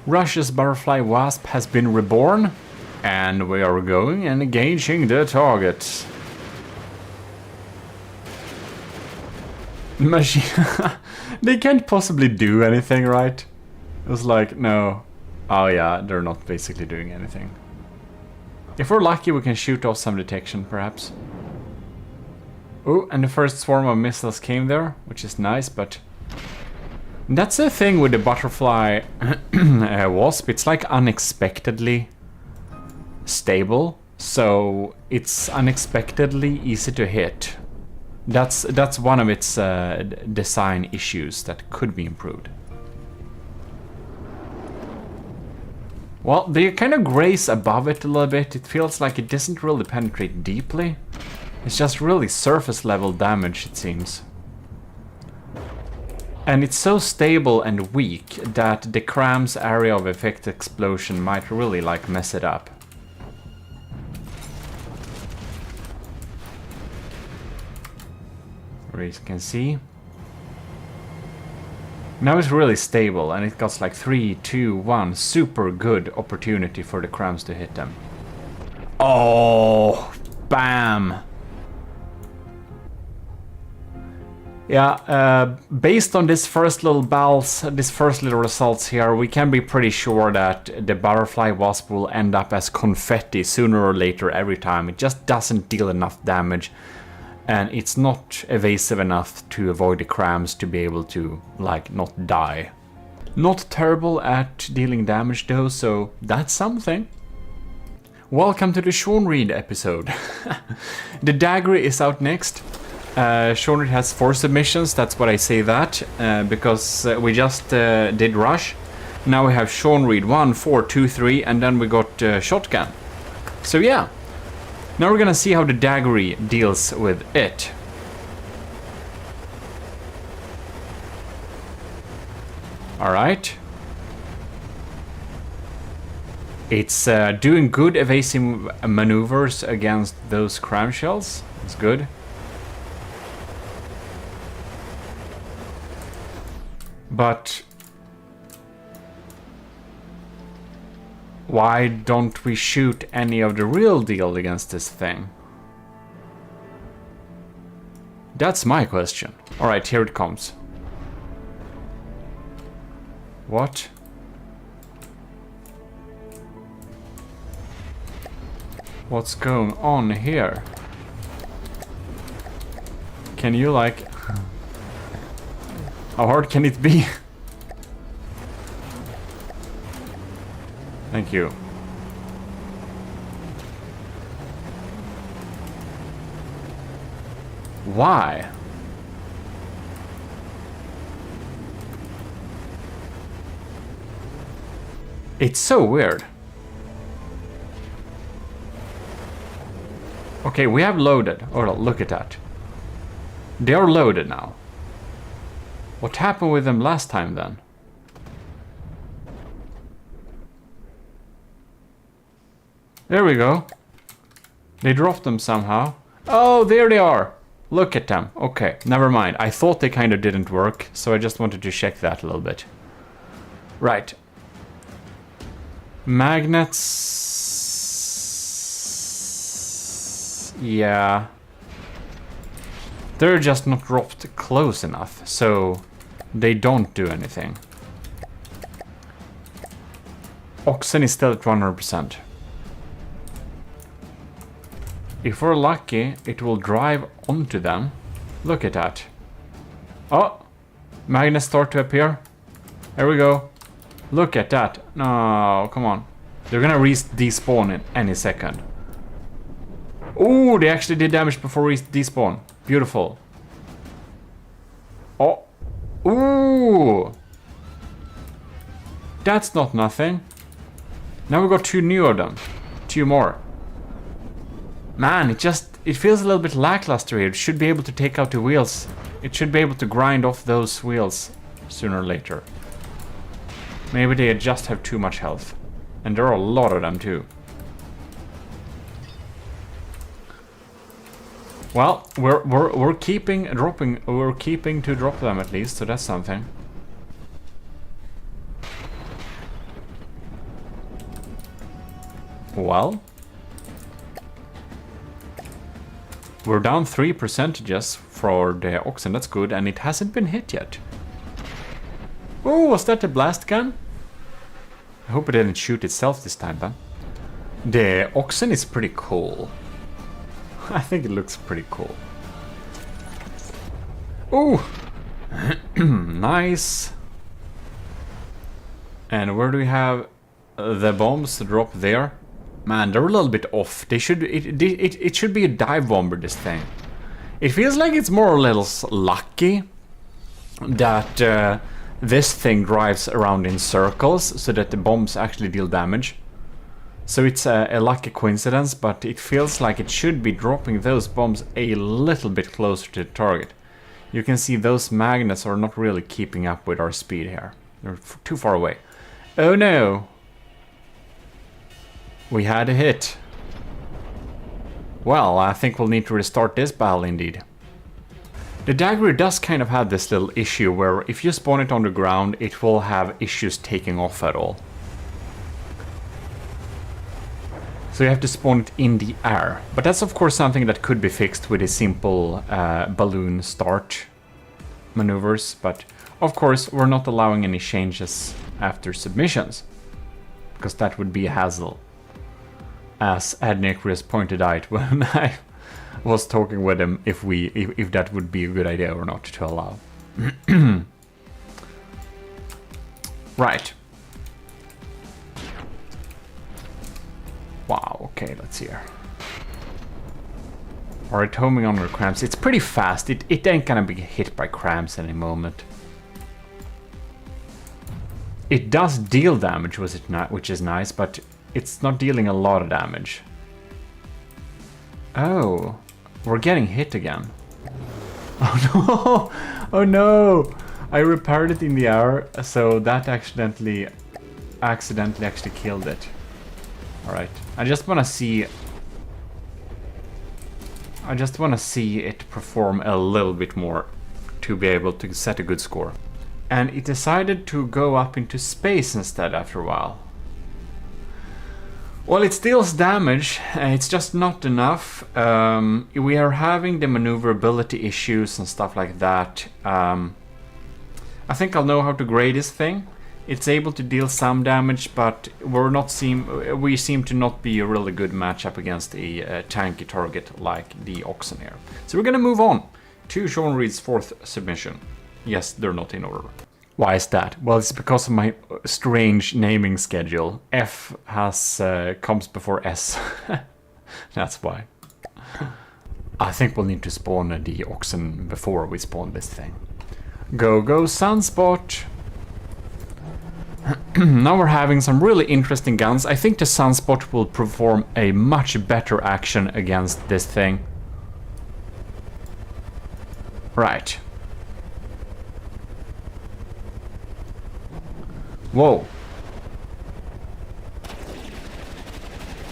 Russia's butterfly wasp has been reborn, and we are going and engaging the target. Machine. They can't possibly do anything, right? It was like, no. Oh yeah, they're not basically doing anything. If we're lucky, we can shoot off some detection, perhaps. Oh, and the first swarm of missiles came there, which is nice, but... That's the thing with the butterfly wasp. It's like unexpectedly stable, so it's unexpectedly easy to hit. That's one of its design issues that could be improved. Well, they kind of graze above it a little bit. It feels like it doesn't really penetrate deeply. It's just really surface level damage, it seems. And it's so stable and weak that the Cram's area of effect explosion might really like mess it up. As you can see. Now it's really stable and it got like 3, 2, 1 super good opportunity for the Crams to hit them. Oh, bam! Yeah, based on this first little results here, we can be pretty sure that the butterfly wasp will end up as confetti sooner or later every time. It just doesn't deal enough damage. And it's not evasive enough to avoid the Crams to be able to, like, not die. Not terrible at dealing damage though, so that's something. Welcome to the Sean Reed episode. The Dagger is out next. Sean Reed has 4 submissions, that's what I say that, because we just did Rush. Now we have Sean Reed 1, 4, 2, 3, and then we got Shotgun. So yeah. Now we're gonna see how the Daggery deals with it. Alright. It's doing good evasive maneuvers against those Cram shells. It's good. But why don't we shoot any of the real deal against this thing? That's my question. Alright, here it comes. What? What's going on here? Can you like... How hard can it be? Thank you. Why? It's so weird. Okay, we have loaded. Oh, look at that. They are loaded now. What happened with them last time then? There we go. They dropped them somehow. Oh, there they are. Look at them. Okay, never mind. I thought they kind of didn't work, so I just wanted to check that a little bit. Right. Magnets... Yeah. They're just not dropped close enough, so they don't do anything. Oxen is still at 100%. If we're lucky, it will drive onto them. Look at that. Oh! Magnets start to appear. There we go. Look at that. No, come on. They're gonna despawn in any second. Oh, they actually did damage before despawn. Beautiful. Oh. Ooh. That's not nothing. Now we got 2 new of them. 2 more. Man, it feels a little bit lackluster here. It should be able to take out the wheels. It should be able to grind off those wheels sooner or later. Maybe they just have too much health. And there are a lot of them too. Well, we're keeping to drop them at least, so that's something. Well, we're down 3% for the oxen, that's good, and it hasn't been hit yet. Oh, was that a blast gun? I hope it didn't shoot itself this time, then. The oxen is pretty cool. I think it looks pretty cool. Oh! Nice. And where do we have the bombs to drop there? Man, they're a little bit off. It should be a dive bomber, this thing. It feels like it's more or less lucky that this thing drives around in circles so that the bombs actually deal damage. So it's a lucky coincidence, but it feels like it should be dropping those bombs a little bit closer to the target. You can see those magnets are not really keeping up with our speed here. They're too far away. Oh no! We had a hit. Well, I think we'll need to restart this battle indeed. The dagger does kind of have this little issue where if you spawn it on the ground, it will have issues taking off at all. So you have to spawn it in the air. But that's of course something that could be fixed with a simple balloon start maneuvers. But of course we're not allowing any changes after submissions, because that would be a hassle. As Adnecris pointed out when I was talking with him if that would be a good idea or not to allow. Right. Wow, okay, let's see here. Alright, homing on the cramps. It's pretty fast. It ain't gonna be hit by cramps any moment. It does deal damage, which is nice, but it's not dealing a lot of damage. Oh, we're getting hit again. Oh no! Oh no! I repaired it in the air, so that accidentally actually killed it. Alright, I just wanna see it perform a little bit more to be able to set a good score. And it decided to go up into space instead after a while. Well, it deals damage, it's just not enough. We are having the maneuverability issues and stuff like that. I think I'll know how to grade this thing. It's able to deal some damage, but we seem to not be a really good matchup against a tanky target like the Oxen here. So we're gonna move on to Sean Reed's 4th submission. Yes, they're not in order. Why is that? Well, it's because of my strange naming schedule. F comes before S. That's why. I think we'll need to spawn the Oxen before we spawn this thing. Go, Sunspot! Now we're having some really interesting guns. I think the Sunspot will perform a much better action against this thing. Right. Whoa.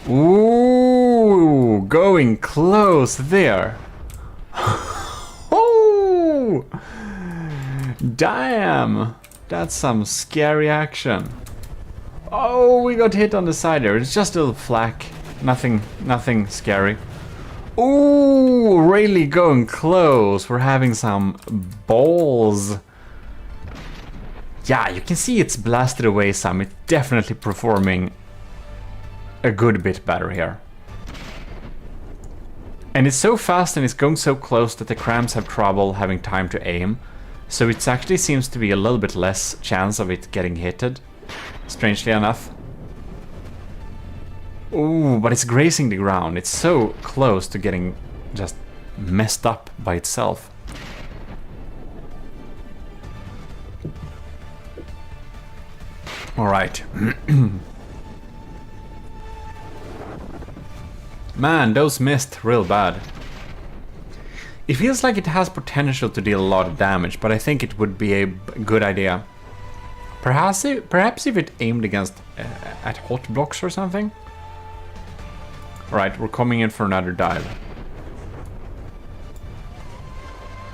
Ooh, going close there. no! Damn! That's some scary action. Oh, we got hit on the side there. It's just a little flak. Nothing scary. Ooh, really going close. We're having some balls. Yeah, you can see it's blasted away some. It's definitely performing a good bit better here. And it's so fast and it's going so close that the crams have trouble having time to aim. So it actually seems to be a little bit less chance of it getting hitted, strangely enough. Ooh, but it's grazing the ground. It's so close to getting just messed up by itself. Alright. Man, those missed real bad. It feels like it has potential to deal a lot of damage, but I think it would be a good idea. Perhaps if it aimed against at hot blocks or something? Right, we're coming in for another dive.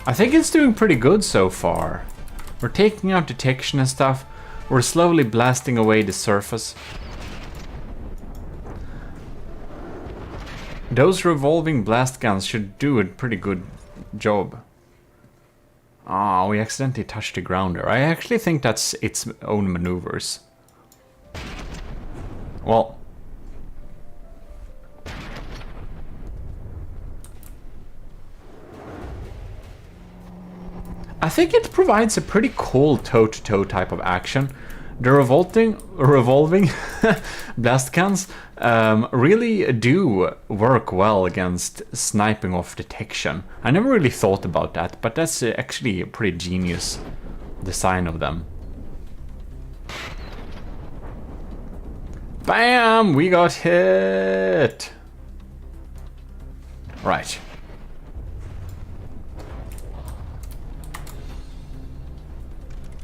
I think it's doing pretty good so far. We're taking out detection and stuff. We're slowly blasting away the surface. Those revolving blast guns should do a pretty good job. Ah, we accidentally touched the ground there. I actually think that's its own maneuvers. Well, I think it provides a pretty cool toe-to-toe type of action. The revolving blast guns really do work well against sniping off detection. I never really thought about that, but that's actually a pretty genius design of them. Bam! We got hit! Right.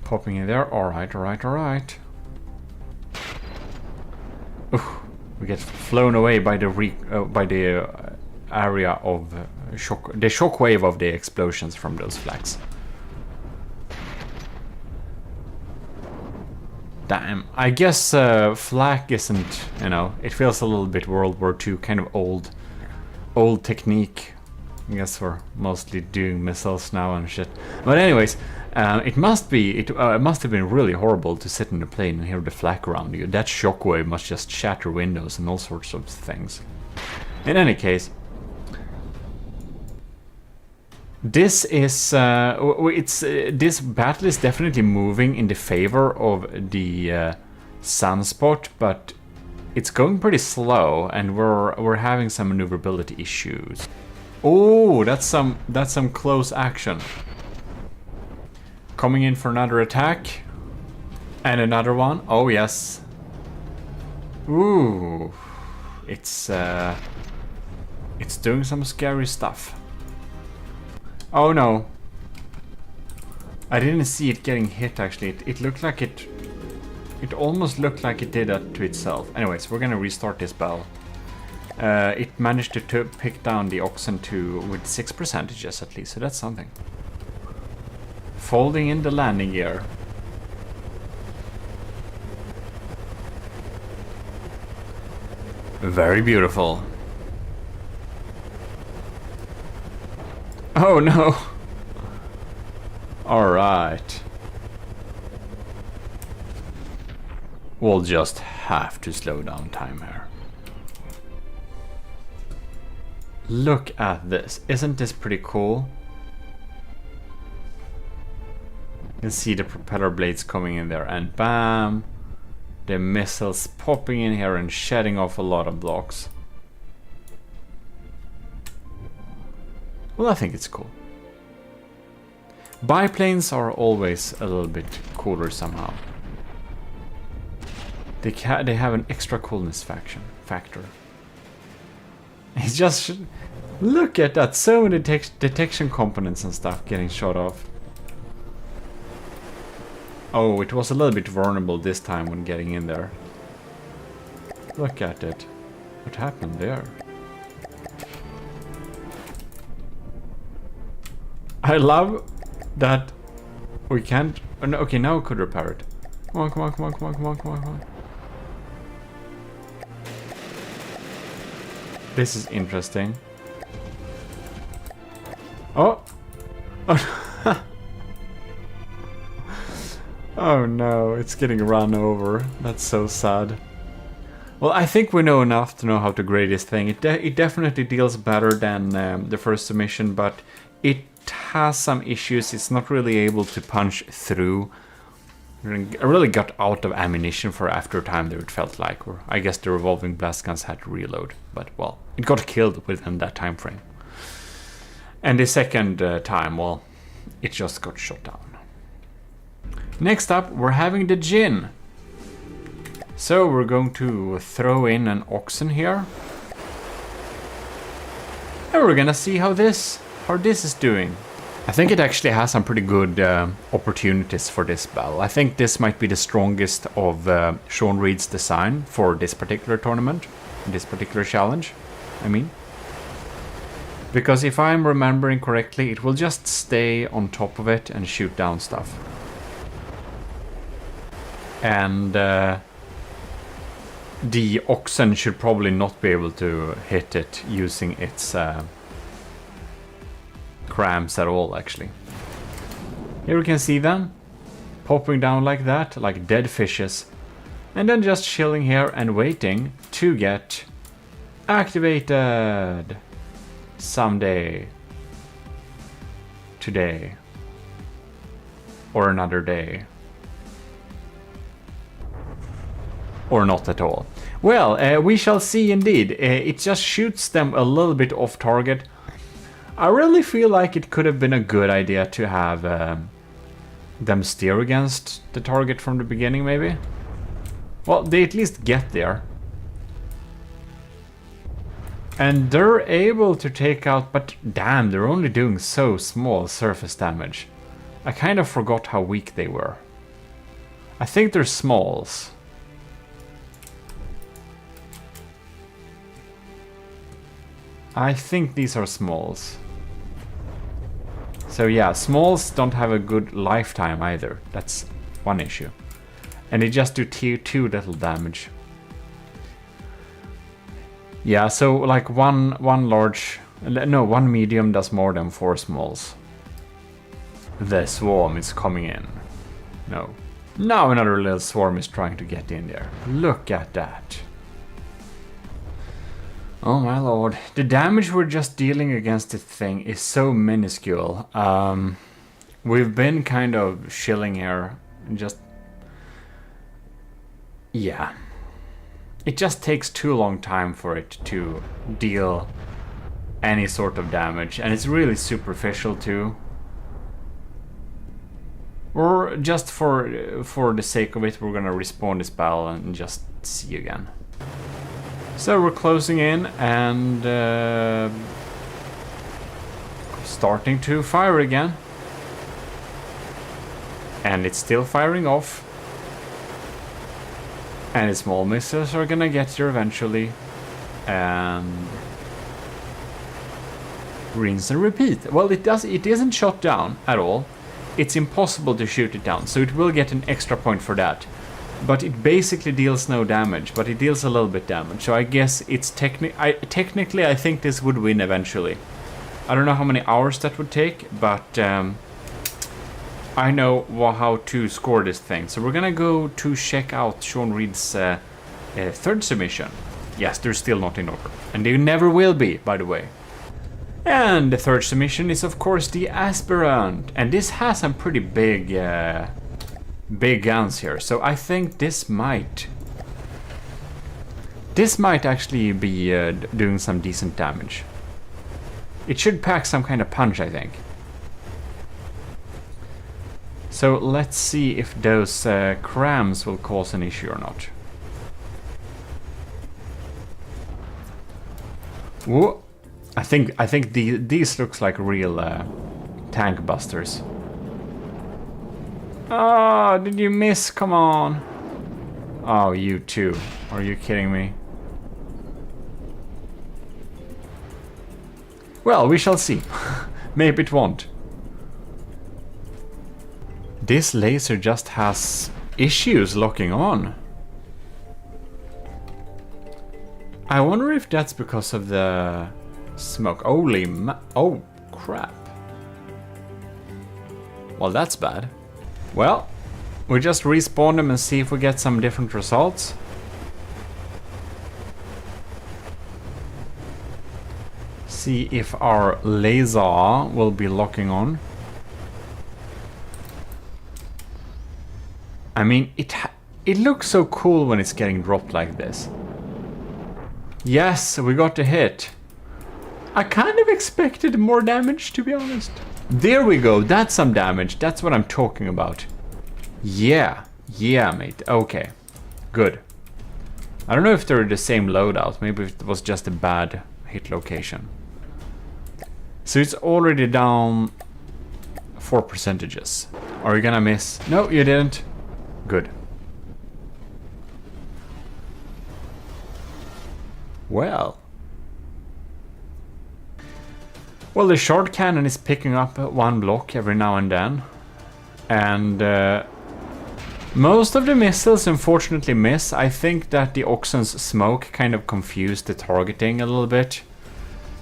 Popping in there. Alright. Ooh, we get flown away by the area of the shockwave of the explosions from those flags. Damn. I guess flak isn't, you know, it feels a little bit World War II, kind of old technique. I guess we're mostly doing missiles now and shit. But anyways, it must have been really horrible to sit in the plane and hear the flak around you. That shockwave must just shatter windows and all sorts of things. In any case, this is this battle is definitely moving in the favor of the sunspot, but it's going pretty slow, and we're having some maneuverability issues. Oh, that's some close action. Coming in for another attack. And another one. Oh, yes. Ooh. It's doing some scary stuff. Oh, no. I didn't see it getting hit, actually. It looked like it... It almost looked like it did that to itself. Anyways, we're gonna restart this battle. It managed to pick down the oxen with 6% at least, so that's something. Folding in the landing gear. Very beautiful. Oh no! Alright. We'll just have to slow down time here. Look at this. Isn't this pretty cool? You can see the propeller blades coming in there, and bam! The missiles popping in here and shedding off a lot of blocks. Well, I think it's cool. Biplanes are always a little bit cooler somehow. They have an extra coolness factor. It's just... Look at that! So many detection components and stuff getting shot off. Oh, it was a little bit vulnerable this time when getting in there. Look at it. What happened there? I love that we can't... Oh, no, okay, now we could repair it. Come on, come on, come on, come on, come on, come on, come on. This is interesting. Oh! Oh, oh no, it's getting run over. That's so sad. Well, I think we know enough to know how to grade this thing. It definitely deals better than the first submission, but it has some issues. It's not really able to punch through. I really got out of ammunition for after a time there, it felt like. Or I guess the revolving blast guns had to reload. But, well, it got killed within that time frame. And the second time, well, it just got shot down. Next up, we're having the Djinn. So we're going to throw in an oxen here. And we're gonna see how this is doing. I think it actually has some pretty good opportunities for this battle. I think this might be the strongest of Sean Reed's design for this particular tournament, this particular challenge, I mean. Because if I'm remembering correctly, it will just stay on top of it and shoot down stuff. And the oxen should probably not be able to hit it using its crams at all, actually. Here we can see them popping down like that, like dead fishes, and then just chilling here and waiting to get activated someday, today, or another day, or not at all. Well, we shall see indeed. It just shoots them a little bit off target. I really feel like it could have been a good idea to have them steer against the target from the beginning, maybe. Well, they at least get there. And they're able to take out, but damn, they're only doing so small surface damage. I kind of forgot how weak they were. I think they're smalls. I think these are smalls. So yeah, smalls don't have a good lifetime either. That's one issue. And they just do tier 2 little damage. Yeah, so like one medium does more than 4 smalls. The swarm is coming in. No. Now another little swarm is trying to get in there. Look at that. Oh my lord. The damage we're just dealing against this thing is so minuscule. We've been kind of chilling here. Just... yeah. It just takes too long time for it to deal any sort of damage. And it's really superficial too. Or just for the sake of it, we're gonna respawn this battle and just see again. So we're closing in and starting to fire again. And it's still firing off. And the small missiles are gonna get here eventually. And rinse and repeat. Well, it isn't shot down at all. It's impossible to shoot it down, so it will get an extra point for that. But it basically deals no damage, but it deals a little bit damage. So I guess it's technically I think this would win eventually. I don't know how many hours that would take, but I know how to score this thing. So we're gonna go to check out Sean Reed's third submission. Yes, they're still not in order, and they never will be, by the way. And the third submission is of course the Aspirant, and this has some pretty big guns here, so I think this might actually be doing some decent damage. It should pack some kind of punch, I think. So let's see if those crams will cause an issue or not. Whoa. I think these looks like real tank busters. Oh, did you miss? Come on. Oh, you too. Are you kidding me? Well, we shall see. Maybe it won't. This laser just has issues locking on. I wonder if that's because of the smoke. Oh, crap. Well, that's bad. Well, we just respawn them and see if we get some different results. See if our laser will be locking on. I mean, it looks so cool when it's getting dropped like this. Yes, we got a hit. I kind of expected more damage, to be honest. There we go, that's some damage. That's what I'm talking about. Yeah, mate. Okay, good. I don't know if they're the same loadout. Maybe it was just a bad hit location. So it's already down 4 percentages. Are you gonna miss? No, you didn't. Good. Well, the short cannon is picking up one block every now and then. And most of the missiles unfortunately miss. I think that the Oxen's smoke kind of confused the targeting a little bit.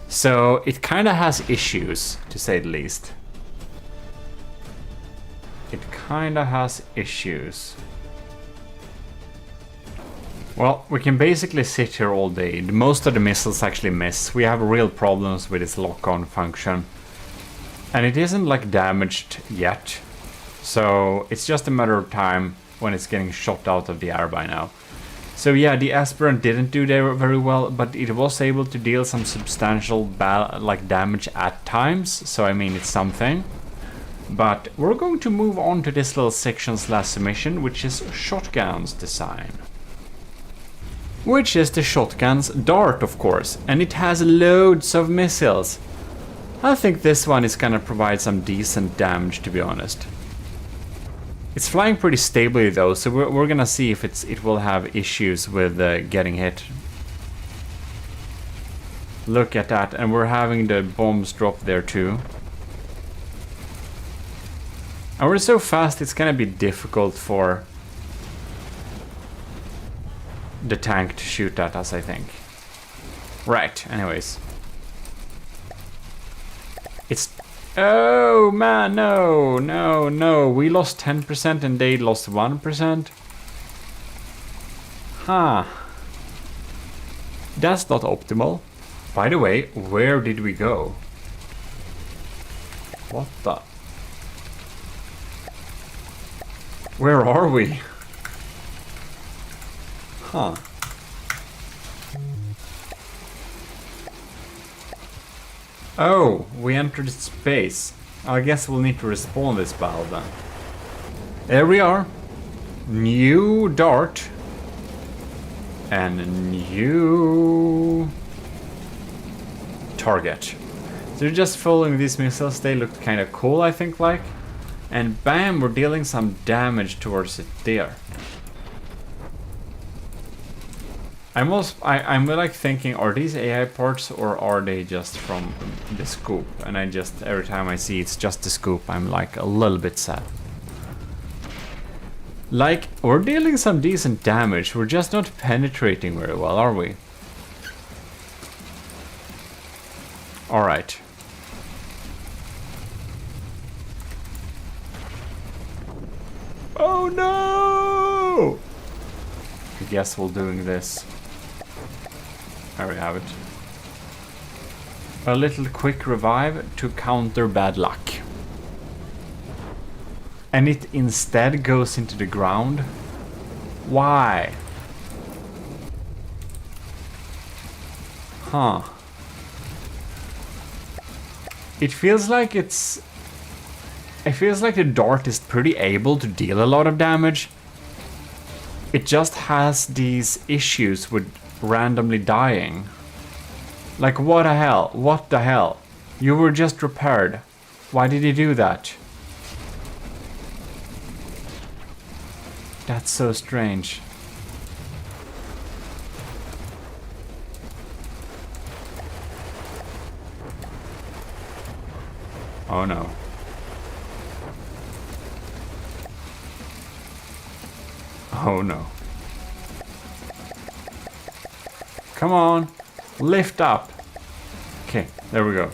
So it kind of has issues, to say the least. It kind of has issues. Well, we can basically sit here all day. Most of the missiles actually miss. We have real problems with its lock-on function. And it isn't like damaged yet. So it's just a matter of time when it's getting shot out of the air by now. So yeah, the Aspirant didn't do very well, but it was able to deal some substantial damage at times. So I mean, it's something. But we're going to move on to this little section/submission, which is Shotgun's design. Which is the Shotgun's dart, of course, and it has loads of missiles. I think this one is gonna provide some decent damage, to be honest. It's flying pretty stably though, so we're gonna see if it will have issues with getting hit. Look at that, and we're having the bombs drop there too. And we're so fast, it's gonna be difficult for the tank to shoot at us, I think. Right, anyways. It's... Oh man, no. We lost 10% and they lost 1%. Huh. That's not optimal. By the way, where did we go? What the... Where are we? Huh. Oh, we entered space. I guess we'll need to respawn this battle then. There we are. New dart. And new target. So you're just following these missiles. They looked kind of cool, I think, like. And bam, we're dealing some damage towards it there. I'm like thinking, are these AI parts or are they just from the scoop? And I just, every time I see it's just the scoop, I'm like a little bit sad. Like, we're dealing some decent damage, we're just not penetrating very well, are we? Alright. Oh no! I guess we're doing this. There we have it. A little quick revive to counter bad luck. And it instead goes into the ground? Why? Huh. It feels like it's... It feels like the dart is pretty able to deal a lot of damage. It just has these issues with randomly dying. Like, what the hell? What the hell? You were just repaired. Why did you do that? That's so strange. Oh no. Oh no. Come on, lift up. Okay, there we go.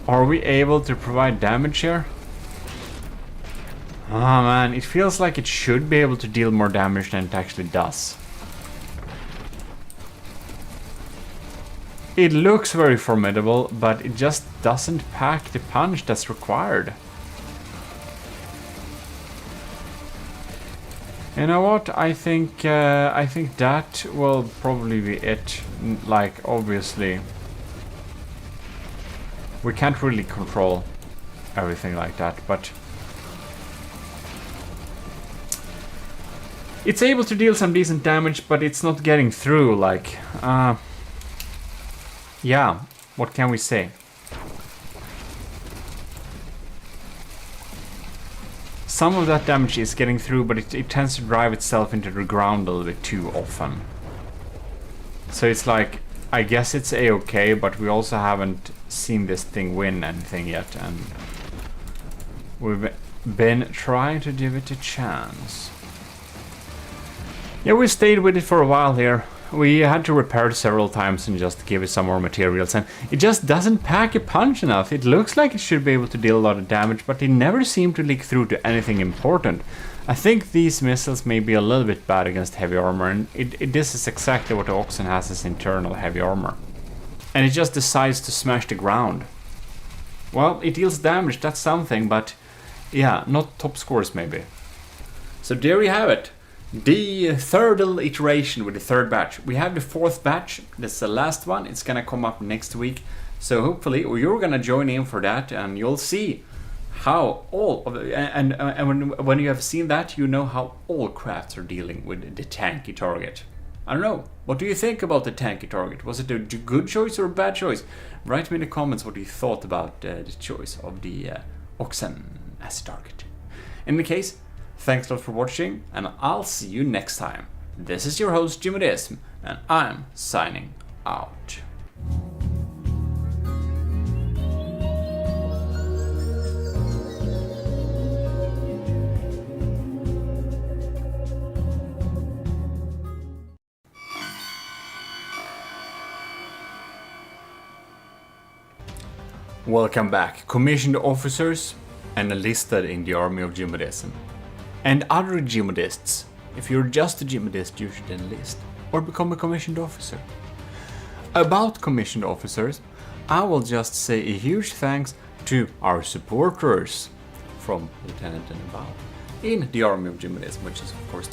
Are we able to provide damage here? Oh man, it feels like it should be able to deal more damage than it actually does. It looks very formidable, but it just doesn't pack the punch that's required. You know what? I think that will probably be it. Like, obviously, we can't really control everything like that, but it's able to deal some decent damage, but it's not getting through. Like, yeah, what can we say? Some of that damage is getting through, but it tends to drive itself into the ground a little bit too often. So it's like, I guess it's a-okay, but we also haven't seen this thing win anything yet, and we've been trying to give it a chance. Yeah, we stayed with it for a while here. We had to repair it several times and just give it some more materials, and it just doesn't pack a punch enough. It looks like it should be able to deal a lot of damage, but they never seem to leak through to anything important. I think these missiles may be a little bit bad against heavy armor, and this is exactly what the Oxen has as internal heavy armor. And it just decides to smash the ground. Well, it deals damage, that's something, but yeah, not top scores maybe. So there you have it. The third iteration with the third batch. We have the fourth batch. That's the last one. It's gonna come up next week. So hopefully you're gonna join in for that, and you'll see how all of the, and when you have seen that, you know how all crafts are dealing with the tanky target. I don't know. What do you think about the tanky target? Was it a good choice or a bad choice? Write me in the comments what you thought about the choice of the Oxen as a target. In any case, thanks a lot for watching, and I'll see you next time. This is your host GMODIST, and I'm signing out. Welcome back, commissioned officers and enlisted in the army of GMODISM. And other GMODists. If you're just a GMODist, you should enlist or become a commissioned officer. About commissioned officers, I will just say a huge thanks to our supporters from Lieutenant and above in the army of GMODism, which is of course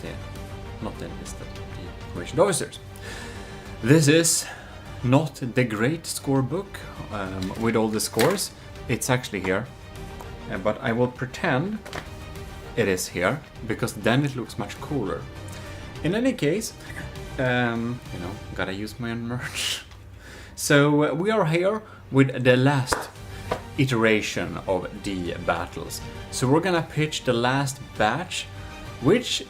not the enlisted, the commissioned officers. This is not the great scorebook with all the scores. It's actually here, but I will pretend it is here, because then it looks much cooler. In any case, you know, gotta use my own merch. So we are here with the last iteration of the battles. So we're gonna pitch the last batch, which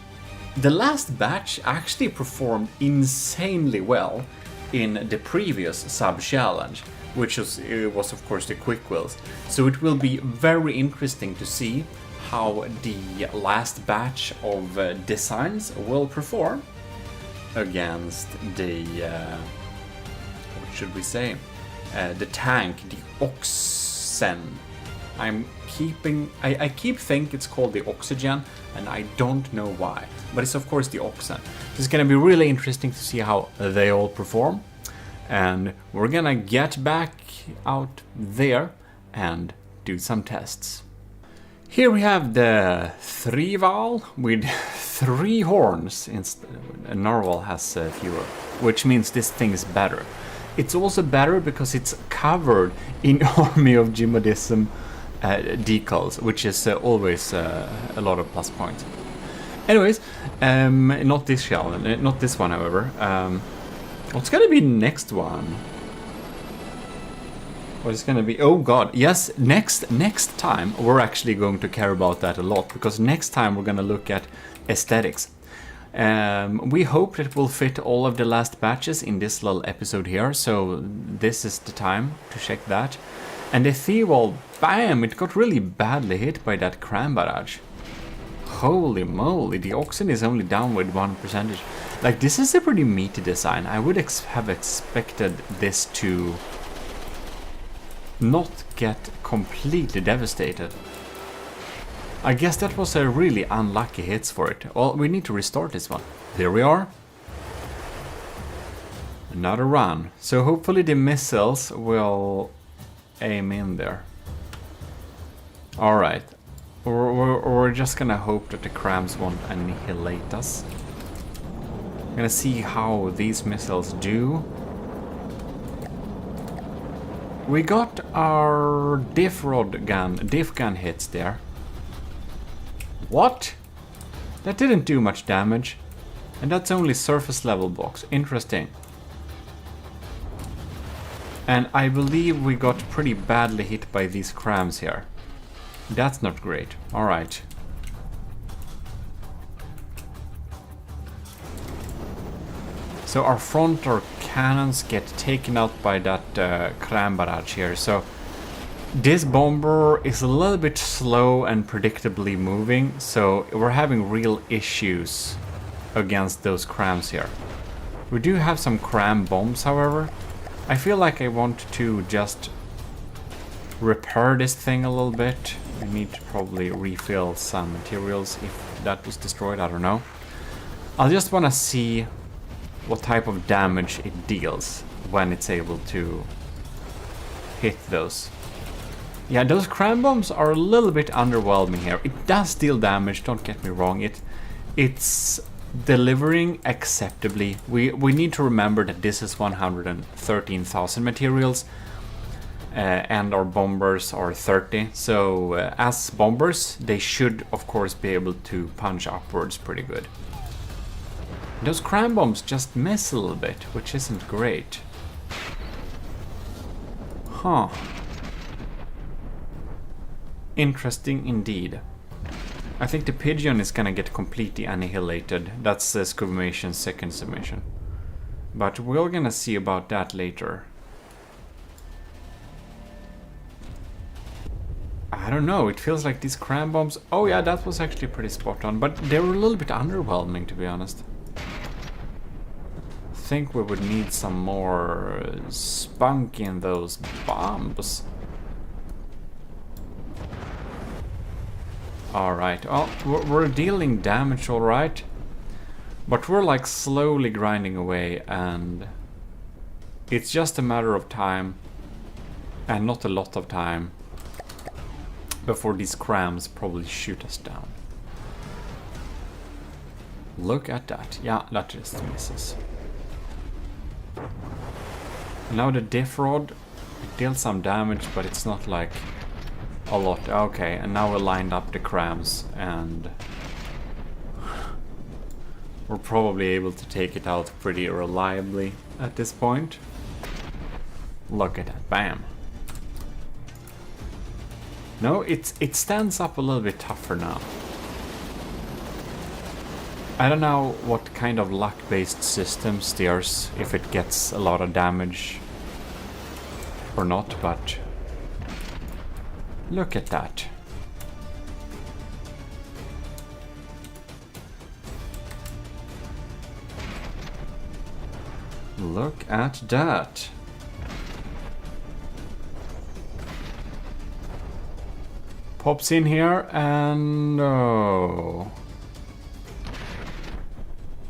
the last batch actually performed insanely well in the previous sub-challenge, which was of course the quick wills. So it will be very interesting to see how the last batch of designs will perform against the, what should we say, the tank, the Oxen. I keep thinking it's called the Oxygen, and I don't know why, but it's of course the Oxen. It's gonna be really interesting to see how they all perform, and we're gonna get back out there and do some tests. Here we have the Thrival with 3 horns. Narwhal has fewer, which means this thing is better. It's also better because it's covered in Army of GMODism decals, which is always a lot of plus points. Anyways, not this shell, not this one, however. What's gonna be next one? What's gonna be? Oh god, yes, next time we're actually going to care about that a lot, because next time we're gonna look at aesthetics. We hope that we'll fit all of the last batches in this little episode here, so this is the time to check that. And the Thewol, bam, it got really badly hit by that cram barrage. Holy moly, the Oxen is only down with 1%. Like, this is a pretty meaty design. I would have expected this to not get completely devastated. I guess that was a really unlucky hits for it. Well, we need to restart this one. There we are. Another run. So hopefully the missiles will aim in there. Alright. We're just gonna hope that the crams won't annihilate us. I'm gonna see how these missiles do. We got our diff gun hits there. What? That didn't do much damage. And that's only surface level blocks. Interesting. And I believe we got pretty badly hit by these crams here. That's not great. Alright. So our frontal cannons get taken out by that cram barrage here. So this bomber is a little bit slow and predictably moving. So we're having real issues against those crams here. We do have some cram bombs, however. I feel like I want to just repair this thing a little bit. I need to probably refill some materials if that was destroyed, I don't know. I just want to see what type of damage it deals when it's able to hit those. Yeah, those cram bombs are a little bit underwhelming here. It does deal damage, don't get me wrong. It's delivering acceptably. We need to remember that this is 113,000 materials and our bombers are 30. So as bombers, they should of course be able to punch upwards pretty good. Those cram bombs just miss a little bit, which isn't great. Huh. Interesting indeed. I think the pigeon is gonna get completely annihilated. That's the Scubimation's second submission. But we're gonna see about that later. I don't know, it feels like these cram bombs... Oh yeah, that was actually pretty spot on, but they were a little bit underwhelming, to be honest. I think we would need some more spunk in those bombs. Alright, well, we're dealing damage alright, but we're like slowly grinding away, and it's just a matter of time, and not a lot of time, before these crams probably shoot us down. Look at that. Yeah, that just misses. Now the diff rod, it deals some damage, but it's not like a lot. Okay, and now we lined up the crams, and we're probably able to take it out pretty reliably at this point. Look at that, bam. No, it stands up a little bit tougher now. I don't know what kind of luck-based system steers if it gets a lot of damage or not, but look at that. Look at that. Pops in here and oh.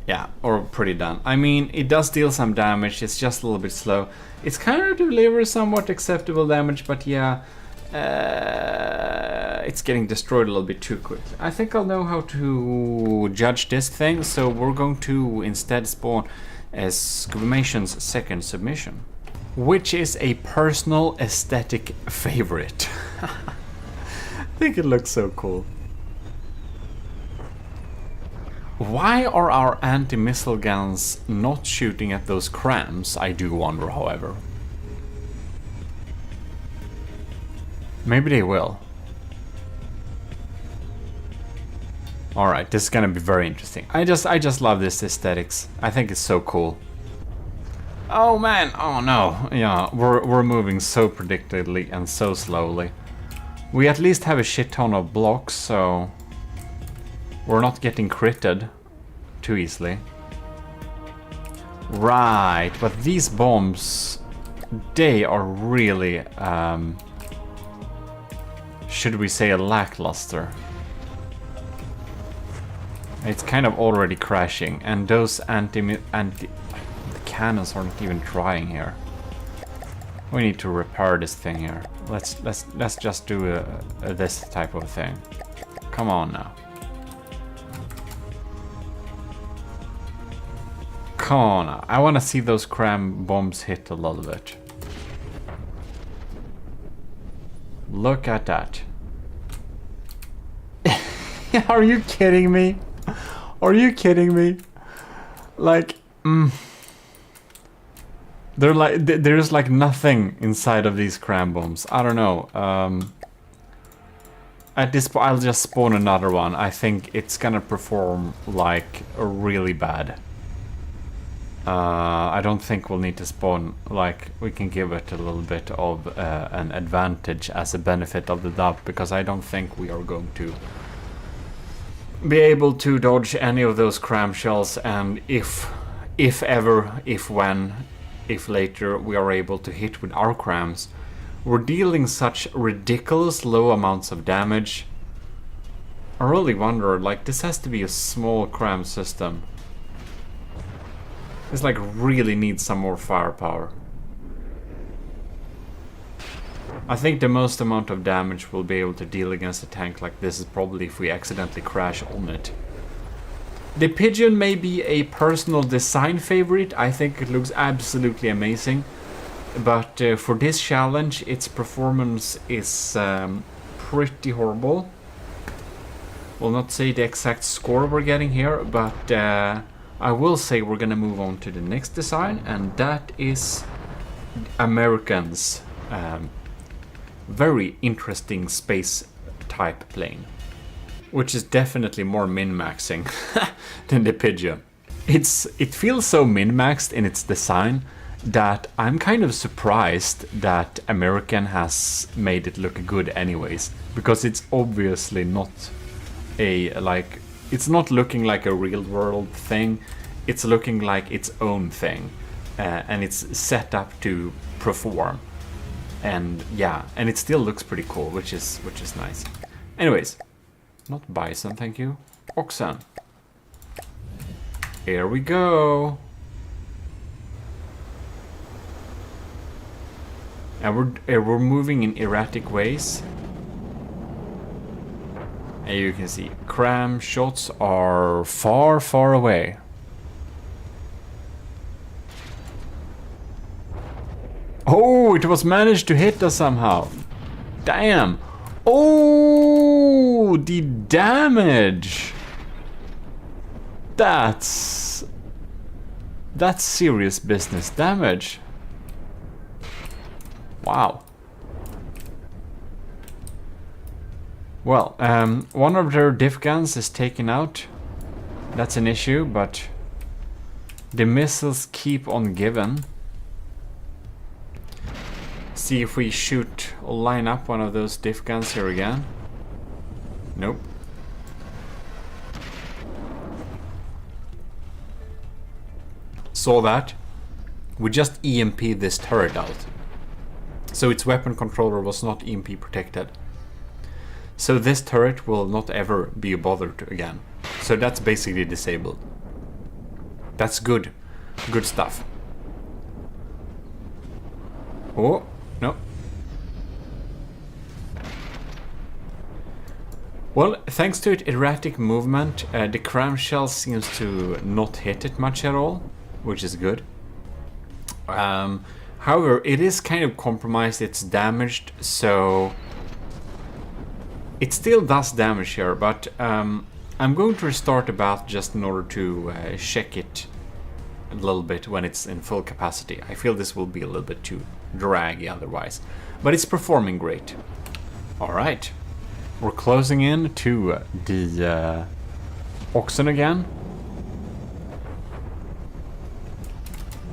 Yeah, or pretty done. I mean, it does deal some damage, it's just a little bit slow. It's kind of delivers somewhat acceptable damage, but yeah, it's getting destroyed a little bit too quickly. I think I'll know how to judge this thing, so we're going to instead spawn as Scubimation's second submission, which is a personal aesthetic favorite. I think it looks so cool. Why are our anti-missile guns not shooting at those crams? I do wonder, however. Maybe they will. Alright, this is gonna be very interesting. I just love this aesthetics. I think it's so cool. Oh man, oh no. Yeah, we're moving so predictably and so slowly. We at least have a shit ton of blocks, so we're not getting critted too easily. Right, but these bombs, they are really, should we say, lackluster. It's kind of already crashing, and those the cannons are not even trying here. We need to repair this thing here. Let's just do this type of thing. Come on now. Come on now. I want to see those cram bombs hit a little bit. Look at that. Are you kidding me? Are you kidding me? Like, there's like nothing inside of these cram bombs. I don't know. At this point, I'll just spawn another one. I think it's gonna perform like really bad. I don't think we'll need to spawn, like, we can give it a little bit of an advantage as a benefit of the doubt, because I don't think we are going to be able to dodge any of those cram shells, and if later we are able to hit with our crams, we're dealing such ridiculous low amounts of damage. I really wonder, like, this has to be a small cram system. This like really needs some more firepower. I think the most amount of damage we'll be able to deal against a tank like this is probably if we accidentally crash on it. The Pigeon may be a personal design favorite. I think it looks absolutely amazing. But for this challenge, its performance is pretty horrible. We'll not say the exact score we're getting here, but I will say we're gonna move on to the next design, and that is American's very interesting space type plane, which is definitely more min-maxing than the Pigeon. It feels so min-maxed in its design that I'm kind of surprised that American has made it look good anyways, because it's obviously not it's not looking like a real world thing. It's looking like its own thing, and it's set up to perform. And yeah, and it still looks pretty cool, which is nice. Anyways, not bison, thank you. Oxen. Here we go. And we're moving in erratic ways. And you can see cram shots are far, far away. Oh, it was managed to hit us somehow. Damn. Oh, the damage. That's serious business damage. Wow. Well, one of their diff guns is taken out. That's an issue, but the missiles keep on giving. See if we shoot or line up one of those diff guns here again. Nope. Saw that. We just EMP'd this turret out. So its weapon controller was not EMP protected. So this turret will not ever be bothered again. So that's basically disabled. That's good. Good stuff. Oh, no. Well, thanks to its erratic movement, the cram shell seems to not hit it much at all, which is good. However, it is kind of compromised, it's damaged, so it still does damage here, but I'm going to restart the bath just in order to check it a little bit when it's in full capacity. I feel this will be a little bit too draggy otherwise, but it's performing great. Alright, we're closing in to the oxen again.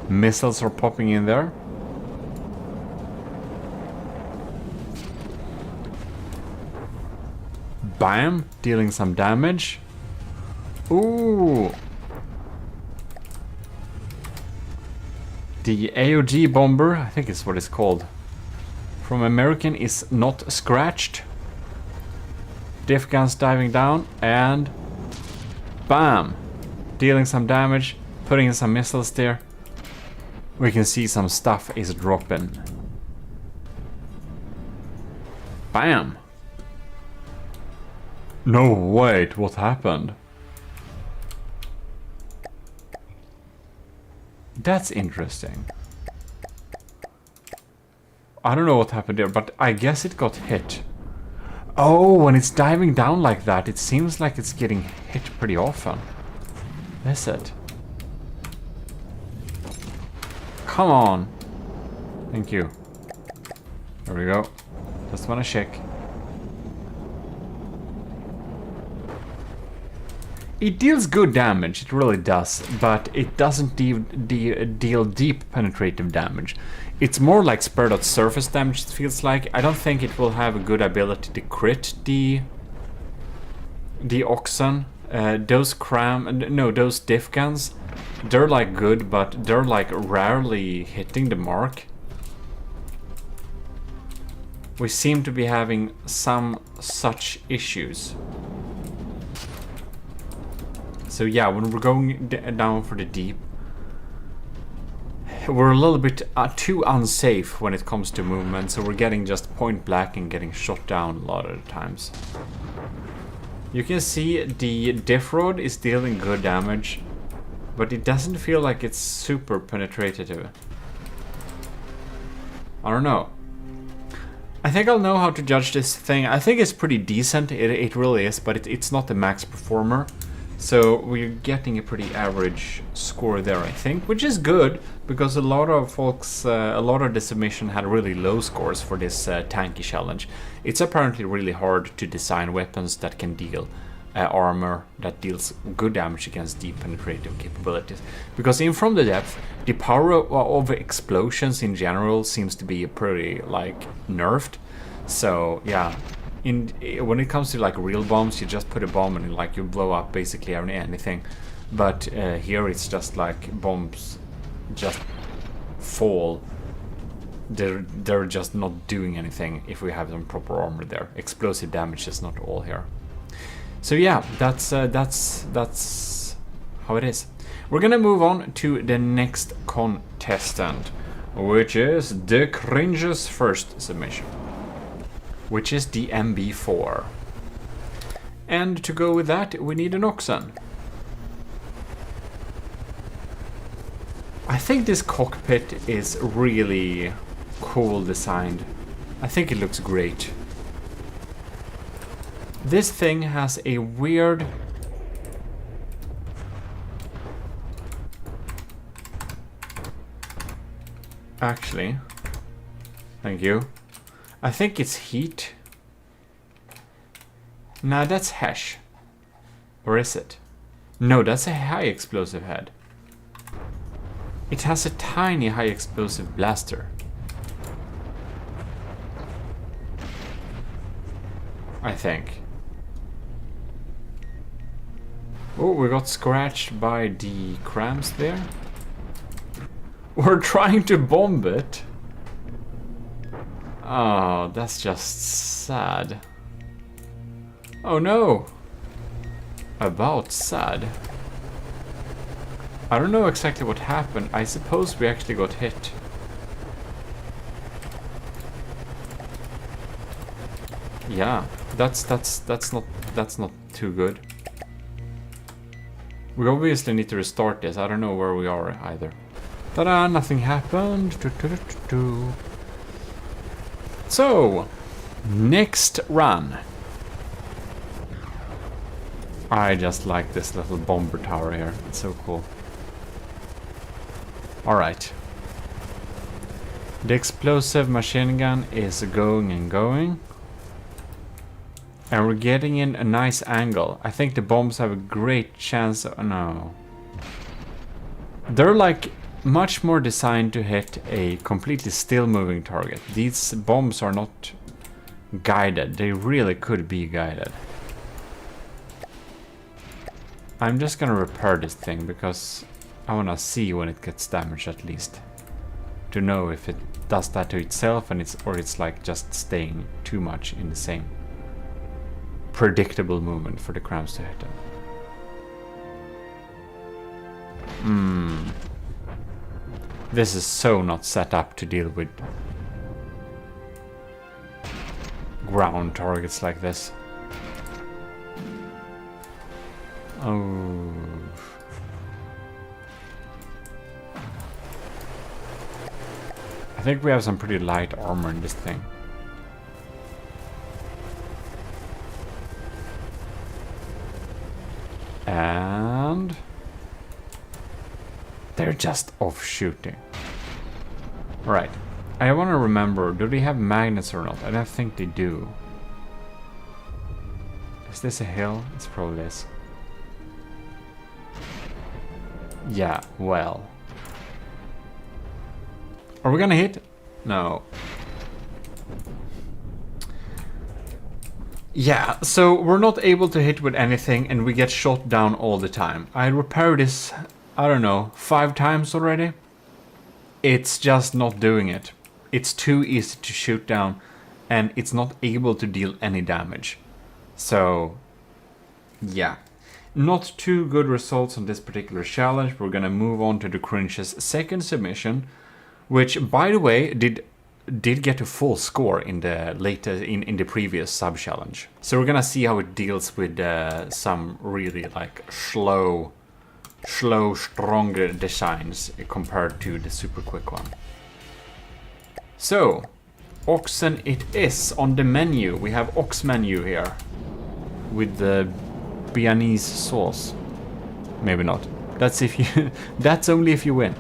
Missiles are popping in there. Bam! Dealing some damage. Ooh! The AOG bomber, I think is what it's called, from American is not scratched. Diff guns diving down and bam! Dealing some damage, putting in some missiles there. We can see some stuff is dropping. Bam! No, wait, what happened? That's interesting. I don't know what happened there, but I guess it got hit. Oh, when it's diving down like that, it seems like it's getting hit pretty often. Is it? Come on. Thank you. There we go. Just wanna check. It deals good damage, it really does, but it doesn't deal deep penetrative damage. It's more like spread out surface damage, it feels like. I don't think it will have a good ability to crit the Oxen. Those diff guns, they're like good, but they're like rarely hitting the mark. We seem to be having some such issues. So yeah, when we're going down for the deep, we're a little bit too unsafe when it comes to movement, so we're getting just point blank and getting shot down a lot of the times. You can see the diff rod is dealing good damage, but it doesn't feel like it's super penetrative. I don't know. I think I'll know how to judge this thing. I think it's pretty decent, it really is, but it's not the max performer. So we're getting a pretty average score there, I think, which is good, because a lot of folks, a lot of the submission had really low scores for this tanky challenge. It's apparently really hard to design weapons that can deal armor that deals good damage against deep penetrative capabilities. Because in From the Depth, the power of explosions in general seems to be pretty, like, nerfed. So, yeah. When it comes to like real bombs, you just put a bomb and like you blow up basically anything. But here it's just like bombs just fall. They're just not doing anything if we have some proper armor there. Explosive damage is not all here. So yeah, that's how it is. We're gonna move on to the next contestant, which is the cringe's first submission, which is the MB4. And to go with that, we need an Oxen. I think this cockpit is really cool designed. I think it looks great. This thing has a weird... Actually, thank you. I think it's heat. Nah, that's hash. Or is it? No, that's a high explosive head. It has a tiny high explosive blaster. I think. Oh, we got scratched by the crams there. We're trying to bomb it. Oh, that's just sad. Oh no! About sad. I don't know exactly what happened. I suppose we actually got hit. Yeah, that's not too good. We obviously need to restart this. I don't know where we are either. Ta-da! Nothing happened. So, next run. I just like this little bomber tower here. It's so cool. Alright. The explosive machine gun is going and going. And we're getting in a nice angle. I think the bombs have a great chance of... No. They're like much more designed to hit a completely still moving target. These bombs are not guided. They really could be guided. I'm just gonna repair this thing because I wanna see when it gets damaged at least. To know if it does that to itself and it's like just staying too much in the same predictable movement for the crams to hit them. This is so not set up to deal with ground targets like this. Oh. I think we have some pretty light armor in this thing. And they're just off shooting. Right. I want to remember, do they have magnets or not? I don't think they do. Is this a hill? It probably is. Yeah, well. Are we gonna hit? No. Yeah, so we're not able to hit with anything and we get shot down all the time. I repaired this, I don't know, 5 times already. It's just not doing it. It's too easy to shoot down and it's not able to deal any damage. So, yeah. Not too good results on this particular challenge. We're gonna move on to the Cringe's second submission, which, by the way, did get a full score in the in the previous sub challenge. So we're gonna see how it deals with some really like slow, stronger designs compared to the super quick one. So, oxen it is on the menu. We have ox menu here with the Bearnaise sauce. Maybe not. That's if you. That's only if you win.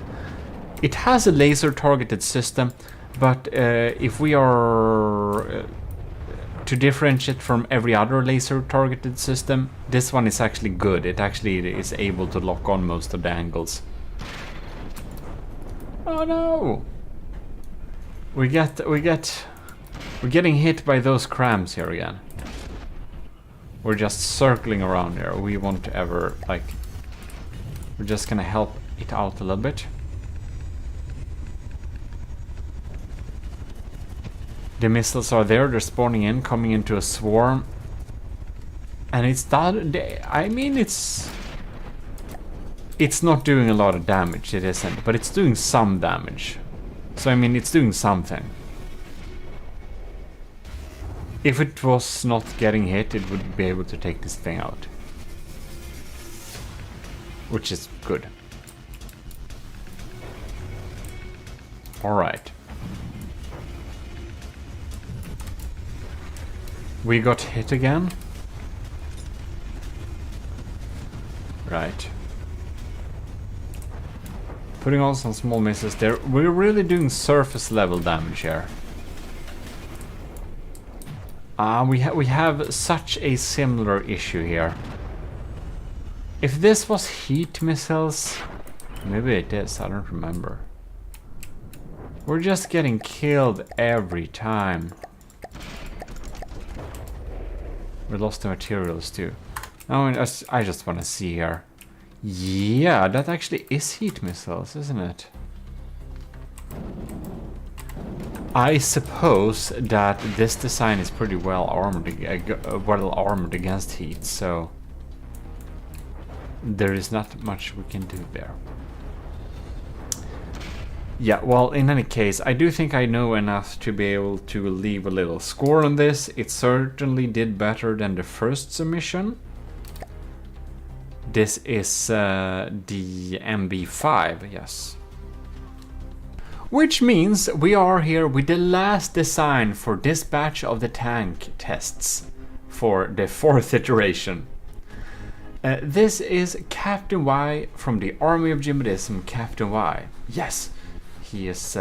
It has a laser targeted system, but if we are to differentiate from every other laser targeted system, this one is actually good. It actually is able to lock on most of the angles. Oh no! We're getting hit by those crams here again. We're just circling around there. We won't ever, like... We're just gonna help it out a little bit. The missiles are there, they're spawning in, coming into a swarm. And it's that... I mean, it's not doing a lot of damage, it isn't. But it's doing some damage. So, I mean, it's doing something. If it was not getting hit, it would be able to take this thing out. Which is good. Alright. We got hit again. Right. Putting on some small misses there. We're really doing surface level damage here. We have such a similar issue here. If this was heat missiles, maybe it is, I don't remember. We're just getting killed every time. We lost the materials too. I mean, I just want to see here. Yeah, that actually is heat missiles, isn't it? I suppose that this design is pretty well armored against heat, so there is not much we can do there. Yeah, well, in any case, I do think I know enough to be able to leave a little score on this. It certainly did better than the first submission. This is the MB5, yes. Which means we are here with the last design for this batch of the tank tests for the 4th iteration. This is Captain Y from the Army of GMODISM, Captain Y. Yes, he is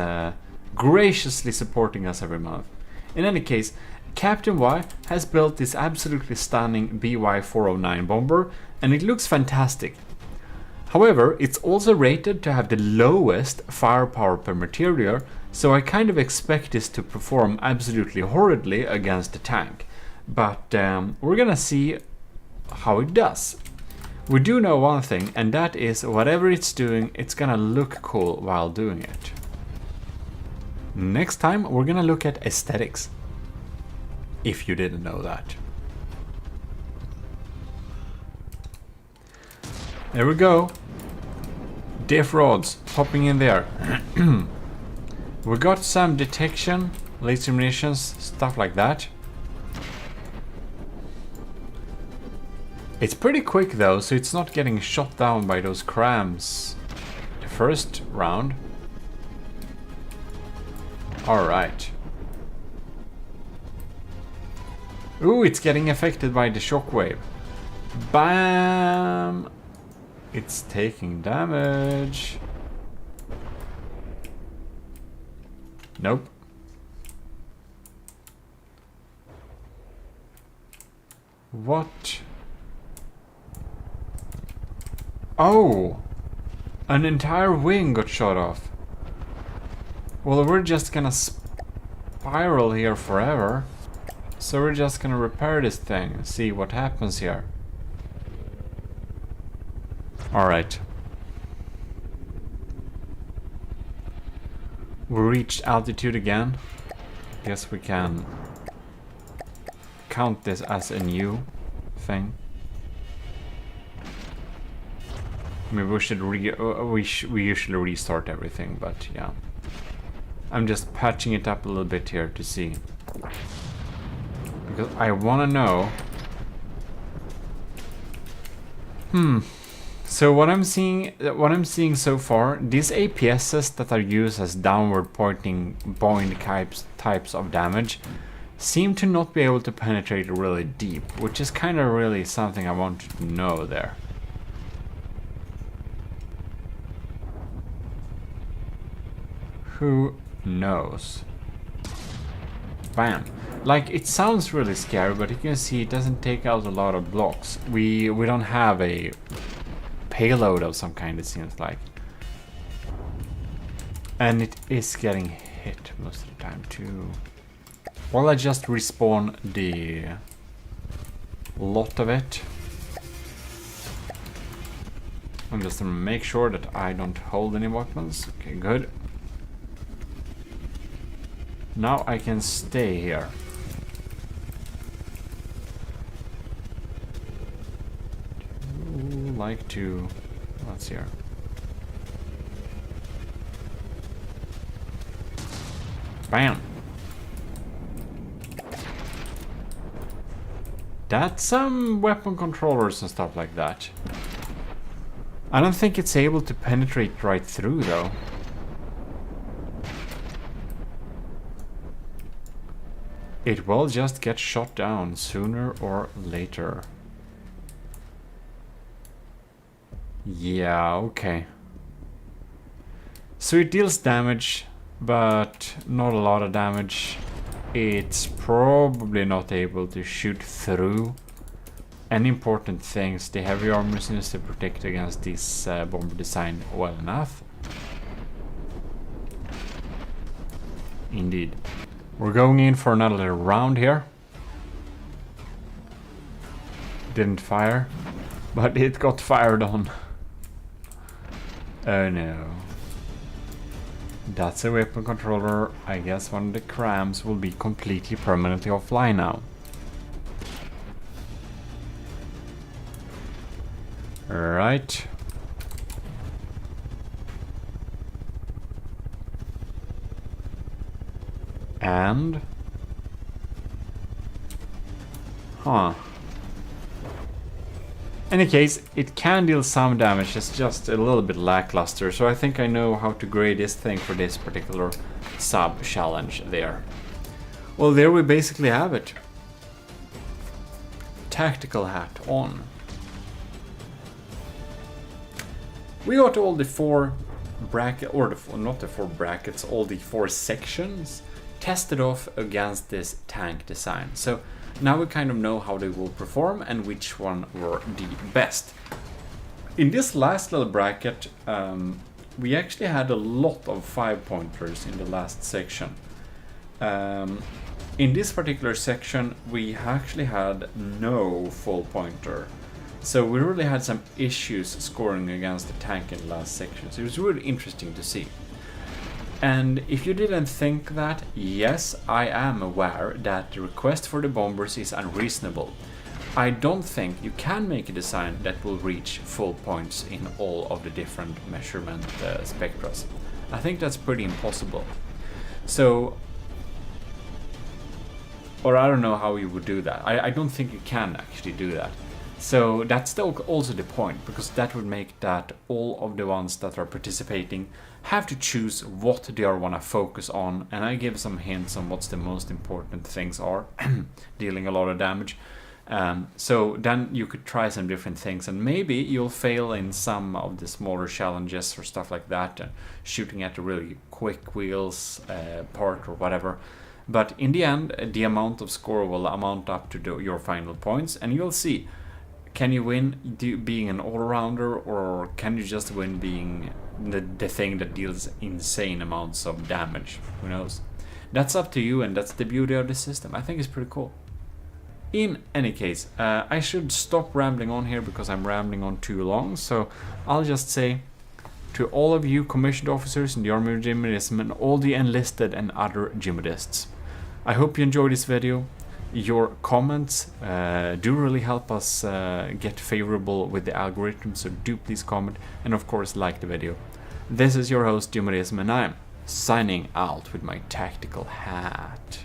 graciously supporting us every month. In any case, Captain Y has built this absolutely stunning BY-409 bomber, and it looks fantastic. However, it's also rated to have the lowest firepower per material, so I kind of expect this to perform absolutely horridly against the tank. But we're gonna see how it does. We do know one thing, and that is whatever it's doing, it's gonna look cool while doing it. Next time, we're gonna look at aesthetics. If you didn't know that. There we go. Diff rods popping in there. We got some detection, laser munitions, stuff like that. It's pretty quick though, so it's not getting shot down by those crams the first round. Alright. Ooh, it's getting affected by the shockwave. Bam! It's taking damage. Nope. What? Oh! An entire wing got shot off. Well, we're just gonna spiral here forever. So we're just gonna repair this thing and see what happens here. Alright. We reached altitude again. Guess we can count this as a new thing. Maybe we should we usually restart everything, but yeah. I'm just patching it up a little bit here to see. Because I want to know. So what I'm seeing so far, these APSs that are used as downward pointing point types of damage seem to not be able to penetrate really deep, which is kind of really something I wanted to know there. Who knows? Bam. Like, it sounds really scary, but you can see it doesn't take out a lot of blocks. We don't have a payload of some kind, it seems like. And it is getting hit most of the time too. Well, I just respawn the lot of it. I'm just gonna make sure that I don't hold any weapons. Okay, good. Now I can stay here. Like to, what's here? Bam. That's some weapon controllers and stuff like that. I don't think it's able to penetrate right through though. It will just get shot down sooner or later. Yeah, okay. So it deals damage, but not a lot of damage. It's probably not able to shoot through any important things. The heavy armor seems to protect against this bomber design well enough. Indeed. We're going in for another round here. Didn't fire, but it got fired on. Oh no. That's a weapon controller. I guess one of the crams will be completely permanently offline now. Right. And... huh. In any case, it can deal some damage, it's just a little bit lackluster, so I think I know how to grade this thing for this particular sub-challenge there. Well, there we basically have it. Tactical hat on. We got all the four brackets, or not the four brackets, all the four sections tested off against this tank design. So now we kind of know how they will perform and which one were the best. In this last little bracket, we actually had a lot of 5-pointers in the last section. In this particular section, we actually had no full pointer. So we really had some issues scoring against the tank in the last section. So it was really interesting to see. And if you didn't think that, yes, I am aware that the request for the bombers is unreasonable. I don't think you can make a design that will reach full points in all of the different measurement spectra. I think that's pretty impossible. So, or I don't know how you would do that. I don't think you can actually do that. So that's also the point, because that would make that all of the ones that are participating have to choose what they want to focus on, and I give some hints on what's the most important things are, dealing a lot of damage. So then you could try some different things, and maybe you'll fail in some of the smaller challenges or stuff like that, shooting at a really quick wheels part or whatever. But in the end, the amount of score will amount up to your final points, and you'll see, can you win being an all-rounder, or can you just win being the thing that deals insane amounts of damage? Who knows? That's up to you, and that's the beauty of the system. I think it's pretty cool. In any case, I should stop rambling on here because I'm rambling on too long, so I'll just say to all of you commissioned officers in the Army of GMODISM and all the enlisted and other GMODISTs, I hope you enjoyed this video. Your comments do really help us get favorable with the algorithm, so do please comment, and of course like the video. This is your host gmodims, and I'm signing out with my tactical hat.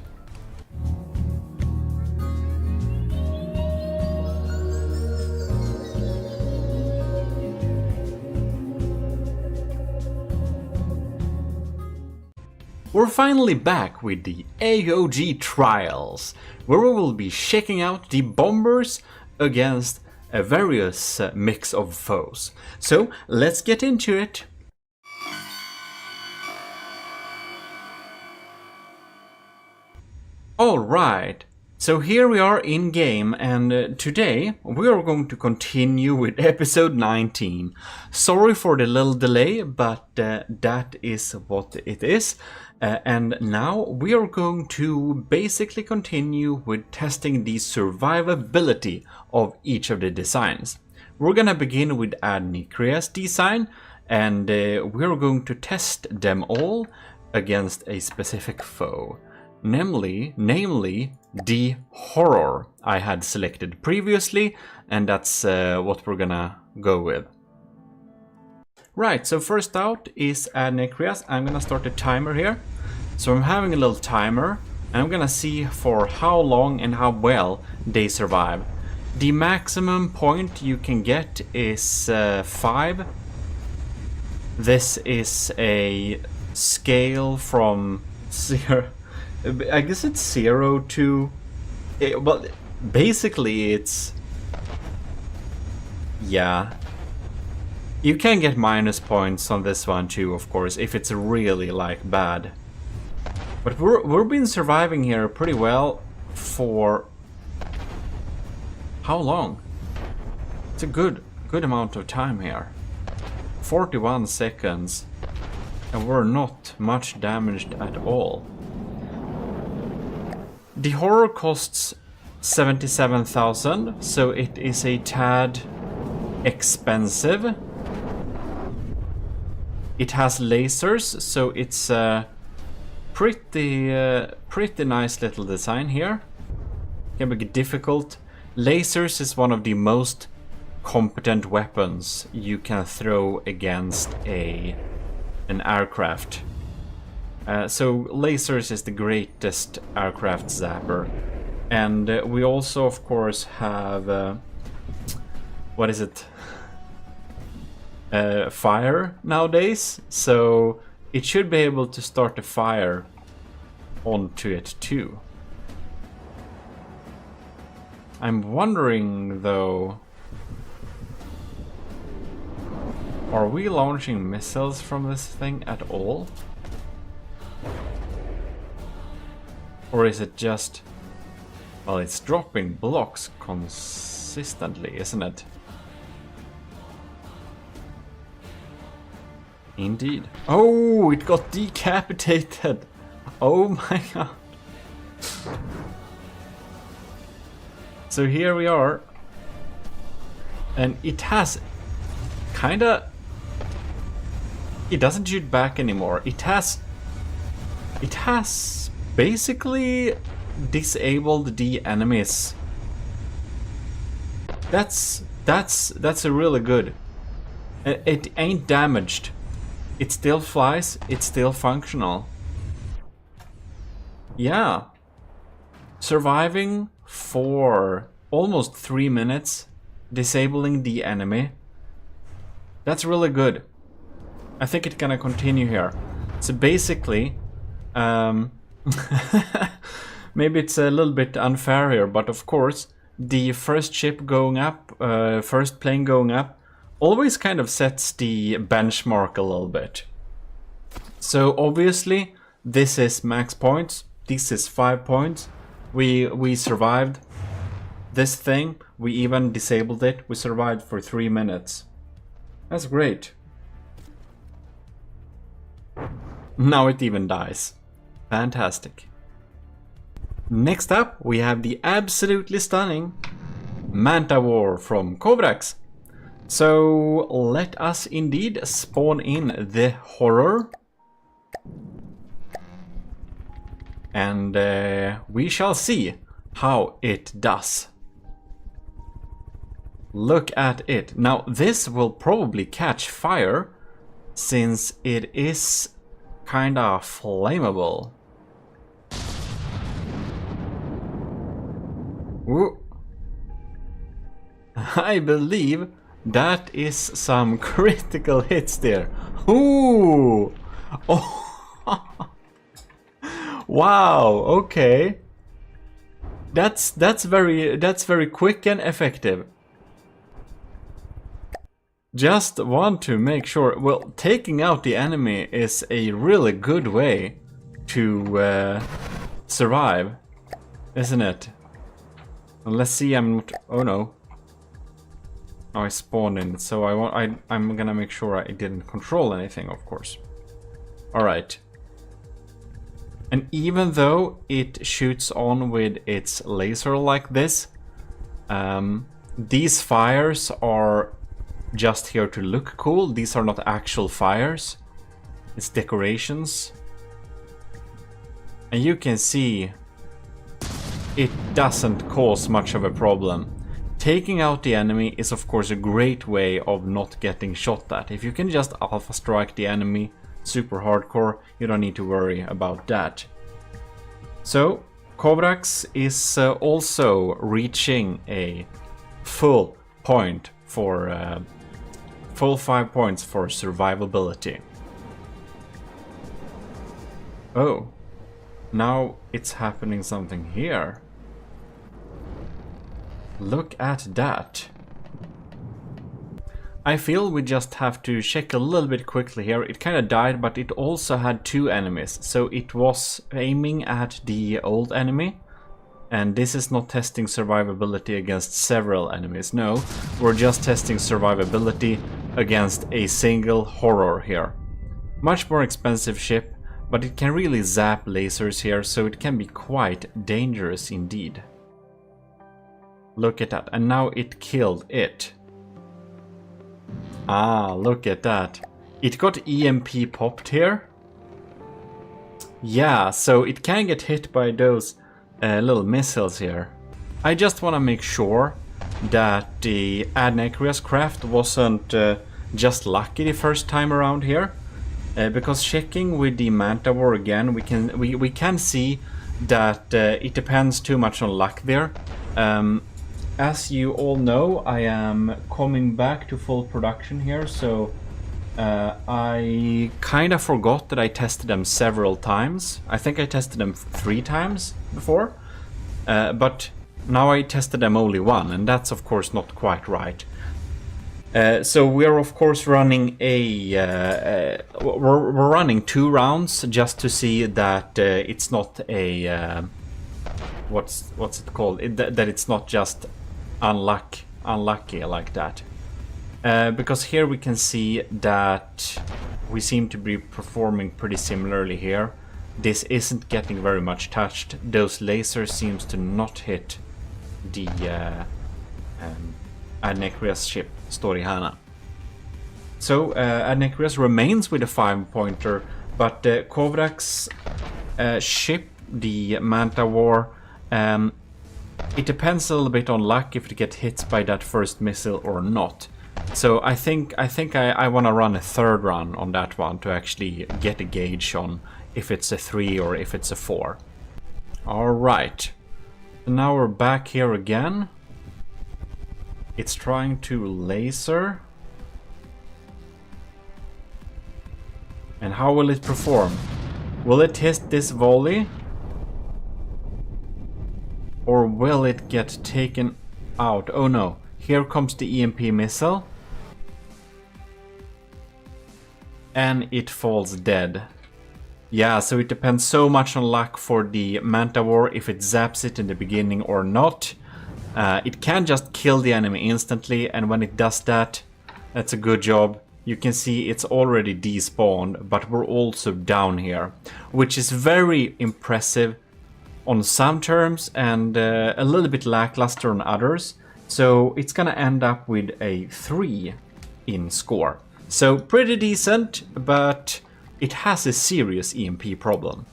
We're finally back with the AOG trials, where we will be checking out the bombers against a various mix of foes. So let's get into it. Alright, so here we are in game, and today we are going to continue with episode 19. Sorry for the little delay, but that is what it is. And now we are going to basically continue with testing the survivability of each of the designs. We're gonna begin with Adnikria's design, and we're going to test them all against a specific foe. Namely the horror I had selected previously, and that's what we're gonna go with. Right, so first out is Adnikria's. I'm gonna start a timer here. So I'm having a little timer, and I'm gonna see for how long and how well they survive. The maximum point you can get is 5. This is a scale from 0. I guess it's 0 to... well, basically it's... yeah. You can get minus points on this one too, of course, if it's really like bad. But we've been surviving here pretty well for... how long? It's a good amount of time here. 41 seconds. And we're not much damaged at all. The horror costs 77,000, so it is a tad expensive. It has lasers, so it's pretty nice little design here. Can be difficult. Lasers is one of the most competent weapons you can throw against an aircraft. So lasers is the greatest aircraft zapper. And we also, of course, have what is it? Fire nowadays, so it should be able to start a fire onto it too. I'm wondering though, are we launching missiles from this thing at all? Or is it just... well, it's dropping blocks consistently, isn't it? Indeed. Oh, it got decapitated. Oh my god. So here we are. And it has kinda... It doesn't shoot back anymore. It has basically disabled the enemies. That's a really good. It ain't damaged. It still flies. It's still functional. Yeah. Surviving for almost 3 minutes, disabling the enemy. That's really good. I think it's gonna continue here. So basically, maybe it's a little bit unfair here, but of course, the first ship going up, first plane going up, always kind of sets the benchmark a little bit. So obviously, this is max points. This is 5 points. We survived this thing. We even disabled it. We survived for 3 minutes. That's great. Now it even dies. Fantastic. Next up, we have the absolutely stunning Manta War from Kobrax. So let us indeed spawn in the horror. And we shall see how it does. Look at it. Now this will probably catch fire since it is kinda flammable. Ooh. I believe that is some critical hits there. Ooh! Oh. Wow, okay. That's very quick and effective. Just want to make sure. Well, taking out the enemy is a really good way to survive, isn't it? Well, let's see. I'm not. Oh no. Oh, I spawned in, so I'm gonna make sure I didn't control anything, of course. All right. And even though it shoots on with its laser like this, these fires are just here to look cool. These are not actual fires. It's decorations. And you can see it doesn't cause much of a problem. Taking out the enemy is of course a great way of not getting shot at. If you can just alpha strike the enemy super hardcore, you don't need to worry about that. So Kobrax is also reaching a full point for full 5 points for survivability. Oh, now it's happening something here. Look at that. I feel we just have to check a little bit quickly here. It kind of died, but it also had 2 enemies. So it was aiming at the old enemy. And this is not testing survivability against several enemies. No, we're just testing survivability against a single horror here. Much more expensive ship, but it can really zap lasers here, so it can be quite dangerous indeed. Look at that, and now it killed it. Ah, look at that. It got EMP popped here. Yeah, so it can get hit by those little missiles here. I just want to make sure that the Adnecreus craft wasn't just lucky the first time around here. Because checking with the Manta War again, we can see that it depends too much on luck there. As you all know, I am coming back to full production here, so I kind of forgot that I tested them several times. I think I tested them 3 times before, but now I tested them only 1, and that's of course not quite right. So we're of course running we're running 2 rounds just to see that it's not a what's it called? That it's not just unlucky like that. Because here we can see that we seem to be performing pretty similarly here. This isn't getting very much touched. Those lasers seems to not hit the Adnecria's ship, Storihana. So Adnecria's remains with a 5-pointer, but Kovrak's ship, the Manta War, it depends a little bit on luck if it gets hit by that first missile or not. So I think I want to run a third run on that one to actually get a gauge on if it's a 3 or if it's a 4. Alright, so now we're back here again. It's trying to laser. And how will it perform? Will it hit this volley? Or will it get taken out? Oh no, here comes the EMP missile. And it falls dead. Yeah, so it depends so much on luck for the Manta War if it zaps it in the beginning or not. It can just kill the enemy instantly, and when it does that, that's a good job. You can see it's already despawned, but we're also down here, which is very impressive on some terms and a little bit lackluster on others. So it's gonna end up with a 3 in score. So pretty decent, but it has a serious EMP problem.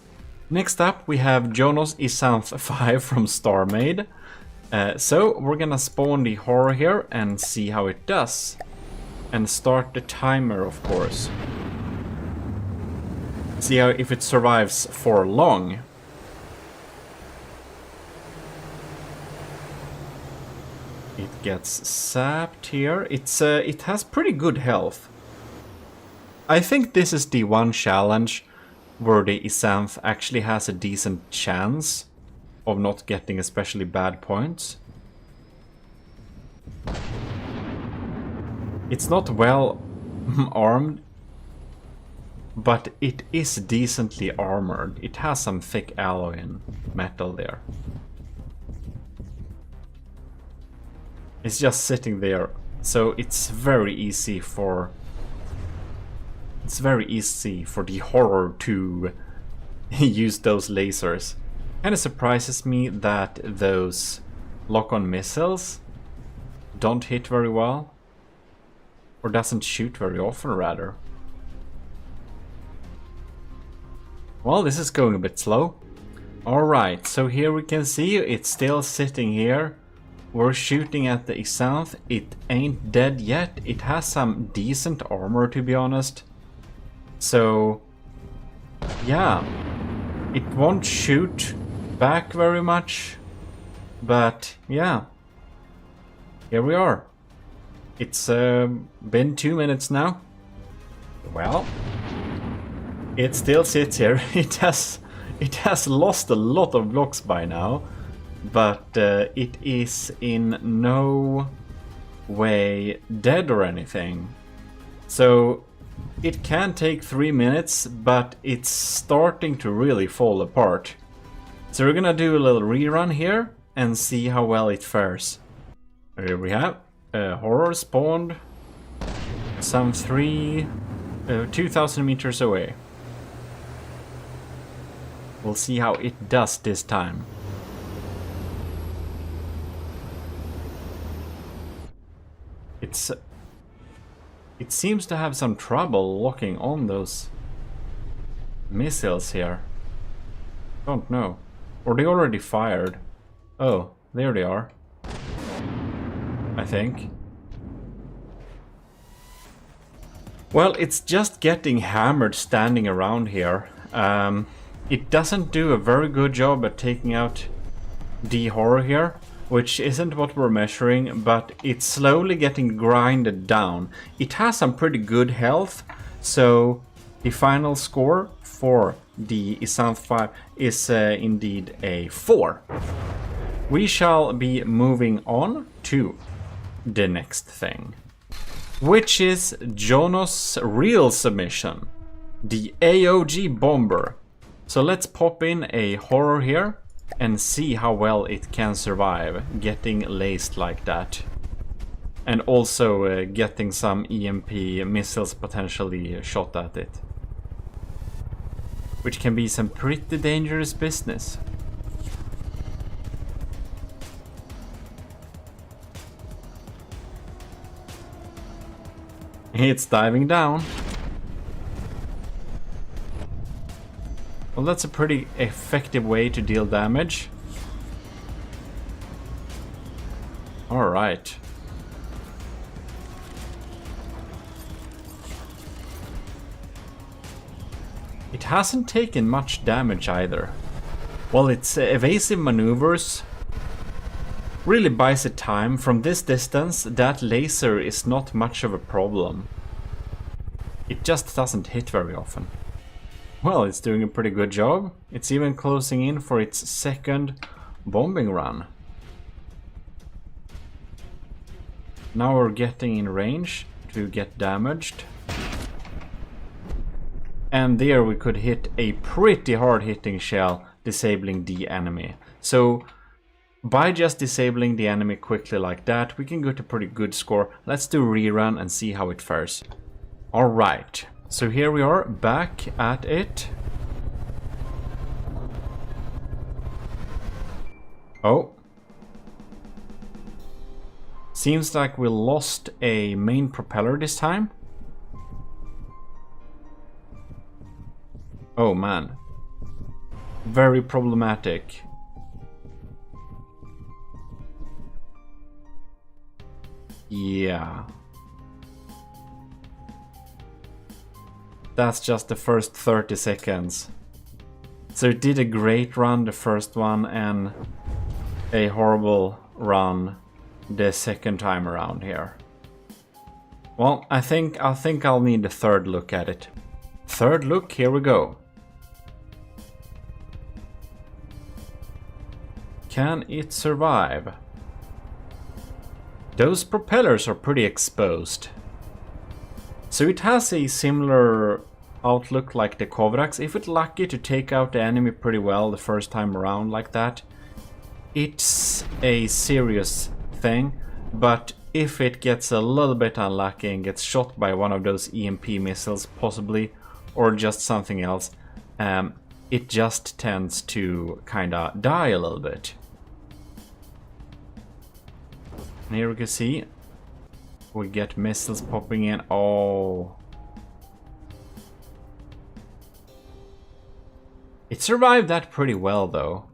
Next up we have Jonos Isanth 5 from StarMade. So we're gonna spawn the horror here and see how it does. And start the timer, of course. See how if it survives for long. It gets sapped here. It has pretty good health. I think this is the one challenge where the Isanth actually has a decent chance of not getting especially bad points. It's not well armed, but it is decently armored. It has some thick alloy and metal there. It's just sitting there, so it's very easy for the horror to use those lasers. Kinda surprises me that those lock-on missiles don't hit very well. Or doesn't shoot very often, rather. Well, this is going a bit slow. Alright, so here we can see it's still sitting here. We're shooting at the Isanth. It ain't dead yet. It has some decent armor, to be honest. So, yeah. It won't shoot back very much. But, yeah. Here we are. It's been 2 minutes now. Well, it still sits here. It has lost a lot of blocks by now, but it is in no way dead or anything. So it can take 3 minutes, but it's starting to really fall apart. So we're gonna do a little rerun here and see how well it fares. Here we have. Horror spawned some 2,000 meters away. We'll see how it does this time. It seems to have some trouble locking on those missiles here. Don't know. Or they already fired. Oh, there they are. I think. Well, it's just getting hammered standing around here. It doesn't do a very good job at taking out the horror here, which isn't what we're measuring, but it's slowly getting grinded down. It has some pretty good health, so the final score for the Isanth 5 is indeed a 4. We shall be moving on to the next thing, which is Jonos' real submission, the AOG bomber. So let's pop in a horror here and see how well it can survive getting laced like that. And also getting some EMP missiles potentially shot at it. Which can be some pretty dangerous business. It's diving down. Well, that's a pretty effective way to deal damage. Alright. It hasn't taken much damage either. Well, its evasive maneuvers really buys it time. From this distance, that laser is not much of a problem. It just doesn't hit very often. Well, it's doing a pretty good job. It's even closing in for its second bombing run. Now we're getting in range to get damaged. And there we could hit a pretty hard hitting shell, disabling the enemy. So by just disabling the enemy quickly like that, we can get a pretty good score. Let's do a rerun and see how it fares. Alright, so here we are back at it. Oh. Seems like we lost a main propeller this time. Oh man. Very problematic. Yeah. That's just the first 30 seconds. So it did a great run, the first one, and a horrible run the second time around here. Well, I think I'll need a third look at it. Third look, here we go. Can it survive? Those propellers are pretty exposed. So it has a similar outlook like the Kovraks. If it's lucky to take out the enemy pretty well the first time around like that, it's a serious thing. But if it gets a little bit unlucky and gets shot by one of those EMP missiles possibly, or just something else, it just tends to kinda die a little bit. And here we can see we get missiles popping in. Oh, it survived that pretty well though.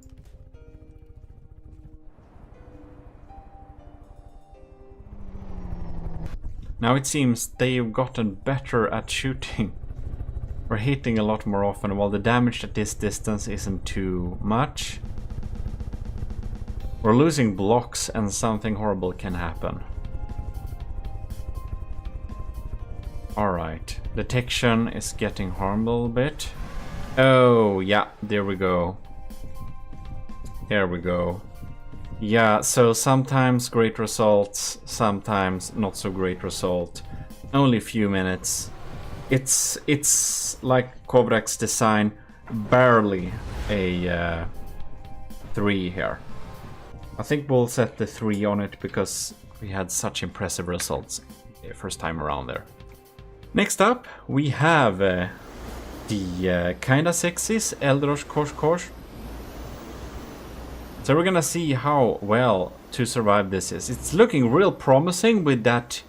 Now it seems they've gotten better at shooting. We're hitting a lot more often, while the damage at this distance isn't too much. We're losing blocks and something horrible can happen. Alright, detection is getting harmed a little bit. Oh, yeah, there we go. There we go. Yeah, so sometimes great results, sometimes not so great result. Only a few minutes. It's like Kovrak's design, barely a 3 here. I think we'll set the 3 on it because we had such impressive results the first time around there. Next up, we have the kinda sexy Eldrosh Kosh. So we're gonna see how well to survive this is. It's looking real promising with that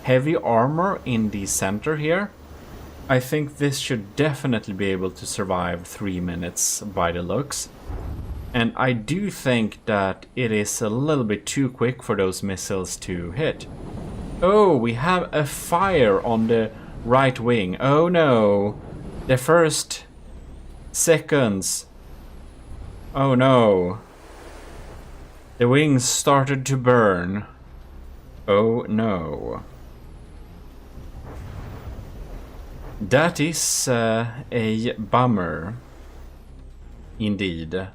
heavy armor in the center here. I think this should definitely be able to survive 3 minutes by the looks. And I do think that it is a little bit too quick for those missiles to hit. Oh, we have a fire on the right wing. Oh no. The first seconds. Oh no. The wings started to burn. Oh no. That is a bummer. Indeed.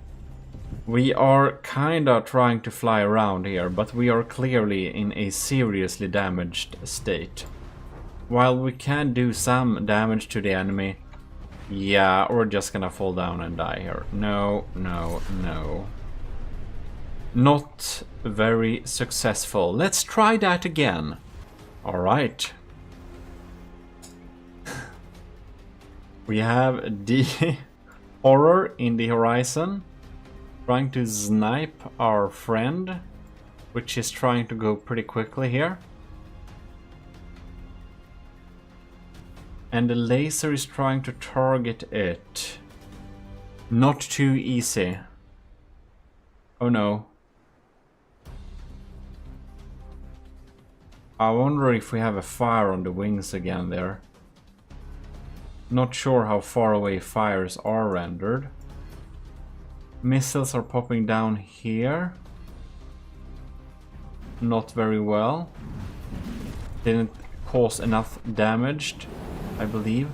We are kinda trying to fly around here, but we are clearly in a seriously damaged state. While we can do some damage to the enemy, yeah, we're just gonna fall down and die here. No, no, no. Not very successful. Let's try that again. Alright. We have the horror in the horizon, trying to snipe our friend, which is trying to go pretty quickly here. And the laser is trying to target it. Not too easy. Oh no. I wonder if we have a fire on the wings again there. Not sure how far away fires are rendered. Missiles are popping down here. Not very well. Didn't cause enough damage, I believe.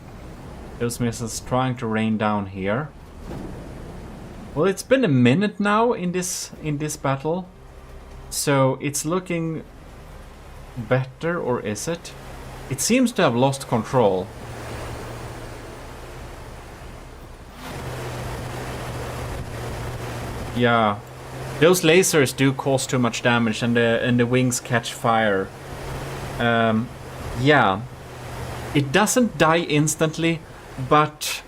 Those missiles trying to rain down here. Well, it's been a minute now in this battle, so it's looking better, or is it? It seems to have lost control. Yeah, those lasers do cause too much damage, and the wings catch fire. Yeah, it doesn't die instantly, but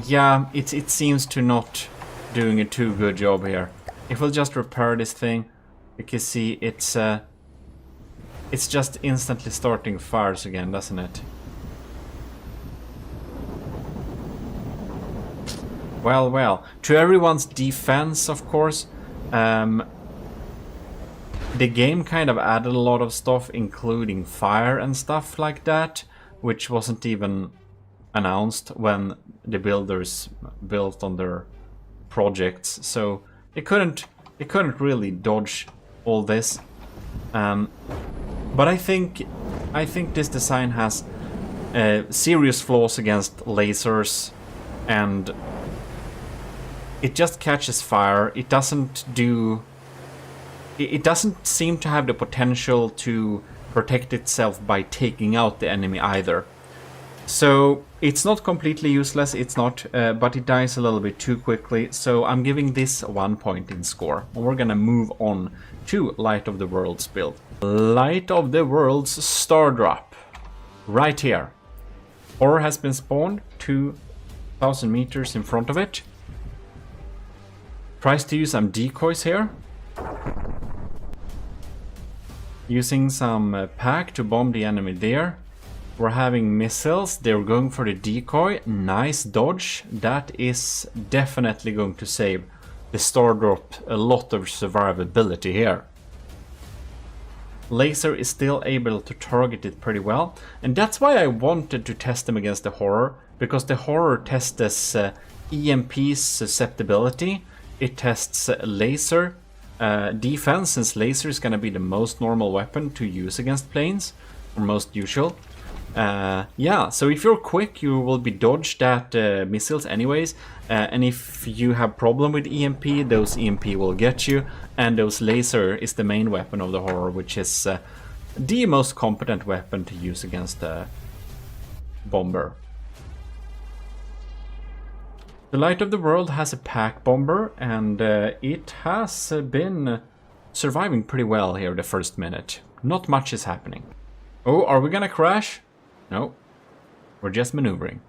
yeah, it seems to not doing a too good job here. If we'll just repair this thing, you can see it's just instantly starting fires again, doesn't it? Well, well. To everyone's defense, of course, the game kind of added a lot of stuff, including fire and stuff like that, which wasn't even announced when the builders built on their projects. So it couldn't really dodge all this. But I think this design has serious flaws against lasers, and it just catches fire. It doesn't seem to have the potential to protect itself by taking out the enemy either. So it's not completely useless, it's not, but it dies a little bit too quickly. So I'm giving this 1 point in score. And we're gonna move on to Light of the Worlds build. Light of the Worlds star drop. Right here. Horror has been spawned 2,000 meters in front of it. Tries to use some decoys here. Using some pack to bomb the enemy there. We're having missiles. They're going for the decoy. Nice dodge. That is definitely going to save the star drop a lot of survivability here. Laser is still able to target it pretty well. And that's why I wanted to test them against the horror. Because the horror tests EMP susceptibility. It tests laser defense, since laser is going to be the most normal weapon to use against planes, or most usual. Yeah, so if you're quick, you will be dodged at missiles anyways, and if you have problem with EMP, those EMP will get you, and those laser is the main weapon of the horror, which is the most competent weapon to use against a bomber. The Light of the World has a pack bomber, and it has been surviving pretty well here the first minute. Not much is happening. Oh, are we gonna crash? No, we're just maneuvering.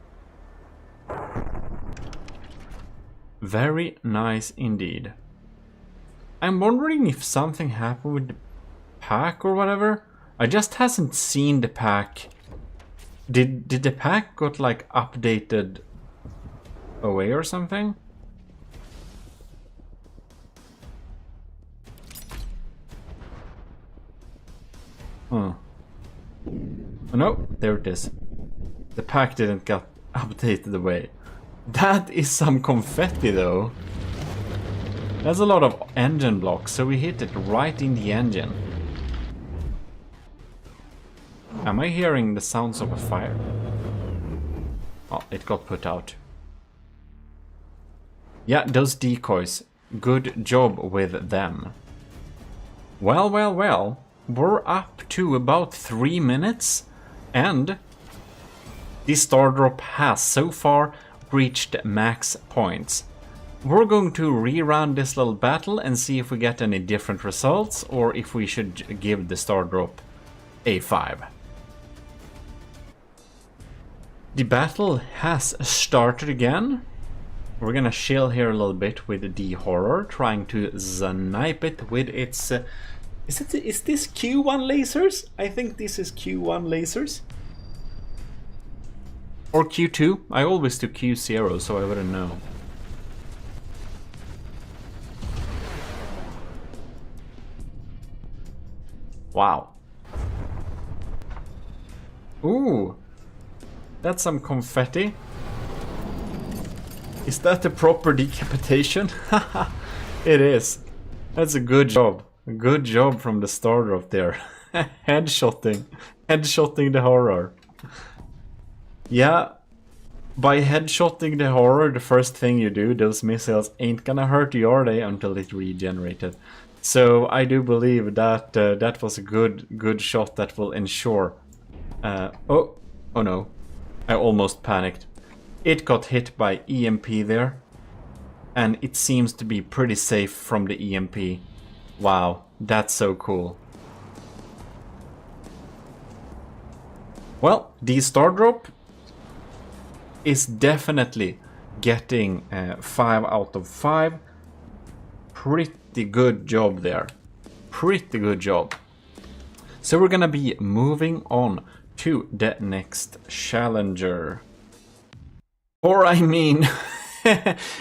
Very nice indeed. I'm wondering if something happened with the pack or whatever. I just hasn't seen the pack. Did the pack got like updated away or something? Huh. Oh no, there it is. The pack didn't get updated away. That is some confetti though. That's a lot of engine blocks, so we hit it right in the engine. Am I hearing the sounds of a fire? Oh, it got put out. Yeah, those decoys. Good job with them. Well, well, well. We're up to about 3 minutes, and this star drop has so far reached max points. we're going to rerun this little battle and see if we get any different results, or if we should give the star drop a 5. The battle has started again. We're gonna chill here a little bit with the horror, trying to snipe it with its... is this Q1 lasers? I think this is Q1 lasers. Or Q2. I always do Q0, so I wouldn't know. Wow. Ooh. That's some confetti. Is that a proper decapitation? Haha, it is. That's a good job. A good job from the star drop there. Headshotting. Headshotting the horror. Yeah, by headshotting the horror, the first thing you do, those missiles ain't gonna hurt you, are they, until it regenerated. So I do believe that that was a good shot that will ensure... oh no. I almost panicked. It got hit by EMP there, and it seems to be pretty safe from the EMP. Wow, that's so cool. Well, the star drop is definitely getting 5 out of 5. Pretty good job there. Pretty good job. So we're gonna be moving on to the next challenger. Or I mean,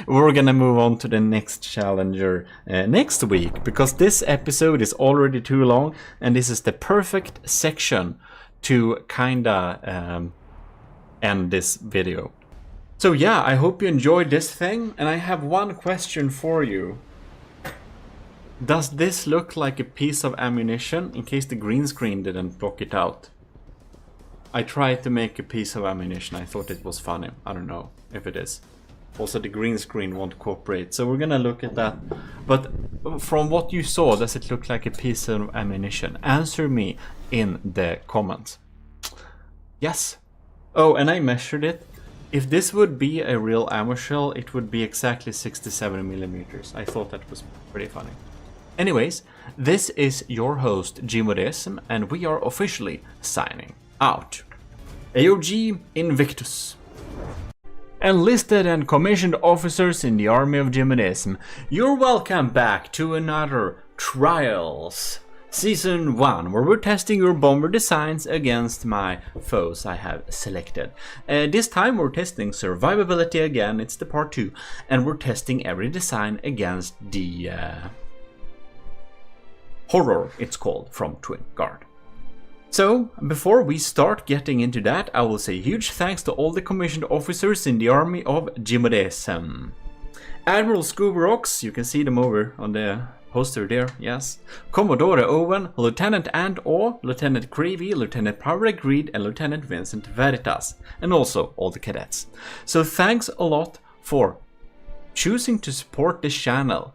we're gonna move on to the next challenger next week, because this episode is already too long, and this is the perfect section to kinda end this video. So yeah, I hope you enjoyed this thing, and I have one question for you. Does this look like a piece of ammunition, in case the green screen didn't block it out? I tried to make a piece of ammunition. I thought it was funny. I don't know if it is. Also, the green screen won't cooperate, so we're gonna look at that. But from what you saw, does it look like a piece of ammunition? Answer me in the comments. Yes. Oh, and I measured it. If this would be a real ammo shell, it would be exactly 67 millimeters. I thought that was pretty funny. Anyways, this is your host, GMODIST, and we are officially signing out. AOG Invictus. Enlisted and commissioned officers in the army of GMODIST, you're welcome back to another Trials Season 1, where we're testing your bomber designs against my foes I have selected. This time we're testing survivability again, it's the part 2, and we're testing every design against the horror, it's called, from Twin Guard. So, before we start getting into that, I will say huge thanks to all the commissioned officers in the army of GMODIST. Admiral Scooberox, you can see them over on the poster there, yes. Commodore Owen, Lieutenant And-Aw, Lieutenant Creevy, Lieutenant Powerade Greed, and Lieutenant Vincent Veritas. And also all the cadets. So thanks a lot for choosing to support this channel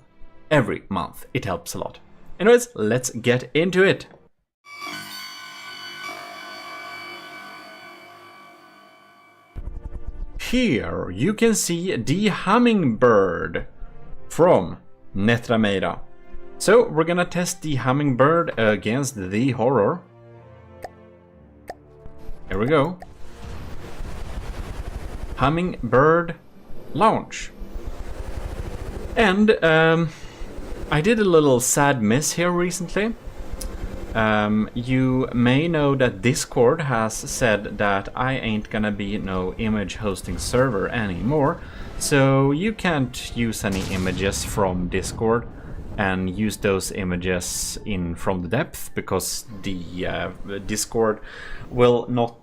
every month. It helps a lot. Anyways, let's get into it. Here you can see the Hummingbird from Netrameira. So we're gonna test the Hummingbird against the Horror. Here we go. Hummingbird launch. And I did a little sad miss here recently. You may know that Discord has said that I ain't gonna be no image hosting server anymore, so you can't use any images from Discord and use those images in from the depth, because the Discord will not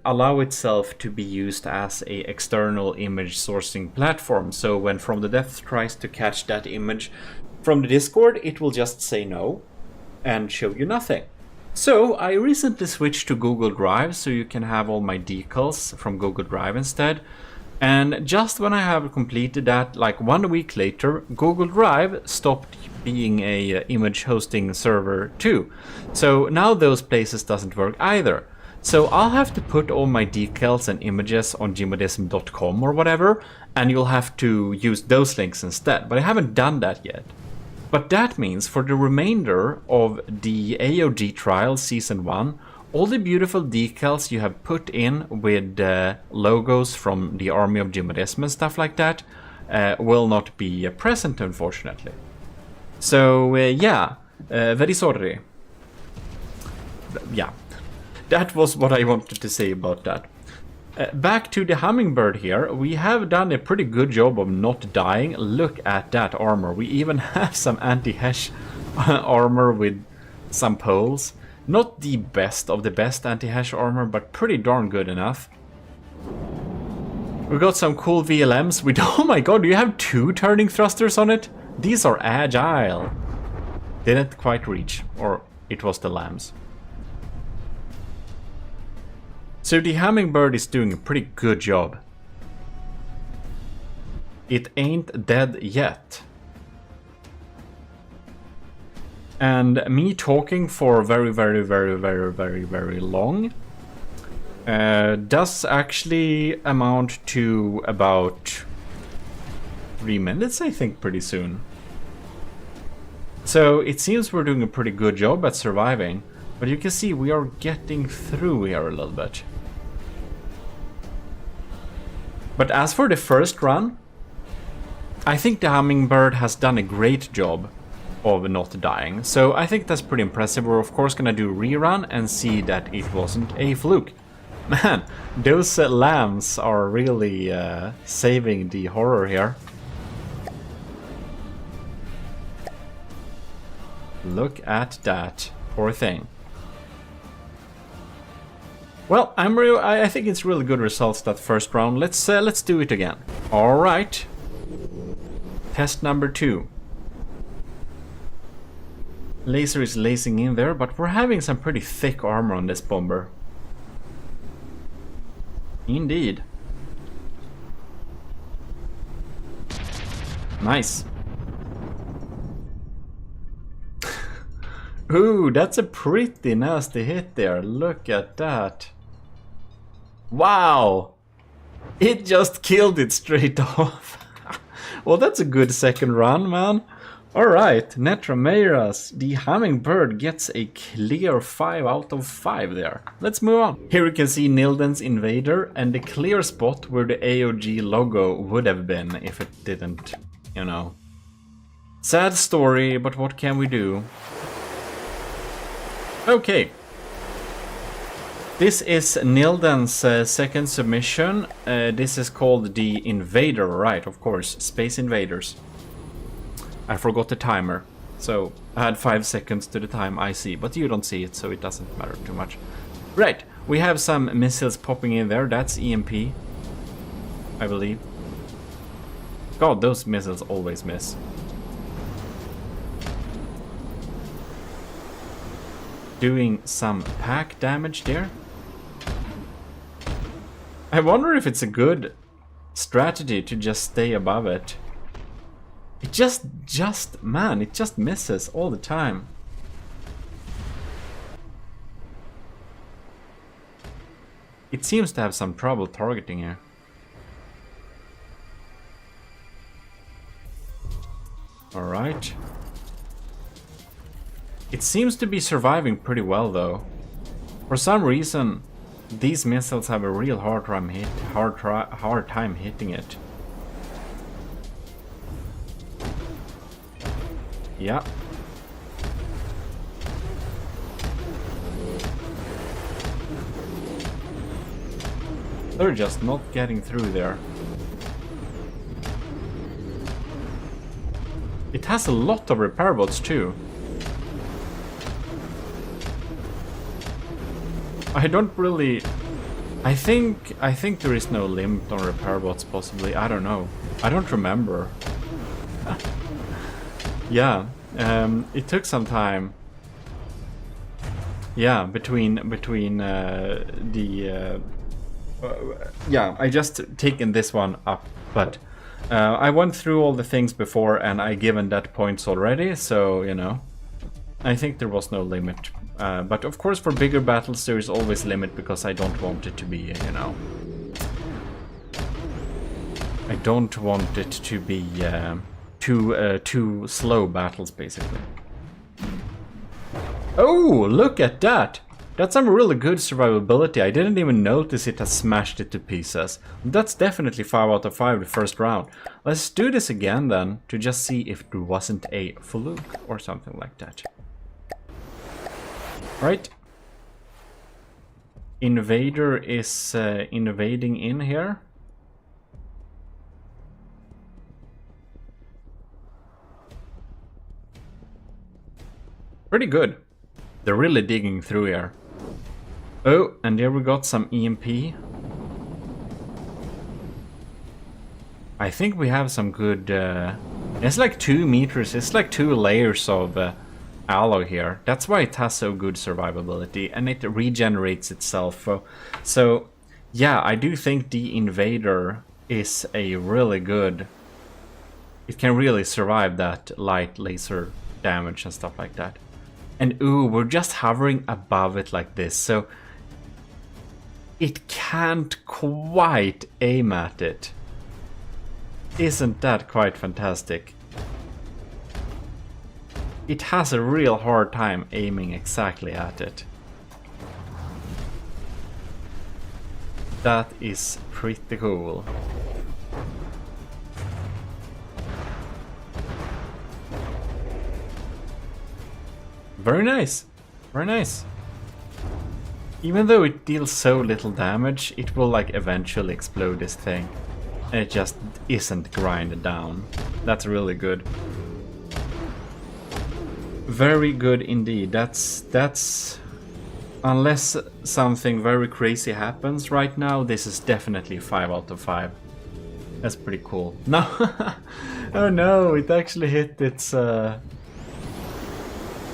allow itself to be used as a external image sourcing platform. So when From the Depth tries to catch that image from the Discord, it will just say no and show you nothing. So I recently switched to Google Drive, so you can have all my decals from Google Drive instead. And just when I have completed that, like 1 week later, Google Drive stopped being a image hosting server too. So now those places doesn't work either. So I'll have to put all my decals and images on gmodism.com or whatever, and you'll have to use those links instead, but I haven't done that yet. But that means for the remainder of the AOG trial season 1, all the beautiful decals you have put in with logos from the army of GMODISM and stuff like that will not be present, unfortunately. So yeah, very sorry. Yeah. That was what I wanted to say about that. Back to the hummingbird here. We have done a pretty good job of not dying. Look at that armor. We even have some anti-hash armor with some poles. Not the best of the best anti-hash armor, but pretty darn good enough. We got some cool VLMs with... Oh my god, do you have 2 turning thrusters on it? These are agile. Didn't quite reach. Or it was the lambs. So the hummingbird is doing a pretty good job. It ain't dead yet. And me talking for very long does actually amount to about 3 minutes, I think, pretty soon. So it seems we're doing a pretty good job at surviving, but you can see we are getting through here a little bit. But as for the first run, I think the hummingbird has done a great job of not dying. So I think that's pretty impressive. We're of course gonna do a rerun and see that it wasn't a fluke. Man, those lambs are really saving the horror here. Look at that, poor thing. Well, I think it's really good results that first round. Let's do it again. All right. Test number 2. Laser is lacing in there, but we're having some pretty thick armor on this bomber. Indeed. Nice. Ooh, that's a pretty nasty hit there. Look at that. Wow! It just killed it straight off. Well, that's a good second run, man. Alright, Netrameras, the hummingbird gets a clear 5 out of 5 there. Let's move on. Here you can see Nilden's Invader and the clear spot where the AOG logo would have been if it didn't, you know. Sad story, but what can we do? Okay. This is Nilden's second submission. This is called the Invader, right? Of course, Space Invaders. I forgot the timer, so I had 5 seconds to the time I see, but you don't see it, so it doesn't matter too much. Right, we have some missiles popping in there. That's EMP, I believe. God, those missiles always miss. Doing some pack damage there. I wonder if it's a good strategy to just stay above it. It just man, it just misses all the time. It seems to have some trouble targeting here. Alright. It seems to be surviving pretty well though. For some reason, these missiles have a real hard time hitting it. Yeah. They're just not getting through there. It has a lot of repair bots too. I don't really... I think there is no limit on repair bots possibly. I don't know. I don't remember. Yeah, it took some time. Yeah, between yeah, I just taken this one up, but I went through all the things before and I given that points already, so you know, I think there was no limit But of course for bigger battles there is always limit, because I don't want it to be, you know... I don't want it to be too slow battles, basically. Oh, look at that! That's some really good survivability. I didn't even notice it has smashed it to pieces. That's definitely 5 out of 5 the first round. Let's do this again then, to just see if there wasn't a fluke or something like that. Right. Invader is invading in here. Pretty good. They're really digging through here. Oh, and there we got some EMP. I think we have some good... it's like 2 meters, it's like 2 layers of alloy here. That's why it has so good survivability, and it regenerates itself. So, yeah, I do think the Invader is a really good... It can really survive that light laser damage and stuff like that. And ooh, we're just hovering above it like this, so... It can't quite aim at it. Isn't that quite fantastic? It has a real hard time aiming exactly at it. That is pretty cool. Very nice. Very nice. Even though it deals so little damage, it will like eventually explode this thing. And it just isn't grinded down. That's really good. Very good indeed. That's... Unless something very crazy happens right now, this is definitely 5 out of 5. That's pretty cool. No! Oh no, it actually hit its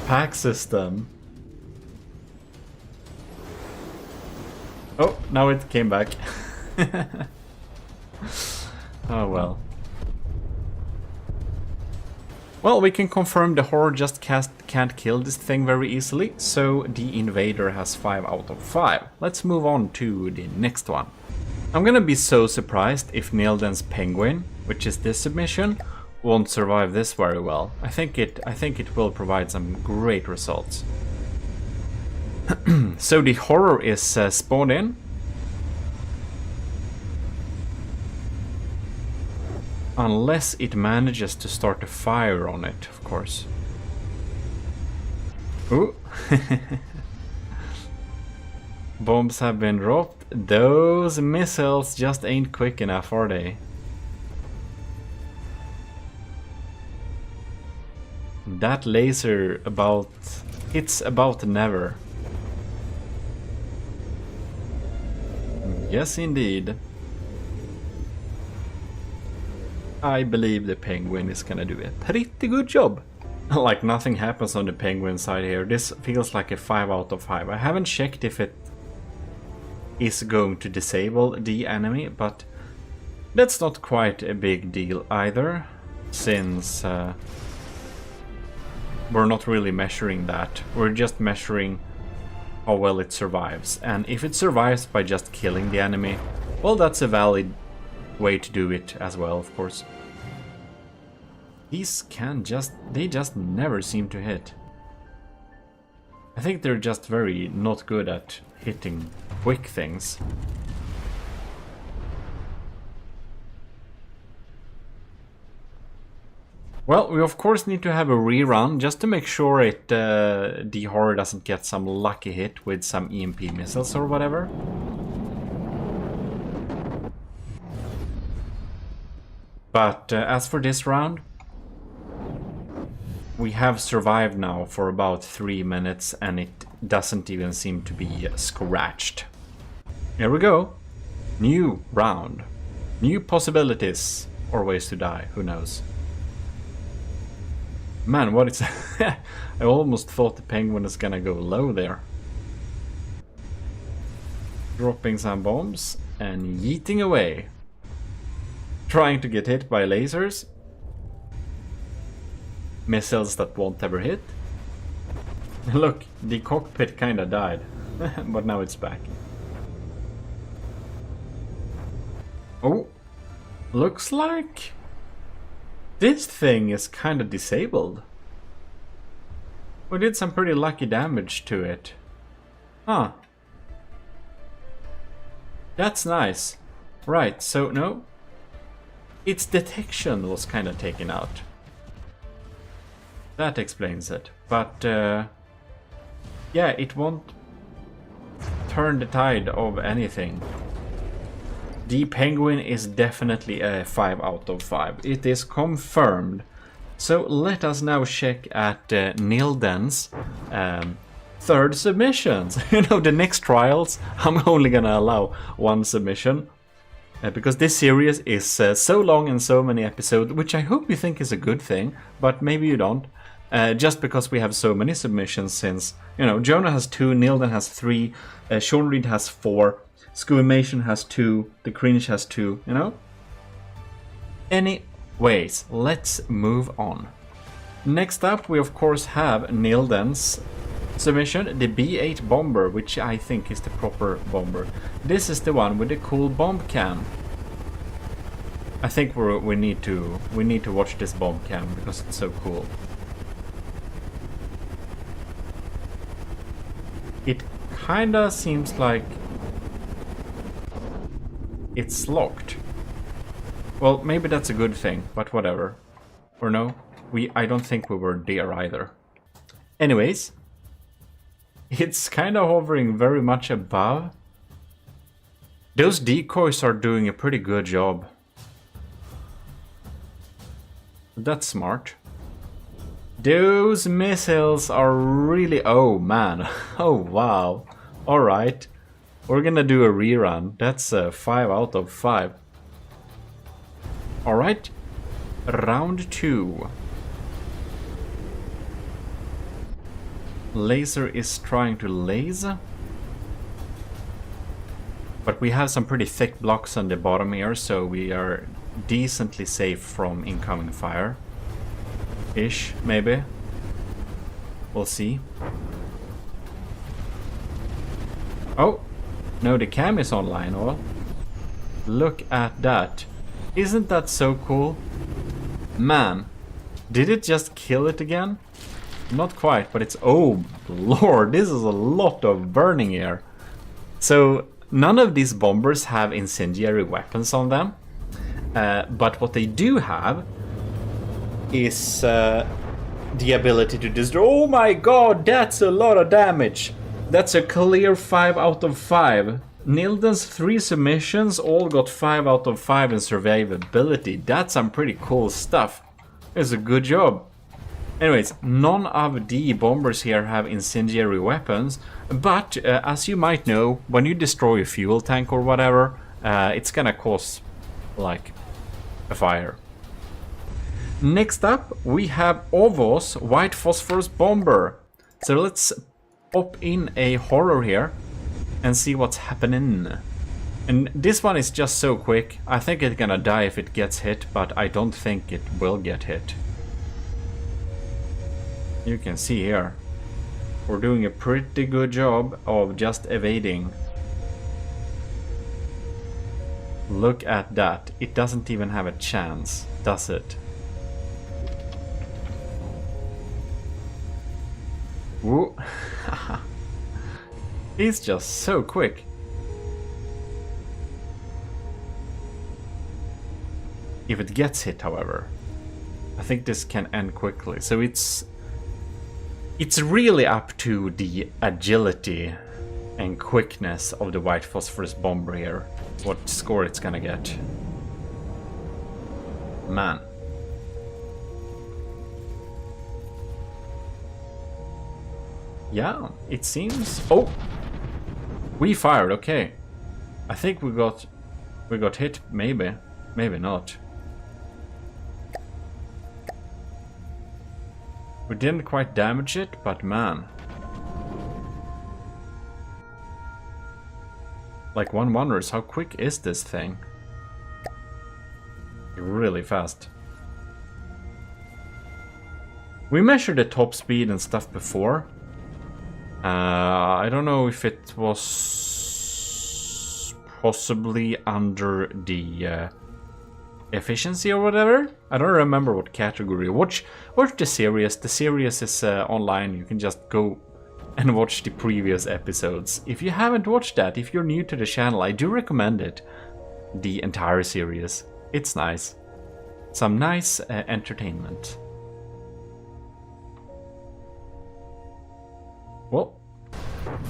pack system. Oh, now it came back. Oh well. Well, we can confirm the Horde just can't kill this thing very easily, so the Invader has 5 out of 5. Let's move on to the next one. I'm gonna be so surprised if Nilden's Penguin, which is this submission, won't survive this very well. I think it will provide some great results. So the Horror is spawned in. Unless it manages to start a fire on it, of course. Ooh. Bombs have been dropped. Those missiles just ain't quick enough, are they? That laser hits about never. Yes, indeed. I believe the Penguin is gonna do a pretty good job. Like nothing happens on the Penguin side here. This feels like a 5 out of 5. I haven't checked if it is going to disable the enemy, but that's not quite a big deal either, since we're not really measuring that. We're just measuring how well it survives. And if it survives by just killing the enemy, well, that's a valid way to do it as well, of course. These they just never seem to hit. I think they're just very not good at hitting quick things. Well, we of course need to have a rerun just to make sure the Horror doesn't get some lucky hit with some EMP missiles or whatever. But as for this round, we have survived now for about 3 minutes and it doesn't even seem to be scratched. Here we go. New round. New possibilities. Or ways to die, who knows. Man, what is... I almost thought the Penguin is gonna go low there. Dropping some bombs and yeeting away. Trying to get hit by lasers. Missiles that won't ever hit. Look, the cockpit kinda died, but now it's back. Oh, looks like this thing is kinda disabled. We did some pretty lucky damage to it. Huh. That's nice. Right, so no. Its detection was kinda taken out. That explains it. But yeah, it won't turn the tide of anything. The penguin is definitely a 5 out of 5. It is confirmed. So let us now check at Nilden's third submissions. You know, the next trials, I'm only gonna allow one submission. Because this series is so long and so many episodes, which I hope you think is a good thing, but maybe you don't. Just because we have so many submissions since, you know, Jonah has 2, Nilden has 3, Sean Reed has 4, Scumation has 2, The Cringe has 2, you know? Anyways, let's move on. Next up, we of course have Nilden's submission, the B8 bomber, which I think is the proper bomber. This is the one with the cool bomb cam. I think we need to watch this bomb cam because it's so cool. It kinda seems like it's locked. Well, maybe that's a good thing, but whatever. Or no, I don't think we were there either. Anyways, it's kinda hovering very much above. Those decoys are doing a pretty good job. That's smart. Those missiles are really... Oh, man. Oh, wow. Alright. We're gonna do a rerun. That's a 5 out of 5. Alright. Round 2. Laser is trying to laser. But we have some pretty thick blocks on the bottom here, so we are decently safe from incoming fire. Ish, maybe. We'll see. Oh! No, the cam is online, oh. Look at that. Isn't that so cool? Man, did it just kill it again? Not quite, but it's... Oh, lord, this is a lot of burning here. So, none of these bombers have incendiary weapons on them. But what they do have is the ability to destroy... Oh my god, that's a lot of damage! That's a clear 5 out of 5. Nilden's 3 submissions all got 5 out of 5 in survivability. That's some pretty cool stuff. It's a good job. Anyways, none of the bombers here have incendiary weapons, but as you might know, when you destroy a fuel tank or whatever, it's gonna cause, like, a fire. Next up, we have Ovo's White Phosphorus Bomber. So let's pop in a horror here and see what's happening. And this one is just so quick. I think it's gonna die if it gets hit, but I don't think it will get hit. You can see here, we're doing a pretty good job of just evading. Look at that. It doesn't even have a chance, does it? Woo. He's just so quick. If it gets hit, however, I think this can end quickly. So it's really up to the agility and quickness of the White Phosphorus Bomber here, what score it's gonna get. Man. Yeah, it seems... Oh! We fired, okay. I think we got hit, maybe. Maybe not. We didn't quite damage it, but man. Like, one wonders, how quick is this thing? Really fast. We measured the top speed and stuff before. I don't know if it was possibly under the efficiency or whatever. I don't remember what category. Watch the series. The series is online. You can just go and watch the previous episodes. If you haven't watched that, if you're new to the channel, I do recommend it. The entire series. It's nice. Some nice entertainment. Well,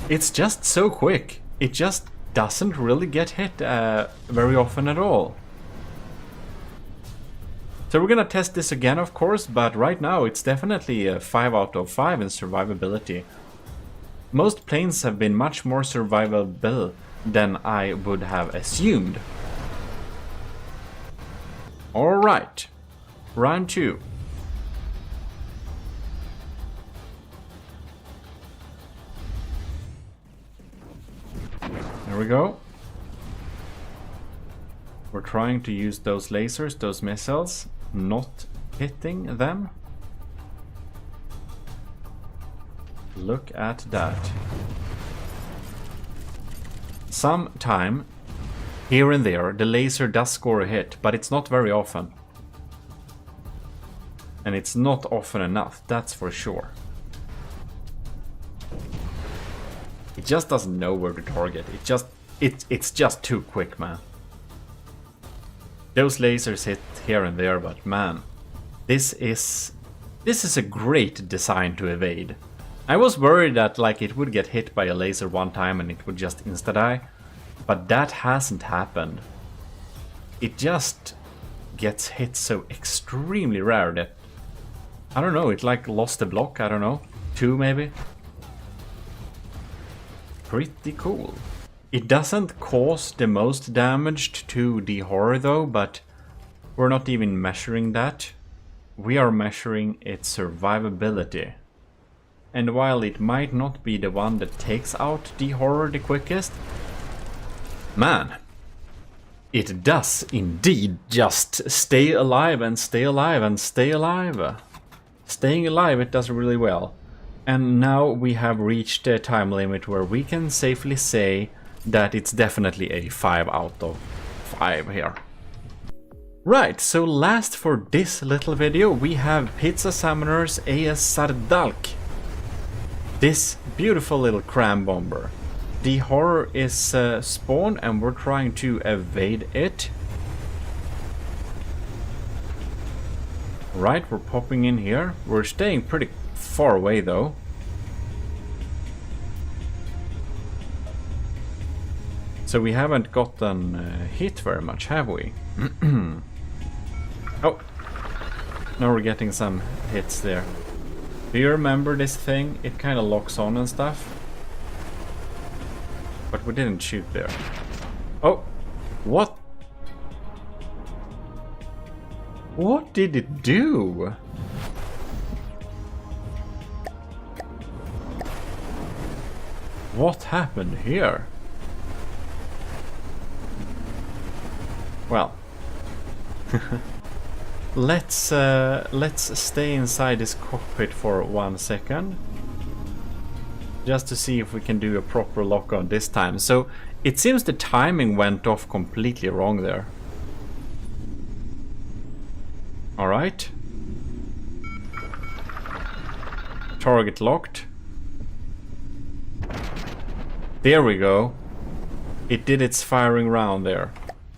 it's just so quick. It just doesn't really get hit very often at all. So we're gonna test this again, of course, but right now it's definitely a 5 out of 5 in survivability. Most planes have been much more survivable than I would have assumed. Alright, round 2. There we go. We're trying to use those lasers, those missiles, not hitting them. Look at that. Sometime, here and there, the laser does score a hit, but it's not very often. And it's not often enough, that's for sure. It just doesn't know where to target. It's just too quick, man. Those lasers hit here and there, but man, this is a great design to evade. I was worried that like it would get hit by a laser one time and it would just insta-die, but that hasn't happened. It just gets hit so extremely rare that, I don't know, it like lost a block, I don't know, 2 maybe. Pretty cool. It doesn't cause the most damage to the horror though, but we're not even measuring that. We are measuring its survivability. And while it might not be the one that takes out the horror the quickest, man, it does indeed just stay alive and stay alive and stay alive. Staying alive, it does really well. And now we have reached a time limit where we can safely say that it's definitely a 5 out of 5 here. Right, so last for this little video we have Pizza Summoner's AS Sardalk. This beautiful little cram bomber. The horror is spawned and we're trying to evade it. Right, we're popping in here. We're staying pretty far away though. So we haven't gotten hit very much, have we? Oh, now we're getting some hits there. Do you remember this thing? It kind of locks on and stuff. But we didn't shoot there. Oh, what? What did it do? What happened here? Well, let's stay inside this cockpit for 1 second, just to see if we can do a proper lock on this time. So it seems the timing went off completely wrong there. All right, target locked. There we go. It did its firing round there.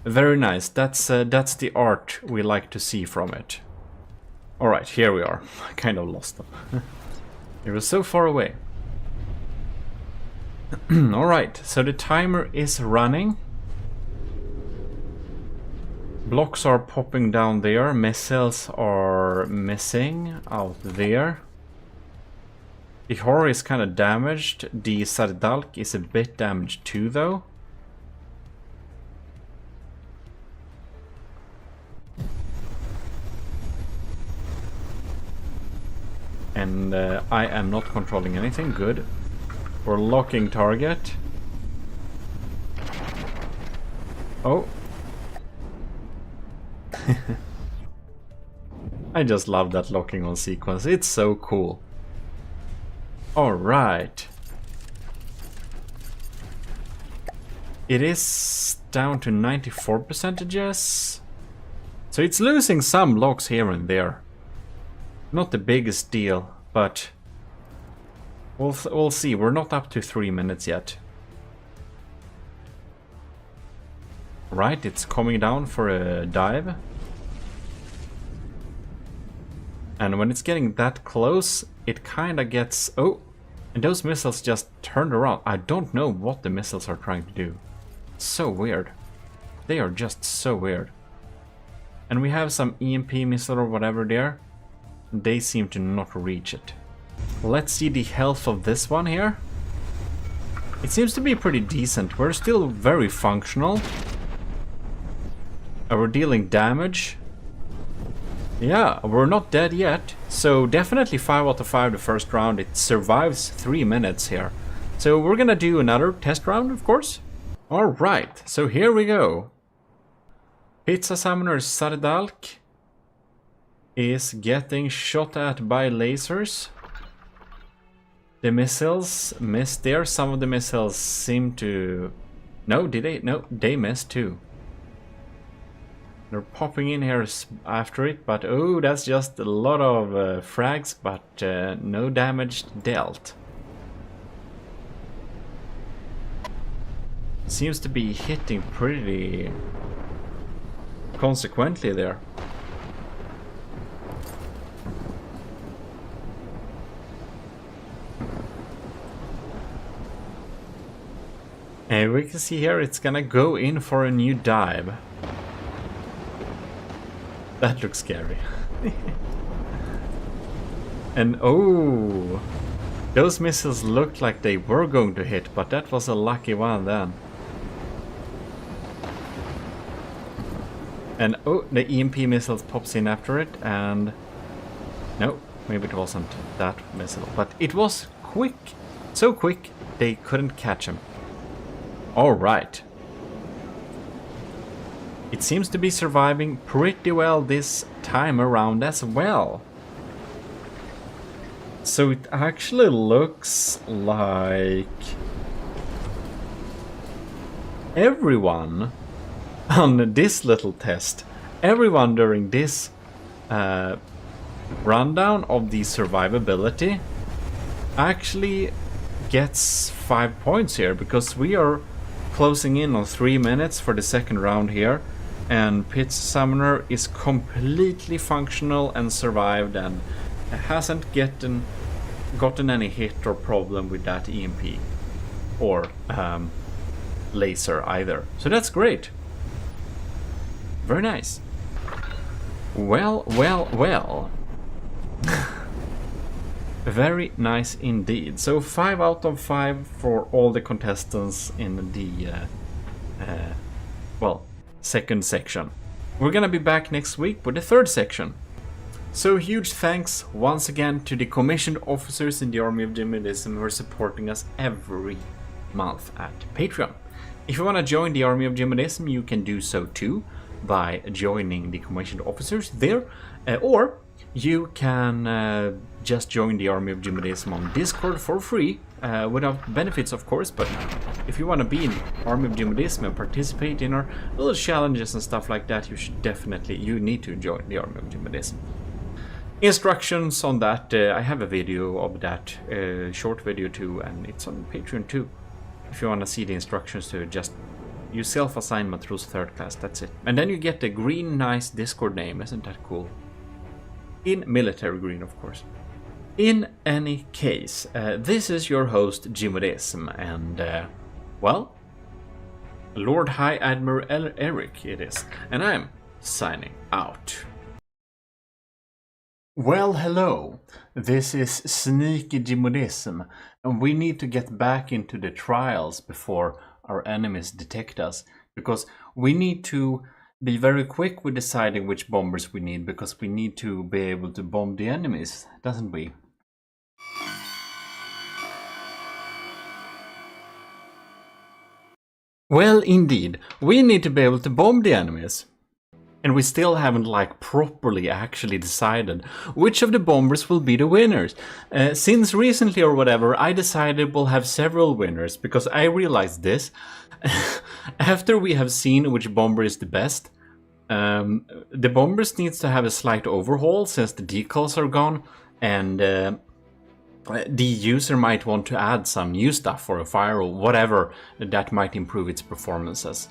Very nice. That's the art we like to see from it. Alright, here we are. I kind of lost them. It was so far away. Alright, so the timer is running. Blocks are popping down there. Missiles are missing out there. The horror is kind of damaged. The Sardalk is a bit damaged too though. And I am not controlling anything. Good. We're locking target. Oh. I just love that locking on sequence. It's so cool. Alright. It is down to 94%. So it's losing some blocks here and there. Not the biggest deal, but we'll see. We're not up to 3 minutes yet. Right, it's coming down for a dive. And when it's getting that close, it kind of gets... Oh, and those missiles just turned around. I don't know what the missiles are trying to do. So weird. They are just so weird. And we have some EMP missile or whatever there. They seem to not reach it. Let's see the health of this one here. It seems to be pretty decent. We're still very functional. We're dealing damage. Yeah, we're not dead yet. So definitely 5 out of 5 the first round. It survives 3 minutes here. So we're gonna do another test round, of course. Alright, so here we go. Pizza Summoner Sardalk is getting shot at by lasers. The missiles missed there. Some of the missiles seem to... No, did they? No, they missed too. They're popping in here after it, but oh, that's just a lot of frags, but no damage dealt. Seems to be hitting pretty consequently there. And we can see here it's gonna go in for a new dive. That looks scary. And oh, those missiles looked like they were going to hit, but that was a lucky one then. And oh, the EMP missiles pops in after it, and no, maybe it wasn't that missile, but it was quick, so quick they couldn't catch him. All right. It seems to be surviving pretty well this time around as well. So it actually looks like everyone on this little test, everyone during this rundown of the survivability actually gets 5 points here, because we are closing in on 3 minutes for the second round here, and Pizza Summoner is completely functional and survived and hasn't gotten any hit or problem with that EMP or laser either. So that's great. Very nice. Well, well, well. Very nice indeed. So 5 out of 5 for all the contestants in the well, second section. We're gonna be back next week with the third section. So huge thanks once again to the commissioned officers in the Army of GMODISM who are supporting us every month at Patreon. If you want to join the Army of GMODISM, you can do so too by joining the commissioned officers there, or you can just join the Army of GMODISM on Discord for free, without benefits of course, but if you want to be in Army of GMODISM and participate in our little challenges and stuff like that, you need to join the Army of GMODISM. Instructions on that, I have a video of that, short video too, and it's on Patreon too. If you want to see the instructions to just you self-assign Matrus 3rd class, that's it. And then you get the green nice Discord name, isn't that cool? In military green, of course. In any case, this is your host GMODISM, and well, Lord High Admiral Eric it is, and I'm signing out. Well, hello, this is Sneaky GMODISM, and we need to get back into the trials before our enemies detect us, because we need to be very quick with deciding which bombers we need, because we need to be able to bomb the enemies, doesn't we? Well, indeed, we need to be able to bomb the enemies. And we still haven't like properly actually decided which of the bombers will be the winners. Since recently or whatever, I decided we'll have several winners because I realized this. After we have seen which bomber is the best, the bombers needs to have a slight overhaul since the decals are gone, and the user might want to add some new stuff or a fire or whatever that might improve its performances.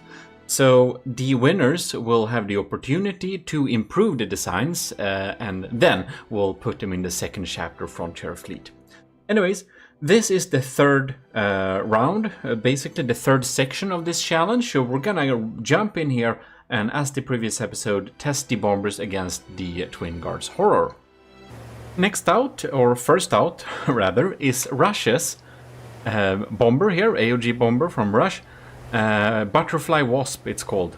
So the winners will have the opportunity to improve the designs, and then we'll put them in the second chapter Frontier Fleet. Anyways, this is the third round, basically the third section of this challenge. So we're gonna jump in here and, as the previous episode, test the bombers against the Twin Guards Horror. Next out, or first out rather, is Russia's bomber here, AOG bomber from Russia. Butterfly Wasp it's called,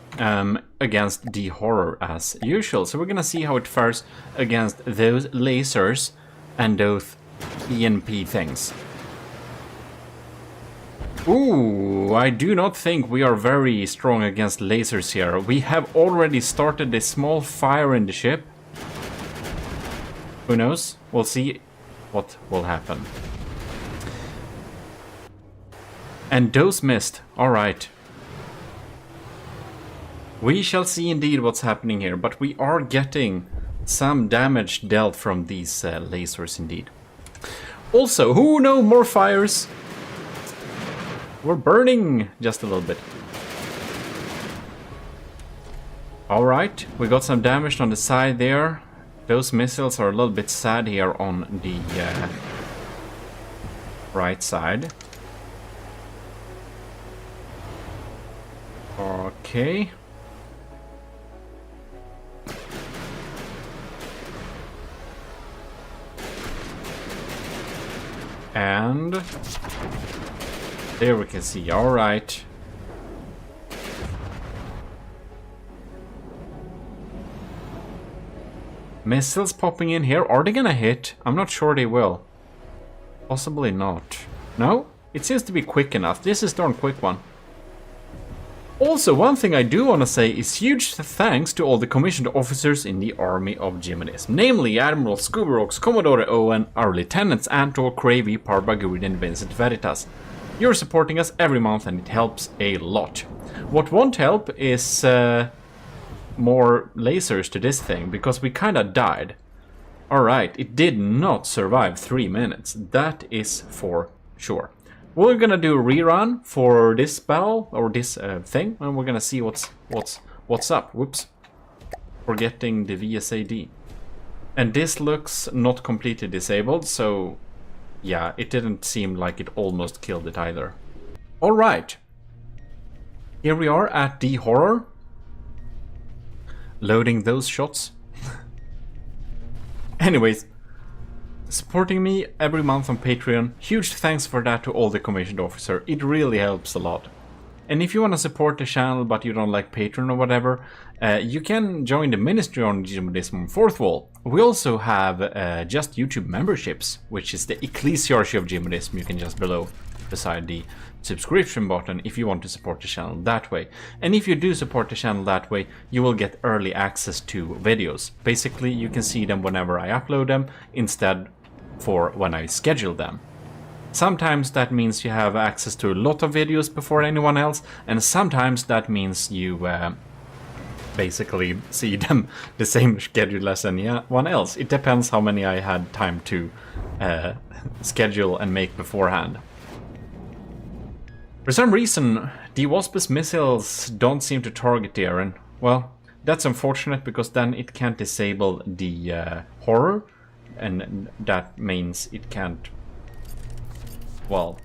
against the Horror as usual. So we're gonna see how it fares against those lasers and those ENP things. Ooh, I do not think we are very strong against lasers here. We have already started a small fire in the ship. Who knows? We'll see what will happen. And those missed. Alright. We shall see indeed what's happening here, but we are getting some damage dealt from these lasers indeed. Also, who no more fires? We're burning just a little bit. Alright, we got some damage on the side there. Those missiles are a little bit sad here on the right side. Okay. And there we can see, all right. Missiles popping in here. Are they gonna hit? I'm not sure they will. Possibly not. No? It seems to be quick enough. This is a darn quick one. Also, one thing I do want to say is huge thanks to all the commissioned officers in the army of GMODIST, namely Admiral Scooberox, Commodore Owen, our lieutenants Antor, Cravey, Parbagurid and Vincent Veritas. You're supporting us every month and it helps a lot. What won't help is more lasers to this thing, because we kinda died. Alright, it did not survive 3 minutes, that is for sure. We're gonna do a rerun for this battle, or this thing, and we're gonna see what's up. Whoops. Forgetting the VSAD. And this looks not completely disabled, so yeah, it didn't seem like it almost killed it either. Alright. Here we are at the Horror. Loading those shots. Anyways, supporting me every month on Patreon. Huge thanks for that to all the commissioned officer. It really helps a lot. And if you want to support the channel but you don't like Patreon or whatever, you can join the ministry on GMODIST on Fourth Wall. We also have just YouTube memberships, which is the ECCLESIARCHY of GMODIST. You can just below beside the subscription button if you want to support the channel that way. And if you do support the channel that way, you will get early access to videos. Basically, you can see them whenever I upload them instead for when I schedule them. Sometimes that means you have access to a lot of videos before anyone else, and sometimes that means you basically see them the same schedule as anyone else. It depends how many I had time to schedule and make beforehand. For some reason, the Wasp's missiles don't seem to target the Aaron. Well, that's unfortunate because then it can't disable the Horror, and that means it can't, well,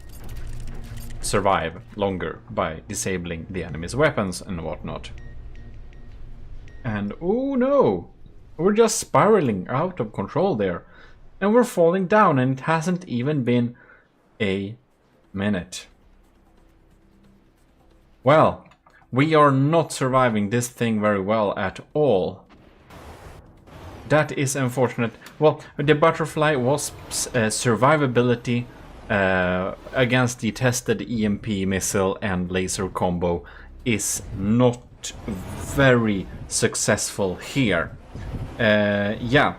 survive longer by disabling the enemy's weapons and whatnot. And oh no, we're just spiraling out of control there. And we're falling down, and it hasn't even been a minute. Well, we are not surviving this thing very well at all. That is unfortunate. Well, the Butterfly Wasp's survivability against the tested EMP missile and laser combo is not very successful here. Yeah.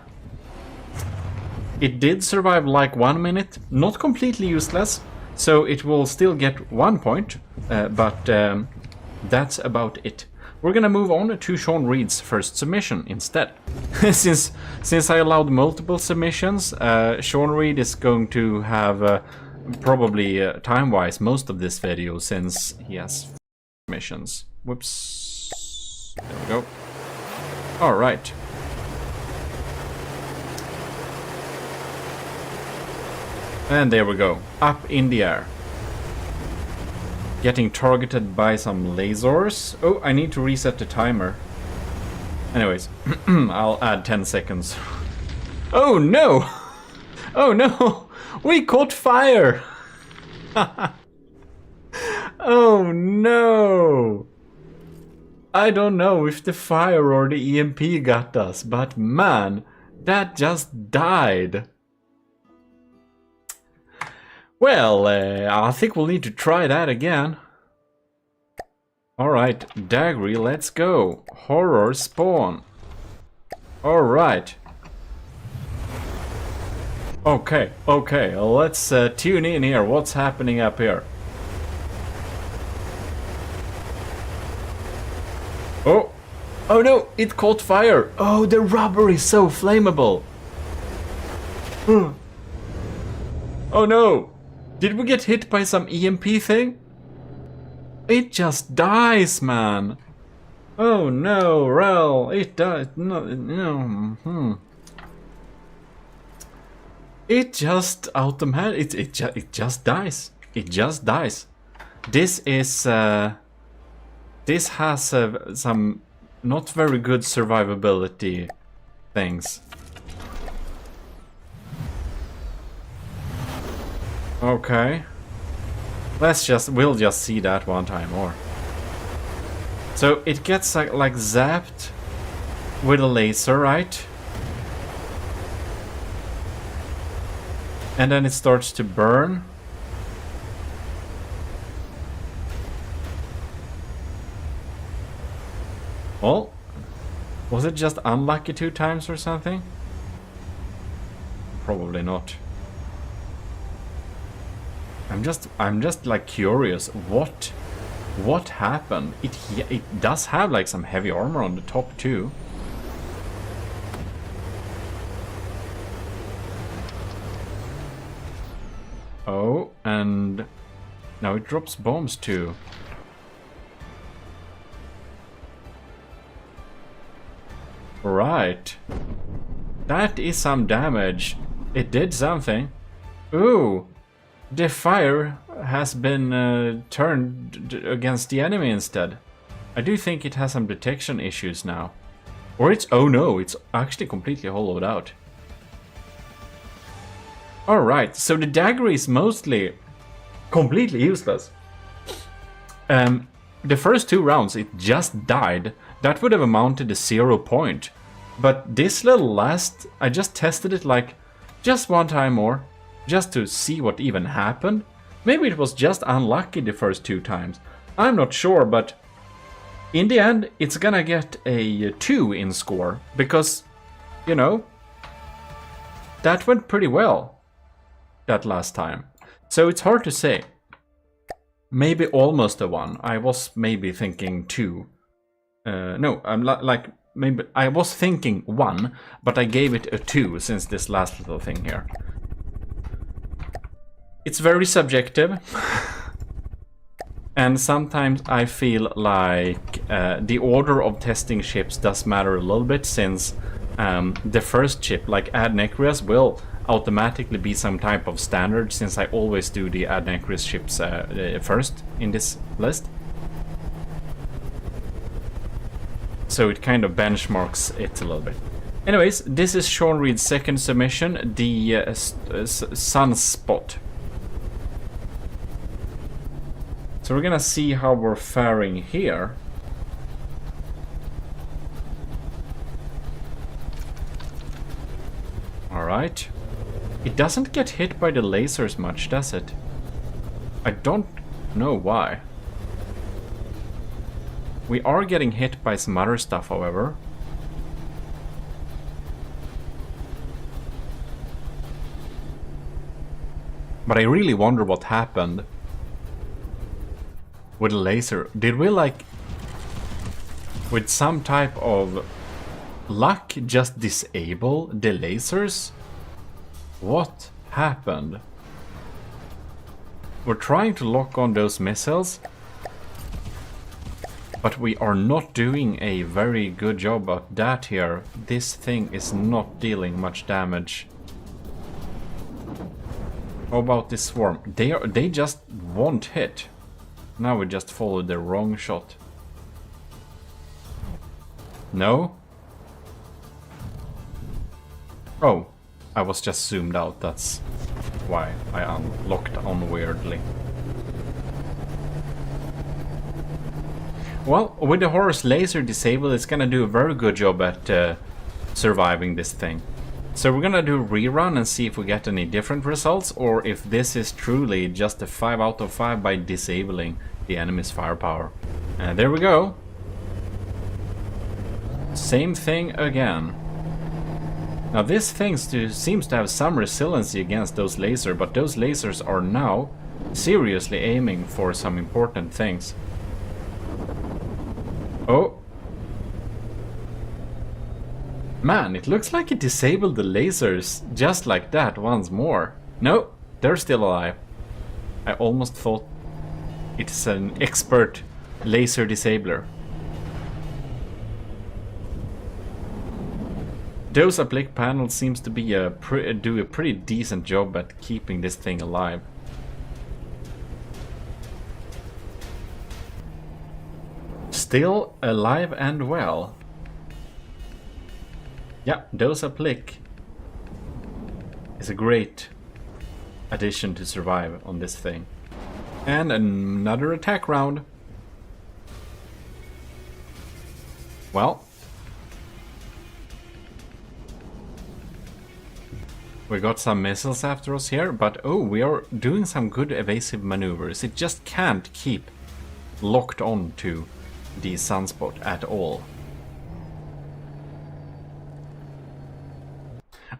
It did survive like 1 minute, not completely useless, so it will still get 1 point, but that's about it. We're gonna move on to Sean Reed's first submission instead. Since I allowed multiple submissions, Sean Reed is going to have probably time-wise most of this video since he has submissions. Whoops. There we go. Alright. And there we go. Up in the air. Getting targeted by some lasers. Oh, I need to reset the timer. Anyways, I'll add 10 seconds. Oh no! Oh no! We caught fire! Oh no! I don't know if the fire or the EMP got us, but man, that just died. Well, I think we'll need to try that again. Alright, Daggery, let's go. Horror spawn. Alright. Okay, let's tune in here. What's happening up here? Oh! Oh no, it caught fire! Oh, the rubber is so flammable! Oh no! Did we get hit by some EMP thing? It just dies, man. Oh no, Rel, it dies. No. It just automatically. It just dies. It just dies. This is. This has some not very good survivability things. Okay. We'll just see that one time more. So it gets like zapped with a laser, right? And then it starts to burn. Well, was it just unlucky 2 times or something? Probably not. I'm just like curious what happened. It does have like some heavy armor on the top too. Oh, and now it drops bombs too. Right. That is some damage. It did something. Ooh. The fire has been turned against the enemy instead. I do think it has some detection issues now. Or it's... oh no, it's actually completely hollowed out. Alright, so the dagger is mostly completely useless. The first 2 rounds it just died. That would have amounted to 0 point. But this little last, I just tested it like just 1 time more. Just to see what even happened. Maybe it was just unlucky the first 2 times. I'm not sure, but in the end it's gonna get a 2 in score. Because, you know, that went pretty well that last time. So it's hard to say. Maybe almost a 1. I was maybe thinking 2. No, I'm like maybe I was thinking 1, but I gave it a 2 since this last little thing here. It's very subjective. And sometimes I feel like the order of testing ships does matter a little bit, since the first ship, like Ad Necreus, will automatically be some type of standard, since I always do the Ad Necreus ships first in this list. So it kind of benchmarks it a little bit. Anyways, this is Sean Reed's second submission, the Sunspot. So we're gonna see how we're faring here. Alright. It doesn't get hit by the lasers much, does it? I don't know why. We are getting hit by some other stuff, however. But I really wonder what happened with the laser. Did we, like, with some type of luck, just disable the lasers? What happened? We're trying to lock on those missiles, but we are not doing a very good job at that here. This thing is not dealing much damage. How about this swarm? They just won't hit. Now we just followed the wrong shot. No? Oh, I was just zoomed out. That's why I unlocked on weirdly. Well, with the Horus laser disabled, it's gonna do a very good job at surviving this thing. So we're gonna do a rerun and see if we get any different results, or if this is truly just a 5 out of 5 by disabling the enemy's firepower. And there we go. Same thing again. Now this thing seems to have some resiliency against those lasers, but those lasers are now seriously aiming for some important things. Oh. Man, it looks like it disabled the lasers just like that once more. No, they're still alive. I almost thought it's an expert laser disabler. Those applique panel seems to be do a pretty decent job at keeping this thing alive. Still alive and well. Yeah, Dose Applique is a great addition to survive on this thing. And another attack round. Well, we got some missiles after us here, but oh, we are doing some good evasive maneuvers. It just can't keep locked on to the sunspot at all.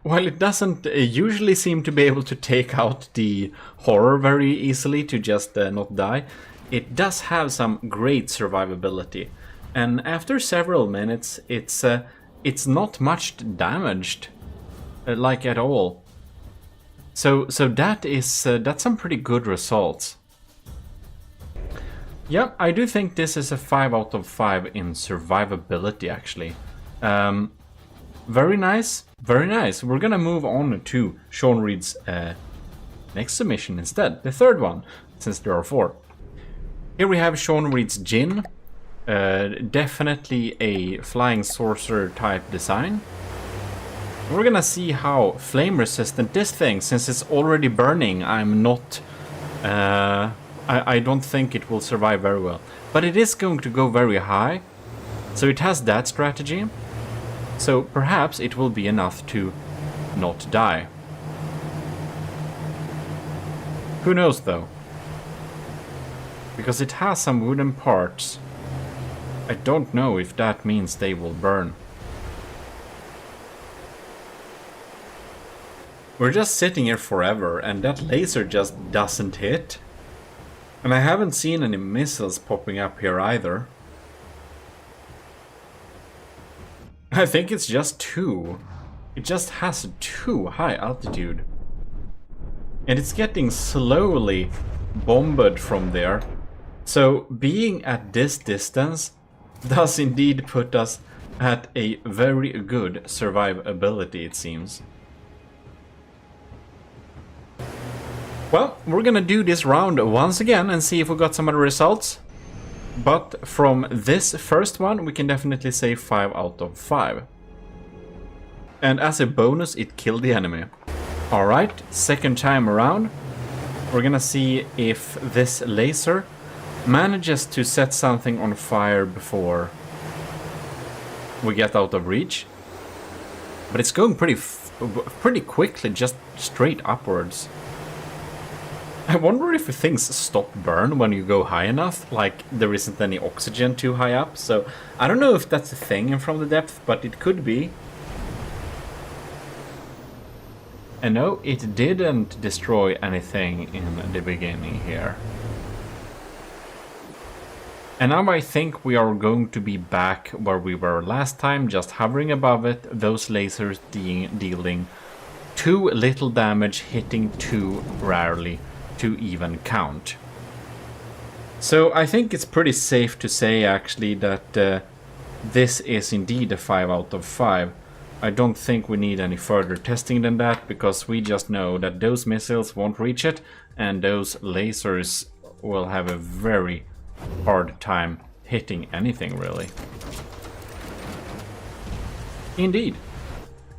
While it doesn't usually seem to be able to take out the horror very easily to just not die, it does have some great survivability. And after several minutes, it's not much damaged, like at all. So that's some pretty good results. Yeah, I do think this is a 5 out of 5 in survivability, actually. Very nice, very nice. We're gonna move on to Sean Reed's next submission instead, the third one, since there are 4. Here we have Sean Reed's Jinn. Definitely a flying sorcerer type design. We're gonna see how flame resistant this thing, since it's already burning, I'm not... I don't think it will survive very well. But it is going to go very high, so it has that strategy. So perhaps it will be enough to not die. Who knows though? Because it has some wooden parts. I don't know if that means they will burn. We're just sitting here forever and that laser just doesn't hit. And I haven't seen any missiles popping up here either. I think it's just 2. It just has too high altitude. And it's getting slowly bombed from there. So being at this distance does indeed put us at a very good survivability, it seems. Well, we're gonna do this round once again and see if we got some other results. But from this first one, we can definitely say 5 out of 5. And as a bonus, it killed the enemy. Alright, second time around. We're gonna see if this laser manages to set something on fire before we get out of reach. But it's going pretty quickly, just straight upwards. I wonder if things stop burn when you go high enough, like there isn't any oxygen too high up, so I don't know if that's a thing in From the Depth, but it could be. And no, it didn't destroy anything in the beginning here. And now I think we are going to be back where we were last time, just hovering above it, those lasers dealing too little damage, hitting too rarely to even count. So I think it's pretty safe to say actually that this is indeed a 5 out of 5. I don't think we need any further testing than that, because we just know that those missiles won't reach it, and those lasers will have a very hard time hitting anything, really. Indeed.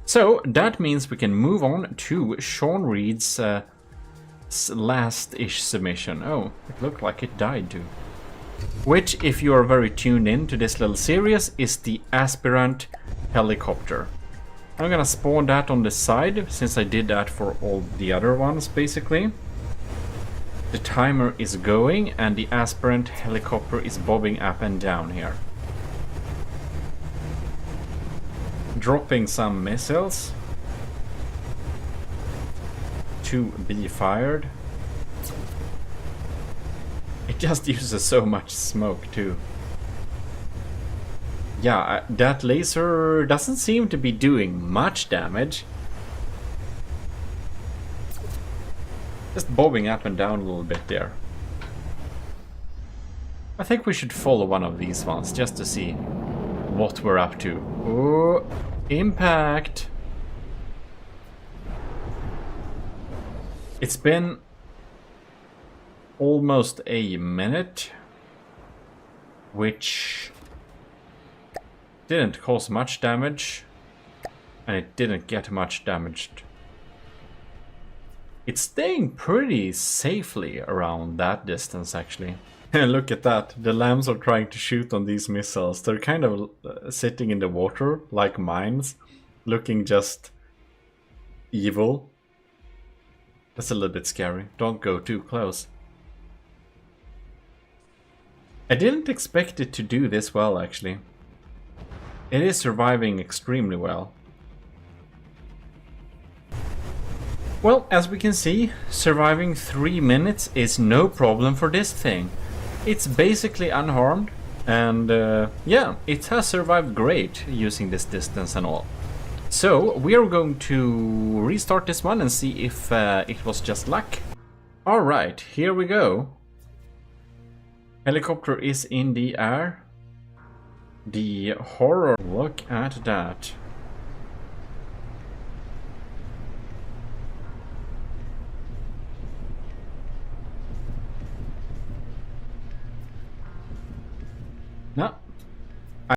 So that means we can move on to Sean Reed's last-ish submission. Oh, it looked like it died too. Which, if you are very tuned in to this little series, is the Aspirant helicopter. I'm gonna spawn that on the side, since I did that for all the other ones, basically. The timer is going, and the Aspirant helicopter is bobbing up and down here. Dropping some missiles to be fired. It just uses so much smoke too. Yeah, that laser doesn't seem to be doing much damage. Just bobbing up and down a little bit there. I think we should follow one of these ones just to see what we're up to. Oh, impact! It's been almost a minute, which didn't cause much damage, and it didn't get much damaged. It's staying pretty safely around that distance, actually. Look at that, the lambs are trying to shoot on these missiles. They're kind of sitting in the water, like mines, looking just evil. That's a little bit scary. Don't go too close. I didn't expect it to do this well, actually. It is surviving extremely well. Well, as we can see, surviving 3 minutes is no problem for this thing. It's basically unharmed, and yeah, it has survived great using this distance and all. So, we are going to restart this one and see if it was just luck. Alright, here we go. Helicopter is in the air. The horror, look at that. No,